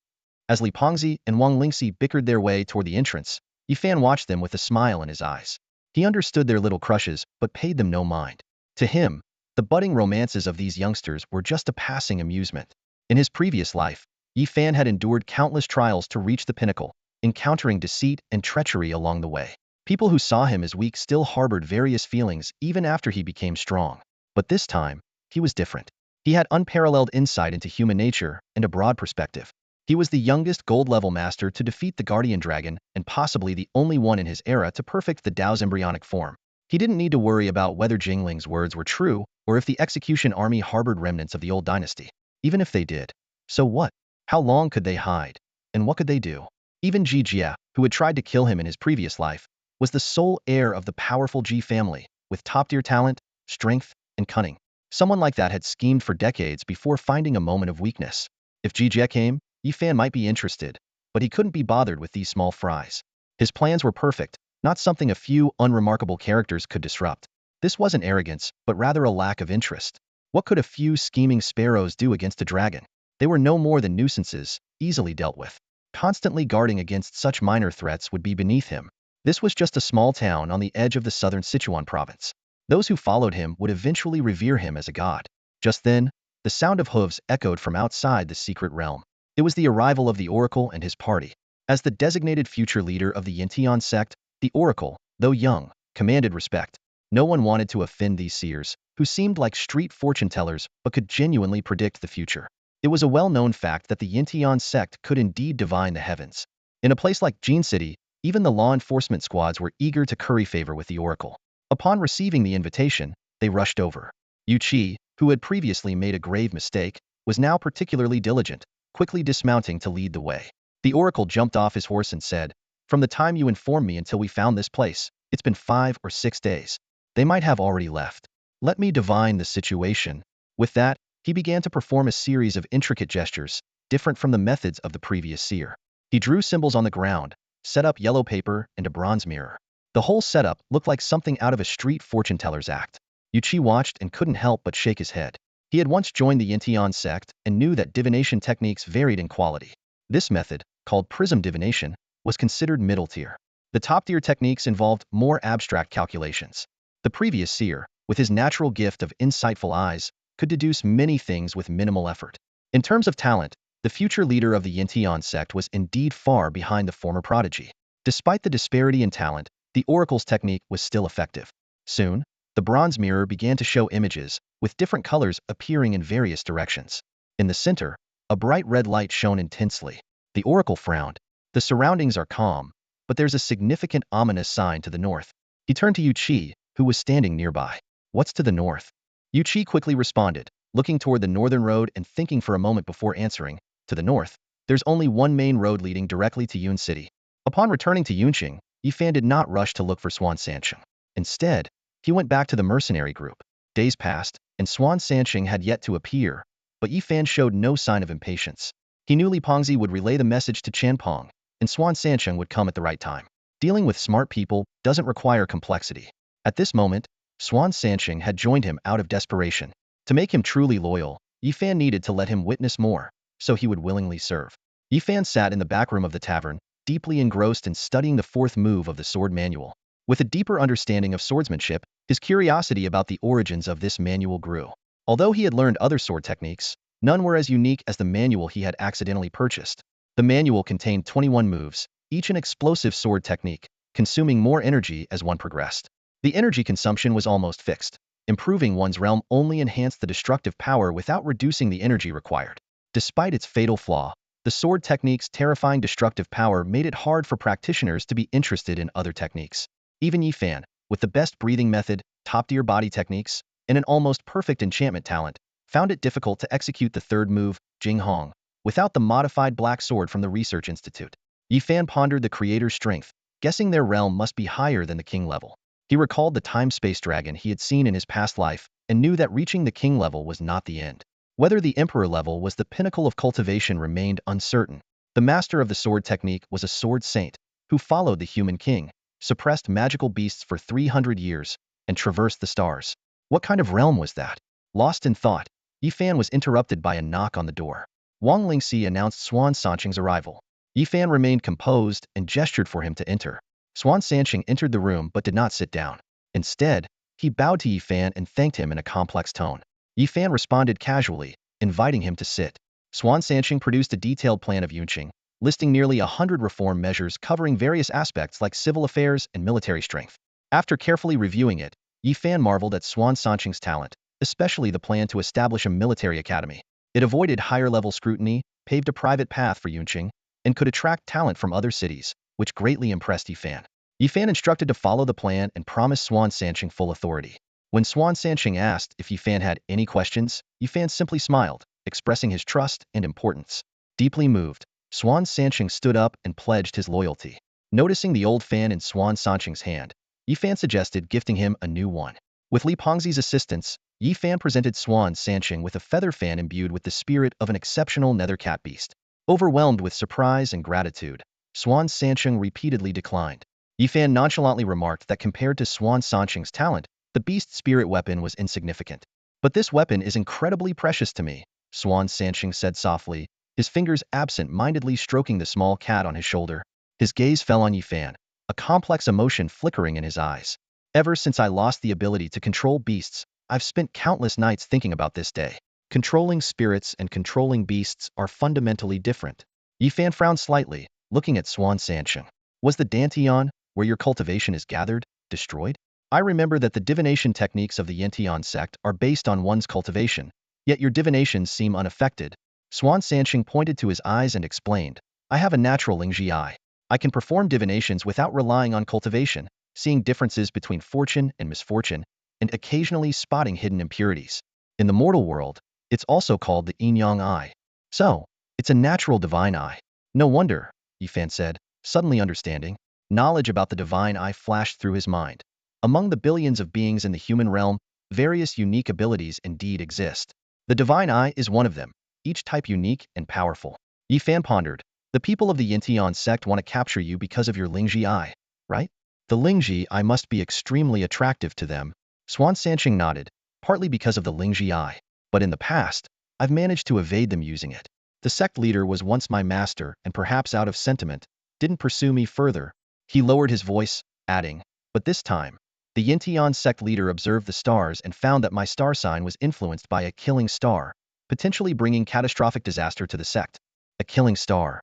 As Li Pengzi and Wang Lingxi bickered their way toward the entrance, Yi Fan watched them with a smile in his eyes. He understood their little crushes but paid them no mind. To him, the budding romances of these youngsters were just a passing amusement. In his previous life, Yi Fan had endured countless trials to reach the pinnacle, encountering deceit and treachery along the way. People who saw him as weak still harbored various feelings even after he became strong. But this time, he was different. He had unparalleled insight into human nature and a broad perspective. He was the youngest gold-level master to defeat the guardian dragon and possibly the only one in his era to perfect the Tao's embryonic form. He didn't need to worry about whether Jingling's words were true or if the execution army harbored remnants of the old dynasty. Even if they did, so what? How long could they hide? And what could they do? Even Ji Jia, who had tried to kill him in his previous life, was the sole heir of the powerful Ji family, with top-tier talent, strength, and cunning. Someone like that had schemed for decades before finding a moment of weakness. If Ji Jia came, Yi Fan might be interested, but he couldn't be bothered with these small fries. His plans were perfect, not something a few unremarkable characters could disrupt. This wasn't arrogance, but rather a lack of interest. What could a few scheming sparrows do against a dragon? They were no more than nuisances, easily dealt with. Constantly guarding against such minor threats would be beneath him. This was just a small town on the edge of the southern Sichuan province. Those who followed him would eventually revere him as a god. Just then, the sound of hooves echoed from outside the secret realm. It was the arrival of the Oracle and his party. As the designated future leader of the Yintian sect, the Oracle, though young, commanded respect. No one wanted to offend these seers, who seemed like street fortune-tellers but could genuinely predict the future. It was a well-known fact that the Yintian sect could indeed divine the heavens. In a place like Jin City, even the law enforcement squads were eager to curry favor with the Oracle. Upon receiving the invitation, they rushed over. Yu Qi, who had previously made a grave mistake, was now particularly diligent, quickly dismounting to lead the way. The Oracle jumped off his horse and said, From the time you informed me until we found this place, it's been 5 or 6 days. They might have already left. Let me divine the situation. With that, he began to perform a series of intricate gestures, different from the methods of the previous seer. He drew symbols on the ground, set up yellow paper and a bronze mirror. The whole setup looked like something out of a street fortune-teller's act. Yu Qi watched and couldn't help but shake his head. He had once joined the Yintian sect and knew that divination techniques varied in quality. This method, called prism divination, was considered middle tier. The top-tier techniques involved more abstract calculations. The previous seer, with his natural gift of insightful eyes, could deduce many things with minimal effort. In terms of talent, the future leader of the Yintian sect was indeed far behind the former prodigy. Despite the disparity in talent, the Oracle's technique was still effective. Soon, the bronze mirror began to show images, with different colors appearing in various directions. In the center, a bright red light shone intensely. The Oracle frowned. The surroundings are calm, but there's a significant ominous sign to the north. He turned to Yu Qi, who was standing nearby. What's to the north? Yu Qi quickly responded, looking toward the northern road and thinking for a moment before answering. To the north, there's only one main road leading directly to Yun City. Upon returning to Yunqing, Yi Fan did not rush to look for Swan Sansheng. Instead, he went back to the mercenary group. Days passed, and Swan Sansheng had yet to appear, but Yi Fan showed no sign of impatience. He knew Li Pengzi would relay the message to Chanpong, and Swan Sansheng would come at the right time. Dealing with smart people doesn't require complexity. At this moment, Swan Sansheng had joined him out of desperation. To make him truly loyal, Yi Fan needed to let him witness more. so he would willingly serve. Yifan sat in the back room of the tavern, deeply engrossed in studying the fourth move of the sword manual. With a deeper understanding of swordsmanship, his curiosity about the origins of this manual grew. Although he had learned other sword techniques, none were as unique as the manual he had accidentally purchased. The manual contained 21 moves, each an explosive sword technique, consuming more energy as one progressed. The energy consumption was almost fixed. Improving one's realm only enhanced the destructive power without reducing the energy required. Despite its fatal flaw, the sword technique's terrifying destructive power made it hard for practitioners to be interested in other techniques. Even Yifan, with the best breathing method, top-tier body techniques, and an almost perfect enchantment talent, found it difficult to execute the third move, Jing Hong, without the modified black sword from the Research Institute. Yifan pondered the creator's strength, guessing their realm must be higher than the king level. He recalled the time-space dragon he had seen in his past life and knew that reaching the king level was not the end. Whether the emperor level was the pinnacle of cultivation remained uncertain. The master of the sword technique was a sword saint who followed the human king, suppressed magical beasts for 300 years, and traversed the stars. What kind of realm was that? Lost in thought, Yifan was interrupted by a knock on the door. Wang Lingxi announced Swan Sanqing's arrival. Yifan remained composed and gestured for him to enter. Swan Sanqing entered the room but did not sit down. Instead, he bowed to Yifan and thanked him in a complex tone. Yifan responded casually, inviting him to sit. Swan Sanqing produced a detailed plan of Yunqing, listing nearly 100 reform measures covering various aspects like civil affairs and military strength. After carefully reviewing it, Yifan marveled at Swan Sanqing's talent, especially the plan to establish a military academy. It avoided higher-level scrutiny, paved a private path for Yunqing, and could attract talent from other cities, which greatly impressed Yifan. Yifan instructed to follow the plan and promised Swan Sanqing full authority. When Swan Sanqing asked if Yifan had any questions, Yifan simply smiled, expressing his trust and importance. Deeply moved, Swan Sanqing stood up and pledged his loyalty. Noticing the old fan in Swan Sanqing's hand, Yifan suggested gifting him a new one. With Li Pengzi's assistance, Yifan presented Swan Sanqing with a feather fan imbued with the spirit of an exceptional nether cat beast. Overwhelmed with surprise and gratitude, Swan Sanqing repeatedly declined. Yifan nonchalantly remarked that compared to Swan Sanqing's talent, the beast's spirit weapon was insignificant. But this weapon is incredibly precious to me, Swan Sanqing said softly, his fingers absent-mindedly stroking the small cat on his shoulder. His gaze fell on Yifan, a complex emotion flickering in his eyes. Ever since I lost the ability to control beasts, I've spent countless nights thinking about this day. Controlling spirits and controlling beasts are fundamentally different. Yifan frowned slightly, looking at Swan Sanqing. Was the Dantian, where your cultivation is gathered, destroyed? I remember that the divination techniques of the Yantian sect are based on one's cultivation, yet your divinations seem unaffected. Swan Sanqing pointed to his eyes and explained, I have a natural Lingji eye. I can perform divinations without relying on cultivation, seeing differences between fortune and misfortune, and occasionally spotting hidden impurities. In the mortal world, it's also called the yin-yang eye. So, it's a natural divine eye. No wonder, Yifan said, suddenly understanding. Knowledge about the divine eye flashed through his mind. Among the billions of beings in the human realm, various unique abilities indeed exist. The divine eye is one of them, each type unique and powerful. Yifan pondered, the people of the Yantian sect want to capture you because of your Lingji eye, right? The Lingji eye must be extremely attractive to them. Swan Sanqing nodded, partly because of the Lingji eye, but in the past, I've managed to evade them using it. The sect leader was once my master and perhaps out of sentiment, didn't pursue me further. He lowered his voice, adding, but this time, the Yantian sect leader observed the stars and found that my star sign was influenced by a killing star, potentially bringing catastrophic disaster to the sect. A killing star.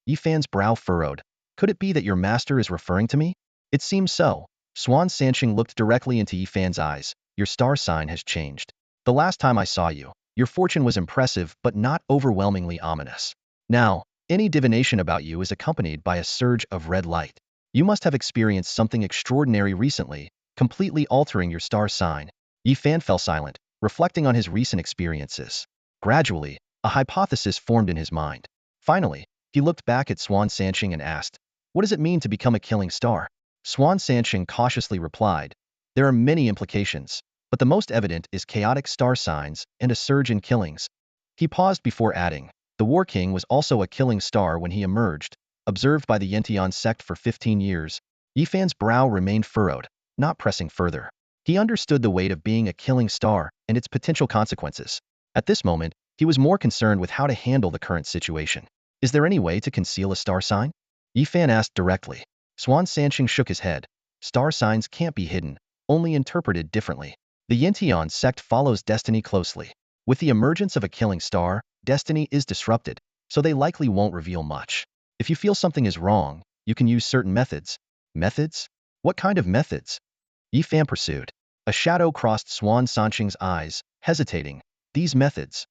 Yifan's brow furrowed. Could it be that your master is referring to me? It seems so. Swan Sanqing looked directly into Yifan's eyes. Your star sign has changed. The last time I saw you, your fortune was impressive but not overwhelmingly ominous. Now, any divination about you is accompanied by a surge of red light. You must have experienced something extraordinary recently, completely altering your star sign. Yifan fell silent, reflecting on his recent experiences. Gradually, a hypothesis formed in his mind. Finally, he looked back at Swan Sanqing and asked, what does it mean to become a killing star? Swan Sanqing cautiously replied, there are many implications, but the most evident is chaotic star signs and a surge in killings. He paused before adding, the War King was also a killing star when he emerged, observed by the Yantian sect for 15 years. Yifan's brow remained furrowed, not pressing further. He understood the weight of being a killing star and its potential consequences. At this moment, He was more concerned with how to handle the current situation. Is there any way to conceal a star sign? Yifan asked directly. Swan Sanqing shook his head. Star signs can't be hidden, only interpreted differently. The Yintian sect follows destiny closely. With the emergence of a killing star, destiny is disrupted, so they likely won't reveal much. If you feel something is wrong, you can use certain methods. Methods? What kind of methods? Yifan pursued. A shadow crossed Swan Sanqing's eyes, hesitating. These methods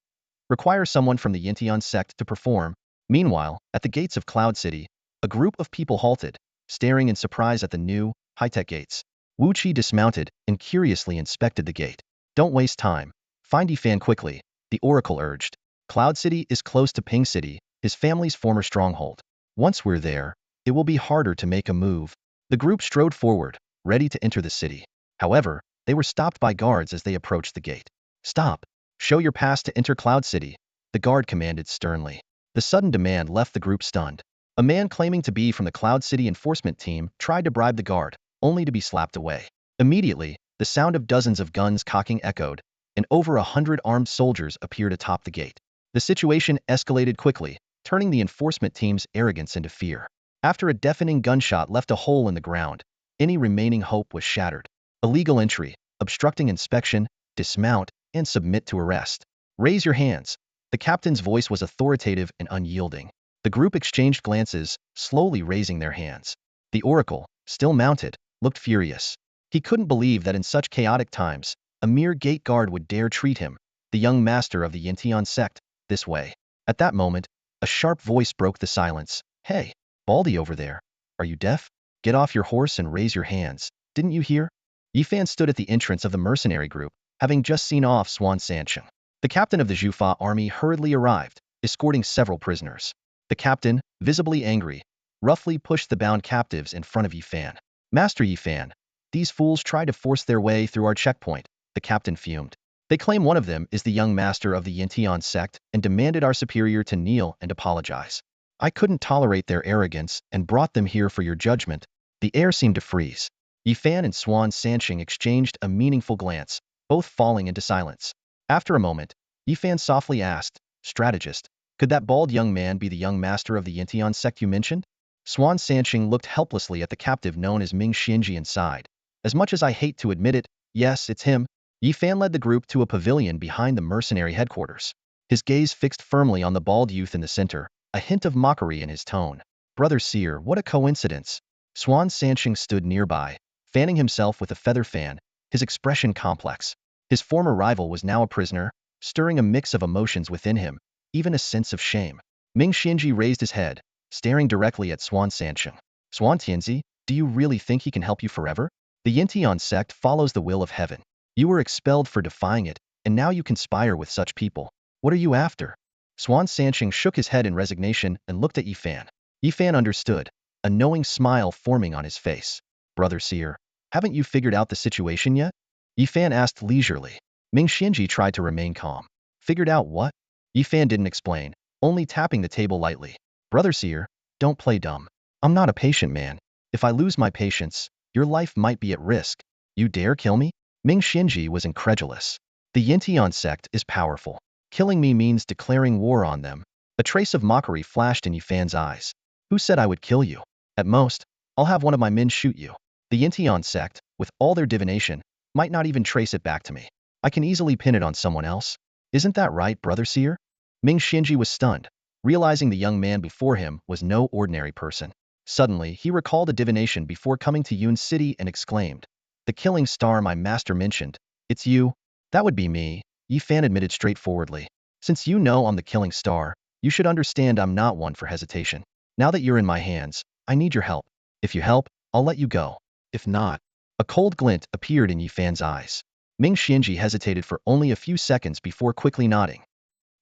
require someone from the Yintian sect to perform. Meanwhile, at the gates of Cloud City, a group of people halted, staring in surprise at the new, high-tech gates. Wu Qi dismounted and curiously inspected the gate. Don't waste time. Find Yifan quickly, the oracle urged. Cloud City is close to Ping City, his family's former stronghold. Once we're there, it will be harder to make a move. The group strode forward, ready to enter the city. However, they were stopped by guards as they approached the gate. Stop. Show your pass to enter Cloud City, the guard commanded sternly. The sudden demand left the group stunned. A man claiming to be from the Cloud City enforcement team tried to bribe the guard, only to be slapped away. Immediately, the sound of dozens of guns cocking echoed, and over 100 armed soldiers appeared atop the gate. The situation escalated quickly, turning the enforcement team's arrogance into fear. After a deafening gunshot left a hole in the ground, any remaining hope was shattered. Illegal entry, obstructing inspection, dismount, and submit to arrest. Raise your hands. The captain's voice was authoritative and unyielding. The group exchanged glances, slowly raising their hands. The oracle, still mounted, looked furious. He couldn't believe that in such chaotic times, a mere gate guard would dare treat him, the young master of the Yintian sect, this way. At that moment, a sharp voice broke the silence. Hey, Baldy over there, are you deaf? Get off your horse and raise your hands. Didn't you hear? Yifan stood at the entrance of the mercenary group, having just seen off Swan Sanqing. The captain of the Zhufa army hurriedly arrived, escorting several prisoners. The captain, visibly angry, roughly pushed the bound captives in front of Yifan. Master Yifan, these fools tried to force their way through our checkpoint, the captain fumed. They claim one of them is the young master of the Yintian sect and demanded our superior to kneel and apologize. I couldn't tolerate their arrogance and brought them here for your judgment. The air seemed to freeze. Yifan and Swan Sanqing exchanged a meaningful glance, both falling into silence. After a moment, Yifan softly asked, Strategist, could that bald young man be the young master of the Yintian sect you mentioned? Swan Sanqing looked helplessly at the captive known as Ming Xianji and sighed. As much as I hate to admit it, yes, it's him. Yifan led the group to a pavilion behind the mercenary headquarters. His gaze fixed firmly on the bald youth in the center, a hint of mockery in his tone. Brother Seer, what a coincidence. Swan Sanqing stood nearby, fanning himself with a feather fan, his expression complex. His former rival was now a prisoner, stirring a mix of emotions within him, even a sense of shame. Ming Xianji raised his head, staring directly at Swan Sanqing. Swan Tianzi, do you really think he can help you forever? The Yintian sect follows the will of heaven. You were expelled for defying it, and now you conspire with such people. What are you after? Swan Sanqing shook his head in resignation and looked at Yifan. Yifan understood, a knowing smile forming on his face. Brother Seer, haven't you figured out the situation yet? Yifan asked leisurely. Ming Xianji tried to remain calm. Figured out what? Yifan didn't explain, only tapping the table lightly. Brother Seer, don't play dumb. I'm not a patient man. If I lose my patience, your life might be at risk. You dare kill me? Ming Xianji was incredulous. The Yintian sect is powerful. Killing me means declaring war on them. A trace of mockery flashed in Yifan's eyes. Who said I would kill you? At most, I'll have one of my men shoot you. The Yintian sect, with all their divination, might not even trace it back to me. I can easily pin it on someone else. Isn't that right, Brother Seer? Ming Xianji was stunned, realizing the young man before him was no ordinary person. Suddenly, he recalled a divination before coming to Yun City and exclaimed, The killing star my master mentioned, it's you? That would be me, Yifan admitted straightforwardly. Since you know I'm the killing star, you should understand I'm not one for hesitation. Now that you're in my hands, I need your help. If you help, I'll let you go. If not, a cold glint appeared in Yifan's eyes. Ming Xianji hesitated for only a few seconds before quickly nodding.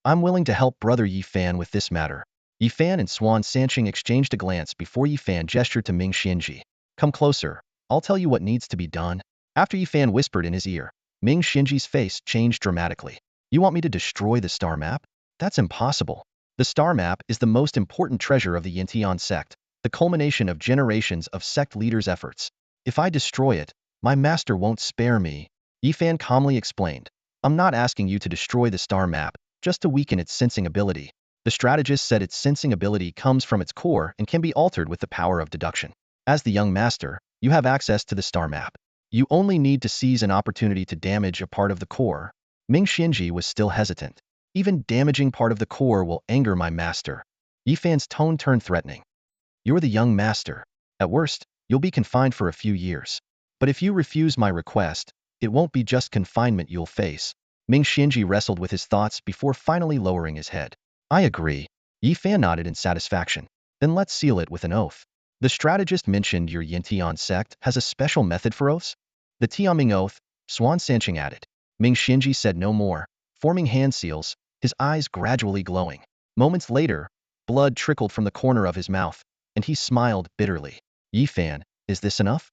I'm willing to help Brother Yifan with this matter. Yifan and Swan Sanqing exchanged a glance before Yifan gestured to Ming Xianji. Come closer, I'll tell you what needs to be done. After Yifan whispered in his ear, Ming Xianji's face changed dramatically. You want me to destroy the star map? That's impossible. The star map is the most important treasure of the Yintian sect, the culmination of generations of sect leaders' efforts. If I destroy it, my master won't spare me. Yifan calmly explained. I'm not asking you to destroy the star map, just to weaken its sensing ability. The strategist said its sensing ability comes from its core and can be altered with the power of deduction. As the young master, you have access to the star map. You only need to seize an opportunity to damage a part of the core. Ming Xianji was still hesitant. Even damaging part of the core will anger my master. Yifan's tone turned threatening. You're the young master. At worst, you'll be confined for a few years. But if you refuse my request, it won't be just confinement you'll face. Ming Xianji wrestled with his thoughts before finally lowering his head. I agree. Yifan nodded in satisfaction. Then let's seal it with an oath. The strategist mentioned your Yintian sect has a special method for oaths? The Tianming oath, Swan Sancheng added. Ming Xianji said no more, forming hand seals, his eyes gradually glowing. Moments later, blood trickled from the corner of his mouth, and he smiled bitterly. Yifan, is this enough?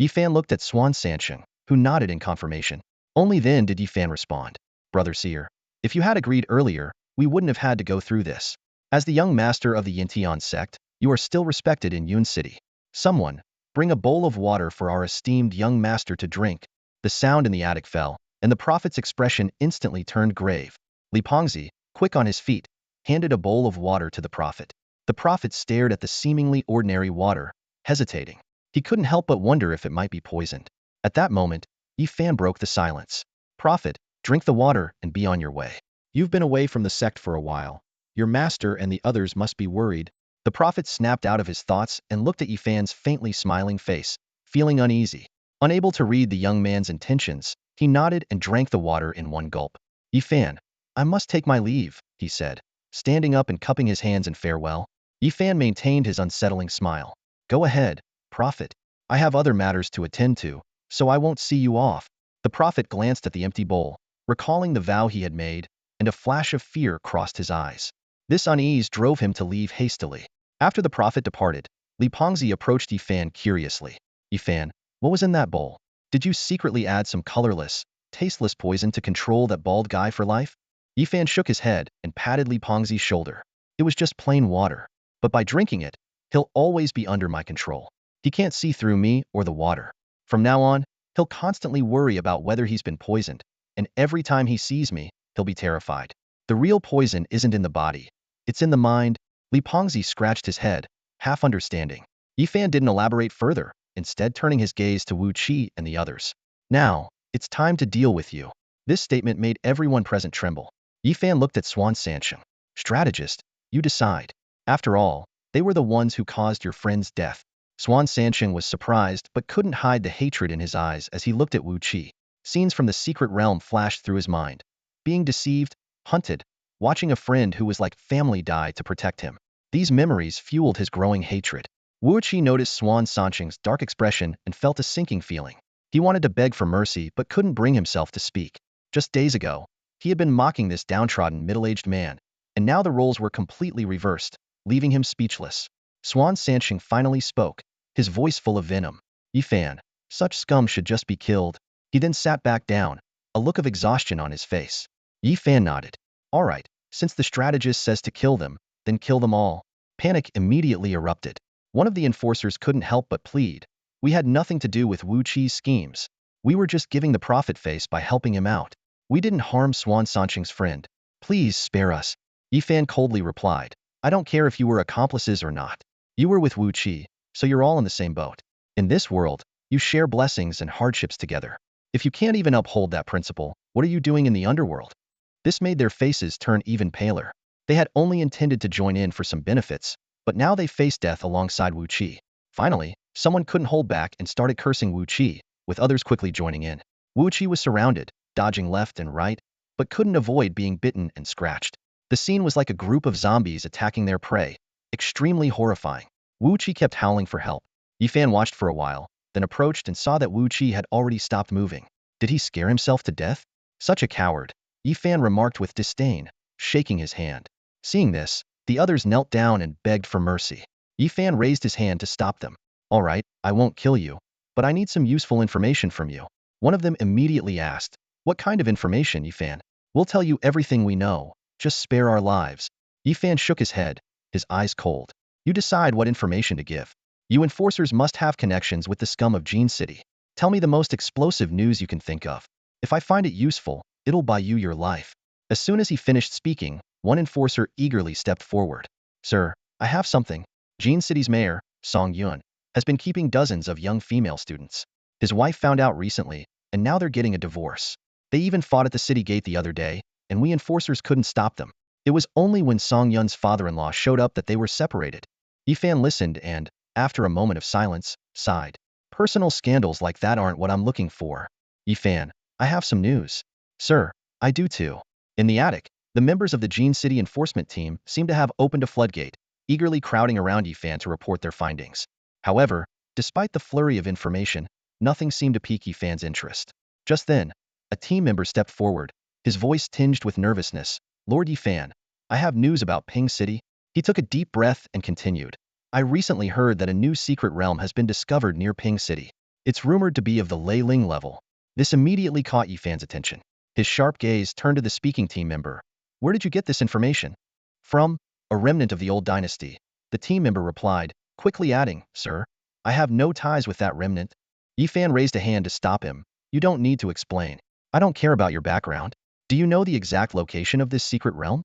Yifan looked at Swan Sancheng, who nodded in confirmation. Only then did Yifan respond. Brother Seer, if you had agreed earlier, we wouldn't have had to go through this. As the young master of the Yintian sect, you are still respected in Yun City. Someone, bring a bowl of water for our esteemed young master to drink. The sound in the attic fell, and the prophet's expression instantly turned grave. Li Pengzi, quick on his feet, handed a bowl of water to the prophet. The prophet stared at the seemingly ordinary water, hesitating. He couldn't help but wonder if it might be poisoned. At that moment, Yifan broke the silence. Prophet, drink the water and be on your way. You've been away from the sect for a while. Your master and the others must be worried. The prophet snapped out of his thoughts and looked at Yifan's faintly smiling face, feeling uneasy. Unable to read the young man's intentions, he nodded and drank the water in one gulp. Yifan, I must take my leave, he said, standing up and cupping his hands in farewell. Yifan maintained his unsettling smile. Go ahead, prophet. I have other matters to attend to, so I won't see you off. The prophet glanced at the empty bowl, recalling the vow he had made, and a flash of fear crossed his eyes. This unease drove him to leave hastily. After the prophet departed, Li Pengzi approached Yifan curiously. Yifan, what was in that bowl? Did you secretly add some colorless, tasteless poison to control that bald guy for life? Yifan shook his head and patted Li Pengzi's shoulder. It was just plain water. But by drinking it, he'll always be under my control. He can't see through me or the water. From now on, he'll constantly worry about whether he's been poisoned, and every time he sees me, he'll be terrified. The real poison isn't in the body. It's in the mind. Li Pengzi scratched his head, half understanding. Yifan didn't elaborate further, instead turning his gaze to Wu Qi and the others. Now, it's time to deal with you. This statement made everyone present tremble. Yifan looked at Swan Sancheng. Strategist, you decide. After all, they were the ones who caused your friend's death. Swan Sancheng was surprised but couldn't hide the hatred in his eyes as he looked at Wu Qi. Scenes from the secret realm flashed through his mind. Being deceived, hunted, watching a friend who was like family die to protect him. These memories fueled his growing hatred. Wu Qi noticed Swan Sancheng's dark expression and felt a sinking feeling. He wanted to beg for mercy but couldn't bring himself to speak. Just days ago, he had been mocking this downtrodden middle-aged man, and now the roles were completely reversed, leaving him speechless. Swan Sancheng finally spoke, his voice full of venom. Yifan, such scum should just be killed. He then sat back down, a look of exhaustion on his face. Yifan nodded. All right, since the strategist says to kill them, then kill them all. Panic immediately erupted. One of the enforcers couldn't help but plead. We had nothing to do with Wu Qi's schemes. We were just giving the prophet face by helping him out. We didn't harm Swan Sancheng's friend. Please spare us. Yifan coldly replied. I don't care if you were accomplices or not. You were with Wu Qi, so you're all in the same boat. In this world, you share blessings and hardships together. If you can't even uphold that principle, what are you doing in the underworld? This made their faces turn even paler. They had only intended to join in for some benefits, but now they faced death alongside Wu Qi. Finally, someone couldn't hold back and started cursing Wu Qi, with others quickly joining in. Wu Qi was surrounded, dodging left and right, but couldn't avoid being bitten and scratched. The scene was like a group of zombies attacking their prey, extremely horrifying. Wu Qi kept howling for help. Yifan watched for a while, then approached and saw that Wu Qi had already stopped moving. Did he scare himself to death? Such a coward, Yifan remarked with disdain, shaking his hand. Seeing this, the others knelt down and begged for mercy. Yifan raised his hand to stop them. All right, I won't kill you, but I need some useful information from you. One of them immediately asked, what kind of information, Yifan? We'll tell you everything we know, just spare our lives. Yifan shook his head, his eyes cold. You decide what information to give. You enforcers must have connections with the scum of Gene City. Tell me the most explosive news you can think of. If I find it useful, it'll buy you your life. As soon as he finished speaking, one enforcer eagerly stepped forward. Sir, I have something. Jean City's mayor, Song Yun, has been keeping dozens of young female students. His wife found out recently, and now they're getting a divorce. They even fought at the city gate the other day, and we enforcers couldn't stop them. It was only when Song Yun's father-in-law showed up that they were separated. Yifan listened and, after a moment of silence, sighed. Personal scandals like that aren't what I'm looking for. Yifan, I have some news. Sir, I do too. In the attic, the members of the Jean City enforcement team seem to have opened a floodgate, eagerly crowding around Yifan to report their findings. However, despite the flurry of information, nothing seemed to pique Yifan's interest. Just then, a team member stepped forward, his voice tinged with nervousness. Lord Yifan, I have news about Ping City. He took a deep breath and continued. I recently heard that a new secret realm has been discovered near Ping City. It's rumored to be of the Lei Ling level. This immediately caught Yifan's attention. His sharp gaze turned to the speaking team member. Where did you get this information? From a remnant of the old dynasty. The team member replied, quickly adding, Sir, I have no ties with that remnant. Yifan raised a hand to stop him. You don't need to explain. I don't care about your background. Do you know the exact location of this secret realm?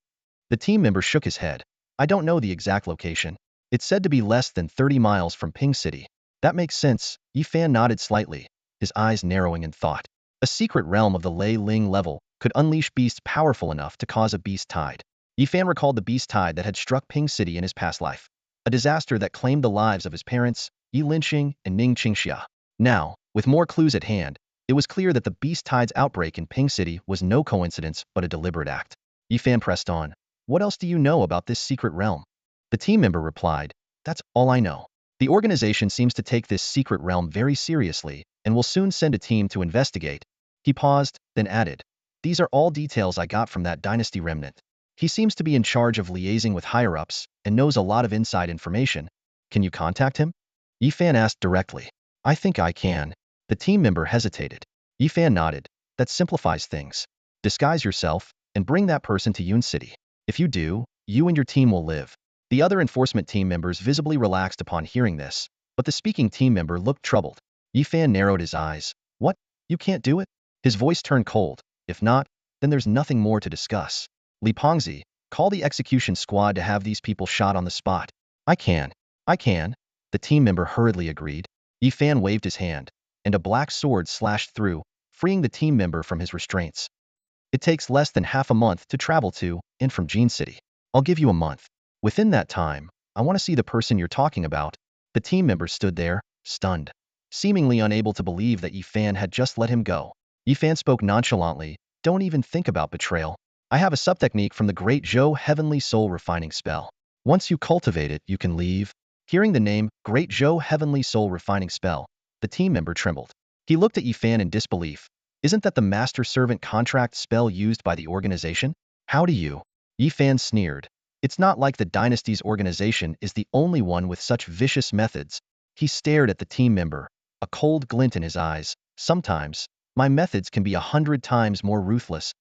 The team member shook his head. I don't know the exact location. It's said to be less than 30 miles from Ping City. That makes sense. Yifan nodded slightly, his eyes narrowing in thought. A secret realm of the Lei Ling level could unleash beasts powerful enough to cause a beast tide. Yifan recalled the beast tide that had struck Ping City in his past life. A disaster that claimed the lives of his parents, Yi Linqing and Ning Qingxia. Now, with more clues at hand, it was clear that the beast tide's outbreak in Ping City was no coincidence but a deliberate act. Yifan pressed on. What else do you know about this secret realm? The team member replied, That's all I know. The organization seems to take this secret realm very seriously and will soon send a team to investigate. He paused, then added, These are all details I got from that dynasty remnant. He seems to be in charge of liaising with higher-ups and knows a lot of inside information. Can you contact him? Yifan asked directly. I think I can. The team member hesitated. Yifan nodded. That simplifies things. Disguise yourself and bring that person to Yun City. If you do, you and your team will live. The other enforcement team members visibly relaxed upon hearing this, but the speaking team member looked troubled. Yifan narrowed his eyes. What? You can't do it? His voice turned cold. If not, then there's nothing more to discuss. Li Pengzi, call the execution squad to have these people shot on the spot. I can. The team member hurriedly agreed. Yifan waved his hand, and a black sword slashed through, freeing the team member from his restraints. It takes less than half a month to travel to and from Jean City. I'll give you a month. Within that time, I want to see the person you're talking about. The team member stood there, stunned, seemingly unable to believe that Yifan had just let him go. Yifan spoke nonchalantly, Don't even think about betrayal. I have a sub-technique from the Great Zhou Heavenly Soul Refining Spell. Once you cultivate it, you can leave. Hearing the name, Great Zhou Heavenly Soul Refining Spell, the team member trembled. He looked at Yifan in disbelief. Isn't that the master-servant contract spell used by the organization? How do you? Yifan sneered. It's not like the dynasty's organization is the only one with such vicious methods. He stared at the team member, a cold glint in his eyes. Sometimes, my methods can be 100 times more ruthless.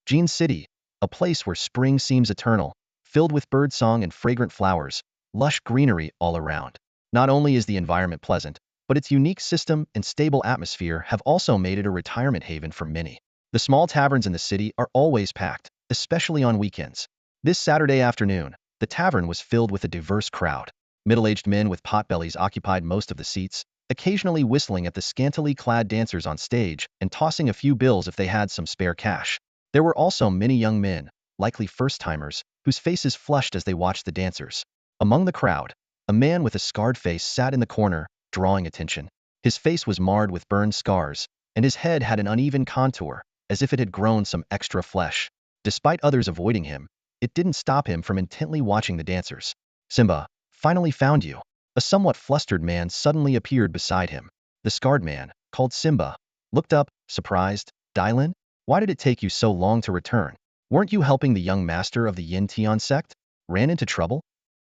Jean City, a place where spring seems eternal, filled with birdsong and fragrant flowers, lush greenery all around. Not only is the environment pleasant, but its unique system and stable atmosphere have also made it a retirement haven for many. The small taverns in the city are always packed, especially on weekends. This Saturday afternoon, the tavern was filled with a diverse crowd. Middle-aged men with potbellies occupied most of the seats, occasionally whistling at the scantily clad dancers on stage and tossing a few bills if they had some spare cash. There were also many young men, likely first-timers, whose faces flushed as they watched the dancers. Among the crowd, a man with a scarred face sat in the corner, drawing attention. His face was marred with burned scars, and his head had an uneven contour, as if it had grown some extra flesh. Despite others avoiding him, it didn't stop him from intently watching the dancers. Simba, finally found you. A somewhat flustered man suddenly appeared beside him. The scarred man, called Simba, looked up, surprised. Dylan? Why did it take you so long to return? Weren't you helping the young master of the Yin Tian sect? Ran into trouble?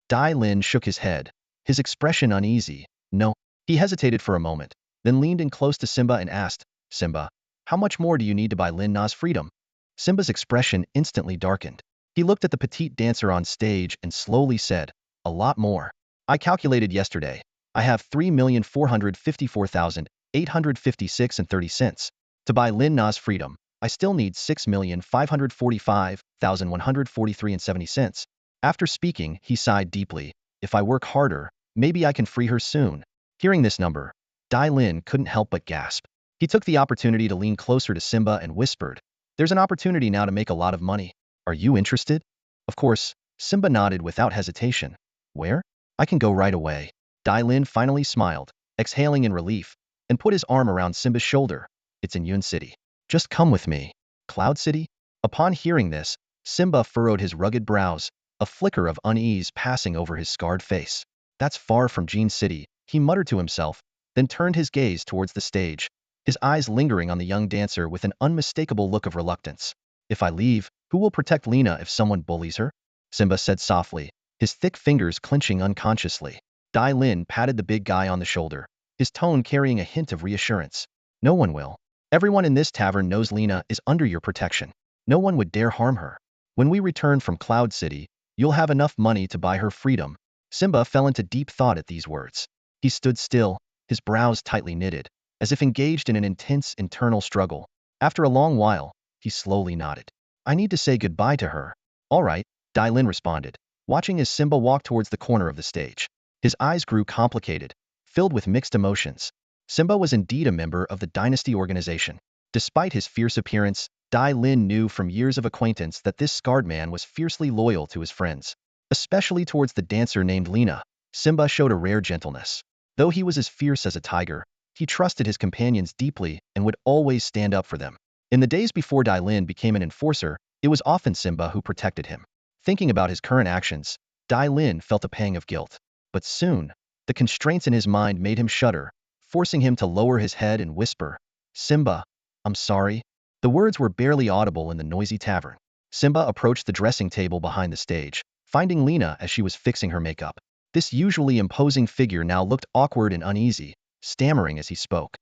Dai Lin shook his head, his expression uneasy. No. He hesitated for a moment, then leaned in close to Simba and asked, Simba, how much more do you need to buy Lin Na's freedom? Simba's expression instantly darkened. He looked at the petite dancer on stage and slowly said, A lot more. I calculated yesterday. I have 3,454,856 and 30 cents to buy Lin Na's freedom. I still need 6,545,143.70 cents. After speaking, he sighed deeply. If I work harder, maybe I can free her soon. Hearing this number, Dai Lin couldn't help but gasp. He took the opportunity to lean closer to Simba and whispered, "There's an opportunity now to make a lot of money. Are you interested?" Of course, Simba nodded without hesitation. "Where? I can go right away." Dai Lin finally smiled, exhaling in relief, and put his arm around Simba's shoulder. "It's in Yun City. Just come with me." Cloud City? Upon hearing this, Simba furrowed his rugged brows, a flicker of unease passing over his scarred face. "That's far from Jean City," he muttered to himself, then turned his gaze towards the stage, his eyes lingering on the young dancer with an unmistakable look of reluctance. "If I leave, who will protect Lena if someone bullies her?" Simba said softly, his thick fingers clenching unconsciously. Dai Lin patted the big guy on the shoulder, his tone carrying a hint of reassurance. "No one will. Everyone in this tavern knows Lena is under your protection. No one would dare harm her. When we return from Cloud City, you'll have enough money to buy her freedom." Simba fell into deep thought at these words. He stood still, his brows tightly knitted, as if engaged in an intense internal struggle. After a long while, he slowly nodded. "I need to say goodbye to her." "All right," Dai Lin responded, watching as Simba walked towards the corner of the stage. His eyes grew complicated, filled with mixed emotions. Simba was indeed a member of the Dynasty organization. Despite his fierce appearance, Dai Lin knew from years of acquaintance that this scarred man was fiercely loyal to his friends. Especially towards the dancer named Lena, Simba showed a rare gentleness. Though he was as fierce as a tiger, he trusted his companions deeply and would always stand up for them. In the days before Dai Lin became an enforcer, it was often Simba who protected him. Thinking about his current actions, Dai Lin felt a pang of guilt. But soon, the constraints in his mind made him shudder, forcing him to lower his head and whisper, "Simba, I'm sorry." The words were barely audible in the noisy tavern. Simba approached the dressing table behind the stage, finding Lena as she was fixing her makeup. This usually imposing figure now looked awkward and uneasy, stammering as he spoke.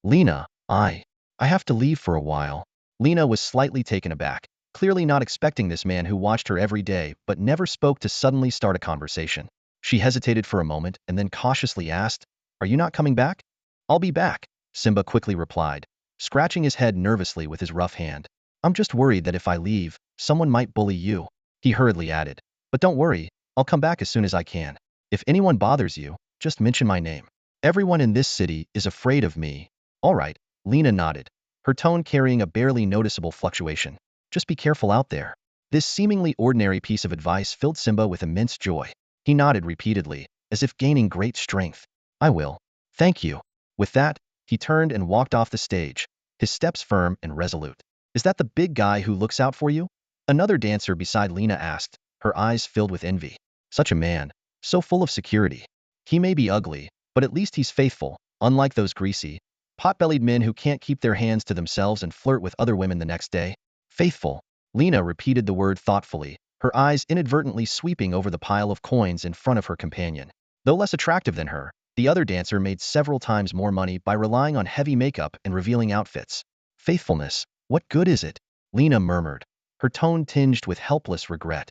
"Lena, I have to leave for a while." Lena was slightly taken aback, clearly not expecting this man who watched her every day but never spoke to suddenly start a conversation. She hesitated for a moment and then cautiously asked, "Are you not coming back?" "I'll be back," Simba quickly replied, scratching his head nervously with his rough hand. "I'm just worried that if I leave, someone might bully you." He hurriedly added, "But don't worry, I'll come back as soon as I can. If anyone bothers you, just mention my name. Everyone in this city is afraid of me." "All right," Lena nodded, her tone carrying a barely noticeable fluctuation. "Just be careful out there." This seemingly ordinary piece of advice filled Simba with immense joy. He nodded repeatedly, as if gaining great strength. "I will. Thank you." With that, he turned and walked off the stage, his steps firm and resolute. "Is that the big guy who looks out for you?" Another dancer beside Lena asked, her eyes filled with envy. "Such a man, so full of security. He may be ugly, but at least he's faithful, unlike those greasy, pot-bellied men who can't keep their hands to themselves and flirt with other women the next day." "Faithful." Lena repeated the word thoughtfully, her eyes inadvertently sweeping over the pile of coins in front of her companion. Though less attractive than her, the other dancer made several times more money by relying on heavy makeup and revealing outfits. "Faithfulness, what good is it?" Lena murmured, her tone tinged with helpless regret.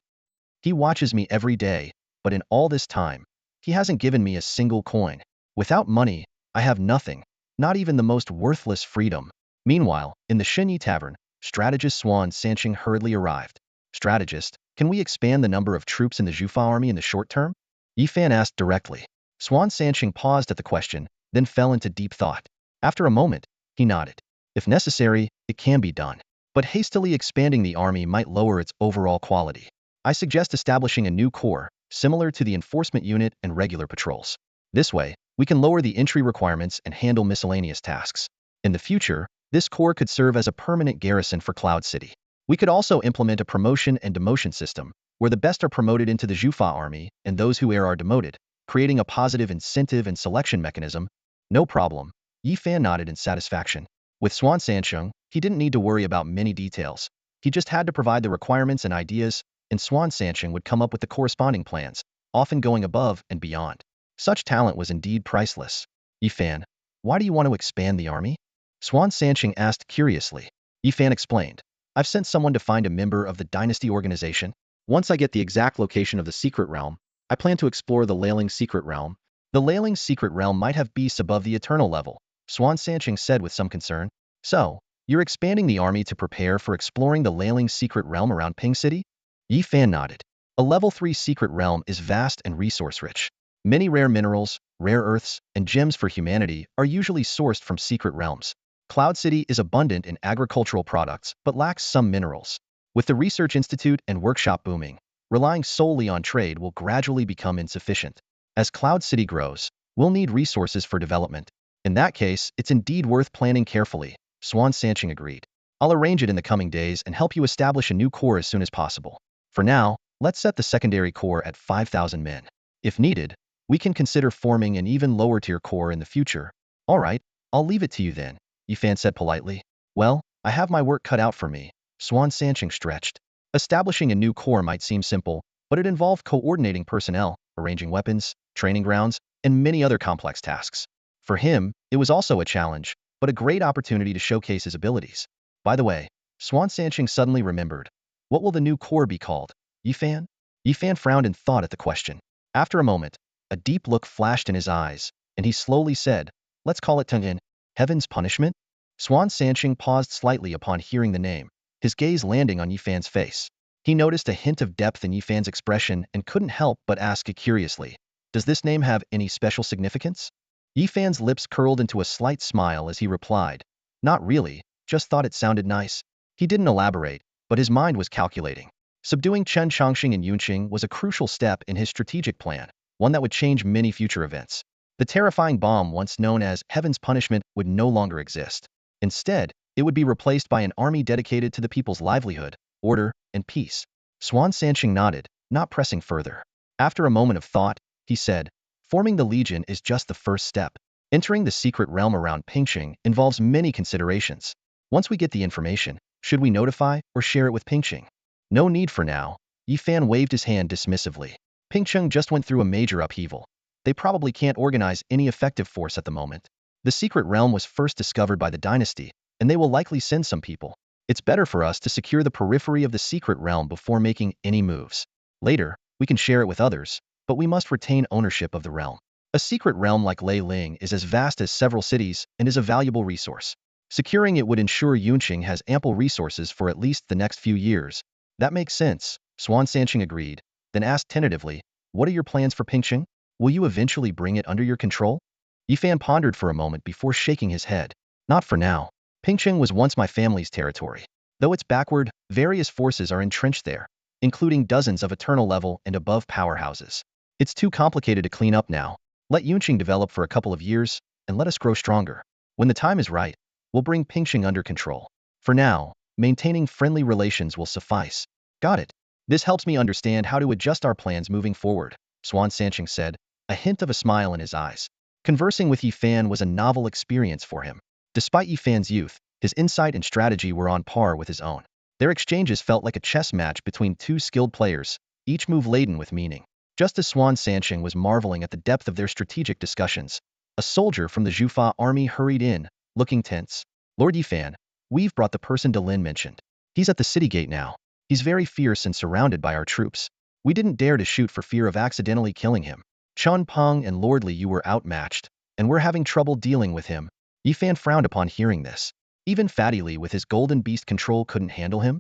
"He watches me every day, but in all this time, he hasn't given me a single coin. Without money, I have nothing, not even the most worthless freedom." Meanwhile, in the Shenyi Tavern, strategist Swan Sancheng hurriedly arrived. "Strategist, can we expand the number of troops in the Zhufa army in the short term?" Yifan asked directly. Swan Sancheng paused at the question, then fell into deep thought. After a moment, he nodded. "If necessary, it can be done. But hastily expanding the army might lower its overall quality. I suggest establishing a new corps, similar to the enforcement unit and regular patrols. This way, we can lower the entry requirements and handle miscellaneous tasks. In the future, this corps could serve as a permanent garrison for Cloud City. We could also implement a promotion and demotion system, where the best are promoted into the Zhufa army and those who err are demoted, creating a positive incentive and selection mechanism." "No problem." Yifan nodded in satisfaction. With Swan Sancheng, he didn't need to worry about many details. He just had to provide the requirements and ideas, and Swan Sancheng would come up with the corresponding plans, often going above and beyond. Such talent was indeed priceless. "Yifan, why do you want to expand the army?" Swan Sancheng asked curiously. Yifan explained, "I've sent someone to find a member of the Dynasty organization. Once I get the exact location of the secret realm, I plan to explore the Leiling secret realm." "The Leiling secret realm might have beasts above the eternal level," Swan Sancheng said with some concern. "So, You're expanding the army to prepare for exploring the Leiling's secret realm around Ping City? Yi Fan nodded. A level 3 secret realm is vast and resource-rich. Many rare minerals, rare earths, and gems for humanity are usually sourced from secret realms. Cloud City is abundant in agricultural products but lacks some minerals. With the research institute and workshop booming, relying solely on trade will gradually become insufficient. As Cloud City grows, we'll need resources for development. In that case, it's indeed worth planning carefully. Swan Sanching agreed. I'll arrange it in the coming days and help you establish a new core as soon as possible. For now, let's set the secondary core at 5,000 men. If needed, we can consider forming an even lower-tier core in the future. All right, I'll leave it to you then, Yi Fan said politely. Well, I have my work cut out for me. Swan Sanching stretched. Establishing a new core might seem simple, but it involved coordinating personnel, arranging weapons, training grounds, and many other complex tasks. For him, it was also a challenge, but a great opportunity to showcase his abilities. By the way, Swan Sanching suddenly remembered. What will the new core be called? Yi Fan? Yi Fan frowned in thought at the question. After a moment, a deep look flashed in his eyes, and he slowly said, let's call it Tengen. Heaven's Punishment? Swan Sanching paused slightly upon hearing the name, his gaze landing on Yi Fan's face. He noticed a hint of depth in Yi Fan's expression and couldn't help but ask curiously, does this name have any special significance? Yi Fan's lips curled into a slight smile as he replied, not really, just thought it sounded nice. He didn't elaborate, but his mind was calculating. Subduing Chen Chongqing and Yunqing was a crucial step in his strategic plan, one that would change many future events. The terrifying bomb once known as Heaven's Punishment would no longer exist. Instead, it would be replaced by an army dedicated to the people's livelihood, order, and peace. Swan Sanching nodded, not pressing further. After a moment of thought, he said, forming the Legion is just the first step. Entering the secret realm around Pingqing involves many considerations. Once we get the information, should we notify or share it with Pingqing? No need for now. Yi Fan waved his hand dismissively. Pingqing just went through a major upheaval. They probably can't organize any effective force at the moment. The secret realm was first discovered by the dynasty, and they will likely send some people. It's better for us to secure the periphery of the secret realm before making any moves. Later, we can share it with others, but we must retain ownership of the realm. A secret realm like Lei Ling is as vast as several cities and is a valuable resource. Securing it would ensure Yunqing has ample resources for at least the next few years. That makes sense, Swan Sanching agreed, then asked tentatively, what are your plans for Pingqing? Will you eventually bring it under your control? Yi Fan pondered for a moment before shaking his head. Not for now. Pingqing was once my family's territory. Though it's backward, various forces are entrenched there, including dozens of eternal level and above powerhouses. It's too complicated to clean up now. Let Yunqing develop for a couple of years, and let us grow stronger. When the time is right, we'll bring Pingqing under control. For now, maintaining friendly relations will suffice. Got it. This helps me understand how to adjust our plans moving forward, Swan Sanching said, a hint of a smile in his eyes. Conversing with Yi Fan was a novel experience for him. Despite Yi Fan's youth, his insight and strategy were on par with his own. Their exchanges felt like a chess match between two skilled players, each move laden with meaning. Just as Swan Sanching was marveling at the depth of their strategic discussions, a soldier from the Zhufa army hurried in, looking tense. Lord Yi Fan, we've brought the person Delin mentioned. He's at the city gate now. He's very fierce and surrounded by our troops. We didn't dare to shoot for fear of accidentally killing him. Chun Peng and Lord Li Yu were outmatched, and we're having trouble dealing with him. Yi Fan frowned upon hearing this. Even Fatty Li with his golden beast control couldn't handle him?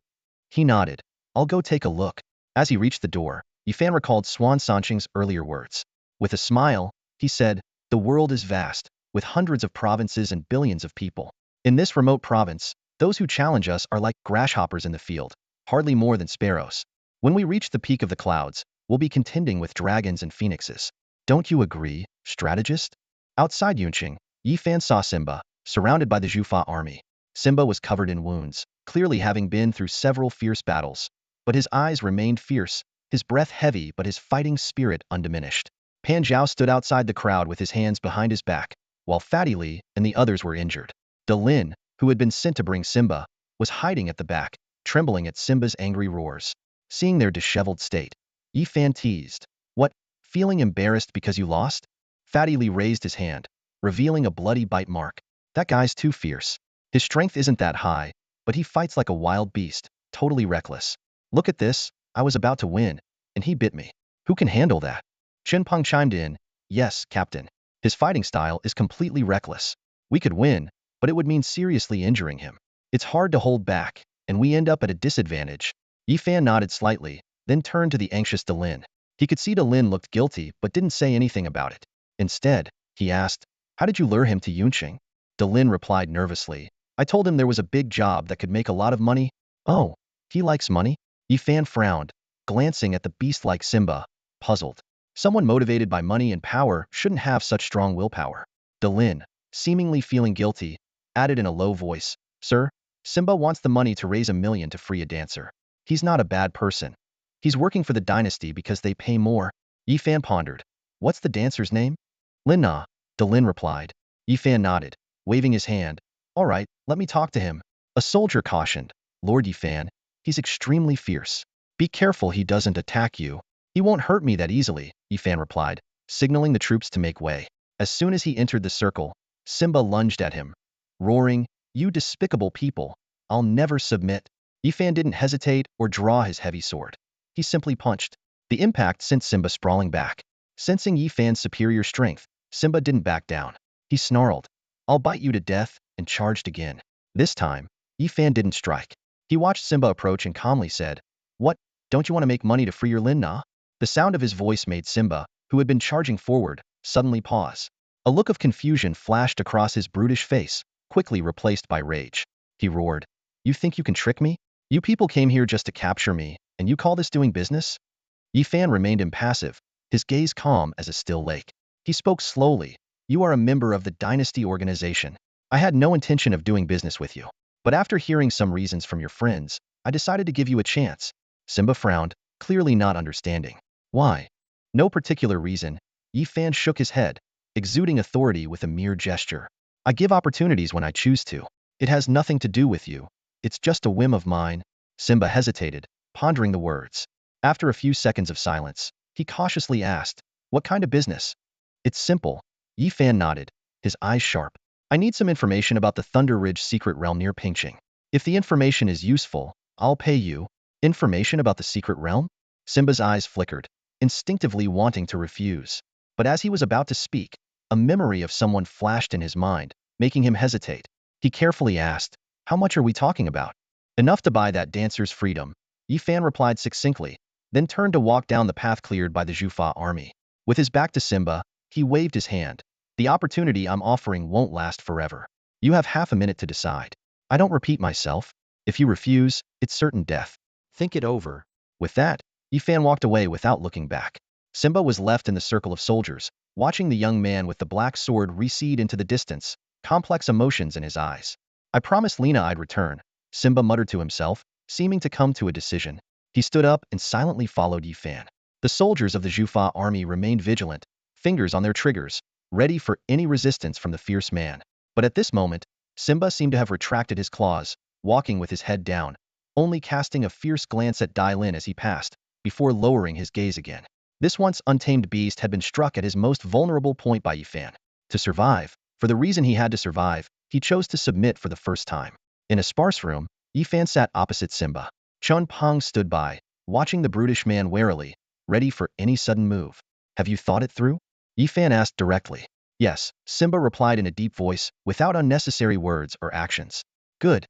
He nodded. I'll go take a look. As he reached the door, Yi Fan recalled Swan Sanching's earlier words. With a smile, he said, the world is vast, with hundreds of provinces and billions of people. In this remote province, those who challenge us are like grasshoppers in the field, hardly more than sparrows. When we reach the peak of the clouds, we'll be contending with dragons and phoenixes. Don't you agree, strategist? Outside Yunqing, Yi Fan saw Simba, surrounded by the Zhufa army. Simba was covered in wounds, clearly having been through several fierce battles, but his eyes remained fierce, his breath heavy but his fighting spirit undiminished. Pan Zhao stood outside the crowd with his hands behind his back, while Fatty Li and the others were injured. Delin, who had been sent to bring Simba, was hiding at the back, trembling at Simba's angry roars. Seeing their disheveled state, Yi Fan teased. What, feeling embarrassed because you lost? Fatty Li raised his hand, revealing a bloody bite mark. That guy's too fierce. His strength isn't that high, but he fights like a wild beast, totally reckless. Look at this, I was about to win, and he bit me. Who can handle that? Chen Peng chimed in, yes, Captain. His fighting style is completely reckless. We could win, but it would mean seriously injuring him. It's hard to hold back, and we end up at a disadvantage. Yifan nodded slightly, then turned to the anxious Delin. He could see Delin looked guilty but didn't say anything about it. Instead, he asked, "How did you lure him to Yunqing?" Delin replied nervously, "I told him there was a big job that could make a lot of money." "Oh, he likes money?" Yifan frowned, glancing at the beast-like Simba, puzzled. Someone motivated by money and power shouldn't have such strong willpower. Delin, seemingly feeling guilty, added in a low voice, "Sir, Simba wants the money to raise 1 million to free a dancer. He's not a bad person. He's working for the dynasty because they pay more." Yifan pondered. "What's the dancer's name?" "Linna," Delin replied. Yifan nodded, waving his hand. "All right, let me talk to him." A soldier cautioned, "Lord Yifan, he's extremely fierce. Be careful he doesn't attack you." "He won't hurt me that easily," Yifan replied, signaling the troops to make way. As soon as he entered the circle, Simba lunged at him, roaring, "You despicable people, I'll never submit." Yifan didn't hesitate or draw his heavy sword. He simply punched. The impact sent Simba sprawling back. Sensing Yifan's superior strength, Simba didn't back down. He snarled, "I'll bite you to death," and charged again. This time, Yifan didn't strike. He watched Simba approach and calmly said, "What, don't you want to make money to free your Lin Na?" The sound of his voice made Simba, who had been charging forward, suddenly pause. A look of confusion flashed across his brutish face, quickly replaced by rage. He roared, "You think you can trick me? You people came here just to capture me, and you call this doing business?" Yifan remained impassive, his gaze calm as a still lake. He spoke slowly, "You are a member of the dynasty organization. I had no intention of doing business with you. But after hearing some reasons from your friends, I decided to give you a chance." Simba frowned, clearly not understanding. "Why?" "No particular reason." Yifan shook his head, exuding authority with a mere gesture. "I give opportunities when I choose to. It has nothing to do with you. It's just a whim of mine." Simba hesitated, pondering the words. After a few seconds of silence, he cautiously asked, "What kind of business?" "It's simple." Yifan nodded, his eyes sharp. "I need some information about the Thunder Ridge secret realm near Pingqing. If the information is useful, I'll pay you." "Information about the secret realm?" Simba's eyes flickered, instinctively wanting to refuse. But as he was about to speak, a memory of someone flashed in his mind, making him hesitate. He carefully asked, "How much are we talking about?" "Enough to buy that dancer's freedom," Yifan replied succinctly, then turned to walk down the path cleared by the Zhufa army. With his back to Simba, he waved his hand. "The opportunity I'm offering won't last forever. You have half a minute to decide. I don't repeat myself. If you refuse, it's certain death. Think it over." With that, Yifan walked away without looking back. Simba was left in the circle of soldiers, watching the young man with the black sword recede into the distance, complex emotions in his eyes. "I promised Lena I'd return," Simba muttered to himself, seeming to come to a decision. He stood up and silently followed Yifan. The soldiers of the Zhufa army remained vigilant, fingers on their triggers, ready for any resistance from the fierce man. But at this moment, Simba seemed to have retracted his claws, walking with his head down, only casting a fierce glance at Dai Lin as he passed, before lowering his gaze again. This once untamed beast had been struck at his most vulnerable point by Yifan. To survive, for the reason he had to survive, he chose to submit for the first time. In a sparse room, Yifan sat opposite Simba. Chun Pang stood by, watching the brutish man warily, ready for any sudden move. "Have you thought it through?" Yifan asked directly. "Yes," Simba replied in a deep voice, without unnecessary words or actions. "Good."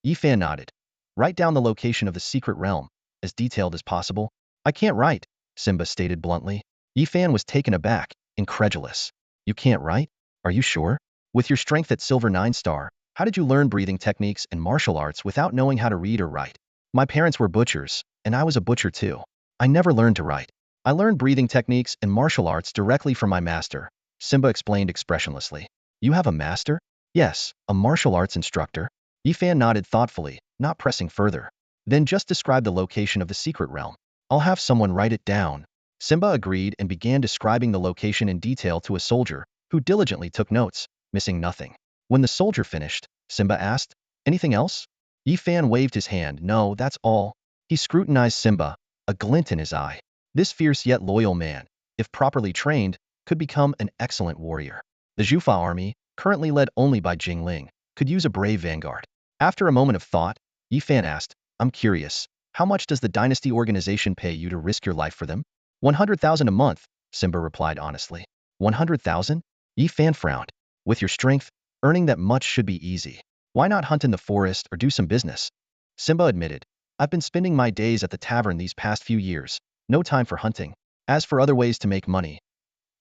Yifan nodded. "Write down the location of the secret realm, as detailed as possible." "I can't write," Simba stated bluntly. Yifan was taken aback, incredulous. "You can't write? Are you sure? With your strength at Silver 9 Star, how did you learn breathing techniques and martial arts without knowing how to read or write?" "My parents were butchers, and I was a butcher too. I never learned to write. I learned breathing techniques and martial arts directly from my master," Simba explained expressionlessly. "You have a master?" "Yes, a martial arts instructor." Yifan nodded thoughtfully, not pressing further. "Then just describe the location of the secret realm. I'll have someone write it down." Simba agreed and began describing the location in detail to a soldier, who diligently took notes, missing nothing. When the soldier finished, Simba asked, "Anything else?" Yifan waved his hand. "No, that's all." He scrutinized Simba, a glint in his eye. This fierce yet loyal man, if properly trained, could become an excellent warrior. The Zhufa army, currently led only by Jingling, could use a brave vanguard. After a moment of thought, Yifan asked, "I'm curious, how much does the dynasty organization pay you to risk your life for them?" 100,000 a month, Simba replied honestly. 100,000? Yifan frowned. "With your strength, earning that much should be easy." Why not hunt in the forest or do some business? Simba admitted, I've been spending my days at the tavern these past few years. No time for hunting. As for other ways to make money,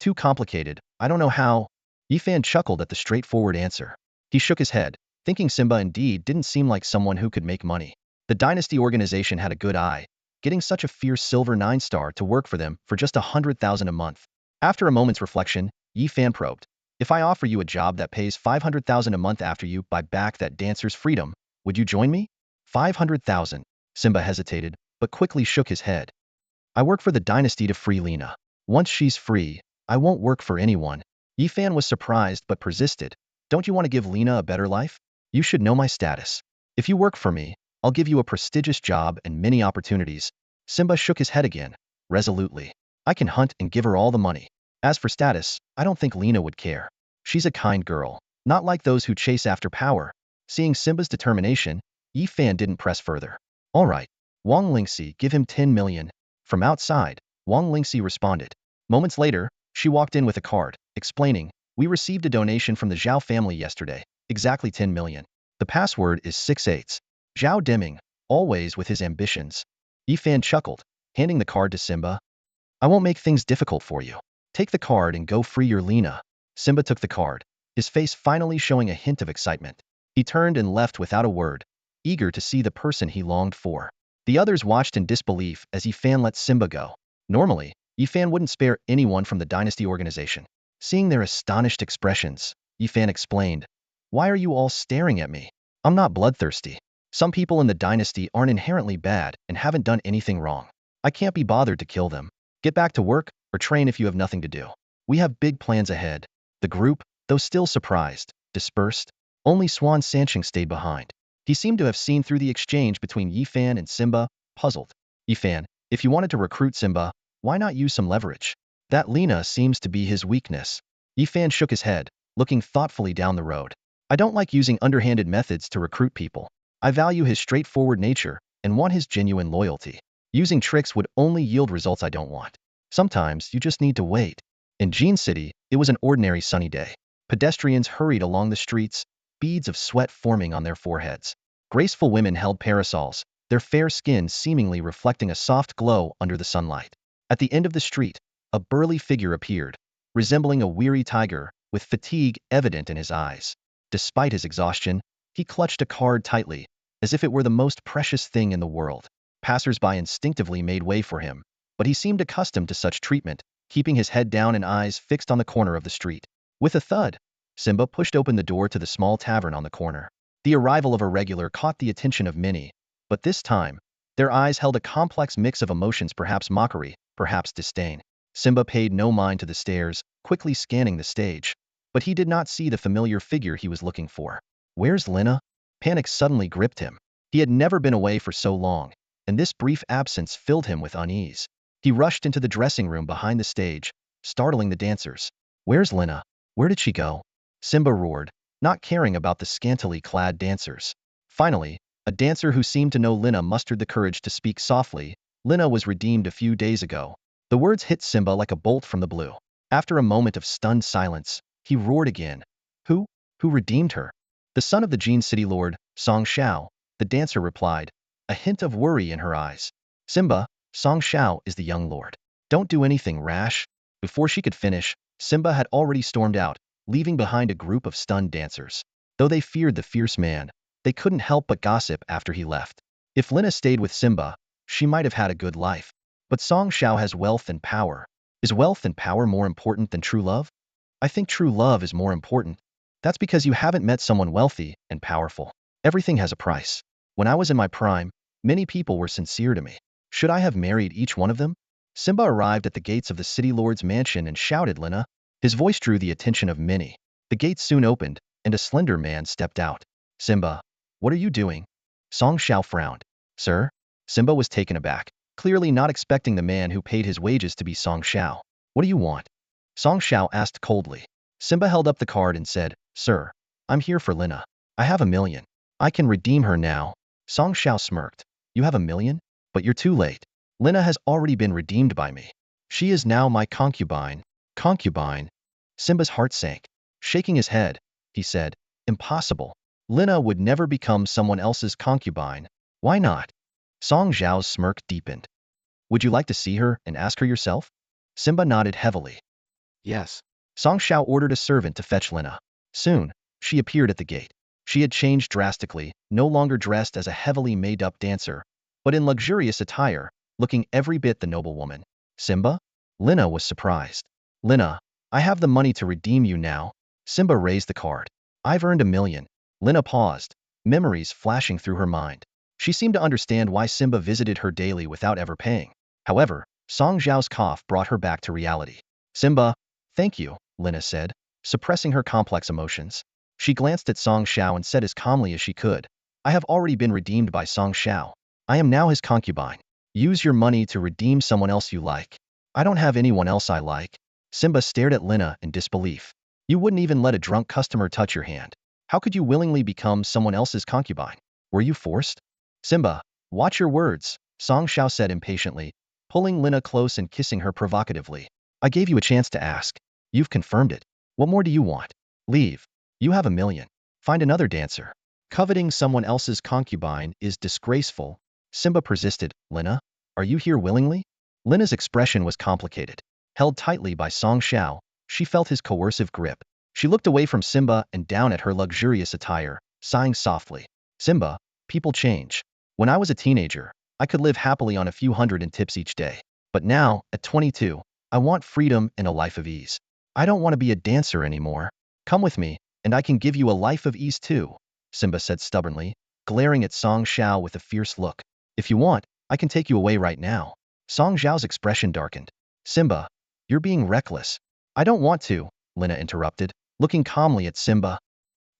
too complicated. I don't know how. Yifan chuckled at the straightforward answer. He shook his head, thinking Simba indeed didn't seem like someone who could make money. The dynasty organization had a good eye, getting such a fierce silver 9-star to work for them for just 100,000 a month. After a moment's reflection, Yifan probed, if I offer you a job that pays 500,000 a month after you buy back that dancer's freedom, would you join me? 500,000. Simba hesitated, but quickly shook his head. I work for the dynasty to free Lena. Once she's free, I won't work for anyone. Yifan was surprised but persisted. Don't you want to give Lena a better life? You should know my status. If you work for me, I'll give you a prestigious job and many opportunities. Simba shook his head again, resolutely. I can hunt and give her all the money. As for status, I don't think Lena would care. She's a kind girl, not like those who chase after power. Seeing Simba's determination, Yifan didn't press further. All right, Wang Lingxi, give him 10 million. From outside, Wang Lingxi responded. Moments later, she walked in with a card, explaining, we received a donation from the Zhao family yesterday, exactly 10 million. The password is 6/8. Zhao Deming, always with his ambitions. Yifan chuckled, handing the card to Simba. I won't make things difficult for you. Take the card and go free your Lena. Simba took the card, his face finally showing a hint of excitement. He turned and left without a word, eager to see the person he longed for. The others watched in disbelief as Yifan let Simba go. Normally, Yifan wouldn't spare anyone from the dynasty organization. Seeing their astonished expressions, Yifan explained, why are you all staring at me? I'm not bloodthirsty. Some people in the dynasty aren't inherently bad and haven't done anything wrong. I can't be bothered to kill them. Get back to work or train if you have nothing to do. We have big plans ahead. The group, though still surprised, dispersed. Only Swan Sancheng stayed behind. He seemed to have seen through the exchange between Yifan and Simba, puzzled. Yifan, if you wanted to recruit Simba, why not use some leverage? That Lena seems to be his weakness. Yifan shook his head, looking thoughtfully down the road. I don't like using underhanded methods to recruit people. I value his straightforward nature and want his genuine loyalty. Using tricks would only yield results I don't want. Sometimes you just need to wait. In Jean City, it was an ordinary sunny day. Pedestrians hurried along the streets, beads of sweat forming on their foreheads. Graceful women held parasols, their fair skin seemingly reflecting a soft glow under the sunlight. At the end of the street, a burly figure appeared, resembling a weary tiger, with fatigue evident in his eyes. Despite his exhaustion, he clutched a card tightly, as if it were the most precious thing in the world. Passers-by instinctively made way for him, but he seemed accustomed to such treatment, keeping his head down and eyes fixed on the corner of the street. With a thud, Simba pushed open the door to the small tavern on the corner. The arrival of a regular caught the attention of many, but this time, their eyes held a complex mix of emotions, perhaps mockery, perhaps disdain. Simba paid no mind to the stares, quickly scanning the stage. But he did not see the familiar figure he was looking for. Where's Lena? Panic suddenly gripped him. He had never been away for so long, and this brief absence filled him with unease. He rushed into the dressing room behind the stage, startling the dancers. Where's Lena? Where did she go? Simba roared, not caring about the scantily clad dancers. Finally, a dancer who seemed to know Lena mustered the courage to speak softly. Lena was redeemed a few days ago. The words hit Simba like a bolt from the blue. After a moment of stunned silence, he roared again. Who? Who redeemed her? The son of the Jean City Lord, Song Shao, the dancer replied, a hint of worry in her eyes. Simba, Song Shao is the young lord. Don't do anything rash. Before she could finish, Simba had already stormed out, leaving behind a group of stunned dancers. Though they feared the fierce man, they couldn't help but gossip after he left. If Lena stayed with Simba, she might have had a good life. But Song Shao has wealth and power. Is wealth and power more important than true love? I think true love is more important. That's because you haven't met someone wealthy and powerful. Everything has a price. When I was in my prime, many people were sincere to me. Should I have married each one of them? Simba arrived at the gates of the city lord's mansion and shouted Lena. His voice drew the attention of many. The gates soon opened, and a slender man stepped out. Simba, what are you doing? Song Shao frowned. Sir? Simba was taken aback, clearly not expecting the man who paid his wages to be Song Shao. What do you want? Song Shao asked coldly. Simba held up the card and said, Sir, I'm here for Lena. I have 1 million. I can redeem her now. Song Shao smirked. You have 1 million? But you're too late. Lena has already been redeemed by me. She is now my concubine. Concubine? Simba's heart sank. Shaking his head, he said, Impossible. Lina would never become someone else's concubine. Why not? Song Zhao's smirk deepened. Would you like to see her and ask her yourself? Simba nodded heavily. Yes. Song Xiao ordered a servant to fetch Lina. Soon, she appeared at the gate. She had changed drastically, no longer dressed as a heavily made-up dancer, but in luxurious attire, looking every bit the noblewoman. Simba? Lina was surprised. Lina, I have the money to redeem you now. Simba raised the card. I've earned 1 million. Lina paused, memories flashing through her mind. She seemed to understand why Simba visited her daily without ever paying. However, Song Zhao's cough brought her back to reality. Simba, thank you, Lina said, suppressing her complex emotions. She glanced at Song Xiao and said as calmly as she could, I have already been redeemed by Song Xiao. I am now his concubine. Use your money to redeem someone else you like. I don't have anyone else I like. Simba stared at Lina in disbelief. You wouldn't even let a drunk customer touch your hand. How could you willingly become someone else's concubine? Were you forced? Simba, watch your words, Song Xiao said impatiently, pulling Lina close and kissing her provocatively. I gave you a chance to ask. You've confirmed it. What more do you want? Leave. You have 1 million. Find another dancer. Coveting someone else's concubine is disgraceful. Simba persisted. Lina, are you here willingly? Lina's expression was complicated. Held tightly by Song Xiao, she felt his coercive grip. She looked away from Simba and down at her luxurious attire, sighing softly. Simba, people change. When I was a teenager, I could live happily on a few hundred in tips each day. But now, at 22, I want freedom and a life of ease. I don't want to be a dancer anymore. Come with me, and I can give you a life of ease too, Simba said stubbornly, glaring at Song Xiao with a fierce look. If you want, I can take you away right now. Song Xiao's expression darkened. Simba, you're being reckless. I don't want to, Lina interrupted, looking calmly at Simba.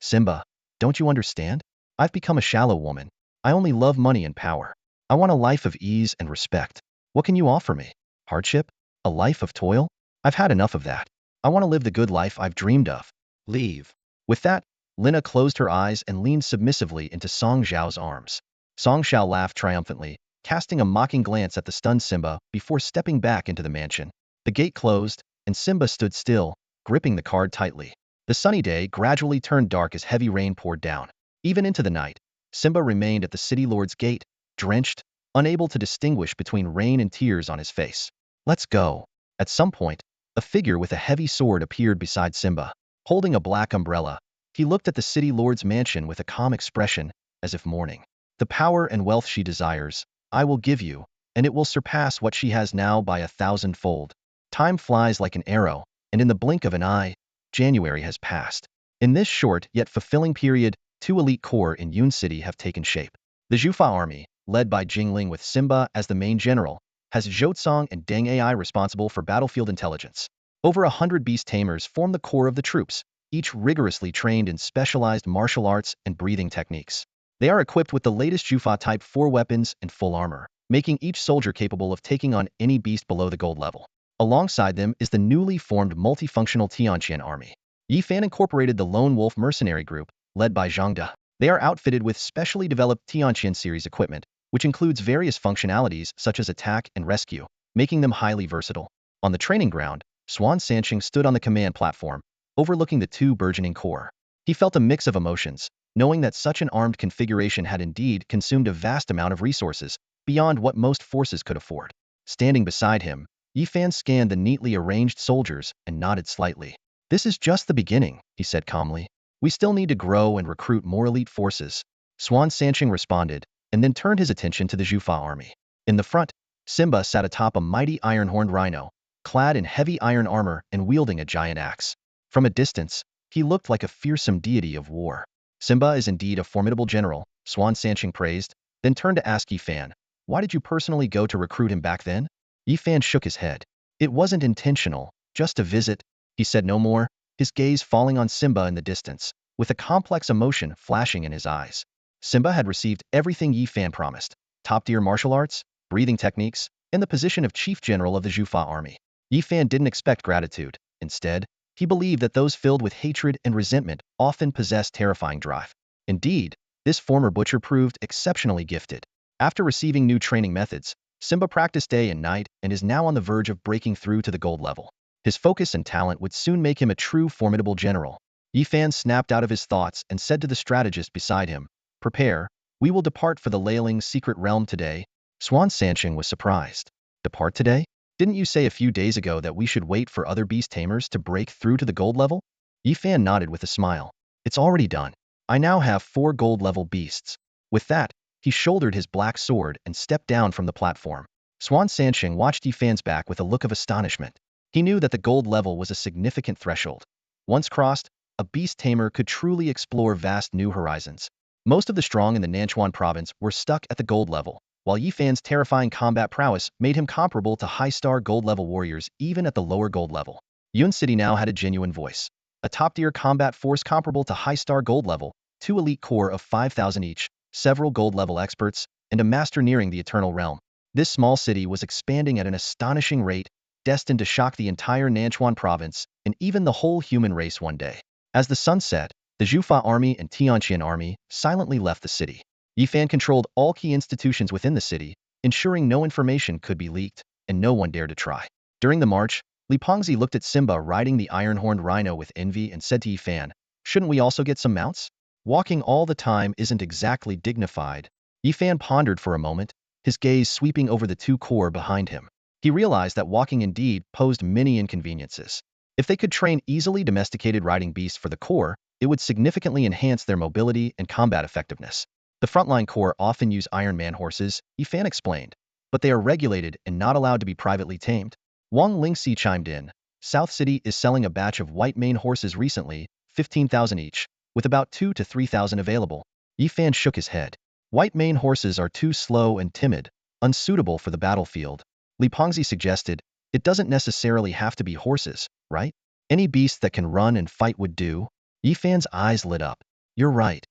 Simba, don't you understand? I've become a shallow woman. I only love money and power. I want a life of ease and respect. What can you offer me? Hardship? A life of toil? I've had enough of that. I want to live the good life I've dreamed of. Leave. With that, Lina closed her eyes and leaned submissively into Song Zhao's arms. Song Xiao laughed triumphantly, casting a mocking glance at the stunned Simba before stepping back into the mansion. The gate closed, and Simba stood still, gripping the card tightly. The sunny day gradually turned dark as heavy rain poured down. Even into the night, Simba remained at the city lord's gate, drenched, unable to distinguish between rain and tears on his face. Let's go. At some point, a figure with a heavy sword appeared beside Simba. Holding a black umbrella, he looked at the city lord's mansion with a calm expression, as if mourning. The power and wealth she desires, I will give you, and it will surpass what she has now by 1,000-fold. Time flies like an arrow, and in the blink of an eye, January has passed. In this short yet fulfilling period, 2 elite corps in Yun City have taken shape. The Zhufa army, led by Jingling with Simba as the main general, has Zhotsong and Deng Ai responsible for battlefield intelligence. Over 100 beast tamers form the core of the troops, each rigorously trained in specialized martial arts and breathing techniques. They are equipped with the latest Zhufa Type 4 weapons and full armor, making each soldier capable of taking on any beast below the gold level. Alongside them is the newly formed multifunctional Tianqian army. Yifan incorporated the Lone Wolf mercenary group, led by Zhang De. They are outfitted with specially developed Tianqian series equipment, which includes various functionalities such as attack and rescue, making them highly versatile. On the training ground, Swan Sancheng stood on the command platform, overlooking the 2 burgeoning corps. He felt a mix of emotions, knowing that such an armed configuration had indeed consumed a vast amount of resources, beyond what most forces could afford. Standing beside him, Yifan scanned the neatly arranged soldiers and nodded slightly. This is just the beginning, he said calmly. We still need to grow and recruit more elite forces. Swan Sancheng responded, and then turned his attention to the Zhufa army. In the front, Simba sat atop a mighty iron-horned rhino, clad in heavy iron armor and wielding a giant axe. From a distance, he looked like a fearsome deity of war. Simba is indeed a formidable general, Swan Sancheng praised, then turned to ask Yifan, why did you personally go to recruit him back then? Yifan shook his head. It wasn't intentional, just a visit. He said no more, his gaze falling on Simba in the distance, with a complex emotion flashing in his eyes. Simba had received everything Yifan promised: top-tier martial arts, breathing techniques, and the position of chief general of the Zhufa army. Yifan didn't expect gratitude. Instead, he believed that those filled with hatred and resentment often possess terrifying drive. Indeed, this former butcher proved exceptionally gifted. After receiving new training methods, Simba practiced day and night and is now on the verge of breaking through to the gold level. His focus and talent would soon make him a true formidable general. Yifan snapped out of his thoughts and said to the strategist beside him, "Prepare, we will depart for the Leiling's secret realm today." Swan Sancheng was surprised. Depart today? Didn't you say a few days ago that we should wait for other beast tamers to break through to the gold level? Yifan nodded with a smile. It's already done. I now have 4 gold level beasts. With that, he shouldered his black sword and stepped down from the platform. Swan Sancheng watched Yifan's back with a look of astonishment. He knew that the gold level was a significant threshold. Once crossed, a beast tamer could truly explore vast new horizons. Most of the strong in the Nanchuan province were stuck at the gold level, while Yifan's terrifying combat prowess made him comparable to high-star gold-level warriors even at the lower gold level. Yun City now had a genuine voice. A top-tier combat force comparable to high-star gold level, 2 elite corps of 5,000 each, several gold-level experts, and a master nearing the Eternal Realm. This small city was expanding at an astonishing rate, destined to shock the entire Nanchuan province and even the whole human race one day. As the sun set, the Zhufa army and Tianqian army silently left the city. Yifan controlled all key institutions within the city, ensuring no information could be leaked, and no one dared to try. During the march, Li Pengzi looked at Simba riding the iron-horned rhino with envy and said to Yifan, "Shouldn't we also get some mounts? Walking all the time isn't exactly dignified." Yifan pondered for a moment, his gaze sweeping over the 2 corps behind him. He realized that walking indeed posed many inconveniences. If they could train easily domesticated riding beasts for the corps, it would significantly enhance their mobility and combat effectiveness. The frontline corps often use Iron Man horses, Yifan explained, but they are regulated and not allowed to be privately tamed. Wang Lingxi chimed in. South City is selling a batch of white mane horses recently, 15,000 each, with about 2 to 3,000 available. Yifan shook his head. White mane horses are too slow and timid, unsuitable for the battlefield. Li Pengzi suggested, it doesn't necessarily have to be horses, right? Any beast that can run and fight would do. Yifan's eyes lit up. You're right.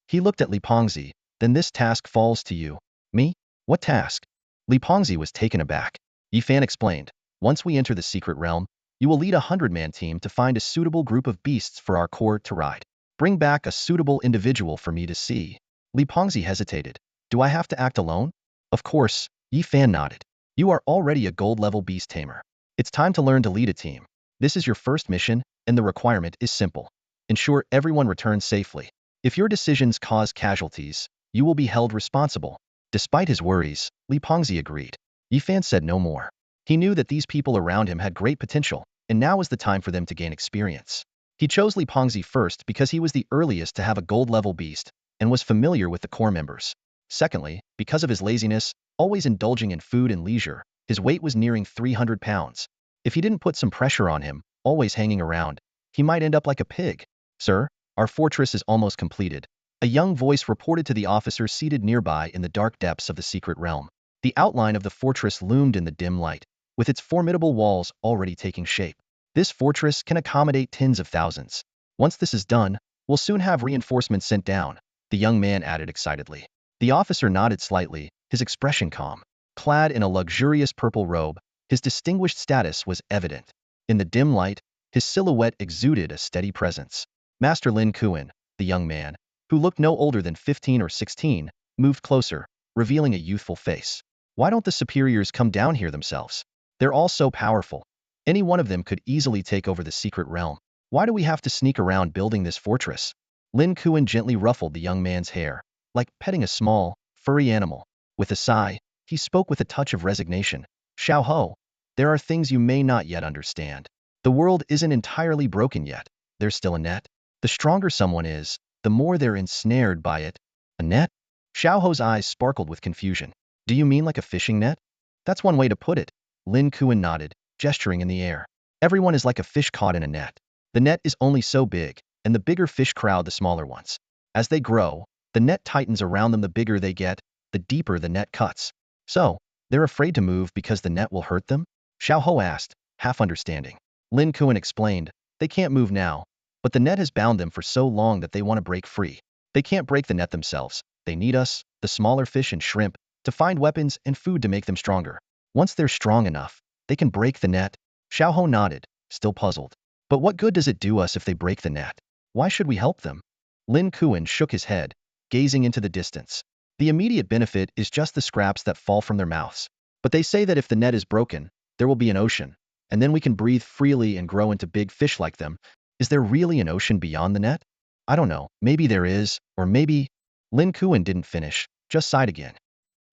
He looked at Li Pengzi. Then this task falls to you. Me? What task? Li Pengzi was taken aback. Yifan explained. Once we enter the secret realm, you will lead a 100-man team to find a suitable group of beasts for our corps to ride. Bring back a suitable individual for me to see. Li Pengzi hesitated. Do I have to act alone? Of course, Yifan nodded. You are already a gold-level beast tamer. It's time to learn to lead a team. This is your first mission, and the requirement is simple. Ensure everyone returns safely. If your decisions cause casualties, you will be held responsible. Despite his worries, Li Pengzi agreed. Yifan said no more. He knew that these people around him had great potential, and now was the time for them to gain experience. He chose Li Pengzi first because he was the earliest to have a gold-level beast, and was familiar with the corps members. Secondly, because of his laziness, always indulging in food and leisure, his weight was nearing 300 pounds. If he didn't put some pressure on him, always hanging around, he might end up like a pig. Sir, our fortress is almost completed. A young voice reported to the officer seated nearby in the dark depths of the secret realm. The outline of the fortress loomed in the dim light, with its formidable walls already taking shape. This fortress can accommodate tens of thousands. Once this is done, we'll soon have reinforcements sent down, the young man added excitedly. The officer nodded slightly, his expression calm. Clad in a luxurious purple robe, his distinguished status was evident. In the dim light, his silhouette exuded a steady presence. Master Lin Kuan, the young man, who looked no older than 15 or 16, moved closer, revealing a youthful face. Why don't the superiors come down here themselves? They're all so powerful. Any one of them could easily take over the secret realm. Why do we have to sneak around building this fortress? Lin Kuan gently ruffled the young man's hair, like petting a small, furry animal. With a sigh, he spoke with a touch of resignation. Xiao Ho, there are things you may not yet understand. The world isn't entirely broken yet. There's still a net. The stronger someone is, the more they're ensnared by it. A net? Xiao Ho's eyes sparkled with confusion. Do you mean like a fishing net? That's one way to put it. Lin Kuan nodded, gesturing in the air. Everyone is like a fish caught in a net. The net is only so big, and the bigger fish crowd the smaller ones. As they grow, the net tightens around them. The bigger they get, the deeper the net cuts. So, they're afraid to move because the net will hurt them? Xiao Ho asked, half understanding. Lin Kuan explained, they can't move now, but the net has bound them for so long that they want to break free. They can't break the net themselves. They need us, the smaller fish and shrimp, to find weapons and food to make them stronger. Once they're strong enough, they can break the net. Xiao Ho nodded, still puzzled. But what good does it do us if they break the net? Why should we help them? Lin Kuan shook his head, gazing into the distance. The immediate benefit is just the scraps that fall from their mouths. But they say that if the net is broken, there will be an ocean, and then we can breathe freely and grow into big fish like them. Is there really an ocean beyond the net? I don't know. Maybe there is, or maybe... Lin Kuan didn't finish, just sighed again.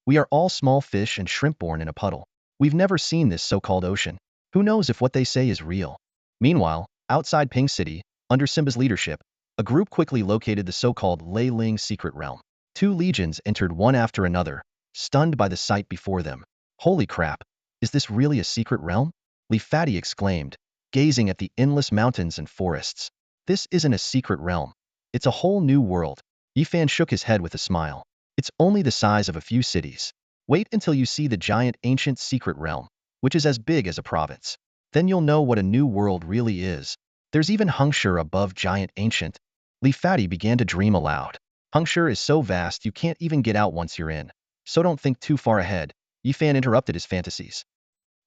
We are all small fish and shrimp born in a puddle. We've never seen this so-called ocean. Who knows if what they say is real? Meanwhile, outside Ping City, under Simba's leadership, a group quickly located the so-called Lei Ling secret realm. 2 legions entered one after another, stunned by the sight before them. Holy crap, is this really a secret realm? Li Fati exclaimed, gazing at the endless mountains and forests. This isn't a secret realm. It's a whole new world. Yi Fan shook his head with a smile. It's only the size of a few cities. Wait until you see the giant ancient secret realm, which is as big as a province. Then you'll know what a new world really is. There's even Hengshi above giant ancient. Li Fati began to dream aloud. Hengshi is so vast you can't even get out once you're in. So don't think too far ahead. Yi Fan interrupted his fantasies.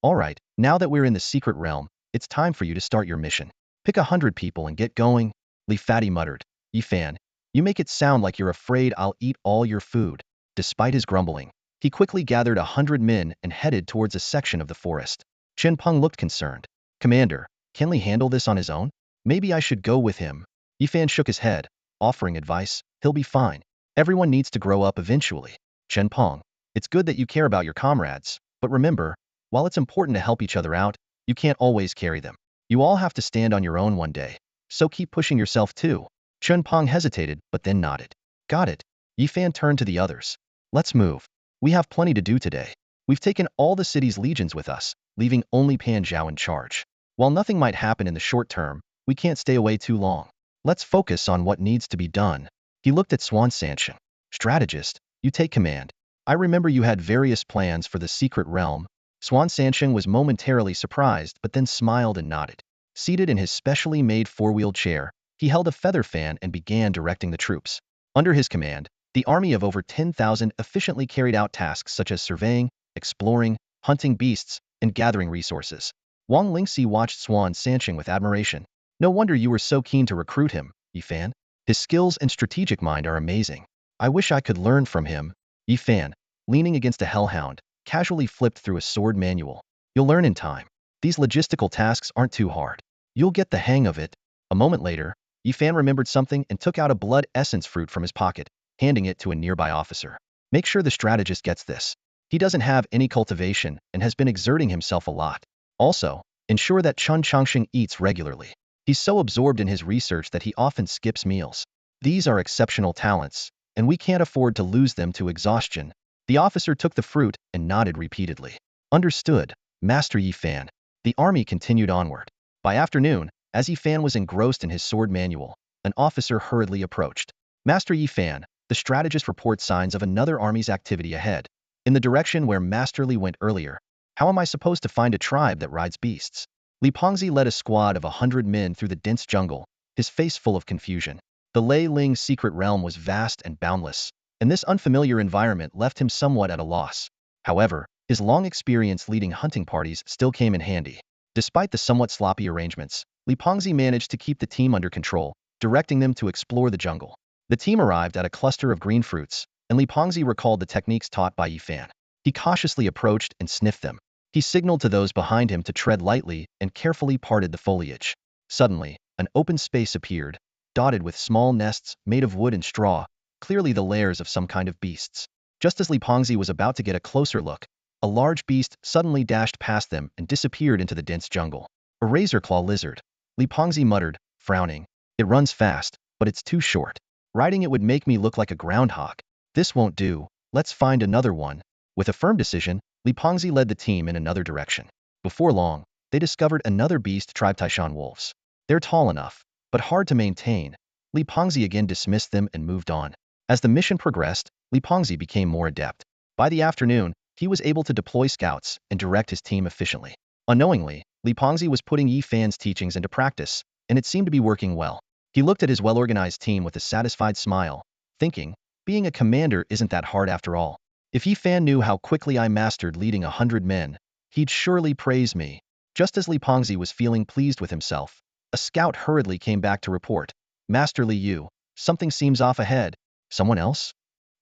Alright, now that we're in the secret realm, it's time for you to start your mission. Pick 100 people and get going. Li Fati muttered. Yi Fan, you make it sound like you're afraid I'll eat all your food. Despite his grumbling, he quickly gathered 100 men and headed towards a section of the forest. Chen Peng looked concerned. Commander, can Li handle this on his own? Maybe I should go with him. Yi Fan shook his head, offering advice. He'll be fine. Everyone needs to grow up eventually. Chen Peng, it's good that you care about your comrades, but remember, while it's important to help each other out, you can't always carry them. You all have to stand on your own one day. So keep pushing yourself too. Chen Peng hesitated, but then nodded. Got it. Yi Fan turned to the others. Let's move. We have plenty to do today. We've taken all the city's legions with us, leaving only Pan Zhao in charge. While nothing might happen in the short term, we can't stay away too long. Let's focus on what needs to be done. He looked at Swan Sansheng. Strategist, you take command. I remember you had various plans for the secret realm. Swan Sansheng was momentarily surprised but then smiled and nodded. Seated in his specially made 4-wheeled chair, he held a feather fan and began directing the troops. Under his command, the army of over 10,000 efficiently carried out tasks such as surveying, exploring, hunting beasts, and gathering resources. Wang Lingxi watched Swan Sansheng with admiration. No wonder you were so keen to recruit him, Yi Fan. His skills and strategic mind are amazing. I wish I could learn from him. Yi Fan, leaning against a hellhound, casually flipped through a sword manual. You'll learn in time. These logistical tasks aren't too hard. You'll get the hang of it. A moment later, Yi Fan remembered something and took out a blood essence fruit from his pocket, handing it to a nearby officer. Make sure the strategist gets this. He doesn't have any cultivation and has been exerting himself a lot. Also, ensure that Chun Changsheng eats regularly. He's so absorbed in his research that he often skips meals. These are exceptional talents, and we can't afford to lose them to exhaustion. The officer took the fruit and nodded repeatedly. Understood, Master Yi Fan. The army continued onward. By afternoon, as Yi Fan was engrossed in his sword manual, an officer hurriedly approached. Master Yi Fan, the strategist reports signs of another army's activity ahead, in the direction where Master Li went earlier. How am I supposed to find a tribe that rides beasts? Li Pengzi led a squad of 100 men through the dense jungle, his face full of confusion. The Lei Ling secret realm was vast and boundless, and this unfamiliar environment left him somewhat at a loss. However, his long experience leading hunting parties still came in handy. Despite the somewhat sloppy arrangements, Li Pengzi managed to keep the team under control, directing them to explore the jungle. The team arrived at a cluster of green fruits, and Li Pengzi recalled the techniques taught by Yi Fan. He cautiously approached and sniffed them. He signaled to those behind him to tread lightly and carefully parted the foliage. Suddenly, an open space appeared, dotted with small nests made of wood and straw, clearly the lairs of some kind of beasts. Just as Li Pengzi was about to get a closer look, a large beast suddenly dashed past them and disappeared into the dense jungle. A razor-claw lizard. Li Pengzi muttered, frowning. It runs fast, but it's too short. Riding it would make me look like a groundhog. This won't do. Let's find another one. With a firm decision, Li Pengzi led the team in another direction. Before long, they discovered another beast tribe Taishan wolves. They're tall enough, but hard to maintain. Li Pengzi again dismissed them and moved on. As the mission progressed, Li Pengzi became more adept. By the afternoon, he was able to deploy scouts and direct his team efficiently. Unknowingly, Li Pengzi was putting Yi Fan's teachings into practice, and it seemed to be working well. He looked at his well-organized team with a satisfied smile, thinking, being a commander isn't that hard after all. If Yi Fan knew how quickly I mastered leading 100 men, he'd surely praise me. Just as Li Pengzi was feeling pleased with himself, a scout hurriedly came back to report. Master Li Yu, something seems off ahead. Someone else?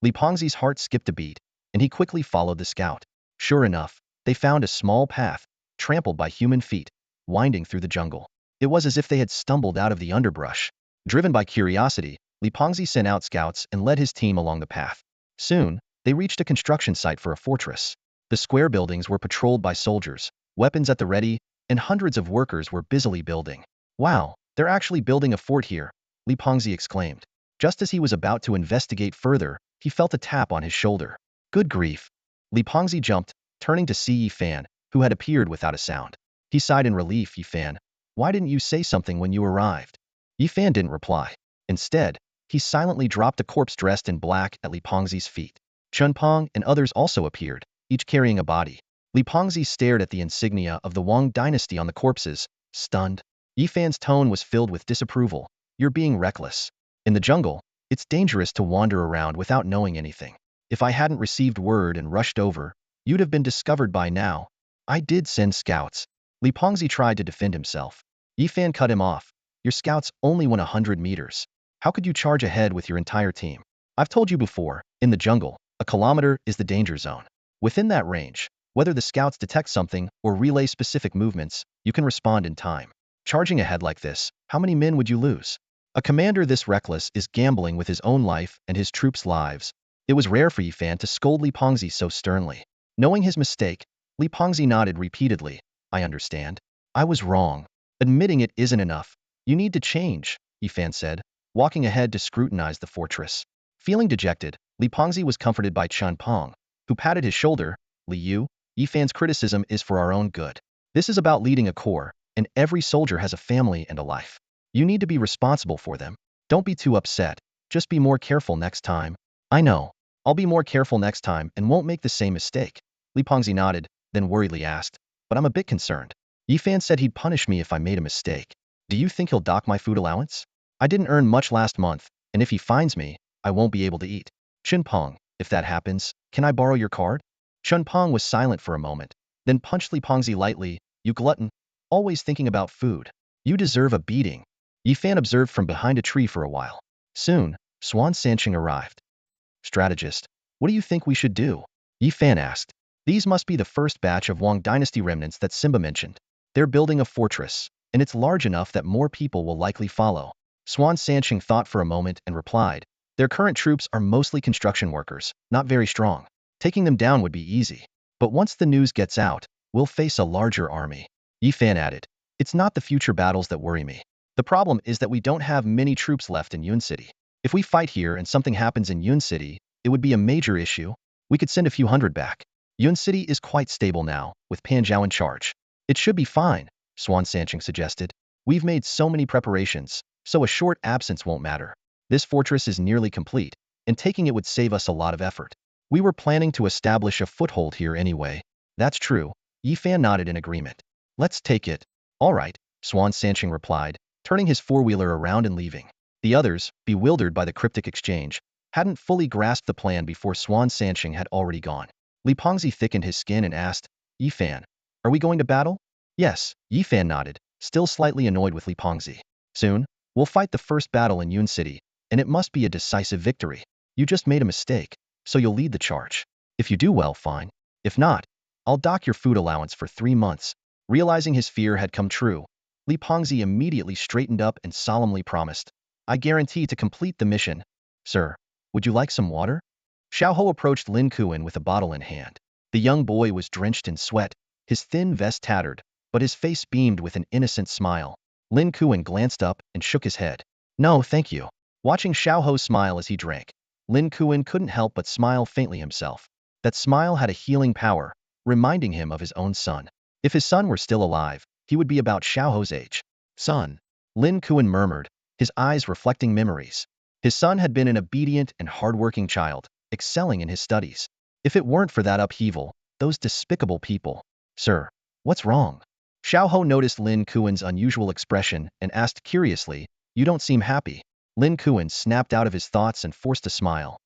Li Pengzi's heart skipped a beat, and he quickly followed the scout. Sure enough, they found a small path, trampled by human feet, winding through the jungle. It was as if they had stumbled out of the underbrush. Driven by curiosity, Li Pengzi sent out scouts and led his team along the path. Soon, they reached a construction site for a fortress. The square buildings were patrolled by soldiers, weapons at the ready, and hundreds of workers were busily building. Wow, they're actually building a fort here, Li Pengzi exclaimed. Just as he was about to investigate further, he felt a tap on his shoulder. Good grief. Li Pengzi jumped, turning to see Yi Fan, who had appeared without a sound. He sighed in relief. Yi Fan, why didn't you say something when you arrived? Yi Fan didn't reply. Instead, he silently dropped a corpse dressed in black at Li Pengzi's feet. Chun Pong and others also appeared, each carrying a body. Li Pengzi stared at the insignia of the Wang dynasty on the corpses, stunned. Yi Fan's tone was filled with disapproval. You're being reckless. In the jungle, it's dangerous to wander around without knowing anything. If I hadn't received word and rushed over, you'd have been discovered by now. I did send scouts. Li Pengzi tried to defend himself. Yi Fan cut him off. Your scouts only went 100 meters. How could you charge ahead with your entire team? I've told you before, in the jungle, a kilometer is the danger zone. Within that range, whether the scouts detect something or relay specific movements, you can respond in time. Charging ahead like this, how many men would you lose? A commander this reckless is gambling with his own life and his troops' lives. It was rare for Yi Fan to scold Li Pengzi so sternly. Knowing his mistake, Li Pengzi nodded repeatedly. I understand. I was wrong. Admitting it isn't enough. You need to change, Yi Fan said, walking ahead to scrutinize the fortress. Feeling dejected, Li Pengzi was comforted by Chun Pong, who patted his shoulder. Li Yu, Yi Fan's criticism is for our own good. This is about leading a corps, and every soldier has a family and a life. You need to be responsible for them. Don't be too upset. Just be more careful next time. I know. I'll be more careful next time and won't make the same mistake. Li Pengzi nodded, then worriedly asked, but I'm a bit concerned. Yi Fan said he'd punish me if I made a mistake. Do you think he'll dock my food allowance? I didn't earn much last month, and if he finds me, I won't be able to eat. Chun Pong, if that happens, can I borrow your card? Chun Pong was silent for a moment, then punched Li Pengzi lightly. You glutton, always thinking about food. You deserve a beating. Yi Fan observed from behind a tree for a while. Soon, Swan Sancheng arrived. Strategist, what do you think we should do? Yi Fan asked. These must be the first batch of Wang dynasty remnants that Simba mentioned. They're building a fortress, and it's large enough that more people will likely follow. Swan Sancheng thought for a moment and replied, their current troops are mostly construction workers, not very strong. Taking them down would be easy. But once the news gets out, we'll face a larger army. Yi Fan added, it's not the future battles that worry me. The problem is that we don't have many troops left in Yun City. If we fight here and something happens in Yun City, it would be a major issue. We could send a few hundred back. Yun City is quite stable now, with Pan Zhao in charge. It should be fine, Swan Sancheng suggested. We've made so many preparations, so a short absence won't matter. This fortress is nearly complete, and taking it would save us a lot of effort. We were planning to establish a foothold here anyway. That's true. Yi Fan nodded in agreement. Let's take it. All right, Swan Sancheng replied, turning his four-wheeler around and leaving. The others, bewildered by the cryptic exchange, hadn't fully grasped the plan before Swan Sancheng had already gone. Li Pengzi thickened his skin and asked, Yi Fan, are we going to battle? Yes, Yi Fan nodded, still slightly annoyed with Li Pengzi. Soon, we'll fight the first battle in Yun City, and it must be a decisive victory. You just made a mistake, so you'll lead the charge. If you do well, fine. If not, I'll dock your food allowance for 3 months. Realizing his fear had come true, Li Pengzi immediately straightened up and solemnly promised, I guarantee to complete the mission. Sir, would you like some water? Xiao Ho approached Lin Kuan with a bottle in hand. The young boy was drenched in sweat, his thin vest tattered, but his face beamed with an innocent smile. Lin Kuan glanced up and shook his head. No, thank you. Watching Xiao Ho smile as he drank, Lin Kuan couldn't help but smile faintly himself. That smile had a healing power, reminding him of his own son. If his son were still alive, he would be about Xiao Ho's age. Son, Lin Kuan murmured, his eyes reflecting memories. His son had been an obedient and hardworking child, excelling in his studies. If it weren't for that upheaval, those despicable people. Sir, what's wrong? Xiao Ho noticed Lin Kuan's unusual expression and asked curiously, you don't seem happy. Lin Kuan snapped out of his thoughts and forced a smile.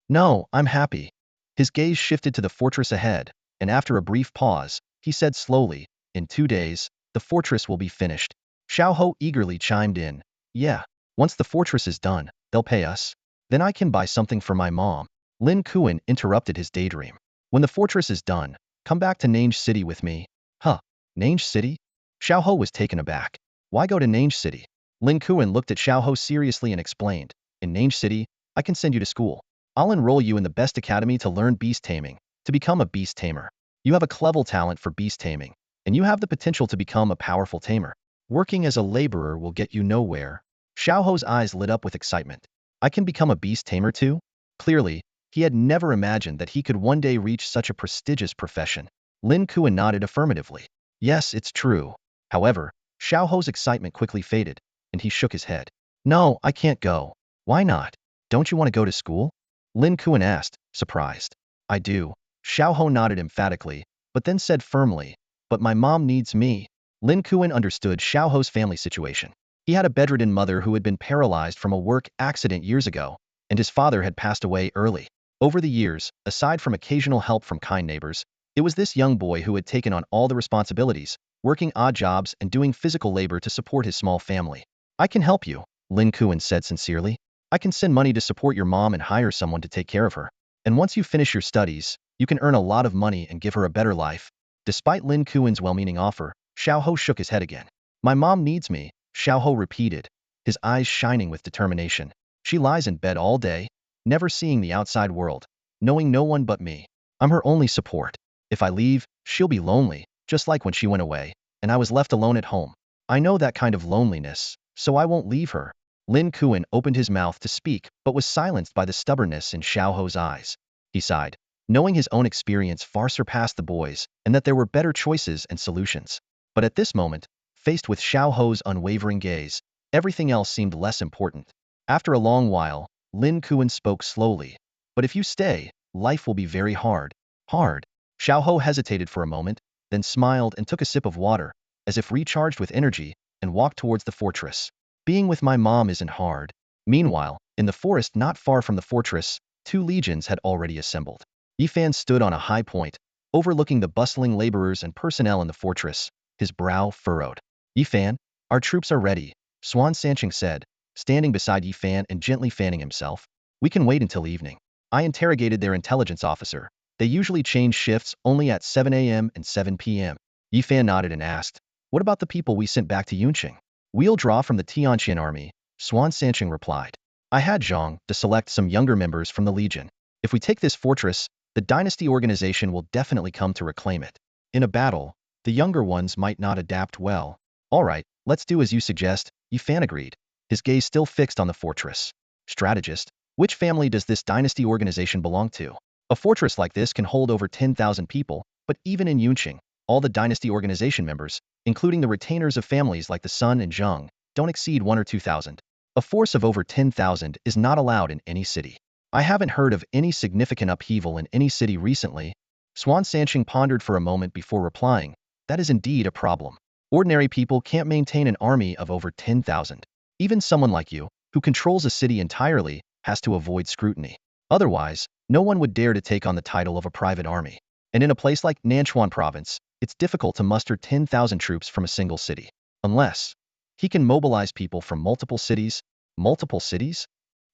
No, I'm happy. His gaze shifted to the fortress ahead, and after a brief pause, he said slowly, in 2 days, the fortress will be finished. Xiao Ho eagerly chimed in, yeah, once the fortress is done, they'll pay us. Then I can buy something for my mom. Lin Kuan interrupted his daydream. When the fortress is done, come back to Nange City with me. Huh, Nange City? Xiao Ho was taken aback. Why go to Nange City? Lin Kuan looked at Xiaoho seriously and explained, in Nange City, I can send you to school. I'll enroll you in the best academy to learn beast taming, to become a beast tamer. You have a clever talent for beast taming, and you have the potential to become a powerful tamer. Working as a laborer will get you nowhere. Xiaoho's eyes lit up with excitement. I can become a beast tamer too? Clearly, he had never imagined that he could one day reach such a prestigious profession. Lin Kuan nodded affirmatively. Yes, it's true. However, Xiaoho's excitement quickly faded, and he shook his head. No, I can't go. Why not? Don't you want to go to school? Lin Kuan asked, surprised. I do. Xiaoho nodded emphatically, but then said firmly, but my mom needs me. Lin Kuan understood Xiaoho's family situation. He had a bedridden mother who had been paralyzed from a work accident years ago, and his father had passed away early. Over the years, aside from occasional help from kind neighbors, it was this young boy who had taken on all the responsibilities, working odd jobs and doing physical labor to support his small family. I can help you, Lin Kuan said sincerely. I can send money to support your mom and hire someone to take care of her. And once you finish your studies, you can earn a lot of money and give her a better life. Despite Lin Kuan's well-meaning offer, Xiaoho shook his head again. My mom needs me, Xiaoho repeated, his eyes shining with determination. She lies in bed all day, never seeing the outside world, knowing no one but me. I'm her only support. If I leave, she'll be lonely, just like when she went away, and I was left alone at home. I know that kind of loneliness, so I won't leave her. Lin Kuan opened his mouth to speak, but was silenced by the stubbornness in Xiaoho's eyes. He sighed, knowing his own experience far surpassed the boy's, and that there were better choices and solutions. But at this moment, faced with Xiaoho's unwavering gaze, everything else seemed less important. After a long while, Lin Kuan spoke slowly. But if you stay, life will be very hard. Hard. Xiaoho hesitated for a moment, then smiled and took a sip of water, as if recharged with energy, and walked towards the fortress. Being with my mom isn't hard. Meanwhile, in the forest not far from the fortress, 2 legions had already assembled. Yifan stood on a high point, overlooking the bustling laborers and personnel in the fortress, his brow furrowed. Yifan, our troops are ready, Swan Sancheng said, standing beside Yifan and gently fanning himself. We can wait until evening. I interrogated their intelligence officer. They usually change shifts only at 7 a.m. and 7 p.m. Yifan nodded and asked, what about the people we sent back to Yunqing? We'll draw from the Tianqian army, Swan Sancheng replied. I had Zhang to select some younger members from the legion. If we take this fortress, the dynasty organization will definitely come to reclaim it. In a battle, the younger ones might not adapt well. All right, let's do as you suggest, Yifan agreed, his gaze still fixed on the fortress. Strategist, which family does this dynasty organization belong to? A fortress like this can hold over 10,000 people, but even in Yunqing, all the dynasty organization members, including the retainers of families like the Sun and Zhang, don't exceed 1 or 2,000. A force of over 10,000 is not allowed in any city. I haven't heard of any significant upheaval in any city recently. Swan Sancheng pondered for a moment before replying, that is indeed a problem. Ordinary people can't maintain an army of over 10,000. Even someone like you, who controls a city entirely, has to avoid scrutiny. Otherwise, no one would dare to take on the title of a private army. And in a place like Nanchuan province, it's difficult to muster 10,000 troops from a single city. Unless he can mobilize people from multiple cities. Multiple cities?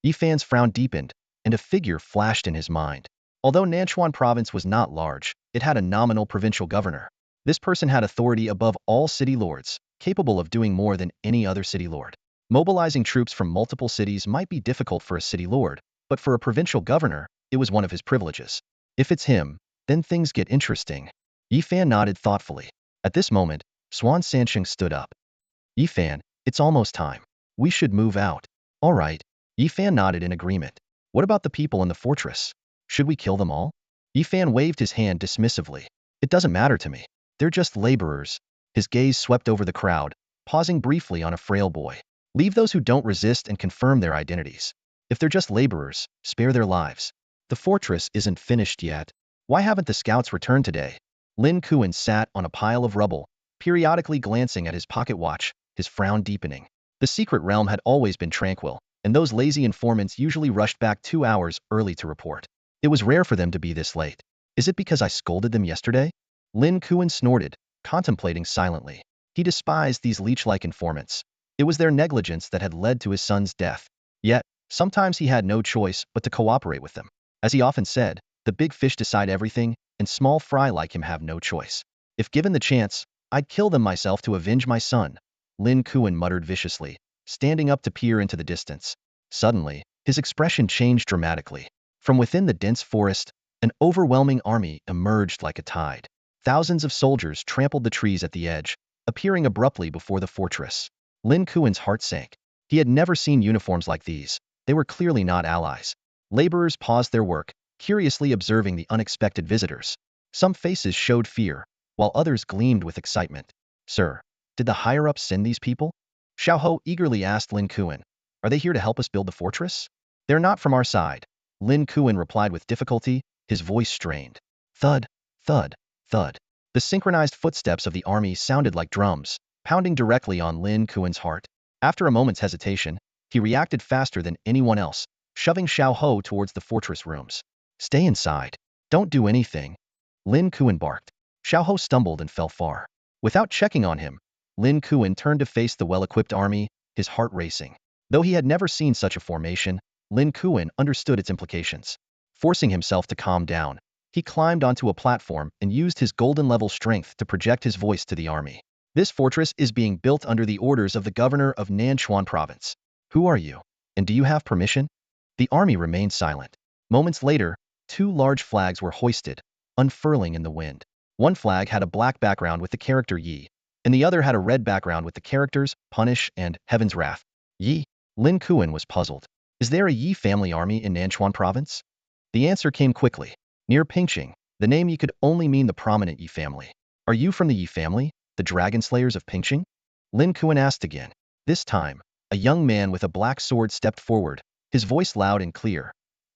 Yifan's frown deepened, and a figure flashed in his mind. Although Nanchuan province was not large, it had a nominal provincial governor. This person had authority above all city lords, capable of doing more than any other city lord. Mobilizing troops from multiple cities might be difficult for a city lord, but for a provincial governor, it was one of his privileges. If it's him, then things get interesting. Yifan nodded thoughtfully. At this moment, Swan Sancheng stood up. Yifan, it's almost time. We should move out. All right. Yifan nodded in agreement. What about the people in the fortress? Should we kill them all? Yifan waved his hand dismissively. It doesn't matter to me. They're just laborers. His gaze swept over the crowd, pausing briefly on a frail boy. Leave those who don't resist and confirm their identities. If they're just laborers, spare their lives. The fortress isn't finished yet. Why haven't the scouts returned today? Lin Kuan sat on a pile of rubble, periodically glancing at his pocket watch, his frown deepening. The secret realm had always been tranquil, and those lazy informants usually rushed back 2 hours early to report. It was rare for them to be this late. Is it because I scolded them yesterday? Lin Kuan snorted, contemplating silently. He despised these leech-like informants. It was their negligence that had led to his son's death. Yet, sometimes he had no choice but to cooperate with them. As he often said, the big fish decide everything, and small fry like him have no choice. If given the chance, I'd kill them myself to avenge my son. Lin Kuan muttered viciously, standing up to peer into the distance. Suddenly, his expression changed dramatically. From within the dense forest, an overwhelming army emerged like a tide. Thousands of soldiers trampled the trees at the edge, appearing abruptly before the fortress. Lin Kuan's heart sank. He had never seen uniforms like these. They were clearly not allies. Laborers paused their work, curiously observing the unexpected visitors. Some faces showed fear, while others gleamed with excitement. Sir, did the higher-ups send these people? Xiao Ho eagerly asked Lin Kuan. Are they here to help us build the fortress? They're not from our side, Lin Kuan replied with difficulty, his voice strained. Thud, thud, thud. The synchronized footsteps of the army sounded like drums, pounding directly on Lin Kuan's heart. After a moment's hesitation, he reacted faster than anyone else, shoving Xiao Ho towards the fortress rooms. Stay inside. Don't do anything. Lin Kuan barked. Xiao Ho stumbled and fell far. Without checking on him, Lin Kuan turned to face the well-equipped army, his heart racing. Though he had never seen such a formation, Lin Kuan understood its implications. Forcing himself to calm down, he climbed onto a platform and used his golden-level strength to project his voice to the army. This fortress is being built under the orders of the governor of Nanchuan province. Who are you? And do you have permission? The army remained silent. Moments later, 2 large flags were hoisted, unfurling in the wind. One flag had a black background with the character Yi, and the other had a red background with the characters Punish and Heaven's Wrath. Yi? Lin Kuan was puzzled. Is there a Yi family army in Nanchuan province? The answer came quickly. Near Pingqing, the name Yi could only mean the prominent Yi family. Are you from the Yi family, the dragon slayers of Pingqing? Lin Kuan asked again. This time, a young man with a black sword stepped forward, his voice loud and clear.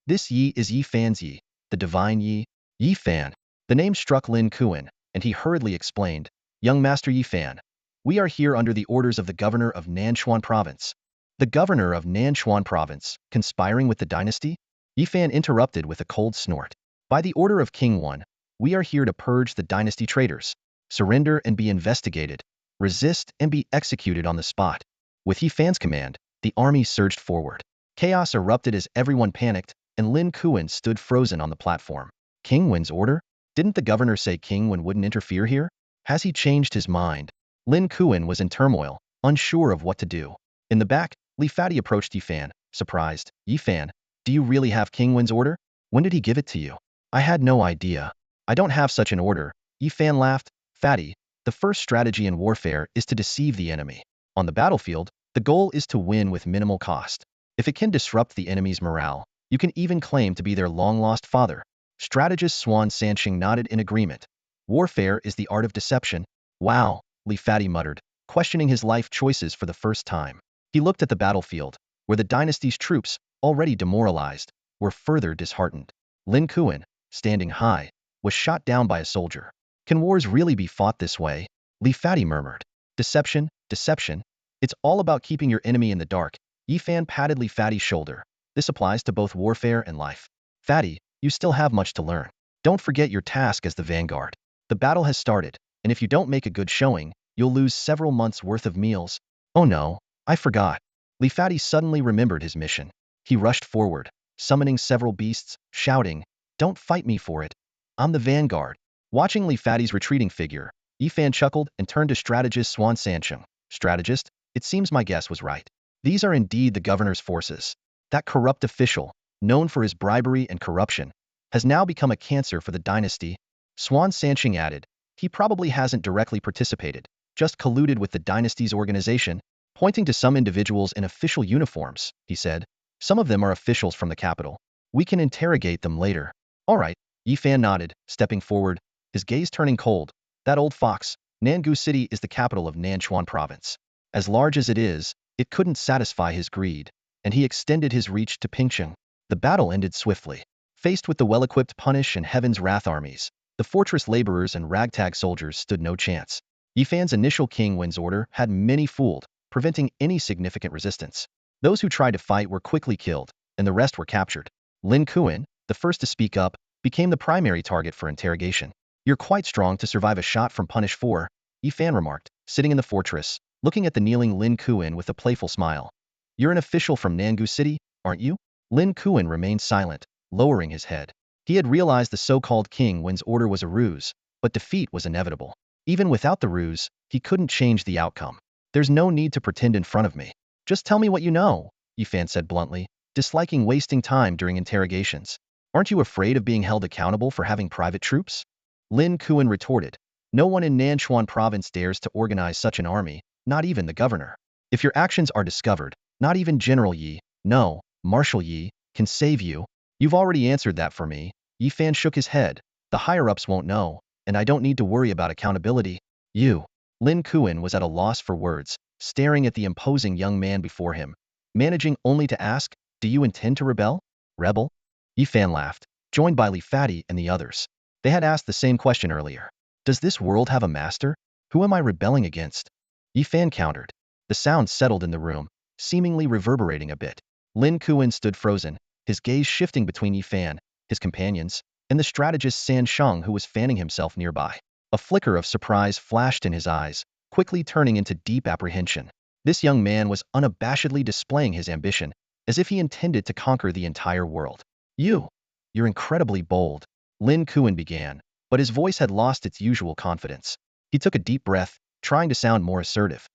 This Yi is Yi Fan's Yi, the divine Yi. Yi Fan. The name struck Lin Kuan, and he hurriedly explained, Young Master Yi Fan, we are here under the orders of the governor of Nanchuan province. The governor of Nanchuan province, conspiring with the dynasty? Yi Fan interrupted with a cold snort. By the order of King One, we are here to purge the dynasty traitors. Surrender and be investigated. Resist and be executed on the spot. With Yi Fan's command, the army surged forward. Chaos erupted as everyone panicked, and Lin Kuan stood frozen on the platform. King Wen's order? Didn't the governor say King Wen wouldn't interfere here? Has he changed his mind? Lin Kuan was in turmoil, unsure of what to do. In the back, Li Fati approached Yi Fan, surprised. Yi Fan, do you really have King Wen's order? When did he give it to you? I had no idea. I don't have such an order. Yi Fan laughed. Fati, the first strategy in warfare is to deceive the enemy. On the battlefield, the goal is to win with minimal cost. If it can disrupt the enemy's morale, you can even claim to be their long-lost father. Strategist Swan Sansheng nodded in agreement. Warfare is the art of deception. Wow, Li Fati muttered, questioning his life choices for the first time. He looked at the battlefield, where the dynasty's troops, already demoralized, were further disheartened. Lin Kuan, standing high, was shot down by a soldier. Can wars really be fought this way? Li Fati murmured. Deception, deception. It's all about keeping your enemy in the dark. Yi Fan patted Li Fati's shoulder. This applies to both warfare and life. Fati, you still have much to learn. Don't forget your task as the vanguard. The battle has started, and if you don't make a good showing, you'll lose several months' worth of meals. Oh no, I forgot. Li Fati suddenly remembered his mission. He rushed forward, summoning several beasts, shouting, Don't fight me for it. I'm the vanguard. Watching Li Fati's retreating figure, Yi Fan chuckled and turned to strategist Swan Sansheng. Strategist, it seems my guess was right. These are indeed the governor's forces. That corrupt official, known for his bribery and corruption, has now become a cancer for the dynasty. Swan Sansheng added, he probably hasn't directly participated, just colluded with the dynasty's organization, pointing to some individuals in official uniforms, he said. Some of them are officials from the capital. We can interrogate them later. All right, Yi Fan nodded, stepping forward, his gaze turning cold. That old fox, Nangu City is the capital of Nanchuan province. As large as it is, it couldn't satisfy his greed, and he extended his reach to Pingqing. The battle ended swiftly. Faced with the well-equipped Punish and Heaven's Wrath armies, the fortress laborers and ragtag soldiers stood no chance. Yi Fan's initial King Wen's order had many fooled, preventing any significant resistance. Those who tried to fight were quickly killed, and the rest were captured. Lin Kuan, the first to speak up, became the primary target for interrogation. You're quite strong to survive a shot from Punish 4, Yi Fan remarked, sitting in the fortress, looking at the kneeling Lin Kuan with a playful smile. You're an official from Nangu City, aren't you? Lin Kuan remained silent, lowering his head. He had realized the so-called King Wen's order was a ruse, but defeat was inevitable. Even without the ruse, he couldn't change the outcome. There's no need to pretend in front of me. Just tell me what you know, Yifan said bluntly, disliking wasting time during interrogations. Aren't you afraid of being held accountable for having private troops? Lin Kuan retorted. No one in Nanchuan province dares to organize such an army, not even the governor. If your actions are discovered, not even General Yi, no, Marshal Yi, can save you. You've already answered that for me. Yifan shook his head. The higher-ups won't know, and I don't need to worry about accountability. You. Lin Kuan was at a loss for words, staring at the imposing young man before him, managing only to ask, do you intend to rebel? Rebel? Yifan laughed, joined by Li Fati and the others. They had asked the same question earlier. Does this world have a master? Who am I rebelling against? Yifan countered. The sound settled in the room, seemingly reverberating a bit. Lin Kuan stood frozen, his gaze shifting between Yifan, his companions, and the strategist San Sheng who was fanning himself nearby. A flicker of surprise flashed in his eyes, quickly turning into deep apprehension. This young man was unabashedly displaying his ambition, as if he intended to conquer the entire world. You're incredibly bold, Lin Kuan began, but his voice had lost its usual confidence. He took a deep breath, trying to sound more assertive.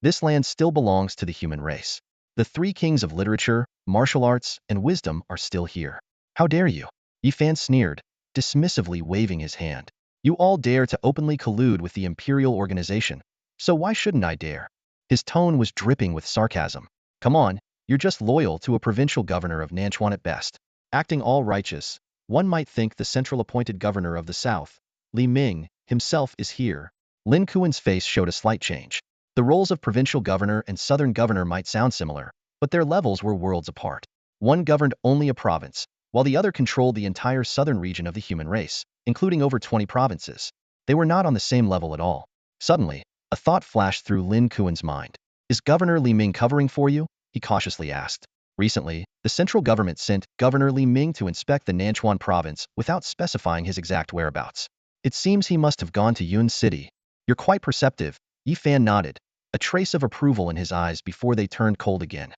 This land still belongs to the human race. The three kings of literature, martial arts, and wisdom are still here. How dare you? Yifan sneered, dismissively waving his hand. You all dare to openly collude with the imperial organization, so why shouldn't I dare? His tone was dripping with sarcasm. Come on, you're just loyal to a provincial governor of Nanchuan at best. Acting all righteous, one might think the central appointed governor of the south, Li Ming, himself is here. Lin Kuan's face showed a slight change. The roles of provincial governor and southern governor might sound similar, but their levels were worlds apart. One governed only a province, while the other controlled the entire southern region of the human race, including over 20 provinces. They were not on the same level at all. Suddenly, a thought flashed through Lin Kuan's mind. Is Governor Li Ming covering for you? He cautiously asked. Recently, the central government sent Governor Li Ming to inspect the Nanchuan province without specifying his exact whereabouts. It seems he must have gone to Yun City. You're quite perceptive. Yifan nodded, a trace of approval in his eyes before they turned cold again.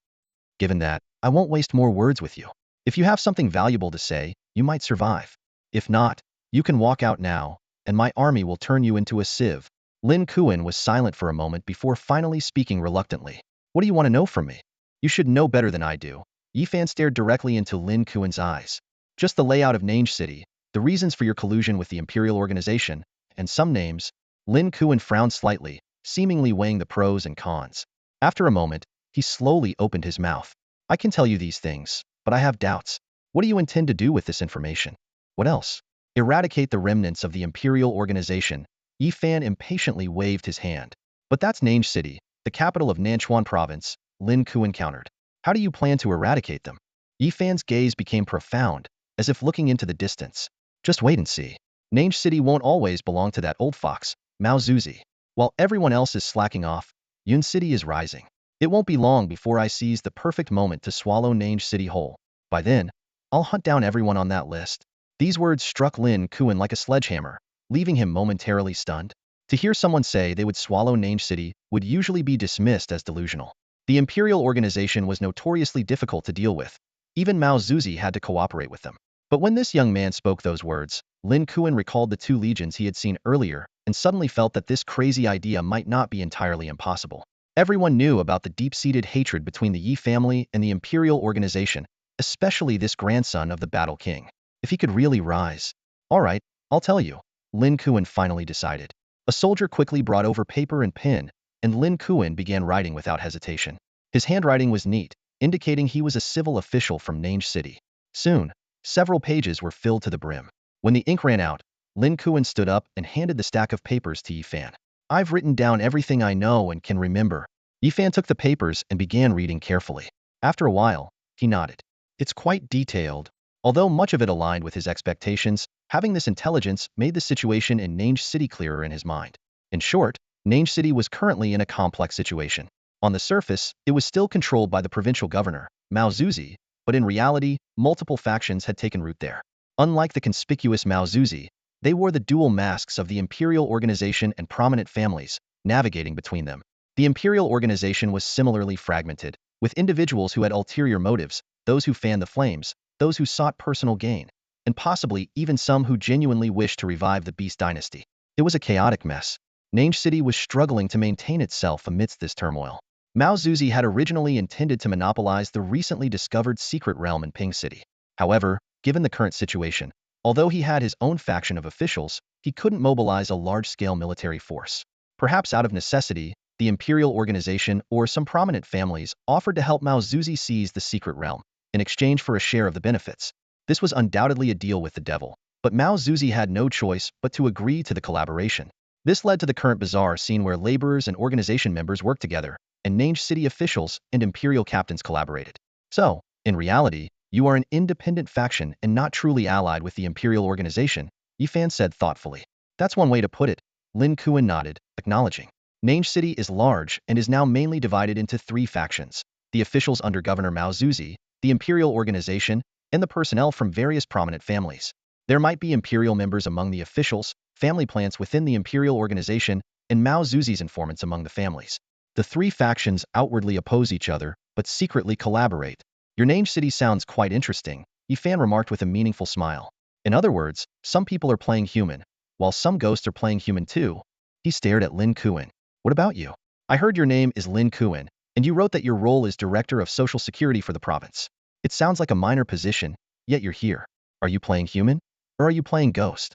Given that, I won't waste more words with you. If you have something valuable to say, you might survive. If not, you can walk out now, and my army will turn you into a sieve. Lin Kuan was silent for a moment before finally speaking reluctantly. What do you want to know from me? You should know better than I do. Yifan stared directly into Lin Kuan's eyes. Just the layout of Nange City, the reasons for your collusion with the Imperial Organization, and some names. Lin Kuan frowned slightly, seemingly weighing the pros and cons. After a moment, he slowly opened his mouth. I can tell you these things, but I have doubts. What do you intend to do with this information? What else? Eradicate the remnants of the Imperial Organization. Yifan impatiently waved his hand. But that's Nange City, the capital of Nanchuan Province, Lin Kuan countered. How do you plan to eradicate them? Yifan's gaze became profound, as if looking into the distance. Just wait and see. Nange City won't always belong to that old fox, Mao Zuzi. While everyone else is slacking off, Yun City is rising. It won't be long before I seize the perfect moment to swallow Nange City whole. By then, I'll hunt down everyone on that list. These words struck Lin Kuan like a sledgehammer, leaving him momentarily stunned. To hear someone say they would swallow Nange City would usually be dismissed as delusional. The Imperial Organization was notoriously difficult to deal with. Even Mao Zuzi had to cooperate with them. But when this young man spoke those words, Lin Kuan recalled the two legions he had seen earlier and suddenly felt that this crazy idea might not be entirely impossible. Everyone knew about the deep-seated hatred between the Yi family and the Imperial Organization, especially this grandson of the Battle King. If he could really rise. All right, I'll tell you, Lin Kuan finally decided. A soldier quickly brought over paper and pen, and Lin Kuan began writing without hesitation. His handwriting was neat, indicating he was a civil official from Nange City. Soon, several pages were filled to the brim. When the ink ran out, Lin Kuan stood up and handed the stack of papers to Yifan. I've written down everything I know and can remember. Yifan took the papers and began reading carefully. After a while, he nodded. It's quite detailed. Although much of it aligned with his expectations, having this intelligence made the situation in Nange City clearer in his mind. In short, Nange City was currently in a complex situation. On the surface, it was still controlled by the provincial governor, Mao Zuzi, but in reality, multiple factions had taken root there. Unlike the conspicuous Mao Zuzi, they wore the dual masks of the Imperial Organization and prominent families, navigating between them. The Imperial Organization was similarly fragmented, with individuals who had ulterior motives, those who fanned the flames, those who sought personal gain, and possibly even some who genuinely wished to revive the Beast Dynasty. It was a chaotic mess. Nange City was struggling to maintain itself amidst this turmoil. Mao Zuzi had originally intended to monopolize the recently discovered secret realm in Ping City. However, given the current situation, although he had his own faction of officials, he couldn't mobilize a large-scale military force. Perhaps out of necessity, the imperial organization or some prominent families offered to help Mao Zuzi seize the secret realm in exchange for a share of the benefits. This was undoubtedly a deal with the devil, but Mao Zuzi had no choice but to agree to the collaboration. This led to the current bizarre scene where laborers and organization members worked together, and Nange City officials and imperial captains collaborated. So, in reality, you are an independent faction and not truly allied with the imperial organization, Yifan said thoughtfully. That's one way to put it, Lin Kuan nodded, acknowledging. Nange City is large and is now mainly divided into 3 factions: the officials under Governor Mao Zuzi, the imperial organization, and the personnel from various prominent families. There might be imperial members among the officials, family plants within the imperial organization, and Mao Zuzi's informants among the families. The 3 factions outwardly oppose each other, but secretly collaborate. Your Nange City sounds quite interesting, Yifan remarked with a meaningful smile. In other words, some people are playing human, while some ghosts are playing human too. He stared at Lin Kuan. What about you? I heard your name is Lin Kuan, and you wrote that your role is Director of Social Security for the province. It sounds like a minor position, yet you're here. Are you playing human? Or are you playing ghost?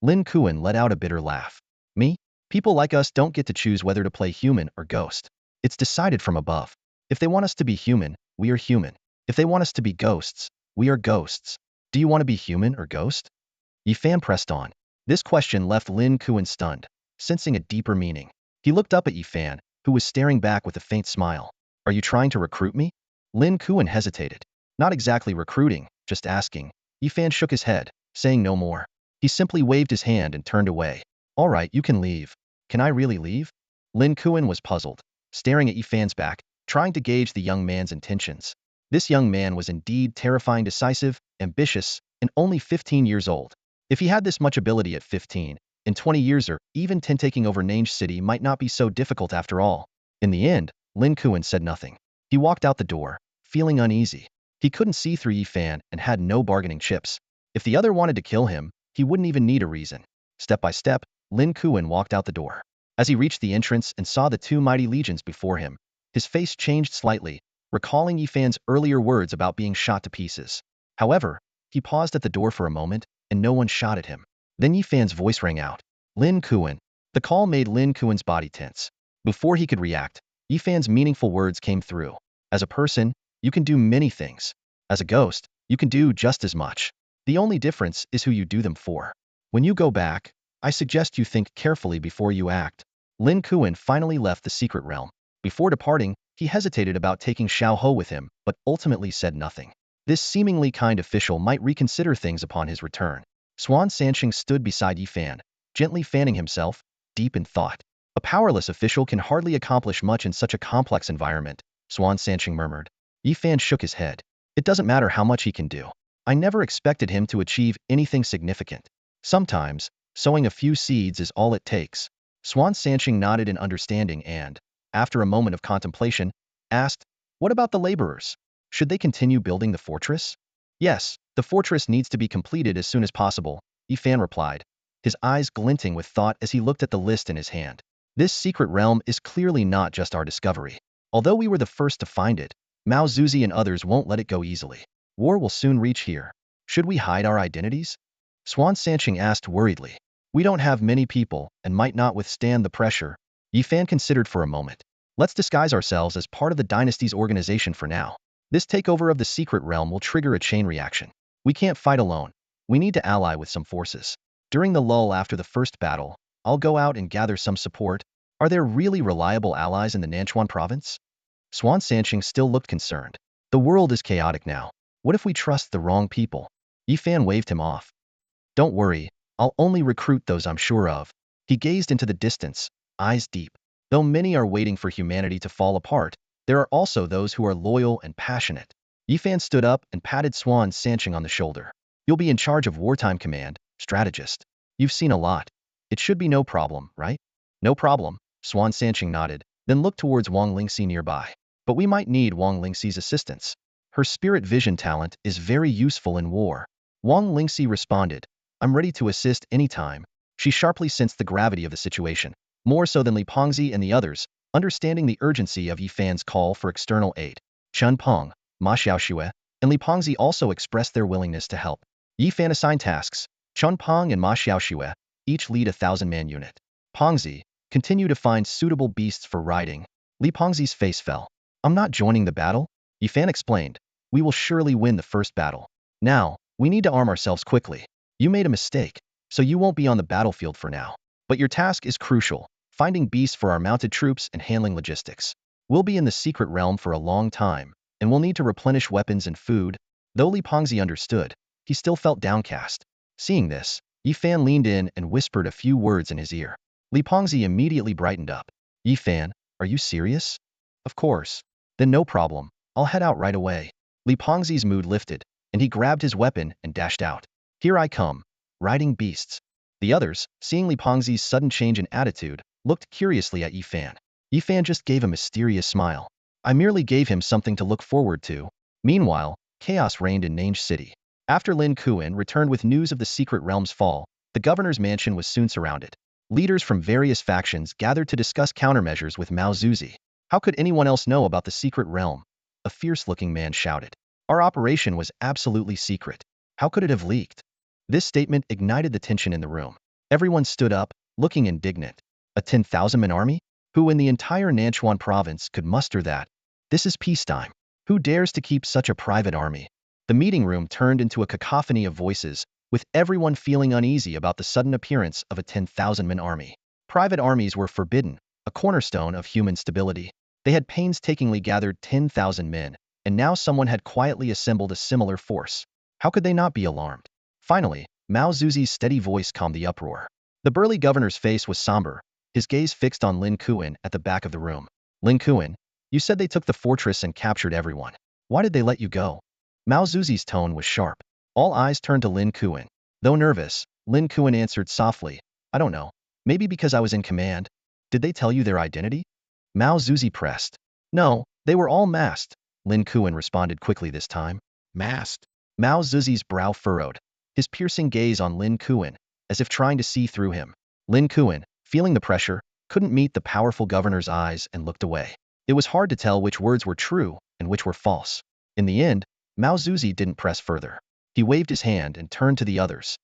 Lin Kuan let out a bitter laugh. Me? People like us don't get to choose whether to play human or ghost. It's decided from above. If they want us to be human, we are human. If they want us to be ghosts, we are ghosts. Do you want to be human or ghost? Yifan pressed on. This question left Lin Kuan stunned, sensing a deeper meaning. He looked up at Yifan, who was staring back with a faint smile. Are you trying to recruit me? Lin Kuan hesitated. Not exactly recruiting, just asking. Yifan shook his head, saying no more. He simply waved his hand and turned away. All right, you can leave. Can I really leave? Lin Kuan was puzzled, staring at Yifan's back, trying to gauge the young man's intentions. This young man was indeed terrifying, decisive, ambitious, and only 15 years old. If he had this much ability at 15, in 20 years or even 10, taking over Nange City might not be so difficult after all. In the end, Lin Kuan said nothing. He walked out the door, feeling uneasy. He couldn't see through Yifan and had no bargaining chips. If the other wanted to kill him, he wouldn't even need a reason. Step by step, Lin Kuan walked out the door. As he reached the entrance and saw the 2 mighty legions before him, his face changed slightly, recalling Yifan's earlier words about being shot to pieces. However, he paused at the door for a moment, and no one shot at him. Then Yifan's voice rang out. Lin Kuan. The call made Lin Kuan's body tense. Before he could react, Yifan's meaningful words came through. As a person, you can do many things. As a ghost, you can do just as much. The only difference is who you do them for. When you go back, I suggest you think carefully before you act. Lin Kuan finally left the secret realm. Before departing, he hesitated about taking Xiao Ho with him, but ultimately said nothing. This seemingly kind official might reconsider things upon his return. Swan Sanqing stood beside Yifan, gently fanning himself, deep in thought. A powerless official can hardly accomplish much in such a complex environment, Swan Sanqing murmured. Yifan shook his head. It doesn't matter how much he can do. I never expected him to achieve anything significant. Sometimes, sowing a few seeds is all it takes. Swan Sanqing nodded in understanding and, after a moment of contemplation, asked, what about the laborers? Should they continue building the fortress? Yes, the fortress needs to be completed as soon as possible, Yifan replied, his eyes glinting with thought as he looked at the list in his hand. This secret realm is clearly not just our discovery. Although we were the first to find it, Mao Zuzi and others won't let it go easily. War will soon reach here. Should we hide our identities? Swan Sanqing asked worriedly. We don't have many people and might not withstand the pressure. Yifan considered for a moment. Let's disguise ourselves as part of the dynasty's organization for now. This takeover of the secret realm will trigger a chain reaction. We can't fight alone. We need to ally with some forces. During the lull after the first battle, I'll go out and gather some support. Are there really reliable allies in the Nanchuan province? Swan Sanqing still looked concerned. The world is chaotic now. What if we trust the wrong people? Yifan waved him off. Don't worry, I'll only recruit those I'm sure of. He gazed into the distance, eyes deep. Though many are waiting for humanity to fall apart, there are also those who are loyal and passionate. Yifan stood up and patted Swan Sanqing on the shoulder. You'll be in charge of wartime command, strategist. You've seen a lot. It should be no problem, right? No problem, Swan Sanqing nodded, then looked towards Wang Lingxi nearby. But we might need Wang Lingxi's assistance. Her spirit vision talent is very useful in war. Wang Lingxi responded, I'm ready to assist anytime. She sharply sensed the gravity of the situation. more so than Li Pengzi and the others, understanding the urgency of Yi Fan's call for external aid. Chen Peng, Ma Xiaoxue, and Li Pengzi also expressed their willingness to help. Yi Fan assigned tasks. Chen Peng and Ma Xiaoxue each lead a 1,000-man unit. Pengzi, continue to find suitable beasts for riding. Li Pengzi's face fell. I'm not joining the battle? Yi Fan explained. We will surely win the first battle. Now, we need to arm ourselves quickly. You made a mistake, so you won't be on the battlefield for now. But your task is crucial, finding beasts for our mounted troops and handling logistics. We'll be in the secret realm for a long time, and we'll need to replenish weapons and food. Though Li Pengzi understood, he still felt downcast. Seeing this, Yi Fan leaned in and whispered a few words in his ear. Li Pengzi immediately brightened up. Yi Fan, are you serious? Of course. Then no problem, I'll head out right away. Li Pengzi's mood lifted, and he grabbed his weapon and dashed out. Here I come, riding beasts. The others, seeing Li Pengzi's sudden change in attitude, looked curiously at Yi Fan. Yi Fan just gave a mysterious smile. I merely gave him something to look forward to. Meanwhile, chaos reigned in Nange City. After Lin Kuan returned with news of the secret realm's fall, the governor's mansion was soon surrounded. Leaders from various factions gathered to discuss countermeasures with Mao Zuzi. How could anyone else know about the secret realm? A fierce-looking man shouted. Our operation was absolutely secret. How could it have leaked? This statement ignited the tension in the room. Everyone stood up, looking indignant. A 10,000-man army? Who in the entire Nanchuan province could muster that? This is peacetime. Who dares to keep such a private army? The meeting room turned into a cacophony of voices, with everyone feeling uneasy about the sudden appearance of a 10,000-man army. Private armies were forbidden, a cornerstone of human stability. They had painstakingly gathered 10,000 men, and now someone had quietly assembled a similar force. How could they not be alarmed? Finally, Mao Zuzi's steady voice calmed the uproar. The burly governor's face was somber, his gaze fixed on Lin Kuan at the back of the room. Lin Kuan, you said they took the fortress and captured everyone. Why did they let you go? Mao Zuzi's tone was sharp. All eyes turned to Lin Kuan. Though nervous, Lin Kuan answered softly, I don't know. Maybe because I was in command. Did they tell you their identity? Mao Zuzi pressed. No, they were all masked. Lin Kuan responded quickly this time. Masked? Mao Zuzi's brow furrowed, his piercing gaze on Lin Kuan, as if trying to see through him. Lin Kuan, feeling the pressure, couldn't meet the powerful governor's eyes and looked away. It was hard to tell which words were true and which were false. In the end, Mao Zuzi didn't press further. He waved his hand and turned to the others.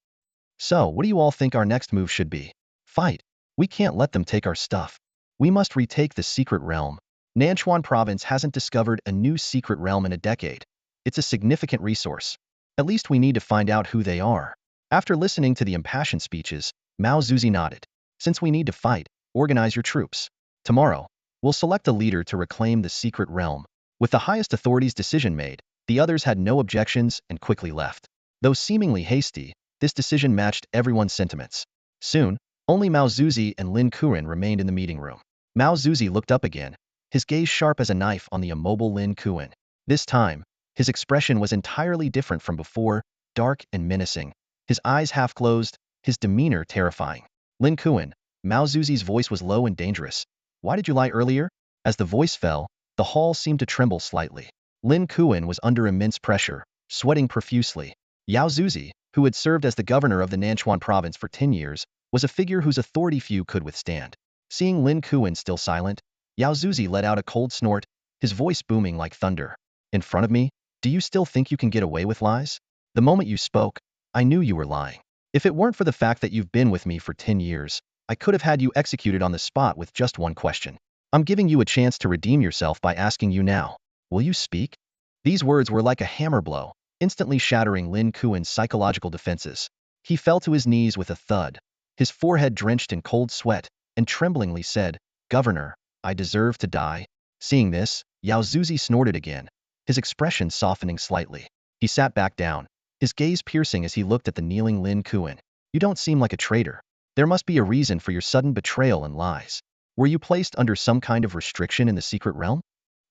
So, what do you all think our next move should be? Fight. We can't let them take our stuff. We must retake the secret realm. Nanchuan province hasn't discovered a new secret realm in a decade. It's a significant resource. At least we need to find out who they are. After listening to the impassioned speeches, Mao Zuzi nodded. Since we need to fight, organize your troops. Tomorrow, we'll select a leader to reclaim the secret realm. With the highest authorities' decision made, the others had no objections and quickly left. Though seemingly hasty, this decision matched everyone's sentiments. Soon, only Mao Zuzi and Lin Kuan remained in the meeting room. Mao Zuzi looked up again, his gaze sharp as a knife on the immobile Lin Kuan. This time, his expression was entirely different from before, dark and menacing. His eyes half closed, his demeanor terrifying. Lin Kuan, Mao Zuzi's voice was low and dangerous. Why did you lie earlier? As the voice fell, the hall seemed to tremble slightly. Lin Kuan was under immense pressure, sweating profusely. Yao Zuzi, who had served as the governor of the Nanchuan province for 10 years, was a figure whose authority few could withstand. Seeing Lin Kuan still silent, Yao Zuzi let out a cold snort, his voice booming like thunder. In front of me? Do you still think you can get away with lies? The moment you spoke, I knew you were lying. If it weren't for the fact that you've been with me for 10 years, I could have had you executed on the spot with just one question. I'm giving you a chance to redeem yourself by asking you now. Will you speak? These words were like a hammer blow, instantly shattering Lin Kuan's psychological defenses. He fell to his knees with a thud, his forehead drenched in cold sweat, and tremblingly said, Governor, I deserve to die. Seeing this, Yao Zuzi snorted again, his expression softening slightly. He sat back down, his gaze piercing as he looked at the kneeling Lin Kuan. You don't seem like a traitor. There must be a reason for your sudden betrayal and lies. Were you placed under some kind of restriction in the secret realm?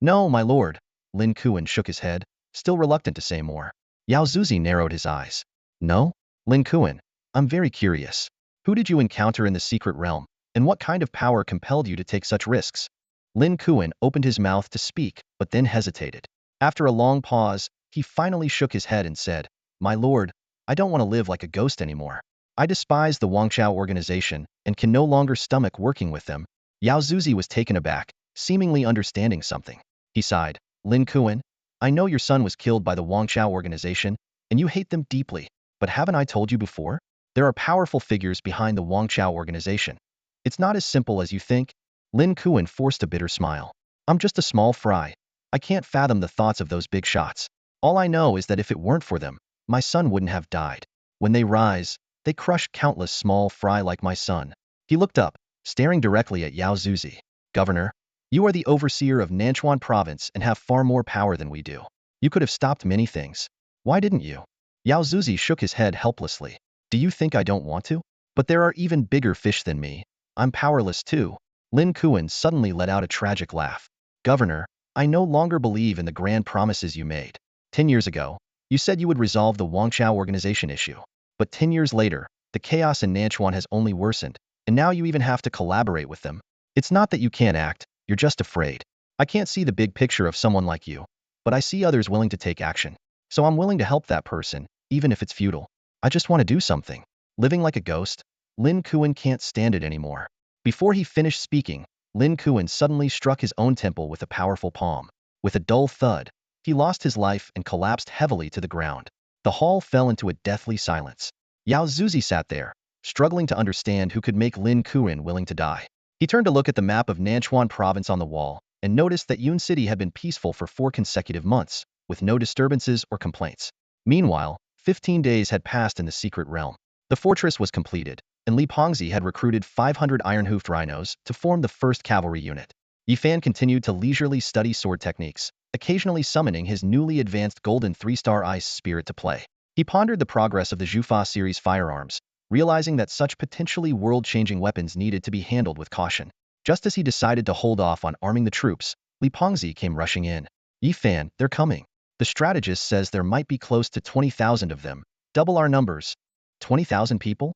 No, my lord. Lin Kuan shook his head, still reluctant to say more. Yao Zuzi narrowed his eyes. No? Lin Kuan, I'm very curious. Who did you encounter in the secret realm, and what kind of power compelled you to take such risks? Lin Kuan opened his mouth to speak, but then hesitated. After a long pause, he finally shook his head and said, My lord, I don't want to live like a ghost anymore. I despise the Wangchao organization and can no longer stomach working with them. Yao Zuzi was taken aback, seemingly understanding something. He sighed. Lin Kuan, I know your son was killed by the Wangchao organization, and you hate them deeply, but haven't I told you before? There are powerful figures behind the Wangchao organization. It's not as simple as you think. Lin Kuan forced a bitter smile. I'm just a small fry. I can't fathom the thoughts of those big shots. All I know is that if it weren't for them, my son wouldn't have died. When they rise, they crush countless small fry like my son. He looked up, staring directly at Yao Zuzi. Governor, you are the overseer of Nanchuan province and have far more power than we do. You could have stopped many things. Why didn't you? Yao Zuzi shook his head helplessly. Do you think I don't want to? But there are even bigger fish than me. I'm powerless too. Lin Kuan suddenly let out a tragic laugh. Governor, I no longer believe in the grand promises you made. 10 years ago, you said you would resolve the Wangchao organization issue. But 10 years later, the chaos in Nanchuan has only worsened, and now you even have to collaborate with them. It's not that you can't act, you're just afraid. I can't see the big picture of someone like you, but I see others willing to take action. So I'm willing to help that person, even if it's futile. I just want to do something. Living like a ghost, Lin Kuan can't stand it anymore. Before he finished speaking, Lin Kuan suddenly struck his own temple with a powerful palm. With a dull thud, he lost his life and collapsed heavily to the ground. The hall fell into a deathly silence. Yao Zuzi sat there, struggling to understand who could make Lin Kuan willing to die. He turned to look at the map of Nanchuan province on the wall and noticed that Yun City had been peaceful for 4 consecutive months, with no disturbances or complaints. Meanwhile, 15 days had passed in the secret realm. The fortress was completed, and Li Pengzi had recruited 500 iron-hoofed rhinos to form the first cavalry unit. Yifan continued to leisurely study sword techniques, occasionally summoning his newly advanced golden 3-star ice spirit to play. He pondered the progress of the Zhufa series firearms, realizing that such potentially world-changing weapons needed to be handled with caution. Just as he decided to hold off on arming the troops, Li Pengzi came rushing in. Yifan, they're coming. The strategist says there might be close to 20,000 of them. Double our numbers. 20,000 people?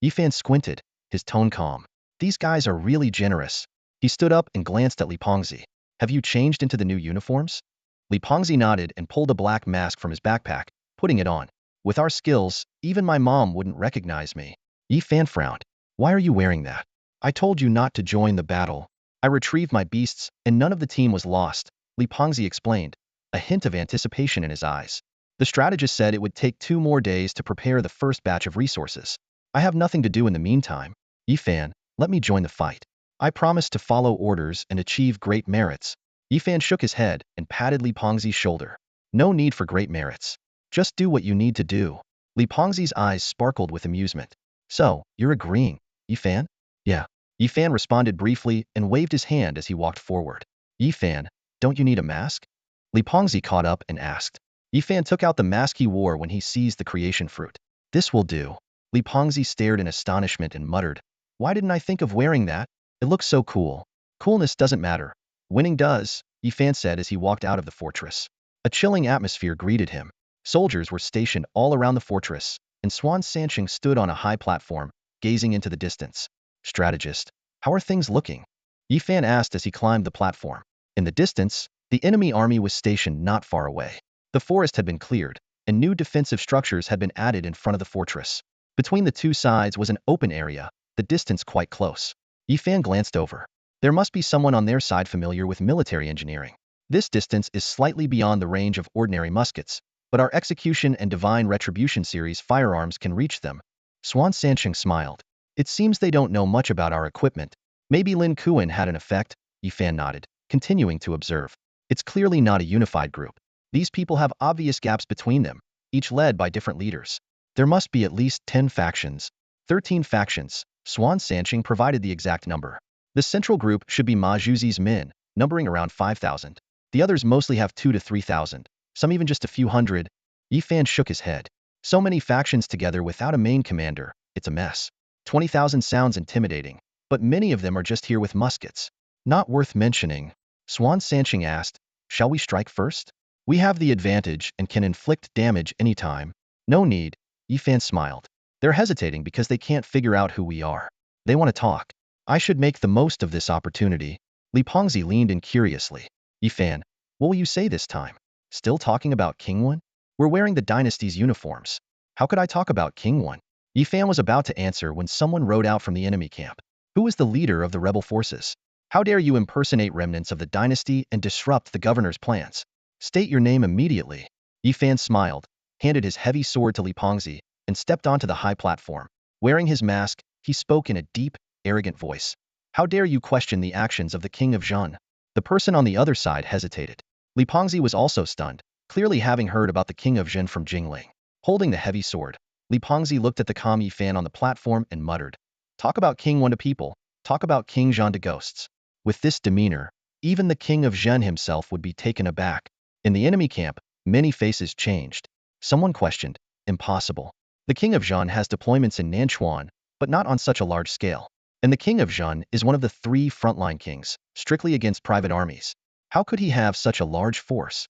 Yifan squinted, his tone calm. These guys are really generous. He stood up and glanced at Li Pengzi. Have you changed into the new uniforms? Li Pengzi nodded and pulled a black mask from his backpack, putting it on. With our skills, even my mom wouldn't recognize me. Yifan frowned. Why are you wearing that? I told you not to join the battle. I retrieved my beasts, and none of the team was lost, Li Pengzi explained, a hint of anticipation in his eyes. The strategist said it would take 2 more days to prepare the first batch of resources. I have nothing to do in the meantime. Yifan, let me join the fight. I promise to follow orders and achieve great merits. Yifan shook his head and patted Li Pengzi's shoulder. No need for great merits. Just do what you need to do. Li Pengzi's eyes sparkled with amusement. So, you're agreeing, Yifan? Yeah. Yifan responded briefly and waved his hand as he walked forward. Yifan, don't you need a mask? Li Pengzi caught up and asked. Yifan took out the mask he wore when he seized the creation fruit. This will do. Li Pengzi stared in astonishment and muttered. Why didn't I think of wearing that? It looks so cool. Coolness doesn't matter. Winning does, Yifan said as he walked out of the fortress. A chilling atmosphere greeted him. Soldiers were stationed all around the fortress, and Swan Sancheng stood on a high platform, gazing into the distance. Strategist, how are things looking? Yifan asked as he climbed the platform. In the distance, the enemy army was stationed not far away. The forest had been cleared, and new defensive structures had been added in front of the fortress. Between the two sides was an open area, the distance quite close. Yifan glanced over. There must be someone on their side familiar with military engineering. This distance is slightly beyond the range of ordinary muskets, but our execution and divine retribution series firearms can reach them. Swan Sancheng smiled. It seems they don't know much about our equipment. Maybe Lin Kuan had an effect, Yifan nodded, continuing to observe. It's clearly not a unified group. These people have obvious gaps between them, each led by different leaders. There must be at least 10 factions. 13 factions. Swan Sancheng provided the exact number. The central group should be Ma Zhuzi's men, numbering around 5,000. The others mostly have 2 to 3,000, some even just a few hundred. Yifan shook his head. So many factions together without a main commander, it's a mess. 20,000 sounds intimidating, but many of them are just here with muskets. Not worth mentioning. Swan Sancheng asked, shall we strike first? We have the advantage and can inflict damage anytime. No need, Yifan smiled. They're hesitating because they can't figure out who we are. They want to talk. I should make the most of this opportunity. Li Pengzi leaned in curiously. Yifan, what will you say this time? Still talking about King One? We're wearing the dynasty's uniforms. How could I talk about King One? Yifan was about to answer when someone rode out from the enemy camp. Who is the leader of the rebel forces? How dare you impersonate remnants of the dynasty and disrupt the governor's plans? State your name immediately. Yifan smiled, handed his heavy sword to Li Pengzi, and stepped onto the high platform. Wearing his mask, he spoke in a deep, arrogant voice. How dare you question the actions of the king of Zhen? The person on the other side hesitated. Li Pengzi was also stunned, clearly having heard about the king of Zhen from Jingling. Holding the heavy sword, Li Pengzi looked at the calm Yifan on the platform and muttered, "Talk about King Wen to people, talk about King Zhen to ghosts." With this demeanor, even the king of Zhen himself would be taken aback. In the enemy camp, many faces changed. Someone questioned, "Impossible. The king of Zhen has deployments in Nanchuan, but not on such a large scale. And the king of Zhen is one of the 3 frontline kings, strictly against private armies. How could he have such a large force?"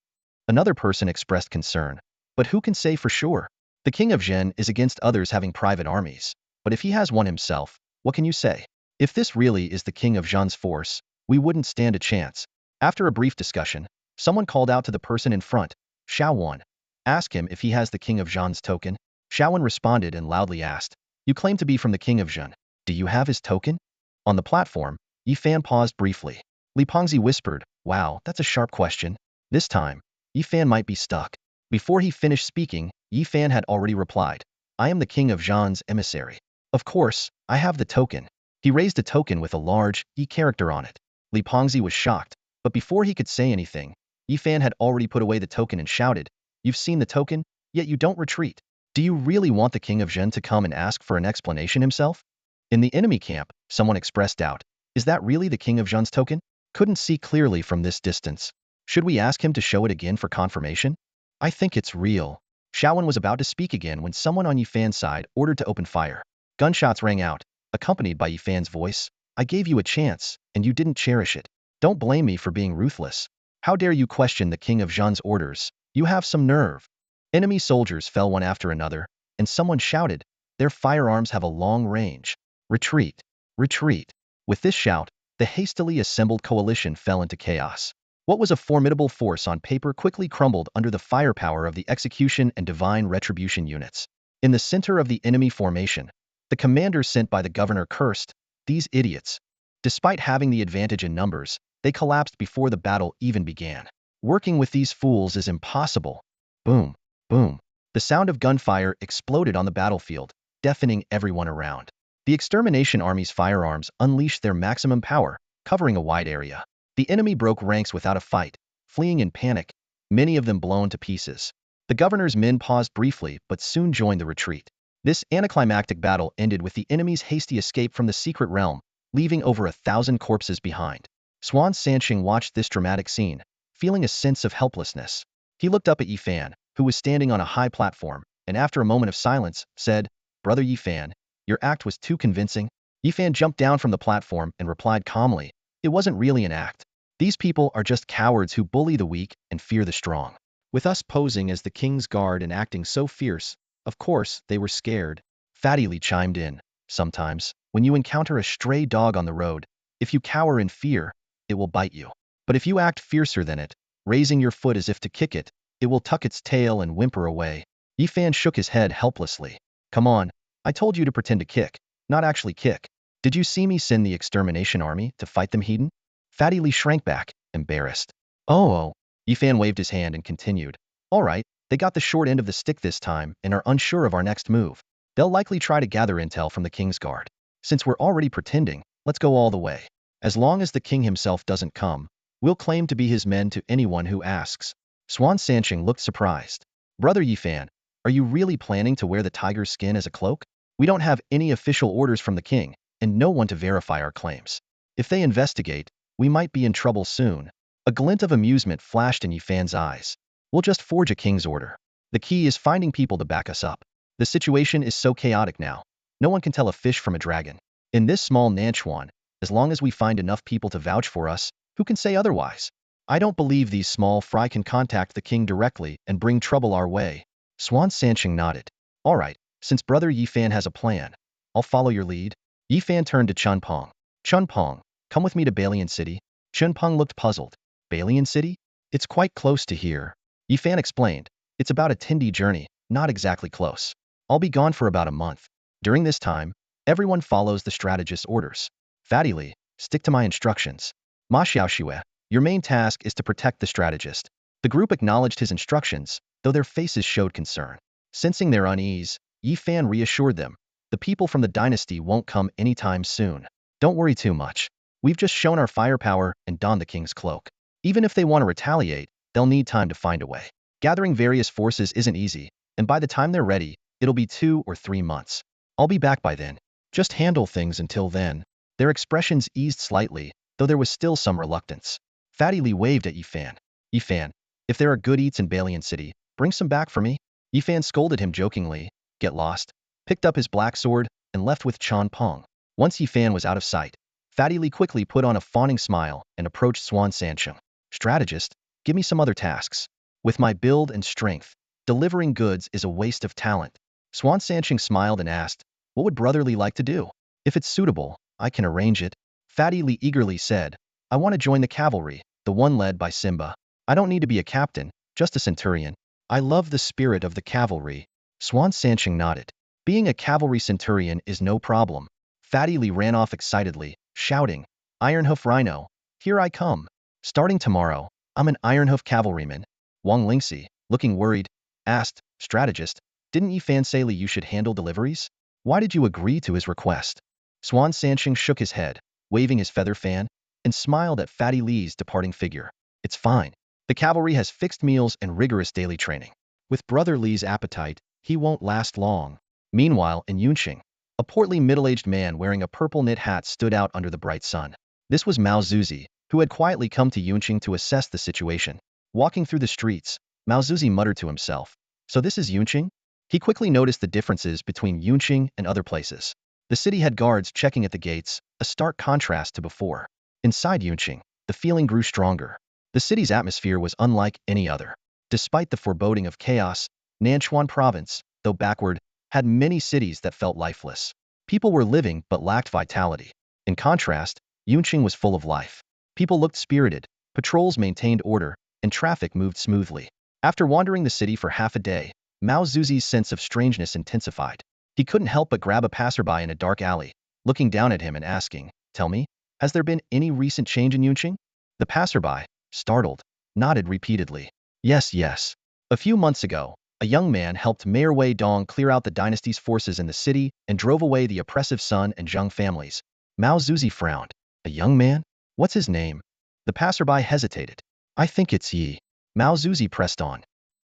Another person expressed concern, "But who can say for sure? The king of Zhen is against others having private armies, but if he has one himself, what can you say? If this really is the king of Zhen's force, we wouldn't stand a chance." After a brief discussion, someone called out to the person in front, "Xiaowan. Ask him if he has the king of Zhen's token." Xiaowan responded and loudly asked, "You claim to be from the king of Zhen. Do you have his token?" On the platform, Yifan paused briefly. Li Pengzi whispered, "Wow, that's a sharp question." This time, Yifan might be stuck. Before he finished speaking, Yifan had already replied, "I am the king of Zhen's emissary. Of course, I have the token." He raised a token with a large E character on it. Li Pengzi was shocked, but before he could say anything, Yifan had already put away the token and shouted, "You've seen the token, yet you don't retreat. Do you really want the king of Zhen to come and ask for an explanation himself?" In the enemy camp, someone expressed doubt. "Is that really the king of Zhen's token? Couldn't see clearly from this distance. Should we ask him to show it again for confirmation?" "I think it's real." Xiaowan was about to speak again when someone on Yifan's side ordered to open fire. Gunshots rang out, accompanied by Yifan's voice, "I gave you a chance, and you didn't cherish it. Don't blame me for being ruthless. How dare you question the king of Zhen's orders? You have some nerve." Enemy soldiers fell one after another, and someone shouted, "Their firearms have a long range. Retreat! Retreat!" With this shout, the hastily assembled coalition fell into chaos. What was a formidable force on paper quickly crumbled under the firepower of the execution and divine retribution units. In the center of the enemy formation, the commander sent by the governor cursed, "These idiots." Despite having the advantage in numbers, they collapsed before the battle even began. "Working with these fools is impossible." Boom, boom. The sound of gunfire exploded on the battlefield, deafening everyone around. The extermination army's firearms unleashed their maximum power, covering a wide area. The enemy broke ranks without a fight, fleeing in panic, many of them blown to pieces. The governor's men paused briefly but soon joined the retreat. This anticlimactic battle ended with the enemy's hasty escape from the secret realm, leaving over 1,000 corpses behind. Swan Sansheng watched this dramatic scene, feeling a sense of helplessness. He looked up at Yifan, who was standing on a high platform, and after a moment of silence, said, "Brother Yifan, your act was too convincing." Yifan jumped down from the platform and replied calmly, "It wasn't really an act. These people are just cowards who bully the weak and fear the strong. With us posing as the king's guard and acting so fierce, of course they were scared." Fatty Li chimed in, "Sometimes, when you encounter a stray dog on the road, if you cower in fear, it will bite you. But if you act fiercer than it, raising your foot as if to kick it, it will tuck its tail and whimper away." Yifan shook his head helplessly. "Come on, I told you to pretend to kick, not actually kick. Did you see me send the extermination army to fight them, Hedon?" Fatty Li shrank back, embarrassed. Oh. Yifan waved his hand and continued, "All right, they got the short end of the stick this time and are unsure of our next move. They'll likely try to gather intel from the king's guard. Since we're already pretending, let's go all the way. As long as the king himself doesn't come, we'll claim to be his men to anyone who asks." Swan Sansheng looked surprised. "Brother Yifan, are you really planning to wear the tiger's skin as a cloak? We don't have any official orders from the king, and no one to verify our claims. If they investigate, we might be in trouble soon." A glint of amusement flashed in Yifan's eyes. "We'll just forge a king's order. The key is finding people to back us up. The situation is so chaotic now. No one can tell a fish from a dragon. In this small Nanchuan, as long as we find enough people to vouch for us, who can say otherwise? I don't believe these small fry can contact the king directly and bring trouble our way." Swan Sansheng nodded. "All right, since Brother Yifan has a plan, I'll follow your lead." Yifan turned to Chunpeng. "Chunpeng, come with me to Balian City." Chunpeng looked puzzled. "Balian City? It's quite close to here." Yifan explained, "It's about a 10-day journey, not exactly close. I'll be gone for about a month. During this time, everyone follows the strategist's orders. Fatty Li, stick to my instructions. Ma Xiaoxue, your main task is to protect the strategist. The group acknowledged his instructions, though their faces showed concern. Sensing their unease, Yi Fan reassured them. The people from the dynasty won't come anytime soon. Don't worry too much. We've just shown our firepower and donned the king's cloak. Even if they want to retaliate, they'll need time to find a way. Gathering various forces isn't easy, and by the time they're ready, it'll be 2 or 3 months. I'll be back by then. Just handle things until then. Their expressions eased slightly, though there was still some reluctance. Fatty Li waved at Yifan. Yifan, if there are good eats in Balian City, bring some back for me. Yifan scolded him jokingly, get lost, picked up his black sword, and left with Chan Peng. Once Yifan was out of sight, Fatty Li quickly put on a fawning smile and approached Swan Sansheng. Strategist, give me some other tasks. With my build and strength, delivering goods is a waste of talent. Swan Sansheng smiled and asked, what would Brotherly like to do? If it's suitable, I can arrange it. Fatty Li eagerly said, I want to join the cavalry, the one led by Simba. I don't need to be a captain, just a centurion. I love the spirit of the cavalry. Swan Sansheng nodded. Being a cavalry centurion is no problem. Fatty Li ran off excitedly, shouting, Ironhoof Rhino, here I come. Starting tomorrow, I'm an Ironhoof cavalryman. Wang Lingxi, looking worried, asked, strategist, didn't Yifan say you should handle deliveries? Why did you agree to his request? Swan Sansheng shook his head, waving his feather fan, and smiled at Fatty Li's departing figure. It's fine. The cavalry has fixed meals and rigorous daily training. With Brother Li's appetite, he won't last long. Meanwhile, in Yunqing, a portly middle-aged man wearing a purple knit hat stood out under the bright sun. This was Mao Zuzi, who had quietly come to Yunqing to assess the situation. Walking through the streets, Mao Zuzi muttered to himself, so this is Yunqing? He quickly noticed the differences between Yunqing and other places. The city had guards checking at the gates, a stark contrast to before. Inside Yunqing, the feeling grew stronger. The city's atmosphere was unlike any other. Despite the foreboding of chaos, Nanchuan province, though backward, had many cities that felt lifeless. People were living but lacked vitality. In contrast, Yunqing was full of life. People looked spirited, patrols maintained order, and traffic moved smoothly. After wandering the city for half a day, Mao Zuzi's sense of strangeness intensified. He couldn't help but grab a passerby in a dark alley, looking down at him and asking, tell me, has there been any recent change in Yunqing? The passerby, startled, nodded repeatedly. Yes. A few months ago, a young man helped Mayor Wei Dong clear out the dynasty's forces in the city and drove away the oppressive Sun and Zheng families. Mao Zuzi frowned. A young man? What's his name? The passerby hesitated. I think it's Yi. Mao Zuzi pressed on.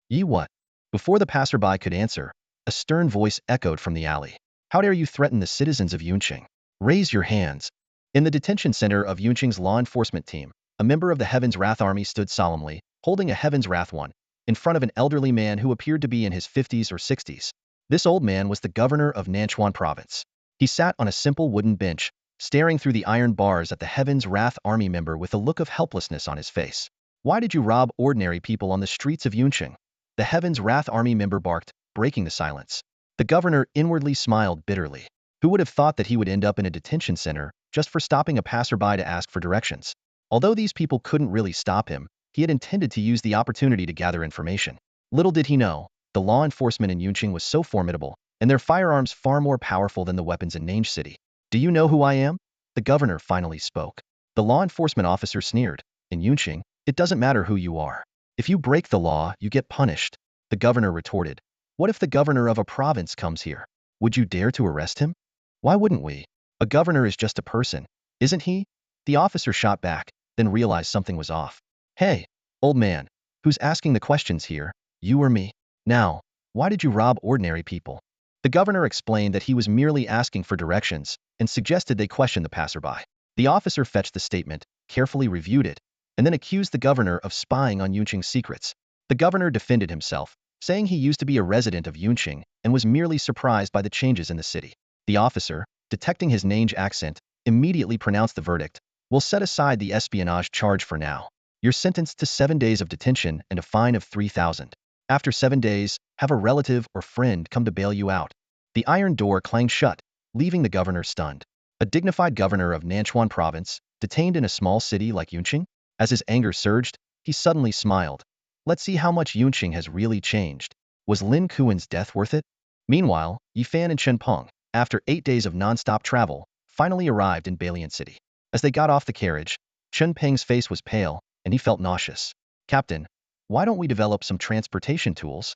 Yi what? Before the passerby could answer, a stern voice echoed from the alley. How dare you threaten the citizens of Yunqing? Raise your hands. In the detention center of Yunqing's law enforcement team, a member of the Heaven's Wrath army stood solemnly, holding a Heaven's Wrath wand, in front of an elderly man who appeared to be in his 50s or 60s. This old man was the governor of Nanchuan province. He sat on a simple wooden bench, staring through the iron bars at the Heaven's Wrath army member with a look of helplessness on his face. Why did you rob ordinary people on the streets of Yunqing? The Heaven's Wrath army member barked, breaking the silence. The governor inwardly smiled bitterly. Who would have thought that he would end up in a detention center just for stopping a passerby to ask for directions? Although these people couldn't really stop him, he had intended to use the opportunity to gather information. Little did he know, the law enforcement in Yunqing was so formidable, and their firearms far more powerful than the weapons in Nange City. Do you know who I am? The governor finally spoke. The law enforcement officer sneered. In Yunqing, it doesn't matter who you are. If you break the law, you get punished. The governor retorted. What if the governor of a province comes here? Would you dare to arrest him? Why wouldn't we? A governor is just a person, isn't he? The officer shot back, then realized something was off. Hey, old man, who's asking the questions here, you or me? Now, why did you rob ordinary people? The governor explained that he was merely asking for directions and suggested they question the passerby. The officer fetched the statement, carefully reviewed it, and then accused the governor of spying on Yunqing's secrets. The governor defended himself, saying he used to be a resident of Yunqing and was merely surprised by the changes in the city. The officer, detecting his Nange accent, immediately pronounced the verdict. We'll set aside the espionage charge for now. You're sentenced to 7 days of detention and a fine of 3,000. After 7 days, have a relative or friend come to bail you out. The iron door clanged shut, leaving the governor stunned. A dignified governor of Nanchuan province, detained in a small city like Yunqing? As his anger surged, he suddenly smiled. Let's see how much Yunqing has really changed. Was Lin Kuan's death worth it? Meanwhile, Yifan and Chen Peng, after 8 days of non-stop travel, finally arrived in Balian City. As they got off the carriage, Chen Peng's face was pale, and he felt nauseous. "Captain, why don't we develop some transportation tools?"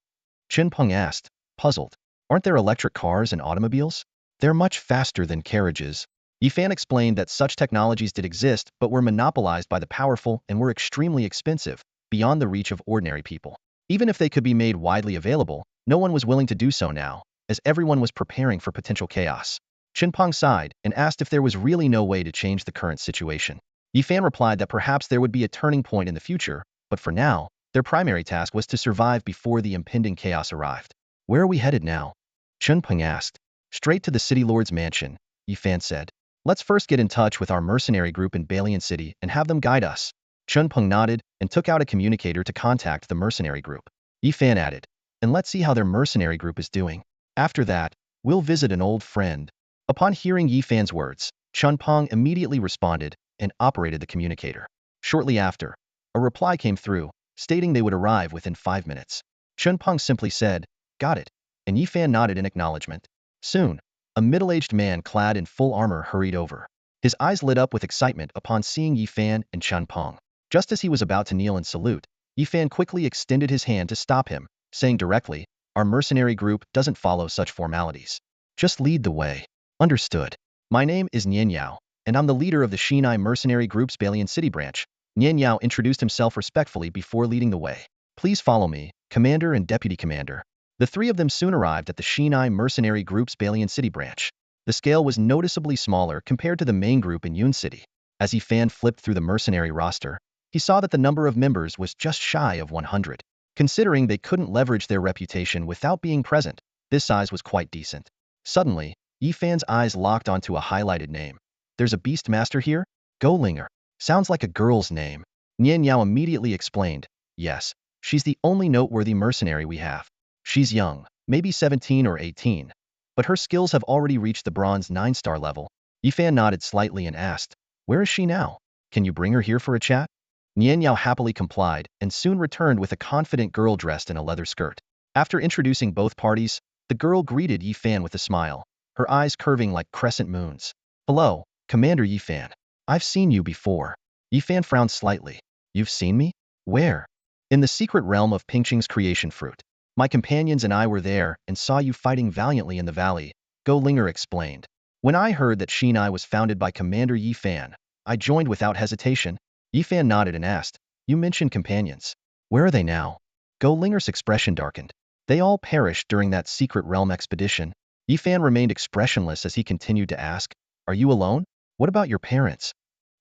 Chen Peng asked, puzzled. "Aren't there electric cars and automobiles? They're much faster than carriages." Yifan explained that such technologies did exist but were monopolized by the powerful and were extremely expensive, beyond the reach of ordinary people. Even if they could be made widely available, no one was willing to do so now, as everyone was preparing for potential chaos. Chen Peng sighed and asked if there was really no way to change the current situation. Yifan replied that perhaps there would be a turning point in the future, but for now, their primary task was to survive before the impending chaos arrived. "Where are we headed now?" Chen Peng asked. "Straight to the city lord's mansion," Yifan said. "Let's first get in touch with our mercenary group in Balian City and have them guide us." Chen Peng nodded and took out a communicator to contact the mercenary group. Yifan added, "And let's see how their mercenary group is doing. After that, we'll visit an old friend." Upon hearing Yifan's words, Chen Peng immediately responded and operated the communicator. Shortly after, a reply came through, stating they would arrive within 5 minutes. Chen Peng simply said, "Got it," and Yifan nodded in acknowledgement. Soon, a middle-aged man clad in full armor hurried over. His eyes lit up with excitement upon seeing Yifan and Chen Peng. Just as he was about to kneel and salute, Yifan quickly extended his hand to stop him, saying directly, "Our mercenary group doesn't follow such formalities. Just lead the way." "Understood. My name is Nian Yao, and I'm the leader of the Shinai Mercenary Group's Balian City branch." Nian Yao introduced himself respectfully before leading the way. "Please follow me, Commander and Deputy Commander." The three of them soon arrived at the Shinai Mercenary Group's Balian City branch. The scale was noticeably smaller compared to the main group in Yun City. As Yifan flipped through the mercenary roster, he saw that the number of members was just shy of 100. Considering they couldn't leverage their reputation without being present, this size was quite decent. Suddenly, Yifan's eyes locked onto a highlighted name. "There's a beast master here? Golinger. Sounds like a girl's name." Nian Yao immediately explained, "Yes, she's the only noteworthy mercenary we have. She's young, maybe 17 or 18, but her skills have already reached the bronze 9-star level." Yifan nodded slightly and asked, "Where is she now? Can you bring her here for a chat?" Nian Yao happily complied and soon returned with a confident girl dressed in a leather skirt. After introducing both parties, the girl greeted Yifan with a smile, her eyes curving like crescent moons. "Hello, Commander Yifan. I've seen you before." Yifan frowned slightly. "You've seen me? Where?" "In the secret realm of Pingqing's creation fruit. My companions and I were there and saw you fighting valiantly in the valley," Golinger explained. "When I heard that Shinai was founded by Commander Yifan, I joined without hesitation." Yifan nodded and asked, "You mentioned companions. Where are they now?" Golinger's expression darkened. "They all perished during that secret realm expedition." Yifan remained expressionless as he continued to ask, "Are you alone? What about your parents?"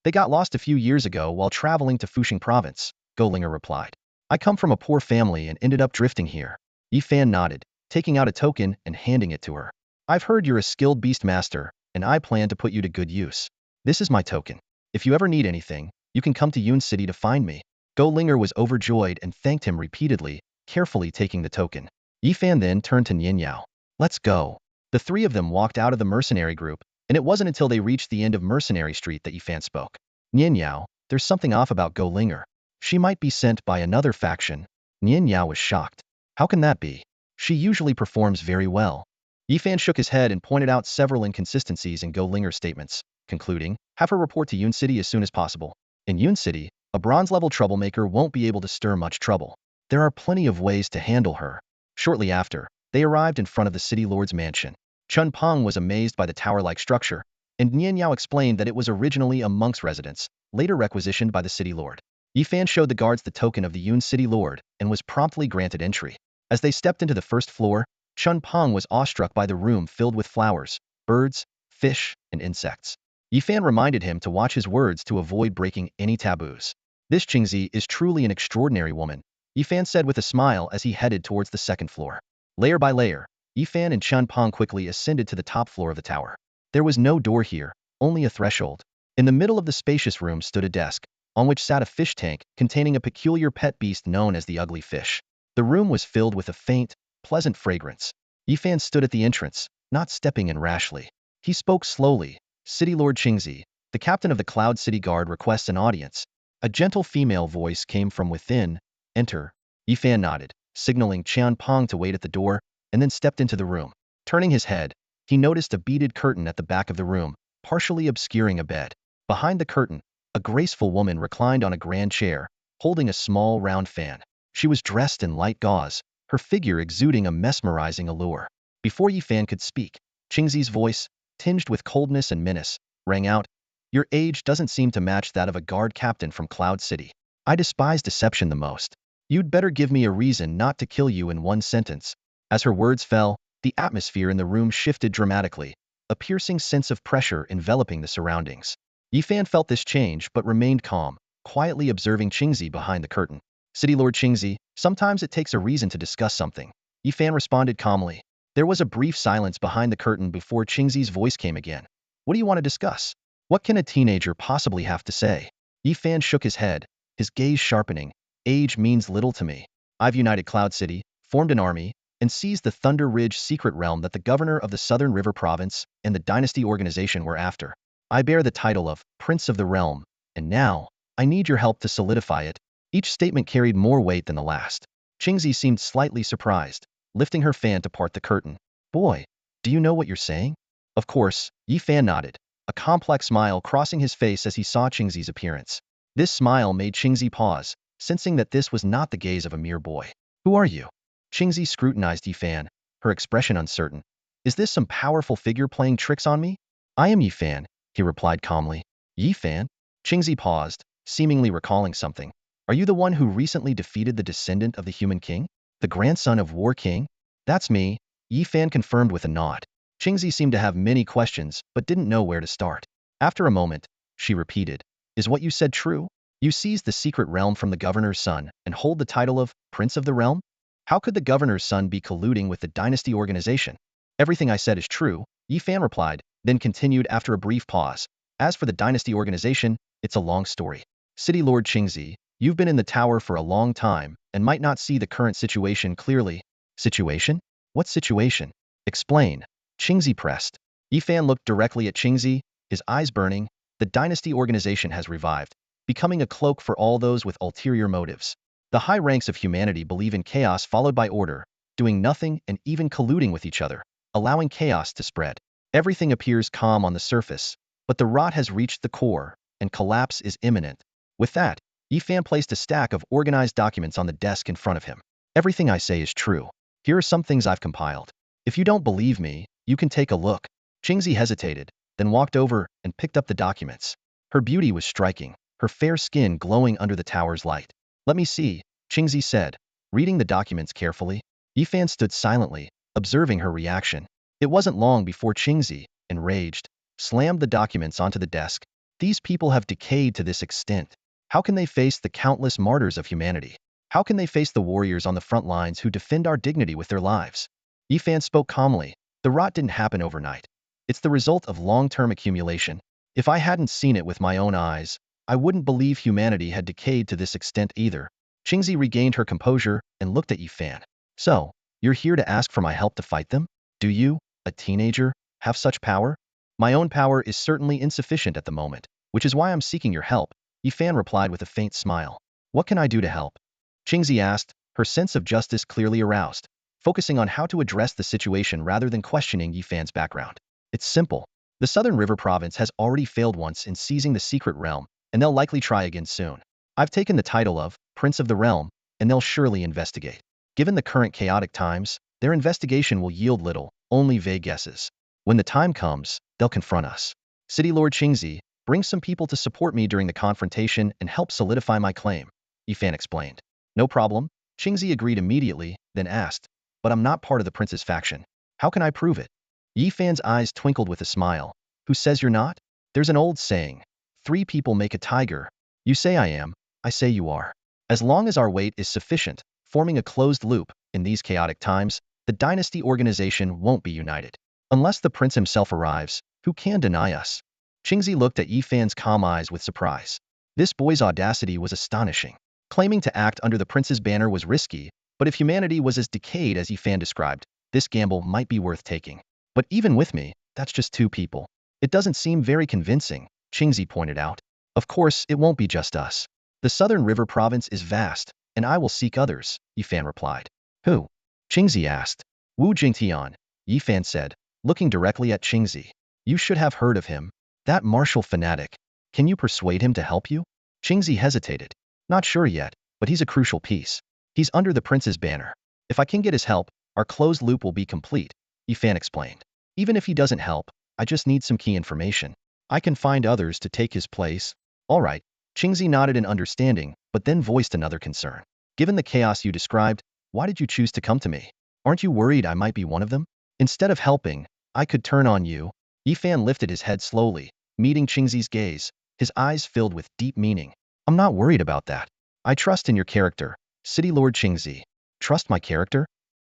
"They got lost a few years ago while traveling to Fuxing province," Golinger replied. "I come from a poor family and ended up drifting here." Yifan nodded, taking out a token and handing it to her. "I've heard you're a skilled beast master, and I plan to put you to good use. This is my token. If you ever need anything, you can come to Yun City to find me." Golinger was overjoyed and thanked him repeatedly, carefully taking the token. Yifan then turned to Nian Yao. "Let's go." The three of them walked out of the mercenary group, and it wasn't until they reached the end of Mercenary Street that Yifan spoke. "Nian Yao, there's something off about Golinger. She might be sent by another faction." Nian Yao was shocked. "How can that be? She usually performs very well." Yifan shook his head and pointed out several inconsistencies in Golinger's statements, concluding, "Have her report to Yun City as soon as possible. In Yun City, a bronze-level troublemaker won't be able to stir much trouble. There are plenty of ways to handle her." Shortly after, they arrived in front of the city lord's mansion. Chen Peng was amazed by the tower-like structure, and Nian Yao explained that it was originally a monk's residence, later requisitioned by the city lord. Yifan showed the guards the token of the Yun City lord and was promptly granted entry. As they stepped into the first floor, Chen Peng was awestruck by the room filled with flowers, birds, fish, and insects. Yifan reminded him to watch his words to avoid breaking any taboos. "This Qingzi is truly an extraordinary woman," Yifan said with a smile as he headed towards the second floor. Layer by layer, Yifan and Chen Peng quickly ascended to the top floor of the tower. There was no door here, only a threshold. In the middle of the spacious room stood a desk, on which sat a fish tank containing a peculiar pet beast known as the ugly fish. The room was filled with a faint, pleasant fragrance. Yifan stood at the entrance, not stepping in rashly. He spoke slowly. "City Lord Qingzi, the captain of the Cloud City Guard requests an audience." A gentle female voice came from within. "Enter." Yifan nodded, signaling Chen Peng to wait at the door, and then stepped into the room. Turning his head, He noticed a beaded curtain at the back of the room, partially obscuring a bed. Behind the curtain, a graceful woman reclined on a grand chair, holding a small round fan. She was dressed in light gauze, her figure exuding a mesmerizing allure. Before Yi Fan could speak, Qingzi's voice, tinged with coldness and menace, rang out, "Your age doesn't seem to match that of a guard captain from Cloud City. I despise deception the most. You'd better give me a reason not to kill you in one sentence." As her words fell, the atmosphere in the room shifted dramatically, a piercing sense of pressure enveloping the surroundings. Yi Fan felt this change but remained calm, quietly observing Qingzi behind the curtain. "City Lord Qingzi, sometimes it takes a reason to discuss something," Yi Fan responded calmly. There was a brief silence behind the curtain before Qingzi's voice came again. "What do you want to discuss? What can a teenager possibly have to say?" Yi Fan shook his head, his gaze sharpening. "Age means little to me. I've united Cloud City, formed an army, and seized the Thunder Ridge secret realm that the governor of the Southern River Province and the Dynasty organization were after. I bear the title of Prince of the Realm, and now, I need your help to solidify it." Each statement carried more weight than the last. Qingzi seemed slightly surprised, lifting her fan to part the curtain. "Boy, do you know what you're saying?" Of course, Yi Fan nodded, a complex smile crossing his face as he saw Qingzi's appearance. This smile made Qingzi pause, sensing that this was not the gaze of a mere boy. "Who are you?" Qingzi scrutinized Yi Fan, her expression uncertain. "Is this some powerful figure playing tricks on me?" "I am Yi Fan," he replied calmly. "Yi Fan?" Qingzi paused, seemingly recalling something. "Are you the one who recently defeated the descendant of the human king? The grandson of War King?" "That's me," Yi Fan confirmed with a nod. Qingzi seemed to have many questions, but didn't know where to start. After a moment, she repeated, "Is what you said true? You seized the secret realm from the governor's son and hold the title of Prince of the Realm? How could the governor's son be colluding with the dynasty organization?" "Everything I said is true," Yi Fan replied, then continued after a brief pause. "As for the dynasty organization, it's a long story. City Lord Qingzi, you've been in the tower for a long time and might not see the current situation clearly." "Situation? What situation? Explain," Qingzi pressed. Yi Fan looked directly at Qingzi, his eyes burning. "The dynasty organization has revived, becoming a cloak for all those with ulterior motives. The high ranks of humanity believe in chaos followed by order, doing nothing and even colluding with each other, allowing chaos to spread. Everything appears calm on the surface, but the rot has reached the core, and collapse is imminent." With that, Yi Fan placed a stack of organized documents on the desk in front of him. "Everything I say is true. Here are some things I've compiled. If you don't believe me, you can take a look." Qingzi hesitated, then walked over and picked up the documents. Her beauty was striking, her fair skin glowing under the tower's light. "Let me see," Qingzi said, reading the documents carefully. Yi Fan stood silently, observing her reaction. It wasn't long before Qingzi, enraged, slammed the documents onto the desk. "These people have decayed to this extent. How can they face the countless martyrs of humanity? How can they face the warriors on the front lines who defend our dignity with their lives?" Yi Fan spoke calmly. "The rot didn't happen overnight. It's the result of long-term accumulation. If I hadn't seen it with my own eyes, I wouldn't believe humanity had decayed to this extent either." Qingzi regained her composure and looked at Yi Fan. "So, you're here to ask for my help to fight them? Do you, a teenager, have such power?" "My own power is certainly insufficient at the moment, which is why I'm seeking your help," Yi Fan replied with a faint smile. "What can I do to help?" Qingzi asked, her sense of justice clearly aroused, focusing on how to address the situation rather than questioning Yi Fan's background. "It's simple. The Southern River Province has already failed once in seizing the secret realm, and they'll likely try again soon. I've taken the title of Prince of the Realm, and they'll surely investigate. Given the current chaotic times, their investigation will yield little, only vague guesses. When the time comes, they'll confront us. City Lord Qingzi, bring some people to support me during the confrontation and help solidify my claim," Yi Fan explained. "No problem," Qingzi agreed immediately, then asked, "But I'm not part of the prince's faction. How can I prove it?" Yi Fan's eyes twinkled with a smile. "Who says you're not? There's an old saying, 3 people make a tiger. You say I am, I say you are. As long as our weight is sufficient, forming a closed loop, in these chaotic times, the dynasty organization won't be united. Unless the prince himself arrives, who can deny us?" Qingzi looked at Yi Fan's calm eyes with surprise. This boy's audacity was astonishing. Claiming to act under the prince's banner was risky, but if humanity was as decayed as Yi Fan described, this gamble might be worth taking. "But even with me, that's just 2 people. It doesn't seem very convincing," Qingzi pointed out. "Of course, it won't be just us. The Southern River Province is vast, and I will seek others," Yi Fan replied. "Who?" Qingzi asked. "Wu Jingtian," Yi Fan said, looking directly at Qingzi. You should have heard of him. That martial fanatic. Can you persuade him to help you? Qingzi hesitated. Not sure yet, but he's a crucial piece. He's under the prince's banner. If I can get his help, our closed loop will be complete, Yifan explained. Even if he doesn't help, I just need some key information. I can find others to take his place. All right. Qingzi nodded in understanding, but then voiced another concern. Given the chaos you described, why did you choose to come to me? Aren't you worried I might be one of them? Instead of helping, I could turn on you. Yifan lifted his head slowly, meeting Qingzi's gaze, his eyes filled with deep meaning. I'm not worried about that. I trust in your character, City Lord Qingzi. Trust my character?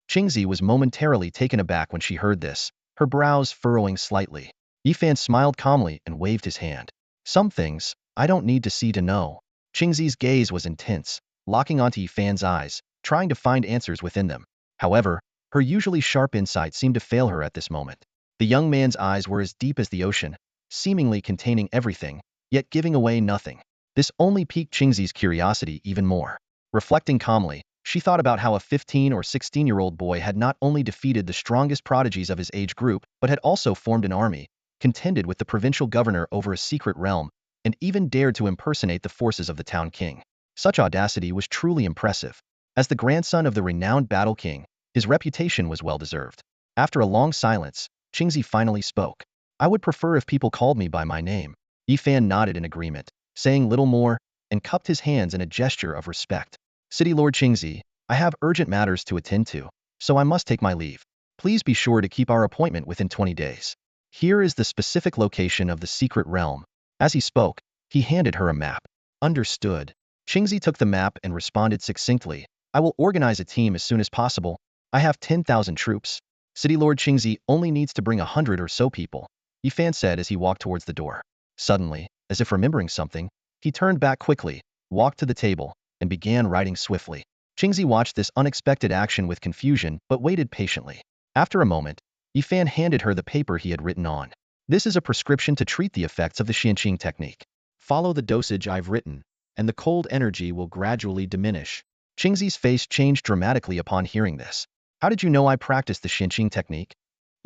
Qingzi was momentarily taken aback when she heard this, her brows furrowing slightly. Yifan smiled calmly and waved his hand. Some things, I don't need to see to know. Qingzi's gaze was intense, locking onto Yifan's eyes, trying to find answers within them. However, her usually sharp insight seemed to fail her at this moment. The young man's eyes were as deep as the ocean, seemingly containing everything, yet giving away nothing. This only piqued Qingzi's curiosity even more. Reflecting calmly, she thought about how a 15 or 16-year-old boy had not only defeated the strongest prodigies of his age group, but had also formed an army, contended with the provincial governor over a secret realm, and even dared to impersonate the forces of the town king. Such audacity was truly impressive. As the grandson of the renowned battle king, his reputation was well-deserved. After a long silence, Qingzi finally spoke. I would prefer if people called me by my name. Yifan nodded in agreement, saying little more, and cupped his hands in a gesture of respect. City Lord Qingzi, I have urgent matters to attend to, so I must take my leave. Please be sure to keep our appointment within 20 days. Here is the specific location of the secret realm. As he spoke, he handed her a map. Understood. Qingzi took the map and responded succinctly. I will organize a team as soon as possible. I have 10,000 troops. City Lord Qingzi only needs to bring 100 or so people, Yifan said as he walked towards the door. Suddenly, as if remembering something, he turned back quickly, walked to the table, and began writing swiftly. Qingzi watched this unexpected action with confusion but waited patiently. After a moment, Yifan handed her the paper he had written on. This is a prescription to treat the effects of the Xianqing technique. Follow the dosage I've written, and the cold energy will gradually diminish. Qingzi's face changed dramatically upon hearing this. How did you know I practiced the Xianqing technique?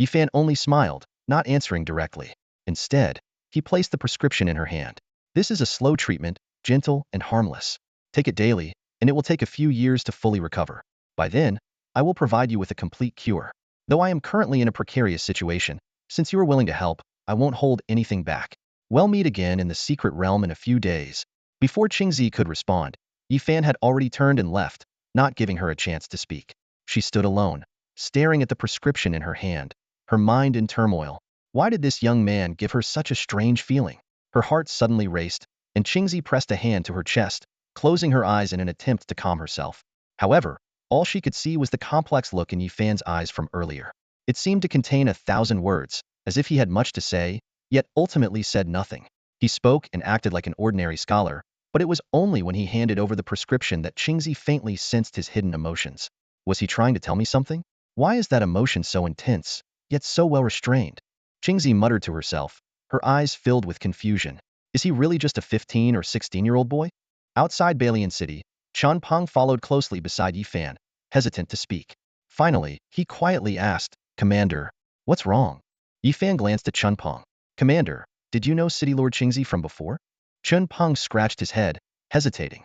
Yifan only smiled, not answering directly. Instead, he placed the prescription in her hand. This is a slow treatment, gentle and harmless. Take it daily, and it will take a few years to fully recover. By then, I will provide you with a complete cure. Though I am currently in a precarious situation, since you are willing to help, I won't hold anything back. We'll meet again in the secret realm in a few days. Before Qingzi could respond, Yifan had already turned and left, not giving her a chance to speak. She stood alone, staring at the prescription in her hand, her mind in turmoil. Why did this young man give her such a strange feeling? Her heart suddenly raced, and Qingzi pressed a hand to her chest, closing her eyes in an attempt to calm herself. However, all she could see was the complex look in Yifan's eyes from earlier. It seemed to contain 1,000 words, as if he had much to say, yet ultimately said nothing. He spoke and acted like an ordinary scholar, but it was only when he handed over the prescription that Qingzi faintly sensed his hidden emotions. Was he trying to tell me something? Why is that emotion so intense, yet so well restrained? Qingzi muttered to herself, her eyes filled with confusion. Is he really just a 15 or 16-year-old boy? Outside Balian City, Chunpeng followed closely beside Yifan, hesitant to speak. Finally, he quietly asked, Commander, what's wrong? Yifan glanced at Chunpeng. Commander, did you know City Lord Qingzi from before? Chunpeng scratched his head, hesitating.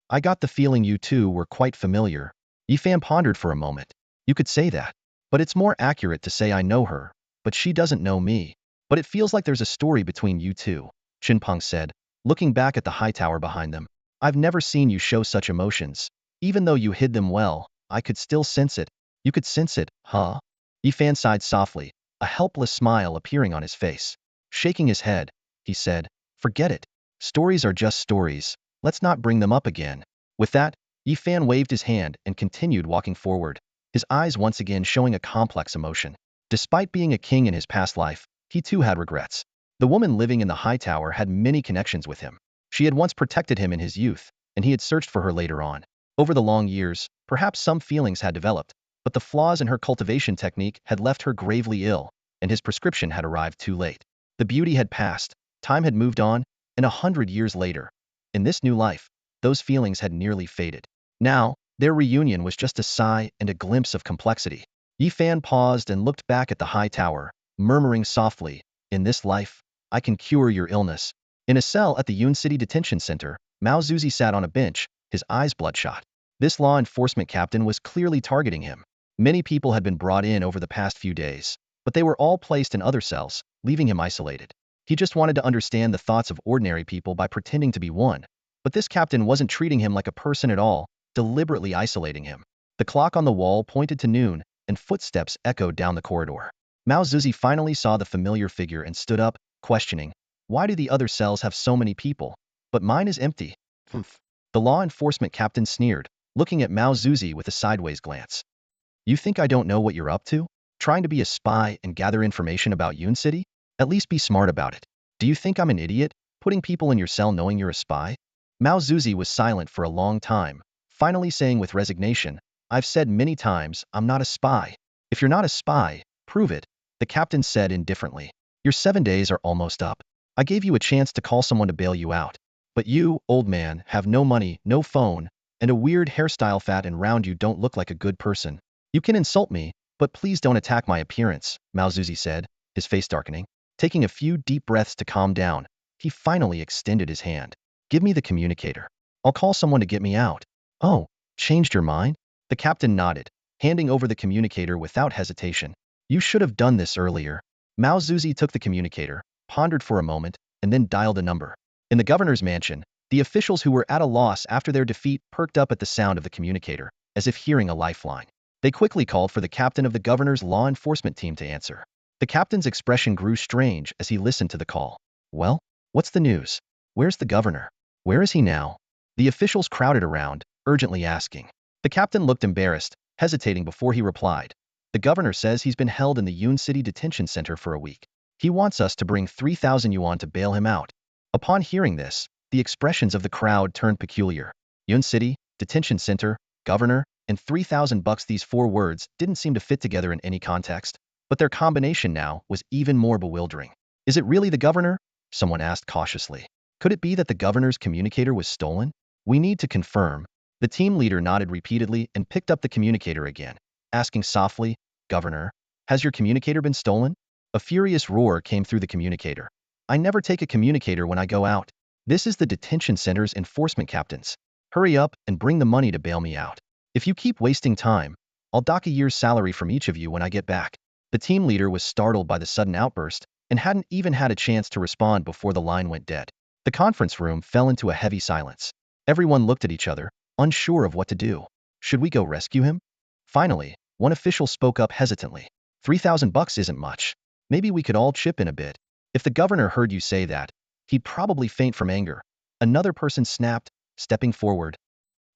I got the feeling you two were quite familiar. Yifan pondered for a moment. You could say that. But it's more accurate to say I know her, but she doesn't know me. But it feels like there's a story between you two, Chunpeng said, looking back at the high tower behind them. I've never seen you show such emotions. Even though you hid them well, I could still sense it. You could sense it, huh? Yifan sighed softly, a helpless smile appearing on his face. Shaking his head, he said, forget it. Stories are just stories. Let's not bring them up again. With that, Yifan waved his hand and continued walking forward, his eyes once again showing a complex emotion. Despite being a king in his past life, he too had regrets. The woman living in the high tower had many connections with him. She had once protected him in his youth, and he had searched for her later on. Over the long years, perhaps some feelings had developed, but the flaws in her cultivation technique had left her gravely ill, and his prescription had arrived too late. The beauty had passed, time had moved on, and 100 years later, in this new life, those feelings had nearly faded. Now, their reunion was just a sigh and a glimpse of complexity. Yifan paused and looked back at the high tower, murmuring softly, "In this life, I can cure your illness." In a cell at the Yun City Detention Center, Mao Zuzi sat on a bench, his eyes bloodshot. This law enforcement captain was clearly targeting him. Many people had been brought in over the past few days, but they were all placed in other cells, leaving him isolated. He just wanted to understand the thoughts of ordinary people by pretending to be one. But this captain wasn't treating him like a person at all, deliberately isolating him. The clock on the wall pointed to noon, and footsteps echoed down the corridor. Mao Zuzi finally saw the familiar figure and stood up, questioning, "Why do the other cells have so many people, but mine is empty?" "Humph." The law enforcement captain sneered, looking at Mao Zuzi with a sideways glance. "You think I don't know what you're up to? Trying to be a spy and gather information about Yun City? At least be smart about it. Do you think I'm an idiot, putting people in your cell knowing you're a spy?" Mao Zuzi was silent for a long time, finally saying with resignation, "I've said many times, I'm not a spy." "If you're not a spy, prove it," the captain said indifferently. "Your 7 days are almost up. I gave you a chance to call someone to bail you out. But you, old man, have no money, no phone, and a weird hairstyle. Fat and round, you don't look like a good person. You can insult me, but please don't attack my appearance," Mao Zuzi said, his face darkening. Taking a few deep breaths to calm down, he finally extended his hand. "Give me the communicator. I'll call someone to get me out." "Oh, changed your mind?" The captain nodded, handing over the communicator without hesitation. "You should have done this earlier." Mao Zuzi took the communicator, pondered for a moment, and then dialed a number. In the governor's mansion, the officials who were at a loss after their defeat perked up at the sound of the communicator, as if hearing a lifeline. They quickly called for the captain of the governor's law enforcement team to answer. The captain's expression grew strange as he listened to the call. "Well, what's the news? Where's the governor? Where is he now?" The officials crowded around, urgently asking. The captain looked embarrassed, hesitating before he replied. "The governor says he's been held in the Yun City Detention Center for a week. He wants us to bring 3,000 yuan to bail him out." Upon hearing this, the expressions of the crowd turned peculiar. Yun City, Detention Center, Governor, and 3,000 bucks. These four words didn't seem to fit together in any context, but their combination now was even more bewildering. "Is it really the governor?" someone asked cautiously. "Could it be that the governor's communicator was stolen? We need to confirm." The team leader nodded repeatedly and picked up the communicator again, asking softly, "Governor, has your communicator been stolen?" A furious roar came through the communicator. "I never take a communicator when I go out. This is the detention center's enforcement captains. Hurry up and bring the money to bail me out. If you keep wasting time, I'll dock a year's salary from each of you when I get back." The team leader was startled by the sudden outburst and hadn't even had a chance to respond before the line went dead. The conference room fell into a heavy silence. Everyone looked at each other, unsure of what to do. "Should we go rescue him?" Finally, one official spoke up hesitantly. 3,000 bucks isn't much. Maybe we could all chip in a bit." "If the governor heard you say that, he'd probably faint from anger," another person snapped, stepping forward.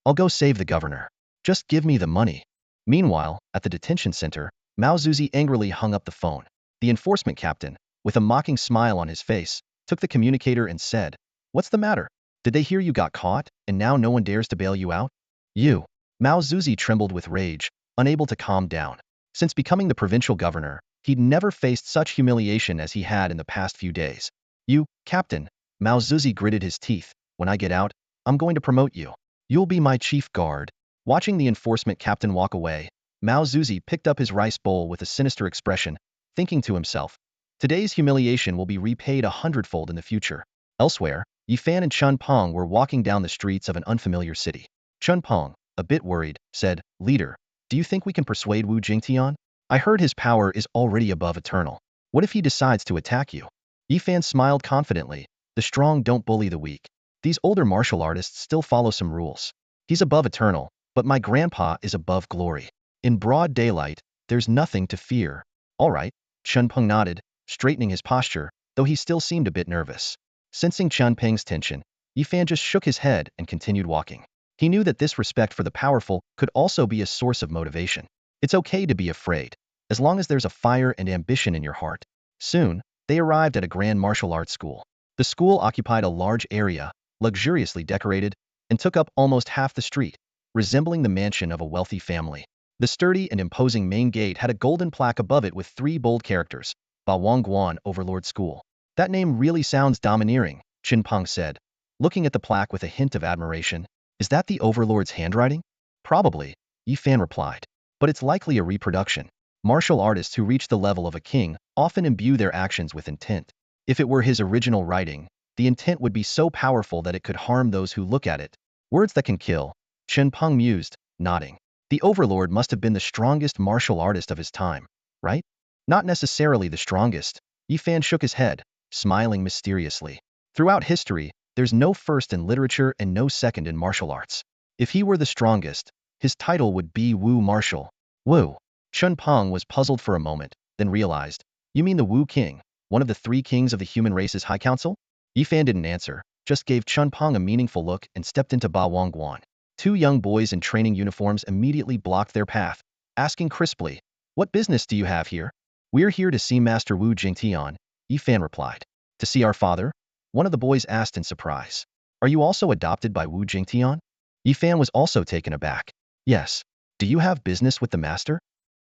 "I'll go save the governor. Just give me the money." Meanwhile, at the detention center, Mao Zuzi angrily hung up the phone. The enforcement captain, with a mocking smile on his face, took the communicator and said, "What's the matter? Did they hear you got caught, and now no one dares to bail you out?" "You." Mao Zuzi trembled with rage, unable to calm down. Since becoming the provincial governor, he'd never faced such humiliation as he had in the past few days. "You, captain." Mao Zuzi gritted his teeth. "When I get out, I'm going to promote you. You'll be my chief guard." Watching the enforcement captain walk away, Mao Zuzi picked up his rice bowl with a sinister expression, thinking to himself, "Today's humiliation will be repaid 100-fold in the future." Elsewhere, Yifan and Chun Peng were walking down the streets of an unfamiliar city. Chun Peng, a bit worried, said, "Leader, do you think we can persuade Wu Jingtian? I heard his power is already above eternal. What if he decides to attack you?" Yifan smiled confidently. "The strong don't bully the weak. These older martial artists still follow some rules. He's above eternal, but my grandpa is above glory. In broad daylight, there's nothing to fear." "All right," Chun Peng nodded, straightening his posture, though he still seemed a bit nervous. Sensing Chun Peng's tension, Yifan just shook his head and continued walking. He knew that this respect for the powerful could also be a source of motivation. It's okay to be afraid, as long as there's a fire and ambition in your heart. Soon, they arrived at a grand martial arts school. The school occupied a large area, luxuriously decorated, and took up almost half the street, resembling the mansion of a wealthy family. The sturdy and imposing main gate had a golden plaque above it with 3 bold characters, Ba Wangguan Overlord School. "That name really sounds domineering," Chin Peng said, looking at the plaque with a hint of admiration. "Is that the Overlord's handwriting?" "Probably," Yifan replied. "But it's likely a reproduction. Martial artists who reach the level of a king often imbue their actions with intent. If it were his original writing, the intent would be so powerful that it could harm those who look at it. Words that can kill, Chen Peng mused, nodding. The Overlord must have been the strongest martial artist of his time, right? Not necessarily the strongest. Yi Fan shook his head, smiling mysteriously. Throughout history, there's no first in literature and no second in martial arts. If he were the strongest, his title would be Wu Martial. Wu. Chen Peng was puzzled for a moment, then realized, you mean the Wu King, one of the three kings of the human race's High Council? Yi Fan didn't answer, just gave Chen Peng a meaningful look and stepped into Ba Wangguan. Two young boys in training uniforms immediately blocked their path, asking crisply, what business do you have here? We're here to see Master Wu Jingtian, Yi Fan replied. To see our father? One of the boys asked in surprise. Are you also adopted by Wu Jingtian? Yi Fan was also taken aback. Yes. Do you have business with the master?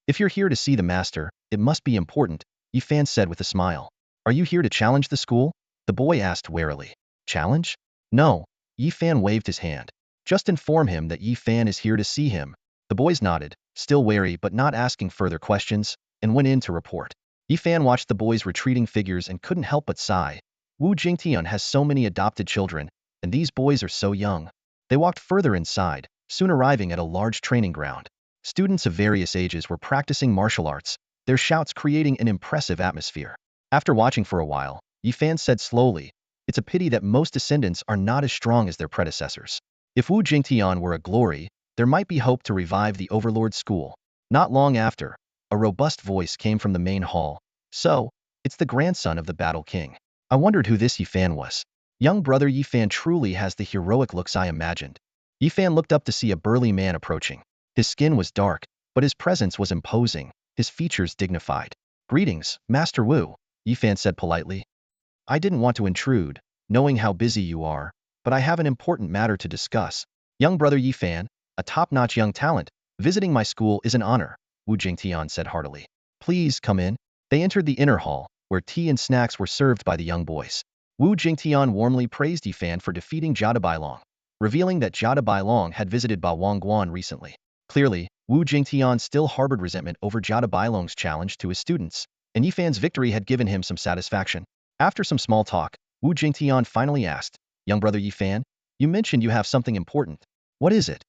If you're here to see the master, it must be important, Yi Fan said with a smile. Are you here to challenge the school? The boy asked warily. Challenge? No. Yi Fan waved his hand. Just inform him that Yi Fan is here to see him. The boys nodded, still wary but not asking further questions, and went in to report. Yi Fan watched the boys' retreating figures and couldn't help but sigh. Wu Jingtian has so many adopted children, and these boys are so young. They walked further inside, soon arriving at a large training ground. Students of various ages were practicing martial arts, their shouts creating an impressive atmosphere. After watching for a while, Yi Fan said slowly, it's a pity that most descendants are not as strong as their predecessors. If Wu Jingtian were a glory, there might be hope to revive the Overlord school. Not long after, a robust voice came from the main hall. So, it's the grandson of the Battle King. I wondered who this Yi Fan was. Young brother Yi Fan truly has the heroic looks I imagined. Yi Fan looked up to see a burly man approaching. His skin was dark, but his presence was imposing, his features dignified. Greetings, Master Wu, Yi Fan said politely. I didn't want to intrude, knowing how busy you are, but I have an important matter to discuss. Young brother Yi Fan, a top-notch young talent, visiting my school is an honor, Wu Jingtian said heartily. Please come in. They entered the inner hall, where tea and snacks were served by the young boys. Wu Jingtian warmly praised Yi Fan for defeating Jia Bailong, revealing that Jia Bailong had visited Ba Wangguan recently. Clearly, Wu Jingtian still harbored resentment over Jia Bailong's challenge to his students, and Yi Fan's victory had given him some satisfaction. After some small talk, Wu Jingtian finally asked, young brother Yi Fan, you mentioned you have something important. What is it?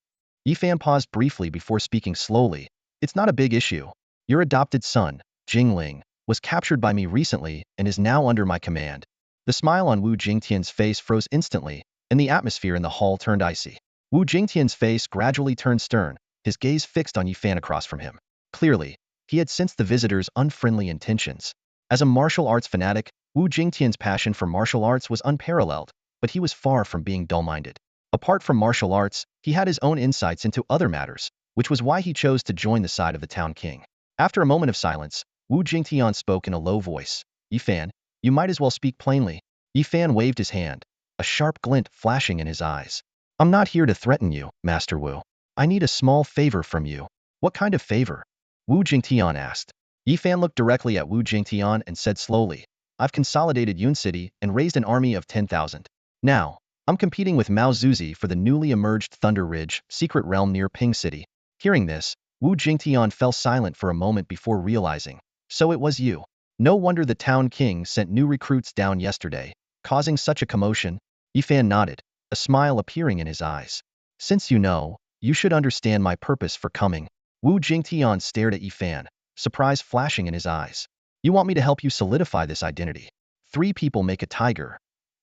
Yi Fan paused briefly before speaking slowly. It's not a big issue. Your adopted son, Jingling, was captured by me recently and is now under my command. The smile on Wu Jingtian's face froze instantly, and the atmosphere in the hall turned icy. Wu Jingtian's face gradually turned stern, his gaze fixed on Yi Fan across from him. Clearly, he had sensed the visitor's unfriendly intentions. As a martial arts fanatic, Wu Jingtian's passion for martial arts was unparalleled, but he was far from being dull-minded. Apart from martial arts, he had his own insights into other matters, which was why he chose to join the side of the town king. After a moment of silence, Wu Jingtian spoke in a low voice. Yi Fan, you might as well speak plainly. Yi Fan waved his hand, a sharp glint flashing in his eyes. I'm not here to threaten you, Master Wu. I need a small favor from you. What kind of favor? Wu Jingtian asked. Yi Fan looked directly at Wu Jingtian and said slowly, I've consolidated Yun City and raised an army of 10,000. Now, I'm competing with Mao Zuzi for the newly emerged Thunder Ridge, secret realm near Ping City. Hearing this, Wu Jingtian fell silent for a moment before realizing. So it was you. No wonder the town king sent new recruits down yesterday, causing such a commotion. Yi Fan nodded, a smile appearing in his eyes. Since you know, you should understand my purpose for coming. Wu Jingtian stared at Yi Fan, surprise flashing in his eyes. You want me to help you solidify this identity. 3 people make a tiger.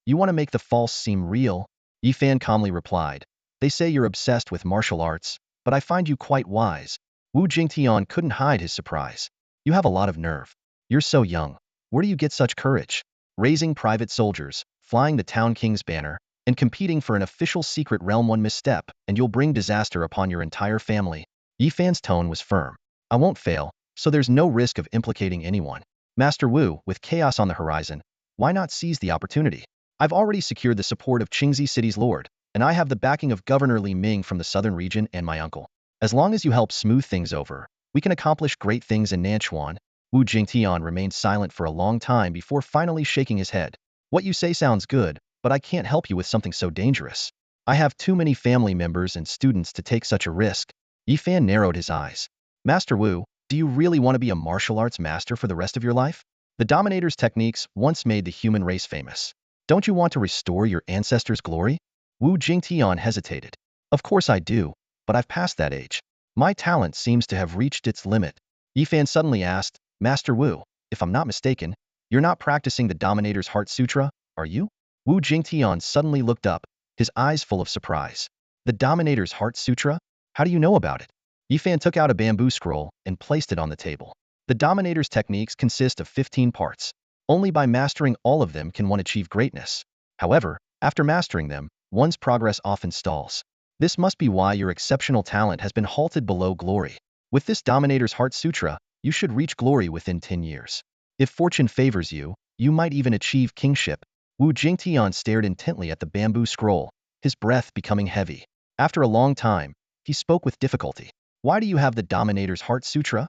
You want to make the false seem real? Yi Fan calmly replied. They say you're obsessed with martial arts, but I find you quite wise. Wu Jingtian couldn't hide his surprise. You have a lot of nerve. You're so young. Where do you get such courage? Raising private soldiers, flying the town king's banner, and competing for an official secret realm. One misstep, and you'll bring disaster upon your entire family. Yi Fan's tone was firm. I won't fail, so there's no risk of implicating anyone. Master Wu, with chaos on the horizon, why not seize the opportunity? I've already secured the support of Qingzi City's lord, and I have the backing of Governor Li Ming from the southern region and my uncle. As long as you help smooth things over, we can accomplish great things in Nanchuan. Wu Jingtian remained silent for a long time before finally shaking his head. What you say sounds good, but I can't help you with something so dangerous. I have too many family members and students to take such a risk. Yi Fan narrowed his eyes. Master Wu, Do you really want to be a martial arts master for the rest of your life? The Dominator's techniques once made the human race famous. Don't you want to restore your ancestors' glory? Wu Jingtian hesitated. Of course I do, but I've passed that age. My talent seems to have reached its limit. Yifan suddenly asked, Master Wu, if I'm not mistaken, you're not practicing the Dominator's Heart Sutra, are you? Wu Jingtian suddenly looked up, his eyes full of surprise. The Dominator's Heart Sutra? How do you know about it? Yifan took out a bamboo scroll and placed it on the table. The Dominator's techniques consist of 15 parts. Only by mastering all of them can one achieve greatness. However, after mastering them, one's progress often stalls. This must be why your exceptional talent has been halted below glory. With this Dominator's Heart Sutra, you should reach glory within 10 years. If fortune favors you, you might even achieve kingship. Wu Jingtian stared intently at the bamboo scroll, his breath becoming heavy. After a long time, he spoke with difficulty. Why do you have the Dominator's Heart Sutra?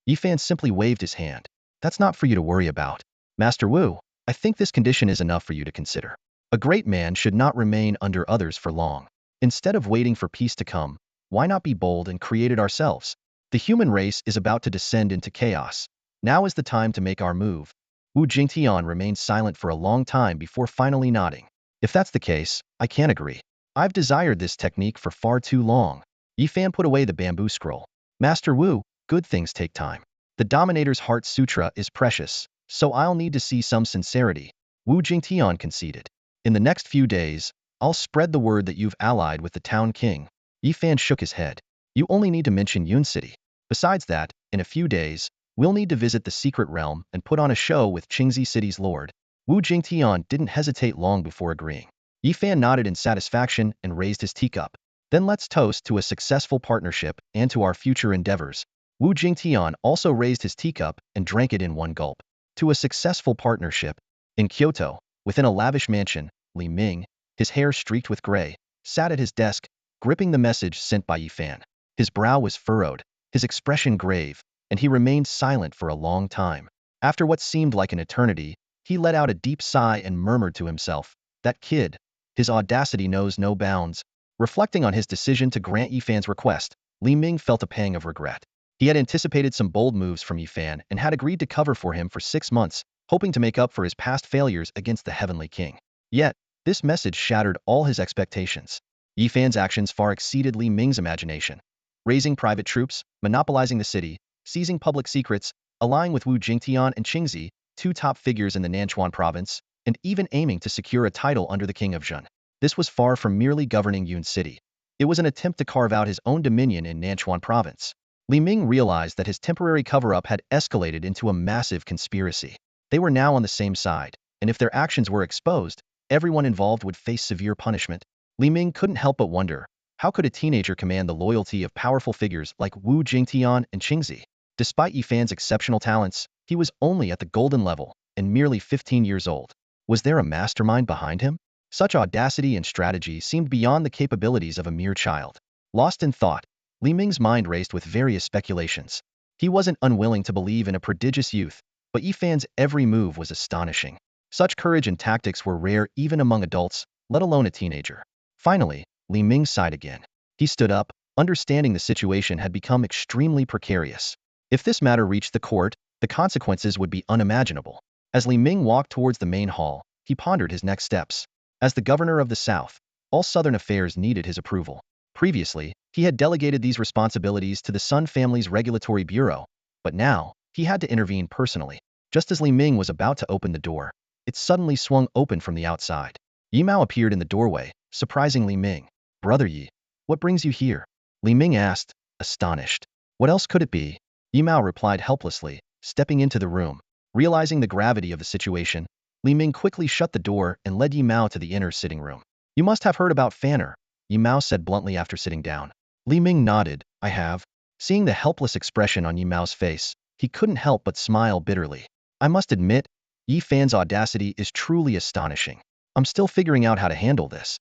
Yifan simply waved his hand. That's not for you to worry about. Master Wu, I think this condition is enough for you to consider. A great man should not remain under others for long. Instead of waiting for peace to come, why not be bold and create it ourselves? The human race is about to descend into chaos. Now is the time to make our move. Wu Jingtian remained silent for a long time before finally nodding. If that's the case, I can't agree. I've desired this technique for far too long. Yifan put away the bamboo scroll. Master Wu, good things take time. The Dominator's Heart Sutra is precious, so I'll need to see some sincerity. Wu Jingtian conceded. In the next few days, I'll spread the word that you've allied with the town king. Yifan shook his head. You only need to mention Yun City. Besides that, in a few days, we'll need to visit the secret realm and put on a show with Qingzi City's lord. Wu Jingtian didn't hesitate long before agreeing. Yifan nodded in satisfaction and raised his teacup. Then let's toast to a successful partnership and to our future endeavors. Wu Jingtian also raised his teacup and drank it in one gulp. To a successful partnership. In Kyoto, within a lavish mansion, Li Ming, his hair streaked with gray, sat at his desk, gripping the message sent by Yifan. His brow was furrowed, his expression grave, and he remained silent for a long time. After what seemed like an eternity, he let out a deep sigh and murmured to himself, that kid, his audacity knows no bounds. Reflecting on his decision to grant Yifan's request, Li Ming felt a pang of regret. He had anticipated some bold moves from Yifan and had agreed to cover for him for 6 months, hoping to make up for his past failures against the Heavenly King. Yet, this message shattered all his expectations. Yifan's actions far exceeded Li Ming's imagination. Raising private troops, monopolizing the city, seizing public secrets, allying with Wu Jingtian and Qingzi, 2 top figures in the Nanchuan province, and even aiming to secure a title under the king of Zhen. This was far from merely governing Yun City. It was an attempt to carve out his own dominion in Nanchuan province. Li Ming realized that his temporary cover-up had escalated into a massive conspiracy. They were now on the same side, and if their actions were exposed, everyone involved would face severe punishment. Li Ming couldn't help but wonder, how could a teenager command the loyalty of powerful figures like Wu Jingtian and Qingzi? Despite Yifan's exceptional talents, he was only at the golden level and merely 15 years old. Was there a mastermind behind him? Such audacity and strategy seemed beyond the capabilities of a mere child. Lost in thought, Li Ming's mind raced with various speculations. He wasn't unwilling to believe in a prodigious youth, but Yifan's every move was astonishing. Such courage and tactics were rare even among adults, let alone a teenager. Finally, Li Ming sighed again. He stood up, understanding the situation had become extremely precarious. If this matter reached the court, the consequences would be unimaginable. As Li Ming walked towards the main hall, he pondered his next steps. As the governor of the South, all southern affairs needed his approval. Previously, he had delegated these responsibilities to the Sun family's regulatory bureau, but now, he had to intervene personally. Just as Li Ming was about to open the door, it suddenly swung open from the outside. Yi Mao appeared in the doorway, surprising Li Ming. Brother Yi, what brings you here? Li Ming asked, astonished. What else could it be? Yi Mao replied helplessly, stepping into the room. Realizing the gravity of the situation, Li Ming quickly shut the door and led Yi Mao to the inner sitting room. You must have heard about Fanner, Yi Mao said bluntly after sitting down. Li Ming nodded, I have. Seeing the helpless expression on Yi Mao's face, he couldn't help but smile bitterly. I must admit, Yi Fan's audacity is truly astonishing. I'm still figuring out how to handle this.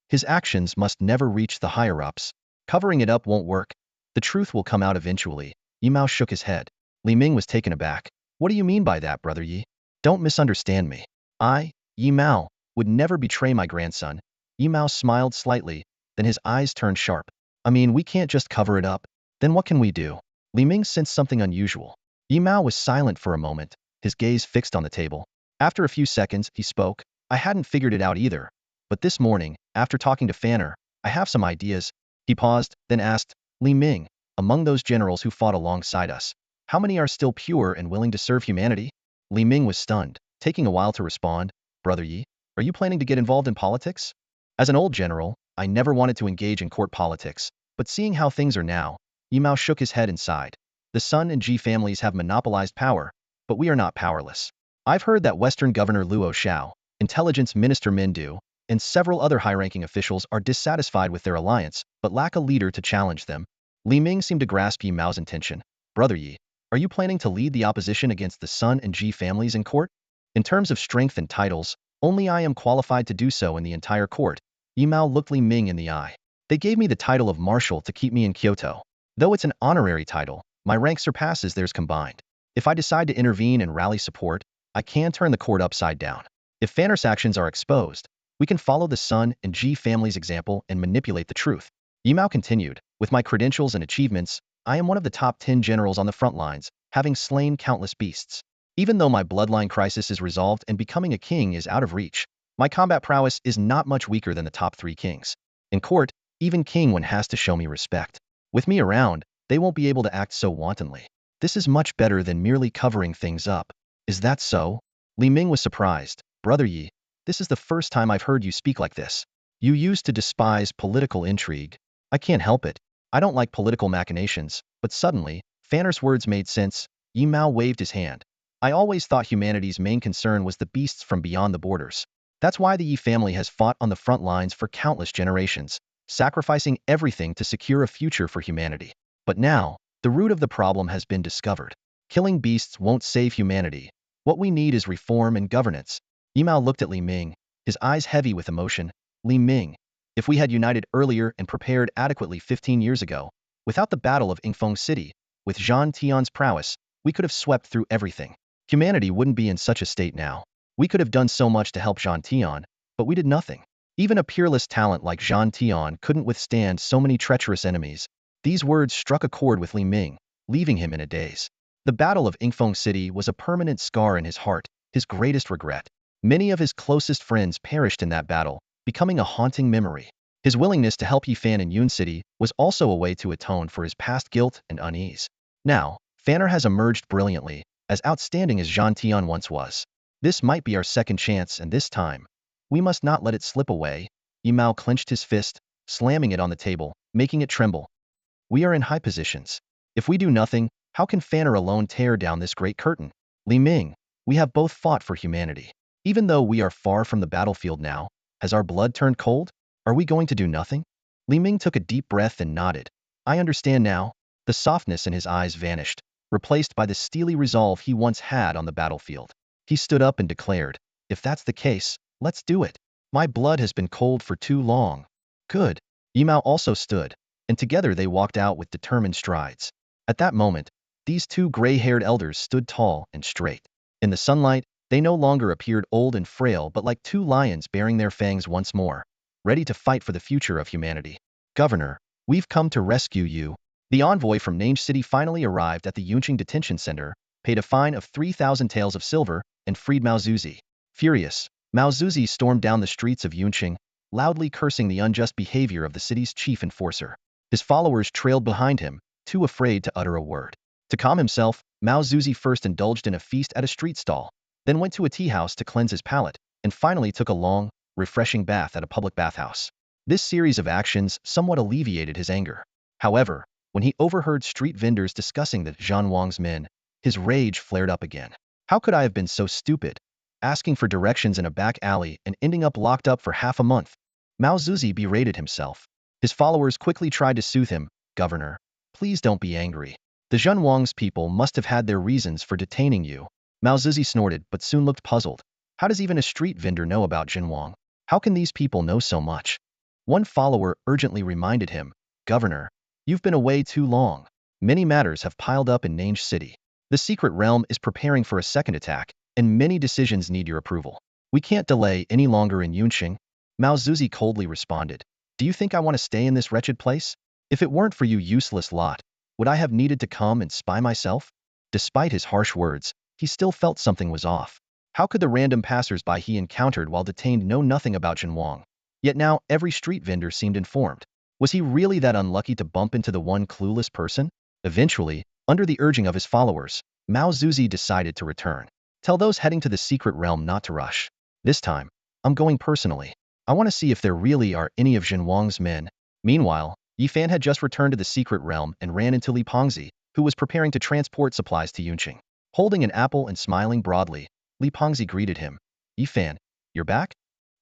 His actions must never reach the higher-ups. Covering it up won't work. The truth will come out eventually. Yi Mao shook his head. Li Ming was taken aback. What do you mean by that, Brother Yi? Don't misunderstand me. I, Yi Mao, would never betray my grandson. Yi Mao smiled slightly, then his eyes turned sharp. I mean, we can't just cover it up. Then what can we do? Li Ming sensed something unusual. Yi Mao was silent for a moment, his gaze fixed on the table. After a few seconds, he spoke. I hadn't figured it out either. But this morning, after talking to Fanner, I have some ideas. He paused, then asked, Li Ming, among those generals who fought alongside us, how many are still pure and willing to serve humanity? Li Ming was stunned, taking a while to respond. Brother Yi, are you planning to get involved in politics? As an old general, I never wanted to engage in court politics, but seeing how things are now, Yi Mao shook his head and sighed. The Sun and Ji families have monopolized power, but we are not powerless. I've heard that Western Governor Luo Xiao, Intelligence Minister Min Du, and several other high-ranking officials are dissatisfied with their alliance, but lack a leader to challenge them. Li Ming seemed to grasp Yi Mao's intention. Brother Yi, are you planning to lead the opposition against the Sun and Ji families in court? In terms of strength and titles, only I am qualified to do so in the entire court. Yi Mao looked Li Ming in the eye. They gave me the title of Marshal to keep me in Kyoto. Though it's an honorary title, my rank surpasses theirs combined. If I decide to intervene and rally support, I can turn the court upside down. If Fanner's actions are exposed, we can follow the Sun and Ji family's example and manipulate the truth. Yi Mao continued, with my credentials and achievements, I am one of the top 10 generals on the front lines, having slain countless beasts. Even though my bloodline crisis is resolved and becoming a king is out of reach, my combat prowess is not much weaker than the top 3 kings. In court, even King Wen has to show me respect. With me around, they won't be able to act so wantonly. This is much better than merely covering things up. Is that so? Li Ming was surprised. Brother Yi, this is the first time I've heard you speak like this. You used to despise political intrigue. I can't help it. I don't like political machinations, but suddenly, Fanner's words made sense. Yi Mao waved his hand. I always thought humanity's main concern was the beasts from beyond the borders. That's why the Yi family has fought on the front lines for countless generations, sacrificing everything to secure a future for humanity. But now, the root of the problem has been discovered. Killing beasts won't save humanity. What we need is reform and governance. Yi Mao looked at Li Ming, his eyes heavy with emotion. Li Ming, if we had united earlier and prepared adequately 15 years ago, without the Battle of Yingfeng City, with Zhang Tian's prowess, we could have swept through everything. Humanity wouldn't be in such a state now. We could have done so much to help Zhang Tian, but we did nothing. Even a peerless talent like Zhang Tian couldn't withstand so many treacherous enemies. These words struck a chord with Li Ming, leaving him in a daze. The Battle of Yingfeng City was a permanent scar in his heart, his greatest regret. Many of his closest friends perished in that battle, becoming a haunting memory. His willingness to help Yifan in Yun City was also a way to atone for his past guilt and unease. Now, Fanner has emerged brilliantly, as outstanding as Zhang Tian once was. This might be our second chance, and this time, we must not let it slip away. Yi Mao clenched his fist, slamming it on the table, making it tremble. We are in high positions. If we do nothing, how can Fanner alone tear down this great curtain? Li Ming, we have both fought for humanity. Even though we are far from the battlefield now, has our blood turned cold? Are we going to do nothing? Li Ming took a deep breath and nodded. I understand now. The softness in his eyes vanished, replaced by the steely resolve he once had on the battlefield. He stood up and declared, if that's the case, let's do it. My blood has been cold for too long. Good. Yi Mao also stood, and together they walked out with determined strides. At that moment, these two gray-haired elders stood tall and straight. In the sunlight, they no longer appeared old and frail but like two lions baring their fangs once more, ready to fight for the future of humanity. Governor, we've come to rescue you. The envoy from Nange City finally arrived at the Yunqing Detention Center, paid a fine of 3,000 taels of silver, and freed Mao Zuzi. Furious, Mao Zuzi stormed down the streets of Yunqing, loudly cursing the unjust behavior of the city's chief enforcer. His followers trailed behind him, too afraid to utter a word. To calm himself, Mao Zuzi first indulged in a feast at a street stall, then went to a tea house to cleanse his palate, and finally took a long, refreshing bath at a public bathhouse. This series of actions somewhat alleviated his anger. However, when he overheard street vendors discussing the Zhan Wang's men, his rage flared up again. How could I have been so stupid? Asking for directions in a back alley and ending up locked up for half a month. Mao Zuzi berated himself. His followers quickly tried to soothe him. Governor, please don't be angry. The Zhan Wang's people must have had their reasons for detaining you. Mao Zuzi snorted but soon looked puzzled. How does even a street vendor know about Zhan Wang? How can these people know so much? One follower urgently reminded him, Governor, you've been away too long. Many matters have piled up in Nange City. The secret realm is preparing for a second attack, and many decisions need your approval. We can't delay any longer in Yunqing. Mao Zuzi coldly responded. Do you think I want to stay in this wretched place? If it weren't for you useless lot, Would I have needed to come and spy myself? Despite his harsh words, he still felt something was off. How could the random passers-by he encountered while detained know nothing about Zhenwang? Yet now every street vendor seemed informed. Was he really that unlucky to bump into the one clueless person? Eventually, under the urging of his followers, Mao Zuzi decided to return. Tell those heading to the secret realm not to rush. This time, I'm going personally. I want to see if there really are any of Zhenwang's men. Meanwhile, Yi Fan had just returned to the secret realm and ran into Li Pengzi, who was preparing to transport supplies to Yunqing. Holding an apple and smiling broadly, Li Pengzi greeted him. Yi Fan, you're back?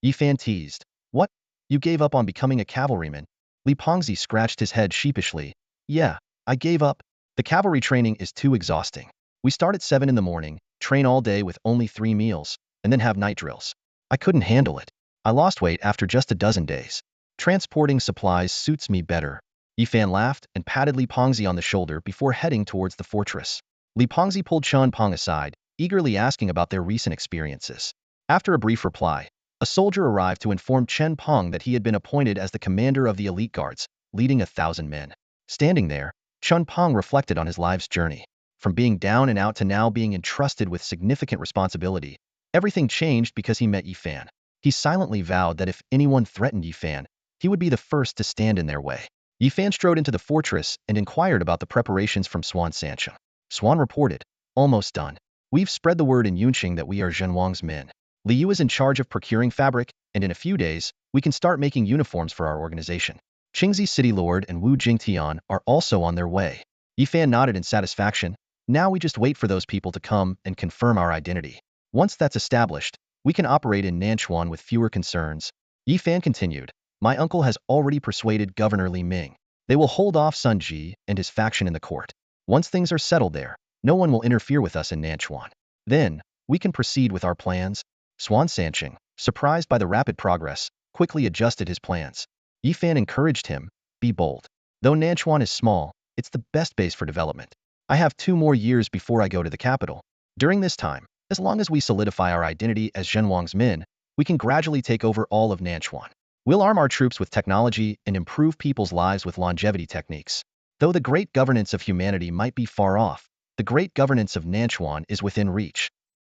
Yi Fan teased. What? You gave up on becoming a cavalryman? Li Pengzi scratched his head sheepishly. Yeah, I gave up. The cavalry training is too exhausting. We start at 7 in the morning, train all day with only 3 meals, and then have night drills. I couldn't handle it. I lost weight after just a dozen days. Transporting supplies suits me better. Yi Fan laughed and patted Li Pengzi on the shoulder before heading towards the fortress. Li Pengzi pulled Chen Peng aside, eagerly asking about their recent experiences. After a brief reply, a soldier arrived to inform Chen Peng that he had been appointed as the commander of the elite guards, leading 1,000 men. Standing there, Chen Peng reflected on his life's journey. From being down and out to now being entrusted with significant responsibility, everything changed because he met Yi Fan. He silently vowed that if anyone threatened Yi Fan, he would be the first to stand in their way. Yi Fan strode into the fortress and inquired about the preparations from Swan Sancheng. Swan reported, almost done. We've spread the word in Yunqing that we are Zhenwang's men. Li Yu is in charge of procuring fabric, and in a few days, we can start making uniforms for our organization. Qingzi City Lord and Wu Jingtian are also on their way. Yi Fan nodded in satisfaction. Now we just wait for those people to come and confirm our identity. Once that's established, we can operate in Nanchuan with fewer concerns. Yi Fan continued. My uncle has already persuaded Governor Li Ming. They will hold off Sun Ji and his faction in the court. Once things are settled there, no one will interfere with us in Nanchuan. Then, we can proceed with our plans. Swan Sancheng, surprised by the rapid progress, quickly adjusted his plans. Yi Fan encouraged him, be bold. Though Nanchuan is small, it's the best base for development. I have 2 more years before I go to the capital. During this time, as long as we solidify our identity as Zhenwang's men, we can gradually take over all of Nanchuan. We'll arm our troops with technology and improve people's lives with longevity techniques. Though the great governance of humanity might be far off, the great governance of Nanchuan is within reach.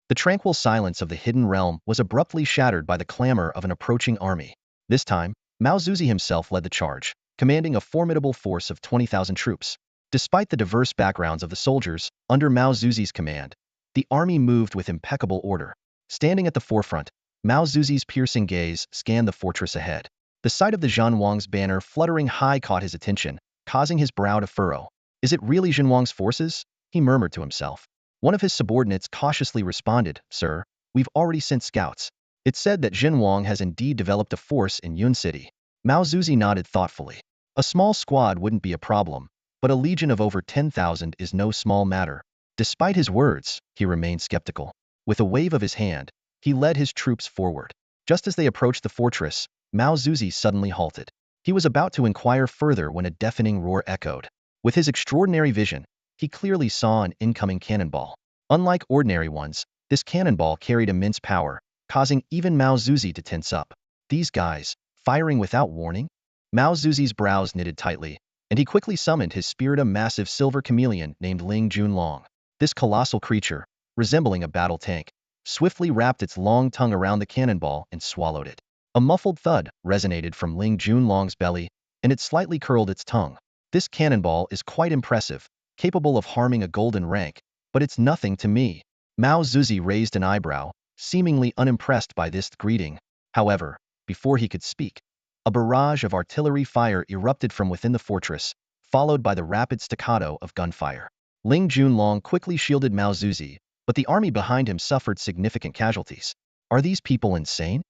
The tranquil silence of the hidden realm was abruptly shattered by the clamor of an approaching army. This time, Mao Zuzi himself led the charge, commanding a formidable force of 20,000 troops. Despite the diverse backgrounds of the soldiers, under Mao Zuzi's command, the army moved with impeccable order. Standing at the forefront, Mao Zuzi's piercing gaze scanned the fortress ahead. The sight of the Zhenwang's banner fluttering high caught his attention, causing his brow to furrow. Is it really Zhenwang's forces? He murmured to himself. One of his subordinates cautiously responded, Sir, we've already sent scouts. It's said that Zhenwang has indeed developed a force in Yun City. Mao Zuzi nodded thoughtfully. A small squad wouldn't be a problem, but a legion of over 10,000 is no small matter. Despite his words, he remained skeptical. With a wave of his hand, he led his troops forward. Just as they approached the fortress, Mao Zuzi suddenly halted. He was about to inquire further when a deafening roar echoed. With his extraordinary vision, he clearly saw an incoming cannonball. Unlike ordinary ones, this cannonball carried immense power, causing even Mao Zuzi to tense up. These guys, firing without warning? Mao Zuzi's brows knitted tightly, and he quickly summoned his spirit, a massive silver chameleon named Ling Junlong. This colossal creature, resembling a battle tank, swiftly wrapped its long tongue around the cannonball and swallowed it. A muffled thud resonated from Ling Junlong's belly, and it slightly curled its tongue. This cannonball is quite impressive, capable of harming a golden rank, but it's nothing to me. Mao Zuzi raised an eyebrow, seemingly unimpressed by this greeting. However, before he could speak, a barrage of artillery fire erupted from within the fortress, followed by the rapid staccato of gunfire. Ling Junlong quickly shielded Mao Zuzi, but the army behind him suffered significant casualties. Are these people insane?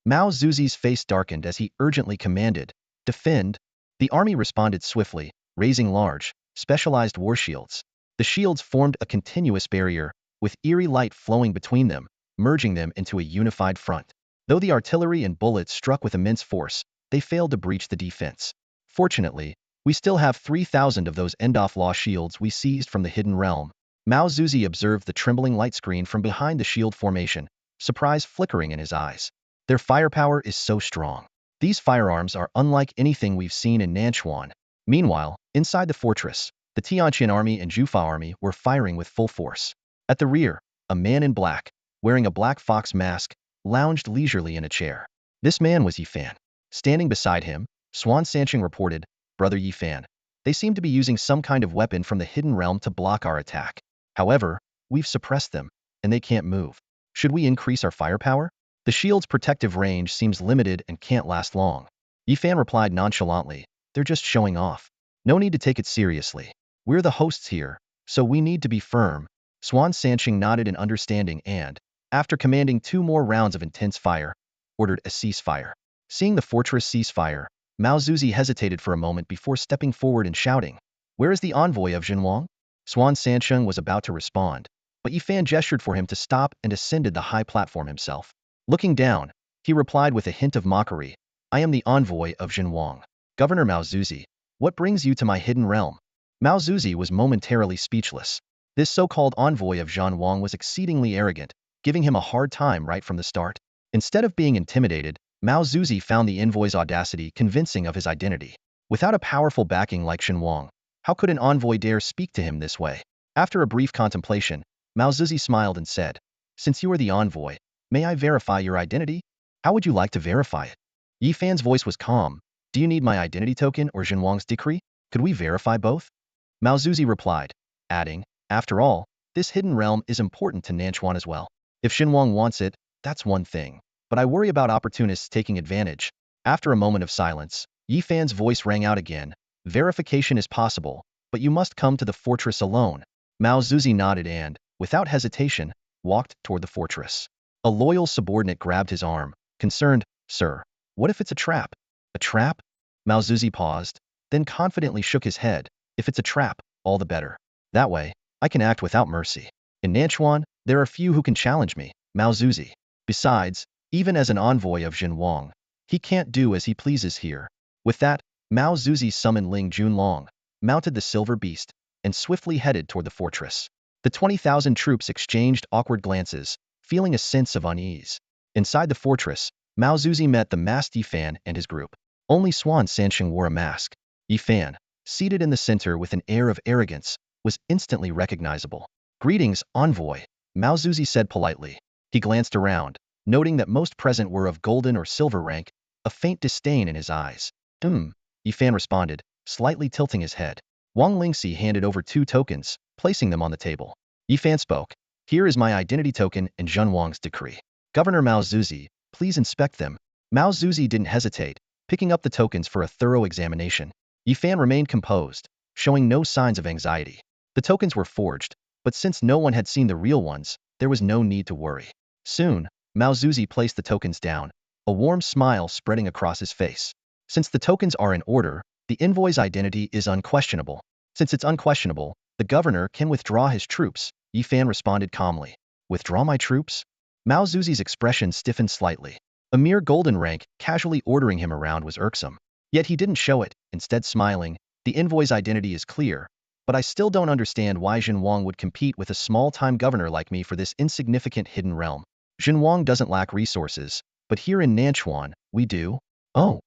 Mao Zuzi's face darkened as he urgently commanded, defend. The army responded swiftly, raising large, specialized war shields. The shields formed a continuous barrier, with eerie light flowing between them, merging them into a unified front. Though the artillery and bullets struck with immense force, they failed to breach the defense. Fortunately, we still have 3,000 of those end-of-law shields we seized from the hidden realm. Mao Zuzi observed the trembling light screen from behind the shield formation, surprise flickering in his eyes. Their firepower is so strong. These firearms are unlike anything we've seen in Nanchuan. Meanwhile, inside the fortress, The Tianqian army and Jufa army were firing with full force. At the rear, a man in black, wearing a black fox mask, lounged leisurely in a chair. This man was Yifan. Standing beside him, Swan Sancheng reported, "Brother Yifan, they seem to be using some kind of weapon from the hidden realm to block our attack. However, we've suppressed them, and they can't move. Should we increase our firepower? The shield's protective range seems limited and can't last long." Yifan replied nonchalantly, "They're just showing off. No need to take it seriously. We're the hosts here, so we need to be firm." Swan Sancheng nodded in understanding and, after commanding 2 more rounds of intense fire, ordered a ceasefire. Seeing the fortress ceasefire, Mao Zuzi hesitated for a moment before stepping forward and shouting, "Where is the envoy of Jinwang?" Swan Sancheng was about to respond, but Yifan gestured for him to stop and ascended the high platform himself. Looking down, he replied with a hint of mockery, "I am the envoy of Jinwang. Governor Mao Zuzi, what brings you to my hidden realm?" Mao Zuzi was momentarily speechless. This so-called envoy of Jinwang was exceedingly arrogant, giving him a hard time right from the start. Instead of being intimidated, Mao Zuzi found the envoy's audacity convincing of his identity. Without a powerful backing like Xinhuang, how could an envoy dare speak to him this way? After a brief contemplation, Mao Zuzi smiled and said, "Since you are the envoy, may I verify your identity? How would you like to verify it?" Yifan's voice was calm. "Do you need my identity token or Xinhuang's decree? Could we verify both?" Mao Zuzi replied, adding, "After all, this hidden realm is important to Nanchuan as well. If Xinhuang wants it, that's one thing. But I worry about opportunists taking advantage." After a moment of silence, Yifan's voice rang out again, "Verification is possible, but you must come to the fortress alone." Mao Zuzi nodded and, without hesitation, walked toward the fortress. A loyal subordinate grabbed his arm, concerned, "Sir, what if it's a trap?" "A trap?" Mao Zuzi paused, then confidently shook his head. "If it's a trap, all the better. That way, I can act without mercy. In Nanchuan, there are few who can challenge me, Mao Zuzi. Besides, even as an envoy of Jinwang, he can't do as he pleases here." With that, Mao Zuzi summoned Ling Junlong, mounted the silver beast, and swiftly headed toward the fortress. The 20,000 troops exchanged awkward glances, feeling a sense of unease. Inside the fortress, Mao Zuzi met the masked Yifan and his group. Only Swan Sancheng wore a mask. Yifan, seated in the center with an air of arrogance, was instantly recognizable. "Greetings, envoy," Mao Zuzi said politely. He glanced around, noting that most present were of golden or silver rank, a faint disdain in his eyes. Yifan responded, slightly tilting his head. Wang Lingxi handed over 2 tokens, placing them on the table. Yifan spoke, "Here is my identity token and Zhenwang's decree. Governor Mao Zuzi, please inspect them." Mao Zuzi didn't hesitate, picking up the tokens for a thorough examination. Yifan remained composed, showing no signs of anxiety. The tokens were forged, but since no one had seen the real ones, there was no need to worry. Soon, Mao Zuzi placed the tokens down, a warm smile spreading across his face. "Since the tokens are in order, the envoy's identity is unquestionable. Since it's unquestionable, the governor can withdraw his troops," Yifan responded calmly. "Withdraw my troops?" Mao Zuzi's expression stiffened slightly. A mere golden rank casually ordering him around was irksome. Yet he didn't show it, instead smiling, "The envoy's identity is clear, but I still don't understand why Jinwang would compete with a small-time governor like me for this insignificant hidden realm. Jinwang doesn't lack resources, but here in Nanchuan, we do." "Oh."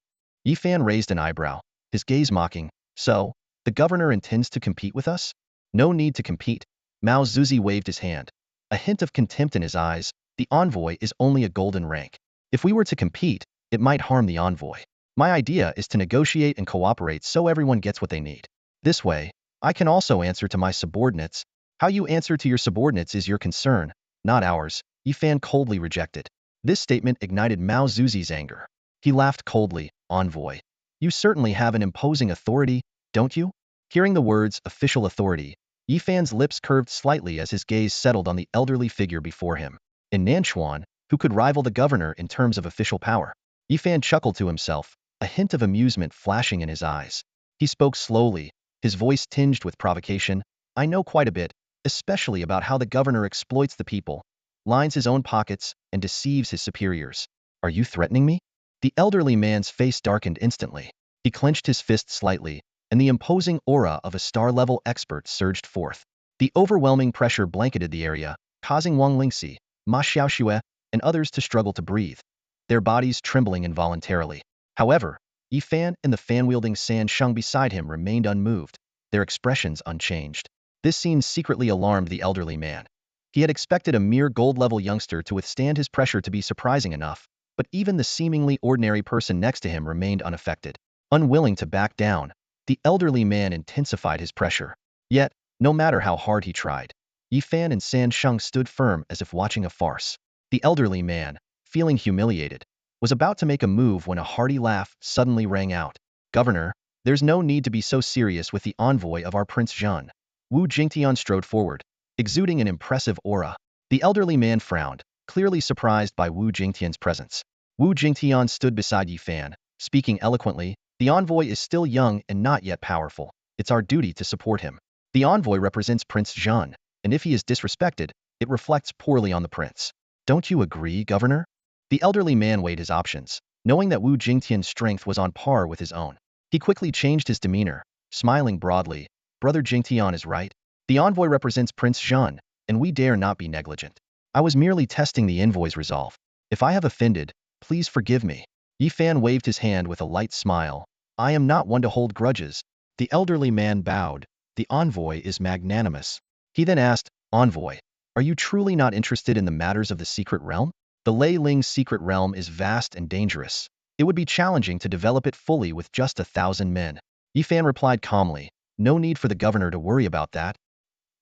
Yifan raised an eyebrow, his gaze mocking, "So, the governor intends to compete with us?" "No need to compete." Mao Zuzi waved his hand, a hint of contempt in his eyes. "The envoy is only a golden rank. If we were to compete, it might harm the envoy. My idea is to negotiate and cooperate so everyone gets what they need. This way, I can also answer to my subordinates." "How you answer to your subordinates is your concern, not ours," Yifan coldly rejected. This statement ignited Mao Zuzi's anger. He laughed coldly, "Envoy, you certainly have an imposing authority, don't you?" Hearing the words official authority, Yifan's lips curved slightly as his gaze settled on the elderly figure before him. In Nanchuan, who could rival the governor in terms of official power? Yifan chuckled to himself, a hint of amusement flashing in his eyes. He spoke slowly, his voice tinged with provocation. "I know quite a bit, especially about how the governor exploits the people, lines his own pockets, and deceives his superiors. Are you threatening me?" The elderly man's face darkened instantly. He clenched his fist slightly, and the imposing aura of a star-level expert surged forth. The overwhelming pressure blanketed the area, causing Wang Lingxi, Ma Xiaoxue, and others to struggle to breathe, their bodies trembling involuntarily. However, Yifan and the fan-wielding San Sheng beside him remained unmoved, their expressions unchanged. This scene secretly alarmed the elderly man. He had expected a mere gold-level youngster to withstand his pressure to be surprising enough, but even the seemingly ordinary person next to him remained unaffected. Unwilling to back down, the elderly man intensified his pressure. Yet, no matter how hard he tried, Yifan and San Sheng stood firm as if watching a farce. The elderly man, feeling humiliated, was about to make a move when a hearty laugh suddenly rang out. "Governor, there's no need to be so serious with the envoy of our Prince Zhan." Wu Jingtian strode forward, exuding an impressive aura. The elderly man frowned, clearly surprised by Wu Jingtian's presence. Wu Jingtian stood beside Yifan, speaking eloquently. "The envoy is still young and not yet powerful. It's our duty to support him. The envoy represents Prince Zhan, and if he is disrespected, it reflects poorly on the prince. Don't you agree, Governor?" The elderly man weighed his options, knowing that Wu Jingtian's strength was on par with his own. He quickly changed his demeanor, smiling broadly. "Brother Jingtian is right. The envoy represents Prince Zhan, and we dare not be negligent. I was merely testing the envoy's resolve. If I have offended, please forgive me." Yifan waved his hand with a light smile. "I am not one to hold grudges." The elderly man bowed. "The envoy is magnanimous." He then asked, "Envoy, are you truly not interested in the matters of the secret realm? The Lei Ling's secret realm is vast and dangerous. It would be challenging to develop it fully with just 1,000 men." Yifan replied calmly, "No need for the governor to worry about that."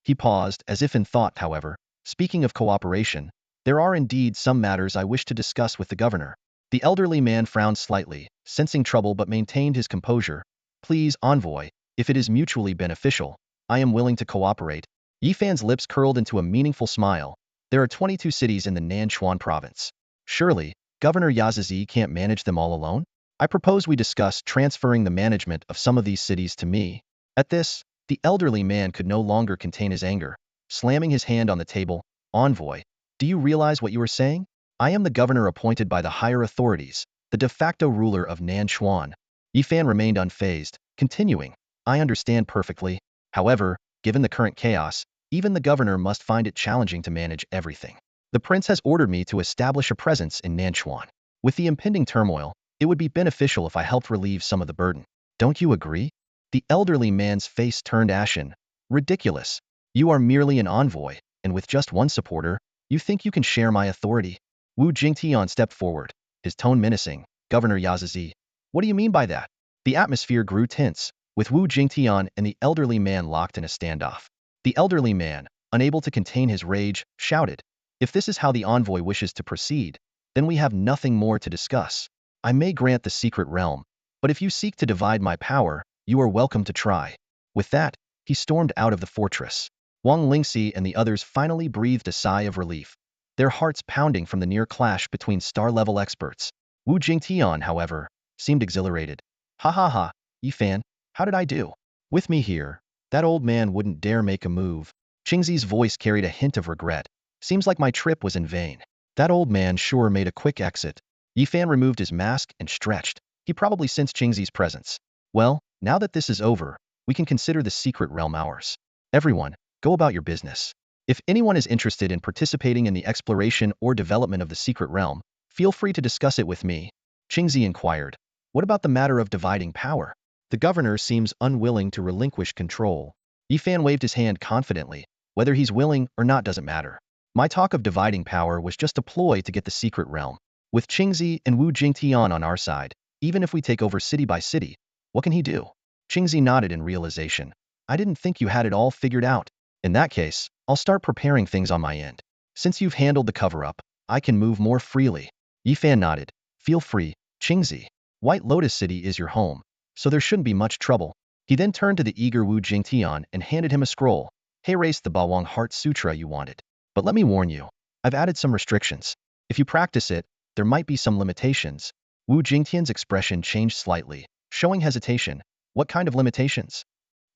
He paused, as if in thought, however. "Speaking of cooperation, there are indeed some matters I wish to discuss with the governor." The elderly man frowned slightly, sensing trouble but maintained his composure. "Please, envoy, if it is mutually beneficial, I am willing to cooperate." Yifan's lips curled into a meaningful smile. "There are 22 cities in the Nanchuan province. Surely, Governor Yazizi can't manage them all alone? I propose we discuss transferring the management of some of these cities to me." At this, the elderly man could no longer contain his anger. Slamming his hand on the table, "Envoy, do you realize what you are saying? I am the governor appointed by the higher authorities, the de facto ruler of Nanchuan." Yifan remained unfazed, continuing, "I understand perfectly. However, given the current chaos, even the governor must find it challenging to manage everything. The prince has ordered me to establish a presence in Nanchuan. With the impending turmoil, it would be beneficial if I helped relieve some of the burden. Don't you agree?" The elderly man's face turned ashen. "Ridiculous. You are merely an envoy, and with just one supporter, you think you can share my authority?" Wu Jingtian stepped forward, his tone menacing. "Governor Yazizi, what do you mean by that?" The atmosphere grew tense, with Wu Jingtian and the elderly man locked in a standoff. The elderly man, unable to contain his rage, shouted, "If this is how the envoy wishes to proceed, then we have nothing more to discuss. I may grant the secret realm, but if you seek to divide my power, you are welcome to try." With that, he stormed out of the fortress. Wang Lingxi and the others finally breathed a sigh of relief, their hearts pounding from the near clash between star-level experts. Wu Jingtian, however, seemed exhilarated. "Ha ha ha, Yifan, how did I do? With me here, that old man wouldn't dare make a move." Qingzi's voice carried a hint of regret. "Seems like my trip was in vain. That old man sure made a quick exit." Yifan removed his mask and stretched. He probably sensed Qingzi's presence. "Well, now that this is over, we can consider the secret realm ours. Everyone, go about your business. If anyone is interested in participating in the exploration or development of the secret realm, feel free to discuss it with me." Qingzi inquired, "What about the matter of dividing power? The governor seems unwilling to relinquish control." Yifan waved his hand confidently. "Whether he's willing or not doesn't matter. My talk of dividing power was just a ploy to get the secret realm. With Qingzi and Wu Jingtian on our side, even if we take over city by city, what can he do?" Qingzi nodded in realization. "I didn't think you had it all figured out. In that case, I'll start preparing things on my end. Since you've handled the cover-up, I can move more freely." Yifan nodded. "Feel free, Qingzi. White Lotus City is your home, so there shouldn't be much trouble." He then turned to the eager Wu Jingtian and handed him a scroll. "Hey, erase the Bawang Heart Sutra you wanted. But let me warn you, I've added some restrictions. If you practice it, there might be some limitations." Wu Jingtian's expression changed slightly, showing hesitation. "What kind of limitations?"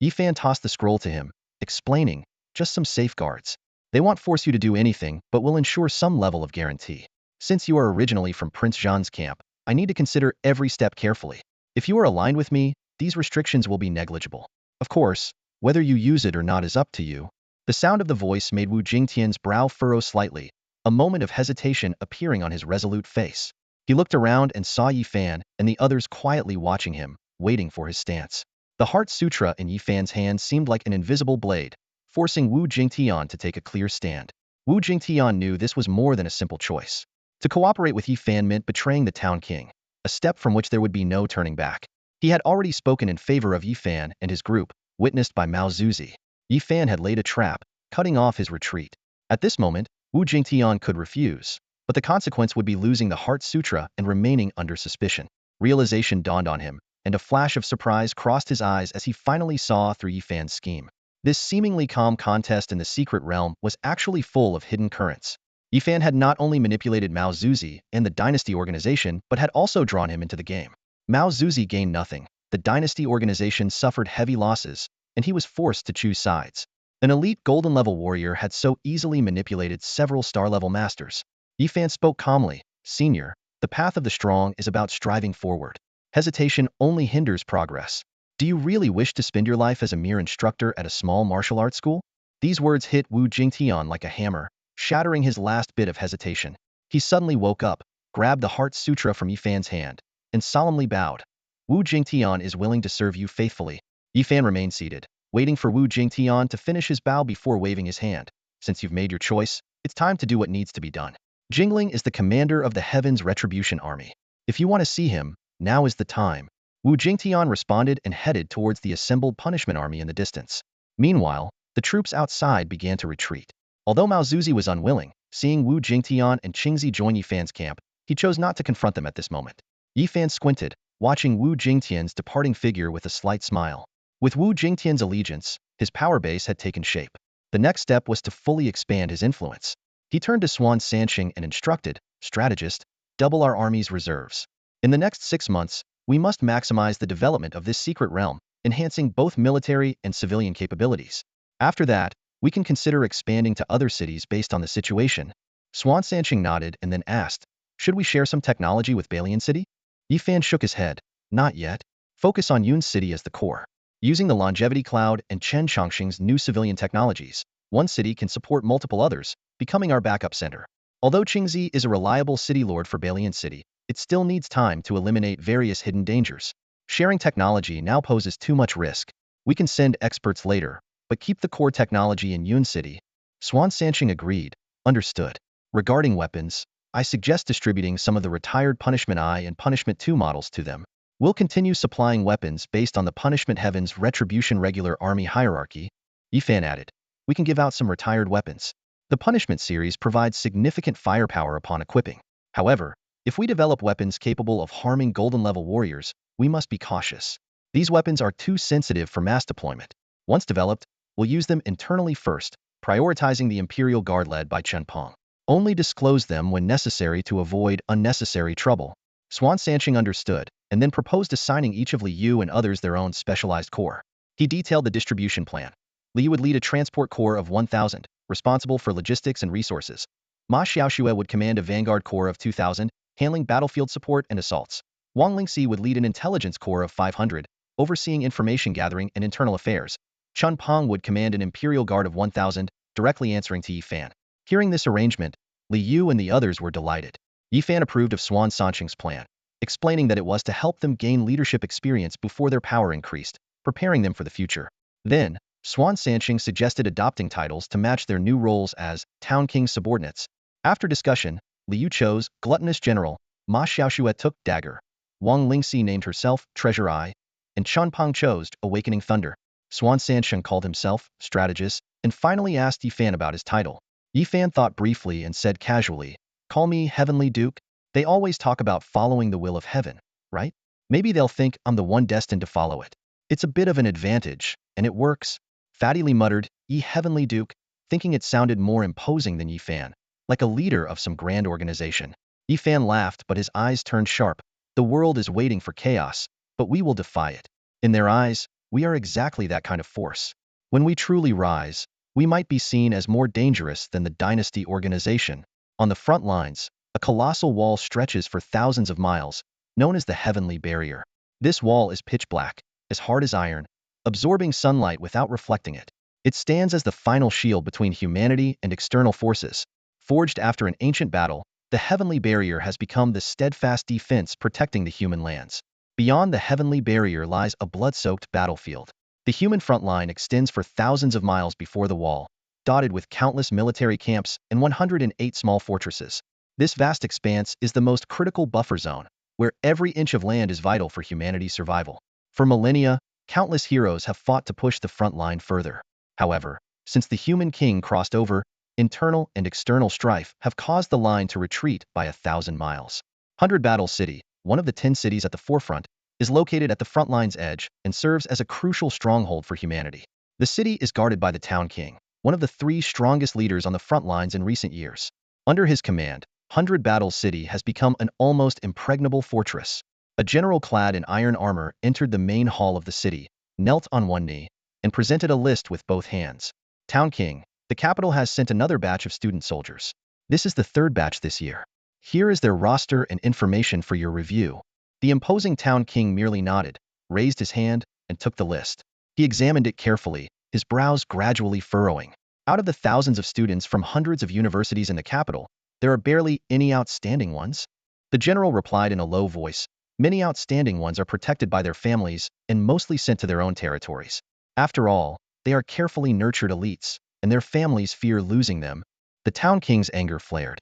Yifan tossed the scroll to him, explaining, "Just some safeguards. They won't force you to do anything, but will ensure some level of guarantee. Since you are originally from Prince Zhan's camp, I need to consider every step carefully. If you are aligned with me, these restrictions will be negligible. Of course, whether you use it or not is up to you." The sound of the voice made Wu Jingtian's brow furrow slightly, a moment of hesitation appearing on his resolute face. He looked around and saw Yifan and the others quietly watching him, waiting for his stance. The Heart Sutra in Yi Fan's hand seemed like an invisible blade, forcing Wu Jingtian to take a clear stand. Wu Jingtian knew this was more than a simple choice. To cooperate with Yi Fan meant betraying the town king, a step from which there would be no turning back. He had already spoken in favor of Yi Fan and his group, witnessed by Mao Zuzi. Yi Fan had laid a trap, cutting off his retreat. At this moment, Wu Jingtian could refuse, but the consequence would be losing the Heart Sutra and remaining under suspicion. Realization dawned on him, and a flash of surprise crossed his eyes as he finally saw through Yi Fan's scheme. This seemingly calm contest in the secret realm was actually full of hidden currents. Yi Fan had not only manipulated Mao Zuzi and the dynasty organization, but had also drawn him into the game. Mao Zuzi gained nothing, the dynasty organization suffered heavy losses, and he was forced to choose sides. An elite golden-level warrior had so easily manipulated several star-level masters. Yi Fan spoke calmly, "Senior, the path of the strong is about striving forward. Hesitation only hinders progress. Do you really wish to spend your life as a mere instructor at a small martial arts school?" These words hit Wu Jingtian like a hammer, shattering his last bit of hesitation. He suddenly woke up, grabbed the Heart Sutra from Yi Fan's hand, and solemnly bowed. "Wu Jingtian is willing to serve you faithfully." Yi Fan remained seated, waiting for Wu Jingtian to finish his bow before waving his hand. "Since you've made your choice, it's time to do what needs to be done. Jingling is the commander of the Heaven's Retribution Army. If you want to see him, now is the time." Wu Jingtian responded and headed towards the assembled punishment army in the distance. Meanwhile, the troops outside began to retreat. Although Mao Zuzi was unwilling, seeing Wu Jingtian and Qingzi join Yi Fan's camp, he chose not to confront them at this moment. Yi Fan squinted, watching Wu Jingtian's departing figure with a slight smile. With Wu Jingtian's allegiance, his power base had taken shape. The next step was to fully expand his influence. He turned to Swan Sanqing and instructed, "Strategist, double our army's reserves. In the next 6 months, we must maximize the development of this secret realm, enhancing both military and civilian capabilities. After that, we can consider expanding to other cities based on the situation." Swan Sanqing nodded and then asked, "Should we share some technology with Balian City?" Yi Fan shook his head, "Not yet. Focus on Yun City as the core. Using the Longevity Cloud and Chen Chongqing's new civilian technologies, one city can support multiple others, becoming our backup center. Although Qingzi is a reliable city lord for Balian City, it still needs time to eliminate various hidden dangers. Sharing technology now poses too much risk. We can send experts later, but keep the core technology in Yun City." Swan Sanqing agreed, "Understood. Regarding weapons, I suggest distributing some of the retired Punishment I and Punishment 2 models to them. We'll continue supplying weapons based on the Punishment Heaven's Retribution Regular Army hierarchy." Yi Fan added, "We can give out some retired weapons. The Punishment series provides significant firepower upon equipping. However, if we develop weapons capable of harming golden-level warriors, we must be cautious. These weapons are too sensitive for mass deployment. Once developed, we'll use them internally first, prioritizing the Imperial Guard led by Chen Peng. Only disclose them when necessary to avoid unnecessary trouble." Swan Sanqing understood, and then proposed assigning each of Li Yu and others their own specialized corps. He detailed the distribution plan. Li Yu would lead a transport corps of 1,000, responsible for logistics and resources. Ma Xiaoxue would command a vanguard corps of 2,000, handling battlefield support and assaults. Wang Lingxi would lead an intelligence corps of 500, overseeing information gathering and internal affairs. Chen Peng would command an imperial guard of 1,000, directly answering to Yi Fan. Hearing this arrangement, Li Yu and the others were delighted. Yi Fan approved of Swan Sanqing's plan, explaining that it was to help them gain leadership experience before their power increased, preparing them for the future. Then, Swan Sanqing suggested adopting titles to match their new roles as Town King's subordinates. After discussion, Li Yu chose Gluttonous General, Ma Xiaoxue took Dagger, Wang Lingxi named herself Treasure Eye, and Chen Peng chose Awakening Thunder. Swan Sanqing called himself Strategist, and finally asked Yi Fan about his title. Yi Fan thought briefly and said casually, "Call me Heavenly Duke. They always talk about following the will of heaven, right? Maybe they'll think I'm the one destined to follow it. It's a bit of an advantage, and it works." Fatty Li muttered, "Ye Heavenly Duke," thinking it sounded more imposing than Yi Fan, like a leader of some grand organization. Yi Fan laughed, but his eyes turned sharp. "The world is waiting for chaos, but we will defy it." In their eyes, we are exactly that kind of force. When we truly rise, we might be seen as more dangerous than the dynasty organization. On the front lines, a colossal wall stretches for thousands of miles, known as the Heavenly Barrier. This wall is pitch black, as hard as iron, absorbing sunlight without reflecting it. It stands as the final shield between humanity and external forces. Forged after an ancient battle, the Heavenly Barrier has become the steadfast defense protecting the human lands. Beyond the heavenly barrier lies a blood-soaked battlefield. The human front line extends for thousands of miles before the wall, dotted with countless military camps and 108 small fortresses. This vast expanse is the most critical buffer zone, where every inch of land is vital for humanity's survival. For millennia, countless heroes have fought to push the front line further. However, since the human king crossed over, internal and external strife have caused the line to retreat by 1,000 miles. 100 Battle City, one of the 10 cities at the forefront, is located at the front line's edge and serves as a crucial stronghold for humanity. The city is guarded by the Town King, one of the 3 strongest leaders on the front lines in recent years. Under his command, 100 Battle City has become an almost impregnable fortress. A general clad in iron armor entered the main hall of the city, knelt on one knee, and presented a list with both hands. Town King, the capital has sent another batch of student soldiers. This is the 3rd batch this year. Here is their roster and information for your review. The imposing Town King merely nodded, raised his hand, and took the list. He examined it carefully, his brows gradually furrowing. Out of the thousands of students from hundreds of universities in the capital, there are barely any outstanding ones. The general replied in a low voice, many outstanding ones are protected by their families and mostly sent to their own territories. After all, they are carefully nurtured elites, and their families fear losing them. The Town King's anger flared.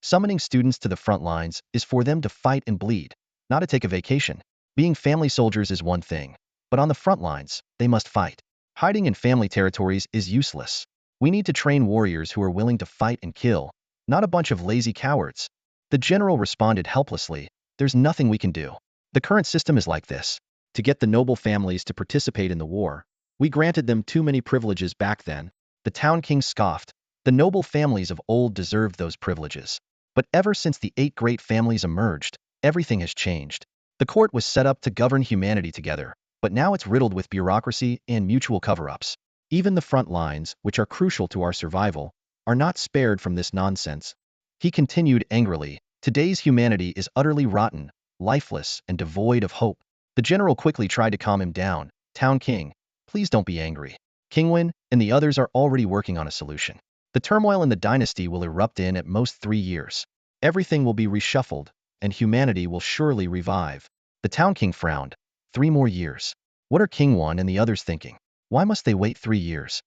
Summoning students to the front lines is for them to fight and bleed, not to take a vacation. Being family soldiers is one thing, but on the front lines, they must fight. Hiding in family territories is useless. We need to train warriors who are willing to fight and kill, not a bunch of lazy cowards. The general responded helplessly, there's nothing we can do. The current system is like this. To get the noble families to participate in the war, we granted them too many privileges back then. The Town King scoffed. The noble families of old deserved those privileges. But ever since the 8 great families emerged, everything has changed. The court was set up to govern humanity together, but now it's riddled with bureaucracy and mutual cover-ups. Even the front lines, which are crucial to our survival, are not spared from this nonsense. He continued angrily, today's humanity is utterly rotten, lifeless, and devoid of hope. The general quickly tried to calm him down. Town King, please don't be angry. Kingwin and the others are already working on a solution. The turmoil in the dynasty will erupt in at most 3 years. Everything will be reshuffled, and humanity will surely revive. The Town King frowned. 3 more years. What are Kingwon and the others thinking? Why must they wait 3 years?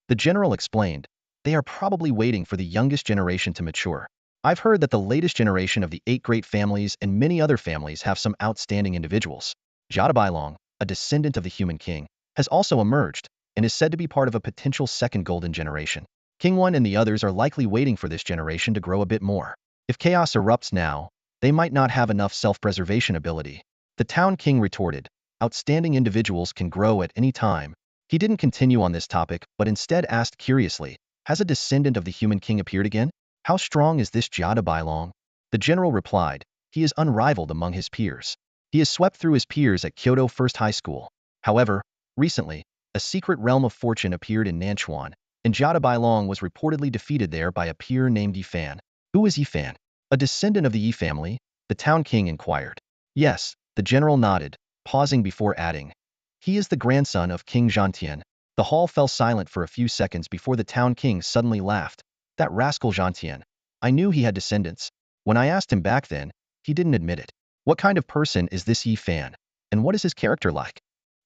The general explained, they are probably waiting for the youngest generation to mature. I've heard that the latest generation of the 8 great families and many other families have some outstanding individuals. Jadabailong, a descendant of the human king, has also emerged, and is said to be part of a potential second golden generation. Kingwon and the others are likely waiting for this generation to grow a bit more. If chaos erupts now, they might not have enough self-preservation ability. The Town King retorted, outstanding individuals can grow at any time. He didn't continue on this topic, but instead asked curiously, has a descendant of the human king appeared again? How strong is this Jadabailong? The general replied, he is unrivaled among his peers. He has swept through his peers at Kyoto First High School. However, recently, a secret realm of fortune appeared in Nanchuan, and Jadabailong was reportedly defeated there by a peer named Yifan. Who is Yifan? A descendant of the Yi family? The Town King inquired. Yes, the general nodded, pausing before adding. He is the grandson of King Zhantian. The hall fell silent for a few seconds before the Town King suddenly laughed. That rascal Zhantian. I knew he had descendants. When I asked him back then, he didn't admit it. What kind of person is this Yifan? And what is his character like?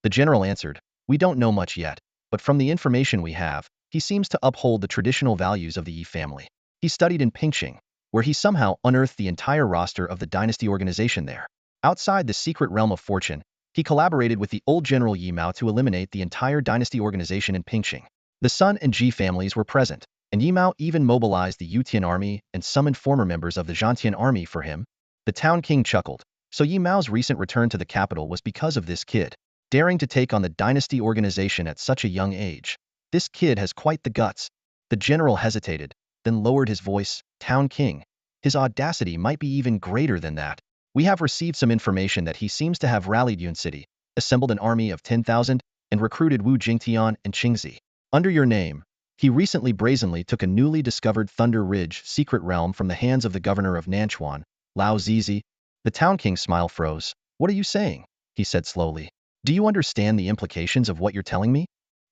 The general answered, we don't know much yet, but from the information we have, he seems to uphold the traditional values of the Yi family. He studied in Pingxing, where he somehow unearthed the entire roster of the dynasty organization there. Outside the secret realm of fortune, he collaborated with the old General Yi Mao to eliminate the entire dynasty organization in Pingxing. The Sun and Ji families were present, and Yi Mao even mobilized the Yutian army and summoned former members of the Zhantian army for him. The Town King chuckled. So Yi Mao's recent return to the capital was because of this kid, daring to take on the dynasty organization at such a young age. This kid has quite the guts. The general hesitated, then lowered his voice. Town King. His audacity might be even greater than that. We have received some information that he seems to have rallied Yun City, assembled an army of 10,000, and recruited Wu Jingtian and Qingzi. Under your name, he recently brazenly took a newly discovered Thunder Ridge secret realm from the hands of the governor of Nanchuan, Lao Zizi. The Town King's smile froze. What are you saying? He said slowly. Do you understand the implications of what you're telling me?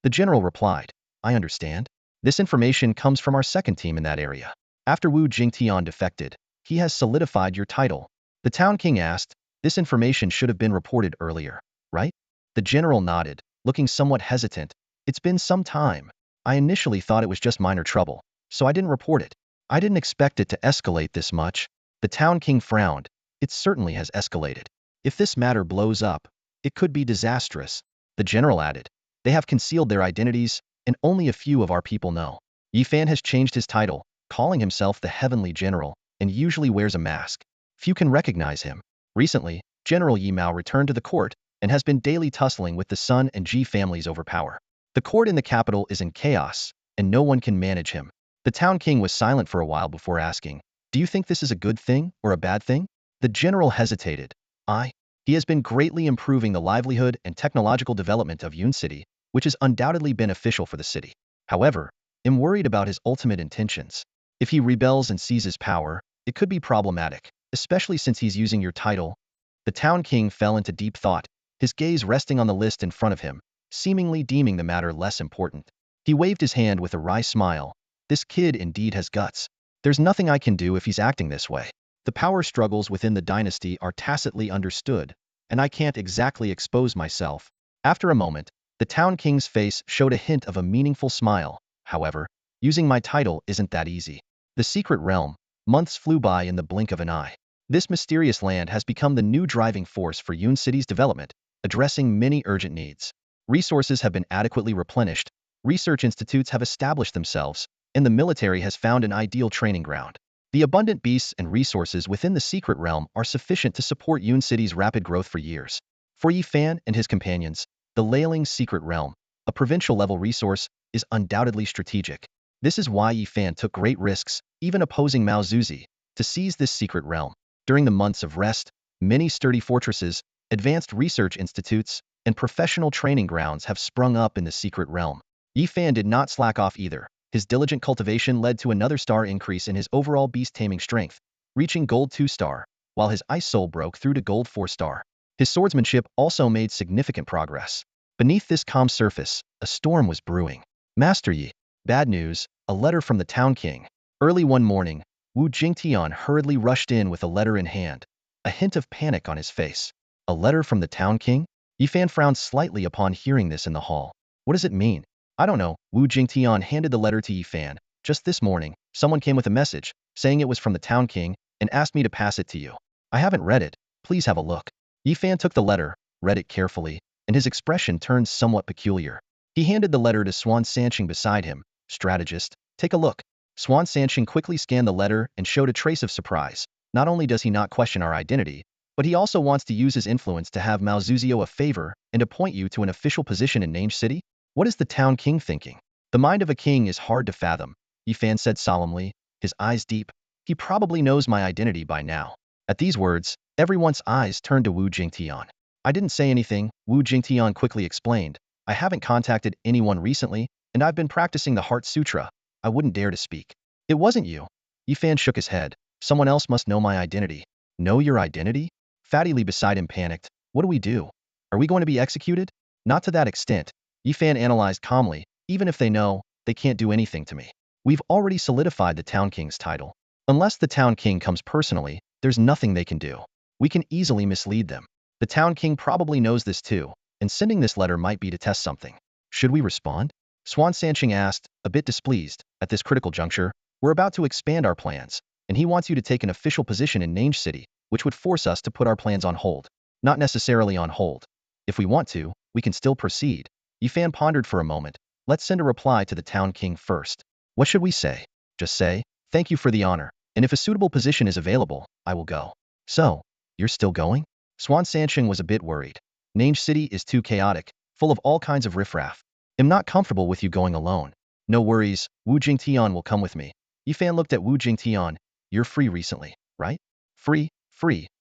The general replied, I understand. This information comes from our second team in that area. After Wu Jingtian defected, he has solidified your title. The Town King asked, This information should have been reported earlier, right? The general nodded, looking somewhat hesitant. It's been some time. I initially thought it was just minor trouble, so I didn't report it. I didn't expect it to escalate this much. The town king frowned. It certainly has escalated. If this matter blows up, it could be disastrous. The general added. They have concealed their identities, and only a few of our people know. Yifan has changed his title, calling himself the Heavenly General, and usually wears a mask. Few can recognize him. Recently, General Yimao returned to the court and has been daily tussling with the Sun and Ji families over power. The court in the capital is in chaos, and no one can manage him. The town king was silent for a while before asking, "Do you think this is a good thing or a bad thing?" The general hesitated. He has been greatly improving the livelihood and technological development of Yun City, which is undoubtedly beneficial for the city. However, I'm worried about his ultimate intentions. If he rebels and seizes power, it could be problematic, especially since he's using your title. The town king fell into deep thought, his gaze resting on the list in front of him, seemingly deeming the matter less important. He waved his hand with a wry smile. This kid indeed has guts. There's nothing I can do if he's acting this way. The power struggles within the dynasty are tacitly understood, and I can't exactly expose myself. After a moment, the town king's face showed a hint of a meaningful smile. However, using my title isn't that easy. The secret realm. Months flew by in the blink of an eye. This mysterious land has become the new driving force for Yun City's development, addressing many urgent needs. Resources have been adequately replenished, research institutes have established themselves, and the military has found an ideal training ground. The abundant beasts and resources within the secret realm are sufficient to support Yun City's rapid growth for years. For Yifan and his companions, the Leiling Secret Realm, a provincial-level resource, is undoubtedly strategic. This is why Yifan took great risks, even opposing Mao Zuzi, to seize this secret realm. During the months of rest, many sturdy fortresses, advanced research institutes, and professional training grounds have sprung up in the secret realm. Yifan did not slack off either. His diligent cultivation led to another star increase in his overall beast-taming strength, reaching Gold 2 star, while his Ice Soul broke through to Gold 4 star. His swordsmanship also made significant progress. Beneath this calm surface, a storm was brewing. Master Yi. Bad news, a letter from the town king. Early one morning, Wu Jingtian hurriedly rushed in with a letter in hand, a hint of panic on his face. A letter from the town king? Yifan frowned slightly upon hearing this in the hall. What does it mean? I don't know. Wu Jingtian handed the letter to Yifan. Just this morning, someone came with a message, saying it was from the town king, and asked me to pass it to you. I haven't read it. Please have a look. Yifan took the letter, read it carefully, and his expression turned somewhat peculiar. He handed the letter to Swan Sanqing beside him. Strategist, take a look. Swan Sanqing quickly scanned the letter and showed a trace of surprise. Not only does he not question our identity, but he also wants to use his influence to have Mao Zuzio a favor and appoint you to an official position in Nange City? What is the town king thinking? The mind of a king is hard to fathom, Yifan said solemnly, his eyes deep. He probably knows my identity by now. At these words, everyone's eyes turned to Wu Jingtian. I didn't say anything, Wu Jingtian quickly explained. I haven't contacted anyone recently, and I've been practicing the Heart Sutra. I wouldn't dare to speak. It wasn't you. Yifan shook his head. Someone else must know my identity. Know your identity? Fatty Li beside him panicked. What do we do? Are we going to be executed? Not to that extent. Yifan analyzed calmly. Even if they know, they can't do anything to me. We've already solidified the town king's title. Unless the town king comes personally, there's nothing they can do. We can easily mislead them. The town king probably knows this too, and sending this letter might be to test something. Should we respond? Swan Sanqing asked, a bit displeased. At this critical juncture, we're about to expand our plans, and he wants you to take an official position in Nange City, which would force us to put our plans on hold. Not necessarily on hold. If we want to, we can still proceed. Yifan pondered for a moment. Let's send a reply to the town king first. What should we say? Just say, thank you for the honor, and if a suitable position is available, I will go. So, you're still going? Swan Sanqing was a bit worried. Nange City is too chaotic, full of all kinds of riffraff. I'm not comfortable with you going alone. No worries, Wu Jingtian will come with me. Yifan looked at Wu Jingtian. You're free recently, right? Free,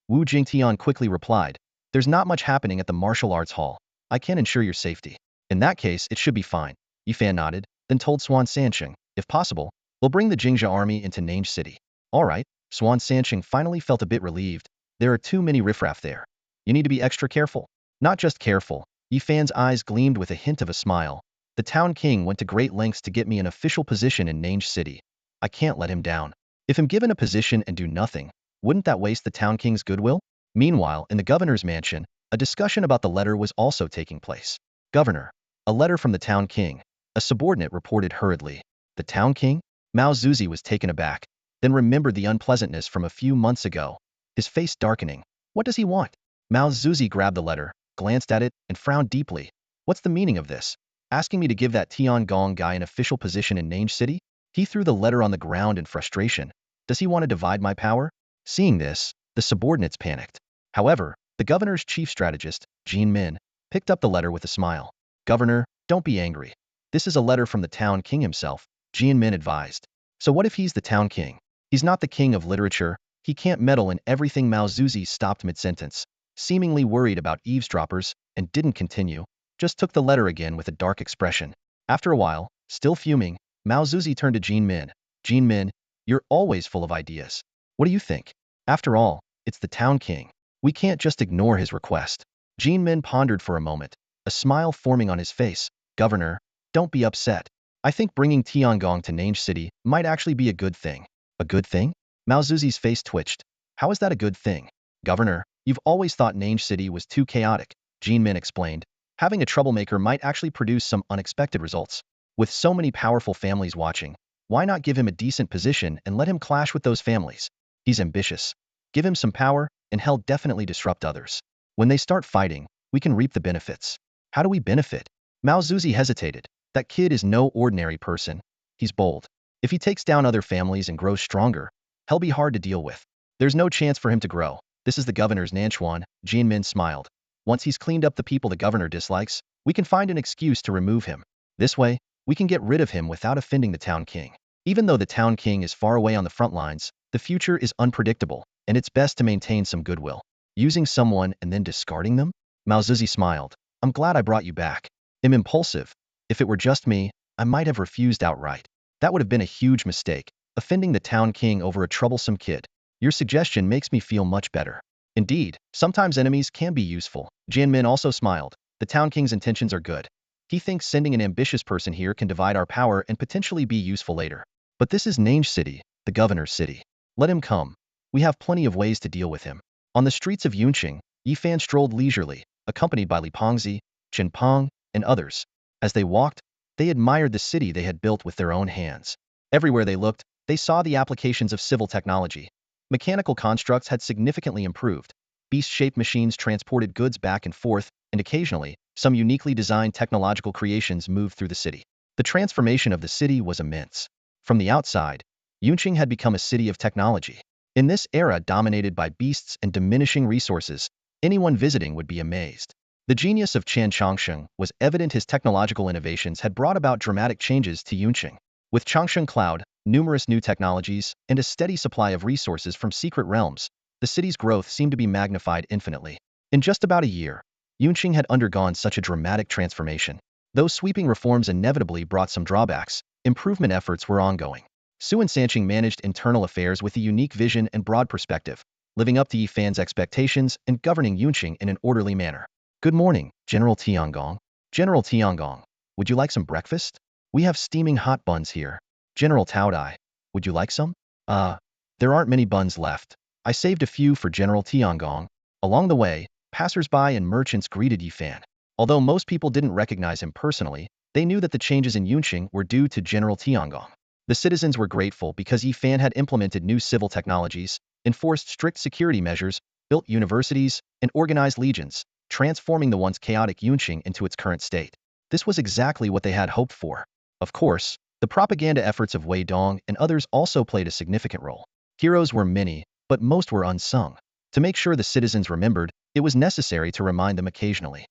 Wu Jingtian quickly replied. There's not much happening at the martial arts hall. I can't ensure your safety. In that case, it should be fine. Yifan nodded, then told Swan Sanqing, if possible, we'll bring the Jingzha army into Nange City. All right, Swan Sanqing finally felt a bit relieved. There are too many riffraff there. You need to be extra careful. Not just careful. Yifan's eyes gleamed with a hint of a smile. The town king went to great lengths to get me an official position in Nange City. I can't let him down. If I'm given a position and do nothing, wouldn't that waste the town king's goodwill? Meanwhile, in the governor's mansion, a discussion about the letter was also taking place. Governor, a letter from the town king, a subordinate reported hurriedly. The town king? Mao Zuzi was taken aback, then remembered the unpleasantness from a few months ago, his face darkening. What does he want? Mao Zuzi grabbed the letter, glanced at it, and frowned deeply. What's the meaning of this? Asking me to give that Tiangong guy an official position in Nange City? He threw the letter on the ground in frustration. Does he want to divide my power? Seeing this, the subordinates panicked. However, the governor's chief strategist, Jean Min, picked up the letter with a smile. Governor, don't be angry. This is a letter from the town king himself, Jean Min advised. So what if he's the town king? He's not the king of literature. He can't meddle in everything. Mao Zuzi stopped mid-sentence, seemingly worried about eavesdroppers, and didn't continue, just took the letter again with a dark expression. After a while, still fuming, Mao Zuzi turned to Jean Min. Jean Min, you're always full of ideas. What do you think? After all, it's the town king. We can't just ignore his request. Jean Min pondered for a moment, a smile forming on his face. Governor, don't be upset. I think bringing Tiangong to Nange City might actually be a good thing. A good thing? Mao Zuzi's face twitched. How is that a good thing? Governor, you've always thought Nange City was too chaotic, Jean Min explained. Having a troublemaker might actually produce some unexpected results. With so many powerful families watching, why not give him a decent position and let him clash with those families? He's ambitious. Give him some power, and he'll definitely disrupt others. When they start fighting, we can reap the benefits. How do we benefit? Mao Zuzi hesitated. That kid is no ordinary person. He's bold. If he takes down other families and grows stronger, he'll be hard to deal with. There's no chance for him to grow. This is the governor's Nanchuan, Jian Min smiled. Once he's cleaned up the people the governor dislikes, we can find an excuse to remove him. This way, we can get rid of him without offending the town king. Even though the town king is far away on the front lines, the future is unpredictable, and it's best to maintain some goodwill. Using someone and then discarding them? Mao Zuzi smiled. I'm glad I brought you back. I'm impulsive. If it were just me, I might have refused outright. That would have been a huge mistake, offending the town king over a troublesome kid. Your suggestion makes me feel much better. Indeed, sometimes enemies can be useful. Jian Min also smiled. The town king's intentions are good. He thinks sending an ambitious person here can divide our power and potentially be useful later. But this is Nange City, the governor's city. Let him come. We have plenty of ways to deal with him. On the streets of Yunqing, Yi Fan strolled leisurely, accompanied by Li Pengzi, Chen Peng, and others. As they walked, they admired the city they had built with their own hands. Everywhere they looked, they saw the applications of civil technology. Mechanical constructs had significantly improved. Beast-shaped machines transported goods back and forth, and occasionally, some uniquely designed technological creations moved through the city. The transformation of the city was immense. From the outside, Yunqing had become a city of technology. In this era dominated by beasts and diminishing resources, anyone visiting would be amazed. The genius of Qian Changsheng was evident. His technological innovations had brought about dramatic changes to Yunqing. With Changsheng Cloud, numerous new technologies, and a steady supply of resources from secret realms, the city's growth seemed to be magnified infinitely. In just about a year, Yunqing had undergone such a dramatic transformation. Though sweeping reforms inevitably brought some drawbacks, improvement efforts were ongoing. Su and Sanqing managed internal affairs with a unique vision and broad perspective, living up to Yi Fan's expectations and governing Yunqing in an orderly manner. Good morning, General Tiangong. General Tiangong, would you like some breakfast? We have steaming hot buns here. General Taodai, would you like some? There aren't many buns left. I saved a few for General Tiangong. Along the way, passers-by and merchants greeted Yi Fan. Although most people didn't recognize him personally, they knew that the changes in Yunqing were due to General Tiangong. The citizens were grateful because Yi Fan had implemented new civil technologies, enforced strict security measures, built universities, and organized legions, transforming the once chaotic Yunqing into its current state. This was exactly what they had hoped for. Of course, the propaganda efforts of Wei Dong and others also played a significant role. Heroes were many, but most were unsung. To make sure the citizens remembered, it was necessary to remind them occasionally.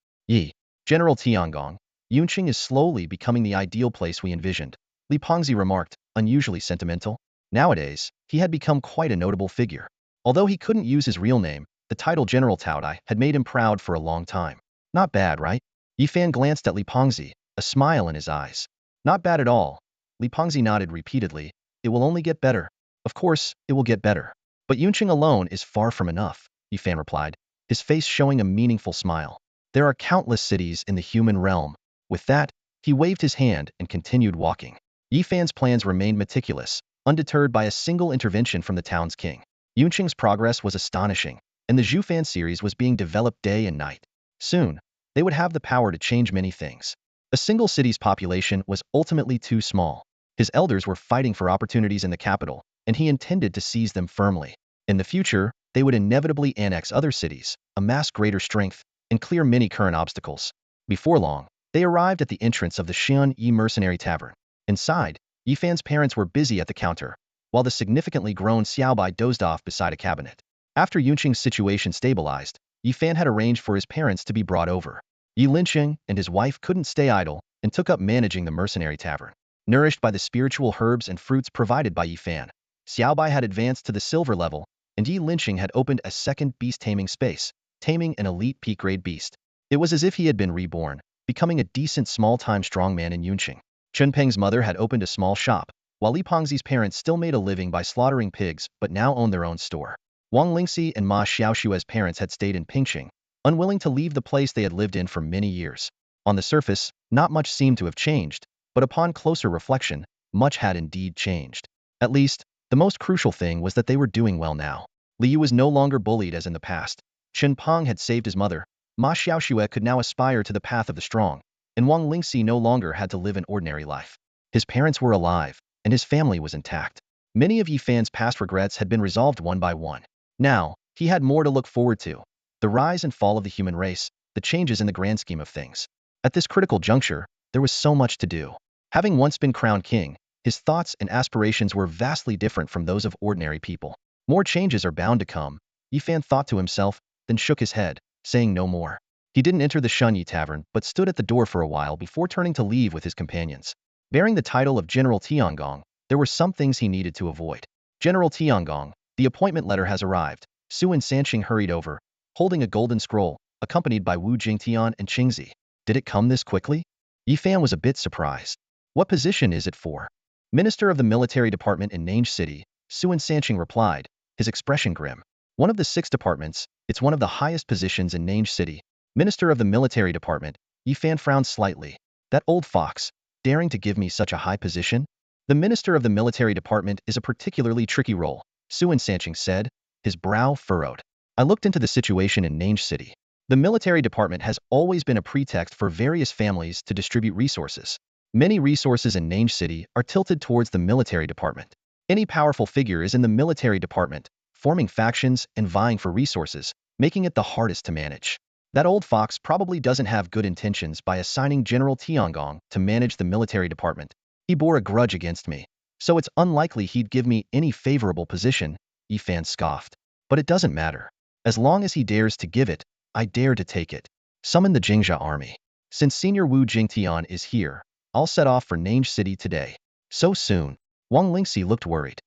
General Tiangong, Yunqing is slowly becoming the ideal place we envisioned, Li Pengzi remarked, unusually sentimental. Nowadays, he had become quite a notable figure. Although he couldn't use his real name, the title General Taodai had made him proud for a long time. Not bad, right? Yi Fan glanced at Li Pengzi, a smile in his eyes. Not bad at all. Li Pengzi nodded repeatedly. It will only get better. Of course, it will get better. But Yunqing alone is far from enough, Yi Fan replied, his face showing a meaningful smile. There are countless cities in the human realm. With that, he waved his hand and continued walking. Yi Fan's plans remained meticulous, undeterred by a single intervention from the town's king. Yunqing's progress was astonishing, and the Zhufan series was being developed day and night. Soon, they would have the power to change many things. A single city's population was ultimately too small. His elders were fighting for opportunities in the capital, and he intended to seize them firmly. In the future, they would inevitably annex other cities, amass greater strength, and clear many current obstacles. Before long, they arrived at the entrance of the Xian Yi Mercenary Tavern. Inside, Yifan's parents were busy at the counter, while the significantly grown Xiaobai dozed off beside a cabinet. After Yunqing's situation stabilized, Yifan had arranged for his parents to be brought over. Yi Linqing and his wife couldn't stay idle and took up managing the mercenary tavern. Nourished by the spiritual herbs and fruits provided by Yifan, Xiaobai had advanced to the silver level, and Yi Linqing had opened a second beast-taming space, taming an elite peak-grade beast. It was as if he had been reborn, becoming a decent small-time strongman in Yunqing. Chunpeng's mother had opened a small shop, while Li Pengzi's parents still made a living by slaughtering pigs but now owned their own store. Wang Lingxi and Ma Xiaoshue's parents had stayed in Pingqing, unwilling to leave the place they had lived in for many years. On the surface, not much seemed to have changed, but upon closer reflection, much had indeed changed. At least, the most crucial thing was that they were doing well now. Li Yu was no longer bullied as in the past. Chen Peng had saved his mother. Ma Xiaoxue could now aspire to the path of the strong, and Wang Lingxi no longer had to live an ordinary life. His parents were alive, and his family was intact. Many of Yifan's past regrets had been resolved one by one. Now, he had more to look forward to: the rise and fall of the human race, the changes in the grand scheme of things. At this critical juncture, there was so much to do. Having once been crowned king, his thoughts and aspirations were vastly different from those of ordinary people. More changes are bound to come, Yifan thought to himself, then shook his head, saying no more. He didn't enter the Shunyi Tavern but stood at the door for a while before turning to leave with his companions. Bearing the title of General Tiangong, there were some things he needed to avoid. General Tiangong, the appointment letter has arrived. Su and Sanqing hurried over, holding a golden scroll, accompanied by Wu Jingtian and Qingzi. Did it come this quickly? Yifan was a bit surprised. What position is it for? Minister of the Military Department in Nange City, Su and Sanqing replied, his expression grim. One of the 6 departments, it's one of the highest positions in Nange City. Minister of the Military Department, Yifan frowned slightly. That old fox, daring to give me such a high position? The Minister of the Military Department is a particularly tricky role, Su and Sanqing said, his brow furrowed. I looked into the situation in Nange City. The military department has always been a pretext for various families to distribute resources. Many resources in Nange City are tilted towards the military department. Any powerful figure is in the military department, forming factions and vying for resources, making it the hardest to manage. That old fox probably doesn't have good intentions by assigning General Tiangong to manage the military department. He bore a grudge against me, so it's unlikely he'd give me any favorable position, Yifan scoffed. But it doesn't matter. As long as he dares to give it, I dare to take it. Summon the Jingjia army. Since Senior Wu Jingtian is here, I'll set off for Nange City today. So soon? Wang Lingxi looked worried.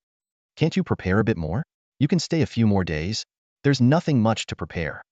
Can't you prepare a bit more? You can stay a few more days. There's nothing much to prepare.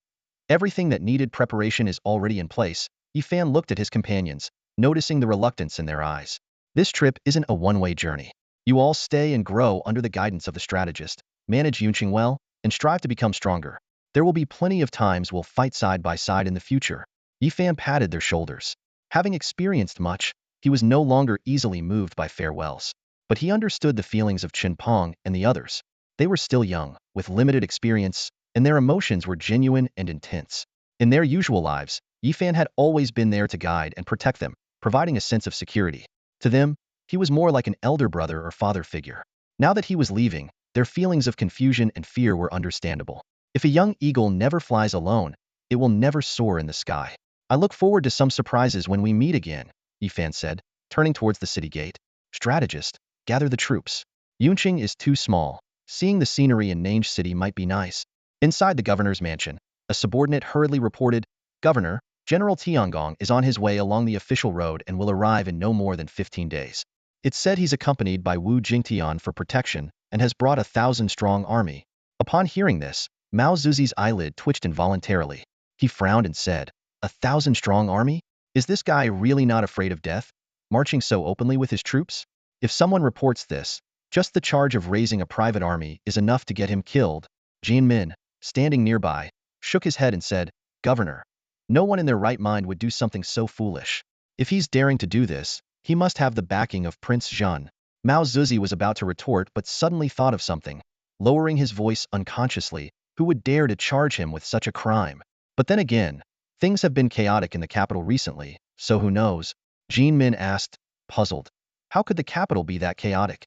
Everything that needed preparation is already in place. Yifan looked at his companions, noticing the reluctance in their eyes. This trip isn't a one-way journey. You all stay and grow under the guidance of the strategist, manage Yunqing well, and strive to become stronger. There will be plenty of times we'll fight side by side in the future. Yifan patted their shoulders. Having experienced much, he was no longer easily moved by farewells. But he understood the feelings of Chen Peng and the others. They were still young, with limited experience, and their emotions were genuine and intense. In their usual lives, Yifan had always been there to guide and protect them, providing a sense of security. To them, he was more like an elder brother or father figure. Now that he was leaving, their feelings of confusion and fear were understandable. If a young eagle never flies alone, it will never soar in the sky. I look forward to some surprises when we meet again, Yifan said, turning towards the city gate. Strategist, gather the troops. Yunqing is too small. Seeing the scenery in Nange City might be nice. Inside the governor's mansion, a subordinate hurriedly reported, Governor, General Tiangong is on his way along the official road and will arrive in no more than 15 days. It's said he's accompanied by Wu Jingtian for protection and has brought a 1,000-strong army. Upon hearing this, Mao Zuzi's eyelid twitched involuntarily. He frowned and said, 1,000-strong army? Is this guy really not afraid of death, marching so openly with his troops? If someone reports this, just the charge of raising a private army is enough to get him killed. Jian Min, standing nearby, shook his head and said, Governor, no one in their right mind would do something so foolish. If he's daring to do this, he must have the backing of Prince Zhan. Mao Zuzi was about to retort but suddenly thought of something. Lowering his voice unconsciously, Who would dare to charge him with such a crime? But then again, things have been chaotic in the capital recently, so who knows? Jin Min asked, puzzled. How could the capital be that chaotic?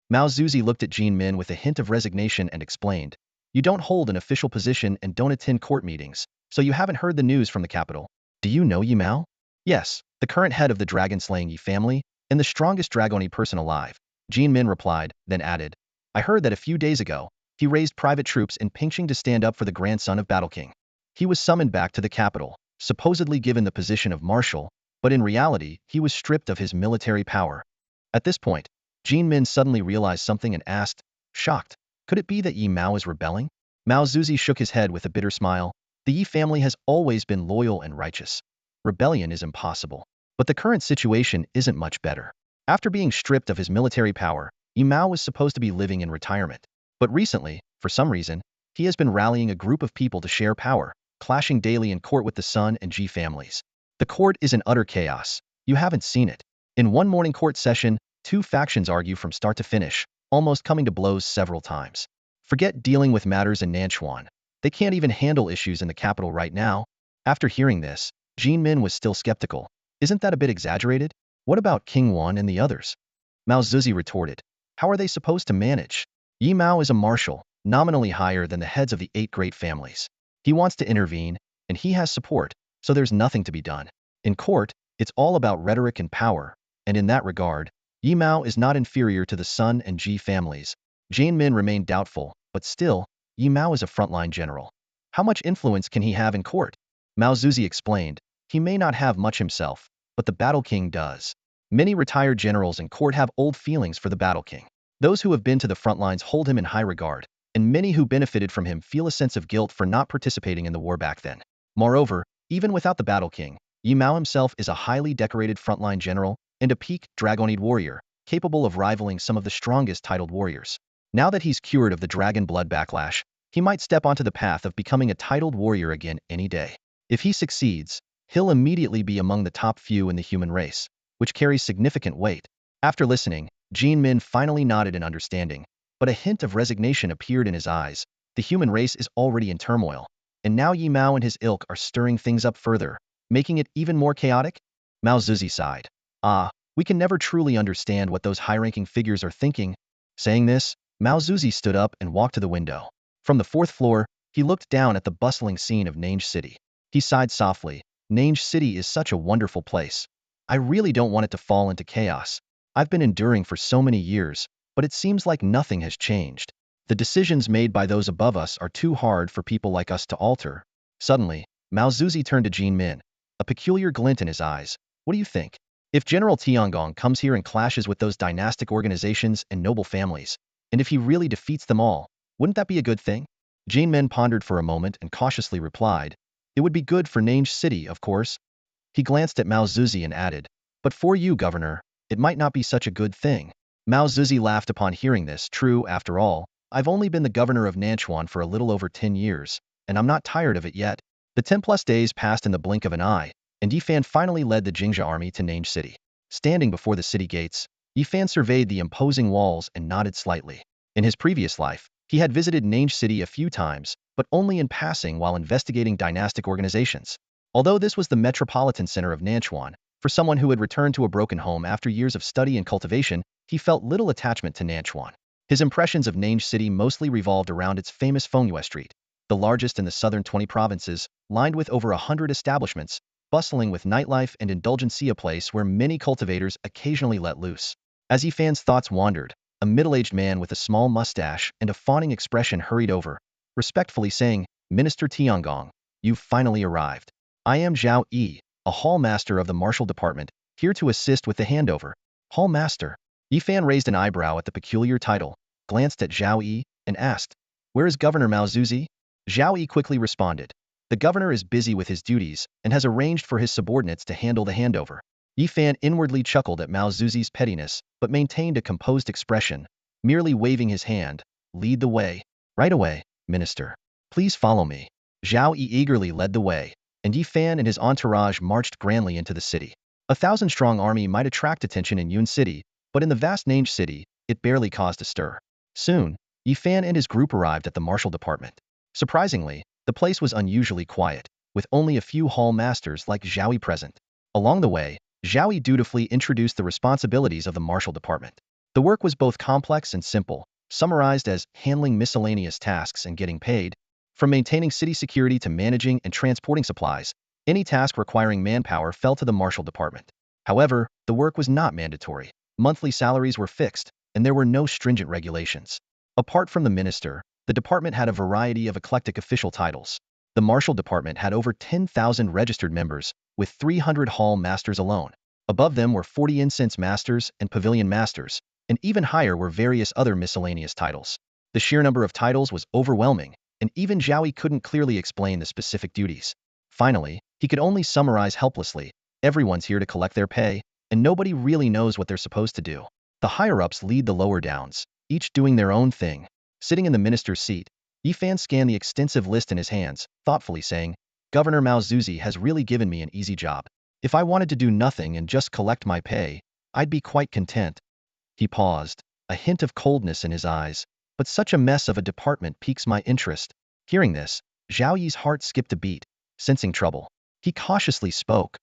Mao Zuzi looked at Jin Min with a hint of resignation and explained, you don't hold an official position and don't attend court meetings, so you haven't heard the news from the capital. Do you know Yi Mao? Yes, the current head of the dragon-slaying Yi family, and the strongest dragoni person alive. Jin Min replied, then added, I heard that a few days ago, he raised private troops in Pingqing to stand up for the grandson of Battle King. He was summoned back to the capital, supposedly given the position of marshal, but in reality, he was stripped of his military power. At this point, Jin Min suddenly realized something and asked, shocked, could it be that Yi Mao is rebelling? Mao Zuzi shook his head with a bitter smile. The Yi family has always been loyal and righteous. Rebellion is impossible. But the current situation isn't much better. After being stripped of his military power, Yi Mao was supposed to be living in retirement. But recently, for some reason, he has been rallying a group of people to share power, clashing daily in court with the Sun and Ji families. The court is in utter chaos. You haven't seen it. In one morning court session, two factions argue from start to finish, almost coming to blows several times. Forget dealing with matters in Nanchuan. They can't even handle issues in the capital right now. After hearing this, Jin Min was still skeptical. Isn't that a bit exaggerated? What about King Wan and the others? Mao Zuzi retorted. How are they supposed to manage? Yi Mao is a marshal, nominally higher than the heads of the 8 great families. He wants to intervene, and he has support, so there's nothing to be done. In court, it's all about rhetoric and power, and in that regard, Yi Mao is not inferior to the Sun and Ji families. Jin Min remained doubtful, but still, Yi Mao is a frontline general. How much influence can he have in court? Mao Zuzi explained, he may not have much himself, but the Battle King does. Many retired generals in court have old feelings for the Battle King. Those who have been to the front lines hold him in high regard, and many who benefited from him feel a sense of guilt for not participating in the war back then. Moreover, even without the Battle King, Yi Mao himself is a highly decorated frontline general and a peak dragonid warrior, capable of rivaling some of the strongest titled warriors. Now that he's cured of the dragon blood backlash, he might step onto the path of becoming a titled warrior again any day. If he succeeds, he'll immediately be among the top few in the human race, which carries significant weight. After listening, Jin Min finally nodded in understanding, but a hint of resignation appeared in his eyes. The human race is already in turmoil, and now Yi Mao and his ilk are stirring things up further, making it even more chaotic? Mao Zuzi sighed. We can never truly understand what those high-ranking figures are thinking. Saying this, Mao Zuzi stood up and walked to the window. From the 4th floor, he looked down at the bustling scene of Nange City. He sighed softly. Nange City is such a wonderful place. I really don't want it to fall into chaos. I've been enduring for so many years, but it seems like nothing has changed. The decisions made by those above us are too hard for people like us to alter. Suddenly, Mao Zuzi turned to Jin Min, a peculiar glint in his eyes. What do you think? If General Tiangong comes here and clashes with those dynastic organizations and noble families, and if he really defeats them all, wouldn't that be a good thing? Jin Min pondered for a moment and cautiously replied, it would be good for Nange City, of course. He glanced at Mao Zuzi and added, but for you, Governor, it might not be such a good thing. Mao Zuzi laughed upon hearing this. True, after all, I've only been the governor of Nanchuan for a little over 10 years, and I'm not tired of it yet. The 10+ days passed in the blink of an eye, and Yifan finally led the Jingzha army to Nange City. Standing before the city gates, Yifan surveyed the imposing walls and nodded slightly. In his previous life, he had visited Nange City a few times, but only in passing while investigating dynastic organizations. Although this was the metropolitan center of Nanchuan, for someone who had returned to a broken home after years of study and cultivation, he felt little attachment to Nanchuan. His impressions of Nange City mostly revolved around its famous Fengyue Street, the largest in the southern 20 provinces, lined with over 100 establishments, bustling with nightlife and indulgency, a place where many cultivators occasionally let loose. As Yifan's thoughts wandered, a middle-aged man with a small mustache and a fawning expression hurried over, respectfully saying, Minister Tiangong, you've finally arrived. I am Zhao Yi, a hall master of the martial department, here to assist with the handover. Hall master? Yifan raised an eyebrow at the peculiar title, glanced at Zhao Yi, and asked, where is Governor Mao Zuzi? Zhao Yi quickly responded, the governor is busy with his duties and has arranged for his subordinates to handle the handover. Yifan inwardly chuckled at Mao Zuzi's pettiness, but maintained a composed expression, merely waving his hand. Lead the way. Right away, minister. Please follow me. Zhao Yi eagerly led the way, and Yifan and his entourage marched grandly into the city. 1,000-strong army might attract attention in Yun City, but in the vast Nange City, it barely caused a stir. Soon, Yifan and his group arrived at the martial department. Surprisingly, the place was unusually quiet, with only a few hall masters like Zhao present. Along the way, Zhao dutifully introduced the responsibilities of the martial department. The work was both complex and simple, summarized as handling miscellaneous tasks and getting paid. From maintaining city security to managing and transporting supplies, any task requiring manpower fell to the martial department. However, the work was not mandatory. Monthly salaries were fixed, and there were no stringent regulations. Apart from the minister, the department had a variety of eclectic official titles. The martial department had over 10,000 registered members, with 300 hall masters alone. Above them were 40 incense masters and pavilion masters, and even higher were various other miscellaneous titles. The sheer number of titles was overwhelming, and even Zhao couldn't clearly explain the specific duties. Finally, he could only summarize helplessly: everyone's here to collect their pay, and nobody really knows what they're supposed to do. The higher-ups lead the lower downs, each doing their own thing. Sitting in the minister's seat, Yifan scanned the extensive list in his hands, thoughtfully saying, "Governor Mao Zuzi has really given me an easy job. If I wanted to do nothing and just collect my pay, I'd be quite content." He paused, a hint of coldness in his eyes. "But such a mess of a department piques my interest." Hearing this, Zhao Yi's heart skipped a beat, sensing trouble. He cautiously spoke.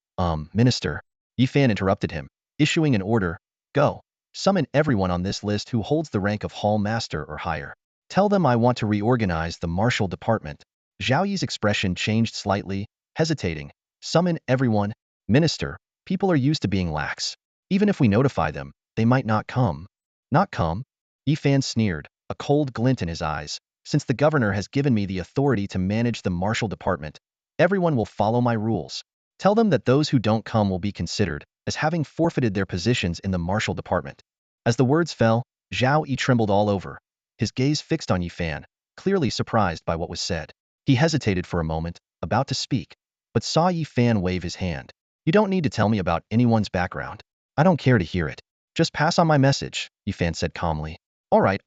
Minister." Yifan interrupted him, issuing an order: "Go. Summon everyone on this list who holds the rank of hall master or higher. Tell them I want to reorganize the martial department." Zhao Yi's expression changed slightly, hesitating. "Summon everyone? Minister, people are used to being lax. Even if we notify them, they might not come." "Not come?" Yifan sneered, a cold glint in his eyes. "Since the governor has given me the authority to manage the martial department, everyone will follow my rules. Tell them that those who don't come will be considered as having forfeited their positions in the martial department." As the words fell, Zhao Yi trembled all over, his gaze fixed on Yifan, clearly surprised by what was said. He hesitated for a moment, about to speak, but saw Yifan wave his hand. "You don't need to tell me about anyone's background. I don't care to hear it. Just pass on my message," Yifan said calmly. All right,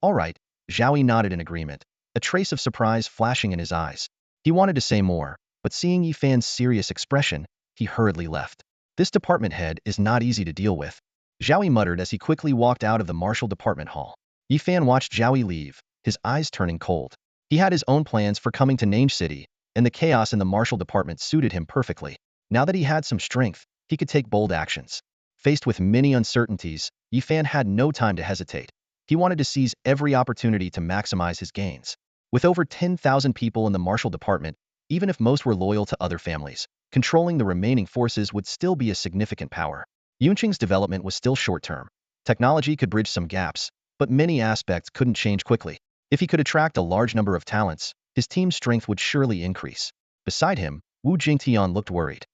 Zhao Yi nodded in agreement, a trace of surprise flashing in his eyes. He wanted to say more, but seeing Yifan's serious expression, he hurriedly left. "This department head is not easy to deal with," Zhao Yi muttered as he quickly walked out of the martial department hall. Yifan watched Zhao Yi leave, his eyes turning cold. He had his own plans for coming to Nange City, and the chaos in the martial department suited him perfectly. Now that he had some strength, he could take bold actions. Faced with many uncertainties, Yifan had no time to hesitate. He wanted to seize every opportunity to maximize his gains. With over 10,000 people in the martial department, even if most were loyal to other families, controlling the remaining forces would still be a significant power. Yunqing's development was still short-term. Technology could bridge some gaps, but many aspects couldn't change quickly. If he could attract a large number of talents, his team's strength would surely increase. Beside him, Wu Jingtian looked worried.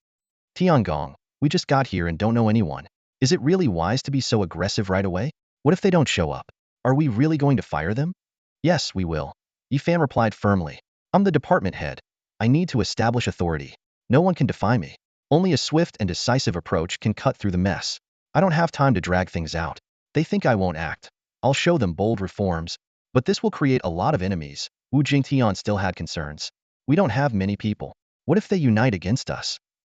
"Tiangong, we just got here and don't know anyone. Is it really wise to be so aggressive right away? What if they don't show up? Are we really going to fire them?" "Yes, we will," Yifan replied firmly. "I'm the department head. I need to establish authority. No one can defy me. Only a swift and decisive approach can cut through the mess. I don't have time to drag things out. They think I won't act. I'll show them bold reforms. But this will create a lot of enemies." Wu Jingtian still had concerns. "We don't have many people. What if they unite against us?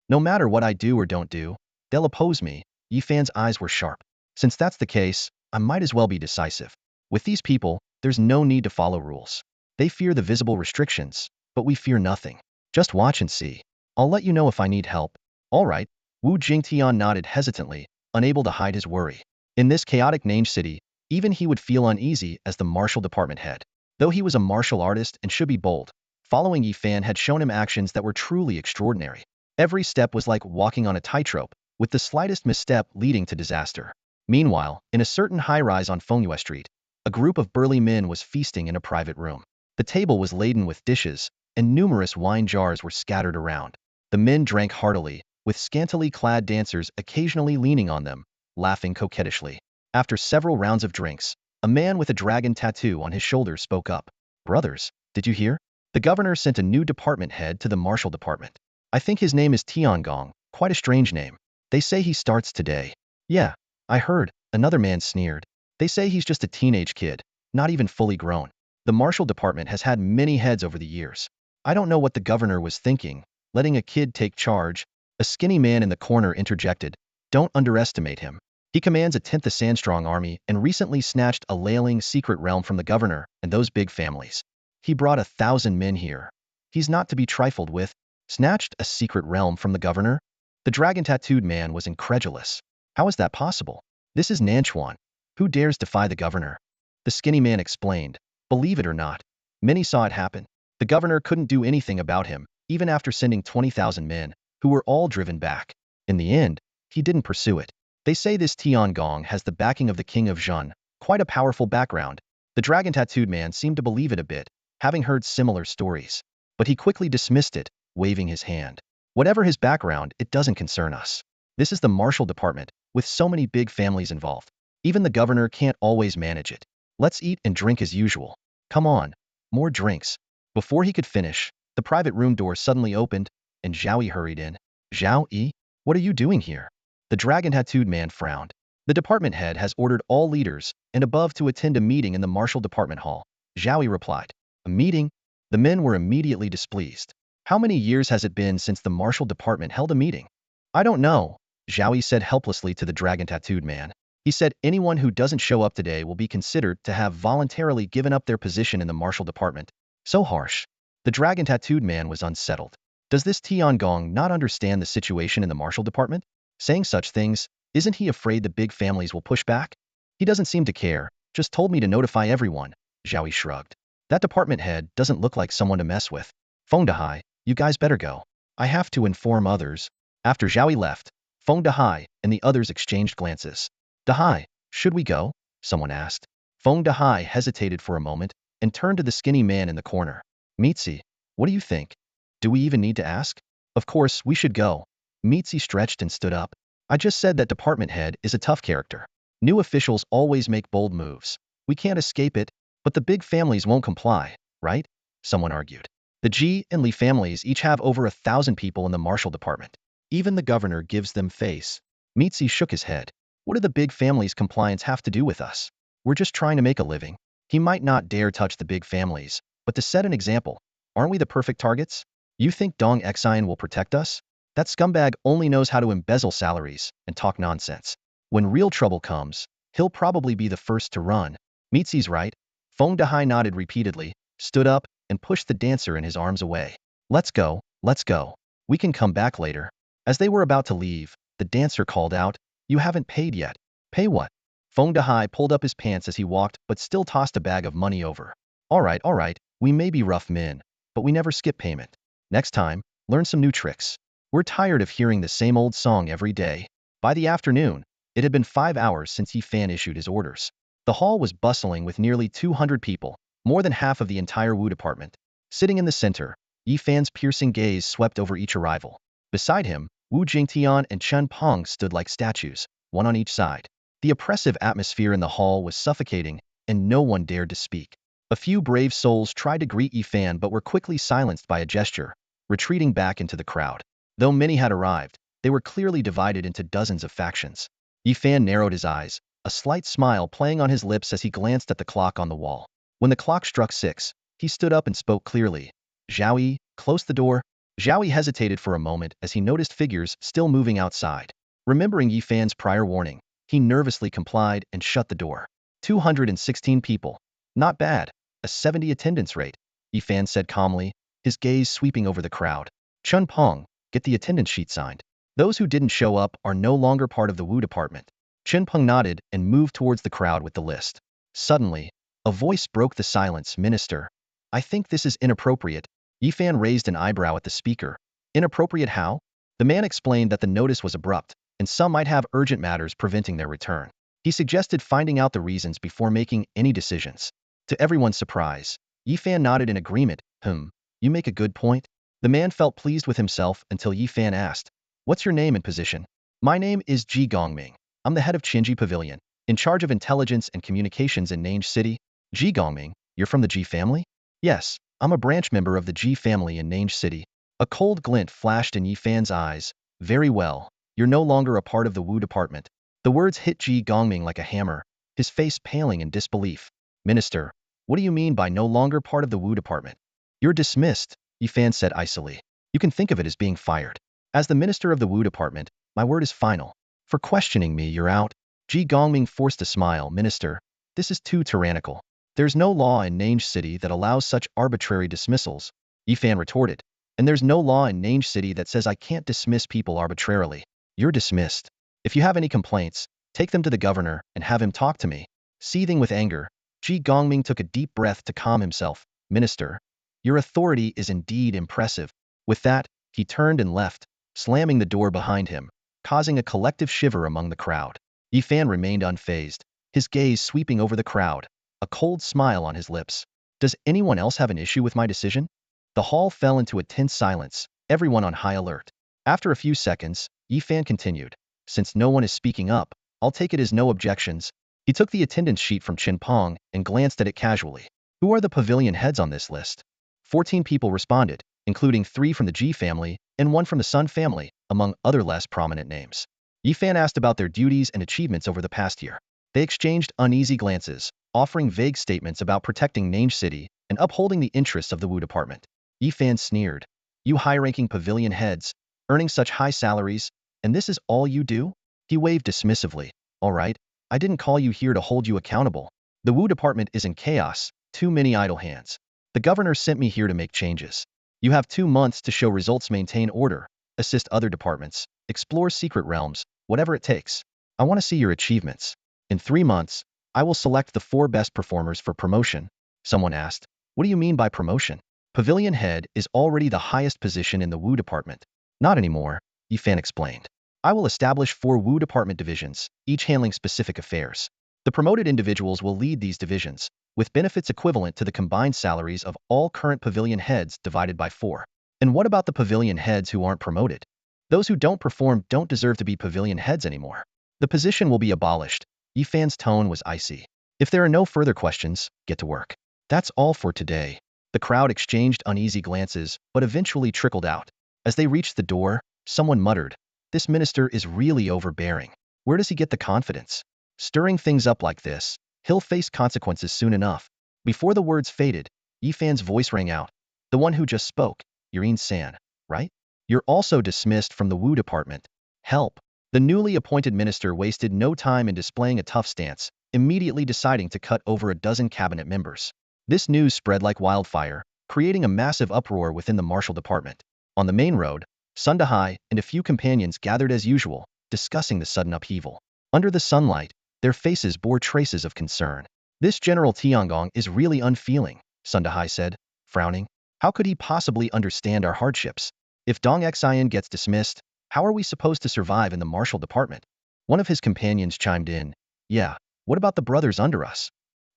No matter what I do or don't do, they'll oppose me." Yifan's eyes were sharp. "Since that's the case, I might as well be decisive. With these people, there's no need to follow rules. They fear the visible restrictions, but we fear nothing. Just watch and see. I'll let you know if I need help." "All right." Wu Jingtian nodded hesitantly, unable to hide his worry. In this chaotic Nange city, even he would feel uneasy as the martial department head. Though he was a martial artist and should be bold, following Yifan had shown him actions that were truly extraordinary. Every step was like walking on a tightrope, with the slightest misstep leading to disaster. Meanwhile, in a certain high-rise on Fengyue Street, a group of burly men was feasting in a private room. The table was laden with dishes, and numerous wine jars were scattered around. The men drank heartily, with scantily clad dancers occasionally leaning on them, laughing coquettishly. After several rounds of drinks, a man with a dragon tattoo on his shoulder spoke up. "Brothers, did you hear? The governor sent a new department head to the martial department. I think his name is Tiangong, quite a strange name. They say he starts today." "Yeah, I heard," another man sneered. "They say he's just a teenage kid, not even fully grown. The martial department has had many heads over the years. I don't know what the governor was thinking, letting a kid take charge." A skinny man in the corner interjected. "Don't underestimate him. He commands a 10th Sandstrong army and recently snatched a Leiling secret realm from the governor and those big families. He brought 1,000 men here. He's not to be trifled with. Snatched a secret realm from the governor? The dragon-tattooed man was incredulous. How is that possible? This is Nanchuan. Who dares defy the governor? The skinny man explained. Believe it or not, many saw it happen. The governor couldn't do anything about him, even after sending 20,000 men, who were all driven back. In the end, he didn't pursue it. They say this Tiangong has the backing of the king of Zhun, quite a powerful background. The dragon-tattooed man seemed to believe it a bit, having heard similar stories. But he quickly dismissed it, waving his hand. Whatever his background, it doesn't concern us. This is the martial department, with so many big families involved. Even the governor can't always manage it. Let's eat and drink as usual. Come on, more drinks. Before he could finish, the private room door suddenly opened, and Zhao Yi hurried in. Zhao Yi, what are you doing here? The dragon-tattooed man frowned. The department head has ordered all leaders and above to attend a meeting in the martial department hall. Zhao Yi replied. A meeting? The men were immediately displeased. How many years has it been since the martial department held a meeting? I don't know, Zhao Yi said helplessly to the dragon-tattooed man. He said anyone who doesn't show up today will be considered to have voluntarily given up their position in the martial department. So harsh. The dragon-tattooed man was unsettled. Does this Tiangong not understand the situation in the martial department? Saying such things, isn't he afraid the big families will push back? He doesn't seem to care, just told me to notify everyone, Zhao Yi shrugged. That department head doesn't look like someone to mess with. Feng Dehai, you guys better go. I have to inform others. After Zhao Yi left, Feng Dehai and the others exchanged glances. Dehai, should we go? Someone asked. Feng Dehai hesitated for a moment and turned to the skinny man in the corner. Mitzi, what do you think? Do we even need to ask? Of course, we should go. Mitzi stretched and stood up. I just said that department head is a tough character. New officials always make bold moves. We can't escape it, but the big families won't comply, right? Someone argued. The Ji and Li families each have over 1,000 people in the martial department. Even the governor gives them face. Mitzi shook his head. What do the big families' compliance have to do with us? We're just trying to make a living. He might not dare touch the big families, but to set an example, aren't we the perfect targets? You think Dong Xian will protect us? That scumbag only knows how to embezzle salaries and talk nonsense. When real trouble comes, he'll probably be the first to run. Mitzi's right. Feng Dehai nodded repeatedly, stood up, and pushed the dancer in his arms away. Let's go, let's go. We can come back later. As they were about to leave, the dancer called out, You haven't paid yet. Pay what? Feng Dehai pulled up his pants as he walked but still tossed a bag of money over. All right, we may be rough men, but we never skip payment. Next time, learn some new tricks. We're tired of hearing the same old song every day. By the afternoon, it had been 5 hours since Yi Fan issued his orders. The hall was bustling with nearly 200 people, more than half of the entire Wu department. Sitting in the center, Yi Fan's piercing gaze swept over each arrival. Beside him, Wu Jingtian and Chen Peng stood like statues, one on each side. The oppressive atmosphere in the hall was suffocating, and no one dared to speak. A few brave souls tried to greet Yi Fan but were quickly silenced by a gesture, retreating back into the crowd. Though many had arrived, they were clearly divided into dozens of factions. Yi Fan narrowed his eyes, a slight smile playing on his lips as he glanced at the clock on the wall. When the clock struck 6, he stood up and spoke clearly. Zhao Yi, close the door. Zhao Yi hesitated for a moment as he noticed figures still moving outside. Remembering Yi Fan's prior warning, he nervously complied and shut the door. 216 people. Not bad. A 70 attendance rate, Yi Fan said calmly, his gaze sweeping over the crowd. Chen Peng, get the attendance sheet signed. Those who didn't show up are no longer part of the Wu department. Chen Peng nodded and moved towards the crowd with the list. Suddenly, a voice broke the silence. Minister, I think this is inappropriate. Yi Fan raised an eyebrow at the speaker. Inappropriate how? The man explained that the notice was abrupt, and some might have urgent matters preventing their return. He suggested finding out the reasons before making any decisions. To everyone's surprise, Yi Fan nodded in agreement. You make a good point. The man felt pleased with himself until Yi Fan asked, What's your name and position? My name is Ji Gongming. I'm the head of Qinji Pavilion, in charge of intelligence and communications in Nange City. Ji Gongming, you're from the Ji family? Yes, I'm a branch member of the Ji family in Nange City. A cold glint flashed in Yi Fan's eyes. Very well, you're no longer a part of the Wu department. The words hit Ji Gongming like a hammer, his face paling in disbelief. Minister, what do you mean by no longer part of the Wu department? You're dismissed, Yi Fan said icily. You can think of it as being fired. As the minister of the Wu department, my word is final. For questioning me, you're out. Ji Gongming forced a smile. Minister, this is too tyrannical. There's no law in Nange City that allows such arbitrary dismissals, Yifan retorted. And there's no law in Nange City that says I can't dismiss people arbitrarily. You're dismissed. If you have any complaints, take them to the governor and have him talk to me. Seething with anger, Ji Gongming took a deep breath to calm himself. Minister, your authority is indeed impressive. With that, he turned and left, slamming the door behind him, causing a collective shiver among the crowd. Yifan remained unfazed, his gaze sweeping over the crowd, a cold smile on his lips. Does anyone else have an issue with my decision? The hall fell into a tense silence, everyone on high alert. After a few seconds, Yifan continued. Since no one is speaking up, I'll take it as no objections. He took the attendance sheet from Chin Pong and glanced at it casually. Who are the pavilion heads on this list? 14 people responded, including 3 from the Ji family and 1 from the Sun family, among other less prominent names. Yifan asked about their duties and achievements over the past year. They exchanged uneasy glances, offering vague statements about protecting Nange City and upholding the interests of the Wu department. Yifan sneered. You high-ranking pavilion heads, earning such high salaries, and this is all you do? He waved dismissively. All right, I didn't call you here to hold you accountable. The Wu department is in chaos, too many idle hands. The governor sent me here to make changes. You have 2 months to show results, maintain order, assist other departments, explore secret realms, whatever it takes. I want to see your achievements. In 3 months, I will select the 4 best performers for promotion. Someone asked, what do you mean by promotion? Pavilion head is already the highest position in the Wu department. Not anymore, Yifan explained. I will establish 4 Wu department divisions, each handling specific affairs. The promoted individuals will lead these divisions, with benefits equivalent to the combined salaries of all current pavilion heads divided by 4. And what about the pavilion heads who aren't promoted? Those who don't perform don't deserve to be pavilion heads anymore. The position will be abolished. Yifan's tone was icy. If there are no further questions, get to work. That's all for today. The crowd exchanged uneasy glances, but eventually trickled out. As they reached the door, someone muttered, this minister is really overbearing. Where does he get the confidence? Stirring things up like this, he'll face consequences soon enough. Before the words faded, Yifan's voice rang out. The one who just spoke, Yurin-san, right? You're also dismissed from the Wu department. Help. The newly appointed minister wasted no time in displaying a tough stance, immediately deciding to cut over a dozen cabinet members. This news spread like wildfire, creating a massive uproar within the martial department. On the main road, Sun Dahai and a few companions gathered as usual, discussing the sudden upheaval. Under the sunlight, their faces bore traces of concern. This General Tiangong is really unfeeling, Sun Dahai said, frowning. How could he possibly understand our hardships? If Dong Xian gets dismissed, how are we supposed to survive in the martial department? One of his companions chimed in. Yeah, what about the brothers under us?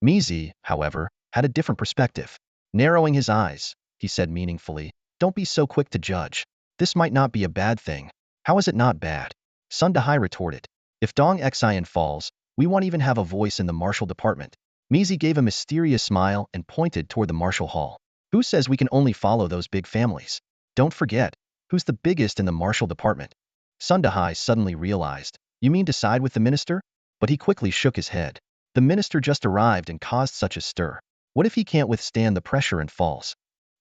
Mizi, however, had a different perspective. Narrowing his eyes, he said meaningfully, don't be so quick to judge. This might not be a bad thing. How is it not bad? Sun Dahai retorted. If Dong Xian falls, we won't even have a voice in the martial department. Mizi gave a mysterious smile and pointed toward the martial hall. Who says we can only follow those big families? Don't forget, who's the biggest in the martial department? Sun Dahai suddenly realized. You mean decide with the minister? But he quickly shook his head. The minister just arrived and caused such a stir. What if he can't withstand the pressure and falls?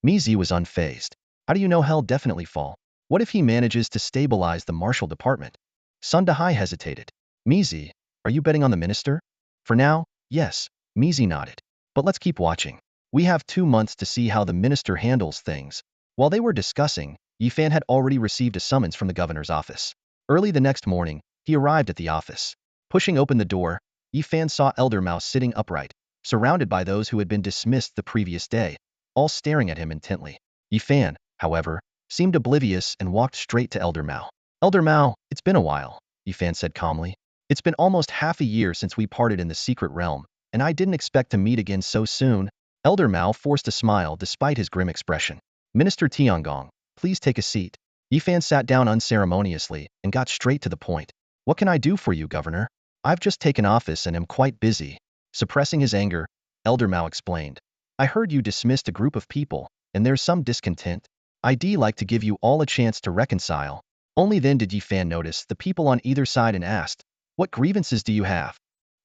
Mizi was unfazed. How do you know he'll definitely fall? What if he manages to stabilize the martial department? Sun Dahai hesitated. Mizi, are you betting on the minister? For now, yes, Mizi nodded. But let's keep watching. We have 2 months to see how the minister handles things. While they were discussing, Yifan had already received a summons from the governor's office. Early the next morning, he arrived at the office. Pushing open the door, Yifan saw Elder Mao sitting upright, surrounded by those who had been dismissed the previous day, all staring at him intently. Yifan, however, seemed oblivious and walked straight to Elder Mao. Elder Mao, it's been a while, Yifan said calmly. It's been almost half a year since we parted in the secret realm, and I didn't expect to meet again so soon. Elder Mao forced a smile despite his grim expression. Minister Tiangong, please take a seat. Yifan sat down unceremoniously and got straight to the point. What can I do for you, Governor? I've just taken office and am quite busy. Suppressing his anger, Elder Mao explained. I heard you dismissed a group of people, and there's some discontent. I'd like to give you all a chance to reconcile. Only then did Yifan notice the people on either side and asked, what grievances do you have?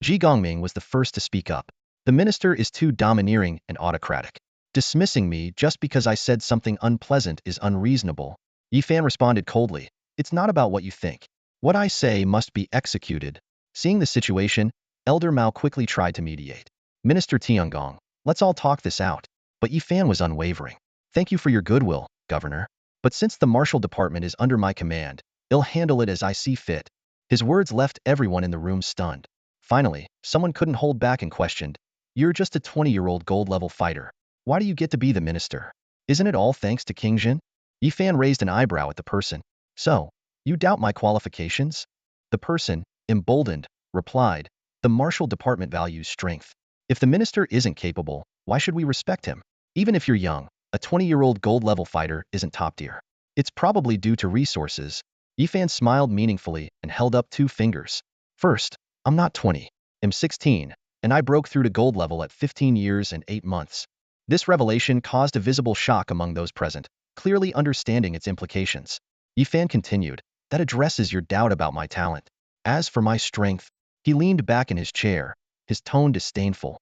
Ji Gongming was the first to speak up. The minister is too domineering and autocratic. Dismissing me just because I said something unpleasant is unreasonable. Yifan responded coldly. It's not about what you think. What I say must be executed. Seeing the situation, Elder Mao quickly tried to mediate. Minister Tiangong, let's all talk this out. But Yifan was unwavering. Thank you for your goodwill, Governor. But since the martial department is under my command, I'll handle it as I see fit. His words left everyone in the room stunned. Finally, someone couldn't hold back and questioned, you're just a 20-year-old gold-level fighter. Why do you get to be the minister? Isn't it all thanks to King Jin? Yifan raised an eyebrow at the person. So, you doubt my qualifications? The person, emboldened, replied, the martial department values strength. If the minister isn't capable, why should we respect him? Even if you're young, a 20-year-old gold-level fighter isn't top tier. It's probably due to resources. Yifan smiled meaningfully and held up 2 fingers. First, I'm not 20. I'm 16, and I broke through to gold level at 15 years and 8 months. This revelation caused a visible shock among those present, clearly understanding its implications. Yifan continued, that addresses your doubt about my talent. As for my strength, he leaned back in his chair, his tone disdainful.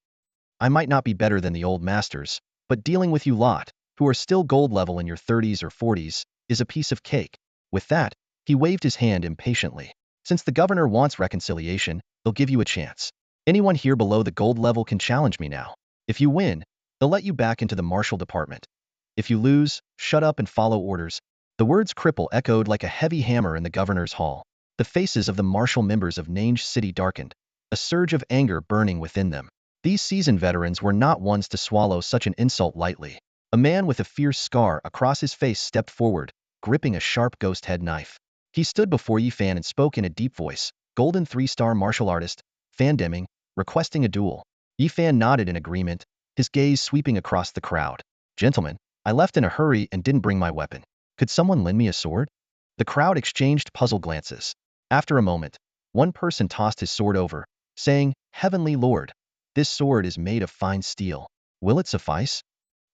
I might not be better than the old masters, but dealing with you lot, who are still gold level in your 30s or 40s, is a piece of cake. With that, he waved his hand impatiently. Since the governor wants reconciliation, he'll give you a chance. Anyone here below the gold level can challenge me now. If you win, they'll let you back into the martial department. If you lose, shut up and follow orders. The words cripple echoed like a heavy hammer in the governor's hall. The faces of the martial members of Nange City darkened, a surge of anger burning within them. These seasoned veterans were not ones to swallow such an insult lightly. A man with a fierce scar across his face stepped forward, gripping a sharp ghost head knife. He stood before Yifan and spoke in a deep voice, Golden 3-star martial artist, Fan Deming, requesting a duel. Yifan nodded in agreement, his gaze sweeping across the crowd. Gentlemen, I left in a hurry and didn't bring my weapon. Could someone lend me a sword? The crowd exchanged puzzled glances. After a moment, one person tossed his sword over, saying, Heavenly Lord, this sword is made of fine steel. Will it suffice?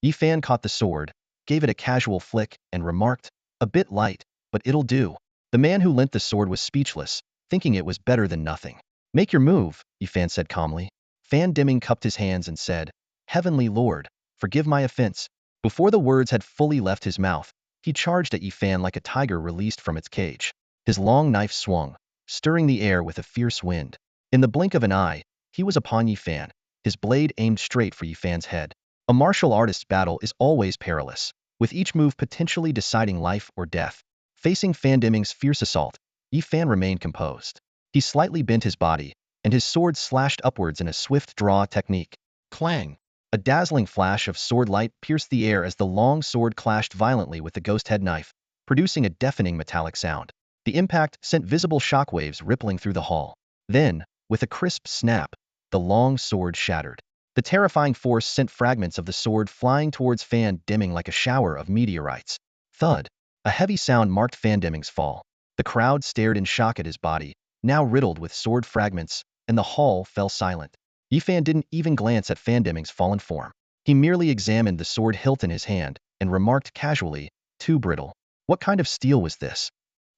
Yifan caught the sword, gave it a casual flick, and remarked, a bit light, but it'll do. The man who lent the sword was speechless, thinking it was better than nothing. Make your move, Yifan said calmly. Fan Deming cupped his hands and said, Heavenly Lord, forgive my offense. Before the words had fully left his mouth, he charged at Yifan like a tiger released from its cage. His long knife swung, stirring the air with a fierce wind. In the blink of an eye, he was upon Yifan, his blade aimed straight for Yifan's head. A martial artist's battle is always perilous, with each move potentially deciding life or death. Facing Fan Deming's fierce assault, Yifan remained composed. He slightly bent his body, and his sword slashed upwards in a swift draw technique. Clang! A dazzling flash of sword light pierced the air as the long sword clashed violently with the ghost head knife, producing a deafening metallic sound. The impact sent visible shockwaves rippling through the hall. Then, with a crisp snap, the long sword shattered. The terrifying force sent fragments of the sword flying towards Fan Deming like a shower of meteorites. Thud! A heavy sound marked Fan Deming's fall. The crowd stared in shock at his body, now riddled with sword fragments, and the hall fell silent. Yifan didn't even glance at Fan Deming's fallen form. He merely examined the sword hilt in his hand and remarked casually, too brittle. What kind of steel was this?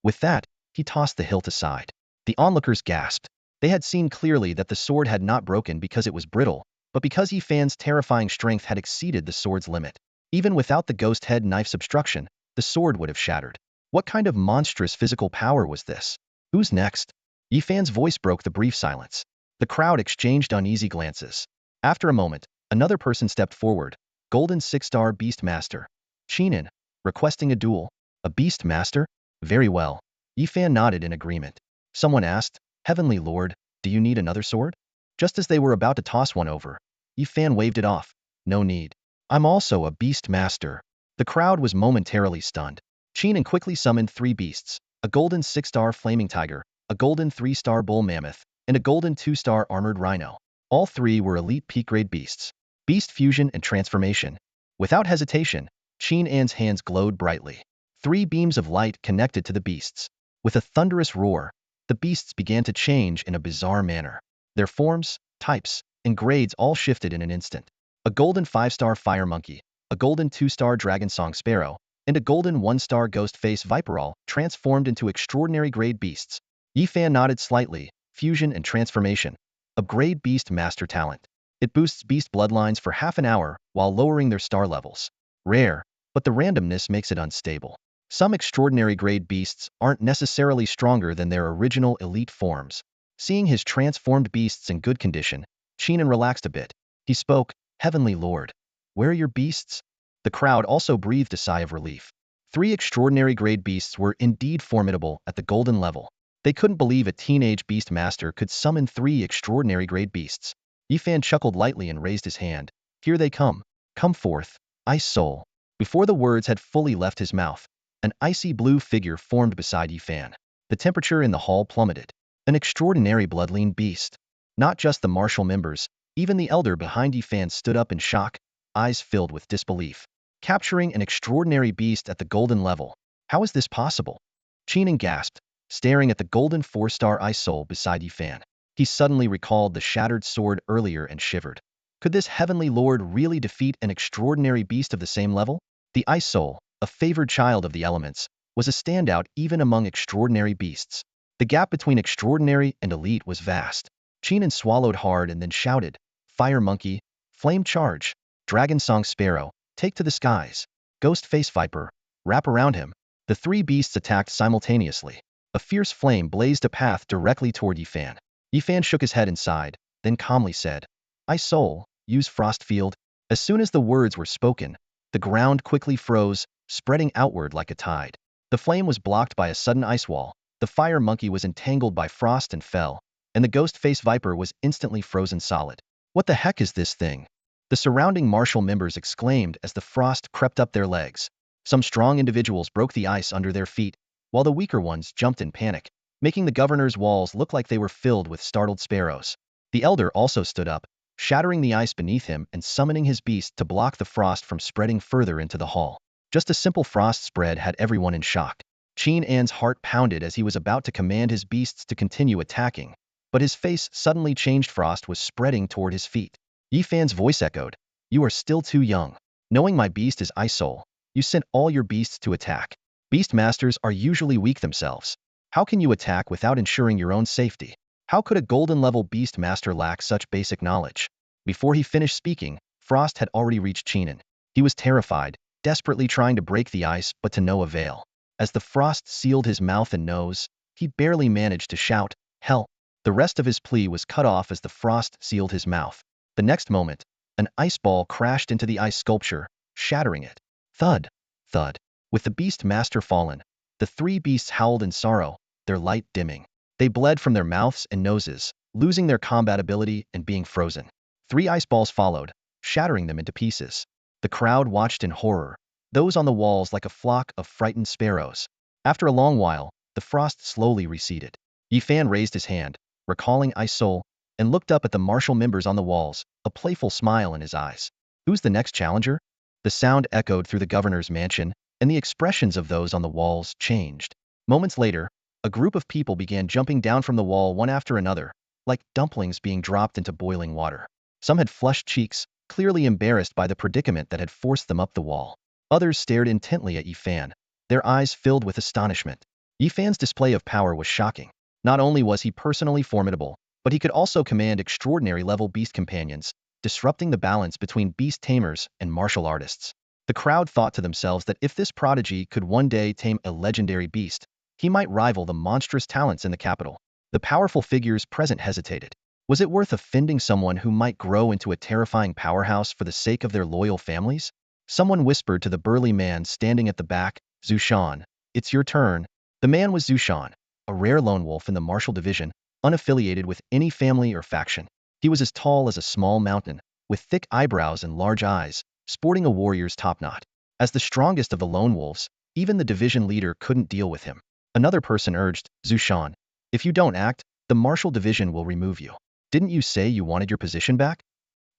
With that, he tossed the hilt aside. The onlookers gasped. They had seen clearly that the sword had not broken because it was brittle, but because Yifan's terrifying strength had exceeded the sword's limit. Even without the ghost head knife's obstruction, the sword would have shattered. What kind of monstrous physical power was this? Who's next? Yifan's voice broke the brief silence. The crowd exchanged uneasy glances. After a moment, another person stepped forward, Golden 6-star Beast Master, Chinan, requesting a duel. A Beast Master? Very well. Yifan nodded in agreement. Someone asked, Heavenly Lord, do you need another sword? Just as they were about to toss one over, Yifan waved it off. No need. I'm also a Beast Master. The crowd was momentarily stunned. Chinan quickly summoned 3 beasts, a Golden 6-star Flaming Tiger, a Golden 3-star Bull Mammoth, and a Golden 2-star Armored Rhino. All 3 were elite peak-grade beasts. Beast fusion and transformation. Without hesitation, Chinan's hands glowed brightly. 3 beams of light connected to the beasts. With a thunderous roar, the beasts began to change in a bizarre manner. Their forms, types, and grades all shifted in an instant. A Golden 5-star Fire Monkey, a Golden 2-star Dragon Song Sparrow, and a Golden 1-star Ghost Face Viper all transformed into extraordinary grade beasts. Yifan nodded slightly. Fusion and transformation. Upgrade Beast Master talent. It boosts beast bloodlines for half an hour while lowering their star levels. Rare, but the randomness makes it unstable. Some extraordinary grade beasts aren't necessarily stronger than their original elite forms. Seeing his transformed beasts in good condition, Chinan relaxed a bit. He spoke, "Heavenly Lord, where are your beasts?" The crowd also breathed a sigh of relief. 3 extraordinary grade beasts were indeed formidable at the golden level. They couldn't believe a teenage beast master could summon 3 extraordinary grade beasts. Yifan chuckled lightly and raised his hand. "Here they come. Come forth, Ice Soul." Before the words had fully left his mouth, an icy blue figure formed beside Yifan. The temperature in the hall plummeted. An extraordinary bloodlean beast. Not just the martial members, even the elder behind Yifan stood up in shock, eyes filled with disbelief. Capturing an extraordinary beast at the golden level. How is this possible? Chenin gasped, staring at the golden 4-star Ice Soul beside Yifan. He suddenly recalled the shattered sword earlier and shivered. Could this heavenly lord really defeat an extraordinary beast of the same level? The Ice Soul, a favored child of the elements, was a standout even among extraordinary beasts. The gap between extraordinary and elite was vast. Chenin swallowed hard and then shouted, "Fire Monkey, Flame Charge, Dragon Song Sparrow, take to the skies. Ghost Face Viper, wrap around him." The 3 beasts attacked simultaneously. A fierce flame blazed a path directly toward Yifan. Yifan shook his head and sighed, then calmly said, "Ice Soul, use Frost Field." As soon as the words were spoken, the ground quickly froze, spreading outward like a tide. The flame was blocked by a sudden ice wall, the fire monkey was entangled by frost and fell, and the ghost face viper was instantly frozen solid. "What the heck is this thing?" The surrounding martial members exclaimed as the frost crept up their legs. Some strong individuals broke the ice under their feet, while the weaker ones jumped in panic, making the governor's walls look like they were filled with startled sparrows. The elder also stood up, shattering the ice beneath him and summoning his beast to block the frost from spreading further into the hall. Just a simple frost spread had everyone in shock. Qin An's heart pounded as he was about to command his beasts to continue attacking, but his face suddenly changed. Frost was spreading toward his feet. Yifan's voice echoed, "You are still too young. Knowing my beast is Ice Soul, you sent all your beasts to attack. Beast masters are usually weak themselves. How can you attack without ensuring your own safety? How could a golden level beast master lack such basic knowledge?" Before he finished speaking, Frost had already reached Chenin. He was terrified, desperately trying to break the ice, but to no avail. As the frost sealed his mouth and nose, he barely managed to shout, "Help!" The rest of his plea was cut off as the frost sealed his mouth. The next moment, an ice ball crashed into the ice sculpture, shattering it. Thud, thud. With the beast master fallen, the 3 beasts howled in sorrow, their light dimming. They bled from their mouths and noses, losing their combat ability and being frozen. 3 ice balls followed, shattering them into pieces. The crowd watched in horror, those on the walls like a flock of frightened sparrows. After a long while, the frost slowly receded. Yifan raised his hand, recalling Ice Soul, and looked up at the martial members on the walls, a playful smile in his eyes. "Who's the next challenger?" The sound echoed through the governor's mansion, and the expressions of those on the walls changed. Moments later, a group of people began jumping down from the wall one after another, like dumplings being dropped into boiling water. Some had flushed cheeks, clearly embarrassed by the predicament that had forced them up the wall. Others stared intently at Yifan, their eyes filled with astonishment. Yifan's display of power was shocking. Not only was he personally formidable, but he could also command extraordinary level beast companions, disrupting the balance between beast tamers and martial artists. The crowd thought to themselves that if this prodigy could one day tame a legendary beast, he might rival the monstrous talents in the capital. The powerful figures present hesitated. Was it worth offending someone who might grow into a terrifying powerhouse for the sake of their loyal families? Someone whispered to the burly man standing at the back, "Zushan, it's your turn." The man was Zushan, a rare lone wolf in the martial division, unaffiliated with any family or faction. He was as tall as a small mountain, with thick eyebrows and large eyes, sporting a warrior's topknot. As the strongest of the lone wolves, even the division leader couldn't deal with him. Another person urged, "Zushan, if you don't act, the martial division will remove you. Didn't you say you wanted your position back?"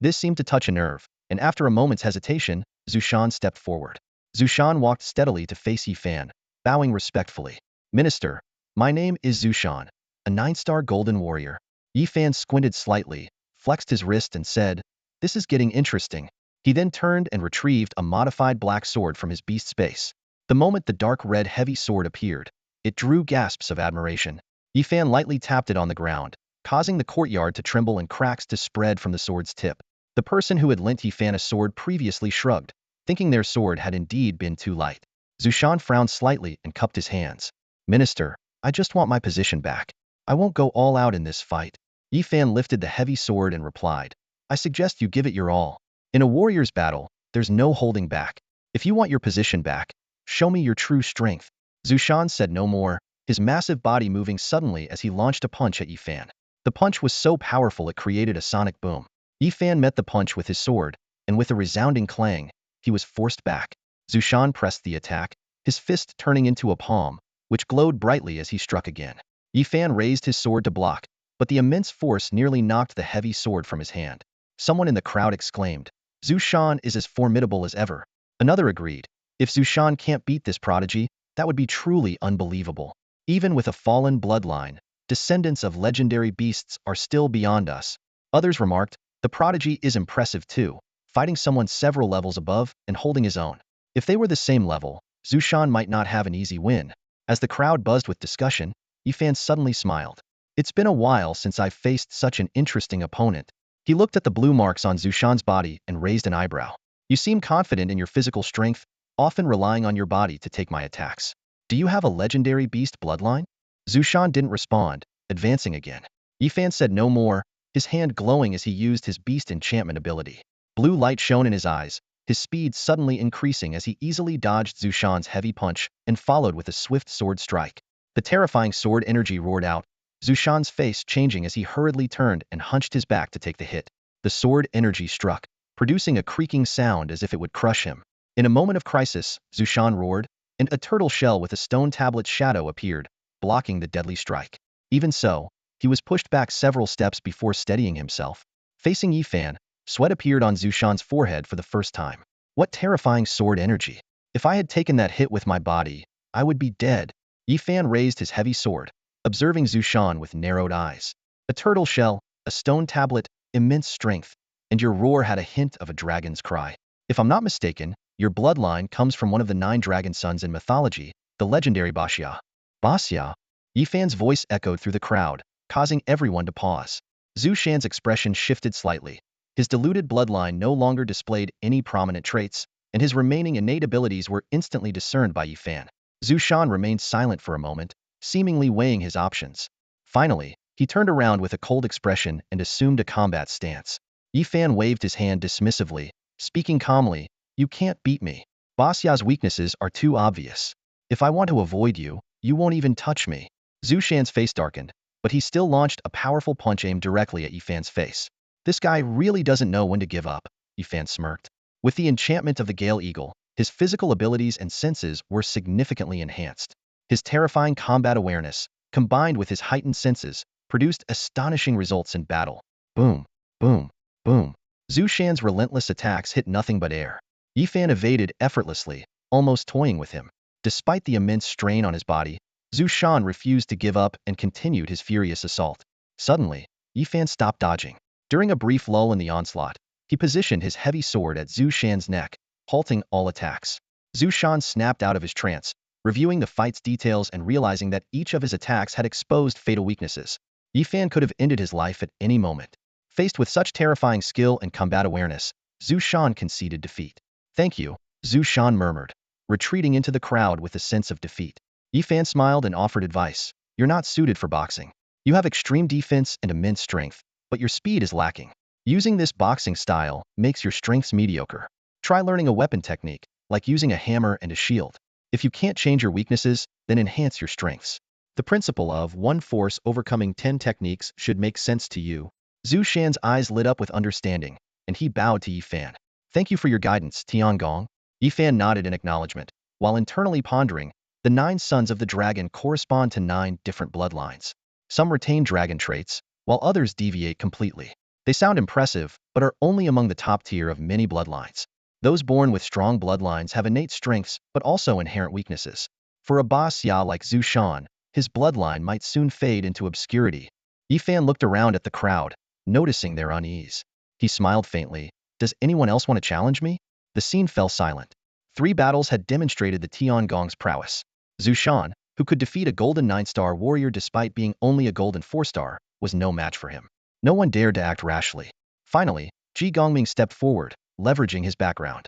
This seemed to touch a nerve, and after a moment's hesitation, Zushan stepped forward. Zushan walked steadily to face Yifan, bowing respectfully. "Minister, my name is Zushan, a 9-star golden warrior." Yifan squinted slightly, flexed his wrist and said, "This is getting interesting." He then turned and retrieved a modified black sword from his beast's base. The moment the dark red heavy sword appeared, it drew gasps of admiration. Yifan lightly tapped it on the ground, causing the courtyard to tremble and cracks to spread from the sword's tip. The person who had lent Yifan a sword previously shrugged, thinking their sword had indeed been too light. Zushan frowned slightly and cupped his hands. "Minister, I just want my position back. I won't go all out in this fight." Yifan lifted the heavy sword and replied, I suggest you give it your all. In a warrior's battle, there's no holding back. If you want your position back, show me your true strength. Zhu Shan said no more, his massive body moving suddenly as he launched a punch at Yi Fan. The punch was so powerful it created a sonic boom. Yi Fan met the punch with his sword, and with a resounding clang, he was forced back. Zhu Shan pressed the attack, his fist turning into a palm, which glowed brightly as he struck again. Yi Fan raised his sword to block, but the immense force nearly knocked the heavy sword from his hand. Someone in the crowd exclaimed, "Zhu Shan is as formidable as ever." Another agreed, "If Zhu Shan can't beat this prodigy, that would be truly unbelievable. Even with a fallen bloodline, descendants of legendary beasts are still beyond us." Others remarked, "The prodigy is impressive too, fighting someone several levels above and holding his own." If they were the same level, Zhu Shan might not have an easy win. As the crowd buzzed with discussion, Yi Fan suddenly smiled. "It's been a while since I've faced such an interesting opponent." He looked at the blue marks on Zhu Shan's body and raised an eyebrow. "You seem confident in your physical strength, often relying on your body to take my attacks. Do you have a legendary beast bloodline?" Zhu Shan didn't respond, advancing again. Yi Fan said no more, his hand glowing as he used his beast enchantment ability. Blue light shone in his eyes, his speed suddenly increasing as he easily dodged Zhu Shan's heavy punch and followed with a swift sword strike. The terrifying sword energy roared out, Zhu Shan's face changing as he hurriedly turned and hunched his back to take the hit. The sword energy struck, producing a creaking sound as if it would crush him. In a moment of crisis, Zhu Shan roared, and a turtle shell with a stone tablet shadow appeared, blocking the deadly strike. Even so, he was pushed back several steps before steadying himself. Facing Yi Fan, sweat appeared on Zhu Shan's forehead for the first time. What terrifying sword energy! If I had taken that hit with my body, I would be dead. Yi Fan raised his heavy sword, observing Zhu Shan with narrowed eyes. A turtle shell, a stone tablet, immense strength, and your roar had a hint of a dragon's cry. If I'm not mistaken, your bloodline comes from one of the 9 dragon sons in mythology, the legendary Baxia. Baxia? Yi Fan's voice echoed through the crowd, causing everyone to pause. Zhu Shan's expression shifted slightly. His diluted bloodline no longer displayed any prominent traits, and his remaining innate abilities were instantly discerned by Yi Fan. Zhu Shan remained silent for a moment, seemingly weighing his options. Finally, he turned around with a cold expression and assumed a combat stance. Yi Fan waved his hand dismissively, speaking calmly, "You can't beat me. Baxia's weaknesses are too obvious. If I want to avoid you, you won't even touch me." Zhu Shan's face darkened, but he still launched a powerful punch aimed directly at Yi Fan's face. "This guy really doesn't know when to give up," Yi Fan smirked. With the enchantment of the Gale Eagle, his physical abilities and senses were significantly enhanced. His terrifying combat awareness, combined with his heightened senses, produced astonishing results in battle. Boom, boom, boom. Zhu Shan's relentless attacks hit nothing but air. Yi Fan evaded effortlessly, almost toying with him. Despite the immense strain on his body, Zhu Shan refused to give up and continued his furious assault. Suddenly, Yi Fan stopped dodging. During a brief lull in the onslaught, he positioned his heavy sword at Zhu Shan's neck, halting all attacks. Zhu Shan snapped out of his trance, reviewing the fight's details and realizing that each of his attacks had exposed fatal weaknesses. Yi Fan could have ended his life at any moment. Faced with such terrifying skill and combat awareness, Zhu Shan conceded defeat. "Thank you," Zhu Shan murmured, retreating into the crowd with a sense of defeat. Yi Fan smiled and offered advice. "You're not suited for boxing. You have extreme defense and immense strength, but your speed is lacking. Using this boxing style makes your strengths mediocre. Try learning a weapon technique, like using a hammer and a shield. If you can't change your weaknesses, then enhance your strengths. The principle of one force overcoming 10 techniques should make sense to you." Zhu Shan's eyes lit up with understanding, and he bowed to Yi Fan. "Thank you for your guidance, Tiangong." Yi Fan nodded in acknowledgement, while internally pondering, the 9 sons of the dragon correspond to 9 different bloodlines. Some retain dragon traits, while others deviate completely. They sound impressive, but are only among the top tier of many bloodlines. Those born with strong bloodlines have innate strengths, but also inherent weaknesses. For a Baxia like Zhu Shan, his bloodline might soon fade into obscurity. Yi Fan looked around at the crowd, noticing their unease. He smiled faintly. "Does anyone else want to challenge me?" The scene fell silent. 3 battles had demonstrated the Tiangong's prowess. Zhu Shan, who could defeat a golden 9-star warrior despite being only a golden 4-star, was no match for him. No one dared to act rashly. Finally, Ji Gongming stepped forward, leveraging his background.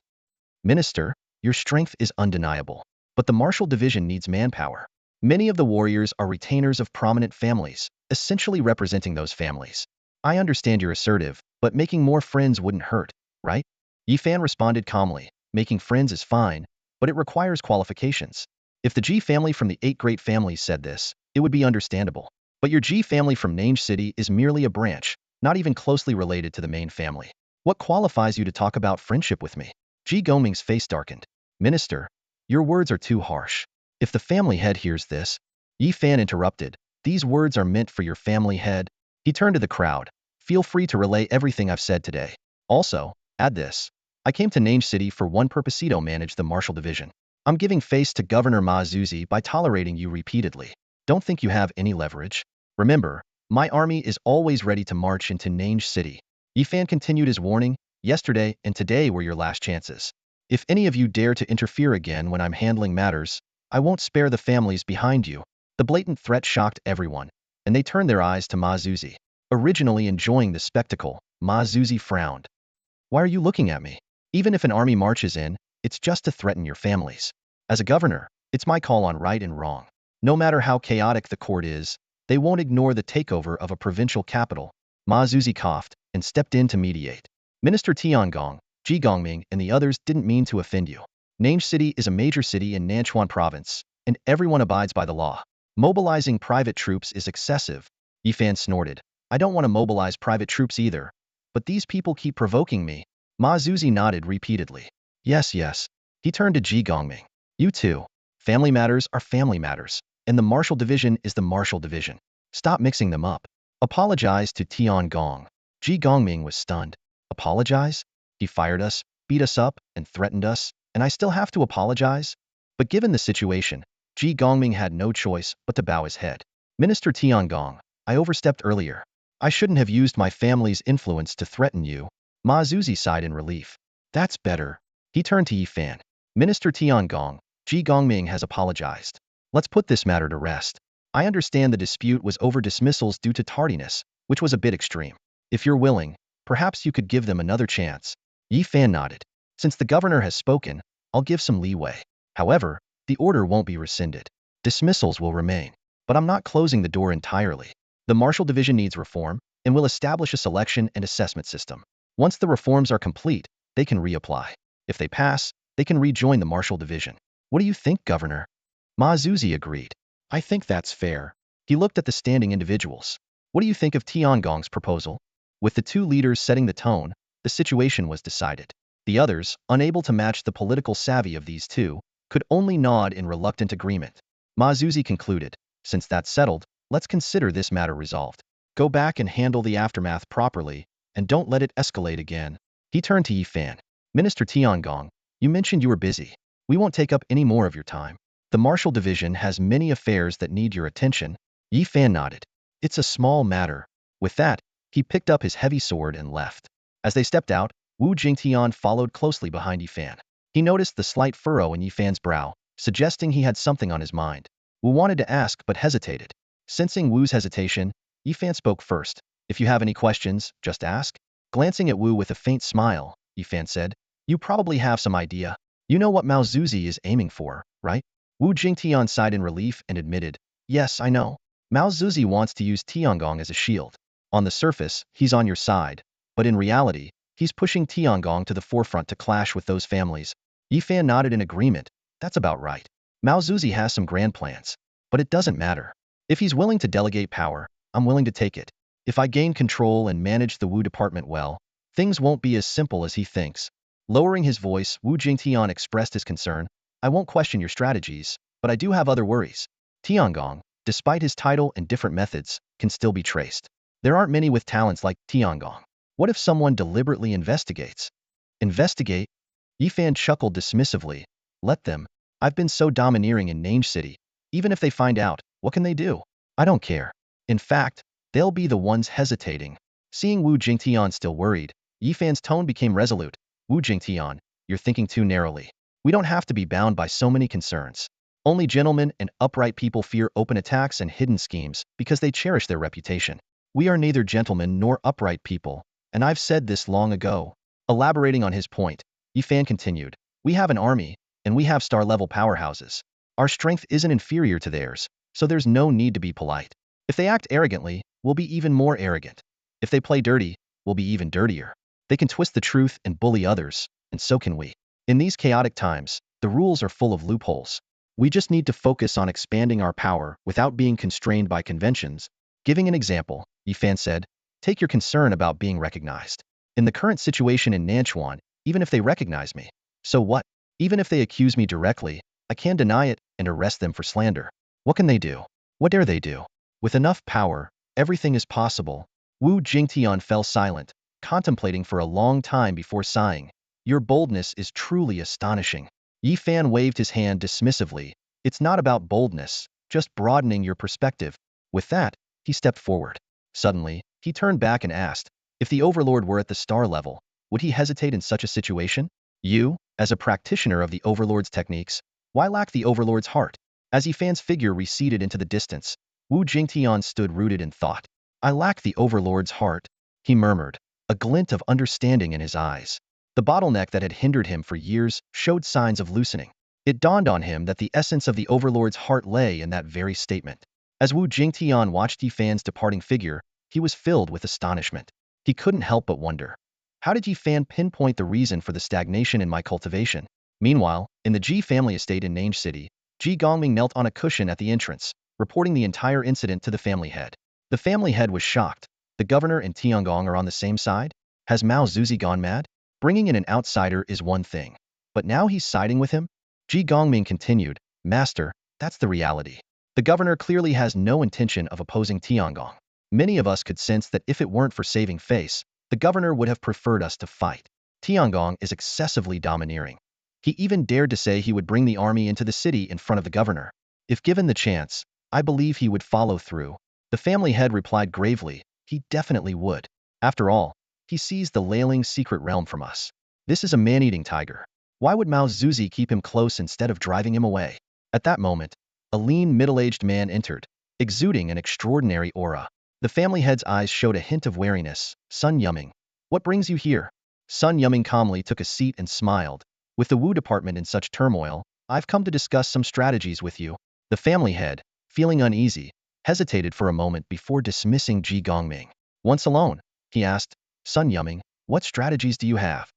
"Minister, your strength is undeniable, but the martial division needs manpower. Many of the warriors are retainers of prominent families, essentially representing those families. I understand you're assertive, But making more friends wouldn't hurt, right? Yifan responded calmly, making friends is fine, but it requires qualifications. If the Ji family from the 8 great families said this, it would be understandable. But your Ji family from Nange City is merely a branch, not even closely related to the main family. What qualifies you to talk about friendship with me? Ji Gongming's face darkened. Minister, your words are too harsh. If the family head hears this, Yifan interrupted. These words are meant for your family head. He turned to the crowd. Feel free to relay everything I've said today. Also, add this. I came to Nange City for one purposito manage the martial division. I'm giving face to Governor Ma Zuzi by tolerating you repeatedly. Don't think you have any leverage. Remember, my army is always ready to march into Nange City. Yifan continued his warning. Yesterday and today were your last chances. If any of you dare to interfere again when I'm handling matters, I won't spare the families behind you. The blatant threat shocked everyone, and they turned their eyes to Ma Zuzi. Originally enjoying the spectacle, Ma Zuzi frowned. Why are you looking at me? Even if an army marches in, it's just to threaten your families. As a governor, it's my call on right and wrong. No matter how chaotic the court is, they won't ignore the takeover of a provincial capital. Ma Zuzi coughed and stepped in to mediate. Minister Tiangong, Ji Gongming, and the others didn't mean to offend you. Nange City is a major city in Nanchuan province, and everyone abides by the law. Mobilizing private troops is excessive. Yifan snorted. I don't want to mobilize private troops either. But these people keep provoking me. Ma Zuzi nodded repeatedly. Yes, yes. He turned to Ji Gongming. You too. Family matters are family matters, and the martial division is the martial division. Stop mixing them up. Apologize to Tiangong. Ji Gongming was stunned. Apologize? He fired us, beat us up, and threatened us, and I still have to apologize? But given the situation, Ji Gongming had no choice but to bow his head. Minister Tiangong, I overstepped earlier. I shouldn't have used my family's influence to threaten you. Ma Zuzi sighed in relief. That's better. He turned to Yifan. Minister Tiangong, Ji Gongming has apologized. Let's put this matter to rest. I understand the dispute was over dismissals due to tardiness, which was a bit extreme. If you're willing, perhaps you could give them another chance. Yifan nodded. Since the governor has spoken, I'll give some leeway. However, the order won't be rescinded. Dismissals will remain. But I'm not closing the door entirely. The martial division needs reform, and will establish a selection and assessment system. Once the reforms are complete, they can reapply. If they pass, they can rejoin the martial division. What do you think, Governor? Ma Zuzi agreed. I think that's fair. He looked at the standing individuals. What do you think of Tiangong's proposal? With the two leaders setting the tone, the situation was decided. The others, unable to match the political savvy of these two, could only nod in reluctant agreement. Ma Zuzi concluded, since that's settled, let's consider this matter resolved. Go back and handle the aftermath properly, and don't let it escalate again. He turned to Yifan. Minister Tiangong, you mentioned you were busy. We won't take up any more of your time. The martial division has many affairs that need your attention. Yifan nodded. It's a small matter. With that, he picked up his heavy sword and left. As they stepped out, Wu Jingtian followed closely behind Yifan. He noticed the slight furrow in Yifan's brow, suggesting he had something on his mind. Wu wanted to ask but hesitated. Sensing Wu's hesitation, Yifan spoke first. If you have any questions, just ask. Glancing at Wu with a faint smile, Yifan said, you probably have some idea. You know what Mao Zuzi is aiming for, right? Wu Jingtian sighed in relief and admitted, yes, I know. Mao Zuzi wants to use Tiangong as a shield. On the surface, he's on your side, but in reality, he's pushing Tiangong to the forefront to clash with those families. Yifan nodded in agreement. That's about right. Mao Zuzi has some grand plans, but it doesn't matter. If he's willing to delegate power, I'm willing to take it. If I gain control and manage the Wu department well, things won't be as simple as he thinks. Lowering his voice, Wu Jingtian expressed his concern. I won't question your strategies, but I do have other worries. Tiangong, despite his title and different methods, can still be traced. There aren't many with talents like Tiangong. What if someone deliberately investigates? Investigate? Yifan chuckled dismissively. Let them. I've been so domineering in Nange City. Even if they find out, what can they do? I don't care. In fact, they'll be the ones hesitating. Seeing Wu Jingtian still worried, Yifan's tone became resolute. Wu Jingtian, you're thinking too narrowly. We don't have to be bound by so many concerns. Only gentlemen and upright people fear open attacks and hidden schemes because they cherish their reputation. We are neither gentlemen nor upright people, and I've said this long ago. Elaborating on his point, Yifan continued, we have an army, and we have star-level powerhouses. Our strength isn't inferior to theirs, so there's no need to be polite. If they act arrogantly, we'll be even more arrogant. If they play dirty, will be even dirtier. They can twist the truth and bully others, and so can we. In these chaotic times, the rules are full of loopholes. We just need to focus on expanding our power without being constrained by conventions. Giving an example, Yifan said, take your concern about being recognized. In the current situation in Nanchuan, even if they recognize me, so what? Even if they accuse me directly, I can deny it and arrest them for slander. What can they do? What dare they do? With enough power, everything is possible. Wu Jingtian fell silent, contemplating for a long time before sighing. Your boldness is truly astonishing. Yi Fan waved his hand dismissively. It's not about boldness, just broadening your perspective. With that, he stepped forward. Suddenly, he turned back and asked, if the Overlord were at the star level, would he hesitate in such a situation? You, as a practitioner of the Overlord's techniques, why lack the Overlord's heart? As Yi Fan's figure receded into the distance, Wu Jingtian stood rooted in thought. I lack the Overlord's heart, he murmured, a glint of understanding in his eyes. The bottleneck that had hindered him for years showed signs of loosening. It dawned on him that the essence of the Overlord's heart lay in that very statement. As Wu Jingtian watched Yi Fan's departing figure, he was filled with astonishment. He couldn't help but wonder. How did Yi Fan pinpoint the reason for the stagnation in my cultivation? Meanwhile, in the Ji family estate in Nange City, Ji Gongming knelt on a cushion at the entrance, reporting the entire incident to the family head. The family head was shocked. The governor and Tiangong are on the same side? Has Mao Zuzi gone mad? Bringing in an outsider is one thing, but now he's siding with him? Ji Gongming continued, Master, that's the reality. The governor clearly has no intention of opposing Tiangong. Many of us could sense that if it weren't for saving face, the governor would have preferred us to fight. Tiangong is excessively domineering. He even dared to say he would bring the army into the city in front of the governor. If given the chance, I believe he would follow through. The family head replied gravely, he definitely would. After all, he seized the Leiling secret realm from us. This is a man-eating tiger. Why would Mao Zuzi keep him close instead of driving him away? At that moment, a lean, middle-aged man entered, exuding an extraordinary aura. The family head's eyes showed a hint of wariness. Sun Yuming, what brings you here? Sun Yuming calmly took a seat and smiled. With the Wu department in such turmoil, I've come to discuss some strategies with you. The family head, feeling uneasy, hesitated for a moment before dismissing Ji Gongming. Once alone, he asked, Sun Yuming, what strategies do you have?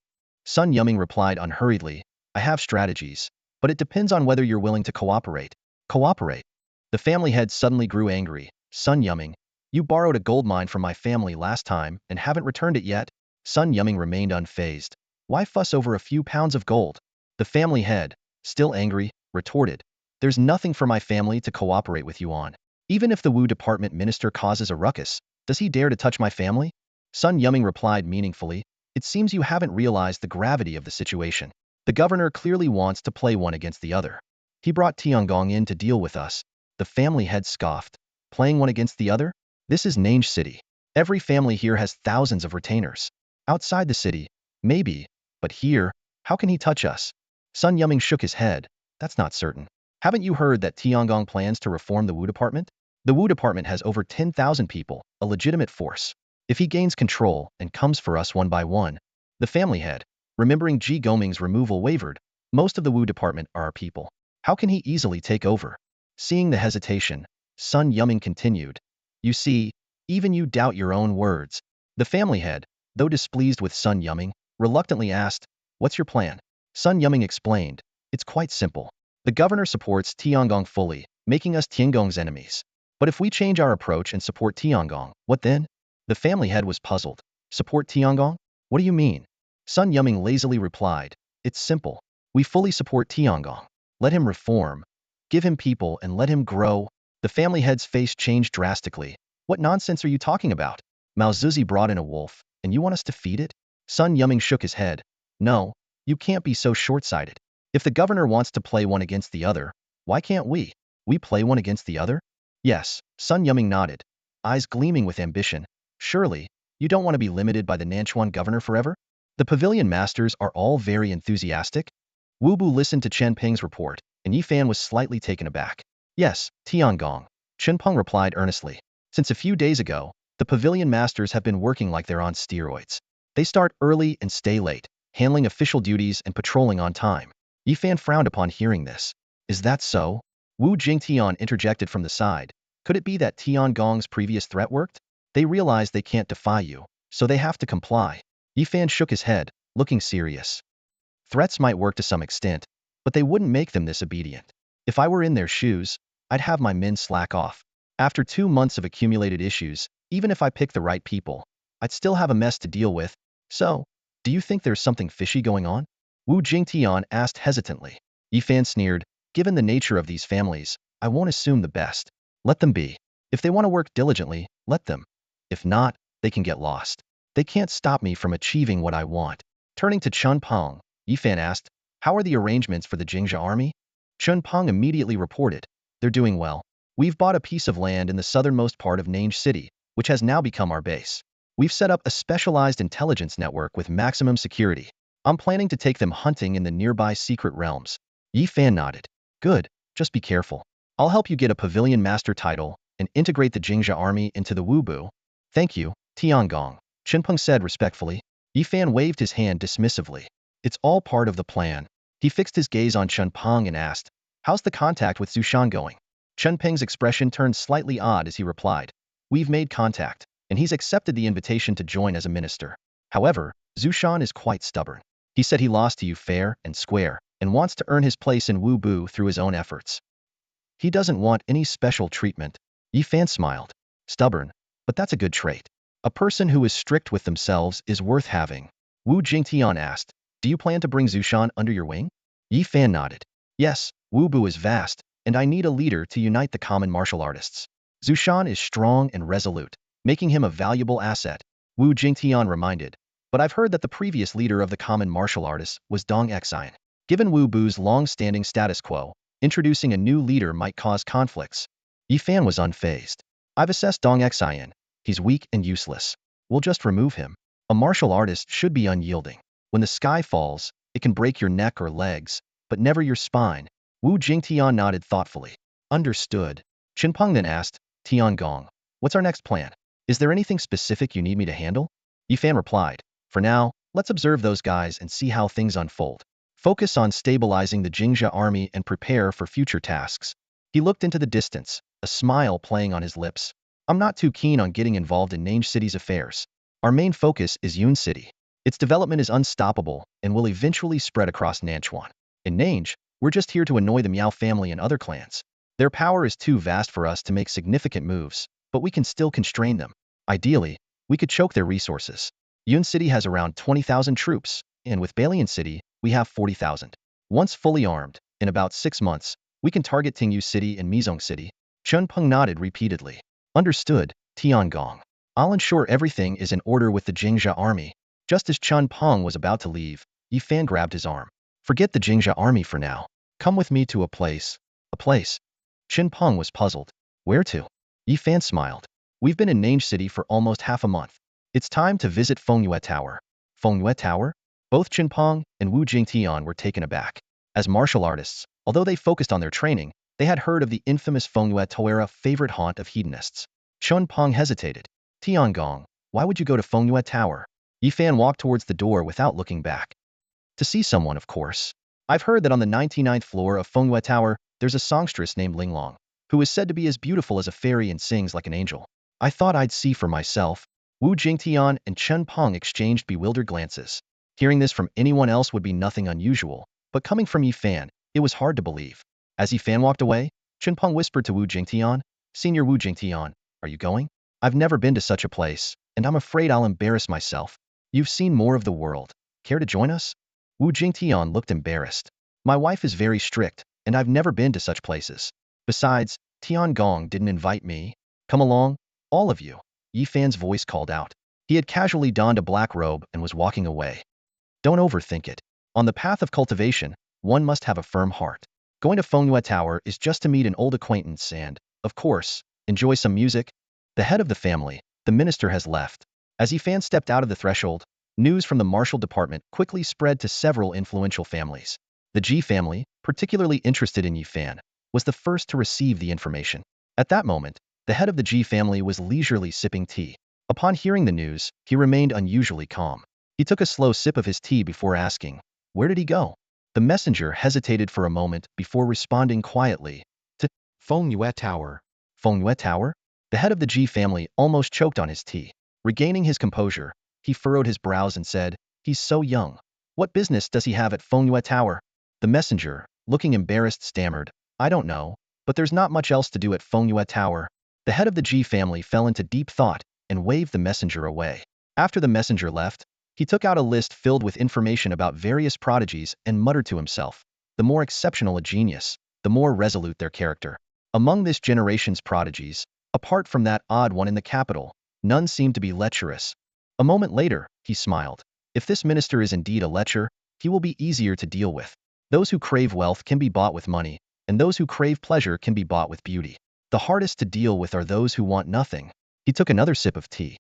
Sun Yuming replied unhurriedly, I have strategies, but it depends on whether you're willing to cooperate. Cooperate? The family head suddenly grew angry. Sun Yuming, you borrowed a gold mine from my family last time and haven't returned it yet? Sun Yuming remained unfazed. Why fuss over a few pounds of gold? The family head, still angry, retorted, there's nothing for my family to cooperate with you on. Even if the Wu department minister causes a ruckus, does he dare to touch my family? Sun Yuming replied meaningfully, it seems you haven't realized the gravity of the situation. The governor clearly wants to play one against the other. He brought Tiangong in to deal with us. The family head scoffed. Playing one against the other? This is Nange City. Every family here has thousands of retainers. Outside the city, maybe, but here, how can he touch us? Sun Yuming shook his head. That's not certain. Haven't you heard that Tiangong plans to reform the Wu department? The Wu department has over 10,000 people, a legitimate force. If he gains control and comes for us one by one, the family head, remembering Ji Gongming's removal, wavered. Most of the Wu department are our people. How can he easily take over? Seeing the hesitation, Sun Yuming continued. You see, even you doubt your own words. The family head, though displeased with Sun Yuming, reluctantly asked, what's your plan? Sun Yuming explained, it's quite simple. The governor supports Tiangong fully, making us Tiangong's enemies. But if we change our approach and support Tiangong, what then? The family head was puzzled. Support Tiangong? What do you mean? Sun Yuming lazily replied, it's simple. We fully support Tiangong. Let him reform. Give him people and let him grow. The family head's face changed drastically. What nonsense are you talking about? Mao Zuzi brought in a wolf, and you want us to feed it? Sun Yuming shook his head. No, you can't be so short-sighted. If the governor wants to play one against the other, why can't we? We play one against the other? Yes, Sun Yuming nodded, eyes gleaming with ambition. Surely, you don't want to be limited by the Nanchuan governor forever? The pavilion masters are all very enthusiastic. Wu Bu listened to Chen Ping's report, and Yi Fan was slightly taken aback. Yes, Tiangong, Chen Peng replied earnestly. Since a few days ago, the pavilion masters have been working like they're on steroids. They start early and stay late, handling official duties and patrolling on time. Yi Fan frowned upon hearing this. Is that so? Wu Jingtian interjected from the side. Could it be that Tiangong's previous threat worked? They realize they can't defy you, so they have to comply. Yi Fan shook his head, looking serious. Threats might work to some extent, but they wouldn't make them this obedient. If I were in their shoes, I'd have my men slack off. After 2 months of accumulated issues, even if I pick the right people, I'd still have a mess to deal with. So, do you think there's something fishy going on? Wu Jingtian asked hesitantly. Yi Fan sneered, given the nature of these families, I won't assume the best. Let them be. If they want to work diligently, let them. If not, they can get lost. They can't stop me from achieving what I want. Turning to Chun Peng, Yi Fan asked, how are the arrangements for the Jingjia army? Chun Peng immediately reported, they're doing well. We've bought a piece of land in the southernmost part of Nange City, which has now become our base. We've set up a specialized intelligence network with maximum security. I'm planning to take them hunting in the nearby secret realms. Yi Fan nodded. Good, just be careful. I'll help you get a pavilion master title and integrate the Jingjia army into the Wu Bu. Thank you, Tiangong, Chun Peng said respectfully. Yi Fan waved his hand dismissively. It's all part of the plan. He fixed his gaze on Chun Peng and asked, how's the contact with Zushan going? Chun Peng's expression turned slightly odd as he replied, we've made contact, and he's accepted the invitation to join as a minister. However, Zushan is quite stubborn. He said he lost to you fair and square, and wants to earn his place in Wu Bu through his own efforts. He doesn't want any special treatment. Yi Fan smiled. Stubborn, but that's a good trait. A person who is strict with themselves is worth having. Wu Jingtian asked, do you plan to bring Zushan under your wing? Yi Fan nodded. Yes, Wu Bu is vast, and I need a leader to unite the common martial artists. Zushan is strong and resolute, making him a valuable asset, Wu Jingtian reminded. But I've heard that the previous leader of the common martial artists was Dong Xian. Given Wu Bu's long-standing status quo, introducing a new leader might cause conflicts. Yi Fan was unfazed. I've assessed Dong Xian. He's weak and useless. We'll just remove him. A martial artist should be unyielding. When the sky falls, it can break your neck or legs, but never your spine. Wu Jingtian nodded thoughtfully. Understood. Chun Peng then asked, Tiangong, what's our next plan? Is there anything specific you need me to handle? Yi Fan replied, for now, let's observe those guys and see how things unfold. Focus on stabilizing the Jingjia army and prepare for future tasks. He looked into the distance, a smile playing on his lips. I'm not too keen on getting involved in Nange City's affairs. Our main focus is Yun City. Its development is unstoppable and will eventually spread across Nanchuan. In Nange, we're just here to annoy the Miao family and other clans. Their power is too vast for us to make significant moves, but we can still constrain them. Ideally, we could choke their resources. Yun City has around 20,000 troops, and with Balian City, we have 40,000. Once fully armed, in about 6 months, we can target Tingyu City and Mizong City. Chun Peng nodded repeatedly. Understood, Tiangong. I'll ensure everything is in order with the Jingjia army. Just as Chun Peng was about to leave, Yi Fan grabbed his arm. Forget the Jingjia army for now. Come with me to a place. A place? Chun Peng was puzzled. Where to? Yi Fan smiled. We've been in Nange City for almost half a month. It's time to visit Fengyue Tower. Fengyue Tower? Both Chun Peng and Wu Jingtian were taken aback. As martial artists, although they focused on their training, they had heard of the infamous Fengyue Tower, favorite haunt of hedonists. Chun Peng hesitated. Tiangong, why would you go to Fengyue Tower? Yi Fan walked towards the door without looking back. To see someone, of course. I've heard that on the 99th floor of Fengyue Tower, there's a songstress named Linglong, who is said to be as beautiful as a fairy and sings like an angel. I thought I'd see for myself. Wu Jingtian and Chun Peng exchanged bewildered glances. Hearing this from anyone else would be nothing unusual, but coming from Yi Fan, it was hard to believe. As Yi Fan walked away, Chun Peng whispered to Wu Jingtian, Senior Wu Jingtian, are you going? I've never been to such a place, and I'm afraid I'll embarrass myself. You've seen more of the world. Care to join us? Wu Jingtian looked embarrassed. My wife is very strict, and I've never been to such places. Besides, Tiangong didn't invite me. Come along, all of you. Yi Fan's voice called out. He had casually donned a black robe and was walking away. Don't overthink it. On the path of cultivation, one must have a firm heart. Going to Fengyue Tower is just to meet an old acquaintance and, of course, enjoy some music. The head of the family, the minister, has left. As Yi Fan stepped out of the threshold, news from the martial department quickly spread to several influential families. The Ji family, particularly interested in Yi Fan, was the first to receive the information. At that moment, the head of the Ji family was leisurely sipping tea. Upon hearing the news, he remained unusually calm. He took a slow sip of his tea before asking, where did he go? The messenger hesitated for a moment before responding quietly, to Fengyue Tower. Fengyue Tower? The head of the Ji family almost choked on his tea. Regaining his composure, He furrowed his brows and said, "He's so young. What business does he have at Fengyue Tower?" The messenger, looking embarrassed, stammered, "I don't know, but there's not much else to do at Fengyue Tower." The head of the Ji family fell into deep thought and waved the messenger away. After the messenger left, he took out a list filled with information about various prodigies and muttered to himself, "The more exceptional a genius, the more resolute their character." Among this generation's prodigies, apart from that odd one in the capital, none seemed to be lecherous. A moment later, he smiled. If this minister is indeed a lecher, he will be easier to deal with. Those who crave wealth can be bought with money, and those who crave pleasure can be bought with beauty. The hardest to deal with are those who want nothing. He took another sip of tea.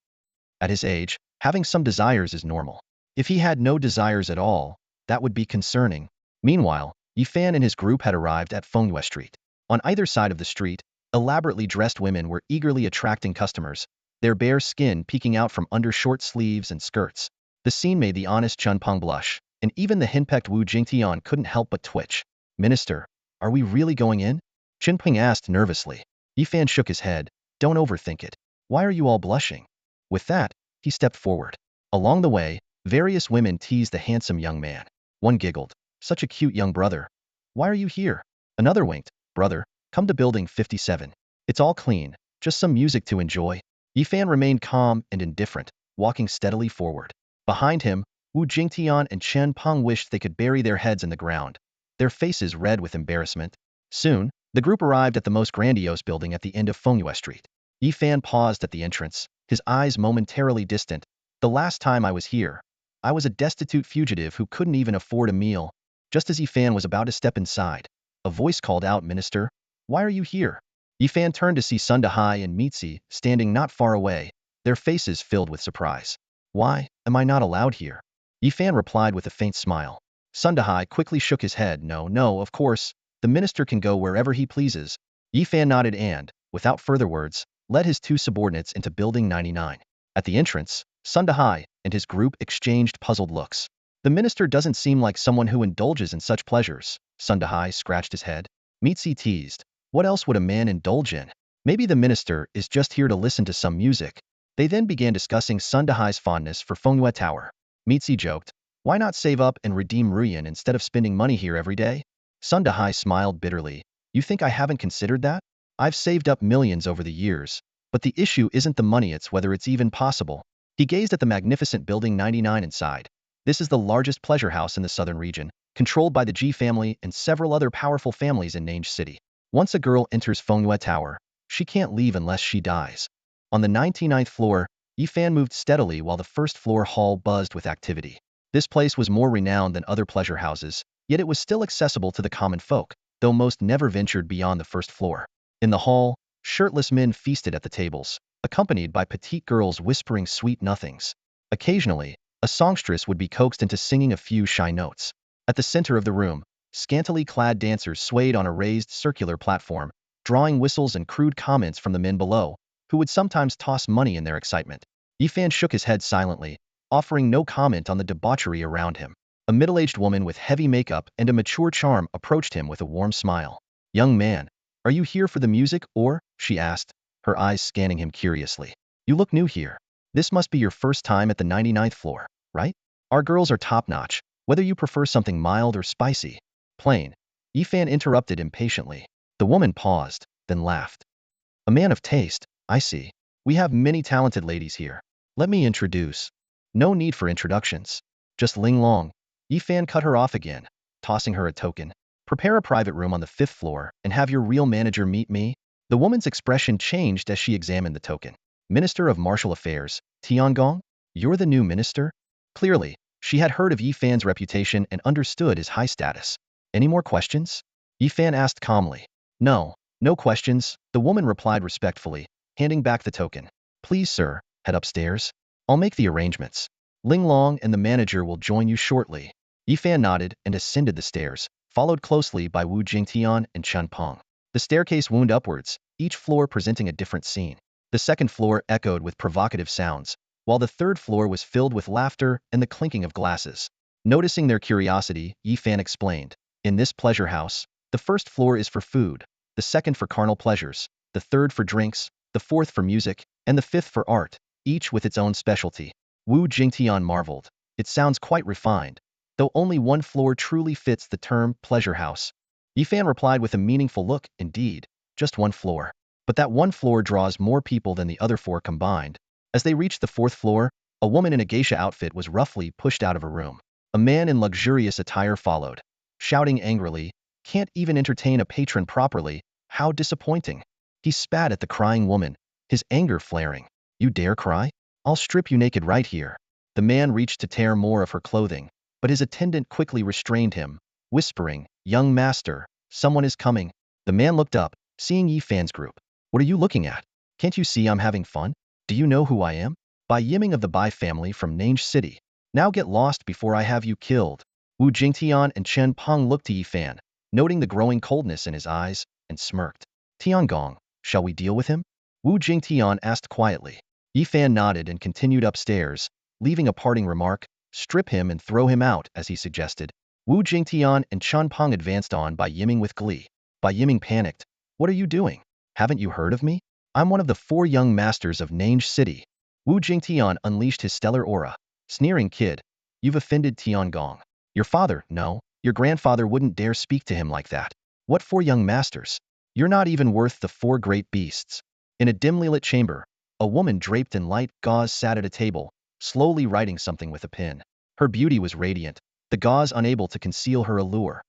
At his age, having some desires is normal. If he had no desires at all, that would be concerning. Meanwhile, Yifan and his group had arrived at Fengyue Street. On either side of the street, elaborately dressed women were eagerly attracting customers, their bare skin peeking out from under short sleeves and skirts. The scene made the honest Chunpeng blush, and even the henpecked Wu Jingtian couldn't help but twitch. "Minister, are we really going in?" Chunpeng asked nervously. Yifan shook his head. "Don't overthink it. Why are you all blushing?" With that, he stepped forward. Along the way, various women teased the handsome young man. One giggled, "Such a cute young brother. Why are you here?" Another winked, "Brother, come to building 57. It's all clean, just some music to enjoy." Yifan remained calm and indifferent, walking steadily forward. Behind him, Wu Jingtian and Chen Peng wished they could bury their heads in the ground, their faces red with embarrassment. Soon, the group arrived at the most grandiose building at the end of Fengyue Street. Yifan paused at the entrance, his eyes momentarily distant. "The last time I was here, I was a destitute fugitive who couldn't even afford a meal." Just as Yifan was about to step inside, a voice called out, "Minister, why are you here?" Yifan turned to see Sundahai and Mitzi standing not far away, their faces filled with surprise. "Why am I not allowed here?" Yifan replied with a faint smile. Sundahai quickly shook his head. No, of course, the minister can go wherever he pleases." Yifan nodded and, without further words, led his two subordinates into Building 99. At the entrance, Sundahai and his group exchanged puzzled looks. "The minister doesn't seem like someone who indulges in such pleasures." Sundahai scratched his head. Mitzi teased, "What else would a man indulge in? Maybe the minister is just here to listen to some music." They then began discussing Sundahai's fondness for Fengyue Tower. Mitzi joked, "Why not save up and redeem Ruyan instead of spending money here every day?" Sundahai smiled bitterly. "You think I haven't considered that? I've saved up millions over the years, but the issue isn't the money, it's whether it's even possible." He gazed at the magnificent Building 99 inside. This is the largest pleasure house in the southern region, controlled by the Ji family and several other powerful families in Nange City. Once a girl enters Fengyue Tower, she can't leave unless she dies. On the 99th floor, Yifan moved steadily while the first floor hall buzzed with activity. This place was more renowned than other pleasure houses, yet it was still accessible to the common folk, though most never ventured beyond the first floor. In the hall, shirtless men feasted at the tables, accompanied by petite girls whispering sweet nothings. Occasionally, a songstress would be coaxed into singing a few shy notes. At the center of the room, scantily clad dancers swayed on a raised circular platform, drawing whistles and crude comments from the men below, who would sometimes toss money in their excitement. Yifan shook his head silently, offering no comment on the debauchery around him. A middle-aged woman with heavy makeup and a mature charm approached him with a warm smile. "Young man, are you here for the music or?" she asked, her eyes scanning him curiously. "You look new here. This must be your first time at the 99th floor, right? Our girls are top-notch, whether you prefer something mild or spicy." "Plain," Yifan interrupted impatiently. The woman paused, then laughed. "A man of taste, I see. We have many talented ladies here. Let me introduce." "No need for introductions. Just Ling Long." Yifan cut her off again, tossing her a token. "Prepare a private room on the 5th floor and have your real manager meet me." The woman's expression changed as she examined the token. "Minister of Martial Affairs, Tiangong? You're the new minister?" Clearly, she had heard of Yifan's reputation and understood his high status. "Any more questions?" Yifan asked calmly. No questions," the woman replied respectfully, handing back the token. "Please, sir, head upstairs. I'll make the arrangements. Ling Long and the manager will join you shortly." Yifan nodded and ascended the stairs, followed closely by Wu Jingtian and Chen Peng. The staircase wound upwards, each floor presenting a different scene. The second floor echoed with provocative sounds, while the third floor was filled with laughter and the clinking of glasses. Noticing their curiosity, Yifan explained, "In this pleasure house, the first floor is for food, the second for carnal pleasures, the third for drinks, the fourth for music, and the fifth for art, each with its own specialty. Wu Jingtian marveled. It sounds quite refined, though only one floor truly fits the term pleasure house. Yifan replied with a meaningful look, indeed, just one floor. But that one floor draws more people than the other four combined. As they reached the fourth floor, a woman in a geisha outfit was roughly pushed out of a room. A man in luxurious attire followed, shouting angrily, "Can't even entertain a patron properly, how disappointing." He spat at the crying woman, his anger flaring. "You dare cry? I'll strip you naked right here." The man reached to tear more of her clothing, but his attendant quickly restrained him, whispering, "Young master, someone is coming." The man looked up, seeing Yifan's group. "What are you looking at? Can't you see I'm having fun? Do you know who I am? Bai Yiming of the Bai family from Nange City. Now get lost before I have you killed." Wu Jingtian and Chen Peng looked to Yifan, noting the growing coldness in his eyes, and smirked. "Tiangong, shall we deal with him?" Wu Jingtian asked quietly. Yifan nodded and continued upstairs, leaving a parting remark, "Strip him and throw him out," as he suggested. Wu Jingtian and Chen Peng advanced on Bai Yiming with glee. Bai Yiming panicked. "What are you doing? Haven't you heard of me? I'm one of the 4 young masters of Nange City." Wu Jingtian unleashed his stellar aura. "Sneering kid, you've offended Tiangong. Your father, no, your grandfather wouldn't dare speak to him like that. What 4 young masters? You're not even worth the 4 great beasts." In a dimly lit chamber, a woman draped in light gauze sat at a table, slowly writing something with a pen. Her beauty was radiant, the gauze unable to conceal her allure.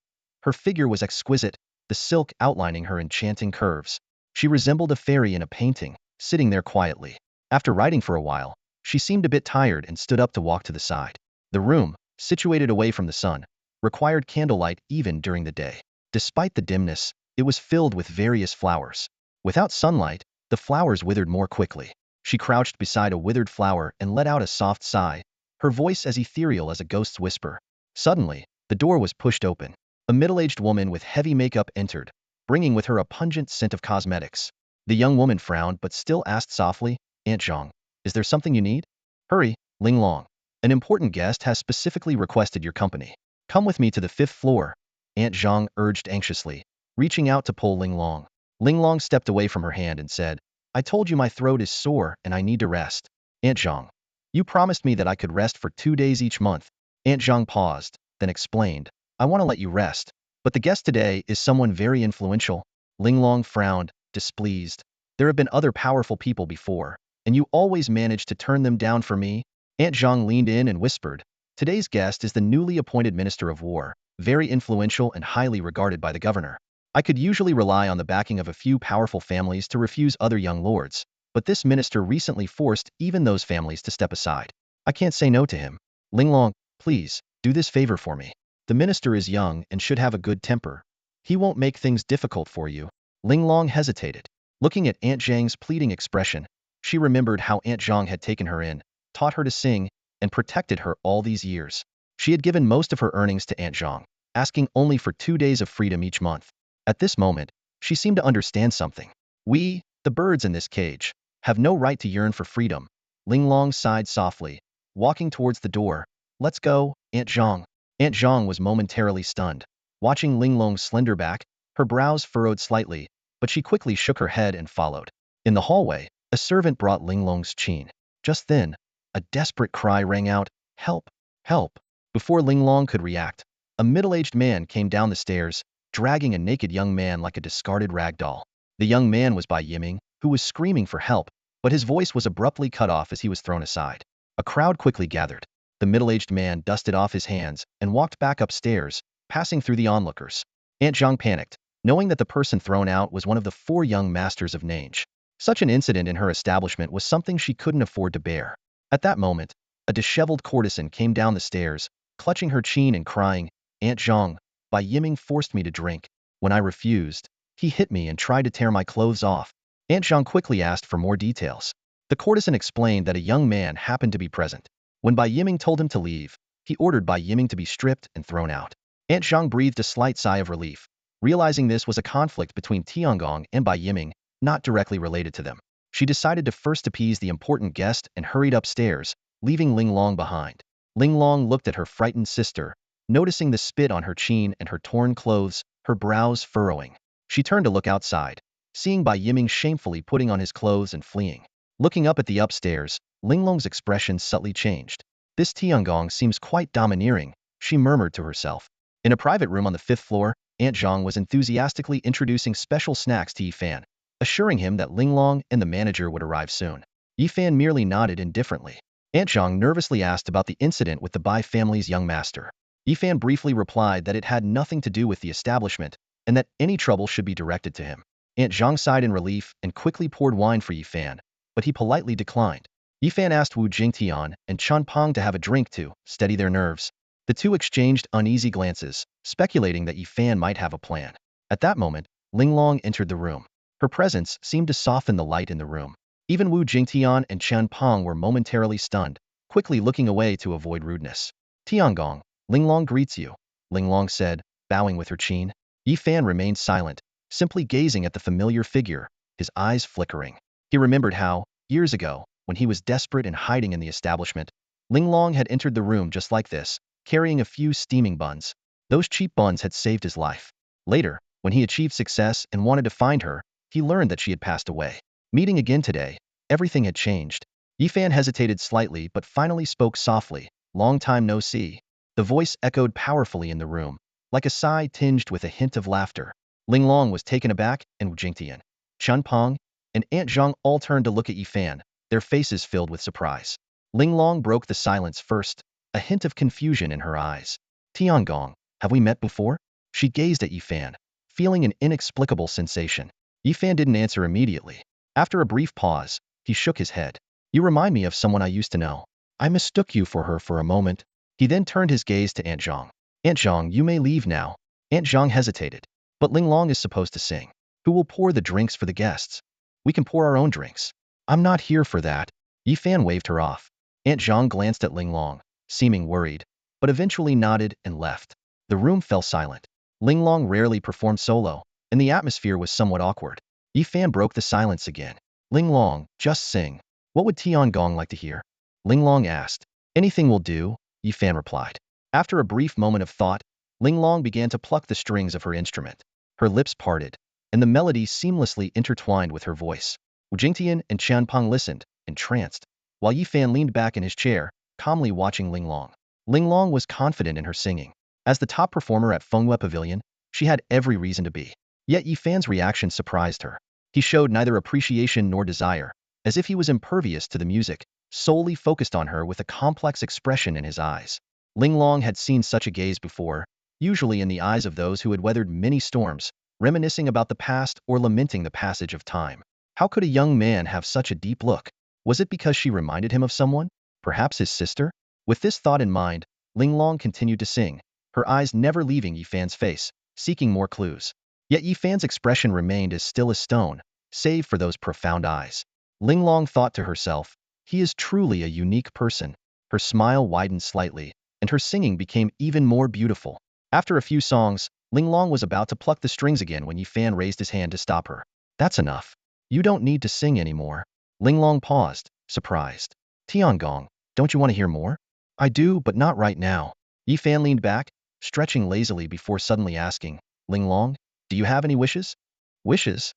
Her figure was exquisite, the silk outlining her enchanting curves. She resembled a fairy in a painting, sitting there quietly. After writing for a while, she seemed a bit tired and stood up to walk to the side. The room, situated away from the sun, required candlelight even during the day. Despite the dimness, it was filled with various flowers. Without sunlight, the flowers withered more quickly. She crouched beside a withered flower and let out a soft sigh, her voice as ethereal as a ghost's whisper. Suddenly, the door was pushed open. A middle-aged woman with heavy makeup entered, bringing with her a pungent scent of cosmetics. The young woman frowned but still asked softly, "Aunt Zhang, is there something you need?" "Hurry, Ling Long. An important guest has specifically requested your company. Come with me to the 5th floor," Aunt Zhang urged anxiously, reaching out to pull Ling Long. Ling Long stepped away from her hand and said, "I told you my throat is sore and I need to rest. Aunt Zhang, you promised me that I could rest for 2 days each month." Aunt Zhang paused, then explained, "I want to let you rest, but the guest today is someone very influential." Ling Long frowned, displeased. "There have been other powerful people before, and you always manage to turn them down for me." Aunt Zhang leaned in and whispered, "Today's guest is the newly appointed Minister of War, very influential and highly regarded by the governor. I could usually rely on the backing of a few powerful families to refuse other young lords, but this minister recently forced even those families to step aside. I can't say no to him. Ling Long, please, do this favor for me. The minister is young and should have a good temper. He won't make things difficult for you." Ling Long hesitated. Looking at Aunt Zhang's pleading expression, she remembered how Aunt Zhang had taken her in, taught her to sing, and protected her all these years. She had given most of her earnings to Aunt Zhang, asking only for 2 days of freedom each month. At this moment, she seemed to understand something. "We, the birds in this cage, have no right to yearn for freedom." Ling Long sighed softly, walking towards the door. "Let's go, Aunt Zhang." Aunt Zhang was momentarily stunned. Watching Ling Long's slender back, her brows furrowed slightly, but she quickly shook her head and followed. In the hallway, a servant brought Ling Long's chin. Just then, a desperate cry rang out, "Help! Help!" Before Ling Long could react, a middle-aged man came down the stairs, dragging a naked young man like a discarded rag doll. The young man was Bai Yiming, who was screaming for help, but his voice was abruptly cut off as he was thrown aside. A crowd quickly gathered. The middle-aged man dusted off his hands and walked back upstairs, passing through the onlookers. Aunt Zhang panicked, knowing that the person thrown out was one of the 4 young masters of Nange. Such an incident in her establishment was something she couldn't afford to bear. At that moment, a disheveled courtesan came down the stairs, clutching her chin and crying, "Aunt Zhang, Bai Yiming forced me to drink. When I refused, he hit me and tried to tear my clothes off." Aunt Zhang quickly asked for more details. The courtesan explained that a young man happened to be present. When Bai Yiming told him to leave, he ordered Bai Yiming to be stripped and thrown out. Aunt Zhang breathed a slight sigh of relief, realizing this was a conflict between Tiangong and Bai Yiming, not directly related to them. She decided to first appease the important guest and hurried upstairs, leaving Ling Long behind. Ling Long looked at her frightened sister, noticing the spit on her chin and her torn clothes, her brows furrowing. She turned to look outside, seeing Bai Yiming shamefully putting on his clothes and fleeing. Looking up at the upstairs, Linglong's expression subtly changed. This Tiangong seems quite domineering, she murmured to herself. In a private room on the 5th floor, Aunt Zhang was enthusiastically introducing special snacks to Yifan, assuring him that Linglong and the manager would arrive soon. Yifan merely nodded indifferently. Aunt Zhang nervously asked about the incident with the Bai family's young master. Yifan briefly replied that it had nothing to do with the establishment, and that any trouble should be directed to him. Aunt Zhang sighed in relief and quickly poured wine for Yifan, but he politely declined. Yifan asked Wu Jingtian and Chen Peng to have a drink to steady their nerves. The two exchanged uneasy glances, speculating that Yifan might have a plan. At that moment, Linglong entered the room. Her presence seemed to soften the light in the room. Even Wu Jingtian and Chen Peng were momentarily stunned, quickly looking away to avoid rudeness. Tiangong, Linglong greets you, Linglong said, bowing with her chin. Yifan remained silent, simply gazing at the familiar figure, his eyes flickering. He remembered how, years ago, when he was desperate and hiding in the establishment, Linglong had entered the room just like this, carrying a few steaming buns. Those cheap buns had saved his life. Later, when he achieved success and wanted to find her, he learned that she had passed away. Meeting again today, everything had changed. Yifan hesitated slightly but finally spoke softly, long time no see. The voice echoed powerfully in the room, like a sigh tinged with a hint of laughter. Linglong was taken aback, and Wu Jingtian, Chen Peng, and Aunt Zhang all turned to look at Yifan, their faces filled with surprise. Linglong broke the silence first, a hint of confusion in her eyes. Tiangong, have we met before? She gazed at Yifan, feeling an inexplicable sensation. Yifan didn't answer immediately. After a brief pause, he shook his head. You remind me of someone I used to know. I mistook you for her for a moment. He then turned his gaze to Aunt Zhang. Aunt Zhang, you may leave now. Aunt Zhang hesitated. But Linglong is supposed to sing. Who will pour the drinks for the guests? We can pour our own drinks. I'm not here for that. Yifan waved her off. Aunt Zhang glanced at Linglong, seeming worried, but eventually nodded and left. The room fell silent. Linglong rarely performed solo, and the atmosphere was somewhat awkward. Yifan broke the silence again. Linglong, just sing. What would Tiangong like to hear? Linglong asked. Anything will do, Yifan replied. After a brief moment of thought, Linglong began to pluck the strings of her instrument. Her lips parted, and the melody seamlessly intertwined with her voice. Wu Jingtian and Chen Peng listened, entranced, while Yifan leaned back in his chair, calmly watching Linglong. Linglong was confident in her singing. As the top performer at Fengyue Pavilion, she had every reason to be. Yet Yifan's reaction surprised her. He showed neither appreciation nor desire, as if he was impervious to the music, solely focused on her with a complex expression in his eyes. Linglong had seen such a gaze before, usually in the eyes of those who had weathered many storms, reminiscing about the past or lamenting the passage of time. How could a young man have such a deep look? Was it because she reminded him of someone? Perhaps his sister? With this thought in mind, Linglong continued to sing, her eyes never leaving Yifan's face, seeking more clues. Yet Yifan's expression remained as still as stone, save for those profound eyes. Linglong thought to herself, he is truly a unique person. Her smile widened slightly, and her singing became even more beautiful. After a few songs, Linglong was about to pluck the strings again when Yifan raised his hand to stop her. That's enough. You don't need to sing anymore. Linglong paused, surprised. Tiangong, don't you want to hear more? I do, but not right now. Yifan leaned back, stretching lazily before suddenly asking, Linglong, do you have any wishes? Wishes?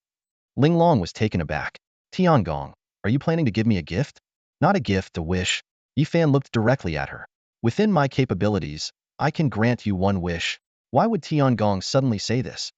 Linglong was taken aback. Tiangong, are you planning to give me a gift? Not a gift, a wish. Yifan looked directly at her. Within my capabilities, I can grant you one wish. Why would Tiangong suddenly say this?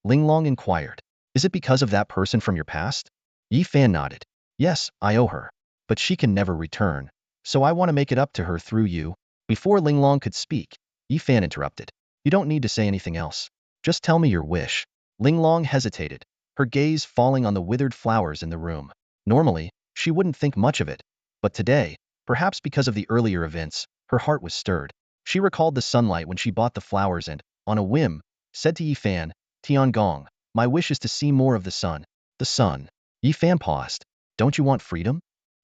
Linglong inquired. Is it because of that person from your past? Yifan nodded. Yes, I owe her. But she can never return, so I want to make it up to her through you. Before Linglong could speak, Yifan interrupted. You don't need to say anything else. Just tell me your wish. Linglong hesitated, her gaze falling on the withered flowers in the room. Normally, she wouldn't think much of it, but today, perhaps because of the earlier events, her heart was stirred. She recalled the sunlight when she bought the flowers and, on a whim, said to Yifan, Tiangong, my wish is to see more of the sun. The sun. Yifan paused. Don't you want freedom?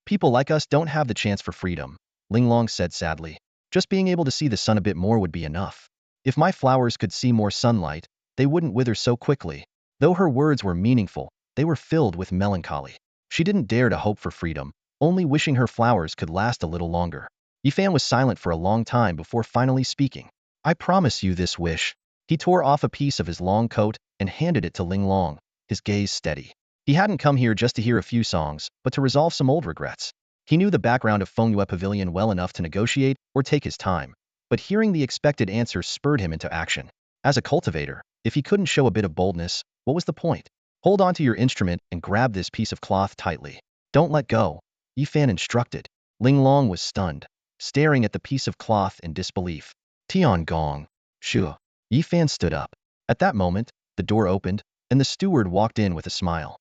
People like us don't have the chance for freedom, Linglong said sadly. Just being able to see the sun a bit more would be enough. If my flowers could see more sunlight, they wouldn't wither so quickly. Though her words were meaningful, they were filled with melancholy. She didn't dare to hope for freedom, only wishing her flowers could last a little longer. Yifan was silent for a long time before finally speaking. I promise you this wish. He tore off a piece of his long coat and handed it to Linglong, his gaze steady. He hadn't come here just to hear a few songs, but to resolve some old regrets. He knew the background of Fengyue Pavilion well enough to negotiate or take his time, but hearing the expected answer spurred him into action. As a cultivator, if he couldn't show a bit of boldness, what was the point? Hold on to your instrument and grab this piece of cloth tightly. Don't let go, Yifan instructed. Linglong was stunned, staring at the piece of cloth in disbelief. Tiangong. Sure. Yifan stood up. At that moment, the door opened, and the steward walked in with a smile.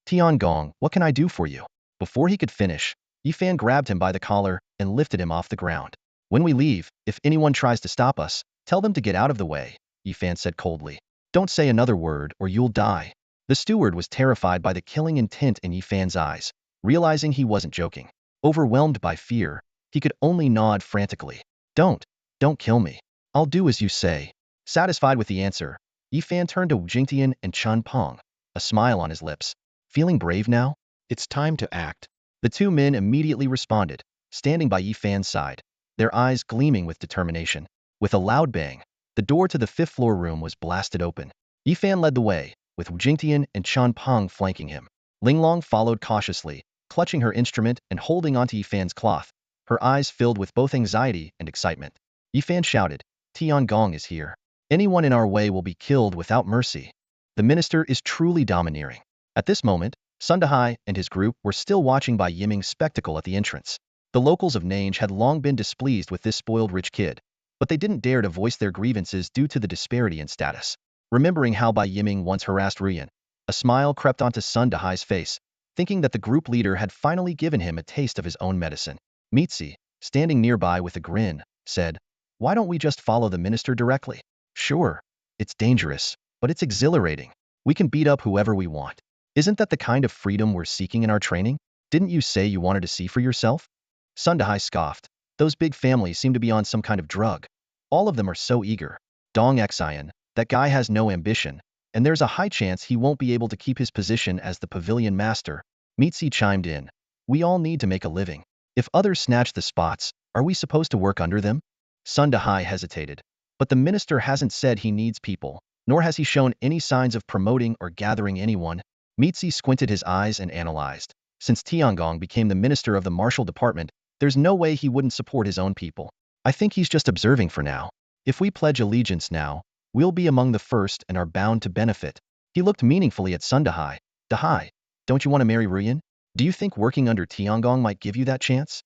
Tiangong, what can I do for you? Before he could finish, Yifan grabbed him by the collar and lifted him off the ground. When we leave, if anyone tries to stop us, tell them to get out of the way, Yifan said coldly. Don't say another word or you'll die. The steward was terrified by the killing intent in Yifan's eyes, realizing he wasn't joking. Overwhelmed by fear, he could only nod frantically. Don't kill me. I'll do as you say. Satisfied with the answer, Yifan turned to Jingtian and Chun Peng, a smile on his lips. Feeling brave now? It's time to act. The two men immediately responded, standing by Yifan's side, their eyes gleaming with determination. With a loud bang, the door to the fifth-floor room was blasted open. Yifan led the way, with Jingtian and Chun Peng flanking him. Linglong followed cautiously, clutching her instrument and holding onto Yifan's cloth, her eyes filled with both anxiety and excitement. Yifan shouted, Tiangong is here. Anyone in our way will be killed without mercy. The minister is truly domineering. At this moment, Sundahai and his group were still watching by Yiming's spectacle at the entrance. The locals of Nange had long been displeased with this spoiled rich kid, but they didn't dare to voice their grievances due to the disparity in status. Remembering how Bai Yiming once harassed Ruyan, a smile crept onto Sundahai's face, thinking that the group leader had finally given him a taste of his own medicine. Mitzi, standing nearby with a grin, said, Why don't we just follow the minister directly? Sure, it's dangerous, but it's exhilarating. We can beat up whoever we want. Isn't that the kind of freedom we're seeking in our training? Didn't you say you wanted to see for yourself? Sundahai scoffed. Those big families seem to be on some kind of drug. All of them are so eager. Dong Xian, that guy has no ambition, and there's a high chance he won't be able to keep his position as the pavilion master. Mitzi chimed in. We all need to make a living. If others snatch the spots, are we supposed to work under them? Sundahai hesitated. But the minister hasn't said he needs people, nor has he shown any signs of promoting or gathering anyone. Mitzi squinted his eyes and analyzed. Since Tiangong became the minister of the martial department, there's no way he wouldn't support his own people. I think he's just observing for now. If we pledge allegiance now, we'll be among the first and are bound to benefit. He looked meaningfully at Sundahai. Dahai, don't you want to marry Ruyan? Do you think working under Tiangong might give you that chance?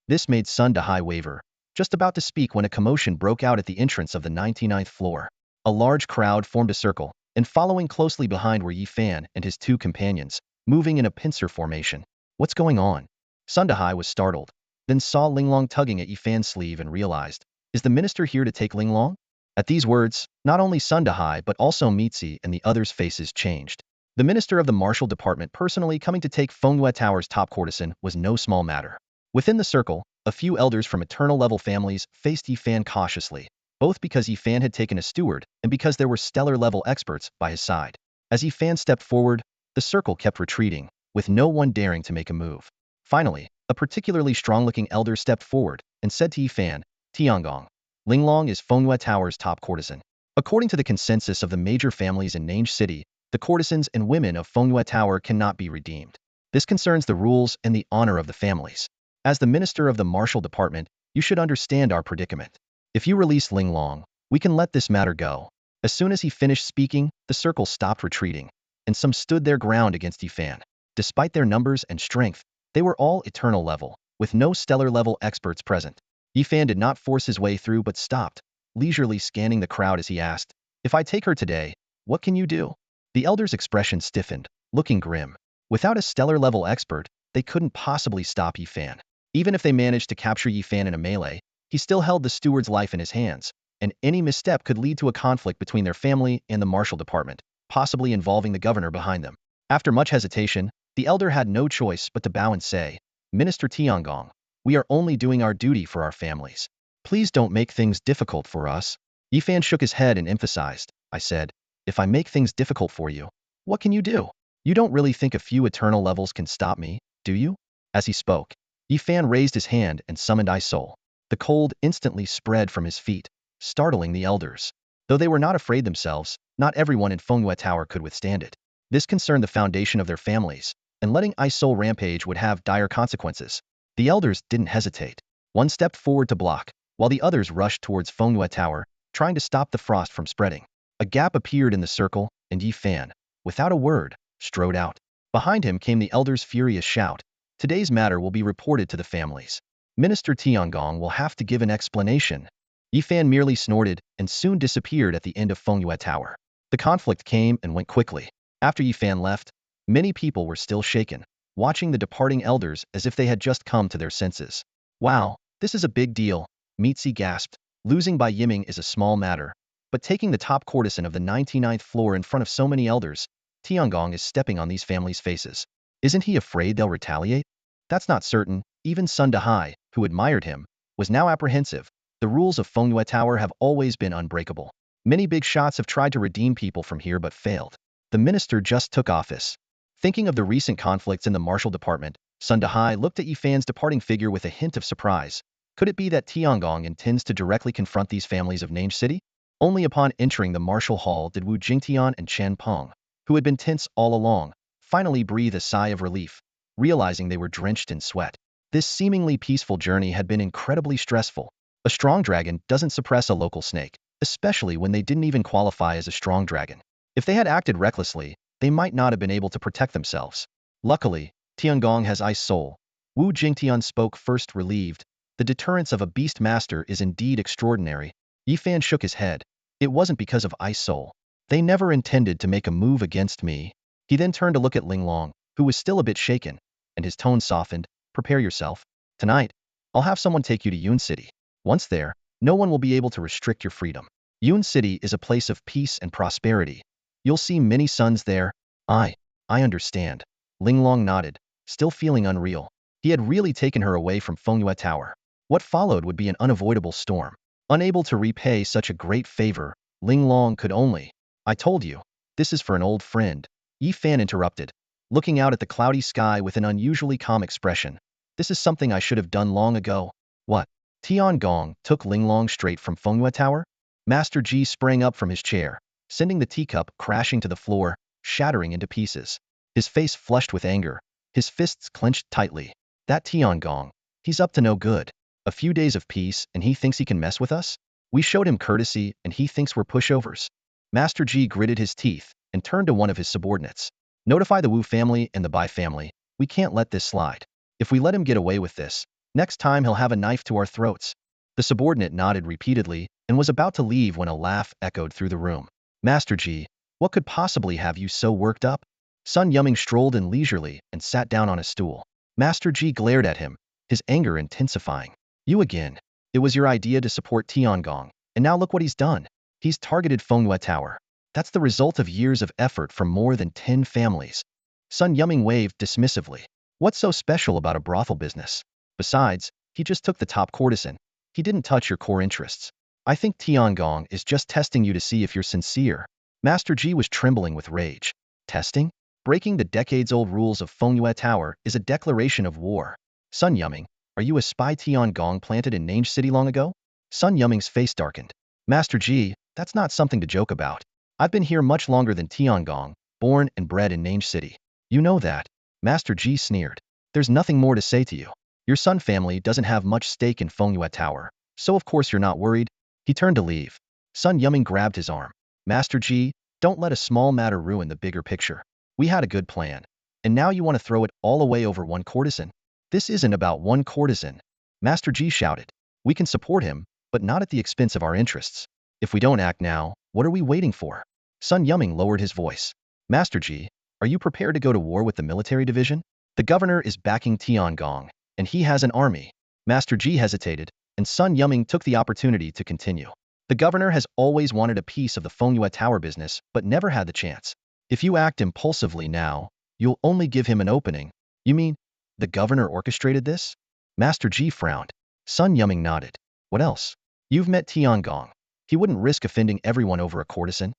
This made Sundahai waver, just about to speak when a commotion broke out at the entrance of the 99th floor. A large crowd formed a circle, and following closely behind were Yifan and his two companions, moving in a pincer formation. What's going on? Sundahai was startled, then saw Linglong tugging at Yifan's sleeve and realized, is the minister here to take Linglong? At these words, not only Sundahai but also Mitzi and the others' faces changed. The minister of the martial department personally coming to take Fengyue Tower's top courtesan was no small matter. Within the circle, a few elders from eternal-level families faced Yifan cautiously, both because Yifan had taken a steward and because there were stellar-level experts by his side. As Yifan stepped forward, the circle kept retreating, with no one daring to make a move. Finally, a particularly strong-looking elder stepped forward and said to Yifan, Tiangong, Linglong is Fengyue Tower's top courtesan. According to the consensus of the major families in Nange City, the courtesans and women of Fengyue Tower cannot be redeemed. This concerns the rules and the honor of the families. As the minister of the martial department, you should understand our predicament. If you release Linglong, we can let this matter go. As soon as he finished speaking, the circle stopped retreating, and some stood their ground against Yifan. Despite their numbers and strength, they were all eternal level, with no stellar level experts present. Yifan did not force his way through but stopped, leisurely scanning the crowd as he asked, If I take her today, what can you do? The elder's expression stiffened, looking grim. Without a stellar level expert, they couldn't possibly stop Yifan. Even if they managed to capture Yifan in a melee, he still held the steward's life in his hands, and any misstep could lead to a conflict between their family and the martial department, possibly involving the governor behind them. After much hesitation, the elder had no choice but to bow and say, Minister Tiangong, we are only doing our duty for our families. Please don't make things difficult for us. Yifan shook his head and emphasized, I said, if I make things difficult for you, what can you do? You don't really think a few eternal levels can stop me, do you? As he spoke, Yifan raised his hand and summoned Isoul. The cold instantly spread from his feet, startling the elders. Though they were not afraid themselves, not everyone in Fengyue Tower could withstand it. This concerned the foundation of their families, and letting Isoul rampage would have dire consequences. The elders didn't hesitate. One stepped forward to block, while the others rushed towards Fengyue Tower, trying to stop the frost from spreading. A gap appeared in the circle, and Yi Fan, without a word, strode out. Behind him came the elders' furious shout. Today's matter will be reported to the families. Minister Tiangong will have to give an explanation. Yi Fan merely snorted and soon disappeared at the end of Fengyue Tower. The conflict came and went quickly. After Yi Fan left, many people were still shaken, watching the departing elders as if they had just come to their senses. Wow, this is a big deal, Mitzi gasped. Losing by Yiming is a small matter, but taking the top courtesan of the 99th floor in front of so many elders, Tiangong is stepping on these families' faces. Isn't he afraid they'll retaliate? That's not certain. Even Sun Dehai, who admired him, was now apprehensive. The rules of Fengyue Tower have always been unbreakable. Many big shots have tried to redeem people from here but failed. The minister just took office. Thinking of the recent conflicts in the martial department, Sun Dehai looked at Yi Fan's departing figure with a hint of surprise. Could it be that Tiangong intends to directly confront these families of Nange City? Only upon entering the martial hall did Wu Jingtian and Chen Peng, who had been tense all along, finally breathe a sigh of relief, realizing they were drenched in sweat. This seemingly peaceful journey had been incredibly stressful. A strong dragon doesn't suppress a local snake, especially when they didn't even qualify as a strong dragon. If they had acted recklessly, they might not have been able to protect themselves. Luckily, Tiangong has ice soul. Wu Jingtian spoke first, relieved. The deterrence of a beast master is indeed extraordinary. Yi Fan shook his head. It wasn't because of ice soul. They never intended to make a move against me. He then turned to look at Ling Long, who was still a bit shaken, and his tone softened. Prepare yourself. Tonight, I'll have someone take you to Yun City. Once there, no one will be able to restrict your freedom. Yun City is a place of peace and prosperity. You'll see many suns there. I understand. Ling Long nodded, still feeling unreal. He had really taken her away from Fengyue Tower. What followed would be an unavoidable storm. Unable to repay such a great favor, Ling Long could only. I told you, this is for an old friend. Yi Fan interrupted, looking out at the cloudy sky with an unusually calm expression. This is something I should have done long ago. What? Tiangong took Ling Long straight from Fengyue Tower? Master Ji sprang up from his chair, sending the teacup crashing to the floor, shattering into pieces. His face flushed with anger, his fists clenched tightly. That Tiangong, he's up to no good. A few days of peace and he thinks he can mess with us? We showed him courtesy and he thinks we're pushovers. Master Ji gritted his teeth and turned to one of his subordinates. Notify the Wu family and the Bai family. We can't let this slide. If we let him get away with this, next time he'll have a knife to our throats. The subordinate nodded repeatedly and was about to leave when a laugh echoed through the room. Master Ji, what could possibly have you so worked up? Sun Yuming strolled in leisurely and sat down on a stool. Master Ji glared at him, his anger intensifying. You again. It was your idea to support Tiangong, and now look what he's done. He's targeted Fengyue Tower. That's the result of years of effort from more than 10 families. Sun Yuming waved dismissively. What's so special about a brothel business? Besides, he just took the top courtesan. He didn't touch your core interests. I think Tiangong is just testing you to see if you're sincere. Master Ji was trembling with rage. Testing? Breaking the decades-old rules of Fengyue Tower is a declaration of war. Sun Yuming, are you a spy Tiangong planted in Nange City long ago? Sun Yuming's face darkened. Master Ji, that's not something to joke about. I've been here much longer than Tiangong, born and bred in Nange City. You know that. Master Ji sneered. There's nothing more to say to you. Your Sun family doesn't have much stake in Fengyue Tower, so of course you're not worried. He turned to leave. Sun Yuming grabbed his arm. Master Ji, don't let a small matter ruin the bigger picture. We had a good plan, and now you want to throw it all away over one courtesan? This isn't about one courtesan. Master Ji shouted. We can support him, but not at the expense of our interests. If we don't act now, what are we waiting for? Sun Yuming lowered his voice. Master Ji, are you prepared to go to war with the military division? The governor is backing Tiangong, and he has an army. Master Ji hesitated, and Sun Yuming took the opportunity to continue. The governor has always wanted a piece of the Fengyue Tower business, but never had the chance. If you act impulsively now, you'll only give him an opening. You mean, the governor orchestrated this? Master Ji frowned. Sun Yuming nodded. What else? You've met Tiangong. He wouldn't risk offending everyone over a courtesan.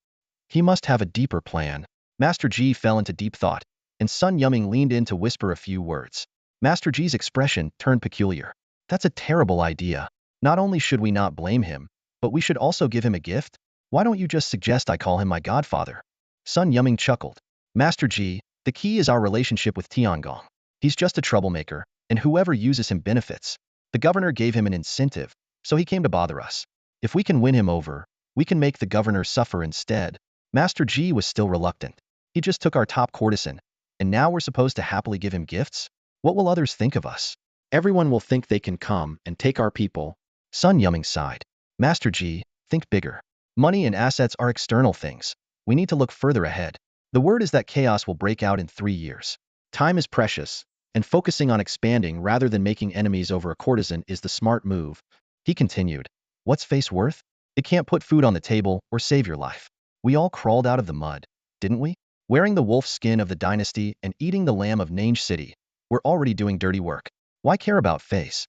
He must have a deeper plan. Master Ji fell into deep thought, and Sun Yuming leaned in to whisper a few words. Master Ji's expression turned peculiar. That's a terrible idea. Not only should we not blame him, but we should also give him a gift? Why don't you just suggest I call him my godfather? Sun Yuming chuckled. Master Ji, the key is our relationship with Tiangong. He's just a troublemaker, and whoever uses him benefits. The governor gave him an incentive, so he came to bother us. If we can win him over, we can make the governor suffer instead. Master G was still reluctant. He just took our top courtesan, and now we're supposed to happily give him gifts? What will others think of us? Everyone will think they can come and take our people. Sun Yumming sighed. Master G, think bigger. Money and assets are external things. We need to look further ahead. The word is that chaos will break out in 3 years. Time is precious, and focusing on expanding rather than making enemies over a courtesan is the smart move. He continued. What's face worth? It can't put food on the table or save your life. We all crawled out of the mud, didn't we? Wearing the wolf skin of the dynasty and eating the lamb of Nange City. We're already doing dirty work. Why care about face?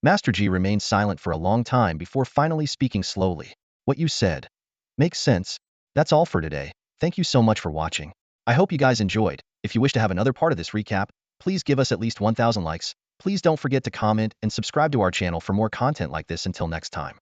Master G remained silent for a long time before finally speaking slowly. What you said makes sense. That's all for today. Thank you so much for watching. I hope you guys enjoyed. If you wish to have another part of this recap, please give us at least 1,000 likes. Please don't forget to comment and subscribe to our channel for more content like this. Until next time.